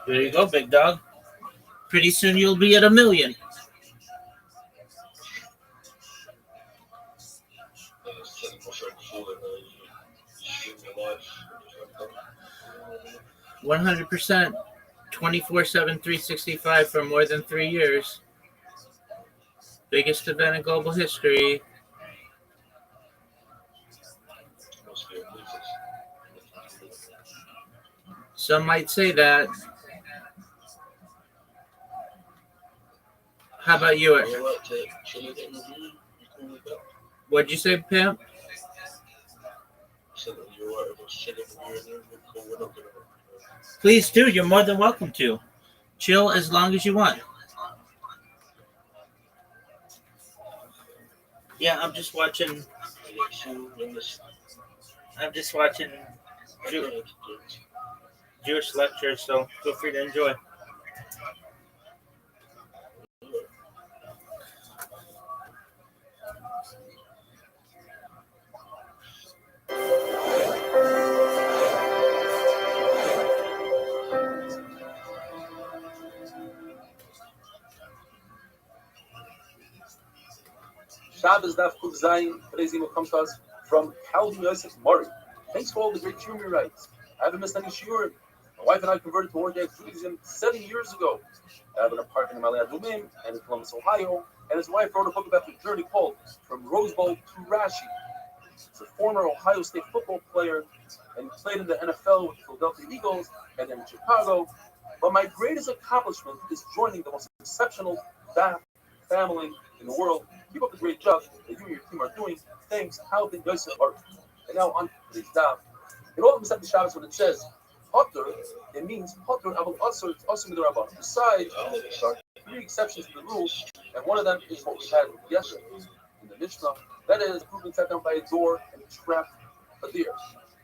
There you go, big dog. Pretty soon you'll be at 1 million. %, 24/7, 365 for more than 3 years. Biggest event in global history. Some might say that. How about you? What'd you say, Pimp? Please do. You're more than welcome to. Chill as long as you want. Yeah, I'm just watching Jewish lectures, so feel free to enjoy. Shabbos Daf Kuf Zayin. Today's email comes to us from Calvin Yosef Murray. Thanks for all the great shiurim you write. I haven't missed any shiurim. My wife and I converted to Orthodox Judaism 7 years ago. I have an apartment in Male Adumim and in Columbus, Ohio, and his wife wrote a book about the journey called From Rose Bowl to Rashi. He's a former Ohio State football player and played in the NFL with the Philadelphia Eagles and then in Chicago. But my greatest accomplishment is joining the most exceptional daf family in the world. Keep up the great job that you and your team are doing. Thanks, how the Yosef are. And now on today's daf. In all of the Shabbos, when it says Potter, it means Potter Abul Asr, it's also Midrabban. Besides, there are three exceptions to the rule, and one of them is what we had yesterday in the Mishnah. That is, a Reuben sat down by a door and trapped a deer.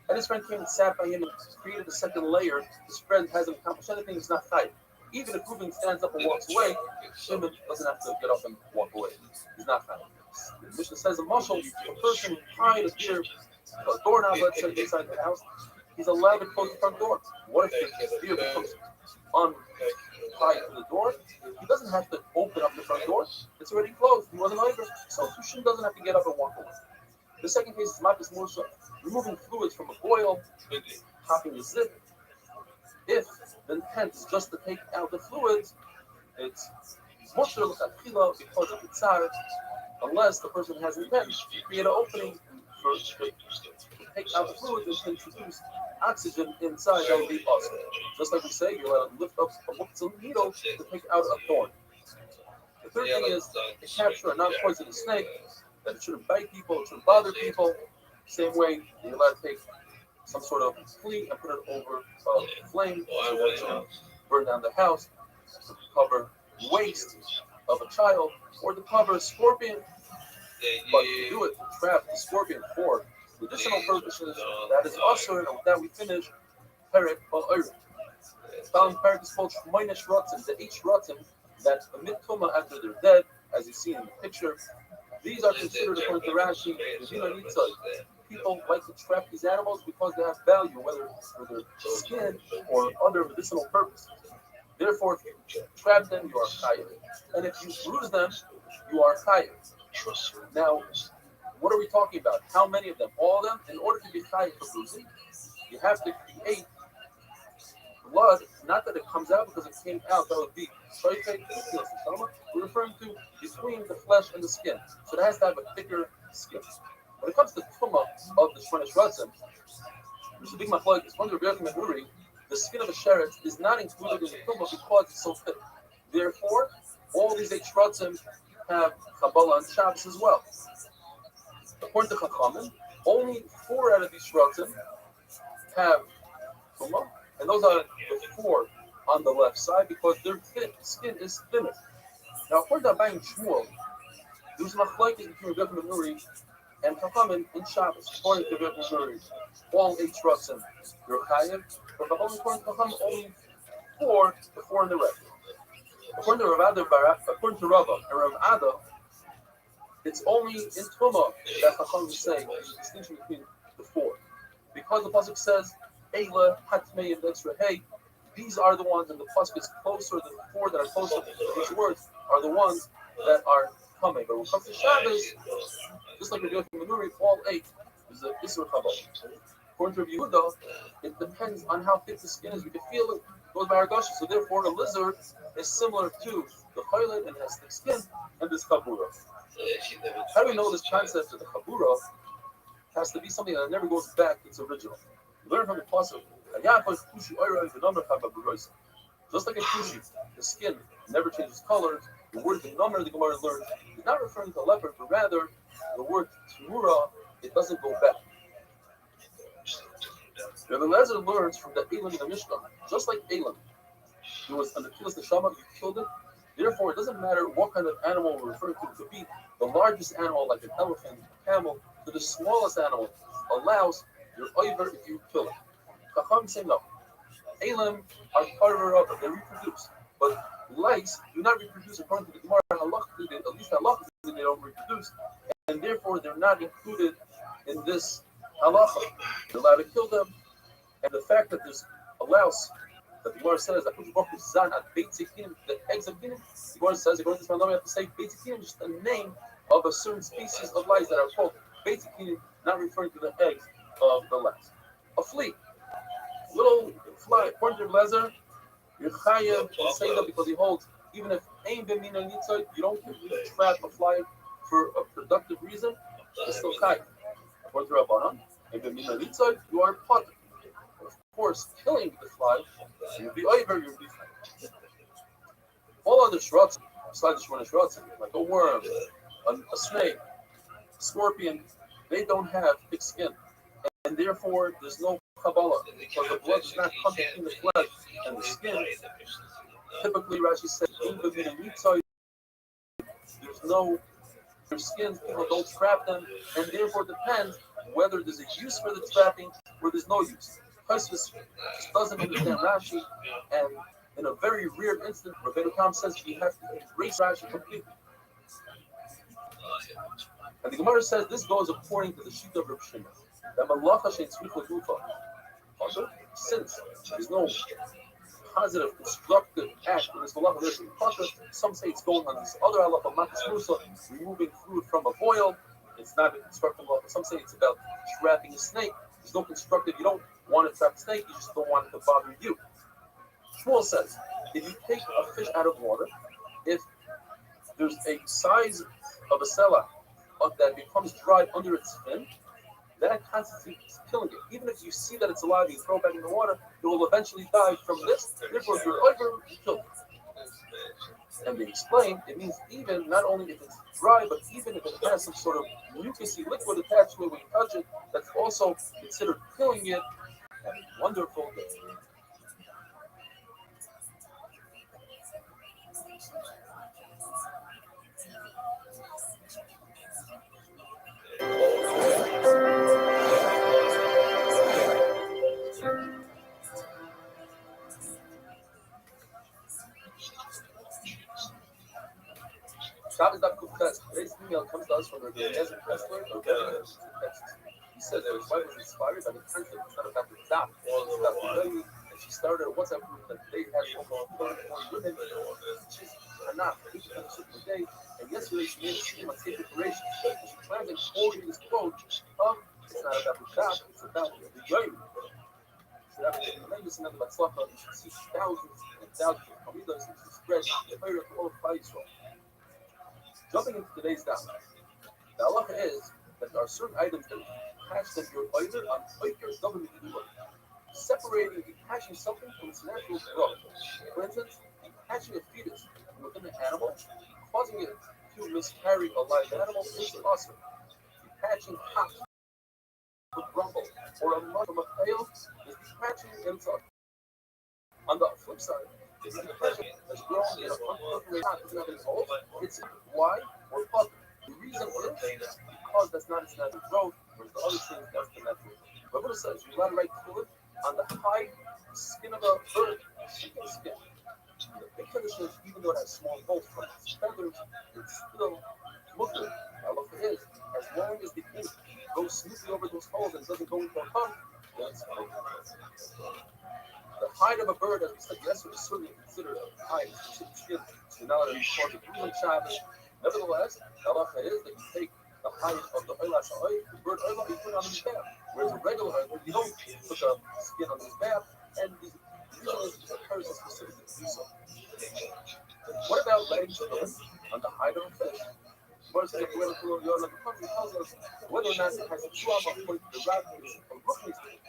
And his friend came and sat by him and created a second layer. His friend hasn't accomplished anything, he's not tight. Even if Reuben stands up and walks away, Shimon doesn't have to get up and walk away. He's not tight. The Mishnah says, a mashal, a person tied a deer, a doorknob, let's say, inside the house, he's allowed to close the front door. What if the deer becomes untied to the door? He doesn't have to open up the front door. It's already closed. He wasn't over. So Tushin doesn't have to get up and walk away. The second case is Mapis Mursha, removing fluids from a boil, popping the zip. If the intent is just to take out the fluids, it's Moshe L'Chatchila because of the tzar, unless the person has intent to create an opening for take out the fluids and introduce oxygen inside, that would be awesome. Just like we say, you're allowed to lift up a muktzah needle to take out a thorn. The third thing is to capture a non-poisonous snake, that it shouldn't bite people, it shouldn't bother people. Same way, you're allowed to take some sort of flea and put it over a flame so that it shouldn't burn down the house, to cover waste of a child, or to cover a scorpion. But to do it, to trap the scorpion for medicinal purposes, that is usher, and with that we finish Perek Ba'ir. Found Perek is called Shmoinish Rotzim, the H Rotzim that emit Tuma after they're dead, as you see in the picture. These are considered, according to Rashi, people like to trap these animals because they have value, whether for their skin or other medicinal purposes. Therefore, if you trap them, you are chayav. And if you bruise them, you are chayav. Now, what are we talking about? How many of them? All of them? In order to be chayav for bruising, you have to create blood, not that it comes out because it came out, that would be shoyfet. We're referring to between the flesh and the skin. So it has to have a thicker skin. When it comes to tumah of the Shmoinish Rotzim, there's a big machlokes. It's one of the the skin of a sheret is not included in the tumah because it's so thick. Therefore, all these 8 shrotzim have Kabbalah and Shabbos as well. According to Chachamim, only 4 out of these shrotzim have tumah, and those are the 4 on the left side because their skin is thinner. Now, according to Rabbi and Shmuel, there's machlokes between Rabbi and Nuri and Chachamim in Shabbos. According to Rabbi and Nuri, all 8 shrotzim they're chayav, but according to Chachamim, only 4, the 4 in the red. According to Rabbi and Rav Ada, it's only in Tumah that Chachamim is saying there's a distinction between the 4. Because the pasuk says, Eila, Hatmei, and Extra Hey, these are the ones, and the pasuk is closer, the 4 that are closer to these words are the ones that are coming. But when it comes to Shabbos, just like we're doing from Menuri, all 8 is the Isra Kabbalah. According to Rabbi Yehuda, it depends on how thick the skin is. We can feel it goes by our gush. So therefore, a lizard is similar to the cholet and has thick skin, and this kabura. How do we know this concept of the kabura has to be something that never goes back to its original? We learn from the pasuk. Just like a kushi, the skin never changes color. The word number the Gemara learned is not referring to leopard, but rather the word tamura. It doesn't go back. Rabbi Lezer learns from the Elam in the Mishnah, just like Elam, it was under Kilas Neshama, you killed it. Therefore, it doesn't matter what kind of animal we're referring to. It could be the largest animal, like an elephant, a camel, to the smallest animal, allows your over if you kill it. Chacham say no. Elam are part of a rubber, they reproduce. But lice do not reproduce according to the Gemara, at least halacha, they don't reproduce. And therefore, they're not included in this halacha. You're allowed to kill them. And the fact that there's a louse, that the Gemara says, that the eggs of Ginim, the Gemara says, according to this one, we have to say Beit Zikinim, just the name of a certain species of lice that are called Beit Zikinim, not referring to the eggs of the louse. A flea, little fly, according to Lezer, you're chayav and say that because he holds, even if aim b'mina nitzay, you don't trap a fly for a productive reason, it's still chayav. According to Rabbanan, aim b'mina nitzay, you are potter. course, killing the fly, you'll be over, you'll be fine. All other shrots, besides the shrots, like a worm, a snake, a scorpion, they don't have thick skin. And therefore, there's no Kabbalah, because the blood does not come between the flesh and the skin. Typically, Rashi says, there's no their skins, people don't trap them, and therefore it depends whether there's a use for the trapping or there's no use. Tosfos just doesn't understand Rashi, and in a very rare instance, Rabbi Tam says you have to embrace Rashi completely. And the Gemara says this goes according to the sheet of Reb Shimon. That malacha she'tzricha gufa. Since there's no positive, constructive act in this halacha, there's pasha. Some say it's going on this other halacha, makas musa, removing food from a boil. It's not a constructive halacha. Some say it's about trapping a snake. There's no constructive. You don't want to trap a snake. You just don't want it to bother you. Shmuel says if you take a fish out of water, if there's a size of a sela that becomes dry under its fin, that constitutes killing it. Even if you see that it's alive, you throw it back in the water, it will eventually die from this. Therefore, if you're over, you kill it. And they explain it means even not only if it's dry, but even if it has some sort of mucousy liquid attached to it when you touch it, that's also considered killing it. And wonderful day. Shabbos Daf Kuftes. Today's email comes to us from Rabbi Eliezer Kessler of Texas. He says that his wife was inspired by the concept. It's not about the daf, it's about the Rabbi, and she started a WhatsApp group that today has almost 40 women. She's enough, 8 times a day. And yesterday she made a stream on safe preparation. She planned on quoting this quote of it's not about the daf, it's about the Rabbi. So that was a tremendous amount of batzlacha. You should see thousands and thousands of Hamidas and spread the fire of all of Israel. Jumping into today's daf, the halacha is that there are certain items that attach that you're either on oiker government anyway. Separating, detaching something from its natural growth. For instance, detaching a fetus from within an animal, causing it to miscarry a live animal is awesome. Detaching hops from a grumble or a mud from a pail is detaching inside. On the flip side, if the person has grown in an uncultivated pot, doesn't have any holes, it's why or puzzle. The reason is because that's not its natural growth, whereas the other things that's the natural. Rabbi says you're allowed to write fluid on the hide skin of a bird, chicken skin. The big condition is even though it has small holes from its feathers, it's still mutter. Halacha is as long as the ink goes smoothly over those holes and doesn't go into a pump, that's fine. The hide of a bird, as we said yesterday, is certainly considered a hide. It's skin. So you're not allowed to cause a bruising Shabbos. Nevertheless, the halacha is that you take the hide of the oilas ha'oy, the bird oilah, you put it on his back. Whereas a regular oilah, you don't put the skin on his back, and the reason is because the person specifically do so. What about letting children on the hide of a fish? First, the country tells us whether or not it has a trauma according to the Rabbi of Rothschild.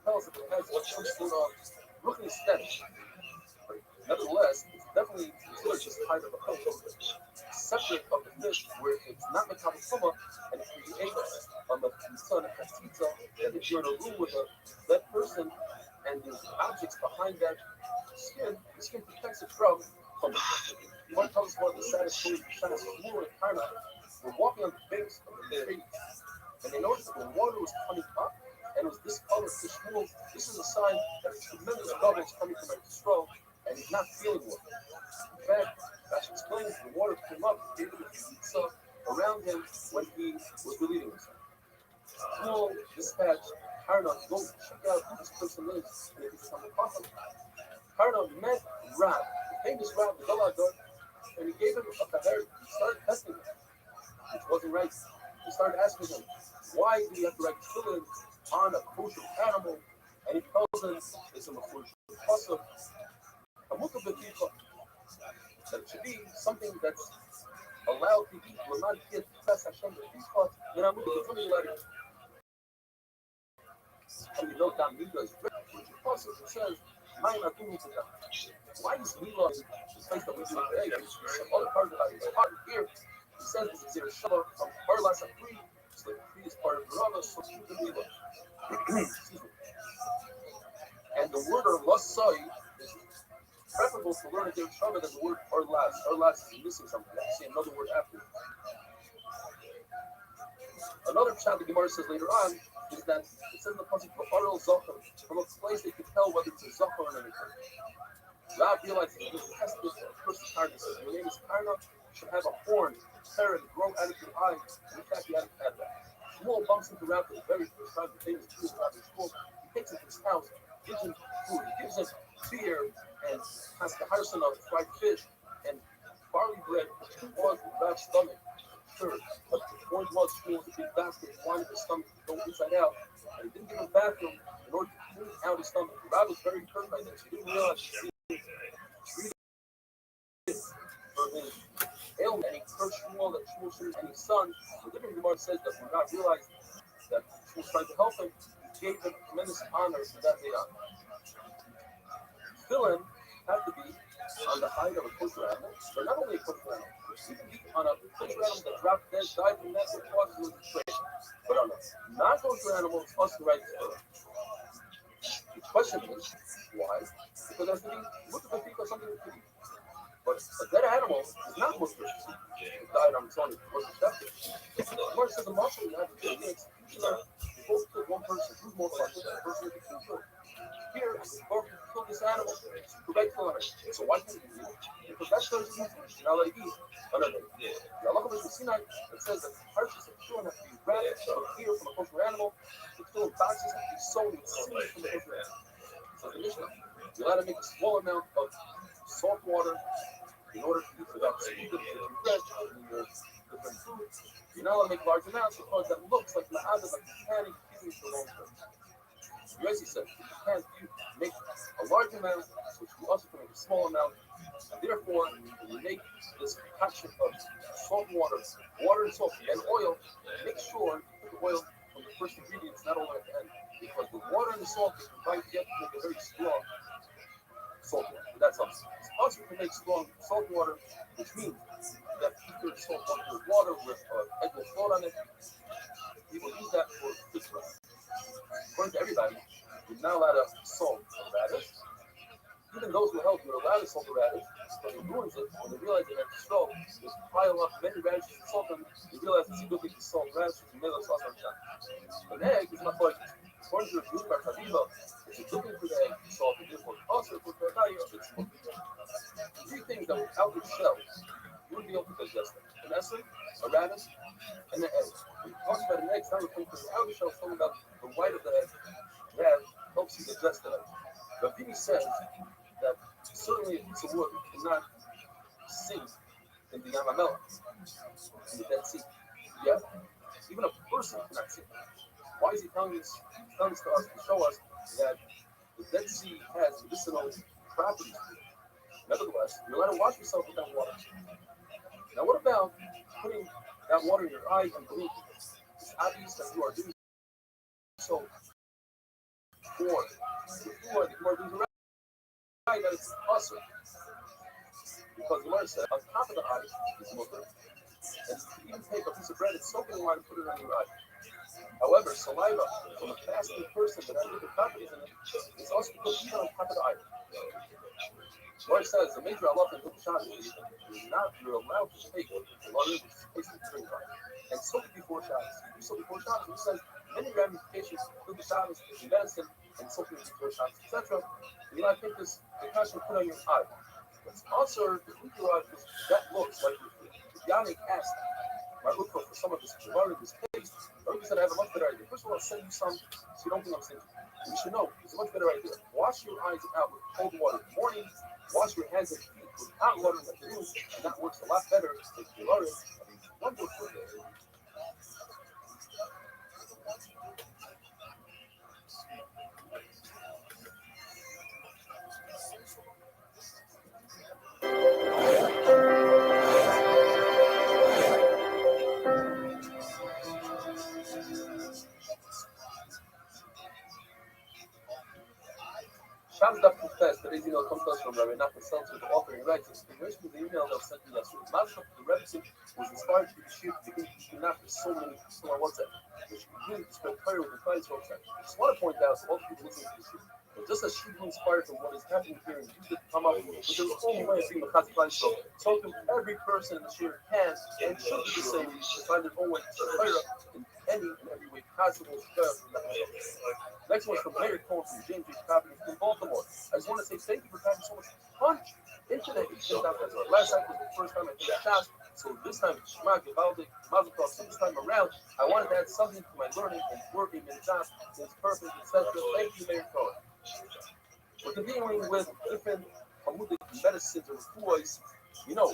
Tells us it has some sort of looking stench. But nevertheless, it's definitely considered just hide of a fish. Separate of the fish where it's not the kama and it creates on the sun a tita, and if you're in a room with a dead person and there's objects behind that skin, the skin protects it from the fish. You want to tell us one of the saddest stories of China's Shmuel and Karna were walking on the banks of the street and they noticed that the water was coming up and it was this color to Shmuel. This is a sign that a tremendous bubbles coming from a stroke and he's not feeling well. In fact, Rashi explains the water came up, gave him a pizza around him when he was relieving himself. Shmuel dispatched Karna to go check out who this person is and if he's from the prophet. Karna met Rab, the famous Rab, the Galador, and he gave him a kaher. He started testing him, which wasn't right. He started asking him, why do you have to write tefillin on a kosher animal? And he tells him it's a mafurish pasuk, a mukha that it should be something that's allowed to eat, will not get test Hashem the peacock, then I'm going to something like it. And you know that Miga is very also it says, why is Mila in the place that we do today? Some other part of the part here, he says this is Shava of Barlas and Pri, so the Pri is part of the Rava, so it's the Mila. Excuse me. And the word Lasai is preferable to learn a Derek Shava than the word Arlas. Arlas is missing something. I see another word after it. Another chapter the Gemara says later on is that it says in the passage of Aral Zachar, from a place they can tell whether it's a Zachar or anything. Rab realizes he was tested for a person's Karna. He says, your name is Karna, should have a horn, parrot, grow out of your eye, and in fact, he had that. Shmuel bumps into Rab for the very first time, the famous Jewish Rabbi Shmuel. He takes him to his house, gives him food, he gives him beer, and has the harson of fried fish, and barley bread, which was Rab's stomach. Sure, but the point was Shmuel was a big bastard. He wanted his stomach to go inside out, and he didn't give him a bathroom in order to clean out his stomach. Rab was very hurt by this. He didn't realize for his ailment, and he cursed Shmuel that Shmuel should and his son. The different Gemara says that when God realized that Shmuel was trying to help him, he gave him tremendous honor from that day on. Tefillin have to be on the hide of a kosher animal, but not only a kosher animal. You can be on a kosher animal that dropped dead, died from that, which causes a trade. But on a non-kosher animal, it's us to write the Torah. The question is, why? Because there's to be multiple people something to eat. But a dead animal is not most precious. It died on its own, it was accepted. The Gemara says the muscle you have to be the executioner. You both kill one person, who's more likely than the person who killed. Here, before you kill this animal, it's correct on it. So why can't you eat it? Because that shows you now let it eat another day. The Allah of Sinai, it says that the parts of children have to be red, here from a kosher animal. The children boxes have to be sown with seed from the kosher animal. So the Mishnah, you're allowed to make a small amount of salt water in order to eat without seed, different bread, different food. You're not allowed to make large amounts because that looks like ma'adah, like you can't keep it for long term. Yossi said, you make a large amount, which you also can make a small amount, and therefore, when you make this concoction of salt water, water and salt, and oil, make sure you put the oil from the first ingredients, not only at the end, because the water and the salt is combined together to make a very strong salt water. That's also. Also, you can make strong salt water, which means that you salt water with egg will float on it. People use that for fish fry. According to everybody, you're not allowed to salt a radish. Even those who help, you're allowed to salt a radish, but it ruins it when they realize they have to salt. Just pile up many radishes and salt them. You realize it's a good thing to salt radishes and make a sauce on top. An egg is not like, according to the Jewish Barchaviva, if you're looking for the egg, salt it, therefore also for the value of its food. Three things that without the shell, you wouldn't be able to digest them. An essence, a radish, and the egg. When you talk about an egg, it's not referring to the outer shell, it's talking about the white of the egg. That helps you digest the egg. Rabbi says that certainly a piece of wood cannot sink in the Yamamela, in the Dead Sea. Yet, even a person cannot sink. Why is he telling this? He's telling this to us to show us that the Dead Sea has medicinal properties. Nevertheless, you're allowed to wash yourself with that water. Now, what about putting that water in your eyes and blinking? It's obvious that you are doing so for the Lord is right that it's awesome. Because the Lord said, on top of the eye is mukher. And you can take a piece of bread and soak it in water and put it on your eye. However, saliva from a fasting person that has different properties in it is also put even on top of the eye. The Lord says the major Allah in Hilchot Shabbos is not you're allowed to take water which is placed in the drink line and soak it before Shabbos. You soak before Shabbos, it says many ramifications of Hilchot Shabbos in medicine and soaking before Shabbos, etc. You might take this precaution put on your eye. But also the Ukurah, that looks like Yannick asked my look for some of this Gemara, this paste. Rabbi said I have a much better idea. First of all, I'll send you some so you don't think I'm stingy. You should know it's a much better idea. Wash your eyes out with cold water in the morning. Wash your hands and feet with hot water in the afternoon, and that works a lot better than Gemara. One more foot there. Shabbos Daf Confess, today's email comes to us from Rabbi Nachman Seltzer, the author, and writes, in relation to the email that was sent to me yesterday, Mazda, the Rebbe was inspired to share the begin not for so many people on WhatsApp, which continue to spread prayer with the clients on WhatsApp. I just want to point out to all the people listening to this show, but just as she was inspired from what is happening here and used it to come up with their own way of being a Chazal show, so to every person in the share can and should do the same to find their own way to spread prayer in any and every way possible. Next one is from Mayor Cohen from James H. Property from Baltimore. I just want to say thank you for having so much punch into the Eastern Southwest. Last night was the first time I took a shot, so this time, Shema Givaldik, Mazel Tov, this time around, I wanted to add something to my learning and working in job. It's perfect, etc. Thank you, Mayor Cohen. We're continuing with different Hamudic medicines or fluids. You know,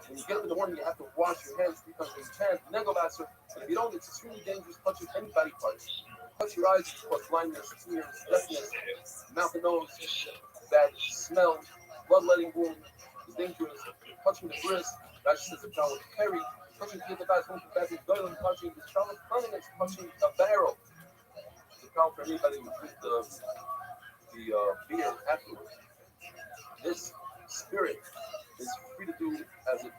when you get up in the morning, you have to wash your hands 3 times when you can. Negovasser, and if you don't, it's extremely dangerous touching any body parts. Touch your eyes, cause blindness, tears, deafness, mouth and nose, bad smell, bloodletting wound is dangerous. Touching the wrist, Rashi says the child was carried. Touching the back, going to the bathroom, going touching the child was cleanliness, touching a barrel. The count for anybody who drinks the beer afterwards. This spirit is free to do as it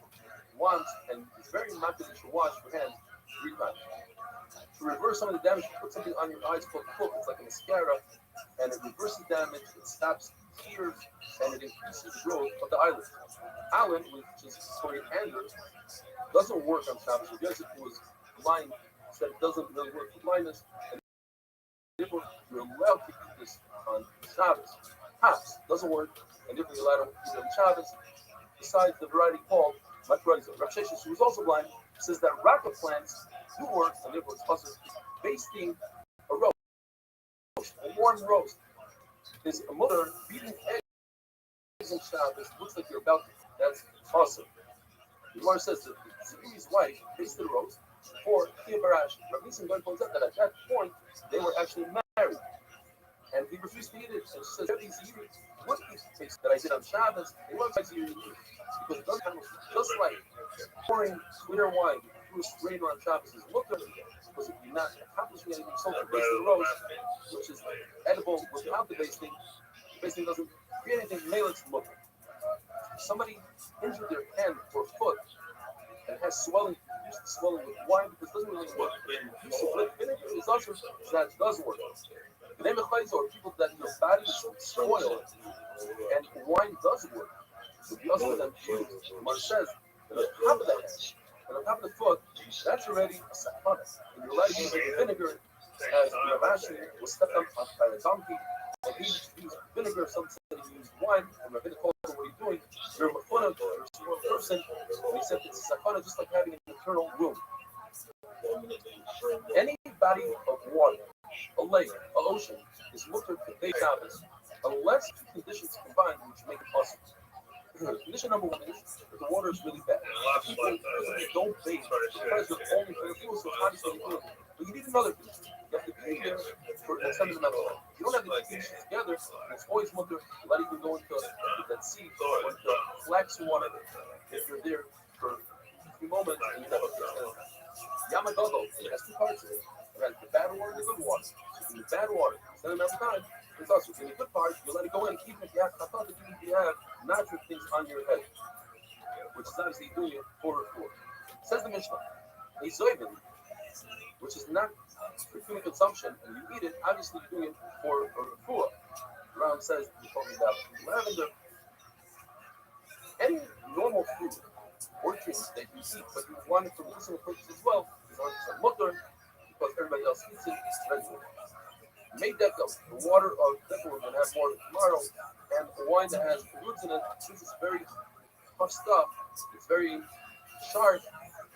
wants, and it's very important to wash your hands 3 times. To reverse some of the damage, put something on your eyes called hook. It's like a mascara, and it reverses damage, it stops tears, and it increases the growth of the eyelids. Allen, which is coriander, doesn't work on Shabbos. So Joseph, who was blind, said it doesn't really work for blindness, and therefore you're allowed to eat this on Shabbos. Hops doesn't work, and therefore you're allowed to eat it on Shabbos. Besides the variety called Matronizo. Rabbi Sheshes, who was also blind, says that raka plants do work, and therefore it's possible basting a roast, a warm roast. Is a mother beating eggs on Shabbos. Looks like you're about to. That's awesome. The Gemara says that Zuri's wife basted a roast for Kia Barash. Rabbi Nissen points out that at that point they were actually married, and he refused to eat it. And she says, "Rabbi Zuri, what is this that I did on Shabbos? It was like Zuri because it doesn't just like pouring clear wine through a strainer on Shabbos is mutter, because if you're not accomplishing anything, so to baste the roast, which is edible without the basting doesn't create anything, male it's mutter. Somebody injured their hand or foot and has swelling, use the swelling with wine because it doesn't really work. Use of red vinegar is also that does work. The name of are people that your body is spoiled and wine does work. So the other than Mar says that on top of the hand and on top of the foot, that's already a sakana. And you're allowed to use vinegar as Ravashi was stepped up by a donkey, and he used vinegar, some said he used wine, and Rabbi called him, what are you doing? You're a machuna, you're a small person, and he said it's a sakana just like having an internal womb. Any body of water, a lake, an ocean, is mutter for day Shabbos, unless 2 conditions combine which make it possible. Condition number 1 is that the water is really bad. People usually don't bathe because they're only for the pool, so it's obviously good. But you need another condition. You have to be there for an extended amount of time. You don't have the 2 conditions together, and it's always mutter to let you go into that sea or into flax water if you're there for a few moments and you have a extended time. Yamagogo, it has 2 parts of it. It has the bad water and the good water. So in the bad water, extended amount of time, it's also in the good part, you let it go in, even if you have, I thought that you have natural things on your head, which is obviously doing it for. Says the Mishnah, a zoyvin, which is not for human consumption, and you eat it, obviously you're doing it for refuah. Ram says, you're talking about lavender. Any normal food or drink that you eat, but you want it for medicinal purposes as well, is 100% mutter, because everybody else eats it, it's regular. Made that up. The water of that we're going to have more tomorrow, and the wine that has roots in it, since it's very tough stuff, it's very sharp,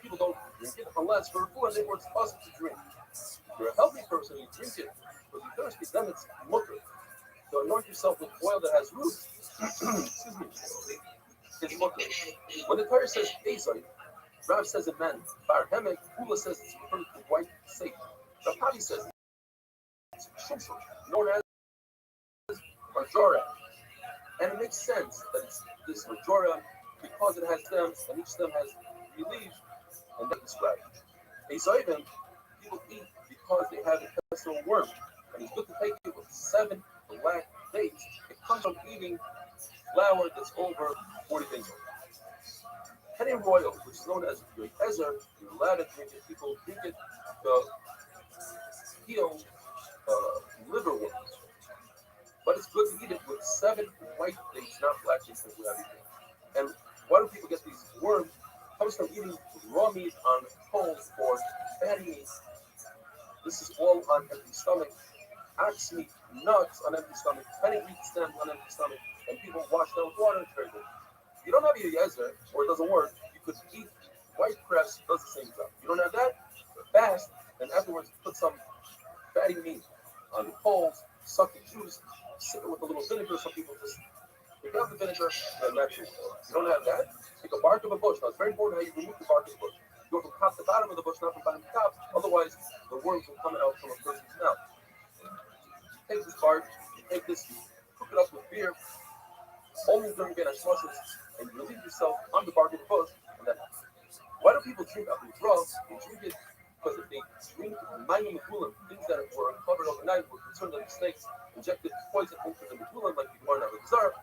people don't drink it unless for food, and therefore it's possible to drink. If you're a healthy person, you drink it, but if you're thirsty, then it's mutter. So anoint yourself with oil that has roots. Excuse me. It's mutter. When the Torah says Ezoi, Rav says it meant Bar Hemek, Ula says it's referring to white safe. Rabbi says known as Majora. And it makes sense that it's this Majora because it has stems and each stem has 3 leaves, and that's described. A Zayden people eat because they have a intestinal worm, and it's good to take it with 7 black dates. It comes liver worms. But it's good to eat it with 7 white dates, not black dates like we have here. And why do people get these worms? It comes from eating raw meat on coals or fatty meat. This is all on empty stomach. Ox meat, nuts on empty stomach, penny wheat stems on empty stomach, and people wash down with water. It's very good. You don't have your yezer, or it doesn't work. You could eat white cress, does the same job. You don't have that, fast, and afterwards put some fatty meat on the coals, suck the juice, sip it with a little vinegar. Some people just take out the vinegar, and that's it. You don't have that, take a bark of a bush. Now it's very important how you remove the bark of the bush. You go from top to bottom of the bush, not from bottom to top. Otherwise, the worms will come out from a person's mouth. You take this bark, you take this, you cook it up with beer, only during Ganesh mushrooms, and you relieve yourself on the bark of the bush, and then why do people drink Abu Draw? They drink it because if they drink Mayim Medulim, things that were uncovered overnight, were concerned that the snakes injected poison into the Medulim like you learn Abu Zar.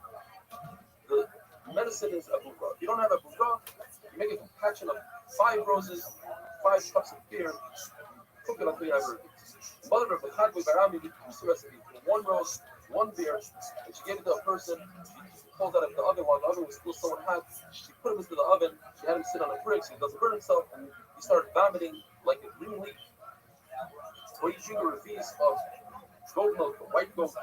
The medicine is Abu Draw. If you don't have Abu Draw, you make a concoction of 5 roses, 5 cups of beer, cook it until you have a mother of Bechadwi Barami used the recipe for 1 rose, 1 beer, and she gave it to a person. She pulled out of the oven while the oven was still somewhat hot. She put him into the oven. She had him sit on a brick so he doesn't burn himself, and he started vomiting like a green leaf. Or you drink a revis of goat milk, a white goat.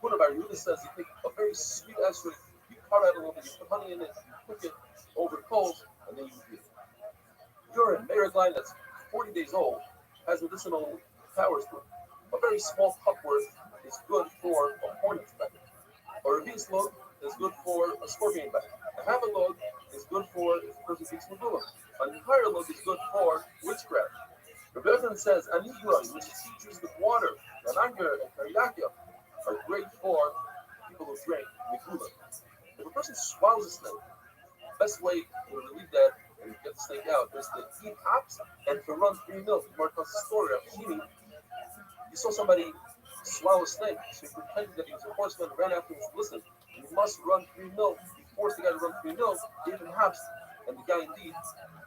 One of our Yehuda says you take a very sweet esrog, you cut out a little bit, you put honey in it, you cook it over coals, and then you eat it. Urine, Maragline, that's 40 days old, has medicinal powers to it. A very small cup worth is good for a hornet's bite. A revis load is good for a scorpion bite. A half a load is good for if the person speaks Megillah. An entire load is good for witchcraft. Rabbi Evan says Anigrun, which teaches the water, and anger and Karyakia, are great for people who drink Megillah. If a person swallows a snake, the best way to relieve that and get the snake out is to eat hops and to run 3 milk. More tells the story of Shimi. You saw somebody swallow a snake, so he pretended that he was a horseman and ran after him and said, listen, you must run 3 milk. He forced the guy to run 3 milk, gave him hops, and the guy indeed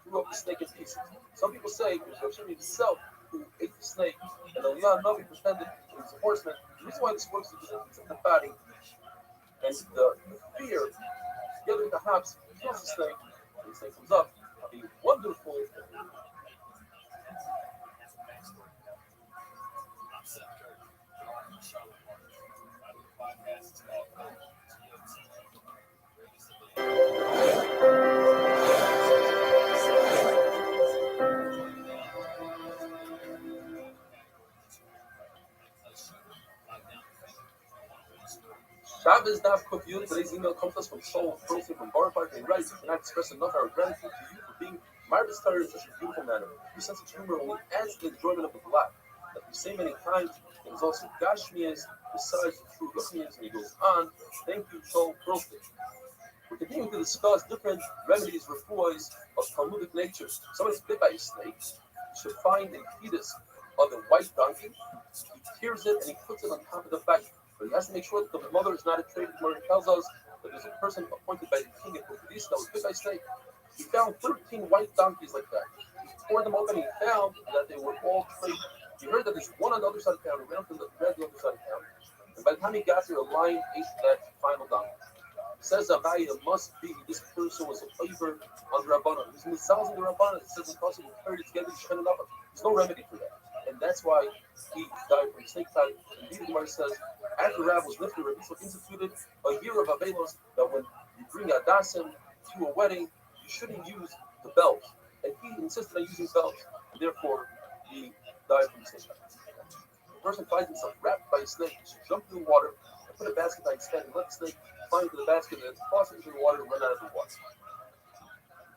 threw up the snake in pieces. Some people say it was Shimi himself who ate the snake, and Eliyahu Navi pretended he was a horseman. The reason why this works is because it's in the body, and the fear, together with the hops, kills the snake, and the snake comes up. A wonderful Shabbos Daf Kuf Yud. Today's email comes to us from Soul Profi from Bar Park and writes, "We cannot express enough our gratitude to you for being Marvis Torah in such a beautiful manner. Your sense of humor only adds to the enjoyment of the life. Like we say many times, it is also Gashmias besides the true Ruchnias." And he goes on. Thank you, Soul Profi. We're continuing to discuss different remedies, refuahs of Talmudic nature. Somebody's bit by a snake. You should find a fetus of a white donkey. He tears it and he puts it on top of the bite. But he has to make sure that the mother is not a traitor. Where it tells us that there's a person appointed by the king at Bukidis that was bit by a snake. He found 13 white donkeys like that. He tore them open and he found that they were all traitors. He heard that there's one on the other side of town. He ran up to the other side of town. And by the time he got there, a lion ate that final donkey. Says Rabbi, it must be this person was a favor on the Rabbanon. He's mitzvahs in the Rabbanon. It says in Kosovo, we carried it together, there's no remedy for that. And that's why he died from snake bite. Indeed, the Gemara says, after Rab was lifted, Rabbi instituted a year of Avelos that when you bring a dasim to a wedding, you shouldn't use the belt. And he insisted on using belts. And therefore, he died from snake bite. The person finds himself wrapped by a snake, he should jump into the water and put a basket by his head and let the snake flying to the basket and toss it into the water and run out of the water.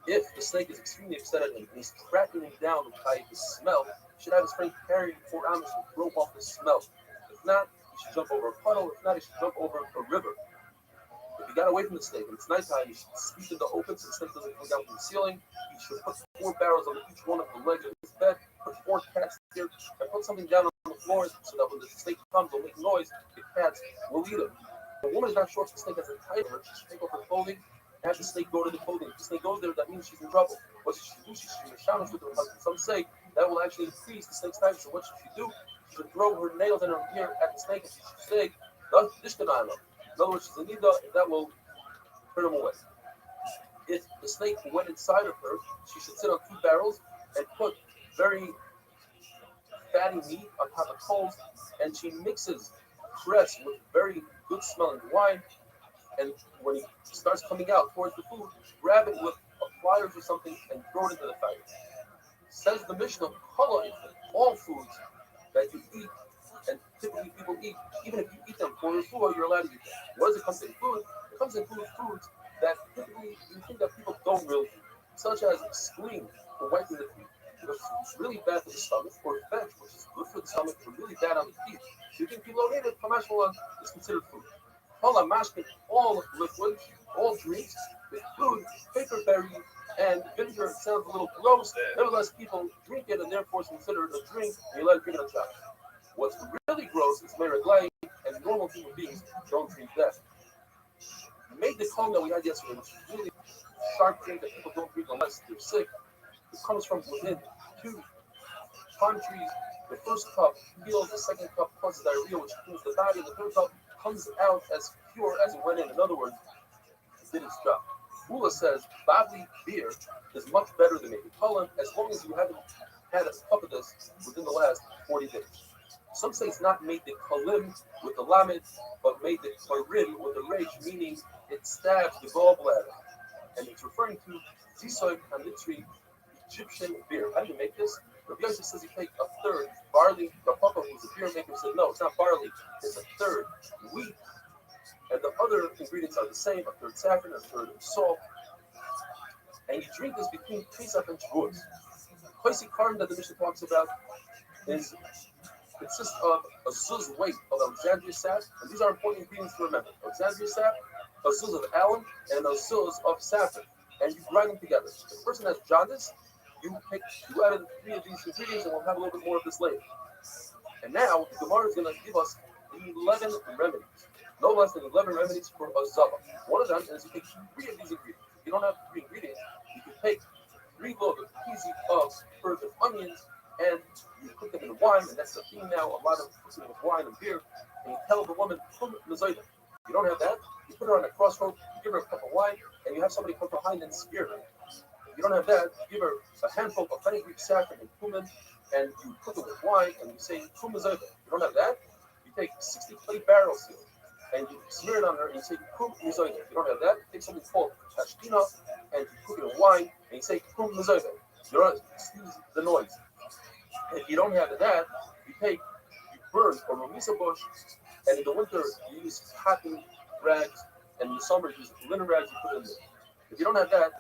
If the snake is extremely upset at him and he's tracking him down by the smell, he should have his friend carry him 4 hours to throw off the smell. If not, he should jump over a puddle. If not, he should jump over a river. If he got away from the snake and it's nighttime, he should sleep in the open so the snake doesn't come down from the ceiling. He should put 4 barrels on each one of the legs of his bed, put 4 cats here, and put something down on the floor so that when the snake comes, will make noise, the cats will eat him. If a woman is not sure if the snake has a tight her, she should take off her clothing and have the snake go to the clothing. If the snake goes there, that means she's in trouble. What she should do, she should be shamash with her husband. Some say that will actually increase the snake's time. So what should she do? She should throw her nails and her ear at the snake, and she should say, "Dishkanano." In other words, she's a nida, and that will turn him away. If the snake went inside of her, she should sit on two barrels and put very fatty meat on top of coals, and she mixes cress with very good smelling wine, and when he starts coming out towards the food, grab it with a pliers or something and throw it into the fire. Says the Mishnah, all foods that you eat, and typically people eat, even if you eat them for your food, you're allowed to eat them. What does it come in food? It comes in foods that typically you think that people don't really eat, such as spleen for wiping the teeth. Because it's really bad for the stomach, or fetch, which is good for the stomach, but really bad on the teeth. So you think people don't eat it, Kamashmalan is considered food. Hola mashkin, all liquids, all drinks, with food, paper berry, and vinegar. It sounds a little gross. Nevertheless, people drink it and therefore it's considered a drink, and you let it drink it a shot. What's really gross is mereglay, and normal human beings don't drink that. Made the cone that we had yesterday, which is really sharp drink that people don't drink unless they're sick. It comes from within two palm trees. The first cup heals, the second cup causes diarrhea, which cleans the body, and the third cup comes out as pure as it went in. In other words, it did its job. Mula says Babli beer is much better than making Cullen as long as you haven't had a cup of this within the last 40 days. Some say it's not made the kalim with the lamed, but made the karim with the rage, meaning it stabs the gallbladder. And it's referring to Zisoy Hamitzri Egyptian beer. How do you make this? Rabbi Yosef says you take a third barley. The papa, who's a beer maker, said no, it's not barley, it's a third wheat. And the other ingredients are the same, a third saffron, a third salt. And you drink this between Pesach and Shavuos. Koisi Karim that the Mishnah talks about is consists of a zuz weight of Alexandria sap, and these are important ingredients to remember. Alexandria sap, a zuz of alum, and a zuz of saffron, and you grind them together. If a person has jaundice, you take 2 out of the 3 of these ingredients, and we'll have a little bit more of this later. And now, the Gemara is going to give us 11 remedies, no less than 11 remedies for a zava. One of them is you take 3 of these ingredients. If you don't have 3 ingredients, you can take 3 loaves of easy of earth and onions, and you cook them in wine, and that's the theme now, a lot of cooking with wine and beer, and you tell the woman, "Kum mezaidah." You don't have that, you put her on a crossroad, you give her a cup of wine, and you have somebody come behind and spear her. If you don't have that, you give her a handful of fenugreek, saffron, and cumin, and you cook it with wine, and you say, "Kum mezaidah." You don't have that, you take 60 clay barrels here, and you smear it on her, and you say, "Kum mezaidah." You don't have that, you take something called tashkina, and you cook it in wine, and you say, "Kum mezaidah." You don't excuse the noise. If you don't have that, you burn a ramisa bush, and in the winter you use cotton rags, and in the summer you use linen rags, you put it in there. If you don't have that,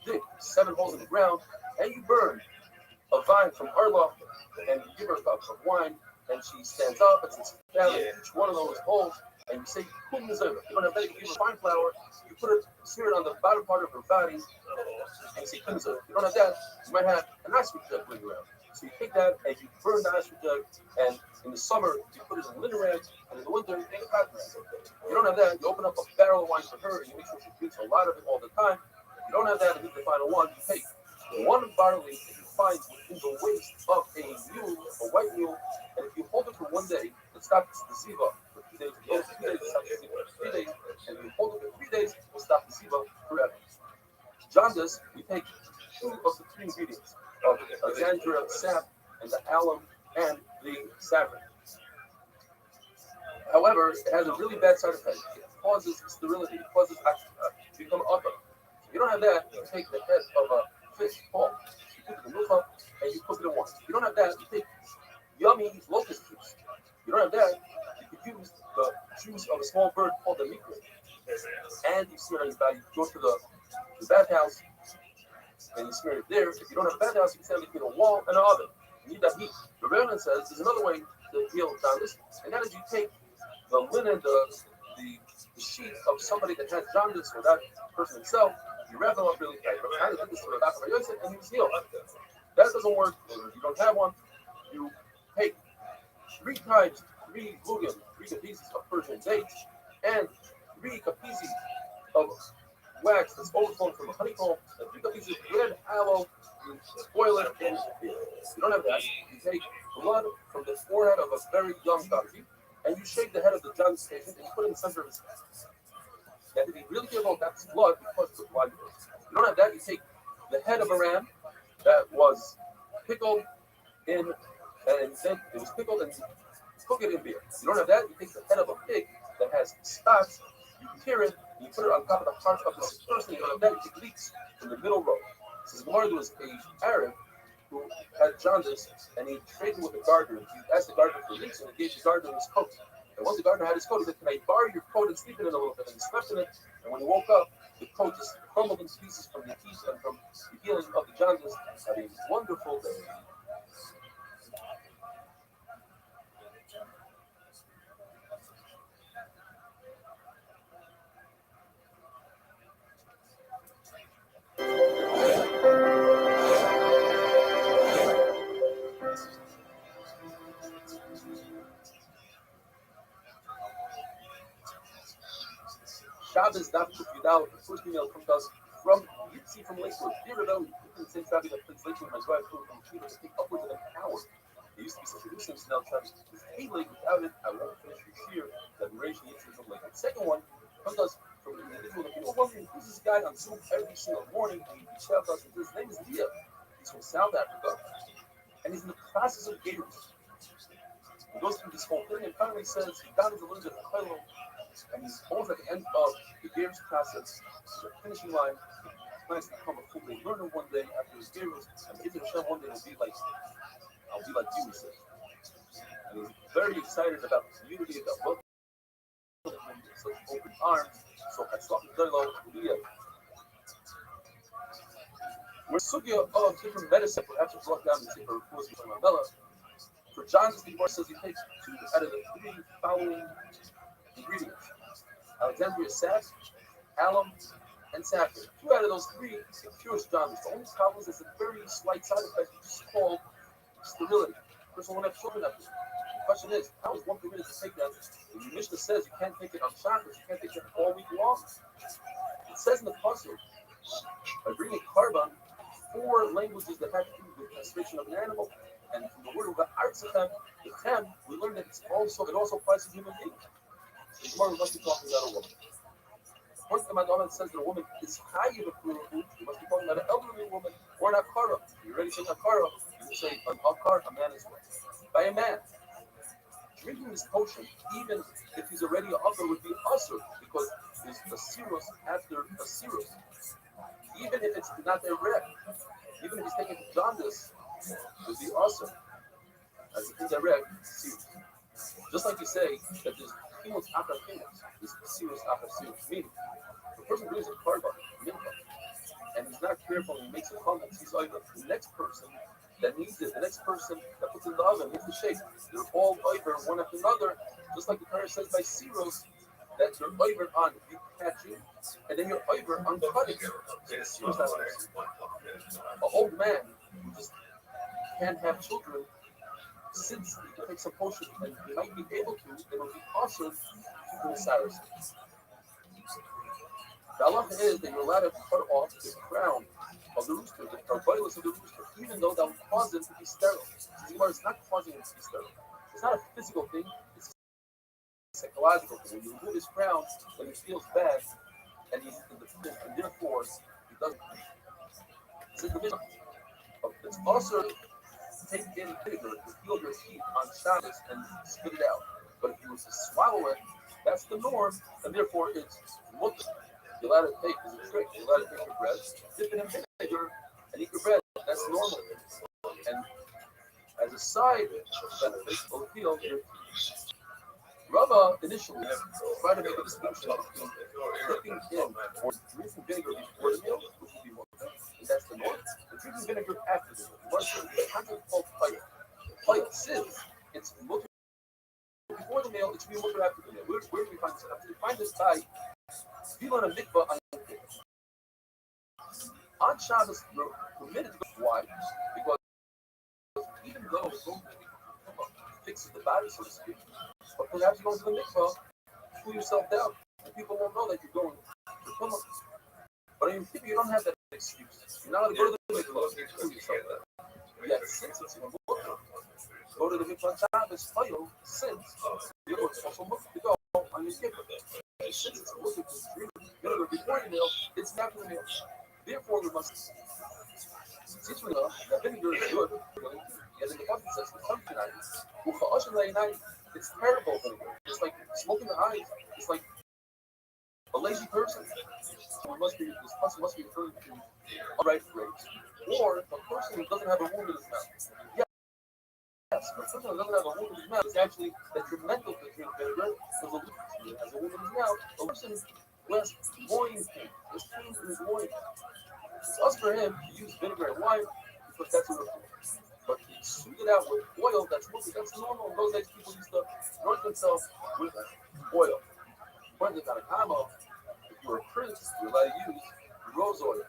you dig 7 holes in the ground, and you burn a vine from Arla, and you give her a cup of wine, and she stands up and sits down in each one of those holes, and you say, "Kum mezaidah." You don't have that, you give her fine flour, you put it, smear it on the bottom part of her body, and you say, "Kum mezaidah." You don't have that, you might have an ice cream jug laying around. So you take that and you burn the ice cream jug, and in the summer you put it in linen rags, and in the winter you take a cotton rag. If you don't have that, you open up a barrel of wine for her, and you make sure she drinks a lot of it all the time. If you don't have that, and you the final one, you take 1 barley that you find within the waist of a mule, a white mule, and if you hold it for 1 day, it stops the ziva for 3 days. If you hold it for 2 days, it stops the ziva for 3 days, and if you hold it for 3 days, it will stop the ziva forever. Jaundice, we take 2 of the 3 ingredients of Alexandria sap and the alum and the saffron. However, it has a really bad side effect. It causes sterility. It causes to become upper. If you don't have that, you take the head of a fish paw, you put it in the milk, and you cook it in wine. If you don't have that, you take yummy locust juice. If you don't have that, you could use the juice of a small bird called the mikra, and you smear it on your body. You go to the bathhouse, and you smear it there. If you don't have a bathhouse, you can stand between a wall and an oven. You need that heat. The Rabbi says there's another way to heal jaundice, and that is you take the linen, the sheet of somebody that has jaundice, or that person himself, you wrap them up really tight. Rabbi did this to Rabbi Yosef, and he was healed. That doesn't work. If you don't have one, you take 3 times 3 gugim, 3 pieces of Persian dates, and 3 kapizis of wax that's overflowing from a honeycomb, and 3 pieces of red aloe. You boil it in beer. If you don't have that, you take blood from the forehead of a very young donkey, and you shave the head of the jaundice patient and you put it in the center of his head. You have to be really careful that's blood because it's a blood. You don't have that, you take the head of a ram that was pickled in, and then it was pickled and cook it in beer. You don't have that, you take the head of a pig that has spots, you tear it, and you put it on top of the heart of the sick person. You don't have that, you take leeks in the middle row. This Gemara was a Arab who had jaundice, and he traded with the gardener. He asked the gardener for leeks, and he gave the gardener his coat. And once the gardener had his coat, he said, "Can I borrow your coat and sleep in it a little bit?" And he slept in it, and when he woke up, the coat just crumbled into pieces from the heat and from the healing of the jaundice. Had a wonderful day. Shabbos Daf Yudal, the first email comes to us from Yitzi from Lakewood. Dear Rabbi, you can say Rabbi that plays Lakewood, my drive through from Kiva to take upwards of an hour. It used to be such a nuisance, now Travis is Haley. Without it, I won't finish this year. Admiration Yitzi from Lakewood. Second one comes to us from an individual that people wondering who's this guy on Zoom every single morning. He reached out to us and his name is Leah. He's from South Africa, and he's in the process of Gators. He goes through this whole thing and finally says he got his a little bit of Kylo. And he's almost at the end of the Gears process, the finishing line. He plans to become a full-day learner one day after his Gears, and if the show one day will be like, I'll be like you, he said. And he's very excited about the community, about welcoming him with such open arms. So I saw him very low, Leah. Where Sugya of different medicine, perhaps it brought down the tip of Rufu's Mandela. For John's, the says he takes 2 out of the 3 following ingredients: Alexandria sap, alum, and saffron. 2 out of those 3 it cures jaundice. The only problem is a very slight side effect, which is called sterility. The person won't have children after. The question is, how is one permitted to take that? The Mishnah says you can't take it on Shabbos, you can't take it all week long. It says in the puzzle, by bringing carbon, 4 languages that have to do with the castration of an animal, and from the word of the Artsachem, the Chem, we learn that it also applies to human beings. The Gemara must be talking about a woman. First, the Madonna says that a woman is chayiv of food. You must be talking about an elderly woman or an akara. You already say akara. You say an akar, a man is what? By a man. Drinking this potion, even if he's already an akar, would be usher because there's a cirrus after a cirrus. Even if it's not their red, even if he's taking jaundice, it would be usher. As an indirect cirrus. Just like you say that there's Kimus after Kimus, this serious after serious, meaning the person who is a carbon, and he's not careful and he makes a comment, he's either the next person that needs it, the next person that puts it in the oven, makes the shape. They're all over one after another, just like the Torah says by Siros, that you're over on catching, and then you're over on cutting. So an old man who just can't have children, since he can take some potion and he might be able to, it will be awesome to do Cyrus. The halacha is that you're allowed to cut off the crown of the rooster, the carboilus of the rooster, even though that will cause it to be sterile. It's not causing it to be sterile. It's not a physical thing, it's a psychological thing. When you remove his crown, then he feels bad, and he's in the pit, and therefore he doesn't. It's in the middle. It's also take in vinegar to heal your teeth on Shabbos and spit it out. But if you were to swallow it, that's the norm, and therefore it's mutter. You're allowed to take, as a trick, you're allowed to take your bread, dip it in vinegar, and eat your bread. That's normal. And as a side benefit, will heal your teeth. Rabbi initially tried to make a distinction between dipping in or drinking vinegar before the meal, which would be more. And that's the norm. And drinking vinegar after the meal. What's the concept called fire? Fire, since it's mutter before the meal, it should be mutter after the meal. Where do we find this? We find this by feeling a mikvah on Yom Kippur. On Shabbos, you're permitted to go. Why? Because even though fixes the body, so to speak, but perhaps you go to the mikvah, cool yourself down, and people won't know that you're going to come up. But in Yom Kippur, you don't have that excuse. You're not allowed to go to the mikvah and cool yourself down. Yet, since it's a mutter, go to the mikvah Shabbos, toil, since you're also looking to go on your kippur. Since it's looking to drink vinegar before your meal, it's not going to meal. Therefore, we must since we know that vinegar is good, as in the Pasuk says, consumption items, it's terrible vinegar. It's like smoking the eyes. It's like a lazy person. So this person must be referring to unripe grapes. Or a person who doesn't have a wound in his mouth. Yes, a person who doesn't have a wound in his mouth is actually detrimental to drink vinegar because he has a wound in his mouth. A person who has loin pain, there's pain in his loin. It's us for him to use vinegar and wine because that's a ritual. But he suit it out with oil that's moving. That's normal. In those days, people used to anoint themselves with oil. When the Tanakama, if you were a prince, you're allowed to use rose oil.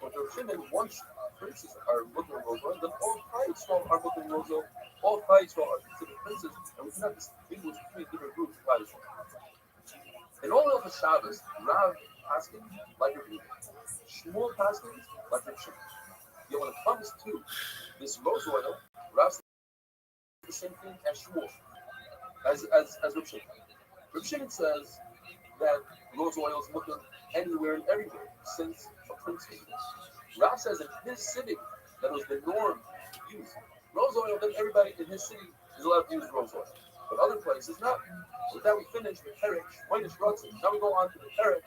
But the Shimon, once princes are looking at rose oil, then all Klal Yisrael are looking at rose oil. All Klal Yisrael are considered princes, and we cannot distinguish between different groups of Klal Yisrael. In all of the Shabbos, Rav Paskin, like Rabbi, Shmuel Paskin, like Rabbi Shimon. Yet when it comes to this rose oil, Rav says the same thing as Shmuel, as Rabbi Shimon. Rabbi Shimon says that rose oil is looking anywhere and everywhere since a prince was used. Rav says in his city that was the norm to use rose oil, then everybody in his city is allowed to use rose oil. But other places not. With that we finish the Perek, Rothschild. Now we go on to the Perek,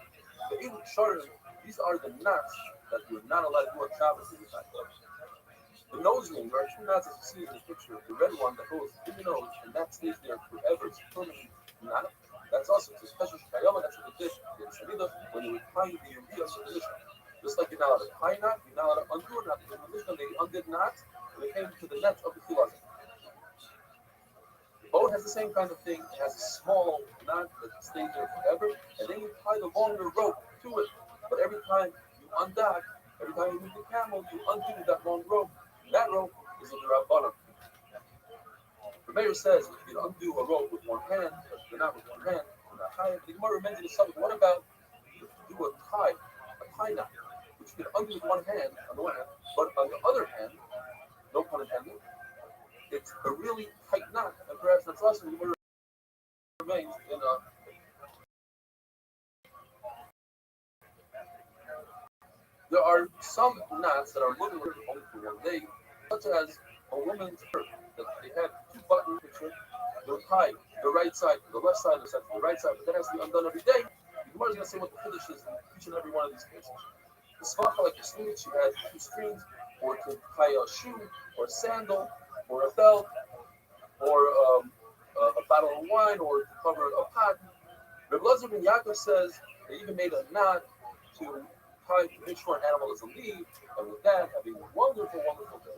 the Eilut Sharim. These are the knots that you're not allowed to do on Shabbos in the time. The nose ring, there are two knots as you see in the picture. The red one that goes in the nose and that stays there forever. It's a permanent knot. That's also it's a special shikayama. That's what they did in Shalida when you would tie the Uriah of the Mishnah. Just like you're not allowed to tie knot, you're not allowed to undo a knot. In the Mishnah, they undid knots when they came to the nets of the Chilazim. The boat has the same kind of thing. It has a small knot that stays there forever, and then you tie the longer rope to it. But every time you undock, every time you move the camel, you undo that long rope. That rope is of the Rabbanim. The mayor says you can undo a rope with one hand, but you're not with one hand. The Gemara mentioned the subject. What about if you do a tie knot, which you can undo with one hand on the one hand, but on the other hand, no pun intended, it's a really tight knot, and perhaps that's also the Gemara remains in a. There are some knots that are literally only for one day, such as a woman's shirt that they had two buttons. They're tied the right side to the left side, the side to the right side, but that has to be undone every day. The Gemara is going to say what the Kiddush is in each and every one of these cases. The smacha, like the strings, you had two strings, or to tie a shoe, or a sandal, or a belt, or a bottle of wine, or to cover a pot. Rabbi Elazar ben Yaakov says they even made a knot to tie to make sure an animal is a lead, and with that, having a wonderful, wonderful day.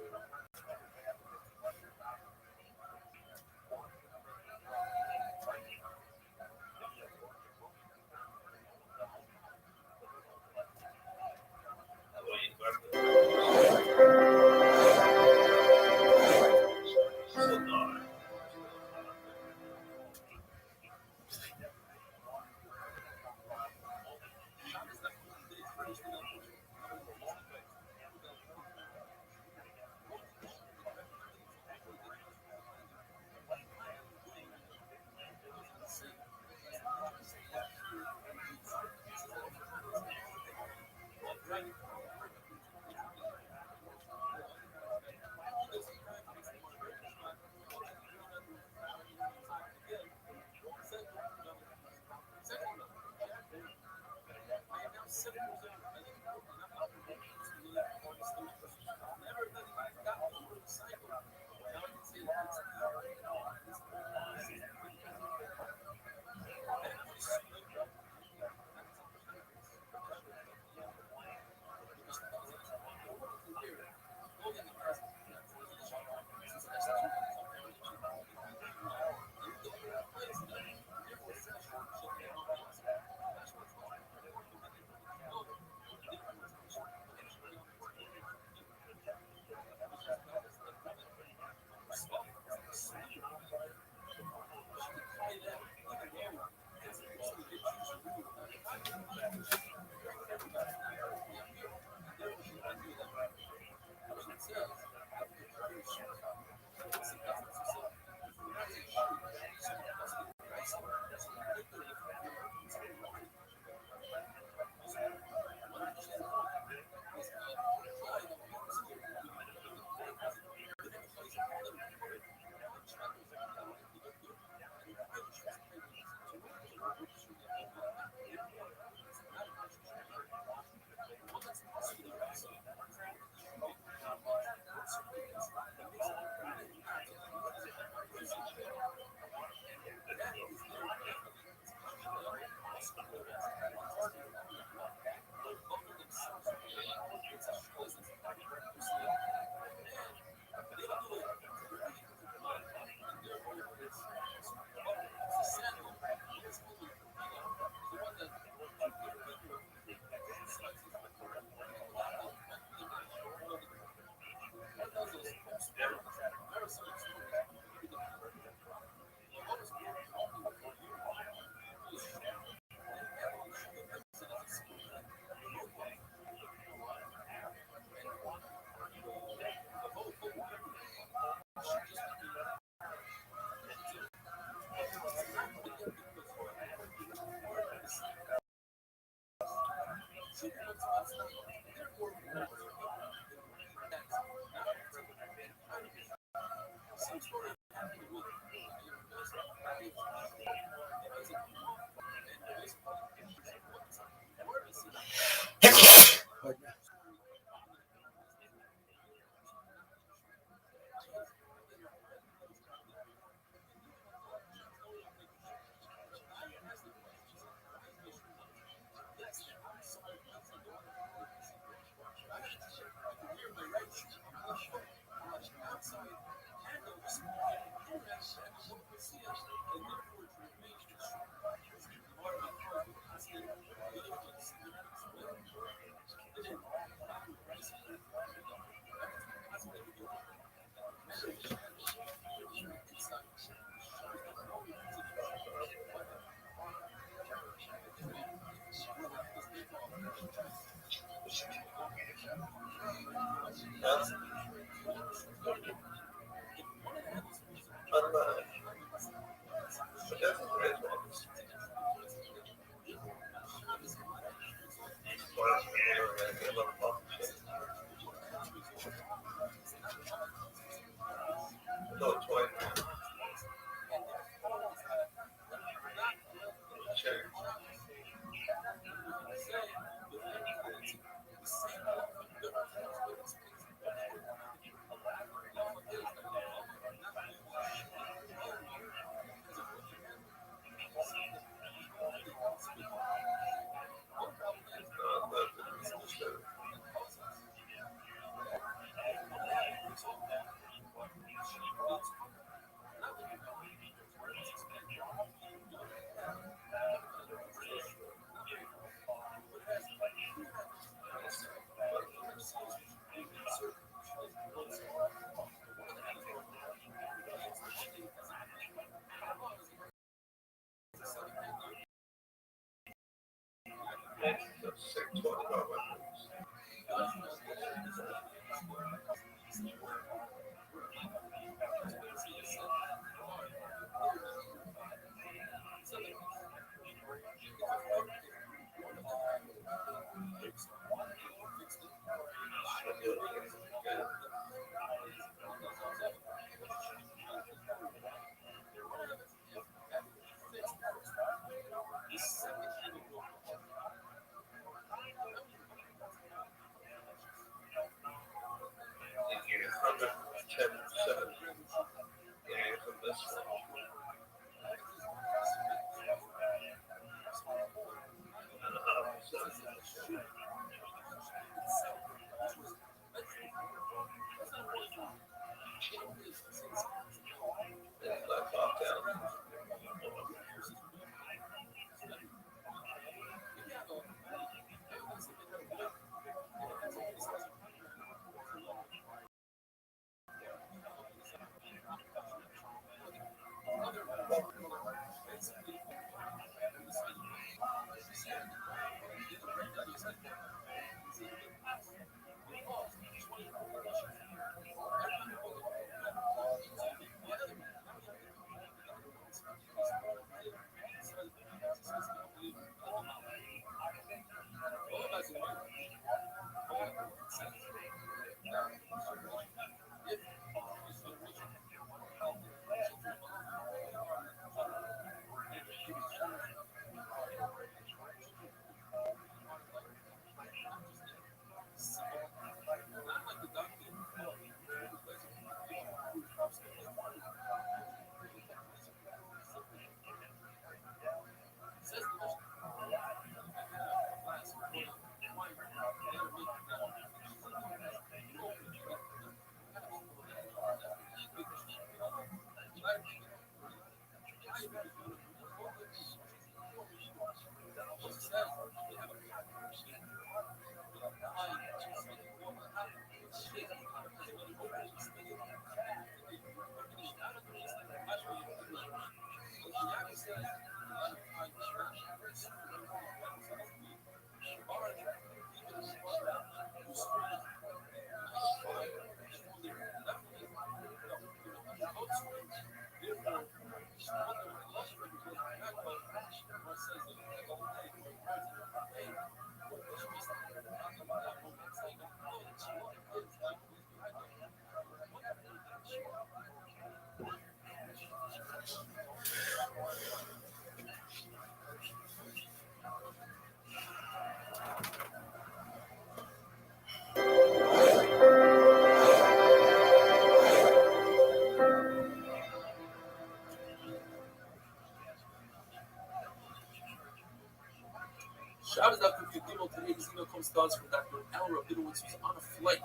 Shabbos Dr. Gimel today's email comes to us from Dr. Al Rabinowitz, who's on a flight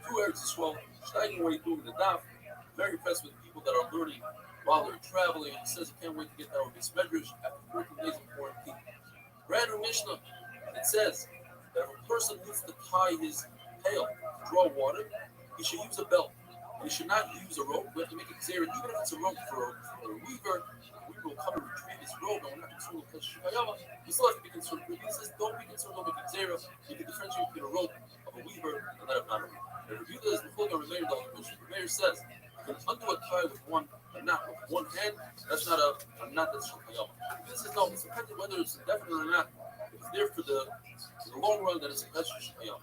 through Eretz Yisrael, steiging away doing the daf. Very impressed with people that are learning while they're traveling. He says he can't wait to get out of his medrash after 14 days of quarantine. Brand new Mishnah. It says that if a person needs to tie his pail to draw water, he should use a belt. You should not use a rope. We have to make it clear, even if it's a rope for a weaver. A weaver will come and retrieve his rope, and we're not concerned with Shikayama. You still have to be concerned. He says, don't be concerned, don't make it zero. You can differentiate between a rope of a weaver and that of not a weaver. The review is the full of Mayor Dollar. The mayor says, you can undo a tie with one, a knot with one hand. That's not a knot that's Shikayama. This is no, it's dependent whether it's definite or not. If it's there for the long run, then it's a Shikayama.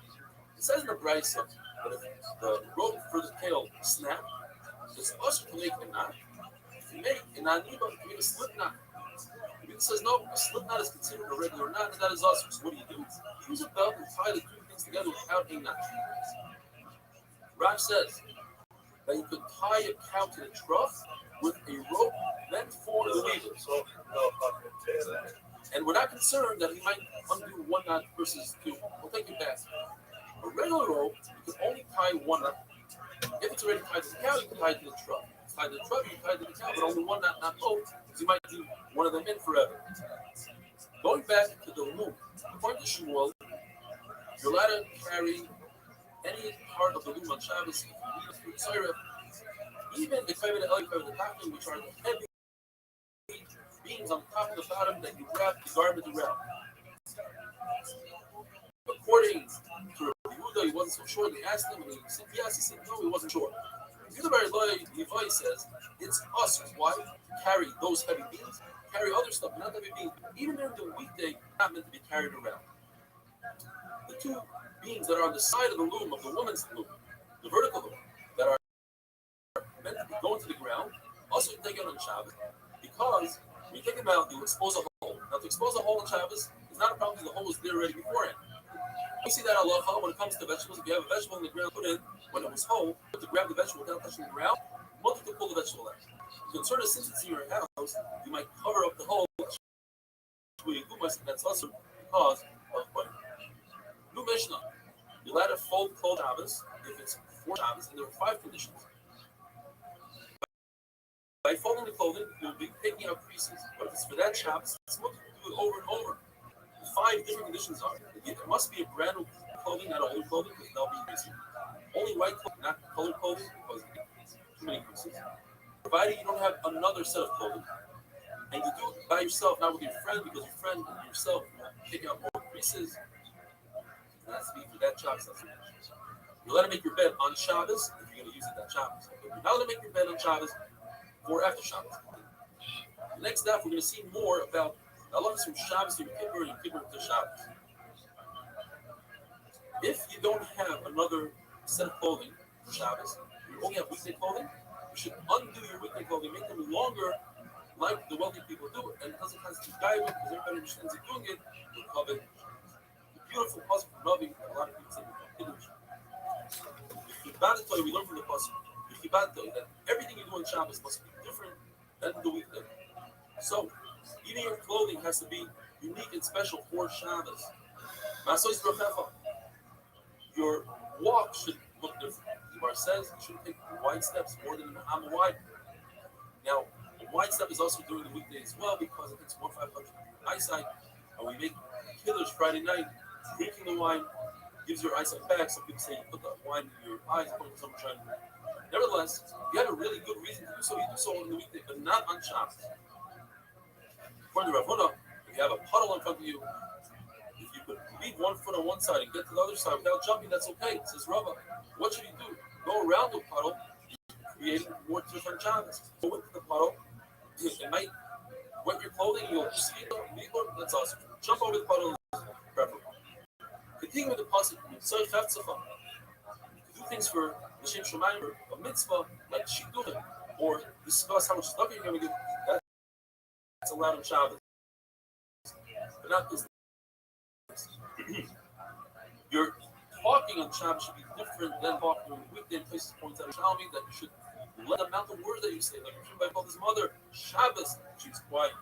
It says in the Brisa that if the rope for the tail snap, it's also to make a knot. If you make a knot, you make a slip knot. It says no, a slip knot is considered a regular knot, and that is awesome. So what do? Use a belt and tie the two things together without a knot. Raj says that you could tie a cow to the trough with a rope meant for the weaver. So, and we're not concerned that he might undo one knot versus two. We'll take it back. A regular rope, you can only tie one knot. If it's already tied to the cow, you can tie it to the trough. If it's tied to the trough, you can tie it to the cow, but only one knot, not both, because you might do one of them in forever. Going back to the loom, according to Shmuel, you're allowed to carry any part of the loom on Shabbos if you need a fruit syrup, even the Kaveh the Eli, Kaveh the Tachlim, which are the heavy beams on top and the bottom that you wrap the garment around. According to Rabbi Yehuda, he wasn't so sure. They asked him, and he said yes. He said no, he wasn't sure. Yehuda Levi says it's us. Why? Carry those heavy beams, carry other stuff, not heavy beams. Even during the weekday, not meant to be carried around. The two beams that are on the side of the loom, of the woman's loom, the vertical loom, that are meant to be going to the ground, also take it on Shabbos, because when you take them out, you expose a hole. Now, to expose a hole in Shabbos is not a problem because the hole was there already beforehand. You see that halacha when it comes to vegetables. If you have a vegetable in the ground, put in when it was whole, to grab the vegetable without touching the ground, want to pull the vegetable out. The concern is since it's in your house, you might cover up the hole, that's also because of what? New Mishnah. You're allowed to fold clothes Shabbos if it's before Shabbos, and there are 5 conditions. By folding the clothing, you'll be taking out creases. But if it's for that Shabbos, it's what you do it over and over. The 5 different conditions are: it must be a brand new clothing, not old clothing, because they'll be creasing. Only white clothing, not colored clothing, because too many creases. Provided you don't have another set of clothing, and you do it by yourself, not with your friend, because your friend and yourself will take out more creases. It has to be for that Shabbos. You're allowed to make your bed on Shabbos if you're going to use it that Shabbos. But you're not allowed to make your bed on Shabbos or after Shabbos. The next step, we're going to see more about halachas from Shabbos to Kippur and Kippur to Shabbos. If you don't have another set of clothing for Shabbos, you only have weekday clothing, you should undo your weekday clothing, make them longer like the wealthy people do it. And it doesn't have to be guided because everybody understands it doing it. We'll cover it. Beautiful puzzle from Rabbi, a lot of people say we learn from the puzzle. That everything you do on Shabbos must be different than the weekday. So, even your clothing has to be unique and special for Shabbos. Your walk should look different. The Gemara says you shouldn't take wide steps more than a wide. Now, a wide step is also during the weekday as well because it takes 1/500 eyesight, and we make killers Friday night. Drinking the wine gives your eyesight back. Some people say you put the wine in your eyes, according to someone trying to. Nevertheless, if you have a really good reason to do so, you do so on the weekday, but not on Shabbos. According to Rav Huna, if you have a puddle in front of you, if you could leave one foot on one side and get to the other side without jumping, that's okay. It says Rabbi, what should you do? Go around the puddle, creating more different Shabbos. Go into the puddle, it might wet your clothing, you'll see it, that's awesome. Jump over the puddle is preferable. Continue with the pasuk, do things for the Shem Shemayim, or a mitzvah like shidduchim, or discuss how much stuff you're going to give. That's allowed on Shabbos, but not this. Your talking on Shabbos should be different than talking on weekday. Places points out Shalmi that you should let the amount of words that you say, like Rabbi called his mother Shabbos, she's quiet.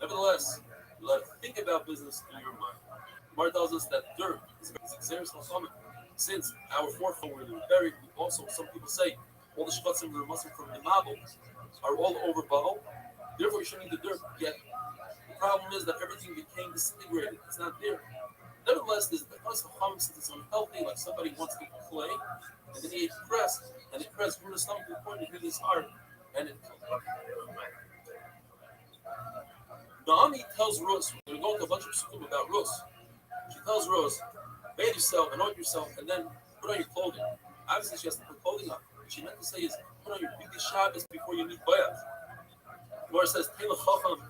Nevertheless, you let her think about business in your mind. Gemara tells us that dirt is exeris l'chamet. Since our forefathers were buried, also some people say all the shvatzim were Muslim from the Mabel are all over Babel. Therefore, you shouldn't need the dirt yet. The problem is that everything became disintegrated. It's not there. Nevertheless, there's because the hum since it's unhealthy, like somebody wants to play, and then he ate cress, and the cress grew in his stomach to the point it hit his heart, and it killed him. Naomi tells Rose, we're going to go into a bunch of psukim about Rose. She tells Rose, bathe yourself, anoint yourself, and then put on your clothing. Obviously, she has to put clothing on. What she meant to say is, put on your big Shabbos before you meet Bayat. Gemara says, Tela Chacham,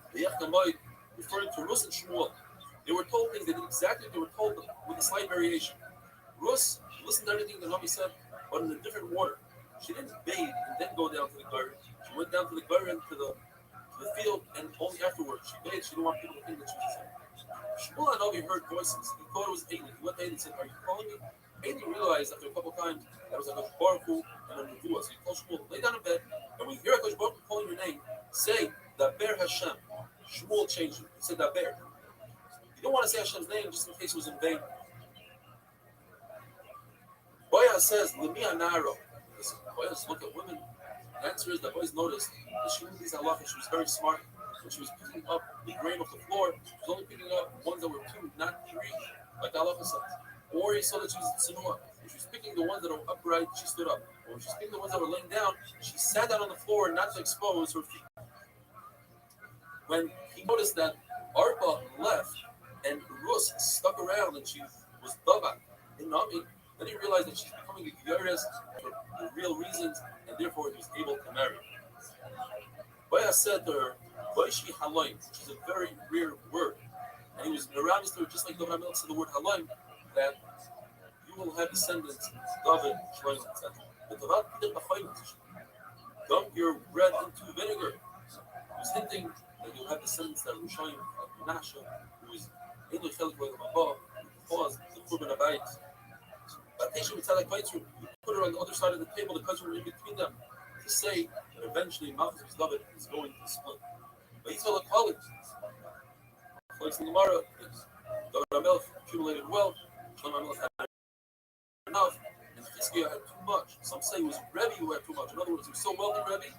referring to Rus and Shmuel. They were told things, they did exactly what they were told with a slight variation. Rus listened to everything that Naomi said, but in a different order. She didn't bathe and then go down to the garden. She went down to the garden to the field, and only afterwards she bathed. She didn't want people to think that she was there. Shmuel Hanavi heard voices. He thought it was Aiden. He went to Aiden and said, "Are you calling me?" Aiden realized after a couple times that it was like a Baruch Hu and a Nevuah. So he told Shmuel, "Lay down in bed, and when you hear a Baruch Hu calling your name, say Daber Hashem." Shmuel changed it. He said Daber. You don't want to say Hashem's name just in case it was in vain. Boaz says, "Lemi Anaro." Boaz look at women. The answer is that Boaz noticed that she knew these halachas. She was very smart. When she was picking up the grain off the floor, she was only picking up ones that were 2, not 3, like the halacha says. Or he saw that she was tsunua. When she was picking the ones that were upright, she stood up. Or when she was picking the ones that were laying down, she sat down on the floor not to expose her feet. When he noticed that Arba left and Rus stuck around and she was Dava in Nami, then he realized that she's becoming a Gyaris for the real reasons, and therefore he was able to marry. Boaz said to her, Boishi Haloim, which is a very rare word. And he was around to her just like David Amelch said the word Haloim, that you will have descendants, David, Shloim, etc. Dump your bread into vinegar. He was hinting that you'll have descendants that are Rishonim, like Menashe, who is in the Chelik Roy Lamabah, who caused the Kurban Abayit. But Tesha Mitzalek Baitzu, you put her on the other side of the table, the cousin were in between them, to say that eventually Malchus David is going to split. But he's all a college. Like in the Gemara, David Amelch accumulated wealth, Shlomo Amelch had enough, and Chizkiah had too much. Some say it was Rabbi who had too much. In other words, he was so wealthy, Rabbi,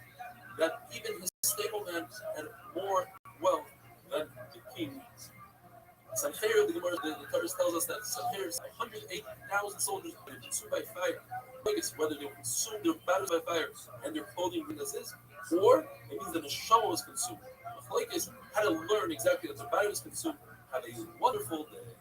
that even his stableman had more wealth than the king. Sancheir, the Gemara, the Torah tells us that Sancheir is 180,000 soldiers were consumed by fire. Whether they consumed their bodies by fire and their clothing as is, or it means that the neshama was consumed. Machlokes had to learn exactly that the body was consumed. Have a wonderful day.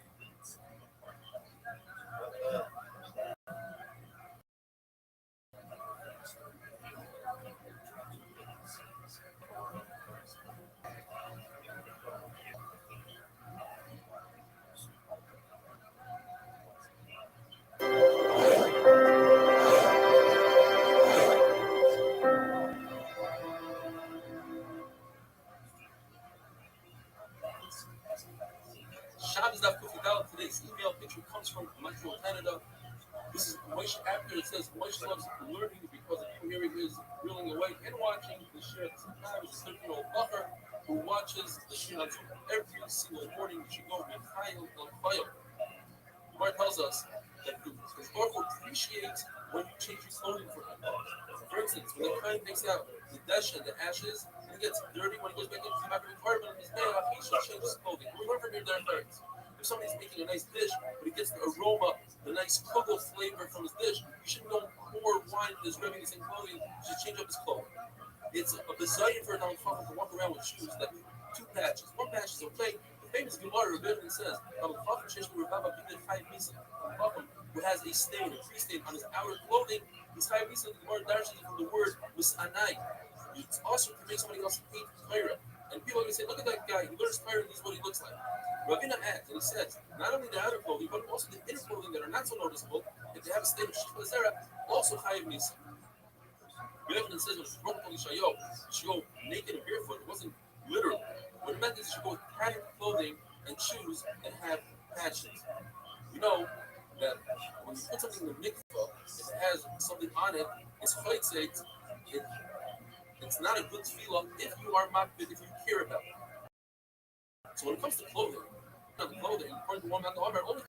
Shabbos Daf Kufidal. Today's email picture comes from Montreal, Canada. This is Moshe after it says Moshe loves learning because of you hearing his reeling away and watching the shir at the same time. He's a 13-year-old buffer who watches the shir on Zoom every single morning. You should go with Chayil El Chayil. The Gemara tells us that his Baruch appreciates when you change your clothing for him. For instance, when the Kohen takes out the dash and the ashes, and it gets dirty when he goes back into the requirement of his day, he should change his clothing. We learn from your damn parents. If somebody's making a nice dish, but he gets the aroma, the nice kugel flavor from his dish, you shouldn't go pour wine in his rubbing his clothing. You should change up his clothing. It's a bizarre for a non-chacham to walk around with shoes that 2 patches. 1 patch is okay. The famous Gemara Rabbi says, who has a stain, a tree stain on his outer clothing, he's Chayav Misa. The Gemara dashes from the word Misanai. It's also to make somebody else hate Torah. And people are going to say, look at that guy, he learns Torah, and this is what he looks like. Ravina adds, and he says, not only the outer clothing, but also the inner clothing that are not so noticeable, if they have a stain of Shechla Zera, also Chayav Misa. Ravina says, when it's broken on Ishayo, you should go naked and barefoot. It wasn't literal. What it meant is you should go with padded clothing and shoes that have patches. You know that when you put something in the mikvah, if it has something on it, it's chaytzeit. It's not a good tefillah if you are makbid, if you care about it. So when it comes to clothing, according to one man, only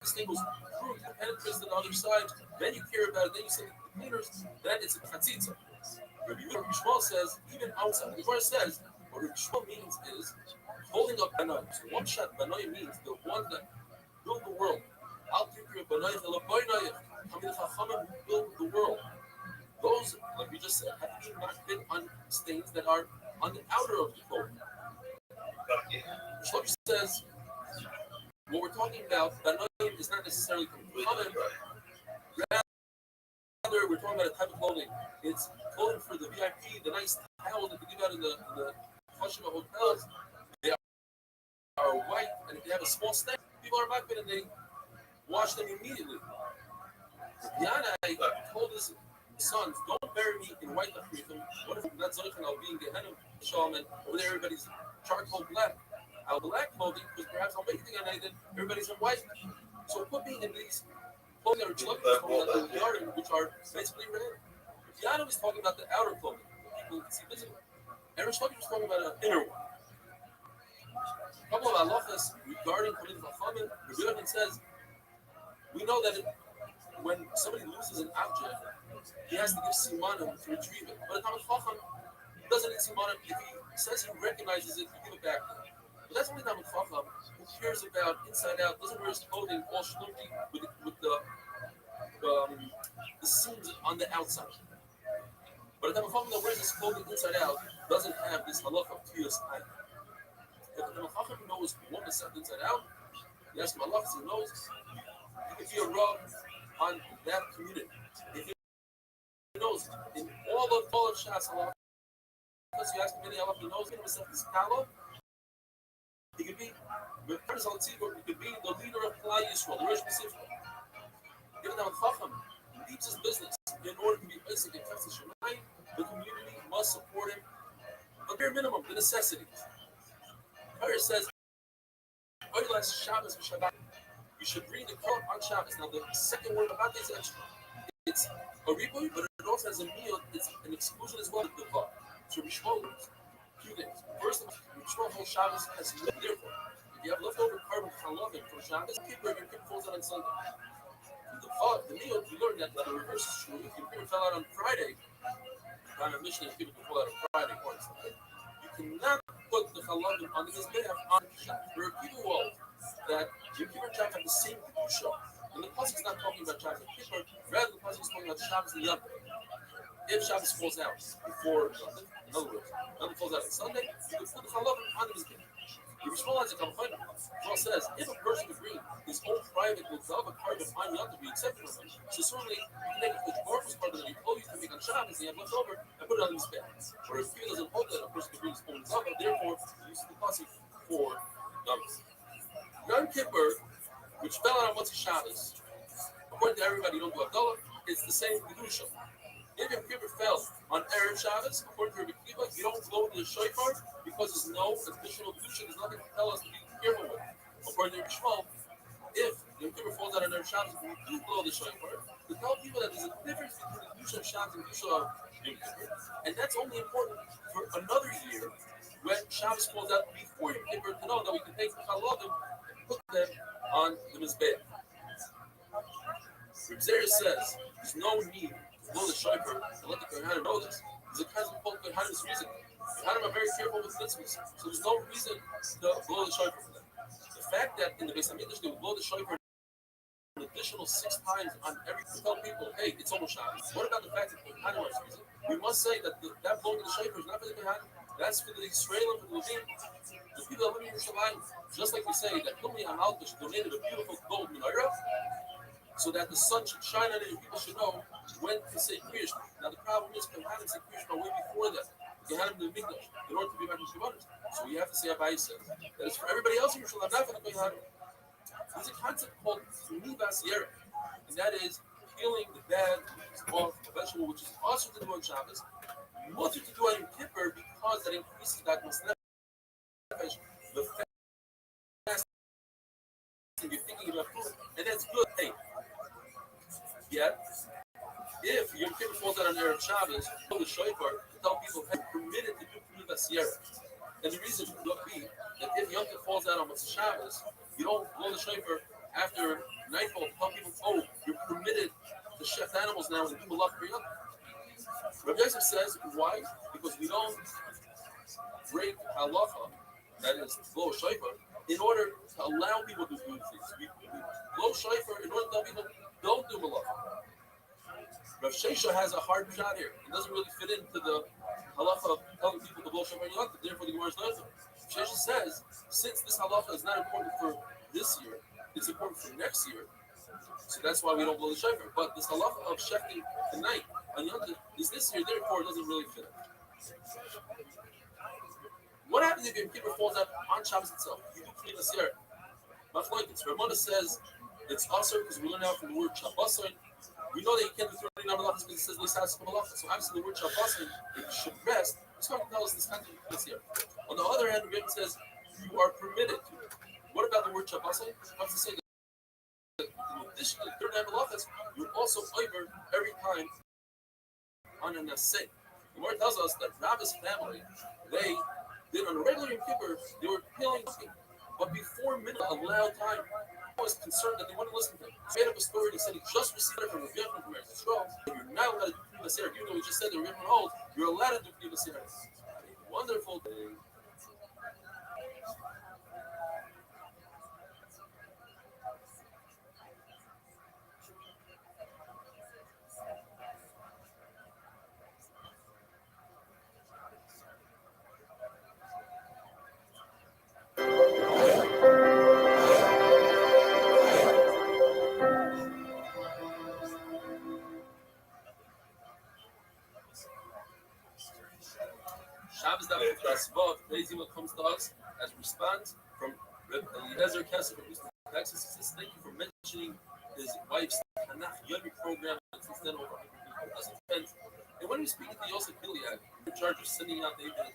this thing goes through, penetrates to the other side, then you care about it, then you send it to the cleaners, then it's a chatzitza. Rabbi Shmuel says, even outside, the Gemara says, what Rabbi Shmuel means is holding up banoi. So one shot banoi means the one that build the world. Al Tikri Banayich Ela Boynayich. Tamid Chachamim who build the world. Those, like we just said, have to be makbid on stains that are on the outer of the clothing. Shlomo says, what we're talking about, Banayim is not necessarily common. Rather, we're talking about a type of clothing. It's clothing for the VIP, the nice towels that they give out in the Hashima hotels. They are white, and if they have a small stain, people are makbid and they wash them immediately. Yanai told his sons, don't bury me in white lachritim. What if not Zoichan, I'll be in Gehenna, Shalom, and over there everybody's charcoal black. I'll black clothing, because perhaps I'll make it again, everybody's in white. So put me in these clothing that are in the garden, which are basically red. Yana was talking about the outer clothing, people can see visibly. And Rosh was talking about an inner one. A couple of halachas regarding Talmid Chachamim, Rabbi says, we know that when somebody loses an object, he has to give simanim to retrieve it. But a Talmid Chacham doesn't need simanim. If he says he recognizes it, he give it back to him. But that's only Talmid Chacham who cares about inside out, doesn't wear his clothing all shlunky with the seams on the outside. But a Talmid Chacham that wears his clothing inside out doesn't have this halacha of tiyas eye. If a Talmid Chacham knows what is inside out, he asks him halachas, he knows, he can be a rub on that community. If he knows in all of Shas halachas, because you ask him any halachas, he knows himself is kalo. He could be the person he could be the leader of Klal Yisrael, the Rosh Hashanah. Given that Chacham leads his business in order to be basic and Kefs Shemayim, the community must support him. But bare minimum, the necessities. Torah says, Oylas Shabbos v'Shabbat. You should read the Torah on Shabbos. Now, the second word about this is extra. It's a riboy, but it also has a meal. It's an exclusion as well as the vav. So Rishmol, two things. First of all, Rishmol whole Shabbos has no therefore. If you have leftover carbon chalavim from Shabbos, your kippur falls out on Sunday. The meal, we learned that the reverse is true. If your kippur fell out on Friday, on a mission, your kippur can fall out on Friday or Sunday. You cannot put the chalavim on the mizbeach on Shabbos. There are people who hold that your kippur and Shabbos have the same kedusha. And the pasuk is not talking about Shabbos and kippur, rather the pasuk is talking about Shabbos and Yom. If Shabbos falls out before Sunday, in other words, Sunday falls out on Sunday, you can put the chalavim on the mizbeach. The response to Kamachayim, Paul says, if a person agrees his own private will develop a carbon on Yom to be accepted from him, so certainly you can take the Baruch carbon that you owe you to make on Shabbos and you have left over and put it on his back. Or if he doesn't hold that, a person can bring his own development, therefore, he uses the pasuk for numbers. Yom Kippur, which fell out on Motzei Shabbos, according to everybody, you don't do Havdalah, it's the same Kedusha. If Yom Kippur fell on Erev Shabbos, according to Rabbi Kiva, you don't blow the shofar because there's no additional kedusha. There's nothing to tell us to be careful with. According to Rabbi Shmuel, if Yom Kippur falls out on Erev Shabbos, we do blow the shofar to tell people that there's a difference between the kedusha of Shabbos and the kedusha of Yom Kippur, and that's only important for another year when Shabbos falls out before Yom Kippur to know that we can take the chalavim and put them on the mizbeach. Reb Zera says there's no need blow the shofar and let the Kohanim know this. There's a concept called Kohanim's reason. Kohanim are very careful with mitzvahs, so there's no reason to blow the shofar for them. The fact that in the Beis Hamikdash they would blow the shofar an additional 6 times on every to tell people, hey, it's almost Shabbos. What about the fact that Kohanim are reason? We must say that that blowing of the shofar is not for the Kohanim. That's for the Israelim, for the Levim, the people that live in Yerushalayim. Just like we say that Kulmi Hamalkish donated a beautiful gold menorah, so that the sun should shine on it and people should know when to say Kriyash. Now the problem is Kohanim say Kriyash way before that. They had him in the Mikdash in order to be back in Shemonish. So we have to say Abai says that it's for everybody else in Yerushalayim, not for the Kohanim. There's a concept called Nivas Yerek, and that is peeling the bad leaves off a vegetable, which is also to do on Shabbos, much to do on Yom Kippur because that increases that nefesh, the fast you're thinking about food, and that's good. Hey, yet, if Yom Kippur falls out on Erev Shabbos, blow the shofar to tell people hey, permitted to do Nivas Yerek. And the reason would be that if Yom Kippur falls out on Motzei Shabbos, you don't blow the shofar after nightfall to tell people, oh, you're permitted to shecht animals now and do malach for Yom Kippur. Rabbi Yosef says, why? Because we don't break halacha, that is, blow a shofar, in order to allow people to do things. We blow shofar in order to tell people don't do malacha. Rav Shesha has a hard shot here. It doesn't really fit into the halacha of telling people to blow shofar yontif. Therefore, the Gemara is not. Shesha says, since this halacha is not important for this year, it's important for next year. So that's why we don't blow the shofar. But this halacha of shechting tonight on yontif is this year. Therefore, it doesn't really fit. What happens if your keeper falls out on Shabbos itself? You do clean the sierra. Machlokes. Ramona says it's also because we learn out from the word Shabbosin. We know that you can't do 39 malachas because it says Lisas malachas. So obviously the word Shabbosin, if you should rest, it's going to tell us this kind of this here. On the other hand, the Rebbe says you are permitted to. What about the word Shabbosin? I have to say that in addition to 39 malachas, you're also over every time on an asay. The Gemara tells us that Rabbi's family, they did on a regular Yom Kippur, they were peeling nothing. But before midnight, allowed time, I was concerned that they wouldn't listen to him. He made up a story and he said he just received it from Rabbi from Eretz Yisrael. You're not allowed to do the Seder. Even though we just said that Rabbi holds, you're allowed to do the Seder. Wonderful thing. Shabbos Daf Rasvav, today's email comes to us as a response from Rabbi Eliezer Kesser from Houston, Texas. He says, thank you for mentioning his wife's Tanakh Yomi program and since then over 100 people. And when he was speaking to Yosef Gilead, in charge of sending out the email,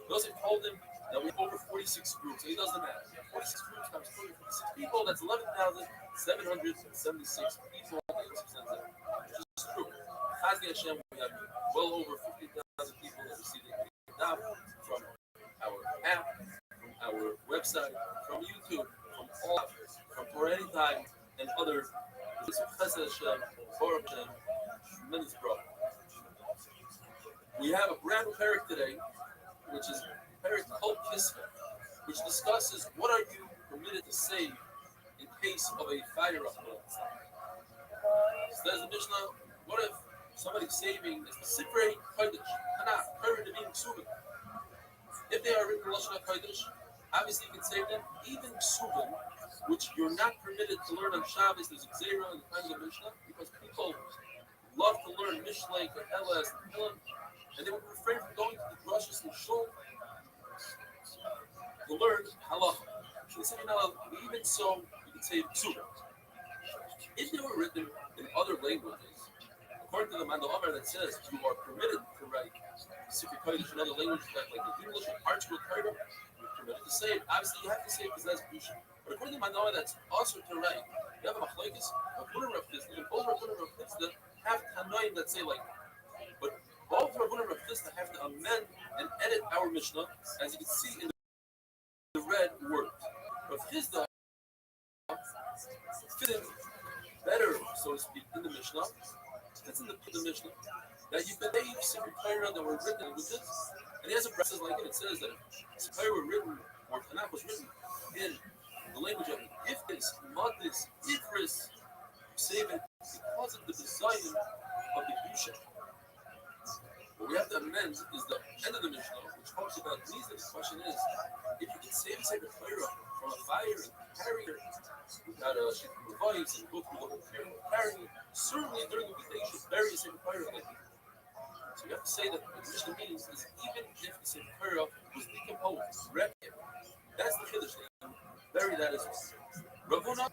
Yosef told him that we have over 46 groups. So he does the math. 46 groups times 46 people, that's 11,776 people that Yosef sends out. Which is true. Chazi Hashem, we have well over 50,000 people that receive the from our app, from our website, from YouTube, from all, from Torah Anytime, and other tremendous brother. We have a brand new parak today, which is parak called Kisveh, which discusses what are you permitted to say in case of a fire up. Says the Mishnah, what if somebody's saving a Sifrei Kodesh, Tanakh, Torah Nevi'im, Ksuvim? If they are written in Lashon HaKodesh, obviously you can save them. Even Ksuvim, which you're not permitted to learn on Shabbos, there's a Gzeira in the time of the Mishnah, because people love to learn Mishlei, Koheles, and Hillim, and they would refrain from going to the drushes and shul to learn halacha. So they say, even so, you can save Ksuvim. If they were written in other languages, according to the Mandal Amar that says you are permitted to write Sifrei Kodesh in other languages like the English and Archibald Torah, you're permitted to say it. Obviously, you have to say it because that's Busha. But according to the Mandal Amar that's also to write, you have a Machlokes, Rabbunim Rav Chisda, and both Rabbunim Rav Chisda have Tanoim that say like that. But both Rabbunim Rav Chisda have to amend and edit our Mishnah, as you can see in the red words. Rav Chisda fit in better, so to speak, in the Mishnah. That's in the Mishnah that you can name Sifrei Torah that were written in languages, and he has a process like it. It says that if Torah were written or Tanakh was written in the language of Iftis, Matis, Ifris, save it because of the design of the Busha. What we have to amend is the end of the Mishnah, which talks about these. The question is, if you can save Sifrei Torah from a fire and carry it without a shit device and go through the whole period of carrying it, certainly during the weekday you should bury a Sifrei Torah like that. So you have to say that what the Mishnah means is even if the Sifrei Torah was decomposed, that's the Kiddush. Bury that as well. Rav Huna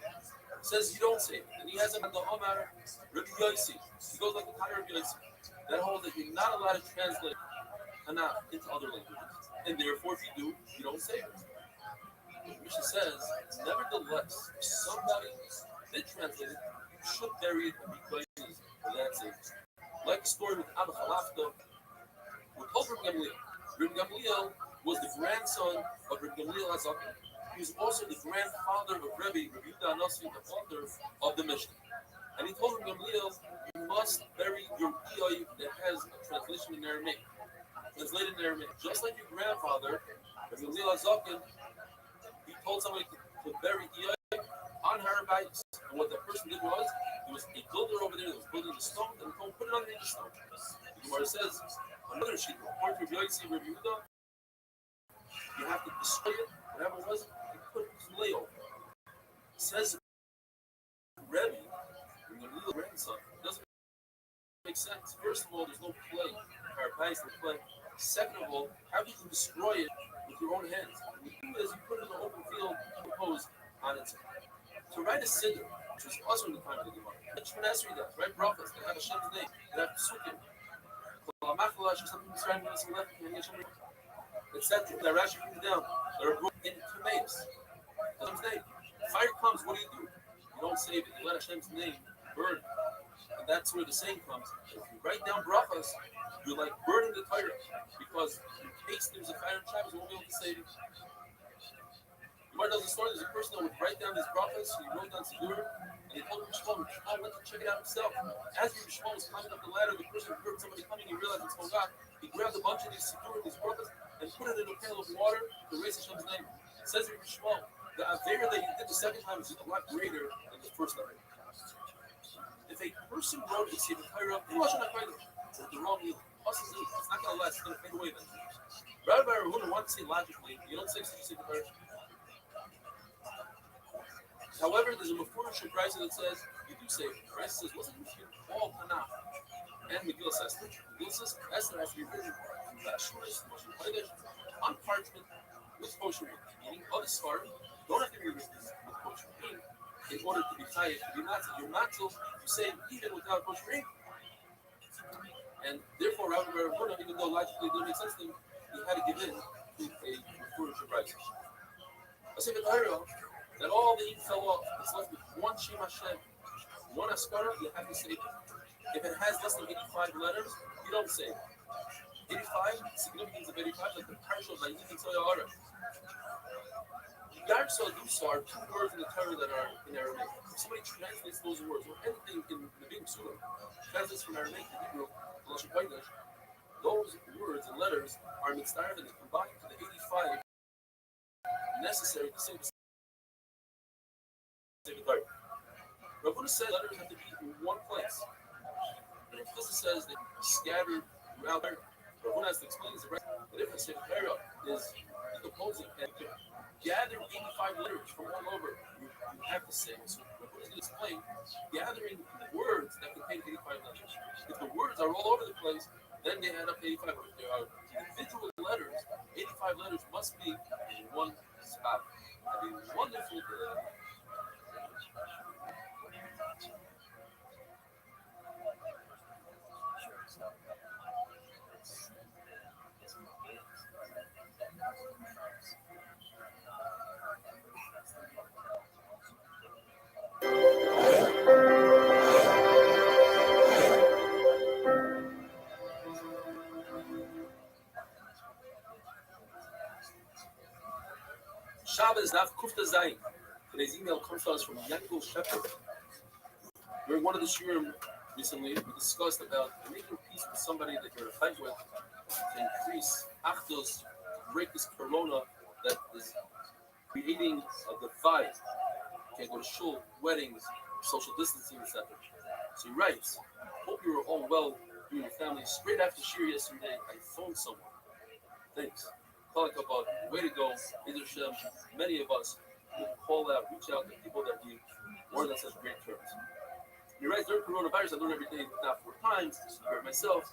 says you don't say it, and he has a Mandal Amar, Rabbi Yossi. He goes like the Tanakh Rabbi Yossi. That holds that you're not allowed to translate Tanakh into other languages, and therefore if you do, you don't say it. The Mishnah says, nevertheless, if somebody did translate it, you should bury it and be places for that sake. Like the story with Abba Chalafta, with Rabbi Gamliel. Rabbi Gamliel was the grandson of Rabbi Gamliel HaZaken. He was also the grandfather of Rabbi Yehuda Anasi, the author of the Mishnah. And he told Rabbi Gamliel, you must bury your Iyai that has a translation in Aramaic, translated in Aramaic. Just like your grandfather, Rabbi Gamliel HaZaken, he told somebody to bury Iyai on Rabbi. And what that person did was, there was a builder over there that was building the stone, and he told him, put it underneath the stone. The Gemara says, another sheet, according to Rabbi Yossi, Rabbi Yehuda, you have to destroy it, whatever it was, and put some lay over. Says Rabbi, you're going to lose a grandson. It doesn't make sense. First of all, there's no play. Paradise, no play. Second of all, how do you destroy it with your own hands? What you do is you put it in the open field, compose on it. To write a siddur, which was also in the time of the Gemara, Shmoneh does, right? Prophets, they have Hashem's name, they have Psukim. Etc. That Rashi brings down, that are brought in Timaeus. Hashem's name. Fire comes, what do? You don't save it. You let Hashem's name burn. And that's where the saying comes. If you write down brachas, you're like burning the Torah. Because in case there's a fire in Shabbos, you won't be able to save it. Gemara tells the story, there's a person that would write down these brachas, he wrote down Siddur, and he told Shmuel went to check it out himself. As Shmuel was climbing up the ladder, the person heard somebody coming, he realized it's from God. He grabbed a bunch of these Siddur, these brachas, and put it in a pail of water to raise Hashem's name. It says Shmuel, the Avera that he did the second time is a lot greater than the first time. If a person wrote the Sefer Torah, he wasn't a Torah. It's the wrong meal. It's not going to last. It's going to fade away eventually. Rabbi Rahuna wants to say logically, you don't say Sefer Torah. However, there's a Mefurish Brisa that says you do say it. Brisa says, wasn't it all Tanakh and Megillah Esther? Megillah Esther has to be written on parchment with kosher ink. Meaning, other scar don't have to be written with kosher ink in order to be chayiv, to be matzil. You're matzil, you say even without kosher ink. And therefore, Rabbi Rahuna, even though logically it didn't make sense to him, he had to give in to a Mefurish Brisa. I say the Torah that all the ink fell off. It's left with one Shem Hashem, one Askara, you have to save it. If it has less than 85 letters, you don't save it. 85, significance of 85, like the partial by even Toyara. Yarsa and Dusa are two words in the Torah that are in Aramaic. If somebody translates those words, or anything in the Big Psulim, translates from Aramaic to Hebrew, those words and letters are mitzvah and combined to the 85 necessary to save the Rabbi said letters have to be in one place. And if this says they scattered throughout there, Rabbi has to explain this. The difference in Torah is decomposing and gathering 85 letters from all over. You have to say. So Rabbi is going to explain gathering words that contain 85 letters. If the words are all over the place, then they add up to 85. If there are individual letters, 85 letters must be in one spot. I mean, wonderful. Shabbos Daf Kufta Zayin. Today's email comes to us from Yankel Shepherd. During one of the shiurim recently, we discussed about making peace with somebody that you're in a fight with to increase achdus, to break this corona that is creating a divide. You can't go to shul, weddings, social distancing, etc. So he writes, hope you were all well, you and your family. Straight after shir yesterday, I phoned someone. Thanks. Way to go, Hashem. Many of us will call out, reach out to people that we weren't on such great terms. He writes, during coronavirus, I learn every day, not 4 times, I heard myself,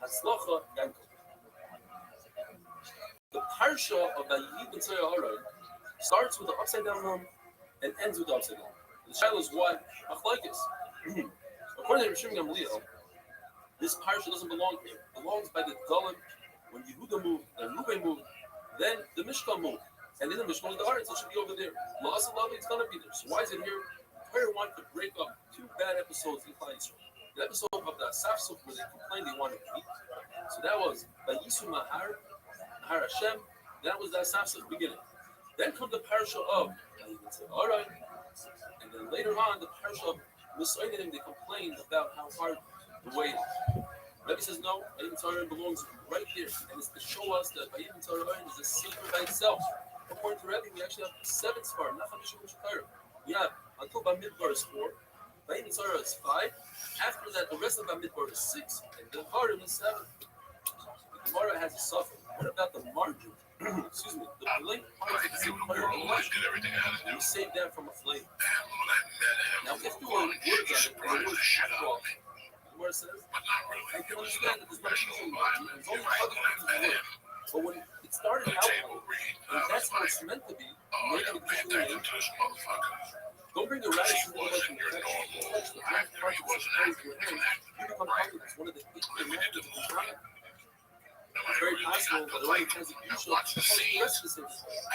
Hatzlacha Yankel. The parsha of Vayikra ben Tzayah starts with the upside down room and ends with the upside down. The child is what? Machlokes. According to Rishim Gamliel, this parsha doesn't belong here. It belongs by the Golim. When Yehuda moved, and Reuben moved, then the Mishkan moved. And in the Mishkan was the Aretz, it should be over there. La'aseh Lavi, it's going to be there. So why is it here? Torah wanted to break up 2 bad episodes in Klal Yisrael. The episode of the Asaf where they complained they wanted to eat. So that was Vayisu Mahar Hashem. That was the Asaf beginning. Then comes the parasha of Alright. And then later on, the parasha of Misoidim, they complained about how hard the way is. Rabbi says no, Vayikra Torah belongs right there, and it's to show us that Vayikra Torah is a secret by itself. according to Rabbi, we actually have 7 Sfar, not Hamishim Shakar. We have until Bamidbar is 4, Bain Tzara is 5. After that, the rest of Bamidbar is 6, and the Varim is 7. The Gemara has a suffix. What about the margin? Excuse me, the link part of the Sfar. We save that from a flame. Now, if you want words on it, the word Shakar. Where it says, I can understand that there's no teaching margin. There's only other things to work. But when it started out, and that's what it's meant to be, making it don't bring the radish in the election. You become public. It's one of the 8 commandments of the Torah. It's very possible that it only has a use of the rest of the same. I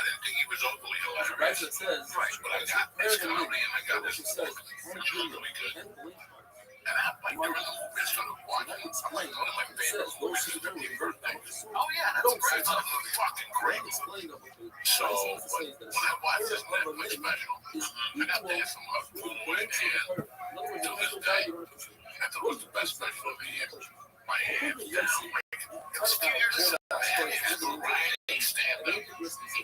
didn't think he was overly Right, hilarious. it says, Right, but I got this comedy and I got this says, which was really good. And I'm like, during the movie, I started watching. I was one of my favorite movies of the birthday. Oh yeah, that's great. It's a fucking great movie. So, when I watched this Netflix special, I got to have some food and I thought it was the best special of the year. My hands down. It was a few years ago. Man, he has the right stand-up. He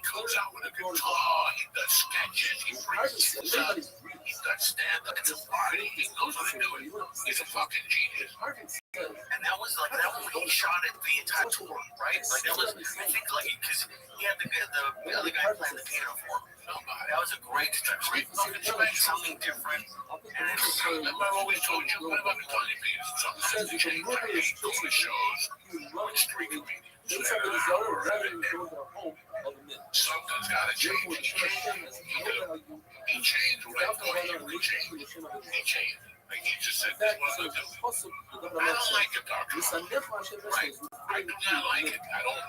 comes out with a guitar. He does sketches. He brings things up. He does stand-up. It's a party. He knows what to do. He's a fucking genius. And that was when he shot it the entire tour, right? Like that was, I think, like because he had the other guy playing the piano for him. That was a great something different. And remember I always told you, what about the Tony Peters? Sometimes you change go to shows, one street comedians. Something's got to change. He changed what I thought he would change. He changed. Like he just said, this was a I don't like guitar drama. Right. I do not like it. I don't,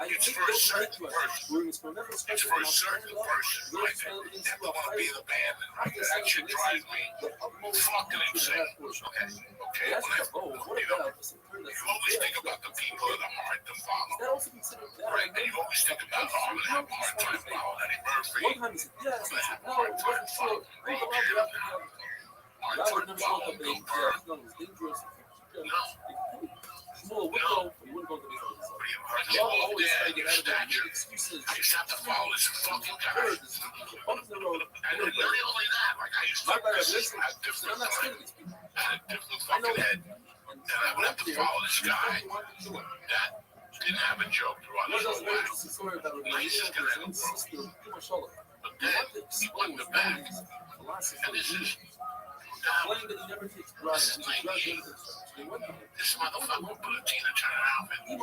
it's for a certain person. It's for a certain person. Like that never want to be in the band. And that shit drives me fucking insane. Okay. When you always think about the people that are hard to follow. Right. And you always think about, I'm going to have a hard time following Eddie Murphy. I'm going to have a hard time following Martin Goldberg. No. You always try to get stature. I just have to follow this fucking guy. And then not only that, like I used to have different fucking head. And I would have to follow this guy that didn't have a joke throughout his whole life. Nice is gonna have a world. But then he went to back. And this is this motherfucker put a Tina Turner outfit. The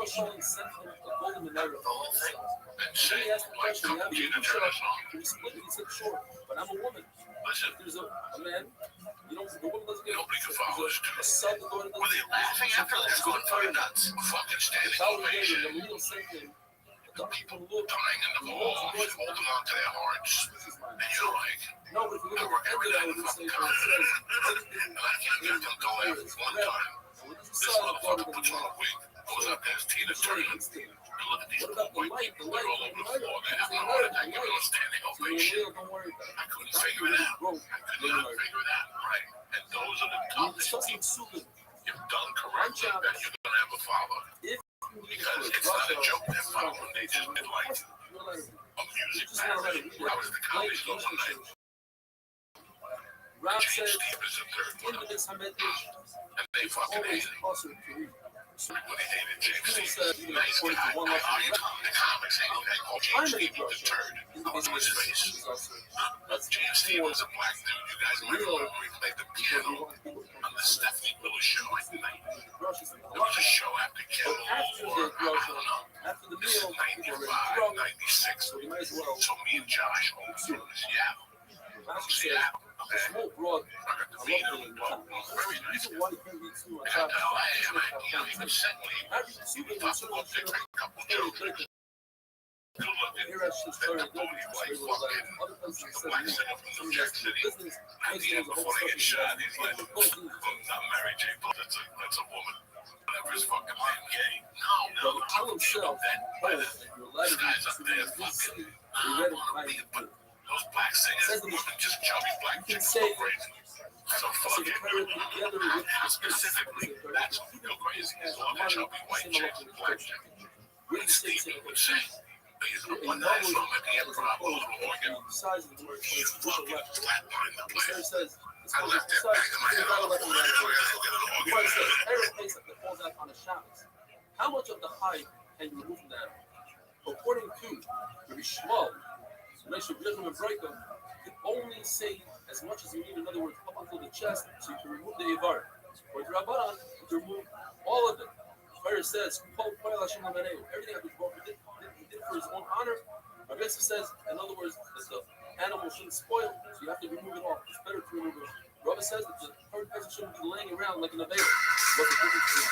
whole thing. And say, like, couple Tina Turner songs. But I'm a woman. Listen, There's a man. Nobody can follow this dude. Were they laughing after this? Going fucking nuts. Fucking standing ovation. The people dying in the hall, holding on to their hearts. And you're like, I work every day with fucking time. And I can't get them to laugh one time. This motherfucker puts on a wig, goes up there as Tina Turner, and look at these white people, they're all over the floor, they're having a heart attack, giving a standing ovation. I couldn't figure it out. Right. And those are the toughest people. You've done correctly, that you're going to have a father. Because it's not a joke they're following, they just did like a music parody. That was the comedy show one night. Rob said, Steve is the third one. And they fucking hated him. Everybody hated James Steve. Nice guy. The comics hated that. Oh, James Steve was a turd. I was on his face. James Steve was a black dude. You guys remember when we played the piano on the Stephanie Miller show at night? There was a show after Kill or I don't know. This is 95, 96. So me and Josh all through this. Yeah. Seattle. Okay. I got the feed on the dog. Very nice. I got the LA, and he was sent me. He was talking about they take a couple jokes. Good looking. That booty white fucking. The black singer from New Jack City. At the end, before they get shot, he's like, I'm Mary J. Blige. That's a woman. Whatever his fucking name, gay. No, I'm himself. This guy's up there fucking. Those black singers, just chubby black chicks go crazy. So fucking specifically, that's what go crazy. Is all the chubby white chicks and black chicks. And Stevie would sing. He's the one night song at the end of sides of the word You with the fucking left. flatline the The place. Torah says it's I called left the that sides. back in my head. It's not a left and right. The Gemara says Okay. every place that falls out on a Shabbos. How much of the hide can you remove from the animal? According to Rabbi Shmuel, Meshach Yechim and Breika, you can only say as much as you need. In other words, up until the chest, so you can remove the Ivar. Or the Rabbanan, you can remove all of it. Fire says, everything that was brought, he did for his own honor. Rabbi says, in other words, that the animal shouldn't spoil, so you have to remove it all. It's better to remove it. Rabbi says that the third person shouldn't be laying around like in a veil. What's the difference between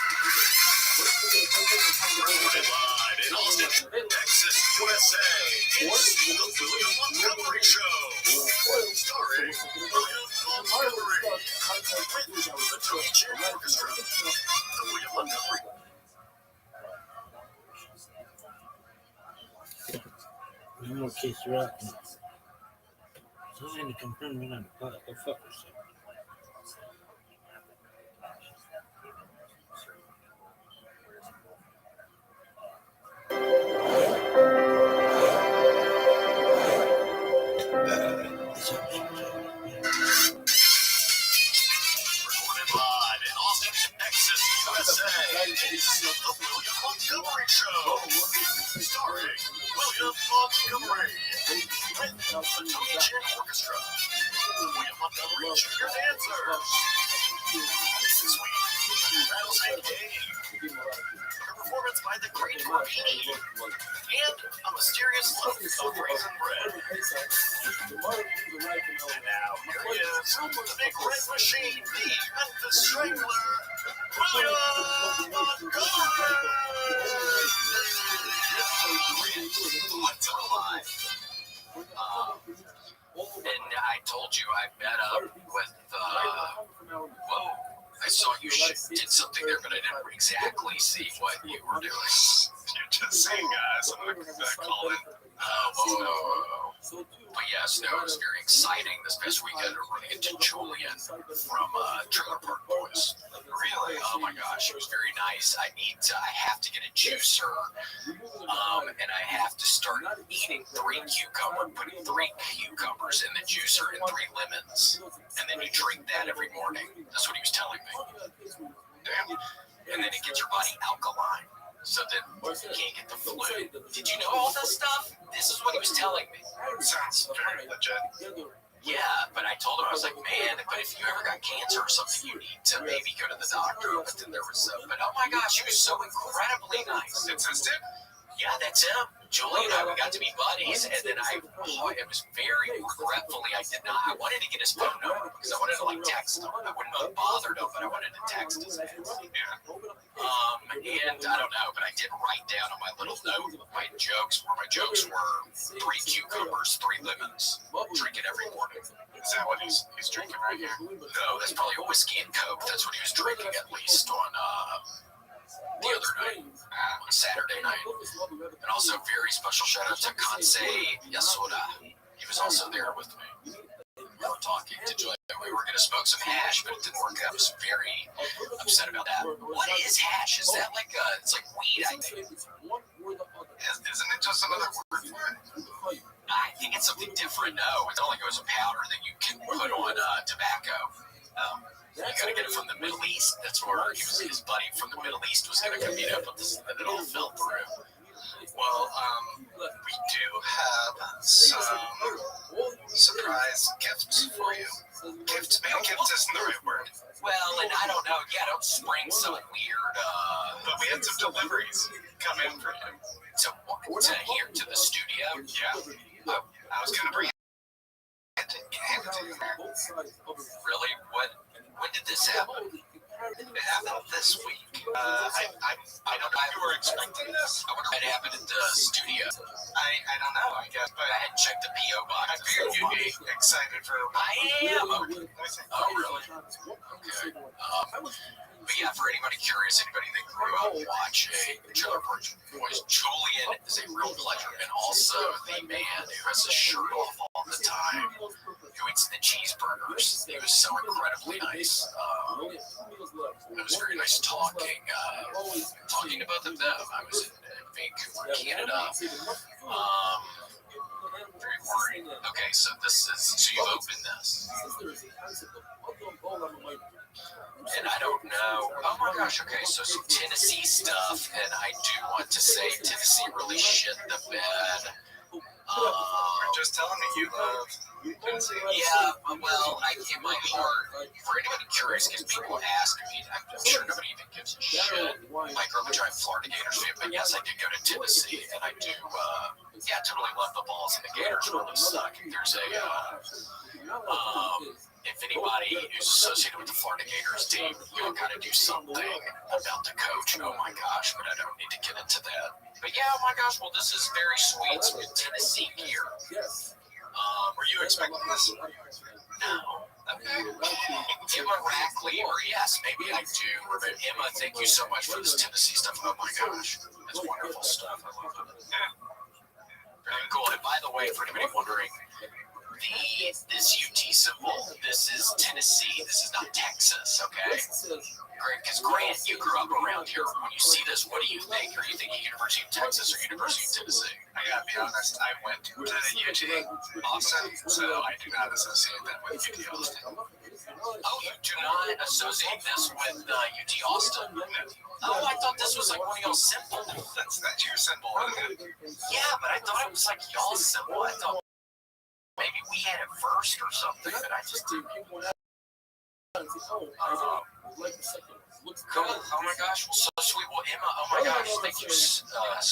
Live in Austin, Texas, USA. It's the William Montgomery Show. Starring William Montgomery. With the Tony Chan Orchestra. The William Montgomery. No more Kiss Rock. So I need to confirm we're not a pot. Go fuck yourself. Recorded live in Austin, Texas, USA. It's the William Montgomery Show. Starring William Montgomery. With the Tony Chan Orchestra. William Montgomery Jr. Dancers. Sweet Rattlesnake Dave. A performance by the Great Rabbi. And a mysterious loaf of raisin bread. And now, here he is, the big red machine, the Memphis Strangler, William Montgomery! What's alive? And I told you I met up with, whoa, I saw you did something there, but I didn't exactly see what you were doing. You're just seeing someone call in. Whoa. But yes, no, it was very exciting this past weekend running into Julian from Trailer Park Boys. Really? Oh my gosh, it was very nice. I have to get a juicer, and I have to start eating putting 3 cucumbers in the juicer and 3 lemons, and then you drink that every morning. That's what he was telling me. Damn. And then it gets your body alkaline. So then you can't get the flu. Did you know all this stuff? This is what he was telling me. Sounds very legit. Yeah, but I told him, I was like, man, but if you ever got cancer or something, you need to maybe go to the doctor. But then there was, but oh my gosh, he was so incredibly nice. It's his tip? Yeah, that's him. Julie and I, we got to be buddies, and then it was very regretfully, I wanted to get his phone number, because I wanted to, like, text him. I wouldn't have bothered him, but I wanted to text his ass. Yeah. And I don't know, but I did write down on my little note, my jokes were 3 cucumbers, 3 lemons, drink it every morning. Is that what he's drinking right here? No, that's probably a whiskey and Coke. That's what he was drinking, at least on, the other night, on Saturday night. And also, very special shout out to Kansei Yasuda. He was also there with me. We were talking to Joy. We were going to smoke some hash, but it didn't work out. I was very upset about that. What is hash? Is that like it's like weed, I think? Isn't it just another word for it? I think it's something different. No, it's not like it was a powder that you can put on tobacco. You gotta get it from the Middle East. That's where his buddy from the Middle East was gonna come meet up with us, and it all fell through. Well, we do have some surprise gifts for you. Gifts? Maybe gift isn't the right word. Well, and I don't know. Yeah, don't spring some weird. But we had some deliveries come in for you. To here to the studio. Yeah. I was gonna bring it. Really? When did this happen? It happened this week. I don't know if you were expecting this. I wonder what happened at the studio. I don't know, I guess, but I hadn't checked the P.O. box. I figured you'd be excited for it. I am! Oh, really? Okay. But yeah, for anybody curious, anybody that grew up watching Trailer Park Boys, Julian is a real pleasure, and also the man who has his shirt off all the time, who eats the cheeseburgers. He was so incredibly nice. It was very nice talking to both of them. I was in Vancouver, Canada. Very worried. Okay, so you've opened this. And I don't know. Oh my gosh, okay, so some Tennessee stuff, and I do want to say Tennessee really shit the bed. You're just telling me you love Tennessee. Yeah, well, in my heart, for anybody curious, because people ask me, I'm sure nobody even gives a shit. I grew up a giant Florida Gators fan, but yes, I did go to Tennessee, and I do, I totally love the balls, and the Gators really suck. There's if anybody who's associated with the Florida Gators team, you'll kind of do something about the coach. Oh my gosh, but I don't need to get into that. But yeah, oh my gosh, well, this is very sweet, some good Tennessee gear. Were you expecting this? No. Okay. Emma Rackley, or yes, maybe I do. Emma, thank you so much for this Tennessee stuff. Oh my gosh, it's wonderful stuff. I love it. Yeah. Very cool. And by the way, for anybody wondering, this UT symbol, this is Tennessee. This is not Texas, okay? Great, because Grant, you grew up around here. When you see this, what do you think? Are you thinking University of Texas or University of Tennessee? I gotta be honest, I went to the UT Austin, so I do not associate that with UT Austin. Oh, you do not associate this with UT Austin? Oh, I thought this was like one of y'all's symbols. That's your symbol, isn't it? Yeah, but I thought it was like y'all's symbol. I thought maybe we had it first or something, but I just didn't. Cool. Oh my gosh, well, so sweet. Well, Emma, oh my gosh, thank you so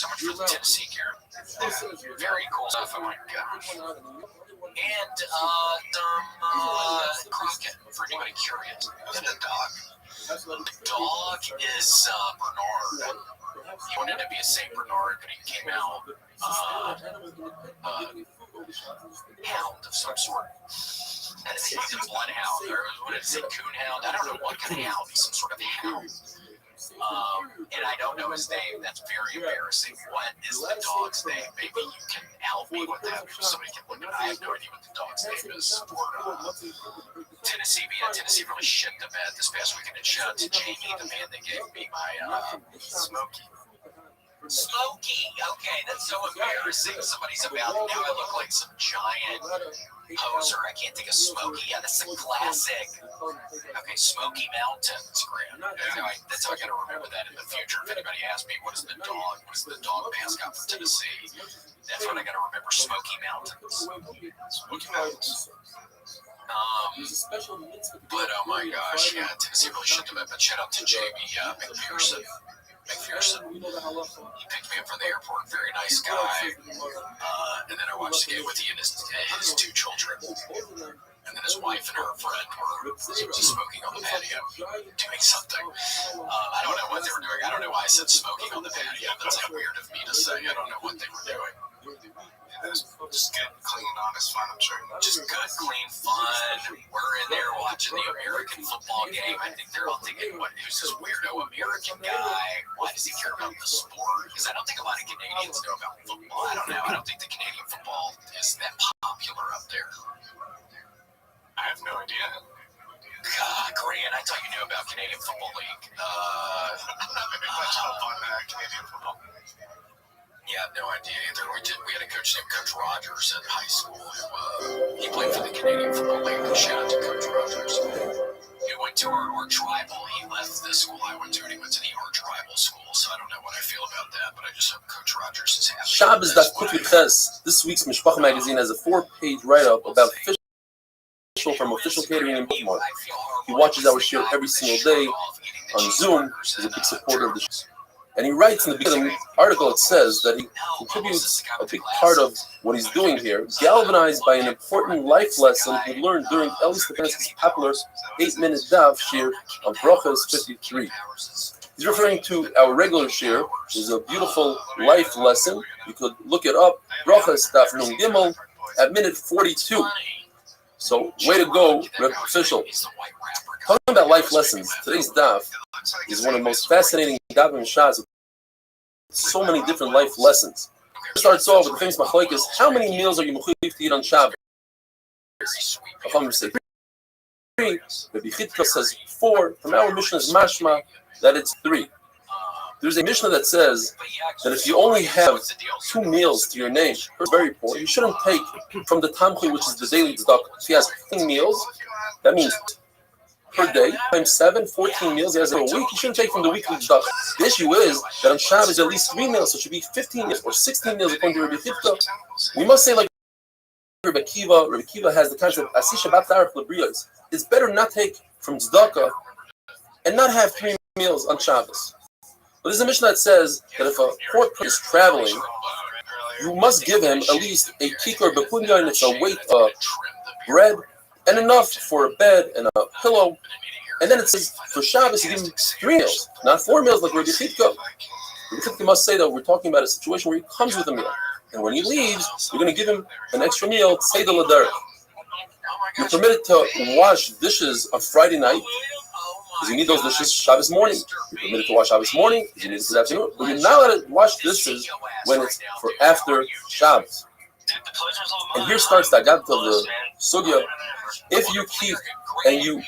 much for the Tennessee gear. Very cool stuff. Oh my gosh. And Crockett, for anybody curious. And the dog. The dog is Bernard. He wanted to be a Saint Bernard, but he came out hound of some sort. He's a bloodhound, or what is it, coonhound? I don't know what kind of hound. He's some sort of hound. And I don't know his name. That's very embarrassing. What is the dog's name? Maybe you can help me with that. Somebody can look at it. I have no idea what the dog's name is. Or Tennessee, but yeah, Tennessee really shit the bed this past weekend. And shout out to Jamie, the man that gave me my Smokey. Smokey, okay, that's so embarrassing. Somebody's about now. I look like some giant poser. I can't think of Smokey. Yeah, that's a classic. Okay, Smoky Mountains, Grant. That's how I gotta remember that in the future. If anybody asks me what is the dog mascot for Tennessee, that's what I gotta remember. Smoky Mountains. Smoky Mountains. But oh my gosh, yeah, Tennessee really shit them up. But shout out to Jamie McPherson. He picked me up from the airport. Very nice guy. And then I watched the game with he and his two children. And then his wife and her friend were smoking on the patio, doing something. I don't know what they were doing. I don't know why I said smoking on the patio. That's like weird of me to say. I don't know what they were doing. Just good, clean, honest fun, I'm sure. Just good, clean fun. We're in there watching the American football game. I think they're all thinking, who's this weirdo American guy? Why does he care about the sport? Because I don't think a lot of Canadians know about football. I don't know. I don't think the Canadian football is that popular up there. I have no idea. God, Grant, I thought you knew about Canadian Football League. I'm not very much up on Canadian football. Yeah, I have no idea either. We had a coach named Coach Rogers in high school. He played for the Canadian Football League. Shout out to Coach Rogers. He went to our tribal. He left the school I went to, and he went to the our tribal school. So I don't know what I feel about that, but I just hope Coach Rogers is happy. Shabbos Daf Kuf Ches. This week's Mishpacha magazine has a 4-page write-up about from official catering in Baltimore. He watches our show every single day on Zoom. He's a big supporter of the show. And he writes in the beginning of the article, it says that he contributes a big part of what he's doing here, galvanized by an important life lesson he learned during Eli Stefanski's popular 8-minute daf shir on Brochus 53. He's referring to our regular shir. It's a beautiful life lesson. You could look it up, Brochus daf Nun Gimel, at minute 42. So, way to go, Reb Official. Talking about life lessons, today's daf is one of the most fascinating daf and shas with so many different life lessons. It starts off with the famous machlokes: how many meals are you mechuyev to eat on Shabbos? Chachamim say 3. Rabbi Chidka says 4. From our Mishnah's mashma that it's 3. There's a Mishnah that says that if you only have 2 meals to your name, you're very poor, you shouldn't take from the tamchi, which is the daily tzedakah. If he has 15 meals, that means per day, times 7, 14 meals he has a week, you shouldn't take from the weekly tzedakah. The issue is that on Shabbos at least 3 meals, so it should be 15 meals or 16 meals according to Rabbi Chivka. We must say like Rabbi Kiva. Rabbi Kiva has the concept, Asi Shabbat Tarach Lebriyos. It's better not take from tzedakah and not have 3 meals on Shabbos. But there's a Mishnah that says that if a poor person is traveling, you must give him at least a kikar bepunya, and it's a weight of bread and enough for a bed and a pillow. And then it says for Shabbos you give him 3 meals, not 4 meals like Rabbi Chivka. Rabbi Chivka must say that we're talking about a situation where he comes with a meal, and when he leaves, you're going to give him an extra meal. Tzedel l'derech. You're permitted to wash dishes on Friday night, because you need those dishes Shabbos morning. You're permitted to wash Shabbos morning, because you need it for the afternoon. But you're not allowed to wash dishes when it's for after Shabbos. And here starts the agat of the sugya. If you keep and you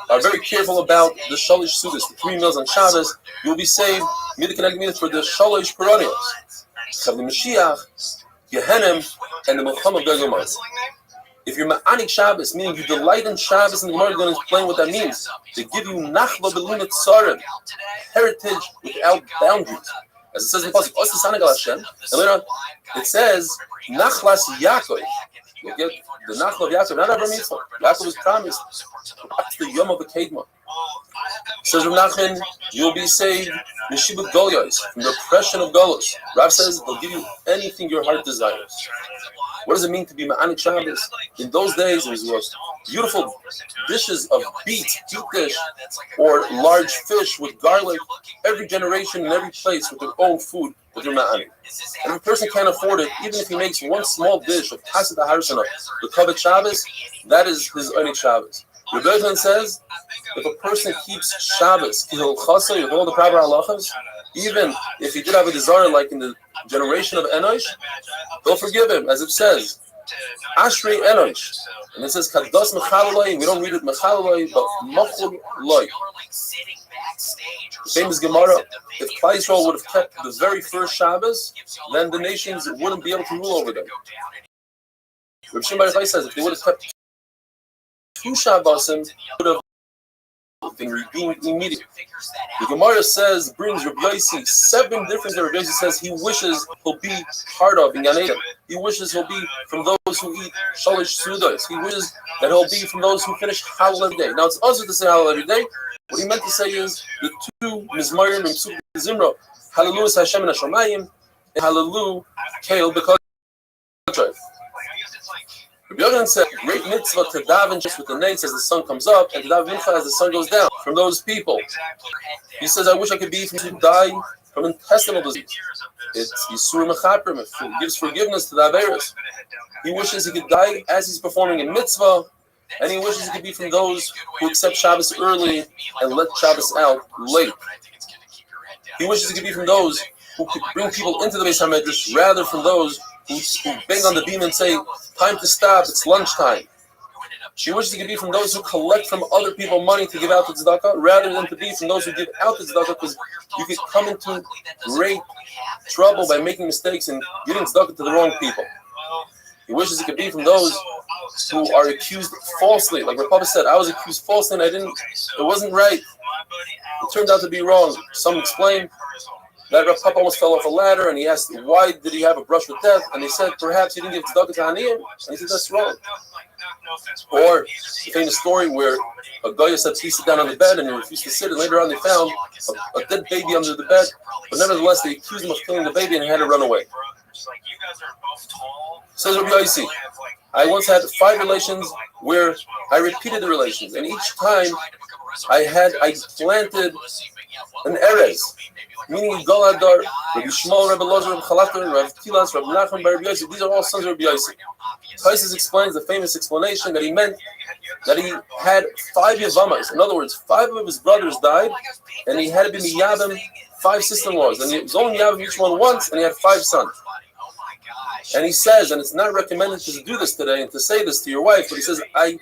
are very careful about the shalish sudas, the 3 meals on Shabbos, you'll be saved for the shalish peronios, the Mashiach, Gehenim, and the Milcham of Gagomar. If you're ma'anik Shabbos, meaning you delight in Shabbos, and the Gemara is going to explain what that means. They give you nachla belunet tzarim, heritage without boundaries. As it says in the pasuk, Os T'Sanagal Hashem, and later on it says nachlas Yaakov. You get the nachla of Yaakov, not Avraham Yitzchak. Yaakov was promised. That's the yom of the kedma. Says Rav Nachman, you'll be saved Meshibut Golyos, from the oppression of Golos. Rav says they'll give you anything your heart desires. What does it mean to be Ma'anik Shabbos? In those days, it was beautiful dishes of beet dish, or large fish with garlic. Every generation in every place with their own food with their Ma'anik. And if a person can't afford it, even if he makes one small dish of Tasset HaHarsana, the Kavod Shabbos, that is his Einik Shabbos. Rabbi says, if a person keeps Shabbos, Kihil Chasei, with all the proper halachas, even if he did have a desire like in the generation of Enosh, they'll forgive him, as it says, Ashrei Enosh. And it says, Kados Mechalaloi, we don't read it Mechalaloi, but Machul Loi. The famous Gemara, if Klal Yisrael would have kept the very first Shabbos, then the nations wouldn't be able to rule over them. Rabbi Shimon Bar Yochai says, if they would have kept 2 Shabbosim, would have been redeemed immediately. The Gemara says, brings Rabbi Yossi 7 different. Rabbi Yossi says he wishes he'll be part of in Gan Eden. He wishes he'll be from those who eat shalish sudas. He wishes that he'll be from those who finish Hallel every day. Now it's also to say Hallel every day. What he meant to say is the 2 Mizmarim and Psuk Zimra, Hallelu Hashem and Hashemayim, and Hallelu Kael B'Kol. Rabbi Yochanan said, great mitzvah to daven just with the nates as the sun comes up, and to daven mincha as the sun goes down. From those people, he says, I wish I could be from who die from intestinal disease. It's Yisur Mechaprim, it gives forgiveness to the Averis. He wishes he could die as he's performing a mitzvah, and he wishes he could be from those who accept Shabbos early and let Shabbos out late. He wishes he could be from those who could bring people into the Beis HaMedrash rather from those who bang on the beam and say, time to stop, it's lunchtime. She wishes he could be from those who collect from other people money to give out to tzedakah, rather than to be from those who give out to tzedakah, because you could come into great trouble by making mistakes and giving tzedakah to the wrong people. He wishes he could be from those who are accused falsely. Like Rabbi said, I was accused falsely and it wasn't right. It turned out to be wrong. Some explain that Rav Papa almost fell off a ladder, and he asked, why did he have a brush with death? And he said, perhaps he didn't give tzedakah to Aniyim. And he said, that's wrong. Or the famous story where a guy said, please sit down on the bed, and he refused to sit, and later on they found a dead baby under the bed, but nevertheless they accused him of killing the baby, and he had to run away. Says Rabbi Yossi, I once had 5 relations where I repeated the relations, and each time I planted an erez, meaning Goladar, Rabbi Shmuel, Rabbi Lozer, Rabbi Chalater, Rabbi Tilas, Rabbi Nachman, Rabbi Yossi. These are all sons of Rabbi Yossi. Taisus explains the famous explanation that he meant that he had 5 Yavamas. In other words, 5 of his brothers died, and he had to be Miyabim 5 sister-in-laws. And he was only Miyabim each one once, and he had 5 sons. And he says, and it's not recommended to do this today and to say this to your wife, but he says, I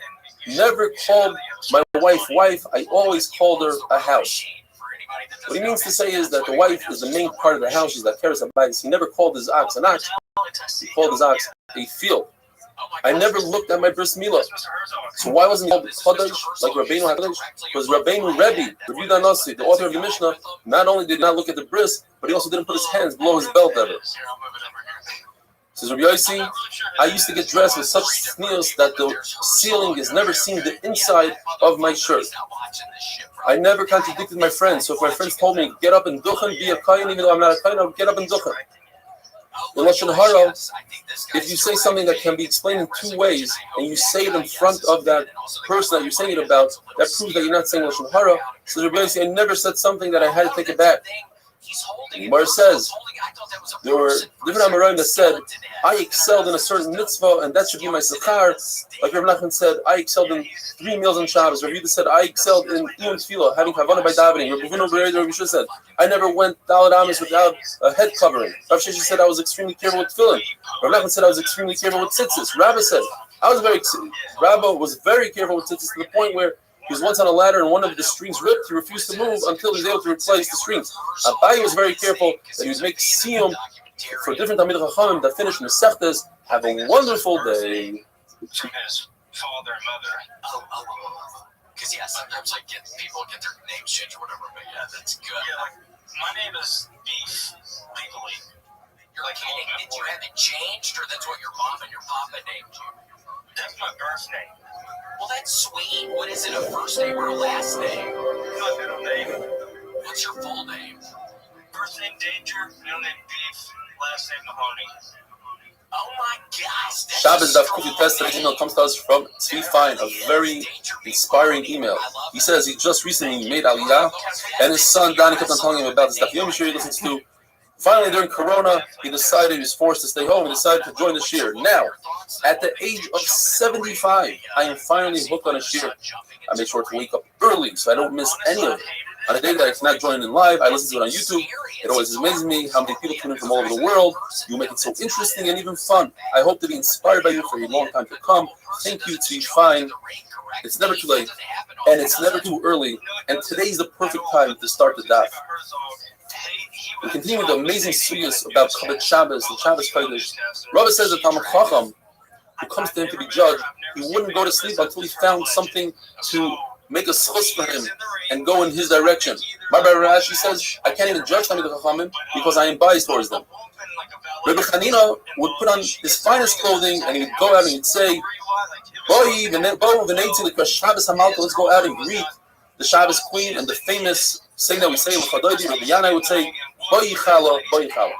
never called my wife, I always called her a house. What he means to say is that the wife is the main part of the house. She's like Keres Habayis. He never called his ox an ox. He called his ox a field. I never looked at my bris milah. So why wasn't he called Chodesh like Rabbeinu HaKadosh? Because Rabbeinu Rabbi, Rabbi Nasi, the author of the Mishnah, not only did not look at the bris, but he also didn't put his hands below his belt ever. Says Rabbi Yossi, I used to get dressed with such sneers that the ceiling is never seen the inside of my shirt. I never contradicted my friends, so if my friends told me, get up and duchen, be a kain, even though I'm not a kain, I would get up and duchen. In Lashon Hara, if you say something that can be explained in two ways, and you say it in front of that person that you're saying it about, that proves that you're not saying Lashon Hara. So Rabbi Yossi, I never said something that I had to take it back. Gemara says there were different Amoraim that said I excelled in a certain mitzvah and that should be my sechar. Like Rabbi Nachman said, I excelled in 3 meals on Shabbos. Rabbi Yehuda said I excelled in Iyun Tefillah, having kavanah by davening. Rabbi Shua said I never went Daled Amos without a head covering. Rav Sheshes said I was extremely careful with tefillin. Rabbi Nachman said I was extremely careful with tzitzis. Rabbi said Rabbi was very careful with tzitzis to the point where he was once on a ladder and one of the strings ripped. He refused to move until he was able to replace the strings. Abaye was very careful that he would make siyum for different Talmidei Chachamim that finished Mesechtes. Have a wonderful day. To his father and mother. Because yeah, sometimes people get their names changed or whatever, but yeah, that's good. Yeah, like, my name is Beef, legally. You're like, hey, did you have it changed, or that's what your mom and your papa named you? That's my birth name. Well, that's sweet. What is it, a first name or a last name? My middle name. What's your full name? First name Danger, middle name Beef, last name Mahoney. Oh my gosh. Shabbos Daf Kufi Test. Today's email comes to us from Tzvi Fine, a very inspiring email. He says he just recently made Aliyah, and his son Danny kept on telling him about this Daf Yomi Shir he listens to. Finally, during Corona, he was forced to stay home and decided to join the shir. Now, at the age of 75, I am finally hooked on a shir. I make sure to wake up early so I don't miss any of it. On a day that I cannot join in live, I listen to it on YouTube. It always amazes me how many people tune in from all over the world. You make it so interesting and even fun. I hope to be inspired by you for a long time to come. Thank you, to be fine. It's never too late, and it's never too early. And today is the perfect time to start the daf. We continue with the amazing sugyas about Chabad Shabbos and Shabbos Kodesh. Rabbi says that Talmid Chacham, who comes to him to be judged, he wouldn't go to sleep until he found something to make a schus for him and go in his direction. Rabbi Rashi says, I can't even judge Talmid Chachamim because I am biased towards them. Rabbi Chanina would put on his finest clothing and he would go out and he'd say, let's go out and greet the Shabbos queen, and the famous saying that we say in Chadodi, Rabbi Yanai would say, Boi chala, Boi chala.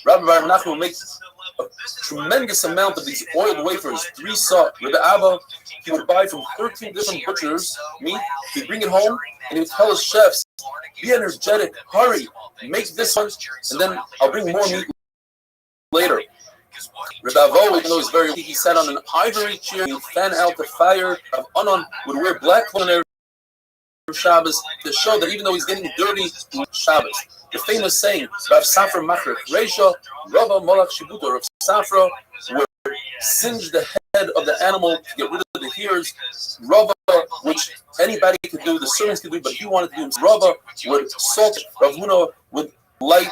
Rabbi Nachman would make a tremendous amount of these oiled wafers, 3 saw. Rabbi Abba, he would buy from 13 different butchers meat, he'd bring it home, and he would tell his chefs, be energetic, hurry, make this one, and then I'll bring more meat later. Rabbi Avo, even though he's very weak, he sat on an ivory chair, he would fan out the fire of Anon, would wear black clothing Shabbos to show that even though he's getting dirty in Shabbos. The famous saying, Rav Safra Machrech Reisha, Rabba Molach Shibuto, Rav Safra would singe the head of the animal to get rid of the hairs. Rabba, which anybody could do, the servants could do, but he wanted to do himself. Rabba would salt, Rav Huna would light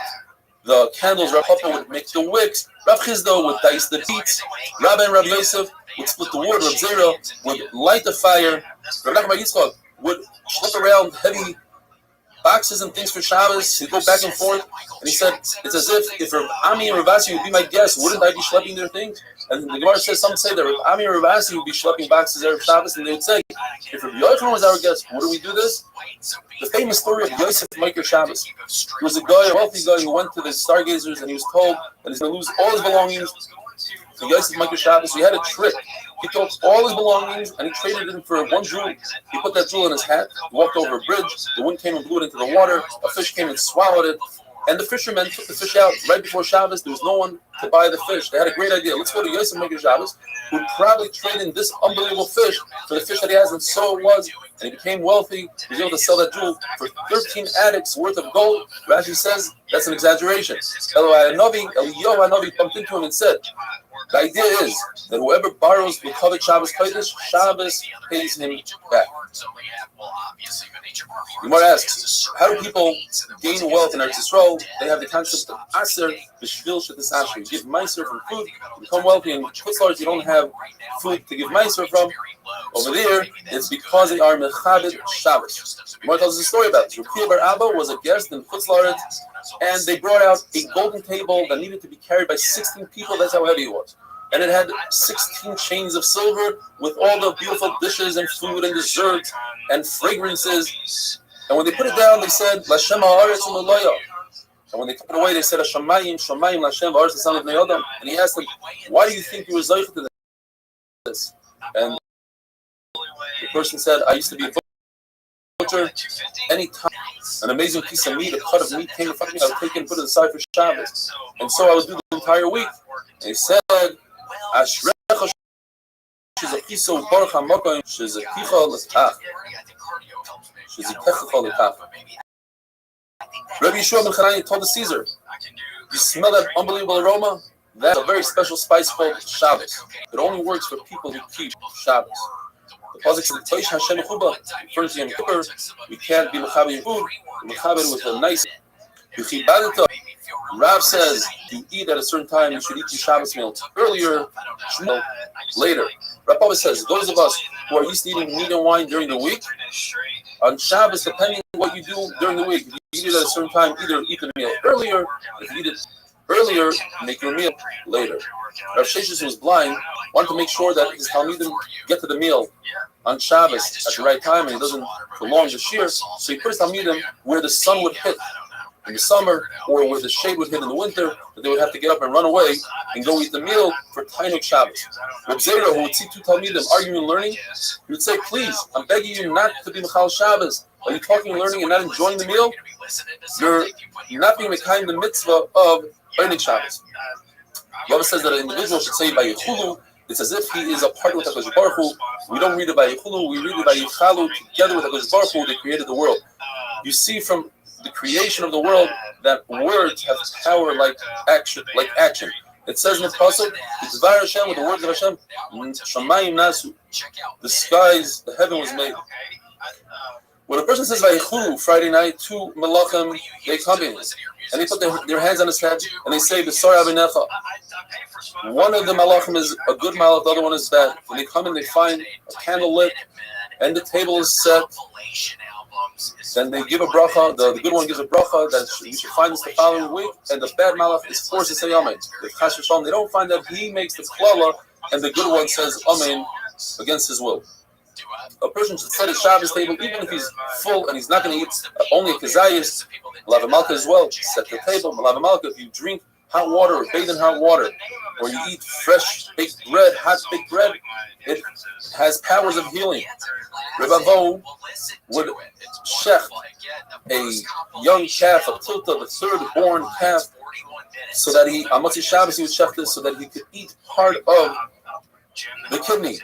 the candles, Rav Papa would make the wicks, Rav Chizdo would dice the beets, Rabbi and Rav Yosef would split the wood, Rav Zera would light the fire, Rav Nachman Yitzchak would flip around heavy boxes and things for Shabbos. He'd go back and forth, and he said, it's as if Rav Ami and Rav Asi would be my guests, wouldn't I be schlepping their things? And the Gemara says, some say that Rav Ami and Rav Asi would be schlepping boxes there of Shabbos, and they would say, if Rav Yochanan was our guest, wouldn't we do this? The famous story of Yosef Meiker Shabbos. He was a wealthy guy who went to the stargazers, and he was told that he's going to lose all his belongings. So Yosef Meiker Shabbos, he had a trick. He took all his belongings and he traded it for one jewel. He put that jewel in his hat, he walked over a bridge, the wind came and blew it into the water, a fish came and swallowed it, and the fishermen took the fish out right before Shabbos. There was no one to buy the fish. They had a great idea. Let's go to Yosef Meiker Shabbos, who would probably trade in this unbelievable fish for the fish that he has, and so it was. And he became wealthy. He was able to sell that jewel for 13 attics worth of gold. Rashi says that's an exaggeration. Eliyahu Hanavi bumped into him and said, The idea is that whoever borrows the covet Shabbos Kodesh, Shabbos pays him back. Gemara asks, how do people gain wealth in Eretz Yisrael? They have the concept of Aser B'Shvil Shetis Asher. You give Meiser from food, you become wealthy. In Chutzlars, you don't have food to give Meiser from. Over there, it's because they are Mechabed Shabbos. Gemara tells us a story about this. Rabbi Bar Abba was a guest in Chutzlars, and they brought out a golden table that needed to be carried by 16 people. That's how heavy it was. And it had 16 chains of silver with all the beautiful dishes and food and dessert and fragrances. And when they put it down, they said, Lashem ha'aretz u'meloya. And when they took it away, they said, Hashamayim, Shamayim, Lashem ha'aretz u'sam b'nei Adam. And he asked them, why do you think you were zoich to this? And the person said, I used to be a butcher. Anytime an amazing piece of meat, a cut of meat came in front of me, I would take it and put it aside for Shabbos. And so I would do the entire week. And he said, Ashrecha shezakiso baruch hamokim shezakicha l'tach shezikecha l'tach. Rabbi Yeshua ben Chananya told the Caesar, you smell that unbelievable aroma? That's a very special spice called Shabbos. It only works for people who keep Shabbos. The pasuk says, "Toish Hashem mechuba," referring to Yom Kippur. We can't be mechaber food. Mechaber with a nice. Rav says you eat at a certain time. You should eat your Shabbos meal earlier, later. Rabbi says those of us who are used to eating meat and wine during the week, on Shabbos, depending on what you do during the week, if you eat it at a certain time, either eat the meal earlier. If you eat it earlier, make your meal later. Rav Sheshes, who was blind, wanted to make sure that his Talmidim get to the meal on Shabbos at the right time, and he doesn't prolong the shear. So he put his Talmidim where the sun would hit in the summer, or where the shade would hit in the winter, that they would have to get up and run away and go eat the meal for Tainuk Shabbos. Reb Zera, who would see two Talmidim arguing and learning, he would say, please, I'm begging you not to be Mechal Shabbos. Are you talking and learning and not enjoying the meal? You're not being Mekayim the mitzvah of Tainuk Shabbos. Rabbi says that an individual should say by Yechulu, it's as if he is a partner with HaKadosh Baruch Hu. We don't read it by Yechulu, we read it by Yechalu. Together with HaKadosh Baruch Hu, they created the world. You see from the creation of the world that words have power like action. It says in the pasuk, "It's Dvar Hashem," with the words of Hashem. Shamayim nasu, the skies, the heaven was made. When a person says Vayichulu Friday night, two malachim they come in and they put their hands on his head and they say B'sar Avinecha. One of the malachim is a good malach, the other one is bad. When they come in, they find a candle lit and the table is set. Then they give a bracha. The good one gives a bracha that you should find this the following week, and the bad malach is forced to say amen. With Chas v'Shalom, they don't find that he makes the klala, and the good one says amen against his will. A person should set his Shabbos table, even if he's full and he's not going to eat only a kazayis, malav malka as well. Set the table, malav malka. If you drink hot water or bathe in hot water, or you eat fresh baked bread, hot baked bread, it has powers of healing. Rabbi Vo would shech a young calf, a tilta, the third born calf, so that he, on Motzei Shabbos, he would shech this so that he could eat part of the kidney.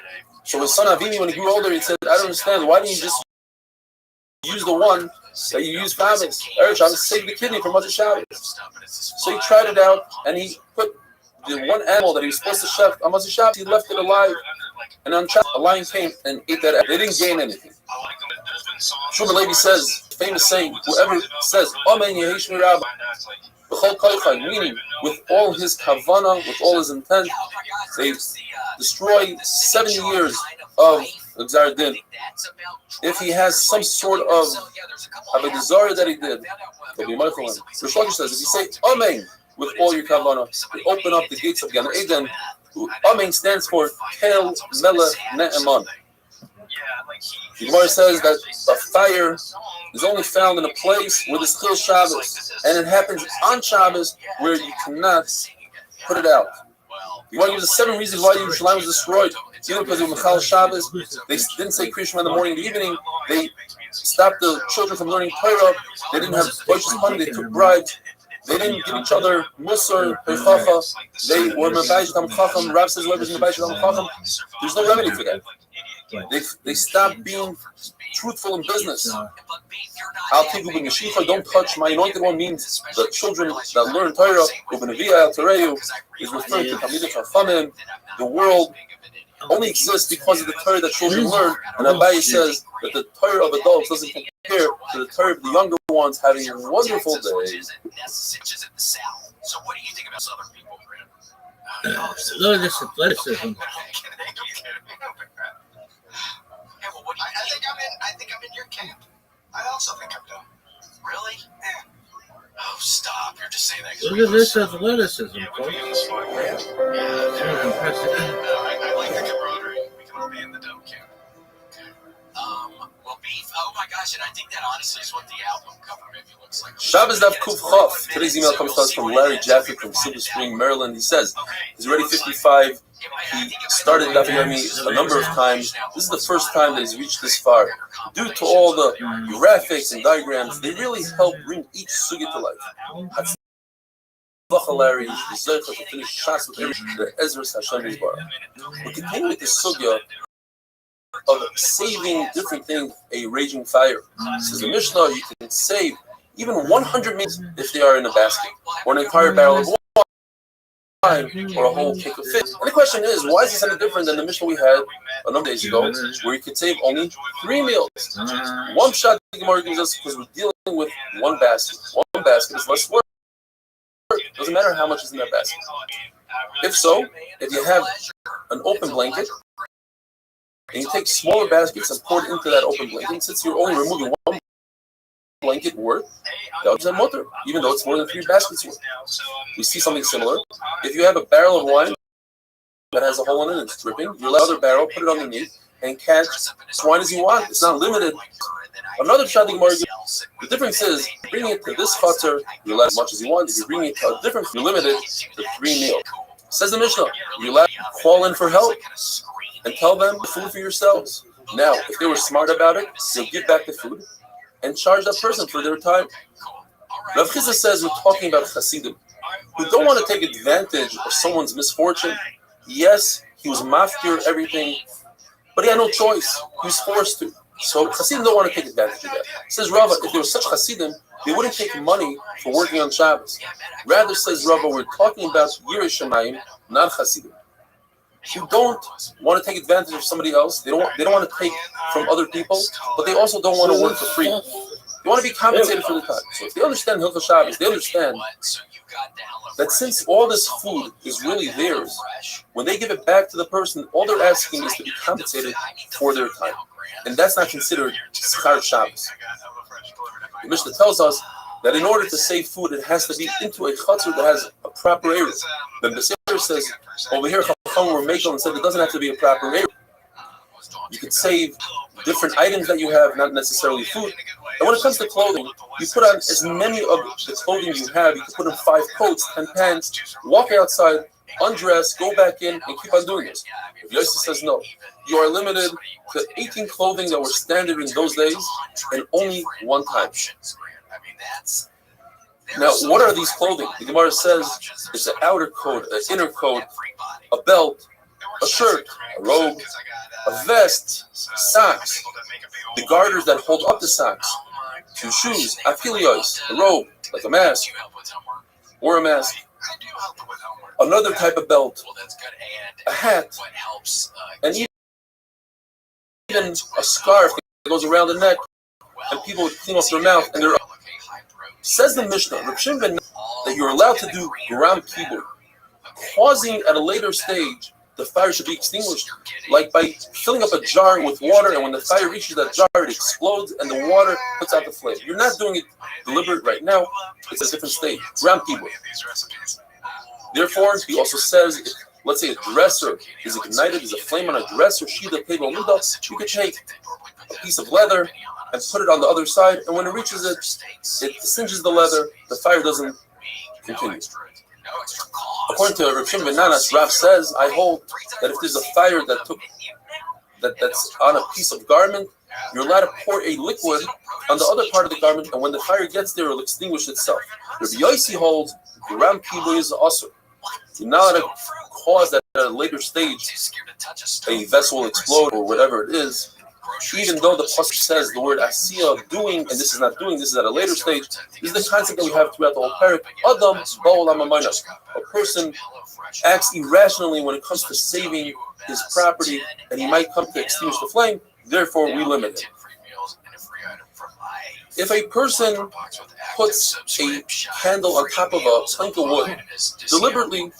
So his son Avini, when he grew older, he said, I don't understand, why don't you just use the one that you use for Shabbos? Erev Shabbos, save the kidney for Motzei Shabbos. So he tried it out, and he put the one animal that he was supposed to shech on Motzei Shabbos, he left it alive. And on Shabbos, a lion came and ate that. They didn't gain anything. Shmuel Levi says, famous saying, whoever says, Amen Yehi Shmi Rabbi, B'chol Koichai, meaning with all his kavanah, with all his intent, they destroy 70 years of Gzar Din. If he has some sort of a desire that he did, he'll be Michael. Rosh Hashanah says, if you say Amen with all your kavanah, you open up the gates of Gan Eden. Amen stands for Kel Melech Ne'eman. The Gemara says that a fire is only found in a place where there's still Shabbos, and it happens on Shabbos where you cannot put it out. The Gemara gives us 7 reasons why Yerushalayim was destroyed. Either because of Mechal Shabbos, they didn't say Krishma in the morning and the evening, they stopped the children from learning Torah, they didn't have righteous money, they took bribes. They didn't give each other musar, pechacha. They were mebayish tam chacham. Rav says whoever's mebayish tam chacham, there's no remedy for that. They stopped being truthful in business. Al tigu b'neshicha, don't touch my anointed one, means the children that learn Torah, u'b'neviyah al Torah, is referring to Talmidei Chachamim. The world only exists because of the Torah that children learn, and Rabbi says that the Torah of adults doesn't compare to the Torah of the younger ones having wonderful days. So what do you think about Southern people, Grant? Look at this athleticism. I think I'm in your camp. I also think I'm dumb. Really? Yeah. Oh, stop. You're just saying that. Look at this athleticism, Yeah, folks. we can smoke. It's impressive. I like the camaraderie. We can all be in the dumb camp. Well, beef. Oh my gosh, and I think that honestly is what the album cover maybe looks like. Shabbos Daf Kuf Chof. Today's email comes to us from Larry Jaffe from Silver Spring, Maryland. He says he's already 55. He started Daf Yomi a number of times. This is the first time that he's reached this far. Due to all the graphics and diagrams, they really help bring each sugya to life. Larry, to finish shots with everything. The Ezra's Hashem is bar. We continue with the sugya of saving different things, a raging fire. Says the Mishnah, you can save even 100 meals if they are in a basket, or an entire barrel of wine, or a whole cake of fish. And the question is, why is this any different than the Mishnah we had a number of days ago, where you could save only 3 meals? One shot the Gemara gives us because we're dealing with one basket. One basket is less work. It doesn't matter how much is in that basket. If so, if you have an open blanket, and you take smaller baskets and pour it into that open blanket, since you're only removing one blanket worth, that would be mutter, even though it's more than 3 baskets worth. We see something similar. If you have a barrel of wine that has a hole in it and it's dripping, you allow the barrel, put it underneath, and catch as wine as you want. It's not limited. Another shot the difference is, bringing it to this chutzner, you allow as much as you want. If you bring it to a different, you're limited to 3 meals. Says the Mishnah, you allow to call in for help and tell them the food for yourselves. Now, if they were smart about it, they'll give back the food and charge that person for their time. Rav Chizah says we're talking about Hasidim who don't want to take advantage of someone's misfortune. Yes, he was mafkir everything, but he had no choice. He was forced to. So Hasidim don't want to take advantage of that. Says Rava, if there was such Hasidim, they wouldn't take money for working on Shabbos. Rather, says Rava, we're talking about Yirei Shamayim, not Hasidim, who don't want to take advantage of somebody else. They don't want to take from other people, but they also don't want to work for free. They want to be compensated for the time. So if they understand Hilchos Shabbos, they understand that since all this food is really theirs, when they give it back to the person, all they're asking is to be compensated for their time. And that's not considered Schar Shabbos. The Mishnah tells us that in order to save food, it has to be into a chutzner that has a proper area. Then the Sefer says, over here, Chacham were making and said it doesn't have to be a proper area. You could save different items that you have, not necessarily food. And when it comes to clothing, you put on as many of the clothing you have. You can put on 5 coats, 10 pants, walk outside, undress, go back in, and keep on doing this. If Yosef says no, you are limited to 18 clothing that were standard in those days, and only one time. Now, what are these clothing? The Gemara says it's an outer coat, an inner coat, a belt, a shirt, a robe, a vest, socks, the garters that hold up the socks, 2 shoes, afilios, a robe, like a mask, or a mask, another type of belt, a hat, and even a scarf that goes around the neck, and people would clean off their mouth, and they're up. Says the Mishnah, that you're allowed to do Gram Kibur, causing at a later stage the fire should be extinguished, like by filling up a jar with water, and when the fire reaches that jar, it explodes, and the water puts out the flame. You're not doing it deliberate right now. It's a different stage. Gram Kibur. Therefore, he also says, if, let's say a dresser is ignited, there's a flame on a dresser, Shida Pebel Muda, you could take a piece of leather and put it on the other side, and when it reaches it, it singes the leather, the fire doesn't continue. According to Rav Shimon ben Nanas, Rav says, I hold that if there's a fire that's on a piece of garment, you're allowed to pour a liquid on the other part of the garment, and when the fire gets there, it'll extinguish itself. Rabbi Yossi holds Gram Kibu is also. You're not allowed to cause that at a later stage a vessel will explode or whatever it is, even though the pasuk says the word asiya, doing, and this is not doing, this is at a later stage. This is the concept that we have throughout the whole parak. Adam ba'olam hamayna. A person acts irrationally when it comes to saving his property, and he might come to extinguish the flame. Therefore, we limit it. If a person puts a candle on top of a plank of wood, deliberately,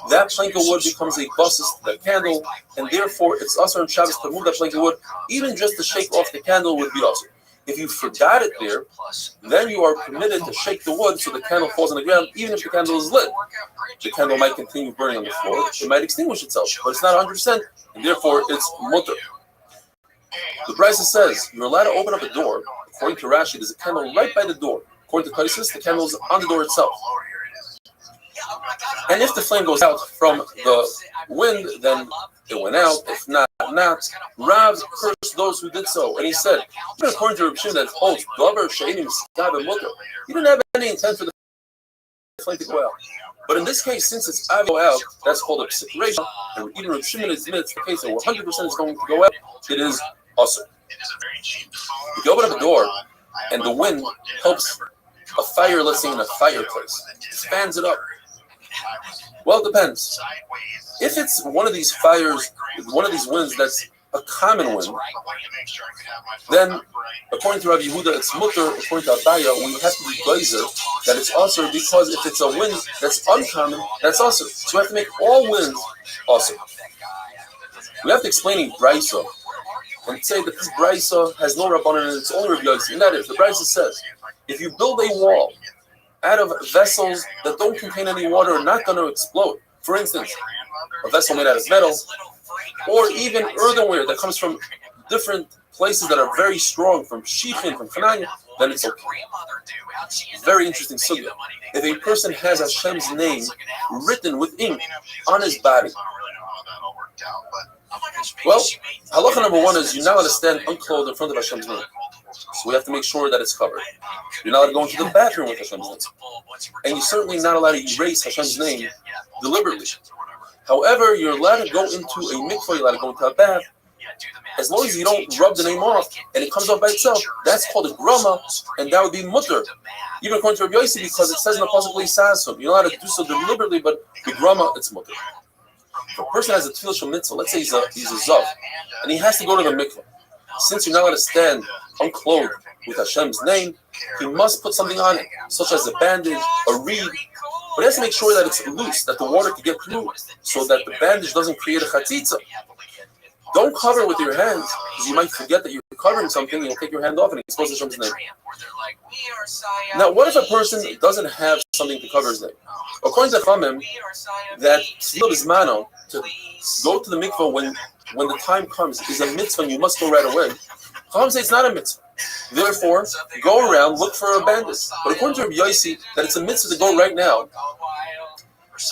that plank of wood becomes a basis to the candle, and therefore it's also on Shabbos to move that plank of wood. Even just to shake off the candle would be also. If you forgot it there, then you are permitted to shake the wood so the candle falls on the ground, even if the candle is lit. The candle might continue burning on the floor, it might extinguish itself, but it's not 100%, and therefore it's mutter. The Brisa says you're allowed to open up a door. According to Rashi, there's a candle right by the door. According to Taisus, the candle is on the door itself. And if the flame goes out from the wind, then it went out. If not, not. Rav cursed those who did so, and he said, even according to Rabbi Shimon that holds Dover Sheinim Stav and Mutter, he didn't have any intent for the flame to go out. But in this case, since it's go out, that's called a separation. And even Rabbi Shimon admits the case that 100% is going to go out, it is awesome. If you open up a door and the wind helps a fire, let's say in a fireplace, fans it up. Well, it depends. If it's one of these fires, one of these winds that's a common wind, then according to Rabbi Yehuda, it's mutter. According to Abaya, we have to be geyser that it's also, because if it's a wind that's uncommon, that's also. So we have to make all winds also. We have to explain in Brisa and say that this Brisa has no Rabbanan and it's only Rabbi Yossi. And that is, the Brisa says, if you build a wall out of vessels that don't contain any water are not going to explode. For instance, a vessel made out of metal, or even earthenware that comes from different places that are very strong, from Shichin, from Kananya, then it's okay. Very interesting sugya. If a person has Hashem's name written with ink on his body, well, halacha number one is you're not allowed to stand unclothed in front of Hashem's name. So we have to make sure that it's covered. You're not allowed to go into the bathroom with Hashem's name. And you're certainly not allowed to erase Hashem's name deliberately. However, you're allowed to go into a mikvah, you're allowed to go into a bath, as long as you don't rub the name off and it comes off by itself. That's called a grama, and that would be mutter. Even according to Rabbi Yossi, because it says in the pasuk Leisasun, you're not allowed to do so deliberately, but the grama, it's mutter. If a person has a tefillah shel mitzvah, let's say he's a zav, and he has to go to the mikvah. Since you're not allowed to stand unclothed with Hashem's name, he must put something on it, such as a bandage, a reed, but he has to make sure that it's loose, that the water can get through, so that the bandage doesn't create a chatzitza. Don't cover with your hands, because you might forget that you're covering something, and you'll take your hand off and expose Hashem's name. Now, what if a person doesn't have something to cover his name? According to Chachamim, that tzil is mano, to go to the mikvah when the time comes, is a mitzvah and you must go right away. Chachamim say it's not a mitzvah. Therefore, go around, look for a bandage. But according to Rabbi Yossi, that it's a mitzvah to go right now.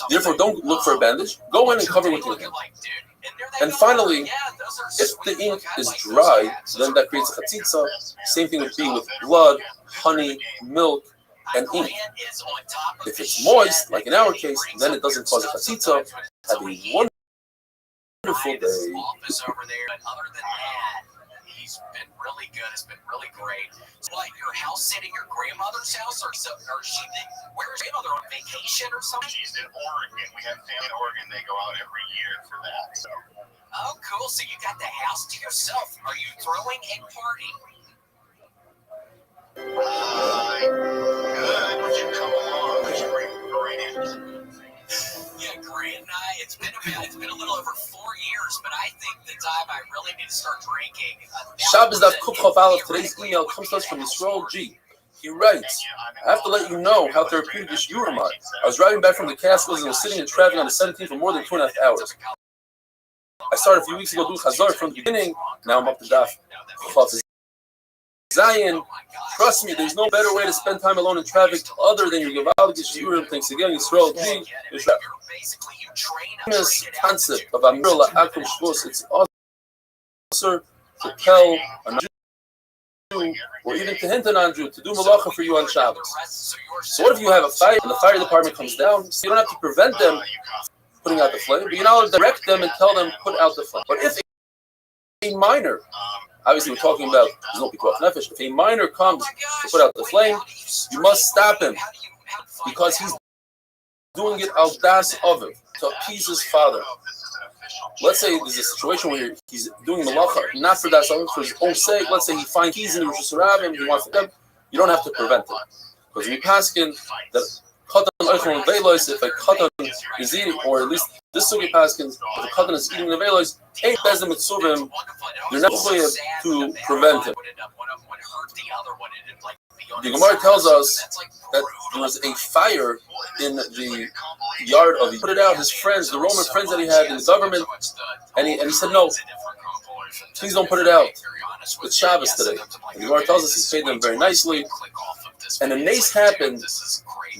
Therefore, don't look for a bandage. Go in and cover with your hand. And finally, if the ink is dry, then that creates a chatzitza. Same thing would be with blood, honey, milk, and ink. If it's moist, like in our case, then it doesn't cause a chatzitza. Have a wonderful day. He's been really good. It's been really great. So, like your house sitting your grandmother's house, or she? Where's grandmother on vacation or something? She's in Oregon. We have family in Oregon. They go out every year for that. So. Oh, cool. So you got the house to yourself. Are you throwing a party? Good. Would you come along? Would you bring in? Yeah, great. It's been a little over 4 years, but I think the time I really need to start drinking. Shabbos Daf Kuf Chaf Aleph. Today's email comes to us from Yisrael G. He writes, I have to let you know how therapeutic this Urim are. I was driving back from the Catskills and was sitting in traffic on the 17th for more than 2.5 hours. I started a few weeks ago doing Chazar from the beginning. Now I'm up to Daf Chaf Zion. Trust me, there's no better way to spend time alone in traffic other than your Gavaldic Urim. Thanks again, Yisrael G. This concept of Amir La'akum Shvus, it's also to tell another you, or even to hint on you, to do malacha for you on Shabbos. So what if you have a fire and the fire department comes down? So you don't have to prevent them putting out the flame, but you're not allowed to direct them and tell them put out the flame. But if a minor, obviously we're talking about there's no pikuach nefesh. If a minor comes to put out the flame, you must stop him because he's doing it al das oven to appease his father. Let's say there's a situation where he's doing malacha, not for das oven, for his own sake. Let's say he finds keys in the Rosh Hashanah and he wants them. You don't have to prevent it because we paskin that katan oichel velois. If a katan is eating, or at least this sugi paskins, if a katan is eating the velois, ain't bezim mitzuvim. You're not going to prevent him. The Gemara tells us that there was a fire in the yard of. He put it out. His friends, the Roman friends that he had in the government, and he said, "No, please don't put it out. It's Shabbos today." And the Gemara tells us he paid them very nicely, and a nace happened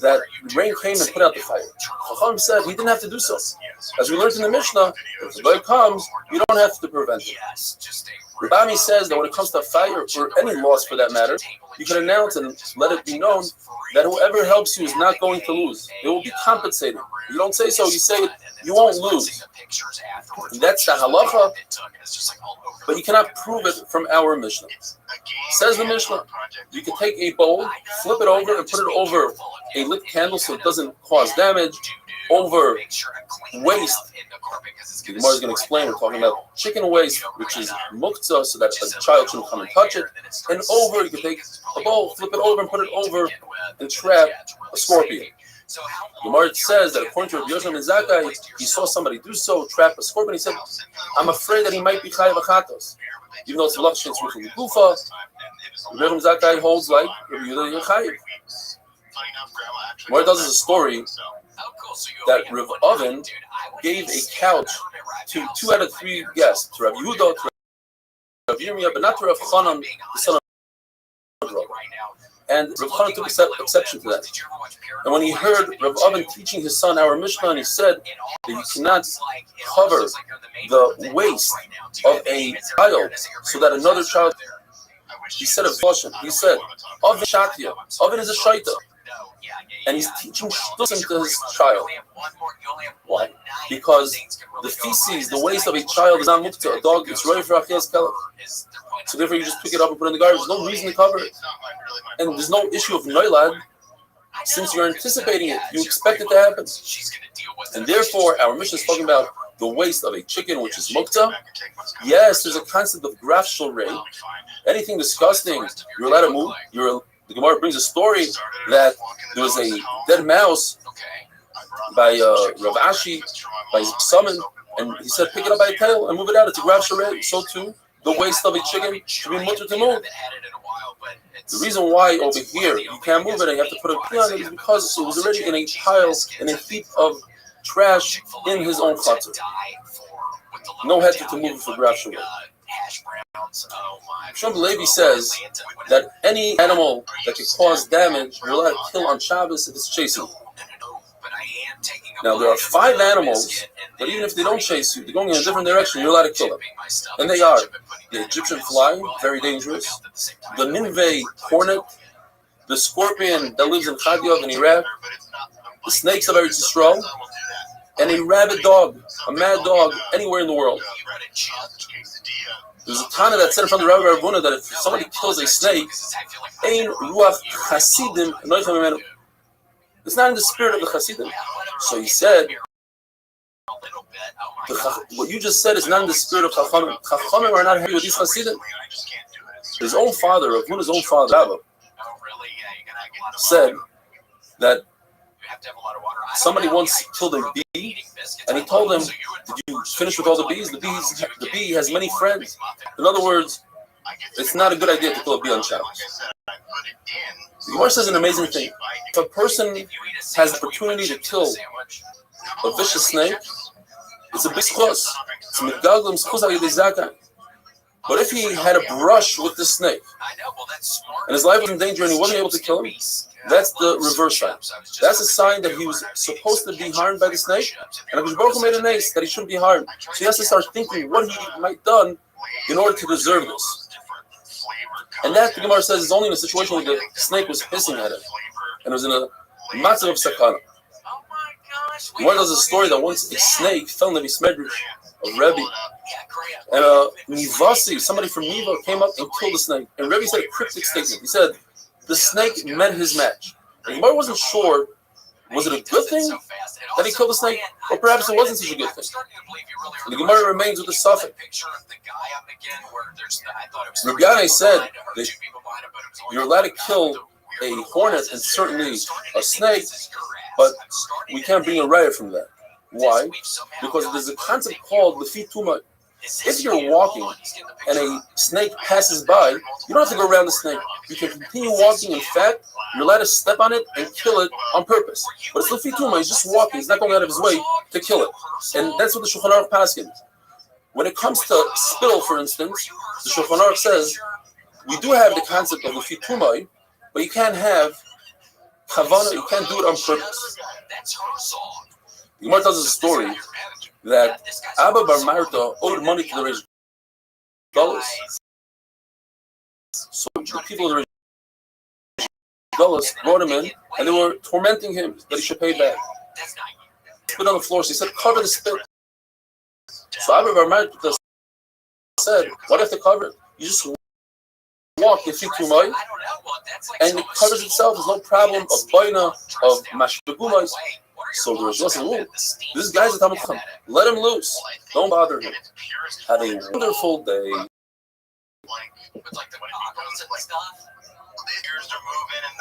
that the rain came and put out the fire. Chacham said he didn't have to do so. As we learned in the Mishnah, if the fire comes, you don't have to prevent it. Rabbi says that when it comes to fire, or any loss for that matter, you can announce and let it be known that whoever helps you is not going to lose. They will be compensated. You don't say so, you say it, you won't lose. And that's the halacha, but you cannot prove it from our Mishnah. Says the Mishnah, you can take a bowl, flip it over, and put it over a lit candle so it doesn't cause damage, over waste. The Gemara is going to explain, we're talking about chicken waste, which is muktzah, so that a child shouldn't come and touch it. And over, you can take a bowl, flip it over, and put it over and trap a scorpion. The Gemara says that according to Rabbi Yochanan ben Zakkai, he saw somebody do so, trap a scorpion. He said, I'm afraid that he might be chayav achatos. Even though it's v'lachshin tzruch l'gufa, Rabbi Yochanan ben Zakkai holds like Rabbi Yehuda chayav. Gemara tells us a story that Rav Oven gave a couch to 2 out of 3 guests, to Rav Yehuda, to Rav Yirmiyah, but not to Rav Chanan, the son of Rav. And Rav Chanan took exception to that. And when he heard Rav Oven teaching his son our Mishnah, and he said that you cannot cover the waist of a child so that another child, he said a caution. He said, Oven Shatya, Oven is a shaita. And he's teaching shtusim to his child. Why? Because the feces, the waste of a child is not muktzah. A dog, it's ready for achilas kelef. So therefore you just pick it up and put it in the garbage. There's no reason to cover it. And there's no issue of noilad. Since you're anticipating it, you expect it to happen. And therefore, our mission is talking about the waste of a chicken, which is muktzah. Yes, there's a concept of graf shorei. Anything disgusting, you're allowed to move. The Gemara brings a story that there was a dead mouse by Rav Ashi, by Summon, and he said, pick it up by the tail and move it out. It's a graf shorei. So too, the waste of a chicken should be mutter to move. The reason why over here you can't move it and you have to put a pee on it is because it was already in a pile, in a heap of trash in his own chutzner. No head to move it for graf shorei. Shom Levi says that any animal that can cause damage, you're allowed to kill on Shabbos if it's chasing you. Now, there are 5 animals that even if they don't chase you, they're going in a different direction, you're allowed to kill them. And they are the Egyptian fly, very dangerous, the Nineveh hornet, the scorpion that lives in Chadiov in Iraq, the snakes of Eretz Yisrael, and a rabid dog, a mad dog, anywhere in the world. There's a Tana that said in front of Rabbi Ravuna that if somebody kills a snake, ein ruach chasidim noicham imenu. It's not in the spirit of the chasidim. So he said, what you just said is not in the spirit of chachamim. Chachamim are not happy with these chasidim. His own father, Ravuna's own father, Rabbi, said that somebody once killed a bee, and he told him, did you finish with all the bees? The bee has many friends. In other words, it's not a good idea to kill a bee on Shabbos. The Gemara says an amazing thing. If a person has the opportunity to kill a vicious snake, it's a big schus. It's mitgalglim schus al yedei zakai. But if he had a brush with the snake, and his life was in danger and he wasn't able to kill him, that's the reverse side. That's a sign that he was supposed to be harmed by the snake, and HaKadosh Baruch Hu made an ace that he shouldn't be harmed. So he has to start thinking what he might have done in order to deserve this. And that, the Gemara says, is only in a situation where the snake was hissing at it. And it was in a matzav of sakana. The Gemara does a story that once a snake fell in the Bismedrish of Rabbi. And Nivasi, somebody from Niva, came up and killed the snake. And Rabbi said a cryptic statement. He said, the snake met his match. And the Gemara wasn't sure, was it a good thing that he killed the snake? Or perhaps it wasn't such a good thing. And the Gemara remains with the suffix. Rabbi said that you're allowed to kill a hornet and certainly a snake, but we can't bring a riot from that. Why? Because there's a concept called the fituma. If you're walking and a snake passes by, you don't have to go around the snake. You can continue walking. In fact, you're allowed to step on it and kill it on purpose. But it's the fituma. He's just walking. He's not going out of his way to kill it. And that's what the Shulchan Aruch paskins. When it comes to spittle, for instance, the Shulchan Aruch says we do have the concept of the fituma, but you can't have kavana. You can't do it on purpose. The Gemara tells us a story that Abba Bar Marta owed money to the Reish Galus. So the people of the Reish Galus brought him in, and they were tormenting him that he should pay back. Spit on the floor, so he said, cover the spit. So Abba Bar Marta said, what if to cover it? You just walk, you think too much, and it covers itself. There's no problem of boina, of mashpegumais. So there was less rule. This guy's a Talmid Chacham. Let him loose. Don't bother him. Have a wonderful day. Ears are moving and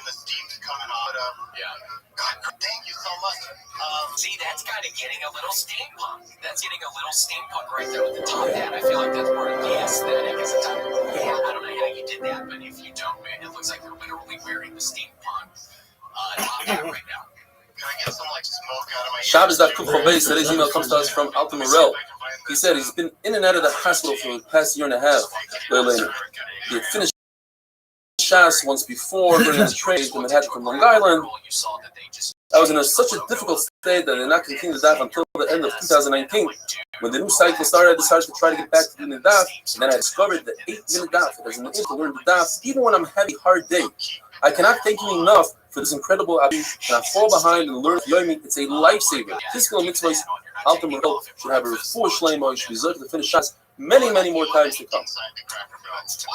the steam's coming out. God, thank you so much. See, that's kind of getting a little steampunk. That's getting a little steampunk right there with the top hat. I feel like that's part of the aesthetic. Is the top. Yeah, I don't know how you did that, but if you don't, man, it looks like you're literally wearing the steampunk top hat right now. Can I get some smoke out of my Shabbos Daf Kuf Chobeis. Today's email comes to us from Alta Morel. He said he's been in and out of the hospital for the past year and a half. He had finished Shas once before during his trade in Manhattan from Long Island. I was in such a difficult state that I did not continue the daf until the end of 2019. When the new cycle started, I decided to try to get back to doing the daf, and then I discovered the 8-minute daf. It was an able to learn the daf, even when I'm having a hard day. I cannot thank you enough for this incredible opportunity, and I fall behind and learn Yomi. It's a lifesaver. Physical mitzvahs, Alta Morel should have a refuah shleima. Should be zot to finish shots many more times to come.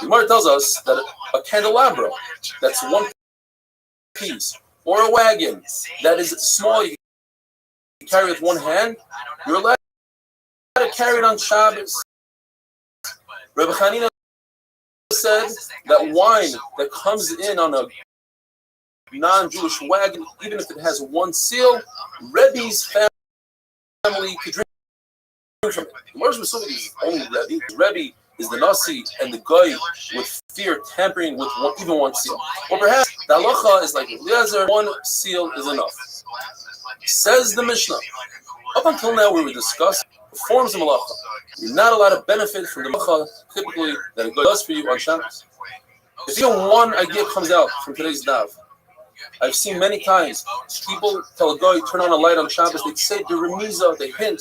The Gemara tells us that a candelabra, that's one piece, or a wagon that is small, you can carry with one hand, you're allowed to carry it on Shabbos. Rabbi Hanina said that wine that comes in on a non-Jewish wagon, even if it has one seal, Rebbe's family could drink from it. The Gemara's Masuvik is only Rebbe. Rebbe is the Nasi and the guy with fear tampering with even one seal. Or perhaps the halacha is like Eliezer, one seal is enough. Says the Mishnah. Up until now we were discussing the forms of malacha. You're not allowed to benefit from the malacha typically that a guy does for you on Shabbos. If even one idea comes out from today's daf, I've seen many times people tell a guy turn on a light on Shabbos. They say the remiza, they hint,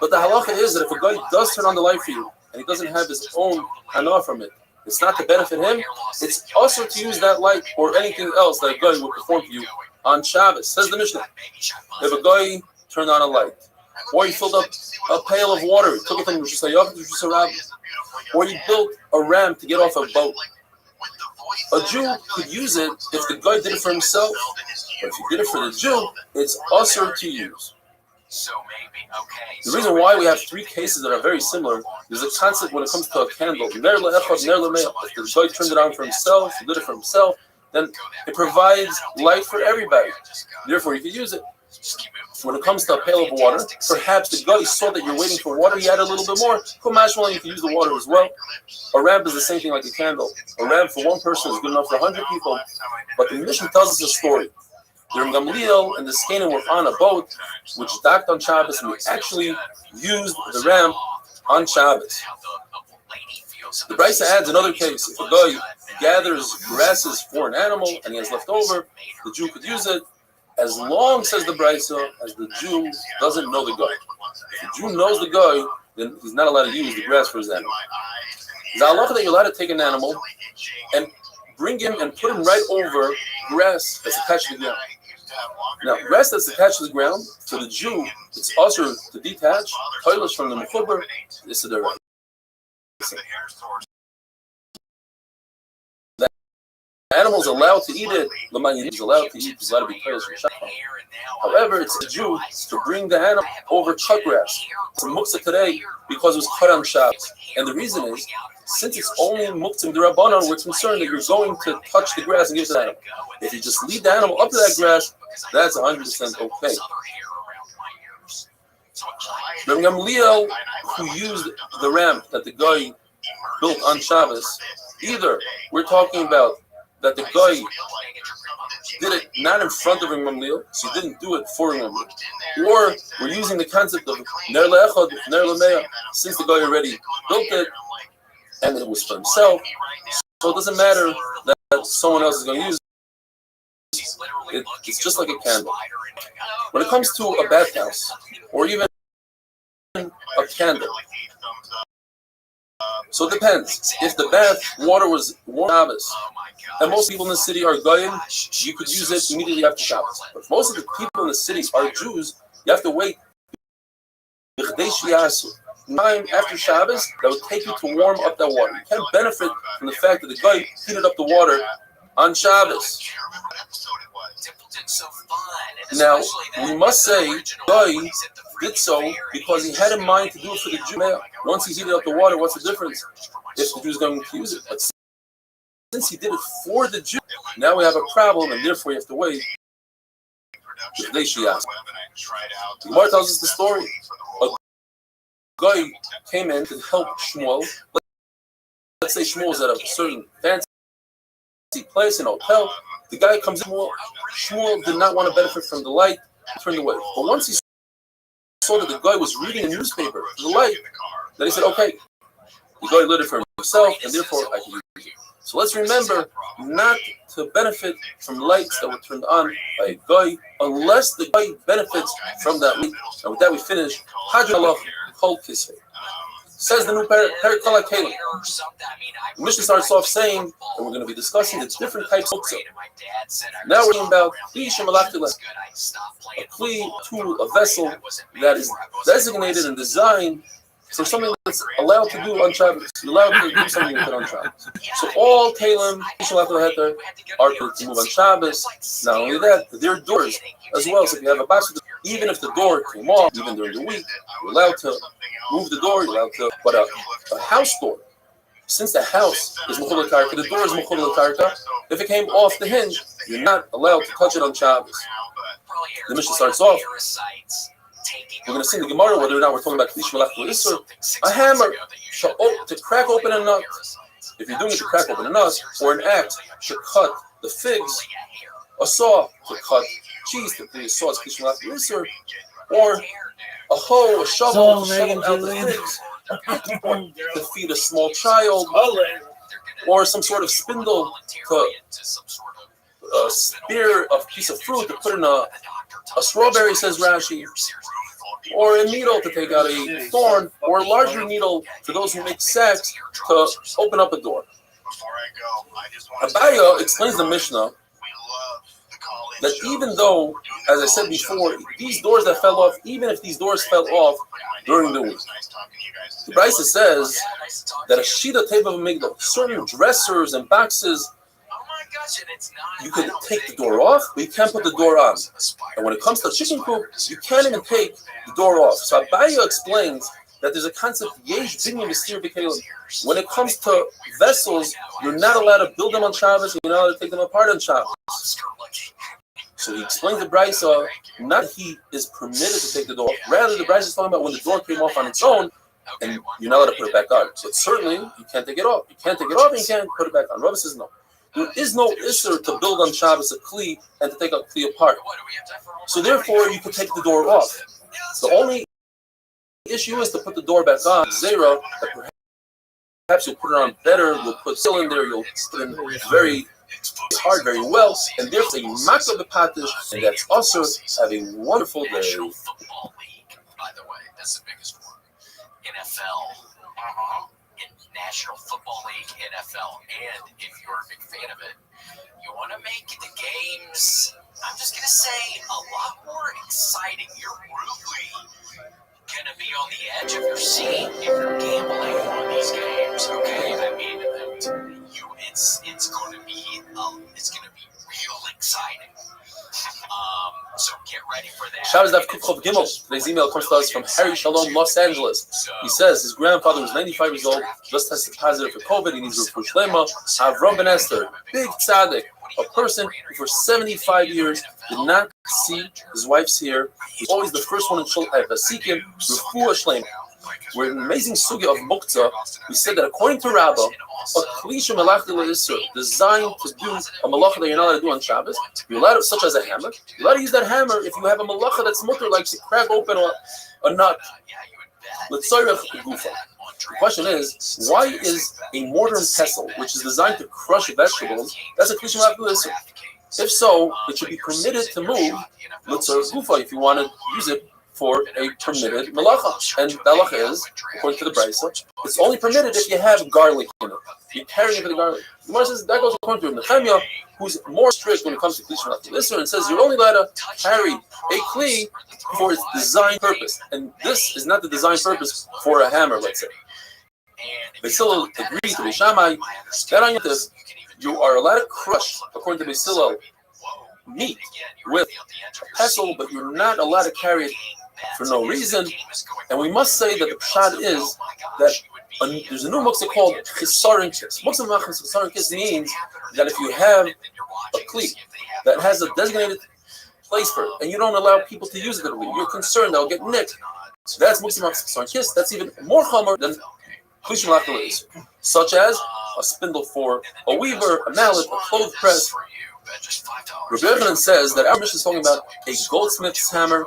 but the halacha is that if a guy does turn on the light for you and he doesn't have his own hana from it, it's not to benefit him. It's also to use that light or anything else that a guy would perform for you on Shabbos. Says the Mishnah. If a guy turned on a light, or he filled up a pail of water, took it from Rosh Hashanah to Rosh Hashanah, or he built a ramp to get off a boat. A Jew could use it if the guy did it for himself, but if he did it for the Jew, it's also to use. The reason why we have three cases that are very similar is a concept when it comes to a candle. If the guy turned it on for himself, he did it for himself, then it provides light for everybody. Therefore, you could use it. When it comes to a pail of water, perhaps the guy saw that you're waiting for water, he added a little bit more. You can use the water as well. A ramp is the same thing like a candle. A ramp for one person is good enough for 100 people. But the Mishnah tells us a story. During Gamliel and the Skanim were on a boat which docked on Shabbos, and we actually used the ramp on Shabbos. The Brisa adds another case. If a guy gathers grasses for an animal and he has left over, the Jew could use it. As long, says the Brisa, as the Jew doesn't know the guy. If the Jew knows the guy, then he's not allowed to use the grass for his animal. The halacha that you're allowed to take an animal and bring him and put him right over grass that's attached to the ground. Now, grass that's attached to the ground, for the Jew, it's also to detach toilets from the mechuber. This is the right. The animal's allowed to eat it. The man is allowed to eat. It's allowed to be toilets from shachar. However, it's the Jew to bring the animal over cut grass. It's a muktzah today because it was cut on Shabbos. And the reason is, since it's only muktzah d'Rabbanan, we're concerned that you're going to touch the grass and give it to the animal. If you just lead the animal up to that grass, that's 100% okay. Rabbi Gamliel, who used the ramp that the guy built on Shabbos, either we're talking about that the guy did it not in front of Rabbi Gamliel, so he didn't do it for Rabbi Gamliel, or we're using the concept of ner le'echad, ner le'mea, since the guy already built it and it was for himself, so it doesn't matter that someone else is going to use it. It's just like a candle. When it comes to a bathhouse or even a candle, so it depends. If the bath water was warm Shabbos, and most people in the city are goyim, you could use it immediately after Shabbos. But if most of the people in the city are Jews, you have to wait time after Shabbos that would take you to warm up that water. You can't benefit from the fact that the guy heated up the water on Shabbos. Now, we must say, guy did so because he had in mind to do it for the Jew. Once he heated up the water, what's the difference if the Jew is going to use it? But since he did it for the Jew, now we have a problem, and therefore you have to wait. The Gemara tells us the story. A guy came in to help Shmuel. Let's say Shmuel was at a certain fancy place, in a hotel. The guy comes in. Shmuel did not want to benefit from the light, turned away. But once he saw that the guy was reading a newspaper, the light, then he said, okay, the guy lit it for himself, and therefore I can use it. So let's remember not to benefit from lights that were turned on by a guy unless the guy benefits from that light. And with that we finish. Hadjallah Kol Kisvei. Says the new Perek Kol HaKelim. The Mishnah starts off saying that we're going to be discussing the different types of muktzah. Now we're talking about a kli, tool, a vessel that is designated and designed for something that's allowed to do on Shabbos. You're allowed to do something with it on Shabbos. So all kelim are to move on Shabbos. Not only that, they're doors as well. So if you have a box, even if the door came off, even during the week, you're allowed to move the door. You're allowed to. But a house door, since the house is mechul l'karka, the door is mechul l'karka. If it came off the hinge, you're not allowed to touch it on Shabbos. The Mishnah starts off. We're going to see in the Gemara whether or not we're talking about klish malach l'isur, a hammer to crack open a nut. If you're doing it to crack open a nut, or an axe to cut the figs, a saw to cut cheese, the saw is klish malach l'isur, or a hoe, a shovel to shovel out the figs, to feed a small child, or some sort of spindle to spear a piece of fruit to put in a strawberry, says Rashi, or a needle to take out a thorn, or a larger needle for those who make sacks to open up a door. Abaya explains the Mishnah that even though, as I said before, these doors that fell off, even if these doors fell off during the week, the Brisa says that a shida table of migdal, certain dressers and boxes, you could take the door off, but you can't put the door on. And when it comes to chicken coop, you can't even take the door off. So Abaya explains that there's a concept, yesh binyan v'stir b'kelim. When it comes to vessels, you're not allowed to build them on Shabbos, you're not allowed to take them apart on Shabbos. So he explains the Brisa, not he is permitted to take the door off. Rather, the Brisa is talking about when the door came off on its own, and you're not allowed to put it back on. But certainly, you can't take it off. You can't take it off and you can't put it back on. Rabbi says no. There is no isser to build on Shabbos a kli and to take a kli apart. So therefore, you can take the door off. The only issue is to put the door back on. Zera, that perhaps you'll put it on better, you'll put cylinder, you'll put it in very hard, very well, and therefore you mack up the patish, and that's also have a wonderful day. National Football League, by the way, that's the biggest one. NFL. National Football League, NFL, and if you're a big fan of it, you want to make the games, I'm just going to say, a lot more exciting. You're really going to be on the edge of your seat if you're gambling on these games, okay? I mean, it's going to be real exciting. So get ready for that. Shabbos Daf Kuf Gimel. Today's email comes to us from Harry Shalom, Los Angeles. He says his grandfather was 95 years old, just tested positive for COVID. He needs refuah shlema. Avram Ben Esther, big tzaddik, a person who for 75 years did not see his wife's hair. He's always the first one in Shul Vasikim, refuah shlema. We're an amazing sugya of muktzah. We said that according to Rabbi, a klisha malachta le'isur, designed to do a malacha that you're not allowed to do on Shabbos, you're allowed to, such as a hammer. You're allowed to use that hammer if you have a malacha that's mutter, like to crack open a nut. The question is, why is a mortar and pestle, which is designed to crush vegetables, that's a klisha malachta le'isur? If so, it should be permitted to move l'tzorech gufa if you want to use it for a permitted malacha. And the halacha is, according to the Brisa, it's only permitted if you have garlic in it. You're carrying it for the garlic. The Gemara says that goes according to Nehemiah, who's more strict when it comes to kli shel Isser, and says you're only allowed to carry a kli for its design purpose. And this is not the design purpose for a hammer, let's say. Basil agrees to Shammai that on this, you are allowed to crush, according to Basil, meat with a pestle, but you're not allowed to carry it for no reason. And we must say that the pshat is that there's a new muktzah called chisaron kis. Muktzah chisaron kis means that if you have a kli that has a designated place for it, and you don't allow people to use it, you're concerned they'll get nicked. So that's muktzah chisaron kis. That's even more chomer than kli shel Isser, such as a spindle for a weaver, a mallet, a clothes press. Rabbi says that our Mishnah is talking about a goldsmith's hammer,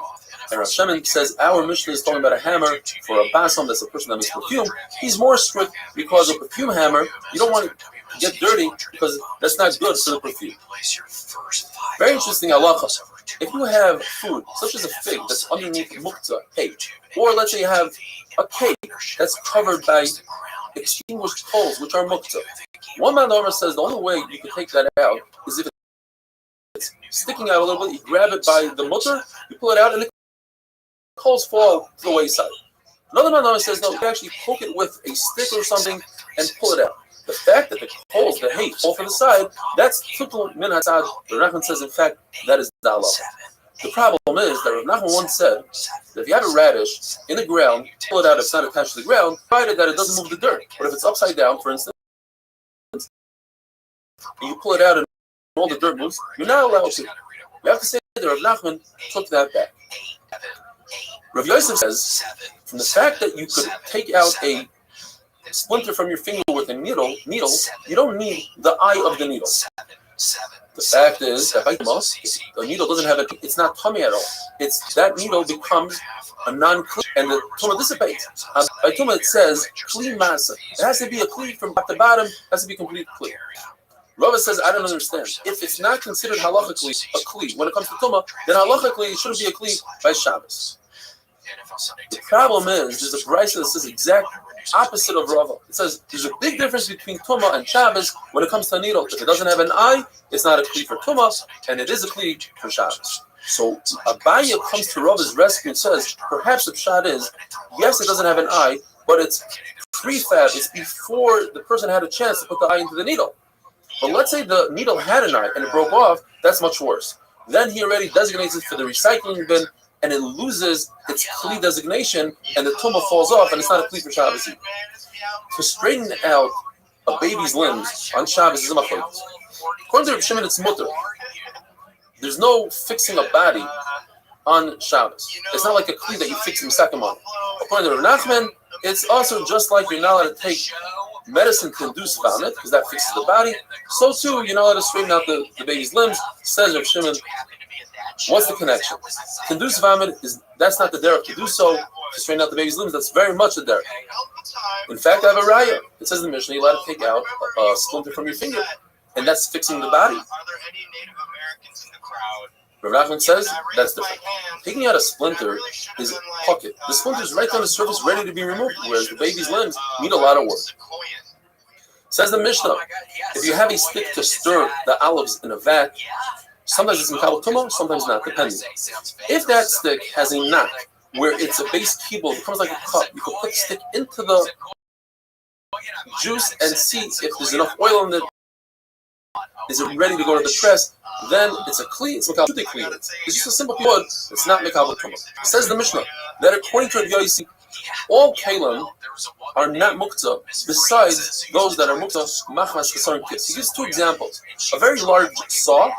and Rav Shemin says our Mishnah is talking about a hammer for a basom, that's a person that makes perfume. He's more strict because a perfume hammer, you don't want it to get dirty because that's not good for the perfume. Very interesting halacha. If you have food, such as a fig that's underneath muktzah, or let's say you have a cake that's covered by extinguished coals, which are muktzah. One man says the only way you can take that out is if it's sticking out a little bit, you grab it by the mutter, you pull it out, and the coals fall to the wayside. Another man says no, you can actually poke it with a stick or something and pull it out. The fact that the coals, the hay, fall to the side, that's tutul min hatzad. Rav Nachman says, in fact, that is the halacha. The problem is that Rav Nachman once said that if you have a radish in the ground, pull it out if it's not attached to the ground, provided that it doesn't move the dirt. But if it's upside down, for instance, and you pull it out and all the dirt moves, you're not allowed to. You have to say that Rav Nachman took that back. Rav Yosef says, from the fact that you could take out a splinter from your finger with a needle, you don't need the eye of the needle. The fact is that by the needle doesn't have it's not tummy at all. It's that needle becomes a non-kli, and the tumah dissipates. By tumah it says kli masa. It has to be a kli from top to bottom. It has to be complete kli. Rava says, I don't understand. If it's not considered halachically a kli when it comes to tumah, then halachically it shouldn't be a kli by Shabbos. The problem is there's a brisa that says exact opposite of Rava. It says there's a big difference between tumah and Shabbos when it comes to a needle. If it doesn't have an eye, it's not a kli for tumah, and it is a kli for Shabbos. So Abaya comes to Rava's rescue and says, perhaps the pshat is, yes, it doesn't have an eye, but it's prefab. It's before the person had a chance to put the eye into the needle. But let's say the needle had an eye and it broke off, that's much worse. Then he already designates it for the recycling bin, and it loses its kli designation, and the tumah falls off, and it's not a kli for Shabbos. To straighten out a baby's limbs on Shabbos is a machlokes. According to Reb Shimon, it's mutter. There's no fixing a body on Shabbos. It's not like a kli that you fix in Sakamon. According to Reb Nachman, it's also just like you're not allowed to take medicine to induce vomit, because that fixes the body. So too, you're not allowed to straighten out the baby's limbs. Says Reb Shimon. What's the connection? To induce vomit that's not the derech. To do so, to straighten out the baby's limbs, that's very much the derech. In fact, I have a raya. It says in the Mishnah, you're allowed to take out a splinter from your finger, and that's fixing the body. Are there any Native Americans in the crowd? Rothschild says that's different. Taking out a splinter is pocket. The splinter is right on the surface, ready to be removed, whereas the baby's limbs need a lot of work. Says the Mishnah, if you have a stick to stir the olives in a vat, sometimes it's Mikabel Tumah, sometimes not, depending. If that stick has a knot where it's a base kibble, it becomes like a cup, you can put the stick into the juice and see if there's enough oil in it. Is it ready to go to the press? Then it's a kli, it's Mikabel Tumah. It's just a simple wood, it's not Mikabel Tumah. Says the Mishnah that according to Rabbi Yossi, all kalim are not muktzah besides those that are muktzah machmas kesarim kis. He gives two examples: a very large saw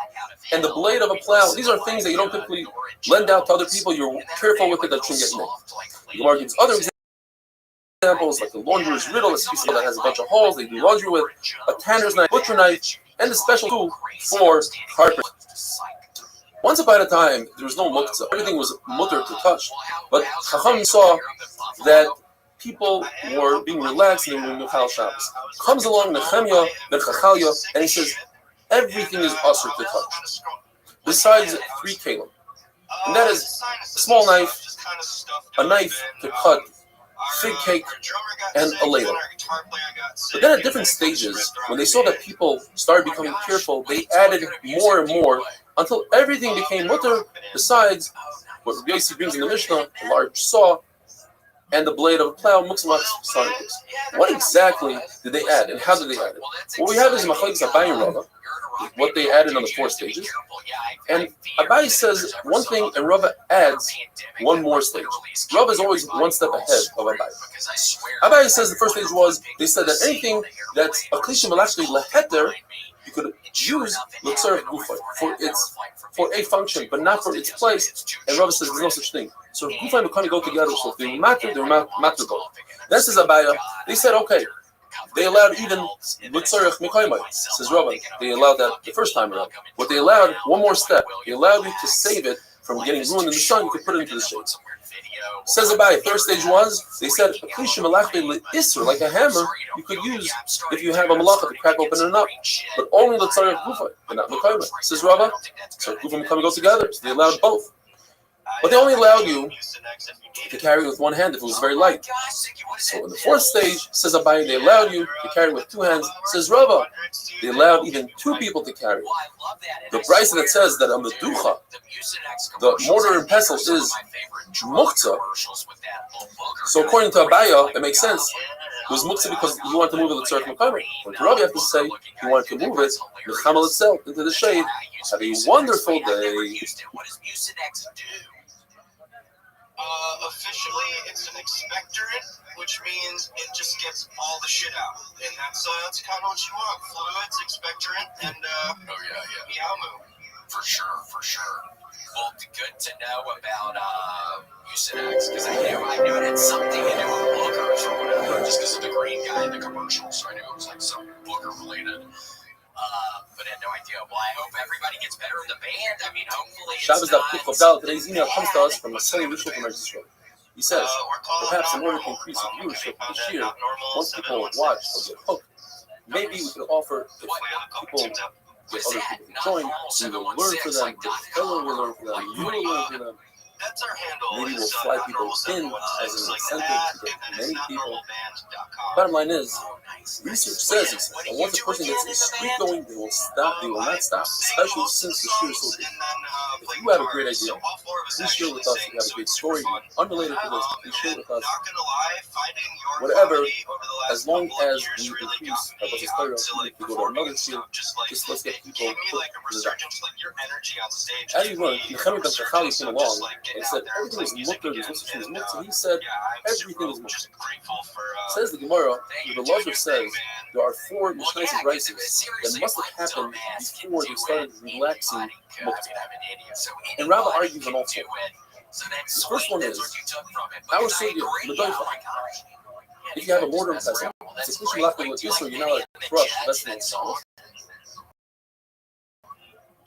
and the blade of a plow. These are things that you don't typically lend out to other people. You're careful with it that you shouldn't get nicked. The Gemara gives other examples like the laundrer's riddle, a piece that has a bunch of holes they do laundry with, a tanner's knife, butcher knife, and a special tool for carpet. Once upon a time, there was no muktzah. Everything was mutter to touch. But Chacham saw that people were being relaxed and they were doing Mechal Shabbos. Comes along Nehemiah ben Chachalia and he says, everything is usher to touch, besides 3 kalim. And that is a small knife, a knife to cut fig cake, and a ladle. But then at different stages, when they saw that people started becoming careful, they added more and more until everything became mutter, besides what Rabbi Yossi brings in the Mishnah, a large saw, and the blade of a plow, muktzah sarkis. What exactly did they add, and how did they add it? What we have is Machlekes Abaye and Rabbi, what they added on the 4 stages. And Abaye says one thing, and Rabbi adds one more stage. Rabbi is always one step ahead of Abaye. Abaye says the first stage was, they said that anything that's a klishim malachli leheter, you could use l'tzaref gufay for a function, but not for its place. And Rabbi says there's no such thing. So gufay and kind of go together. So if they were matter, they were matter both. Then says Abaye, they said okay. They allowed even l'tzaref mekaymai. Says Rabbi, they allowed that the first time around. But they allowed one more step. They allowed you to save it from getting ruined in the sun. You could put it into the shade. Says Abaye, first stage was, they said, like a hammer, you could use if you have a malacha to crack open it up, but only the tzarech gufa, and not mekayma. Says Rabbi, tzarech gufa and mekayma go together, so they allowed both. But they only allowed you to carry it with one hand if it was very light. So in the 4th stage, says Abaye, they allowed you to carry it with 2 hands. Says Rabbi, they allowed even 2 people to carry it. The brisa that says that on the ducha, the mortar and pestle is muktzah. So according to Abaye, it makes sense. It was muktzah because you want to move it to tzarech mekamer. But to Rabbi, you have to say you want to move it the chamal itself into the shade. Have a wonderful day. Officially, it's an expectorant, which means it just gets all the shit out, and that's kind of what you want: fluids, expectorant, and meow moo. For sure. Well, good to know about Mucinex, because I knew it had something to do with boogers or whatever, just because of the green guy in the commercial, so I knew it was like some booger related. But I had no idea. Well, I hope everybody gets better in the band. I mean, hopefully Shabbos Daf Kuf Chavdal. Today's email comes to us from a sunny Rishon from Israel. He says, perhaps in order to increase the viewership this year, once people watch or get hooked, maybe we could offer, if people get other people to join, we will learn for them, the fellow will learn for them, you will learn for them. That's our handle. Maybe we'll fly people in as an incentive to get many people. Bottom line is, research says that once a person gets a streak going, they will not stop, especially since the shoe is so big. If you have a great idea, please share with us. If you have a great story unrelated to this, please share with us. Whatever, as long as we increase our business career, we go to another field, just let's get people hooked to the doctor. As we learned, Nehemiah ben Chachalia came along and said everything is mutter, there's no such thing as mutter. He said everything is mutter. Says the Gemara, the Rothschild says there are 4 Mishnaitic rices that must have happened before they started relaxing mutter. And Rabbi argues on all 4. The first one is, our Savior, Medoifa. If you have a mortar and pestle, it's a question left with Israel, you're not allowed to crush vegetables.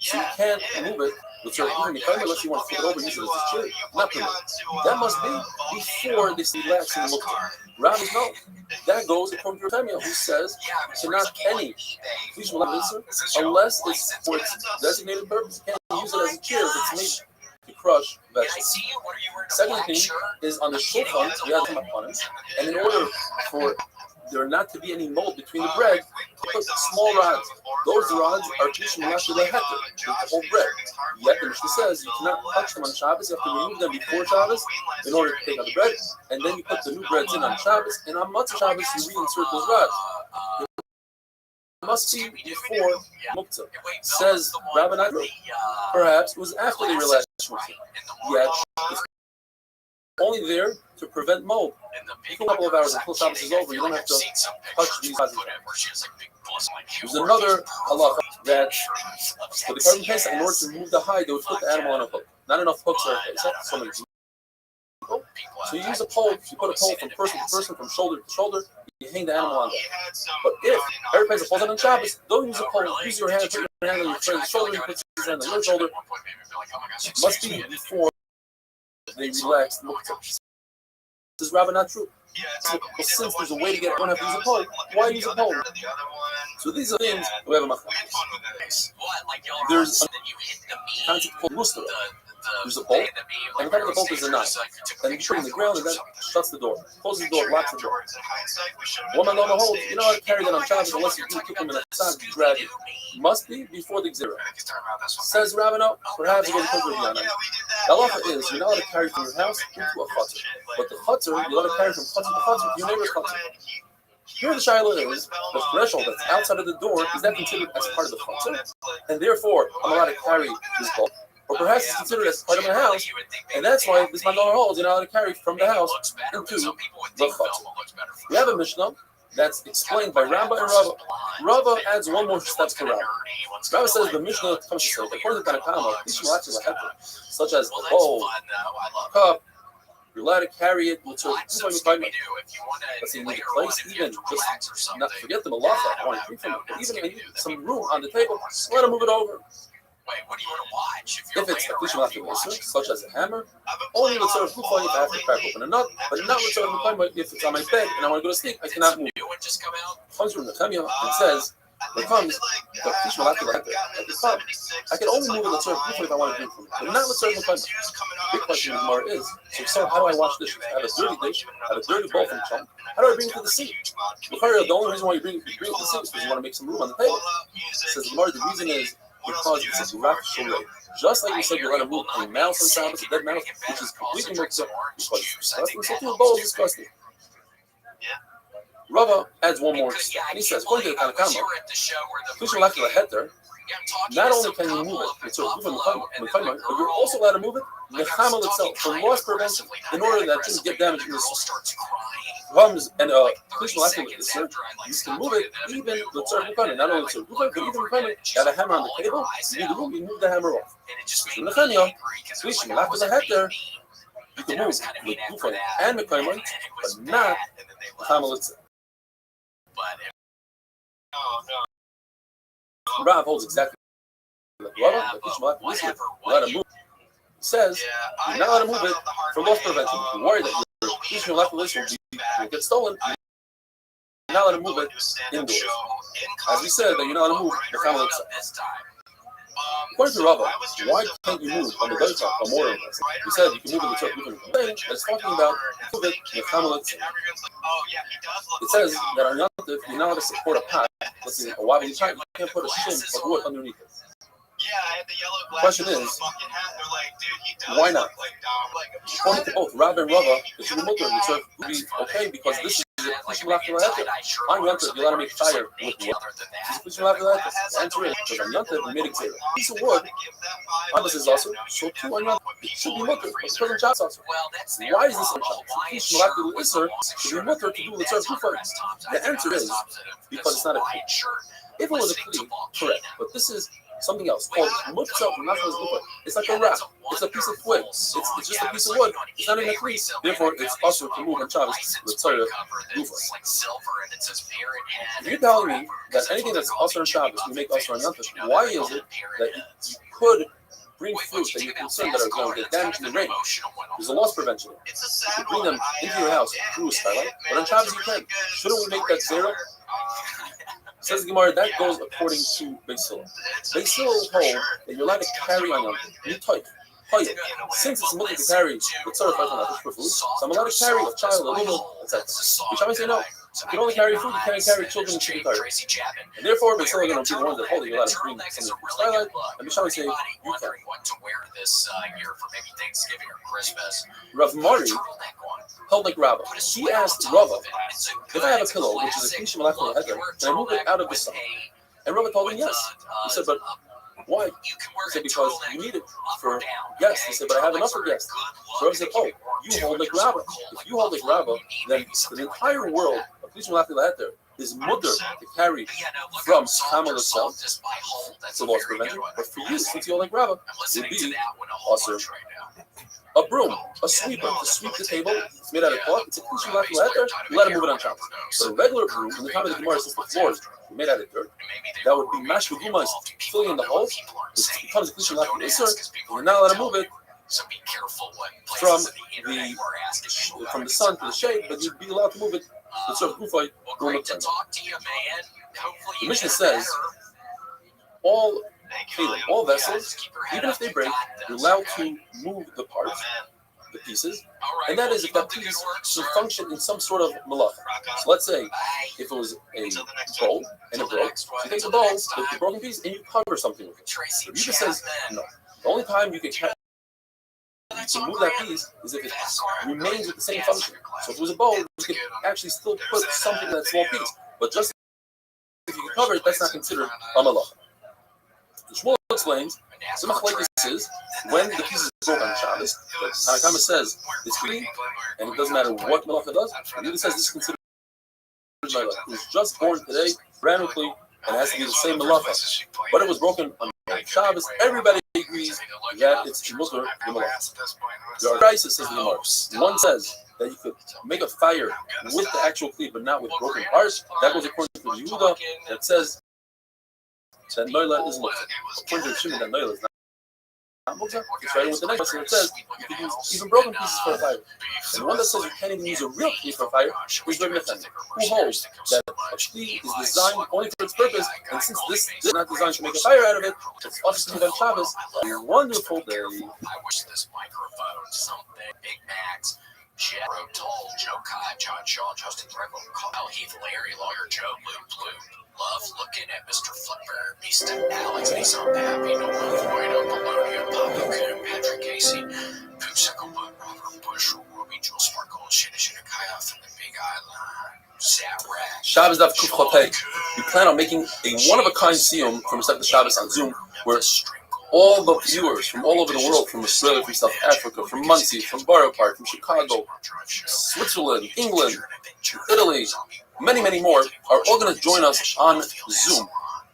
So you can't move it. Let's say even unless you want to flip it over, use it as a chair. Not permitted. That must be before they relax in the mukta. Rabbi, no. That goes according to Rabbi, who says to not any unless it's for its designated purpose. You can't use it as a chair if it's made to crush vegetables. Second thing is on the shulchan, you have to come upon it, and in order for there not to be any mold between the bread, you put small rods. Those rods are the whole bread. Yet the Mishnah says you cannot touch them on Shabbos. You have to remove them before Shabbos in order to take out the bread, and then you put the new breads in on Shabbos. And on Matzah Shabbos, you reinsert those rods. It must be before Muktzah. Says Rabbi, perhaps it was after they relaxed Muktzah. Yet it's only there to prevent mold. A couple of hours until Shabbos is over, you don't have to touch these rods. There's another halacha that for the carbon paste, in order to remove the hide, they would put the animal on a hook. Not enough hooks are so many people. So you use a pole, you put a pole from person to person, from shoulder to shoulder, you hang the animal on there. But if every place falls on Shabbos, don't use a pole, use your hand, put your hand on your friend's shoulder, you put your hand on your shoulder. It must be before they relax the muktzah. This is Rabbi not true. So, since there's a way to get it, don't have to use a pole. Why use a pole? So these are things we have a machlokes. There's a concept called mustara. There's a bolt, and on top of the bolt is a knife. And you put it in the ground, and that shuts the door, closes the door, locks the door. Woman on the hold, you know how to carry that on Shabbos unless you keep them in a side, you drag it. Must be before the Gzera. Says Rabbi, no, perhaps it goes because of Yana. The halacha is you're not allowed to carry from your house into a chutzner. But the chutzner, you're allowed to carry from chutzner to chutzner to your neighbor's chutzner. Here the shaila is, the threshold that's outside of the door, is that considered as part of the chutzner? And therefore, I'm allowed to carry this bolt. Or perhaps it's considered as part of my house, and that's why this mandala holds you're not allowed to carry from the house into the chutzner. We have a Mishnah that's explained by Rabbi and Rabbi. Rabbi adds one more step to Rabbi. Rabbi says the Mishnah comes to say, according to Tanakama, such as the bowl, the cup, you're allowed to carry it with sort of let's say you need a place, even just not forget the malacha, I want to drink from it, but even some room on the table, let him move it over. If it's a klisha such as a hammer, only with sort of kufa if I have to crack open a nut, but not with sort of if it's on my bed and I want to go to sleep, I cannot move. Comes from the Nehemiah and says, when it comes, the klisha at the cup, I can only move with sort of kufa if I want to drink from it, but not with sort of kufa. Big question of Gemara is, so how do I wash dishes? I have a dirty dish, I have a dirty bowl from the chunk. How do I bring it to the sink? The only reason why you bring it to the sink is because you want to make some room on the table. Says Gemara, the reason is because it's a Rothschild. Just like you said, you're going to move a mouse on Shabbos, a dead mouse, which is completely mixed up because it's disgusting. So the bowl is disgusting. Rava adds one more step, and he says, according to the Tanakama, not only can you move it, it's a but you're also allowed to move it mechamal itself for loss prevention in order that it doesn't get damaged in the system. And you can move it even with certain kind, not only certain but even kind, you have a hammer on the table, you move the hammer off. In the Chanya, after the head there, you can move with Gufan and Mekayman, but not mechamal itself. Rav holds exactly like Rava, let him move. He says, you're not allowed to move it for loss prevention. You're worried that your Ishmael will get stolen. You're not allowed to move it indoors. As we said, that you're not allowed to move the family itself. According to Rabbi, why can't you move on the Daytime or more? He said you can move in the church, moving the thing that's talking about move it in the family itself. It says that on Yom Tov, you're not allowed to support a pot. Let's say a wobbly type, you can't put a shim of wood underneath it. The question is, why not? According to both Rabbi and Rava, it should be mutter, which would be okay because this is the Kishim Lachim Laheter. On Yom Tov, you're allowed to make fire with wood. This is Kishim Lachim Laheter. The answer is, because on Yom Tov, we made a Gzera. A piece of wood, on this is also, so too on Yom Tov. It should be mutter, because it doesn't chop also. Why is this on chop? Kishim Lachim Laheter should be mutter to do the Tzarech Gufay. The answer is, because it's not a kli. If it was a kli, correct, but this is something else called muktzah. It's like a wrap. It's a piece of wood. It's just a piece of wood. It's not even a kli. Therefore, it's also to move on Shabbos with tzara gufa. If you're telling me that anything that's also on Shabbos you make also on Yom Tov, why is it that you could bring fruit that you're concerned that are going to get damaged in the rain? There's a loss prevention. You can bring them into your house through a skylight, but on Shabbos you can. Shouldn't we make that zero? Says the Gemara, that goes according to Beis Hillel. Beis Hillel hold that you're allowed to carry on Yom Tov. You type. Since it's mutter to carry the tzara for food, so I'm allowed to carry a child, a little, etc. The Shabbos say no. You can only carry food, you can't carry children and children. And therefore, Beis Hillel are going to be the ones that hold it. You're allowed to bring something from the skylight, and the Shabbos say you can. Rav Mari held like Rabbi. He asked Rabbi, if I have a pillow, which is a kli shemalach leheder, can I move it out of the sun? And Rabbi told him yes. He said, but why? He said, because you need it for guests. He said, but I have enough for guests. So Rabbi said, oh, you hold like Rabbi. If you hold like Rabbi, then the entire world of kli shemalach leheder is mutter to carry from camel itself. It's a loss prevention. But for you, since you hold like Rabbi, it would be also a broom, a sweeper to sweep the table. It's made out of cloth. It's a kli shemalach leheder. You let it move it on Shabbos. But a regular broom, in the time of the Gemara, since the floors were made out of dirt, that would be mashma gumas filling in the holes. It becomes a kli shemalach leheder, and you're not allowed to move it from the sun to the shade, but you'd be allowed to move it. The sort of gufa during the time. The Mishnah says all vessels, even if they break, you're allowed to move the parts, the pieces, and that is if that piece should function in some sort of malacha. So let's say if it was a bowl and it broke, so you take the bowl with the broken piece and you cover something with it. The Mishnah says no. The only time you can move that piece is if it remains with the same function. So if it was a bowl, you could actually still put something in that small piece, but just if you can cover it, that's not considered a malacha. The Shmuel explains, the machlokes is when the piece is broken on Shabbos, the Tanakama says it's clean, and it doesn't matter what malacha does. And it says this is considered malacha. It was just born today, brand new clean, and it has to be the same malacha. But it was broken on Shabbos. Everybody agrees that it's mutter the malacha. There are prices, says the Gemara. One says that you could make a fire with the actual clean, but not with broken parts. That goes according to Yehuda. That says that noila is muktzah. According to Shimon, that noila is not muktzah. It's right with the next one. It says you can use even broken pieces for a fire. And the one that says you can't even use a real kli for a fire is Rabbi Nathan, who holds that a kli is designed only for its purpose, and since this is not designed to make a fire out of it, it's also to move on Shabbos. A wonderful day. I wish this microphone something. Big Macs. Jet, Rothschild, Joe Kai, John Shaw, Justin Threadwell, Kyle Heath, Larry, Lawyer, Joe, Luke. Love looking at Mr. Flipper, Mr. Alex, Nissan Pappy, No Void, Apollonia, Papa Coon, Patrick Casey, Poopsicle Butt, Robert Bush, Ruby, Jewel Sparkle, Shinna Kaya from the Big Island, Sat Rat. Shabbos Daf Kuf Chotei. We plan on making a one-of-a-kind siyum from Masechet Shabbos on Zoom, where all the viewers from all over the world, from Australia, from South Africa, from Muncie, from Borough Park, from Chicago, Switzerland, England, Italy, many more, are all going to join us on Zoom.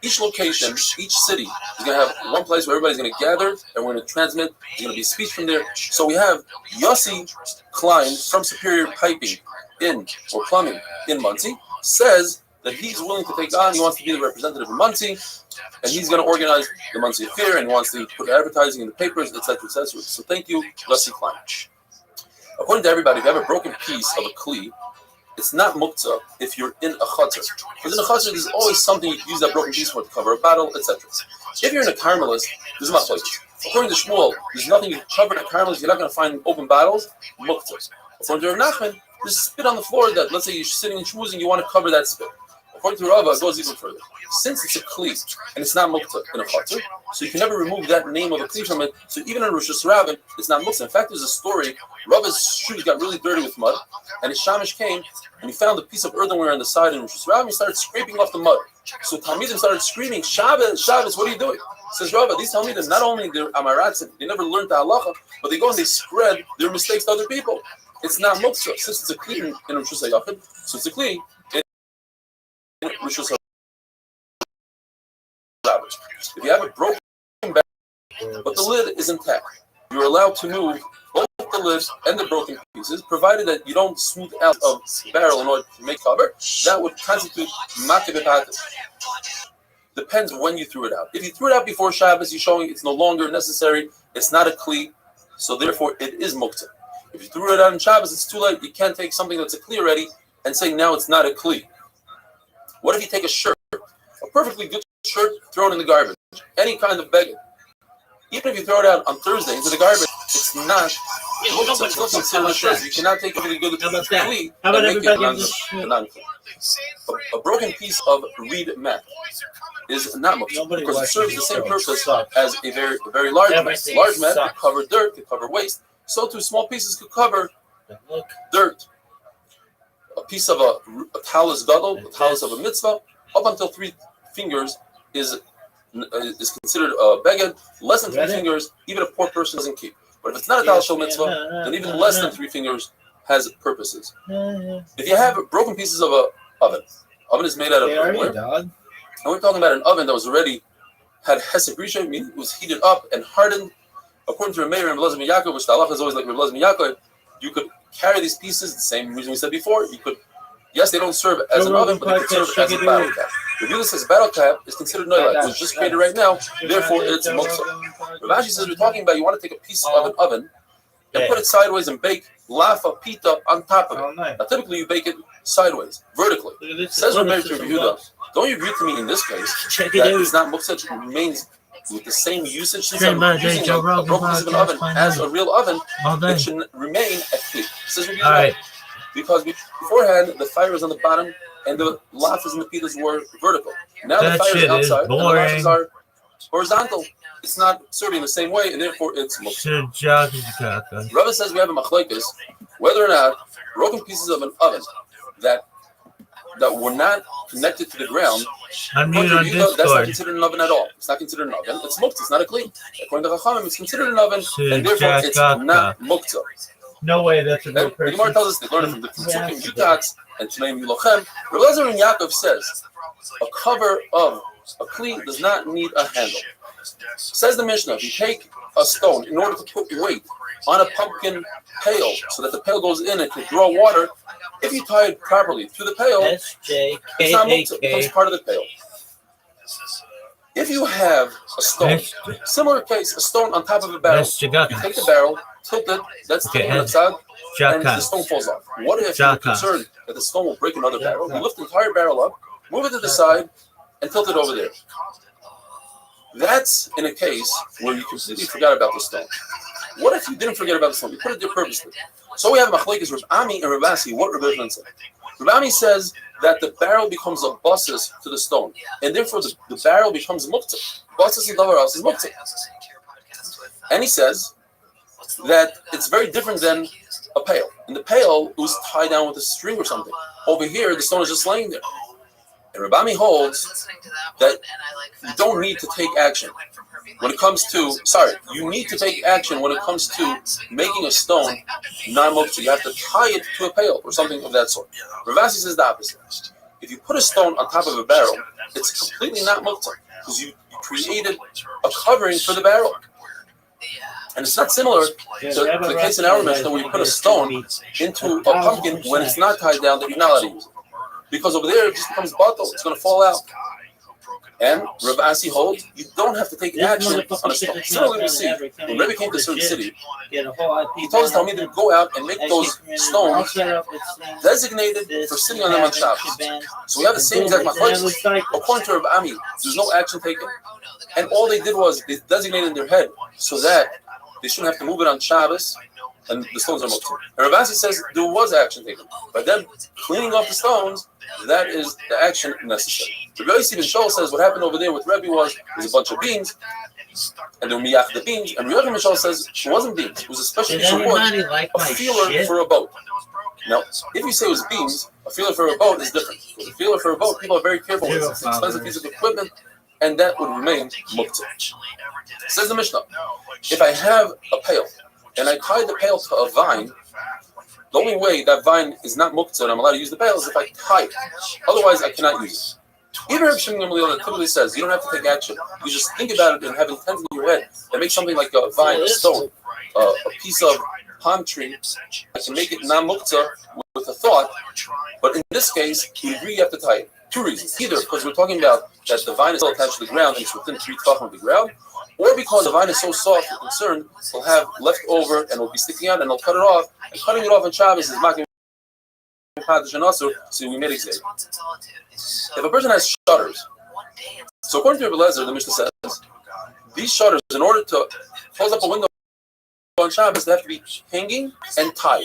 Each location, each city is going to have one place where everybody's going to gather, and we're going to transmit. There's going to be a speech from there. So we have Yossi Klein from Superior Piping or Plumbing in Muncie, says that he's willing to take on, he wants to be the representative of Muncie, and he's going to organize the Muncie Affair, and he wants to put advertising in the papers, etc., etc. So thank you, Yossi Klein. According to everybody, if you have a broken piece of a kli, it's not muktzah if you're in a chutzner. Because in a chutzner, there's always something you can use that broken piece for to cover a battle, etc. If you're in a carmelist, there's not place. According to Shmuel, there's nothing you can cover in a carmelist. You're not going to find open battles. Muktzah. According to Rav Nachman, there's spit on the floor that, let's say you're sitting and schmoozing, you want to cover that spit. According to Rava, it goes even further. Since it's a kli and it's not muktzah in a chutzner, so you can never remove that name of a kli from it. So even in Rosh Hashanah, it's not muktzah. In fact, there's a story. Rava's shoes got really dirty with mud, and his shamish came and he found a piece of earthenware on the side in Rosh Hashanah, and he started scraping off the mud. So Talmidim started screaming, Shabbos, Shabbos, what are you doing? Says Rava, these Talmidim, not only they're amarats, they never learned the halacha, but they go and they spread their mistakes to other people. It's not muktzah. Since it's a kli in Rosh Hashanah, so it's a kli in Rosh Hashanah. Shabbos. If you have a broken barrel, but the lid is intact, you're allowed to move both the lid and the broken pieces, provided that you don't smooth out of the barrel in order to make cover. That would constitute makeh. Depends when you threw it out. If you threw it out before Shabbos, you're showing it's no longer necessary. It's not a kli, so therefore it is muktzah. If you threw it out on Shabbos, it's too late. You can't take something that's a kli already and say now it's not a kli. What if you take a shirt, a perfectly good shirt, throw it in the garbage? Any kind of beggar. Even if you throw it out on Thursday into the garbage, it's not muktzah. It's not considered a shirt. You cannot take a really good kli and make it non-kli. A broken piece of reed mat is not muktzah because it serves the same purpose as a very large mat. Large mat could cover dirt, could cover waste. So too, small pieces could cover dirt. A piece of a talis gadol, a talis of a mitzvah, up until 3 fingers is considered a beged. Less than 3 fingers, even a poor person doesn't keep. But if it's not a talis shel mitzvah, then even less than 3 fingers has purposes. If you have broken pieces of a oven is made out of wood, and we're talking about an oven that was already had hesed risha, meaning it was heated up and hardened. According to Rabbi and Rabbi Yaakov, which the halacha is always like Rabbi Yaakov, you could carry these pieces, the same reason we said before. You could, yes, they don't serve as an oven, but they could serve as a battle cap. Rabbi says battle cap is considered noilak. It was just created right now, therefore it's muktzah. Rav Ashi says we're talking about you want to take a piece of an oven and put it sideways and bake lafa pita on top of it. Now typically you bake it sideways, vertically. Says Rabbi Yehuda, don't you agree to me in this case that it's not muktzah, it remains with the same usage since I'm using a broken piece of an oven as a real oven, it should remain a kli. Says Rabbi Yehuda, because beforehand the fire was on the bottom and the lafas and the pitas were vertical. Now the fire is outside and the lafas are horizontal. It's not serving the same way, and therefore it's muktzah. Rabbi says we have a machlokes whether or not broken pieces of an oven that were not connected to the ground, that's not considered an oven at all. It's not considered an oven. It's muktzah. It's not a kli. According to Chachamim, it's considered an oven, and therefore it's not muktzah. No way, that's a good person. The Gemara tells us they learn it from the Psukim, Yutats, and Tmeim Yulochem. Rabbi Lezer and Yaakov says a cover of a kli does not need a handle. Says the Mishnah, if you take a stone in order to put weight on a pumpkin pail so that the pail goes in and can draw water, if you tie it properly to the pail, it's not muktzah, it becomes part of the pail. If you have a stone, similar case, a stone on top of a barrel, you take the barrel, tilt it, that's the side, and the stone falls off. What if you're concerned that the stone will break another barrel? You lift the entire barrel up, move it to the side, and tilt it over there. That's in a case where you completely forgot about the stone. What if you didn't forget about the stone? You put it there purposely. So we have machlokes Rav Ami and Rav Asi. What Rav Yehuda said? Rav Ami says that the barrel becomes a basis to the stone, and therefore the barrel becomes muktzah. Basis and davar else is muktzah. And he says that it's very different than a pail. In the pail, it was tied down with a string or something. Over here, the stone is just laying there. And Rav Ami holds that you don't need to take action when it comes to, you need to take action when it comes to making a stone non-muktzah. You have to tie it to a pail or something of that sort. Rav Asi says the opposite. If you put a stone on top of a barrel, it's completely not muktzah because you created a covering for the barrel. And it's not similar to the case in our Mishnah where you put a stone into a pumpkin when it's not tied down that you're not allowed to use it. Because over there it just becomes bottle, it's going to fall out. And Rav Asi holds you don't have to take action on a stone. Similarly, we see when Rabbi came to a certain city, he told his Talmidim to go out and make those stones designated for sitting on them on Shabbos. So we have the same exact machlokes. According to Rav Ami, there's no action taken, and all they did was they designated in their head so that they shouldn't have to move it on Shabbos, and the stones are muktzah. And Rav Asi says there was action taken, but then cleaning off the stones, that is the action necessary. Rabbi Yossi ben Shaul says what happened over there with Rabbi was there's a bunch of beams, and they were miyach the beams, and Rabbi ben Shaul says it wasn't beams, it was a special piece of wood, a feeler for a boat. Now, if you say it was beams, a feeler for a boat is different. With a feeler for a boat, people are very careful with it. It's an expensive piece of equipment, and that would remain muktzah. Says the Mishnah, if I have a pail, and I tie the pail to a vine, the only way that vine is not muktzah and I'm allowed to use the pail is if I tie it. Otherwise, I cannot use it. Even Rabbi Shimon Gamliel typically says you don't have to take action. You just think about it and have intent in your head. And make something like a vine, a stone, a piece of palm tree. I can make it non-muktzah with a thought. But in this case, you agree you have to tie it. Two reasons. Either because we're talking about that the vine is still attached to the ground and it's within 3 tefachim of the ground, or because the vine is so soft and concerned, we'll have left over and will be sticking out and they'll cut it off. And cutting it off on Shabbos is making so we made it. If a person has shutters, so according to Rabbi Lezer, the Mishnah says, these shutters, in order to close up a window on Shabbos, they have to be hanging and tied.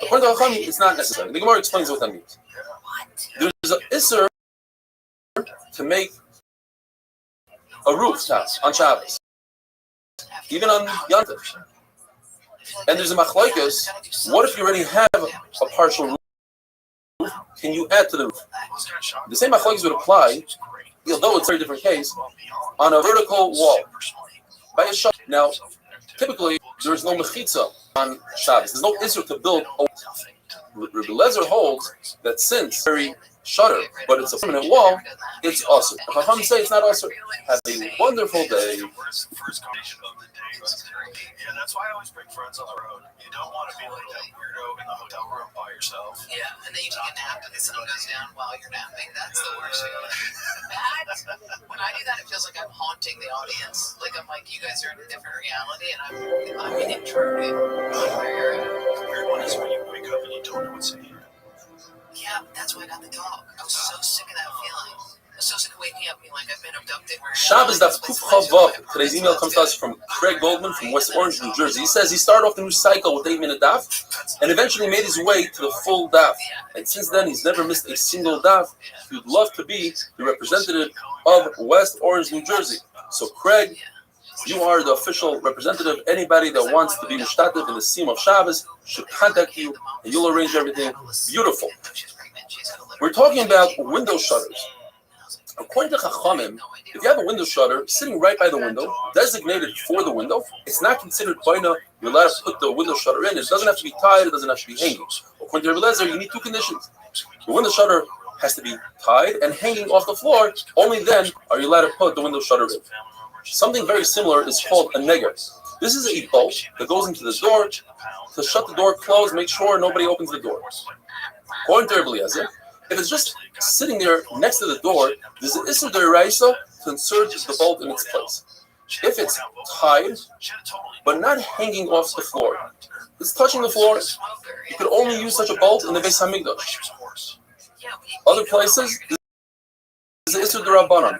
According to Chachamim, it's not necessary. The Gemara explains what that means. There's an isser to make a rooftop on Shabbos, even on Yom Tov. And there's a machlokes. What if you already have a partial roof? Can you add to the roof? The same machlokes would apply, although it's a very different case, on a vertical wall by a shutter. Now, typically, there is no mechitza on Shabbos. There's no issue to build a wall. Rabbi Lezer holds that since very shutter, but it's a permanent wall, it's awesome. If Chacham say it's not awesome, have a wonderful day. Yeah, that's why I always bring friends on the road. You don't want to be like that weirdo in the hotel room by yourself. Yeah, and then you take a nap and the sun goes down while you're napping. That's the worst feeling. When I do that, it feels like I'm haunting the audience. Like I'm like, you guys are in a different reality, and I'm intruding on where you're at. The weird one is when you wake up and you don't know what's in here. Yeah, that's why I got the dog. I was so sick of that feeling. I was so sick of waking up being like I've been abducted. Shabbos Daf Kuf Chavav. Today's email comes to us from Craig Goldman from West Orange, New Jersey. He says he started off the new cycle with 8-minute daf and eventually made his way to the full daf. And since then, he's never missed a single daf. He would love to be the representative of West Orange, New Jersey. So, Craig, you are the official representative. Anybody that wants to be mishtatev in the Siyum of Shabbos should contact you, and you'll arrange everything. Beautiful. We're talking about window shutters. According to Chachamim, if you have a window shutter sitting right by the window, designated for the window, it's not considered baina. You're allowed to put the window shutter in. It doesn't have to be tied. It doesn't have to be hanging. According to Rabbi Lezer, you need 2 conditions. The window shutter has to be tied and hanging off the floor. Only then are you allowed to put the window shutter in. Something very similar is called a neger. This is a bolt that goes into the door. To shut the door closed, make sure nobody opens the door. According to Rabbi Lezer, if it's just sitting there next to the door, there's an issur d'oraisa to insert the bolt in its place. If it's tied, but not hanging off the floor, it's touching the floor, you could only use such a bolt in the Beis Hamikdash. Other places, there's an issur d'Rabbanan.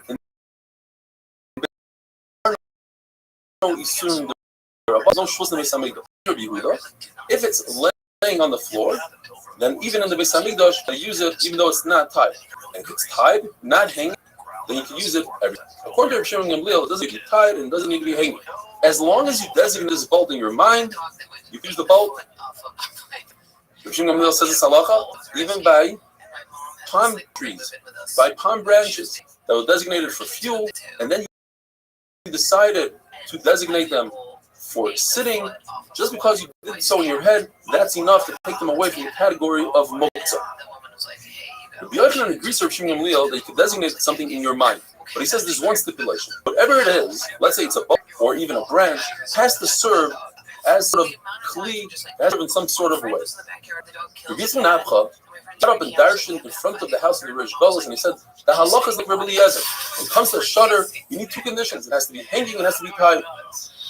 If it's laying on the floor, then even in the Beis Hamikdash, you use it even though it's not tied. And if it's tied, not hanging, then you can use it every time. According to Rabbi Shimon Gamliel, it doesn't need to be tied and it doesn't need to be hanging. As long as you designate this bolt in your mind, you can use the bolt. Rabbi Shimon Gamliel says it's halacha, even by palm trees, by palm branches that were designated for fuel, and then you decided to designate them for sitting. Just because you did so in your head, that's enough to take them away from the category of moktzah. Rabbi Yochanan agrees with Rabbi Shimon Gamliel that you can designate something in your mind, but he says there's one stipulation. Whatever it is, let's say it's a bolt or even a branch, has to serve as sort of kli, has to serve in some sort of way. Rabbi Yitzchak Nabcha got up and darshan in front of the house of the Rish Golos, and he said the halacha is like Rabbi Eliezer. When it comes to a shutter, you need 2 conditions: it has to be hanging and it has to be tied.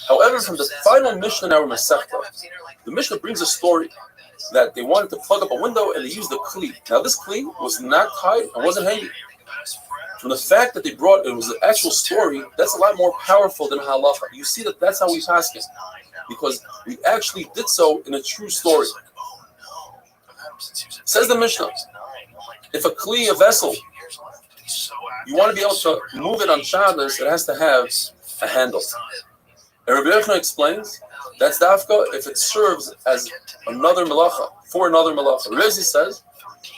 However, from the final Mishnah in our Masechta, the Mishnah brings a story that they wanted to plug up a window and they used the kli. Now, this kli was not tied and wasn't hanging. From the fact that they brought it was an actual story, that's a lot more powerful than halacha. You see that that's how we pass it, because we actually did so in a true story. Says the Mishnah, if a kli, a vessel, you want to be able to move it on Shabbos, it has to have a handle. And Rabbi Yochanan explains that's dafka if it serves as another melacha, for another melacha. Rabbi says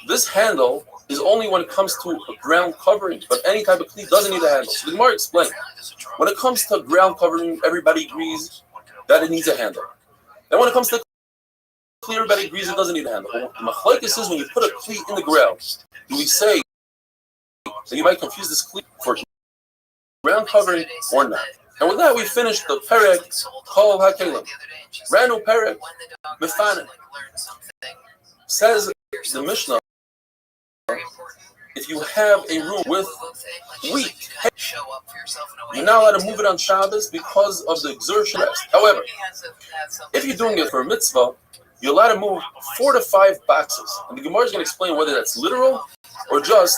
this handle is only when it comes to a ground covering, but any type of kli doesn't need a handle. So the Gemara explains, when it comes to ground covering, everybody agrees that it needs a handle. Then when it comes to kli, everybody agrees it doesn't need a handle. The machlokes is when you put a kli in the ground, do we say that you might confuse this cleat for ground covering or not. And with that, we finished the Perek Kol HaKelim. Ranu Perek Mefanim. Says the Mishnah, if you have a room with wheat, you're not allowed to move it on Shabbos because of the exertion rest. However, if you're doing it for a mitzvah, you're allowed to move 4 to 5 boxes. And the Gemara is going to explain whether that's literal or just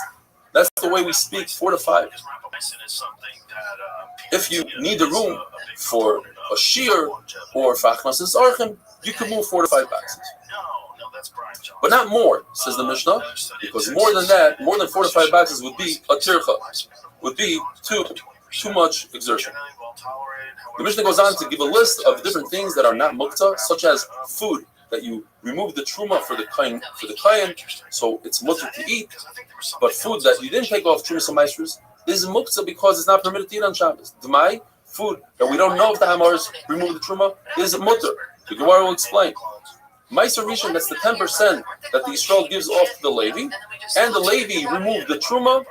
that's the way we speak, 4 to 5. If you need the room for a shear or for achnas archim, you can move 4 to 5 boxes. But not more, says the Mishnah, because more than that, more than 4 to 5 boxes would be a tircha, would be too much exertion. The Mishnah goes on to give a list of different things that are not mukta, such as food that you remove the truma for the kain, so it's mutter to eat. But food that you didn't take off truma samaisrus is mukta because it's not permitted to eat on Shabbos. Dmai, food that we don't know if the Hamars remove the truma, is mutter. The Gemara will explain. Meiser Rishon, that's the 10% that the Yisrael gives off to the Levi, and the Levi removed the truma.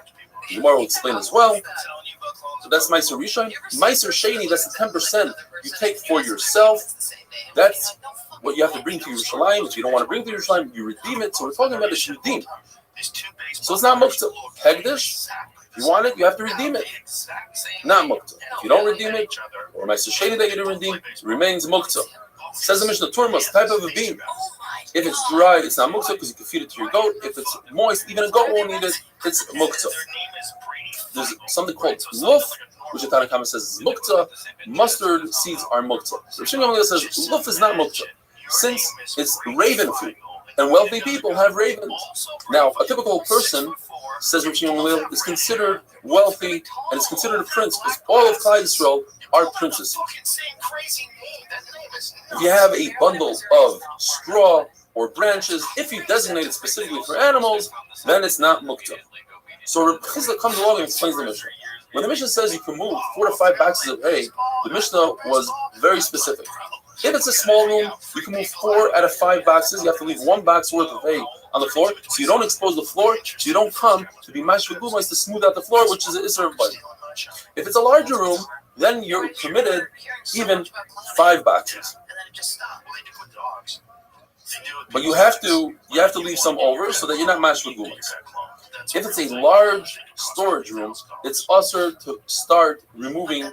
The Gemara will explain as well. So that's Meiser Rishon. Meiser Sheni, that's the 10% you take for yourself. That's what you have to bring to Yerushalayim. If you don't want to bring to Yerushalayim, you redeem it. So we're talking about the redeem. So it's not mukta. Hegdish, if you want it, you have to redeem it. Not mukta. If you don't redeem it, or Meiser Sheni that you didn't redeem, it remains mukta. Says the Mishnah, turmas, type of a bean. If it's dry, it's not muktzah because you can feed it to your goat. If it's moist, even a goat won't eat it, it's muktzah. There's something called luf, which the Tanakhama says is muktzah. Mustard seeds are muktzah. So Shimon says luf is not muktzah, since it's raven food. And wealthy people have ravens. Now, a typical person, says Rav Shimon, is considered wealthy and is considered a prince because all of Klal Yisrael are princes. If you have a bundle of straw or branches, if you designate it specifically for animals, then it's not mukta. So Reb Chizda comes along and explains the Mishnah. When the Mishnah says you can move 4 to 5 boxes of hay, the Mishnah was very specific. If it's a small room, you can move 4 out of 5 boxes. You have to leave 1 box worth of hay on the floor, so you don't expose the floor, so you don't come to be mashva gumas to smooth out the floor, which is an isser of bite. If it's a larger room, then you're permitted even 5 boxes. But you have to leave some over so that you're not mashva gumas. If it's a large storage room, it's usher to start removing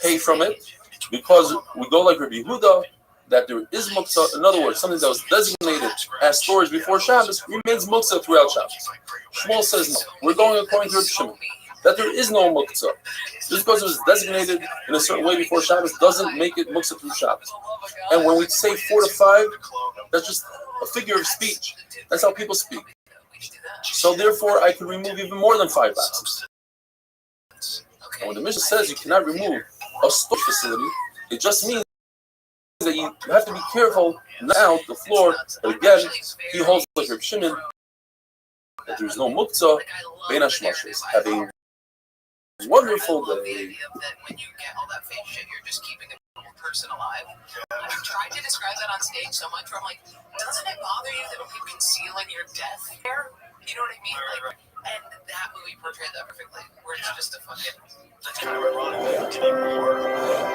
hay from it, because we go like Rabbi Yehuda, that there is muktzah. In other words, something that was designated as storage before Shabbos remains muktzah throughout Shabbos. Shmuel says no. We're going according to Rabbi Shimon, that there is no muktzah. Just because it was designated in a certain way before Shabbos doesn't make it muktzah through Shabbos. And when we say 4 to 5, that's just a figure of speech. That's how people speak. So therefore, I can remove even more than 5 boxes. And when the Mishnah says you cannot remove a storage facility, it just means that you have to be careful now the floor. But again, he holds like Reb Shimon that there is no muktzah bein hashmashos. Have a wonderful day. When you get all that fake shit, you're just keeping the person alive. I've tried to describe that on stage so much where I'm like, doesn't it bother you that you're concealing your death here? You know what I mean? Like, and that movie portrayed that perfectly. Where it's just a fucking. That's kind of ironic. Demi Moore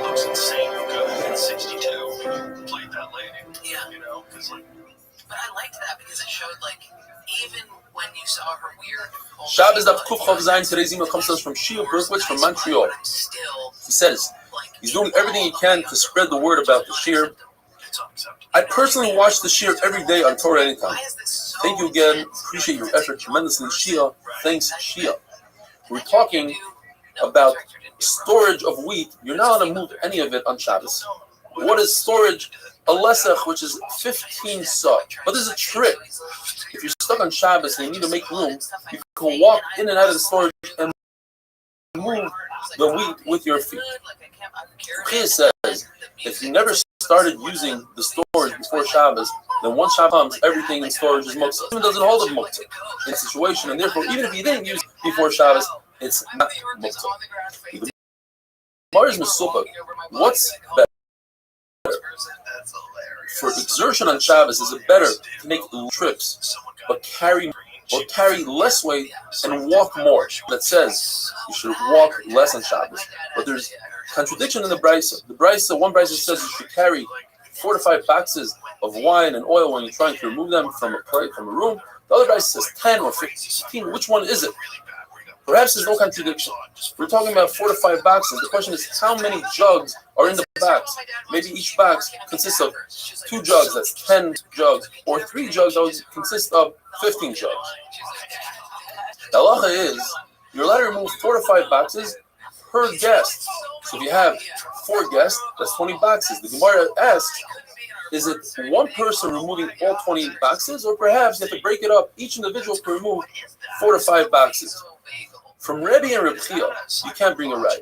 looks insane good at 62. Played that lady. Yeah. You know, because like. But I liked that because it showed like even when you saw her weird. Shabbos Daf Kuf Chav Zayin. Today's email comes to us from Shia Berkowitz from Montreal. He says he's doing everything he can to spread the word about the shir. I personally watch the shir every day on Torah Anytime. Thank you again. Appreciate your effort tremendously, Shia. Thanks, Shia. We're talking about storage of wheat. You're not allowed to move any of it on Shabbos. What is storage? A lesach, which is 15 sa. But there's a trick. If you're stuck on Shabbos and you need to make room, you can walk in and out of the storage and move the wheat with your feet. Chia says, if you never started using the storage before Shabbos, then once Shabbos comes, everything in storage is muktzah. It doesn't hold a muktzah in situation, and therefore, even if you didn't use it before Shabbos, it's not muktzah. The Gemara is mesupah. What's better? For exertion on Shabbos, is it better to make trips but carry or carry less weight and walk more. That says you should walk less on Shabbos. But there's contradiction in the Brisa. One Brisa says you should carry 4 to 5 boxes of wine and oil when you're trying to remove them from a plate, from a room. The other Brisa says 10 or 15. Which one is it? Perhaps there's no contradiction. We're talking about 4 to 5 boxes. The question is how many jugs are in the box. Maybe each box consists of 2 jugs, that's 10 jugs, or 3 jugs that would consist of 15 jugs. The halacha is you're allowed to remove 4 to 5 boxes per guest. So if you have 4 guests, that's 20 boxes. The Gemara asks, is it one person removing all 20 boxes, or perhaps you have to break it up? Each individual can remove 4 to 5 boxes. From Rabbi and Rabbi, you can't bring a ride.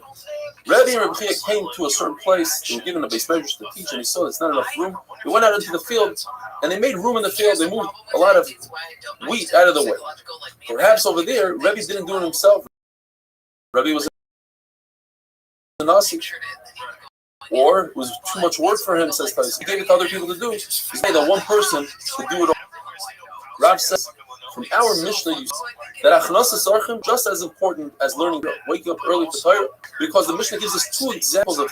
Rabbi and Rabbi came to a certain place. They were given a base measure to teach, and he saw there's not enough room. They went out into the field, and they made room in the field. They moved a lot of wheat out of the way. Perhaps over there, Rabbi didn't do it himself. Rabbi was a Nasi, or it was too much work for him, says Tais. He gave it to other people to do. He said that one person could do it all. Rav says, from our Mishnah, you see that Achnasas Archim just as important as learning, waking up early for Torah, because the Mishnah gives us 2 examples of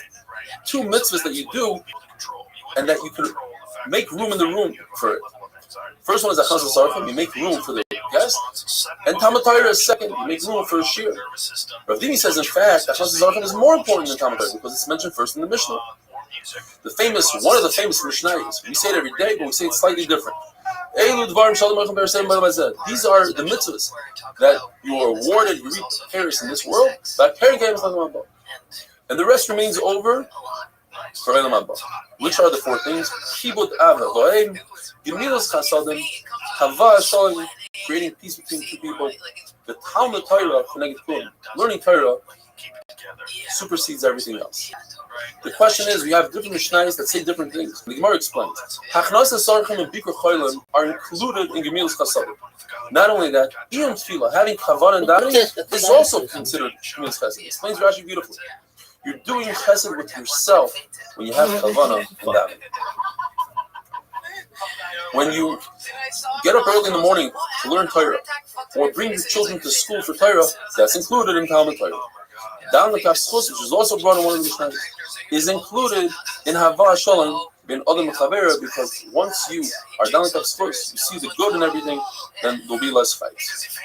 2 mitzvahs that you do, and that you can make room in the room for it. First one is Achnasas Archim, you make room for the guest, and Talmud Torah is second, you make room for a shir. Rav Dimi says, in fact, Achnasas Archim is more important than Talmud Torah because it's mentioned first in the Mishnah. One of the famous Mishnayos. We say it every day, but we say it slightly different. These are the mitzvahs that you are awarded, you reap Paris in this world, and the rest remains over for Elam Haba. Which are the 4 things? Kibud Ava Go'im, Gemilas Chasadim, Hava Shalom, creating peace between 2 people, the Talmud Torah, learning Torah supersedes everything else. The question is, we have different Mishnayos that say different things. The Gemara explains, Hachnasas Archim and Bikur Cholim are included in Gemilas Chasadim. Not only that, Iyum Tefillah, having Kavan and Davening, is also considered Gemilas Chasadim. Explains Rashi beautifully. You're doing chesed with yourself when you have Kavanah and Davening. When you get up early in the morning to learn Torah, or bring your children to school for Torah, that's included in Talmud Torah. Down the Kafschus, which is also brought in one of the Mishnayos, is included in Hava Shalom bin Adam Chavera, because once you are down the Kafschus, you see the good in everything, then there'll be less fights.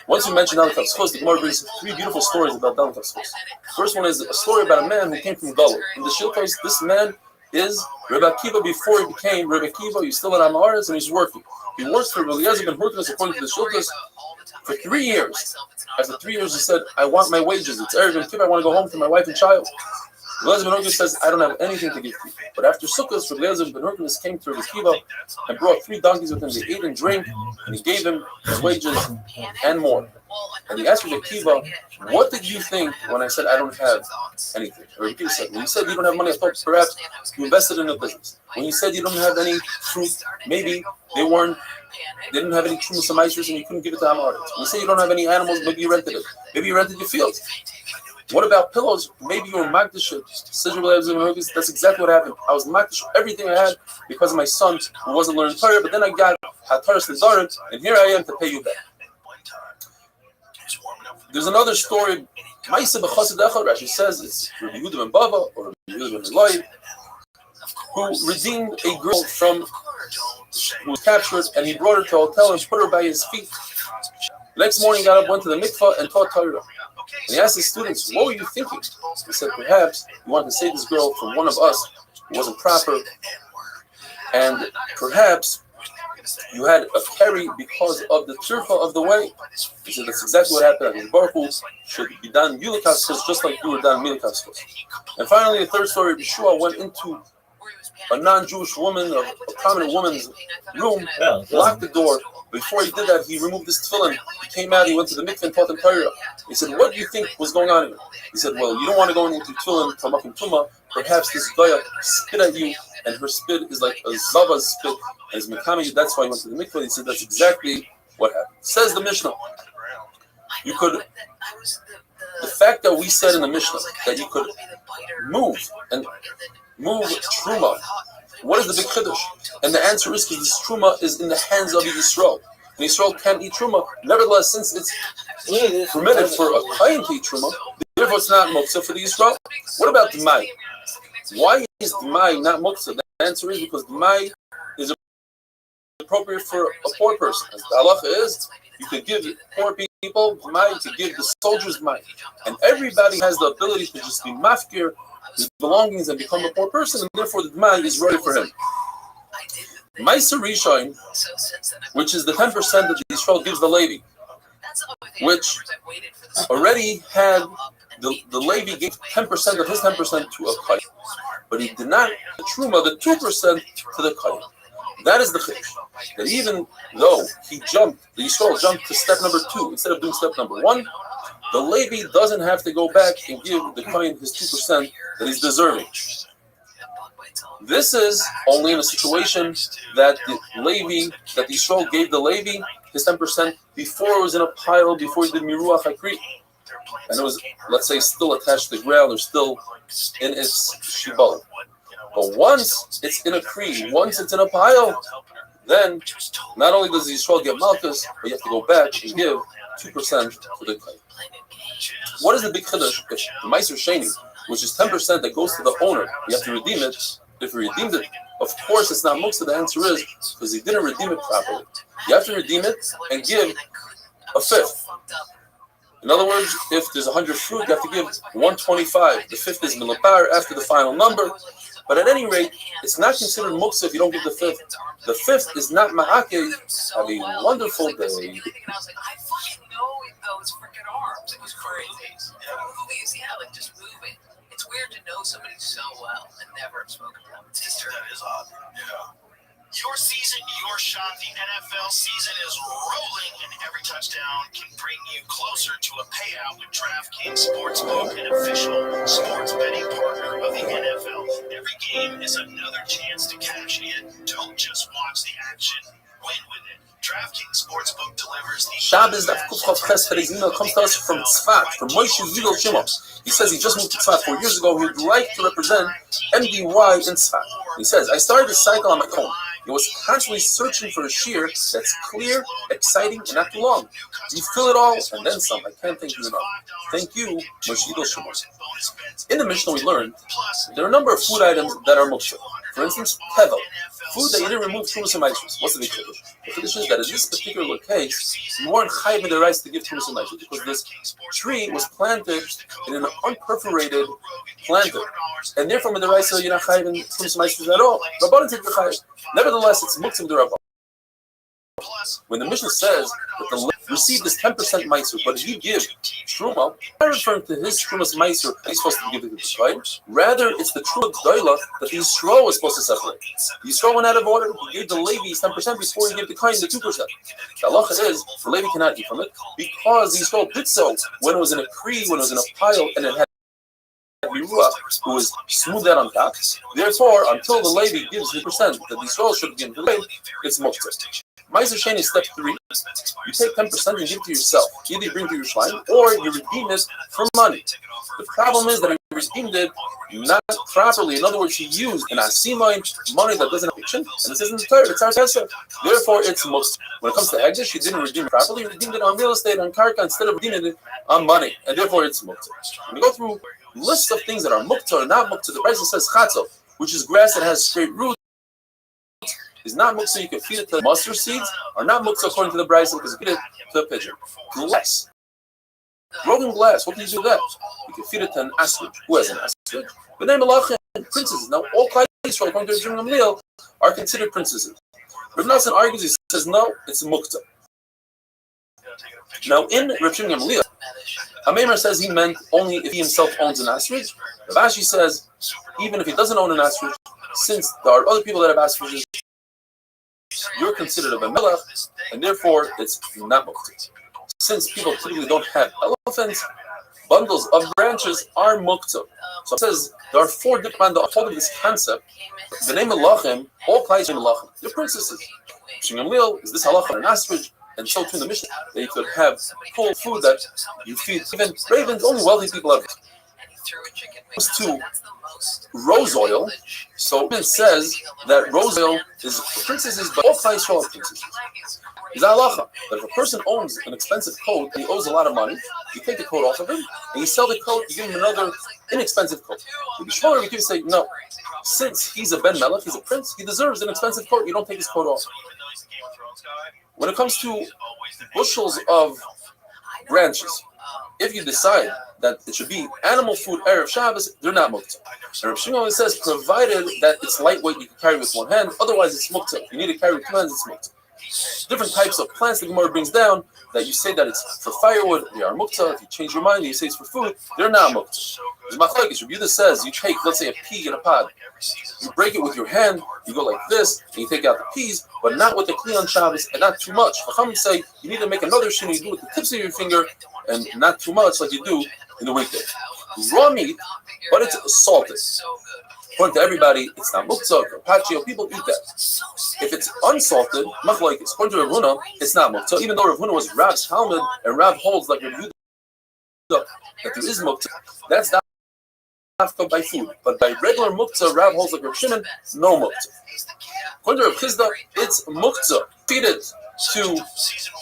Once you mention down the Kafschus, the Gemara brings 3 beautiful stories about down the Kafschus. First one is a story about a man who came from Galut. In the Shilkos, this man is Rabbi Akiva before he became Rabbi Akiva. He's still at Amaris and he's working. He works for Rabbi Eliezer ben Hurkos according to the Shilkos for 3 years. After 3 years, he said, I want my wages. It's Erev Yom Kippur. I want to go home to my wife and child. Eliezer ben Hurkos says, I don't have anything to give to you. But after Sukkot, Rabbi Eliezer ben Hurkos came to Rabbi Akiva and brought 3 donkeys with him. They ate and drank, and he gave him his wages and more. And he asked Rabbi Akiva, what did you think when I said I don't have anything? Rabbi Akiva said, when you said you don't have money, I thought perhaps you invested in a business. When you said you don't have any fruit, maybe they didn't have any trumas and maestros and you couldn't give it to Amaris. When you say you don't have any animals, maybe you rented it. Maybe you rented your fields. What about pillows? Maybe you were magdish. That's exactly what happened. I was magdish everything I had because of my son who wasn't learning Torah, but then I got Hataras Nedarim, and here I am to pay you back. There's another story. Ma'aseh b'chassid echad, Rashi says it's Rabbi Yehuda ben Bava or Rabbi Yehuda ben Eloi, who redeemed a girl who was captured, and he brought her to a hotel and put her by his feet. The next morning, he got up, went to the mikvah, and taught Torah. And he asked his students, what were you thinking? He said, perhaps you wanted to save this girl from one of us who wasn't proper, and perhaps you had a carry because of the tircha of the way. He said, that's exactly what happened. And Baruch Hu should be done Yulikavskos, just like you were done Milikavskos. And finally, the third story, Yeshua went into a non-Jewish woman, a prominent woman's room, locked the door. Before he did that, he removed his tefillin. He came out, he went to the mikveh and taught him Torah. He said, what do you think was going on here? He said, well, you don't want to go into tefillin, tamach and tuma. Perhaps this goya spit at you, and her spit is like a zava's spit, and is mekami. That's why he went to the mikveh. He said, that's exactly what happened. Says the Mishnah. The fact that we said in the Mishnah that you could move truma, what is the big chiddush? And the answer is because this truma is in the hands of Yisrael. and Yisrael can't eat truma. Nevertheless, since it's permitted for a kohen to eat truma, therefore it's not muktzah for the Yisrael. What about Dmai? Why is Dmai not muktzah? The answer is because Dmai is appropriate for a poor person. As the halacha is, you could give poor people Dmai, you could give the soldiers Dmai. And everybody has the ability to just be mafkir his belongings and become a poor person, and therefore the Dmai is ready for him. Ma'aser Rishon, which is the 10% that the Yisrael gives the Levi, which already had the Levi gave 10% of his 10% to a kohen, but he did not the truma the 2% to the kohen. That is the chiddush. That even though the Yisrael jumped to step number 2 instead of doing step number 1, the Levi doesn't have to go back and give the kohen his 2% that he's deserving. This is only in a situation that the Yisrael gave the Levi his 10% before it was in a pile, before he did Miruach HaKri. And it was, let's say, still attached to the ground or still in its shibboleth. But once it's in a Kri, once it's in a pile, then not only does Yisrael get Malchus, but you have to go back and give 2% to the kohen. What is the big chiddush? If the Ma'aser Sheni, which is 10% that goes to the owner, you have to redeem it. If you redeemed it, of course it's not muktzah. The answer is because he didn't redeem it properly. You have to redeem it and give a fifth. In other words, if there's 100 fruit, you have to give 125. The fifth is milapar after the final number. But at any rate, it's not considered muktzah if you don't give the fifth. The fifth is not ma'akeh. Have a wonderful day. I fucking know those freaking arms. It was crazy. Movies, like just moving. It's weird to know somebody so well and never have spoken to them. It's history. That is odd. Yeah. Your season, your shot. The NFL season is rolling, and every touchdown can bring you closer to a payout with DraftKings Sportsbook, an official sports betting partner of the NFL. Every game is another chance to cash in. Don't just watch the action. Win with it. DraftKings Sportsbook delivers the Shabbos Daf Kuf Chav Ches today's email comes to us from Tzfat, from Moshe Yigdal Shimon. He says he just moved to Tzfat 4 years ago. He would like to represent MDY in Tzfat. He says, I started this cycle on my own. I was constantly searching for a shear that's clear, exciting, and not too long. You fill it all, and then some. I can't thank you enough. Thank you, Moshe Yigdal Shimon. In the Mishnah we learned there are a number of food items that are muktzah. For instance, tevel, food that you didn't remove trumas and maisros. What's the big chiddush? The chiddush is that in this particular case, you weren't chayiv in the rights to give trumas and maisros because this tree was planted in an unperforated planter, and therefore in the rights you're not chayiv in trumas and maisros at all. Rabbanan take the chayiv. Nevertheless, it's muktzah d'Rabbanan. When the Mishnah says that the Levi received this 10% meiser, but he give truma, not referring to his trumas meiser that he's supposed to give it to the kohen. Rather, it's the truma doila that the Yisrael was supposed to separate. The Yisrael went out of order. He gave the Levi 10% before he gave the kohen the 2%. The halacha is the Levi cannot eat from it because the Yisrael did so when it was in a kri, when it was in a pile, and it had Miruah, who was smoothed out on top. Therefore, until the Levi gives the percent that the Yisrael should give the Levi, it's muktzah. Ma'aser Sheni is step 3. You take 10% and give it to yourself. Either you bring it to your shrine or you redeem it for money. The problem is that you redeemed it not properly. In other words, you used an asimain money that doesn't have fiction, and this isn't the third, it's our kesef. Therefore, it's muktzah. When it comes to Hagdish, you didn't redeem it properly, you redeemed it on real estate, on karka, instead of redeeming it on money, and therefore it's muktzah. When you go through lists of things that are muktzah or not muktzah, the Brisa says chatzo, which is grass that has straight roots, is not muktzah. You can feed it to mustard seeds, or not muktzah according to the Brisa because you feed it to a pigeon. Glass, broken glass. What can you do with that? You can feed it to an ostrich. Who has an ostrich? The name Malachim, princesses. Now all Klal Yisrael, according to Rabbi Gamliel, are considered princesses. Rabbi Nassan argues. He says no, it's muktzah. Now in Rabbi Gamliel, Hameimer says he meant only if he himself owns an ostrich. Rav Ashi says even if he doesn't own an ostrich, since there are other people that have ostriches, you're considered a melech, and therefore it's not muktzah. Since people typically don't have elephants, bundles of branches are muktzah. So it says there are 4 different hold of this concept. The name Melachim, all Klal Yisrael Melachim, they're princesses. Shimon Gamliel is this halacha and ostrich, and so too in the Mishnah that you could have full food that you feed even ravens. Only wealthy people have it. Comes to rose oil. So it says that rose oil is for princesses, but all Klal Yisrael are princesses. Is halacha that if a person owns an expensive coat and he owes a lot of money, you take the coat off of him and you sell the coat, you give him another inexpensive coat. Rabbi Shmuel and Rabbi say, no, since he's a Ben Melech, he's a prince, he deserves an expensive coat, you don't take his coat off. When it comes to bushels of branches, if you decide that it should be animal food Erev Shabbos, they're not muktzah. And Rabbi Shimon says, provided that it's lightweight, you can carry with one hand, otherwise it's muktzah. If you need to carry with two hands, it's muktzah. Different types of plants the Gemara brings down that you say that it's for firewood, they are muktzah. If you change your mind and you say it's for food, they're not muktzah. The machlokes, Rabbi Yehuda says, you take, let's say, a pea in a pod, you break it with your hand, you go like this, and you take out the peas, but not with the kli on Shabbos, and not too much. Chachamim say you need to make another shin, you do it with the tips of your finger, and not too much like you do in the weekday. Raw meat, but it's salted. According to everybody, it's not muktzah, carpaccio, people eat that. If it's unsalted, machlokes, according to Rav Huna, it's not muktzah, even though Rav Huna was Rav's Talmud, and Rav holds like Rav Yehuda that there is muktzah, that's not by food, but by regular muktzah, Rav holds like Rav Shimon, no muktzah. According to Rav Chizda, it's muktzah. Feed it to,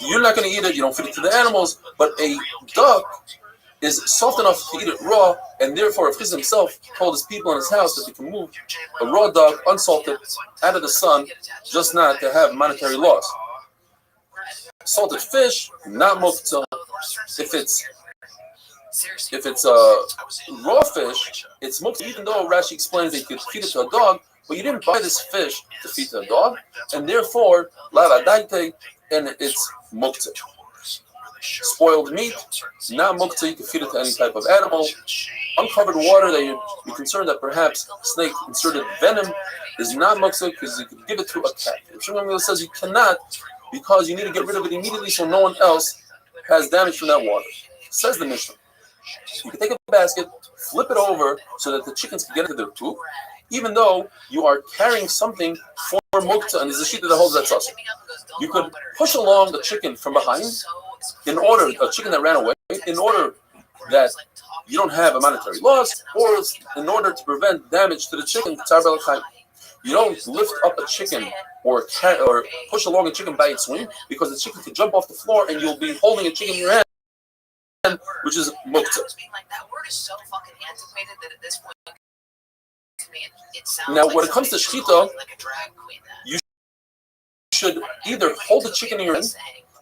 you're not going to eat it, you don't feed it to the animals, but a duck is soft enough to eat it raw, and therefore Rav Chizda himself told his people in his house that they can move a raw duck, unsalted, out of the sun, just not to have monetary loss. Salted fish, not muktzah. If it's raw fish, it's muktzah, even though Rashi explains that you could feed it to a dog, but you didn't buy this fish to feed to a dog, and therefore, lavadaite, and it's muktzah. Spoiled meat, not muktzah, you can feed it to any type of animal. Uncovered water that you're concerned that perhaps snake inserted venom is not muktzah because you could give it to a cat. Shmuel says you cannot because you need to get rid of it immediately so no one else has damage from that water. Says the Mishnah. You can take a basket, flip it over so that the chickens can get into their poop, even though you are carrying something for muktzah, and there's a sheet that holds that sauce. You could push along the chicken from behind, a chicken that ran away, in order that you don't have a monetary loss, or in order to prevent damage to the chicken. You don't lift up a chicken or push along a chicken by its wing, because the chicken could jump off the floor and you'll be holding a chicken in your hand, which is muktzah. Now, when it comes to shechita, you should either hold the chicken in your hand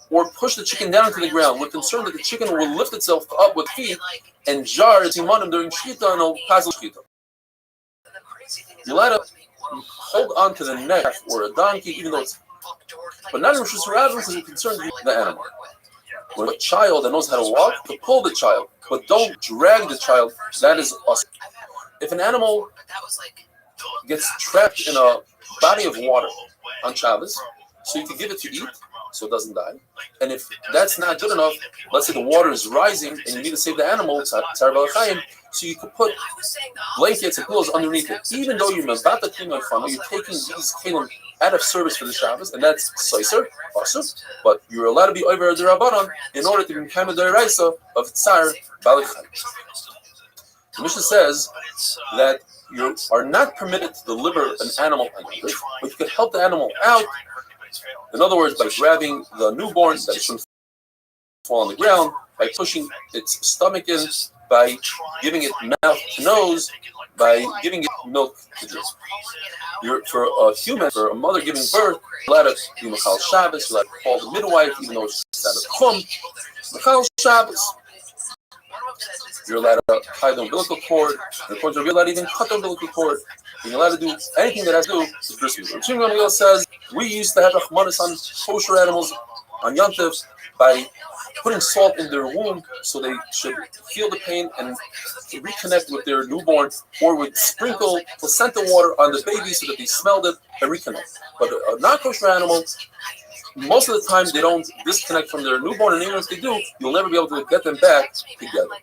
or push the chicken down into the ground. We're concerned that the chicken will lift itself up with feet and jar its imanim during shechita and it'll pass the shechita. You're allowed to hold on to the neck or a donkey, even though it's, but not in Rosh Hashanah because we're concerned with the animal. When a child that knows how to walk, to pull the child, but don't drag the child. That is awesome. If an animal gets trapped in a body of water on Shabbos, so you can give it to eat, so it doesn't die. And if that's not good enough, let's say the water is rising and you need to save the animal, so you can put blankets and pillows underneath it. Even though you're mabata kima fana, you're taking these kelim out of service for the Shabbos, and that's soiser, awesome. But you're allowed to be over the rabbanon in order to become a deraisa of tsar balichay. The Mishnah says that you are not permitted to deliver an animal, but you can help the animal out. In other words, by grabbing the newborn that it shouldn't fall on the ground, by pushing its stomach in, by giving it mouth to nose, by giving it milk to drink. For a human, for a mother giving birth, you're allowed to do Machal Shabbos, you're allowed to call the midwife, even though it's out of Chum. Machal Shabbos. You're allowed to tie the umbilical cord. And according to you're allowed to even cut the umbilical cord. You're allowed to do anything that has to do with brisket. Shimon says we used to have rachmanis on kosher animals on Yantiv by putting salt in their womb so they should feel the pain and reconnect with their newborn, or would sprinkle placenta water on the baby so that they smelled it and reconnect. But a non-kosher animal, most of the time they don't disconnect from their newborn, and even if they do, you'll never be able to get them back together.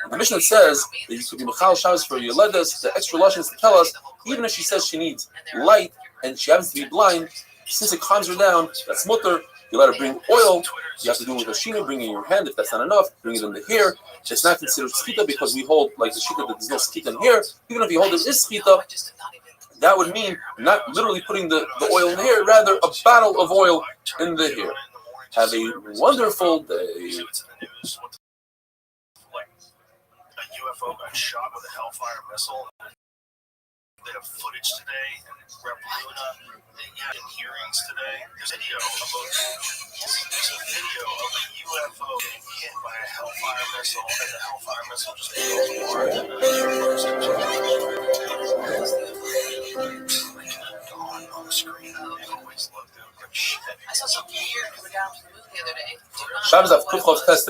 The Mishnah says that you could be Machal Shabbos for Yoledes. The extra lashons to tell us, even if she says she needs light and she happens to be blind, since it calms her down, that's mutter. You let her bring oil. You have to do it with a shina, bring it in your hand. If that's not enough, bring it in the hair. It's not considered skita because we hold like the shita that there's no skita in here. Even if you hold it is skita, that would mean not literally putting the oil in the hair, rather a bottle of oil in the hair. Have a wonderful day. A UFO got shot with a Hellfire missile. They have footage today, and Rep. Luna in hearings today. There's a video of a UFO getting hit by a Hellfire missile, and the Hellfire missile just goes apart. And the on the screen. It always looked like shit. I saw something weird coming down from the moon the other day. Shabbos auf Kufchof Test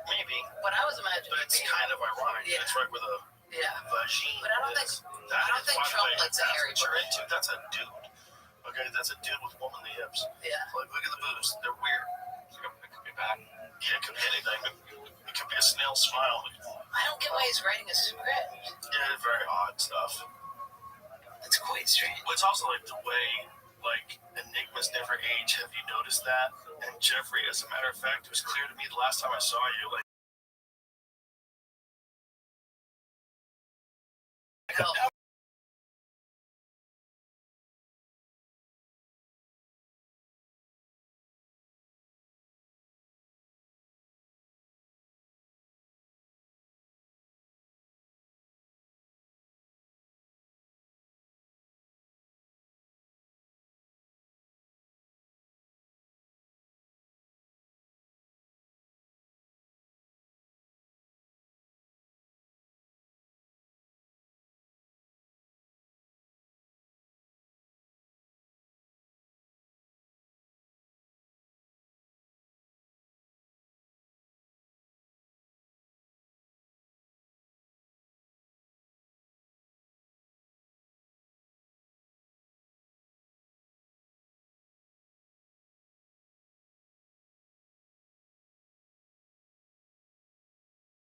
Maybe. What I was imagining. But it's kind of ironic. Yeah. It's right where the vagine But I don't is. think Trump likes a hairy That's what you're butt. into. That's a dude. Okay, that's a dude with womanly hips. Yeah. Like, look at the boobs. They're weird. It could be bad. Yeah, it could be anything. It could be a snail smile. I don't get why he's writing a script. Yeah, very odd stuff. It's quite strange. But it's also like the way like, enigmas never age. Have you noticed that? And Jeffrey, as a matter of fact, it was clear to me the last time I saw you, like,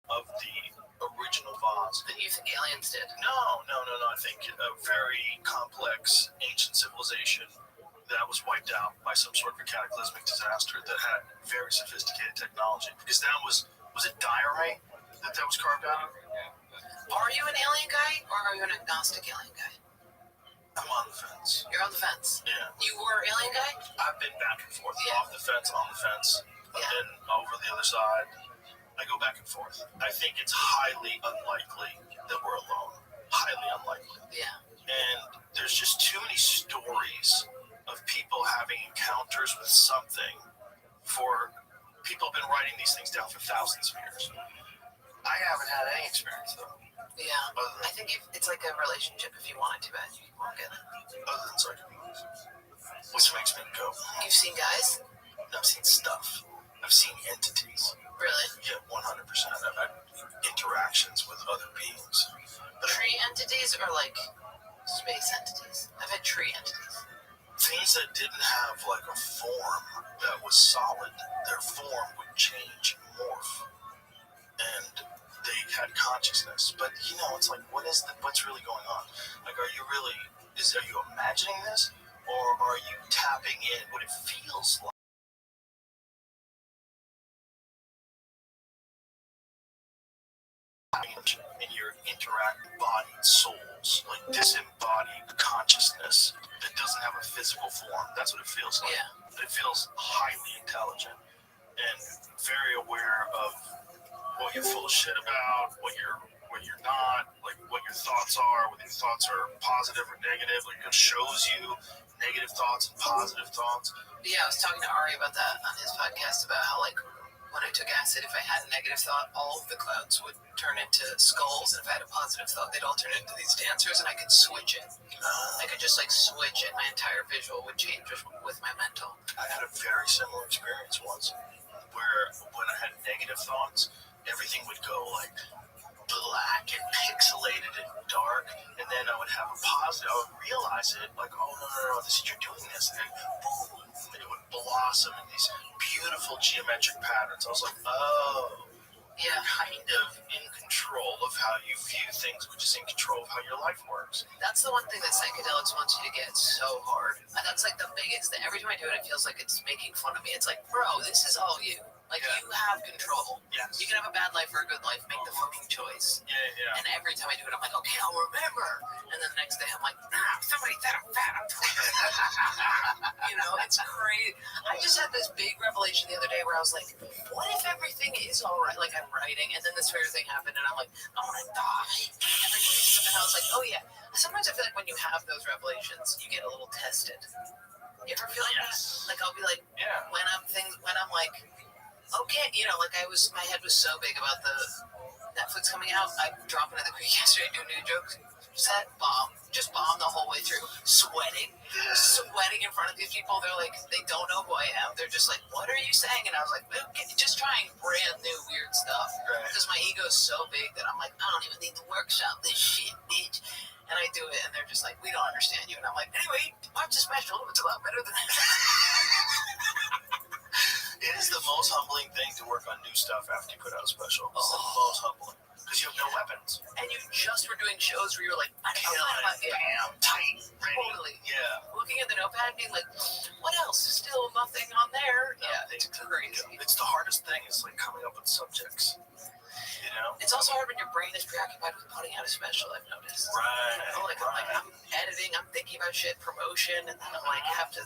of the original vase. That you think aliens did? No. I think a very complex ancient civilization that was wiped out by some sort of a cataclysmic disaster that had very sophisticated technology. Because that was it diorite that was carved out of? Are you an alien guy or are you an agnostic alien guy? I'm on the fence. You're on the fence. Yeah. You were alien guy? I've been back and forth. Yeah. Off the fence, on the fence. I've been over the other side. I go back and forth. I think it's highly unlikely that we're alone. Highly unlikely. Yeah. And there's just too many stories of people having encounters with something for people have been writing these things down for thousands of years. I haven't had any experience though. Yeah. I think it's like a relationship. If you want it too bad, you won't get it. Other than psychedelics. Which makes me go. You've seen guys? I've seen stuff. I've seen entities. Really? Yeah, 100%. I've had interactions with other beings. Tree entities or like space entities? I've had tree entities. Things that didn't have like a form that was solid. Their form would change, morph, and they had consciousness. But it's like, what's really going on? Like, are you imagining this, or are you tapping in what it feels like? In your interactive body souls, like disembodied consciousness that doesn't have a physical form. That's what it feels like. Yeah. It feels highly intelligent and very aware of what you're full of shit about, what you're not, like what your thoughts are, whether your thoughts are positive or negative. Like, it shows you negative thoughts and positive thoughts. Yeah, I was talking to Ari about that on his podcast about how, like, when I took acid, if I had a negative thought, all of the clouds would turn into skulls, and if I had a positive thought, they'd all turn into these dancers, and I could switch it. I could just, like, switch it. My entire visual would change with my mental. I had a very similar experience once, where when I had negative thoughts, everything would go, like, black and pixelated and dark, and then I would have a positive, I would realize it, like, oh, no, you're doing this, and then boom, it would blossom in these beautiful geometric patterns. I was like, oh, you're kind of in control of how you view things, which is in control of how your life works. That's the one thing that psychedelics wants you to get so hard. And that's like the biggest thing. Every time I do it, it feels like it's making fun of me. It's like, bro, this is all you. Like, you have control. Yes. You can have a bad life or a good life. Make the fucking choice. Yeah. And every time I do it, I'm like, okay, I'll remember. And then the next day, I'm like, somebody said I'm fat. It's crazy. I just had this big revelation the other day where I was like, what if everything is all right? Like, I'm writing, and then this weird thing happened, and I'm like, I want to die. And I was like, oh, yeah. Sometimes I feel like when you have those revelations, you get a little tested. You ever feel like that? Like, I'll be like, when I'm like, okay, my head was so big about the Netflix coming out. I dropped into the creek yesterday, do a new joke set, just bomb the whole way through, sweating in front of these people. They're like, they don't know who I am. They're just like, what are you saying? And I was like, okay, just trying brand new weird stuff. Because my ego is so big that I'm like, I don't even need to workshop this shit, bitch. And I do it, and they're just like, we don't understand you. And I'm like, anyway, watch the special. It's a lot better than that. It is the most humbling thing to work on new stuff after you put out a special. It's the most humbling. Because because you have no weapons. And you just were doing shows where you were like, I Kill don't know, it, bam, tight, ready. totally. Yeah. Looking at the notepad and being like, what else? Still nothing on there. Yeah, it's crazy. It's the hardest thing is like coming up with subjects. You know? It's also hard when your brain is preoccupied with putting out a special, I've noticed. Right. I'm editing, I'm thinking about shit, promotion, and then I'm like, have to.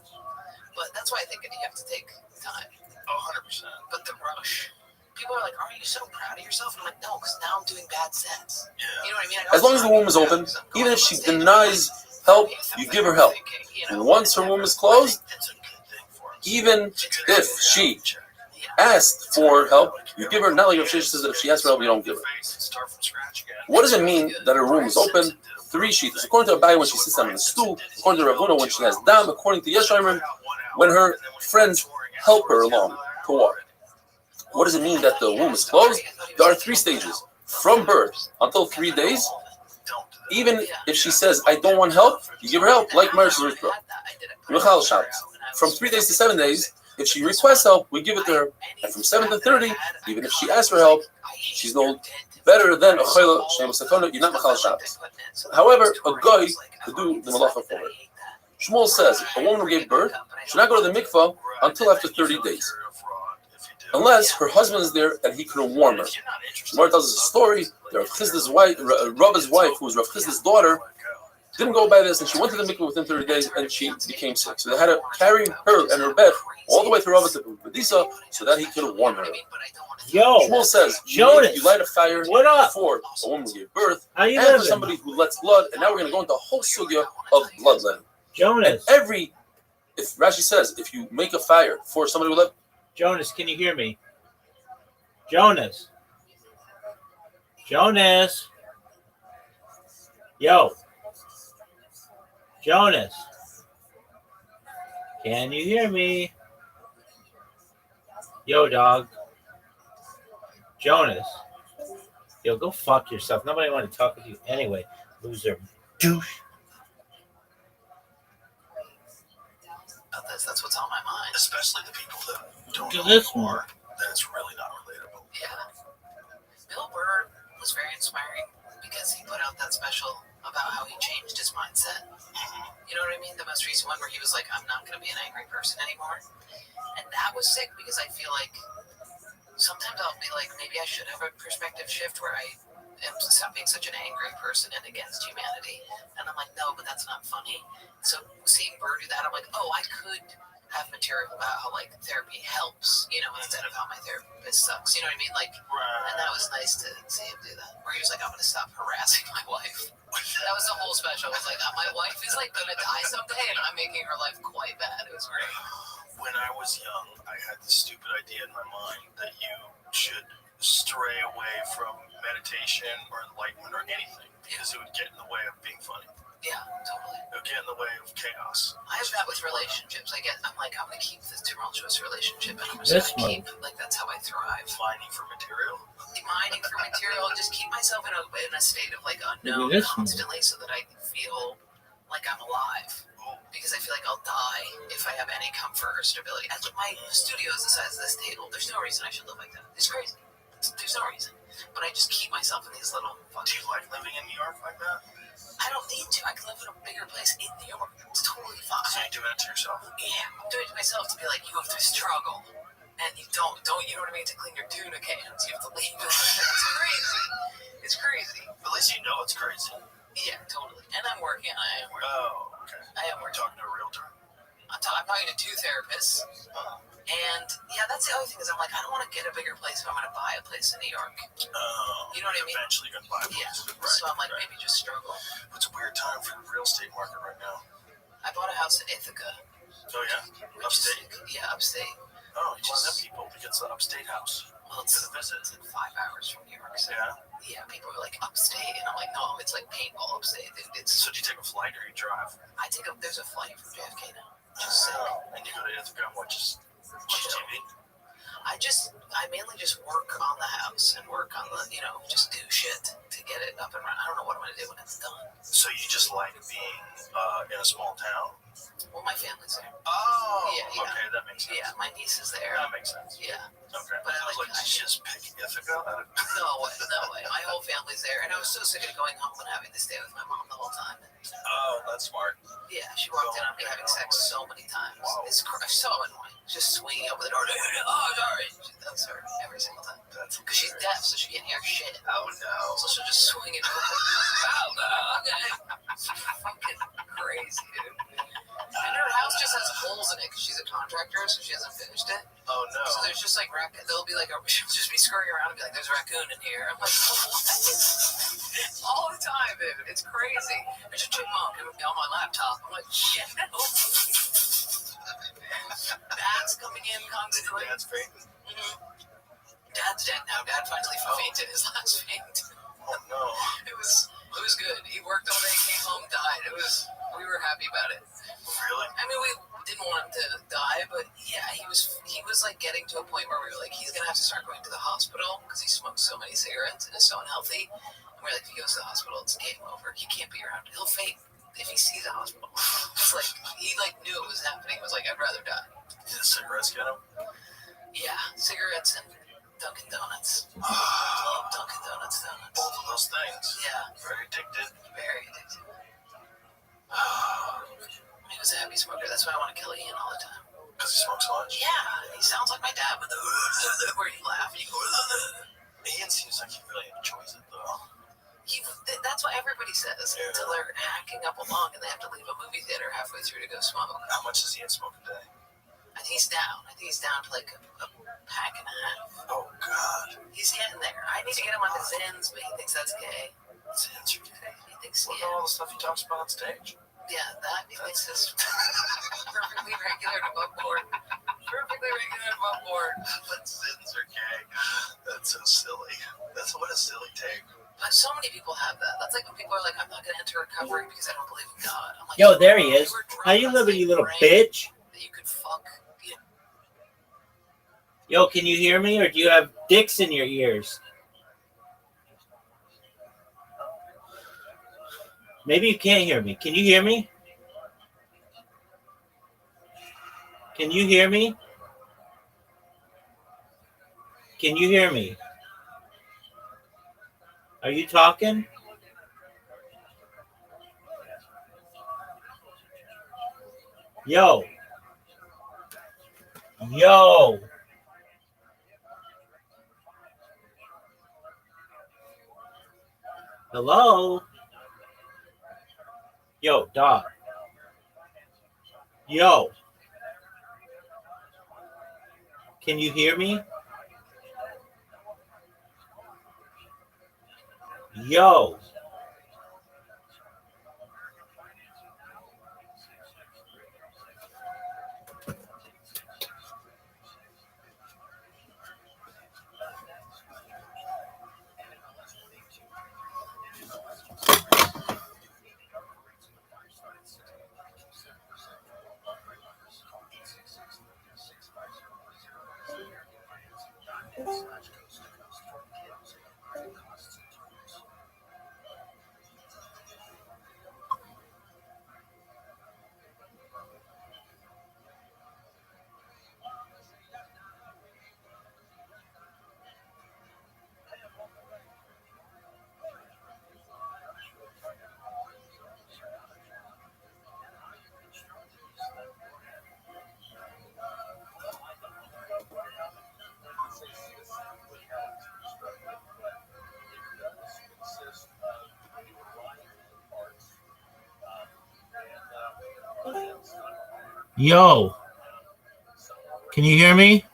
But that's why I think you have to take time. 100%. But the rush. People are like, aren't you so proud of yourself? And I'm like, no, because now I'm doing bad sets. Yeah. You know what I mean? As long as the womb is open, even if she denies help, you give her help. And once her womb is closed, It's a good thing for us. even if she asked for help, you give her, not like if she says that if she asks for help, you don't give her. Start from scratch again. What does it mean that her womb is open? 3 sheets. According to Rabbi, when she sits on the stool, according to Ravuna, when she has dam, according to Yeshayim, when her friends help her along to walk. What does it mean that the womb is closed? There are 3 stages. From birth until 3 days, even if she says, I don't want help, you give her help, like Marsh's Rishbro. From 3 days to 7 days, if she requests help, we give it to her. And from 7 to 30, even if she asks for help, she's no better than a chayla shem sakona. You're not machal Shabbos. However, a guy could do the malacha for her. Shmuel says a woman who gave birth should not go to the mikvah until after 30 days, unless her husband is there and he can warn her. Gemara tells us a story. Rav Chizda's wife, Rabbi's wife, who was Rav Chizda's daughter, didn't go by this, and she went to the mikvah within 30 days, and she became sick. So they had to carry her and her bed all the way to Rabbi to Bedisa so that he could warn her. Yo, Shmuel says, Jonas, you light a fire what up? for a woman who gave birth, How you and for living? somebody who lets blood, and now we're going to go into a whole sugya of bloodletting. Jonas, If Rashi says, if you make a fire for somebody who let... Jonas, can you hear me? Jonas. Yo. Jonas. Can you hear me? Yo, dog. Jonas. Yo, go fuck yourself. Nobody want to talk with you anyway. Loser. Douche. That's what's on my mind. Especially the people that don't Do know this more, then it's really not relatable. Yeah. Bill Burr was very inspiring because he put out that special about how he changed his mindset. You know what I mean? The most recent one where he was like, I'm not going to be an angry person anymore. And that was sick because I feel like sometimes I'll be like, maybe I should have a perspective shift where I am stop being such an angry person and against humanity. And I'm like, no, but that's not funny. So seeing Burr do that, I'm like, oh, I could have material about how like therapy helps, you know, instead of how my therapist sucks. You know what I mean? Like, and that was nice to see him do that. Where he was like, I'm going to stop harassing my wife. That was the whole special. I was like, my wife is like going to die someday, and I'm making her life quite bad. It was great. When I was young, I had this stupid idea in my mind that you should stray away from meditation or enlightenment or anything because it would get in the way of being funny. Yeah, totally. It would get in the way of chaos. I have that with relationships. I'm like, I'm going to keep this tumultuous relationship, and I'm just going to keep, like, that's how I thrive. Mining for material. Mining for material, and just keep myself in a state of, like, unknown constantly so that I feel like I'm alive. Because I feel like I'll die if I have any comfort or stability. And my studio is the size of this table. There's no reason I should live like that. It's crazy. There's no reason. But I just keep myself in these little... Do you like living in New York like that? I don't need to. I can live in a bigger place in New York. It's totally fine. So you're doing it to yourself? Yeah, I'm doing it to myself to be like, you have to struggle. And you don't, you know what I mean? To clean your tuna cans, you have to leave it. It's crazy. It's crazy. At least you know it's crazy. Yeah, totally. And I'm working. I am working. Oh, okay. I am working. Talking to a realtor? I'm talking to 2 therapists. And yeah, that's the other thing is I'm like, I don't want to get a bigger place if I'm going to buy a place in New York. Oh, you know what I mean? Eventually you're going to buy a place. Yeah. Right, so I'm like, maybe just struggle. It's a weird time for the real estate market right now. I bought a house in Ithaca. Oh, yeah? Upstate? Upstate. Oh, you want them people to get the upstate house. Well, it's a visit. It's like 5 hours from New York. So yeah, people are like upstate, and I'm like, no, it's like paintball upstate. So do you take a flight or you drive? There's a flight from JFK now. Just sick. And you go to Ithaca and watch TV? I mainly just work on the house and work on the, just do shit to get it up and running. I don't know what I'm gonna do when it's done. So you just like being in a small town? Well, my family's there. Oh, Yeah. okay, that makes sense. Yeah, my niece is there. That makes sense. Yeah. Okay. But I was like, did you just pick Ithaca? No way. My whole family's there, and I was so sick of going home and having to stay with my mom the whole time. Oh, that's smart. Yeah, she walked in on me having sex so many times. Wow. It's so annoying. Just swinging over the door. Oh, sorry. That's her every single time. That's because she's deaf, so she can't hear shit. Oh no. So she'll just swing it over. Oh no. It's fucking crazy, dude. And her house just has holes in it because she's a contractor, so she hasn't finished it. Oh no. So there's just like there'll be like she'll just be scurrying around and be like, "There's a raccoon in here." I'm like, what? All the time, dude. It's crazy. There's a chipmunk on my laptop. I'm like, shit. Bats coming in constantly. Dad's great. Mm-hmm. Dad's dead now. Dad finally fainted his last faint. Oh no. It was good. He worked all day, came home, died. We were happy about it. Really? I mean, we didn't want him to die, but yeah, he was like getting to a point where we were like, he's gonna have to start going to the hospital because he smokes so many cigarettes and is so unhealthy. And we're like, if he goes to the hospital, it's game over. He can't be around. He'll faint if he sees a hospital. It's like he knew it was happening. It was like, I'd rather die. Did the cigarettes get him? Yeah, cigarettes and Dunkin' Donuts. Love Dunkin' Donuts. Both of those things. Yeah. Very addicted. Very addicted. He was a heavy smoker. That's why I want to kill Ian all the time. Because he smokes so much? Yeah, he sounds like my dad with the where you laugh and you go. Ian seems like he really enjoys it though. That's what everybody says until they're hacking up along and they have to leave a movie theater halfway through to go smoke. How much does Ian smoke a day? I think he's down. I think he's down to like a pack and a half. Oh God. He's getting there. I need to get him on the Zins, but he thinks that's gay. Zins are gay. He thinks What about all the stuff he talks about on stage? Yeah, that he thinks is perfectly regular and above board. Perfectly regular and above board. But Zins are gay. That's so silly. That's what a silly take. But so many people have that. That's like when people are like, I'm not going to enter recovery because I don't believe in God. I'm like, Yo, there he is. How you living, you little bitch? That you could fuck. Yo, can you hear me, or do you have dicks in your ears? Maybe you can't hear me. Can you hear me? Can you hear me? Can you hear me? Are you talking? Yo. Yo. Hello? Yo, dog. Yo. Can you hear me? Yo. Yo. Can you hear me?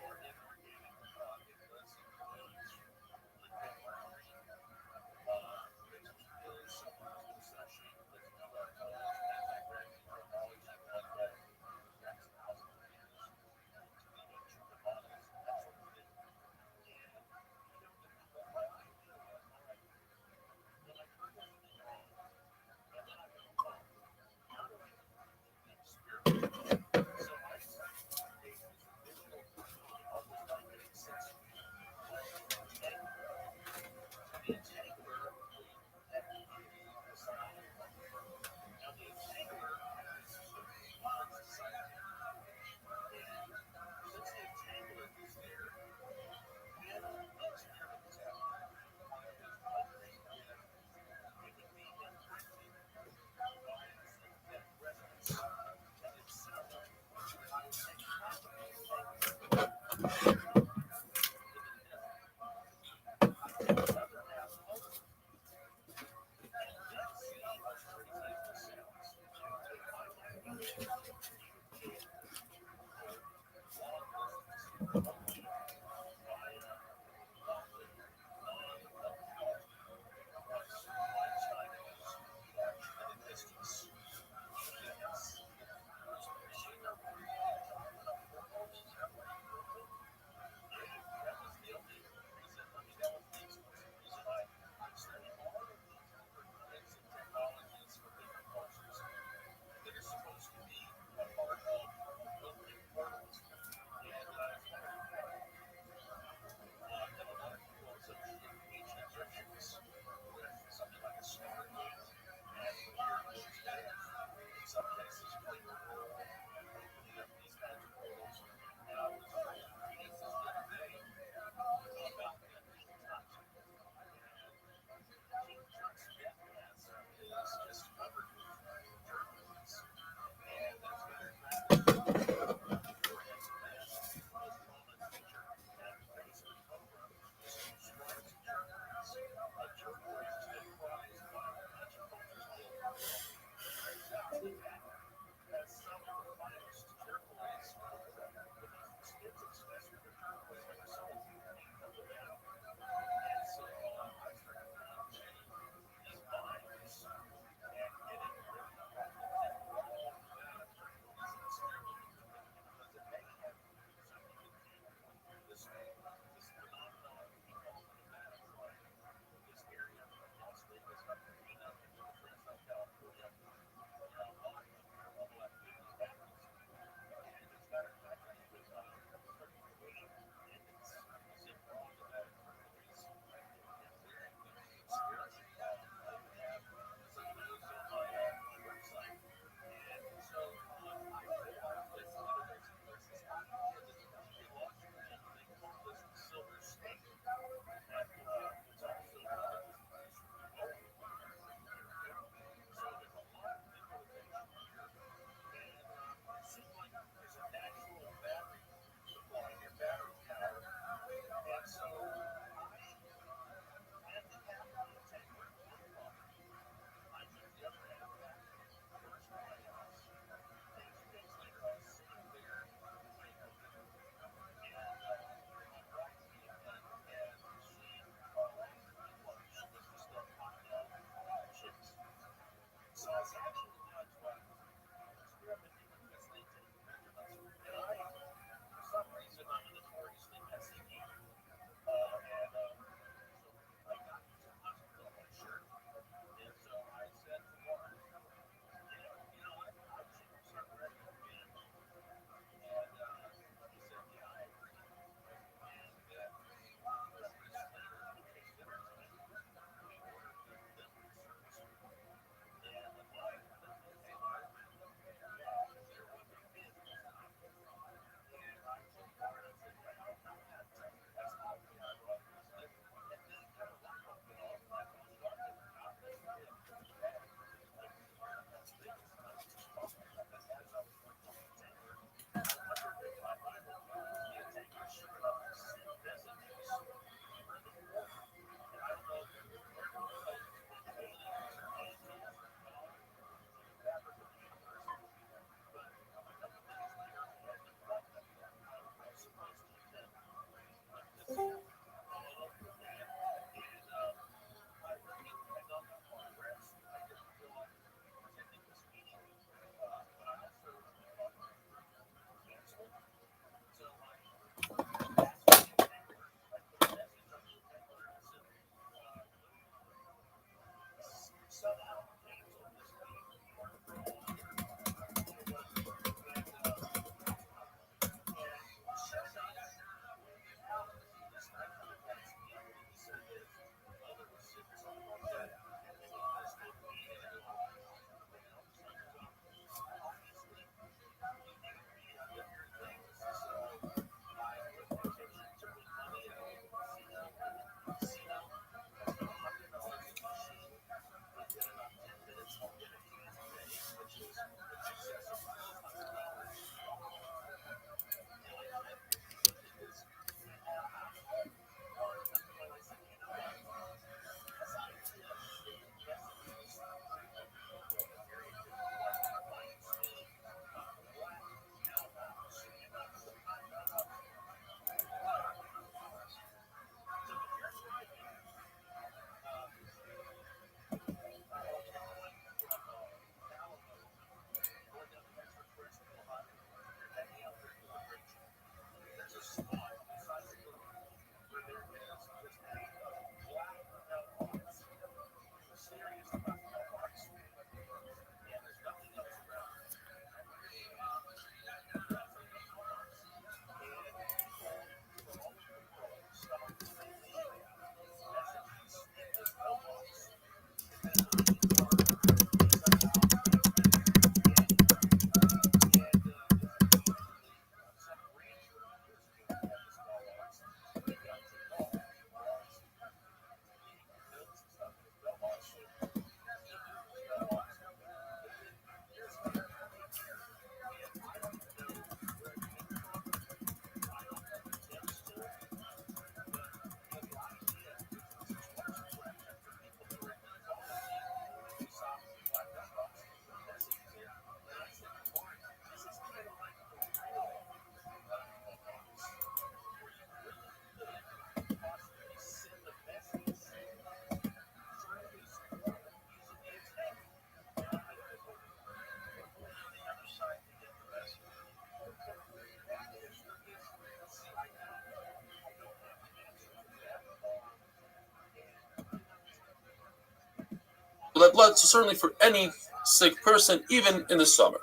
blood, so certainly for any sick person, even in the summer.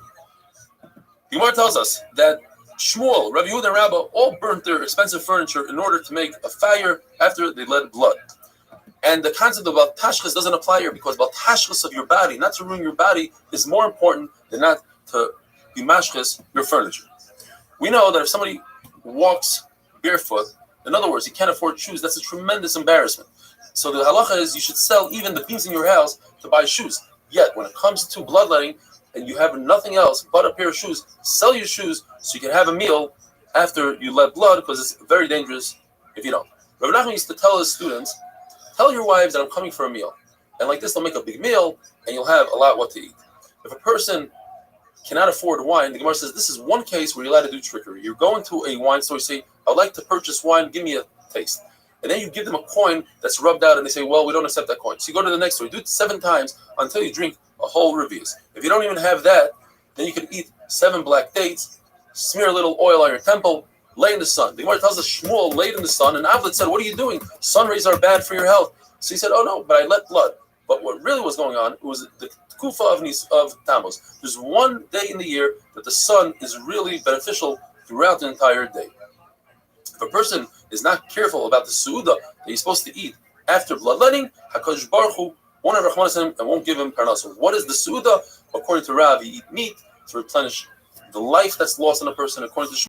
The Gemara tells us that Shmuel, Rabbi Yehuda, and Rabbi all burnt their expensive furniture in order to make a fire after they let blood. And the concept of baltashchis doesn't apply here because baltashchis of your body, not to ruin your body, is more important than not to be mashchis your furniture. We know that if somebody walks barefoot, in other words, he can't afford shoes, that's a tremendous embarrassment. So the halacha is you should sell even the things in your house to buy shoes. Yet, when it comes to bloodletting and you have nothing else but a pair of shoes, sell your shoes so you can have a meal after you let blood because it's very dangerous if you don't. Rabbi Nachman used to tell his students, tell your wives that I'm coming for a meal. And like this, they'll make a big meal and you'll have a lot what to eat. If a person cannot afford wine, the Gemara says this is one case where you're allowed to do trickery. You're going to a wine store, you say, I'd like to purchase wine, give me a taste. And then you give them a coin that's rubbed out and they say, well, we don't accept that coin. So you go to the next store, you do it 7 times until you drink a whole revius. If you don't even have that, then you can eat 7 black dates, smear a little oil on your temple, lay in the sun. The Gemara tells us Shmuel laid in the sun, and Avlet said, what are you doing? Sun rays are bad for your health. So he said, oh no, but I let blood. But what really was going on, it was the Kufa of Tammuz. There's one day in the year that the sun is really beneficial throughout the entire day. If a person is not careful about the Su'udah that he's supposed to eat after bloodletting, HaKadosh Baruch Hu won't have Rahman him and won't give him Parnasah. What is the Su'udah? According to Rabbi, you eat meat to replenish the life that's lost in a person. According to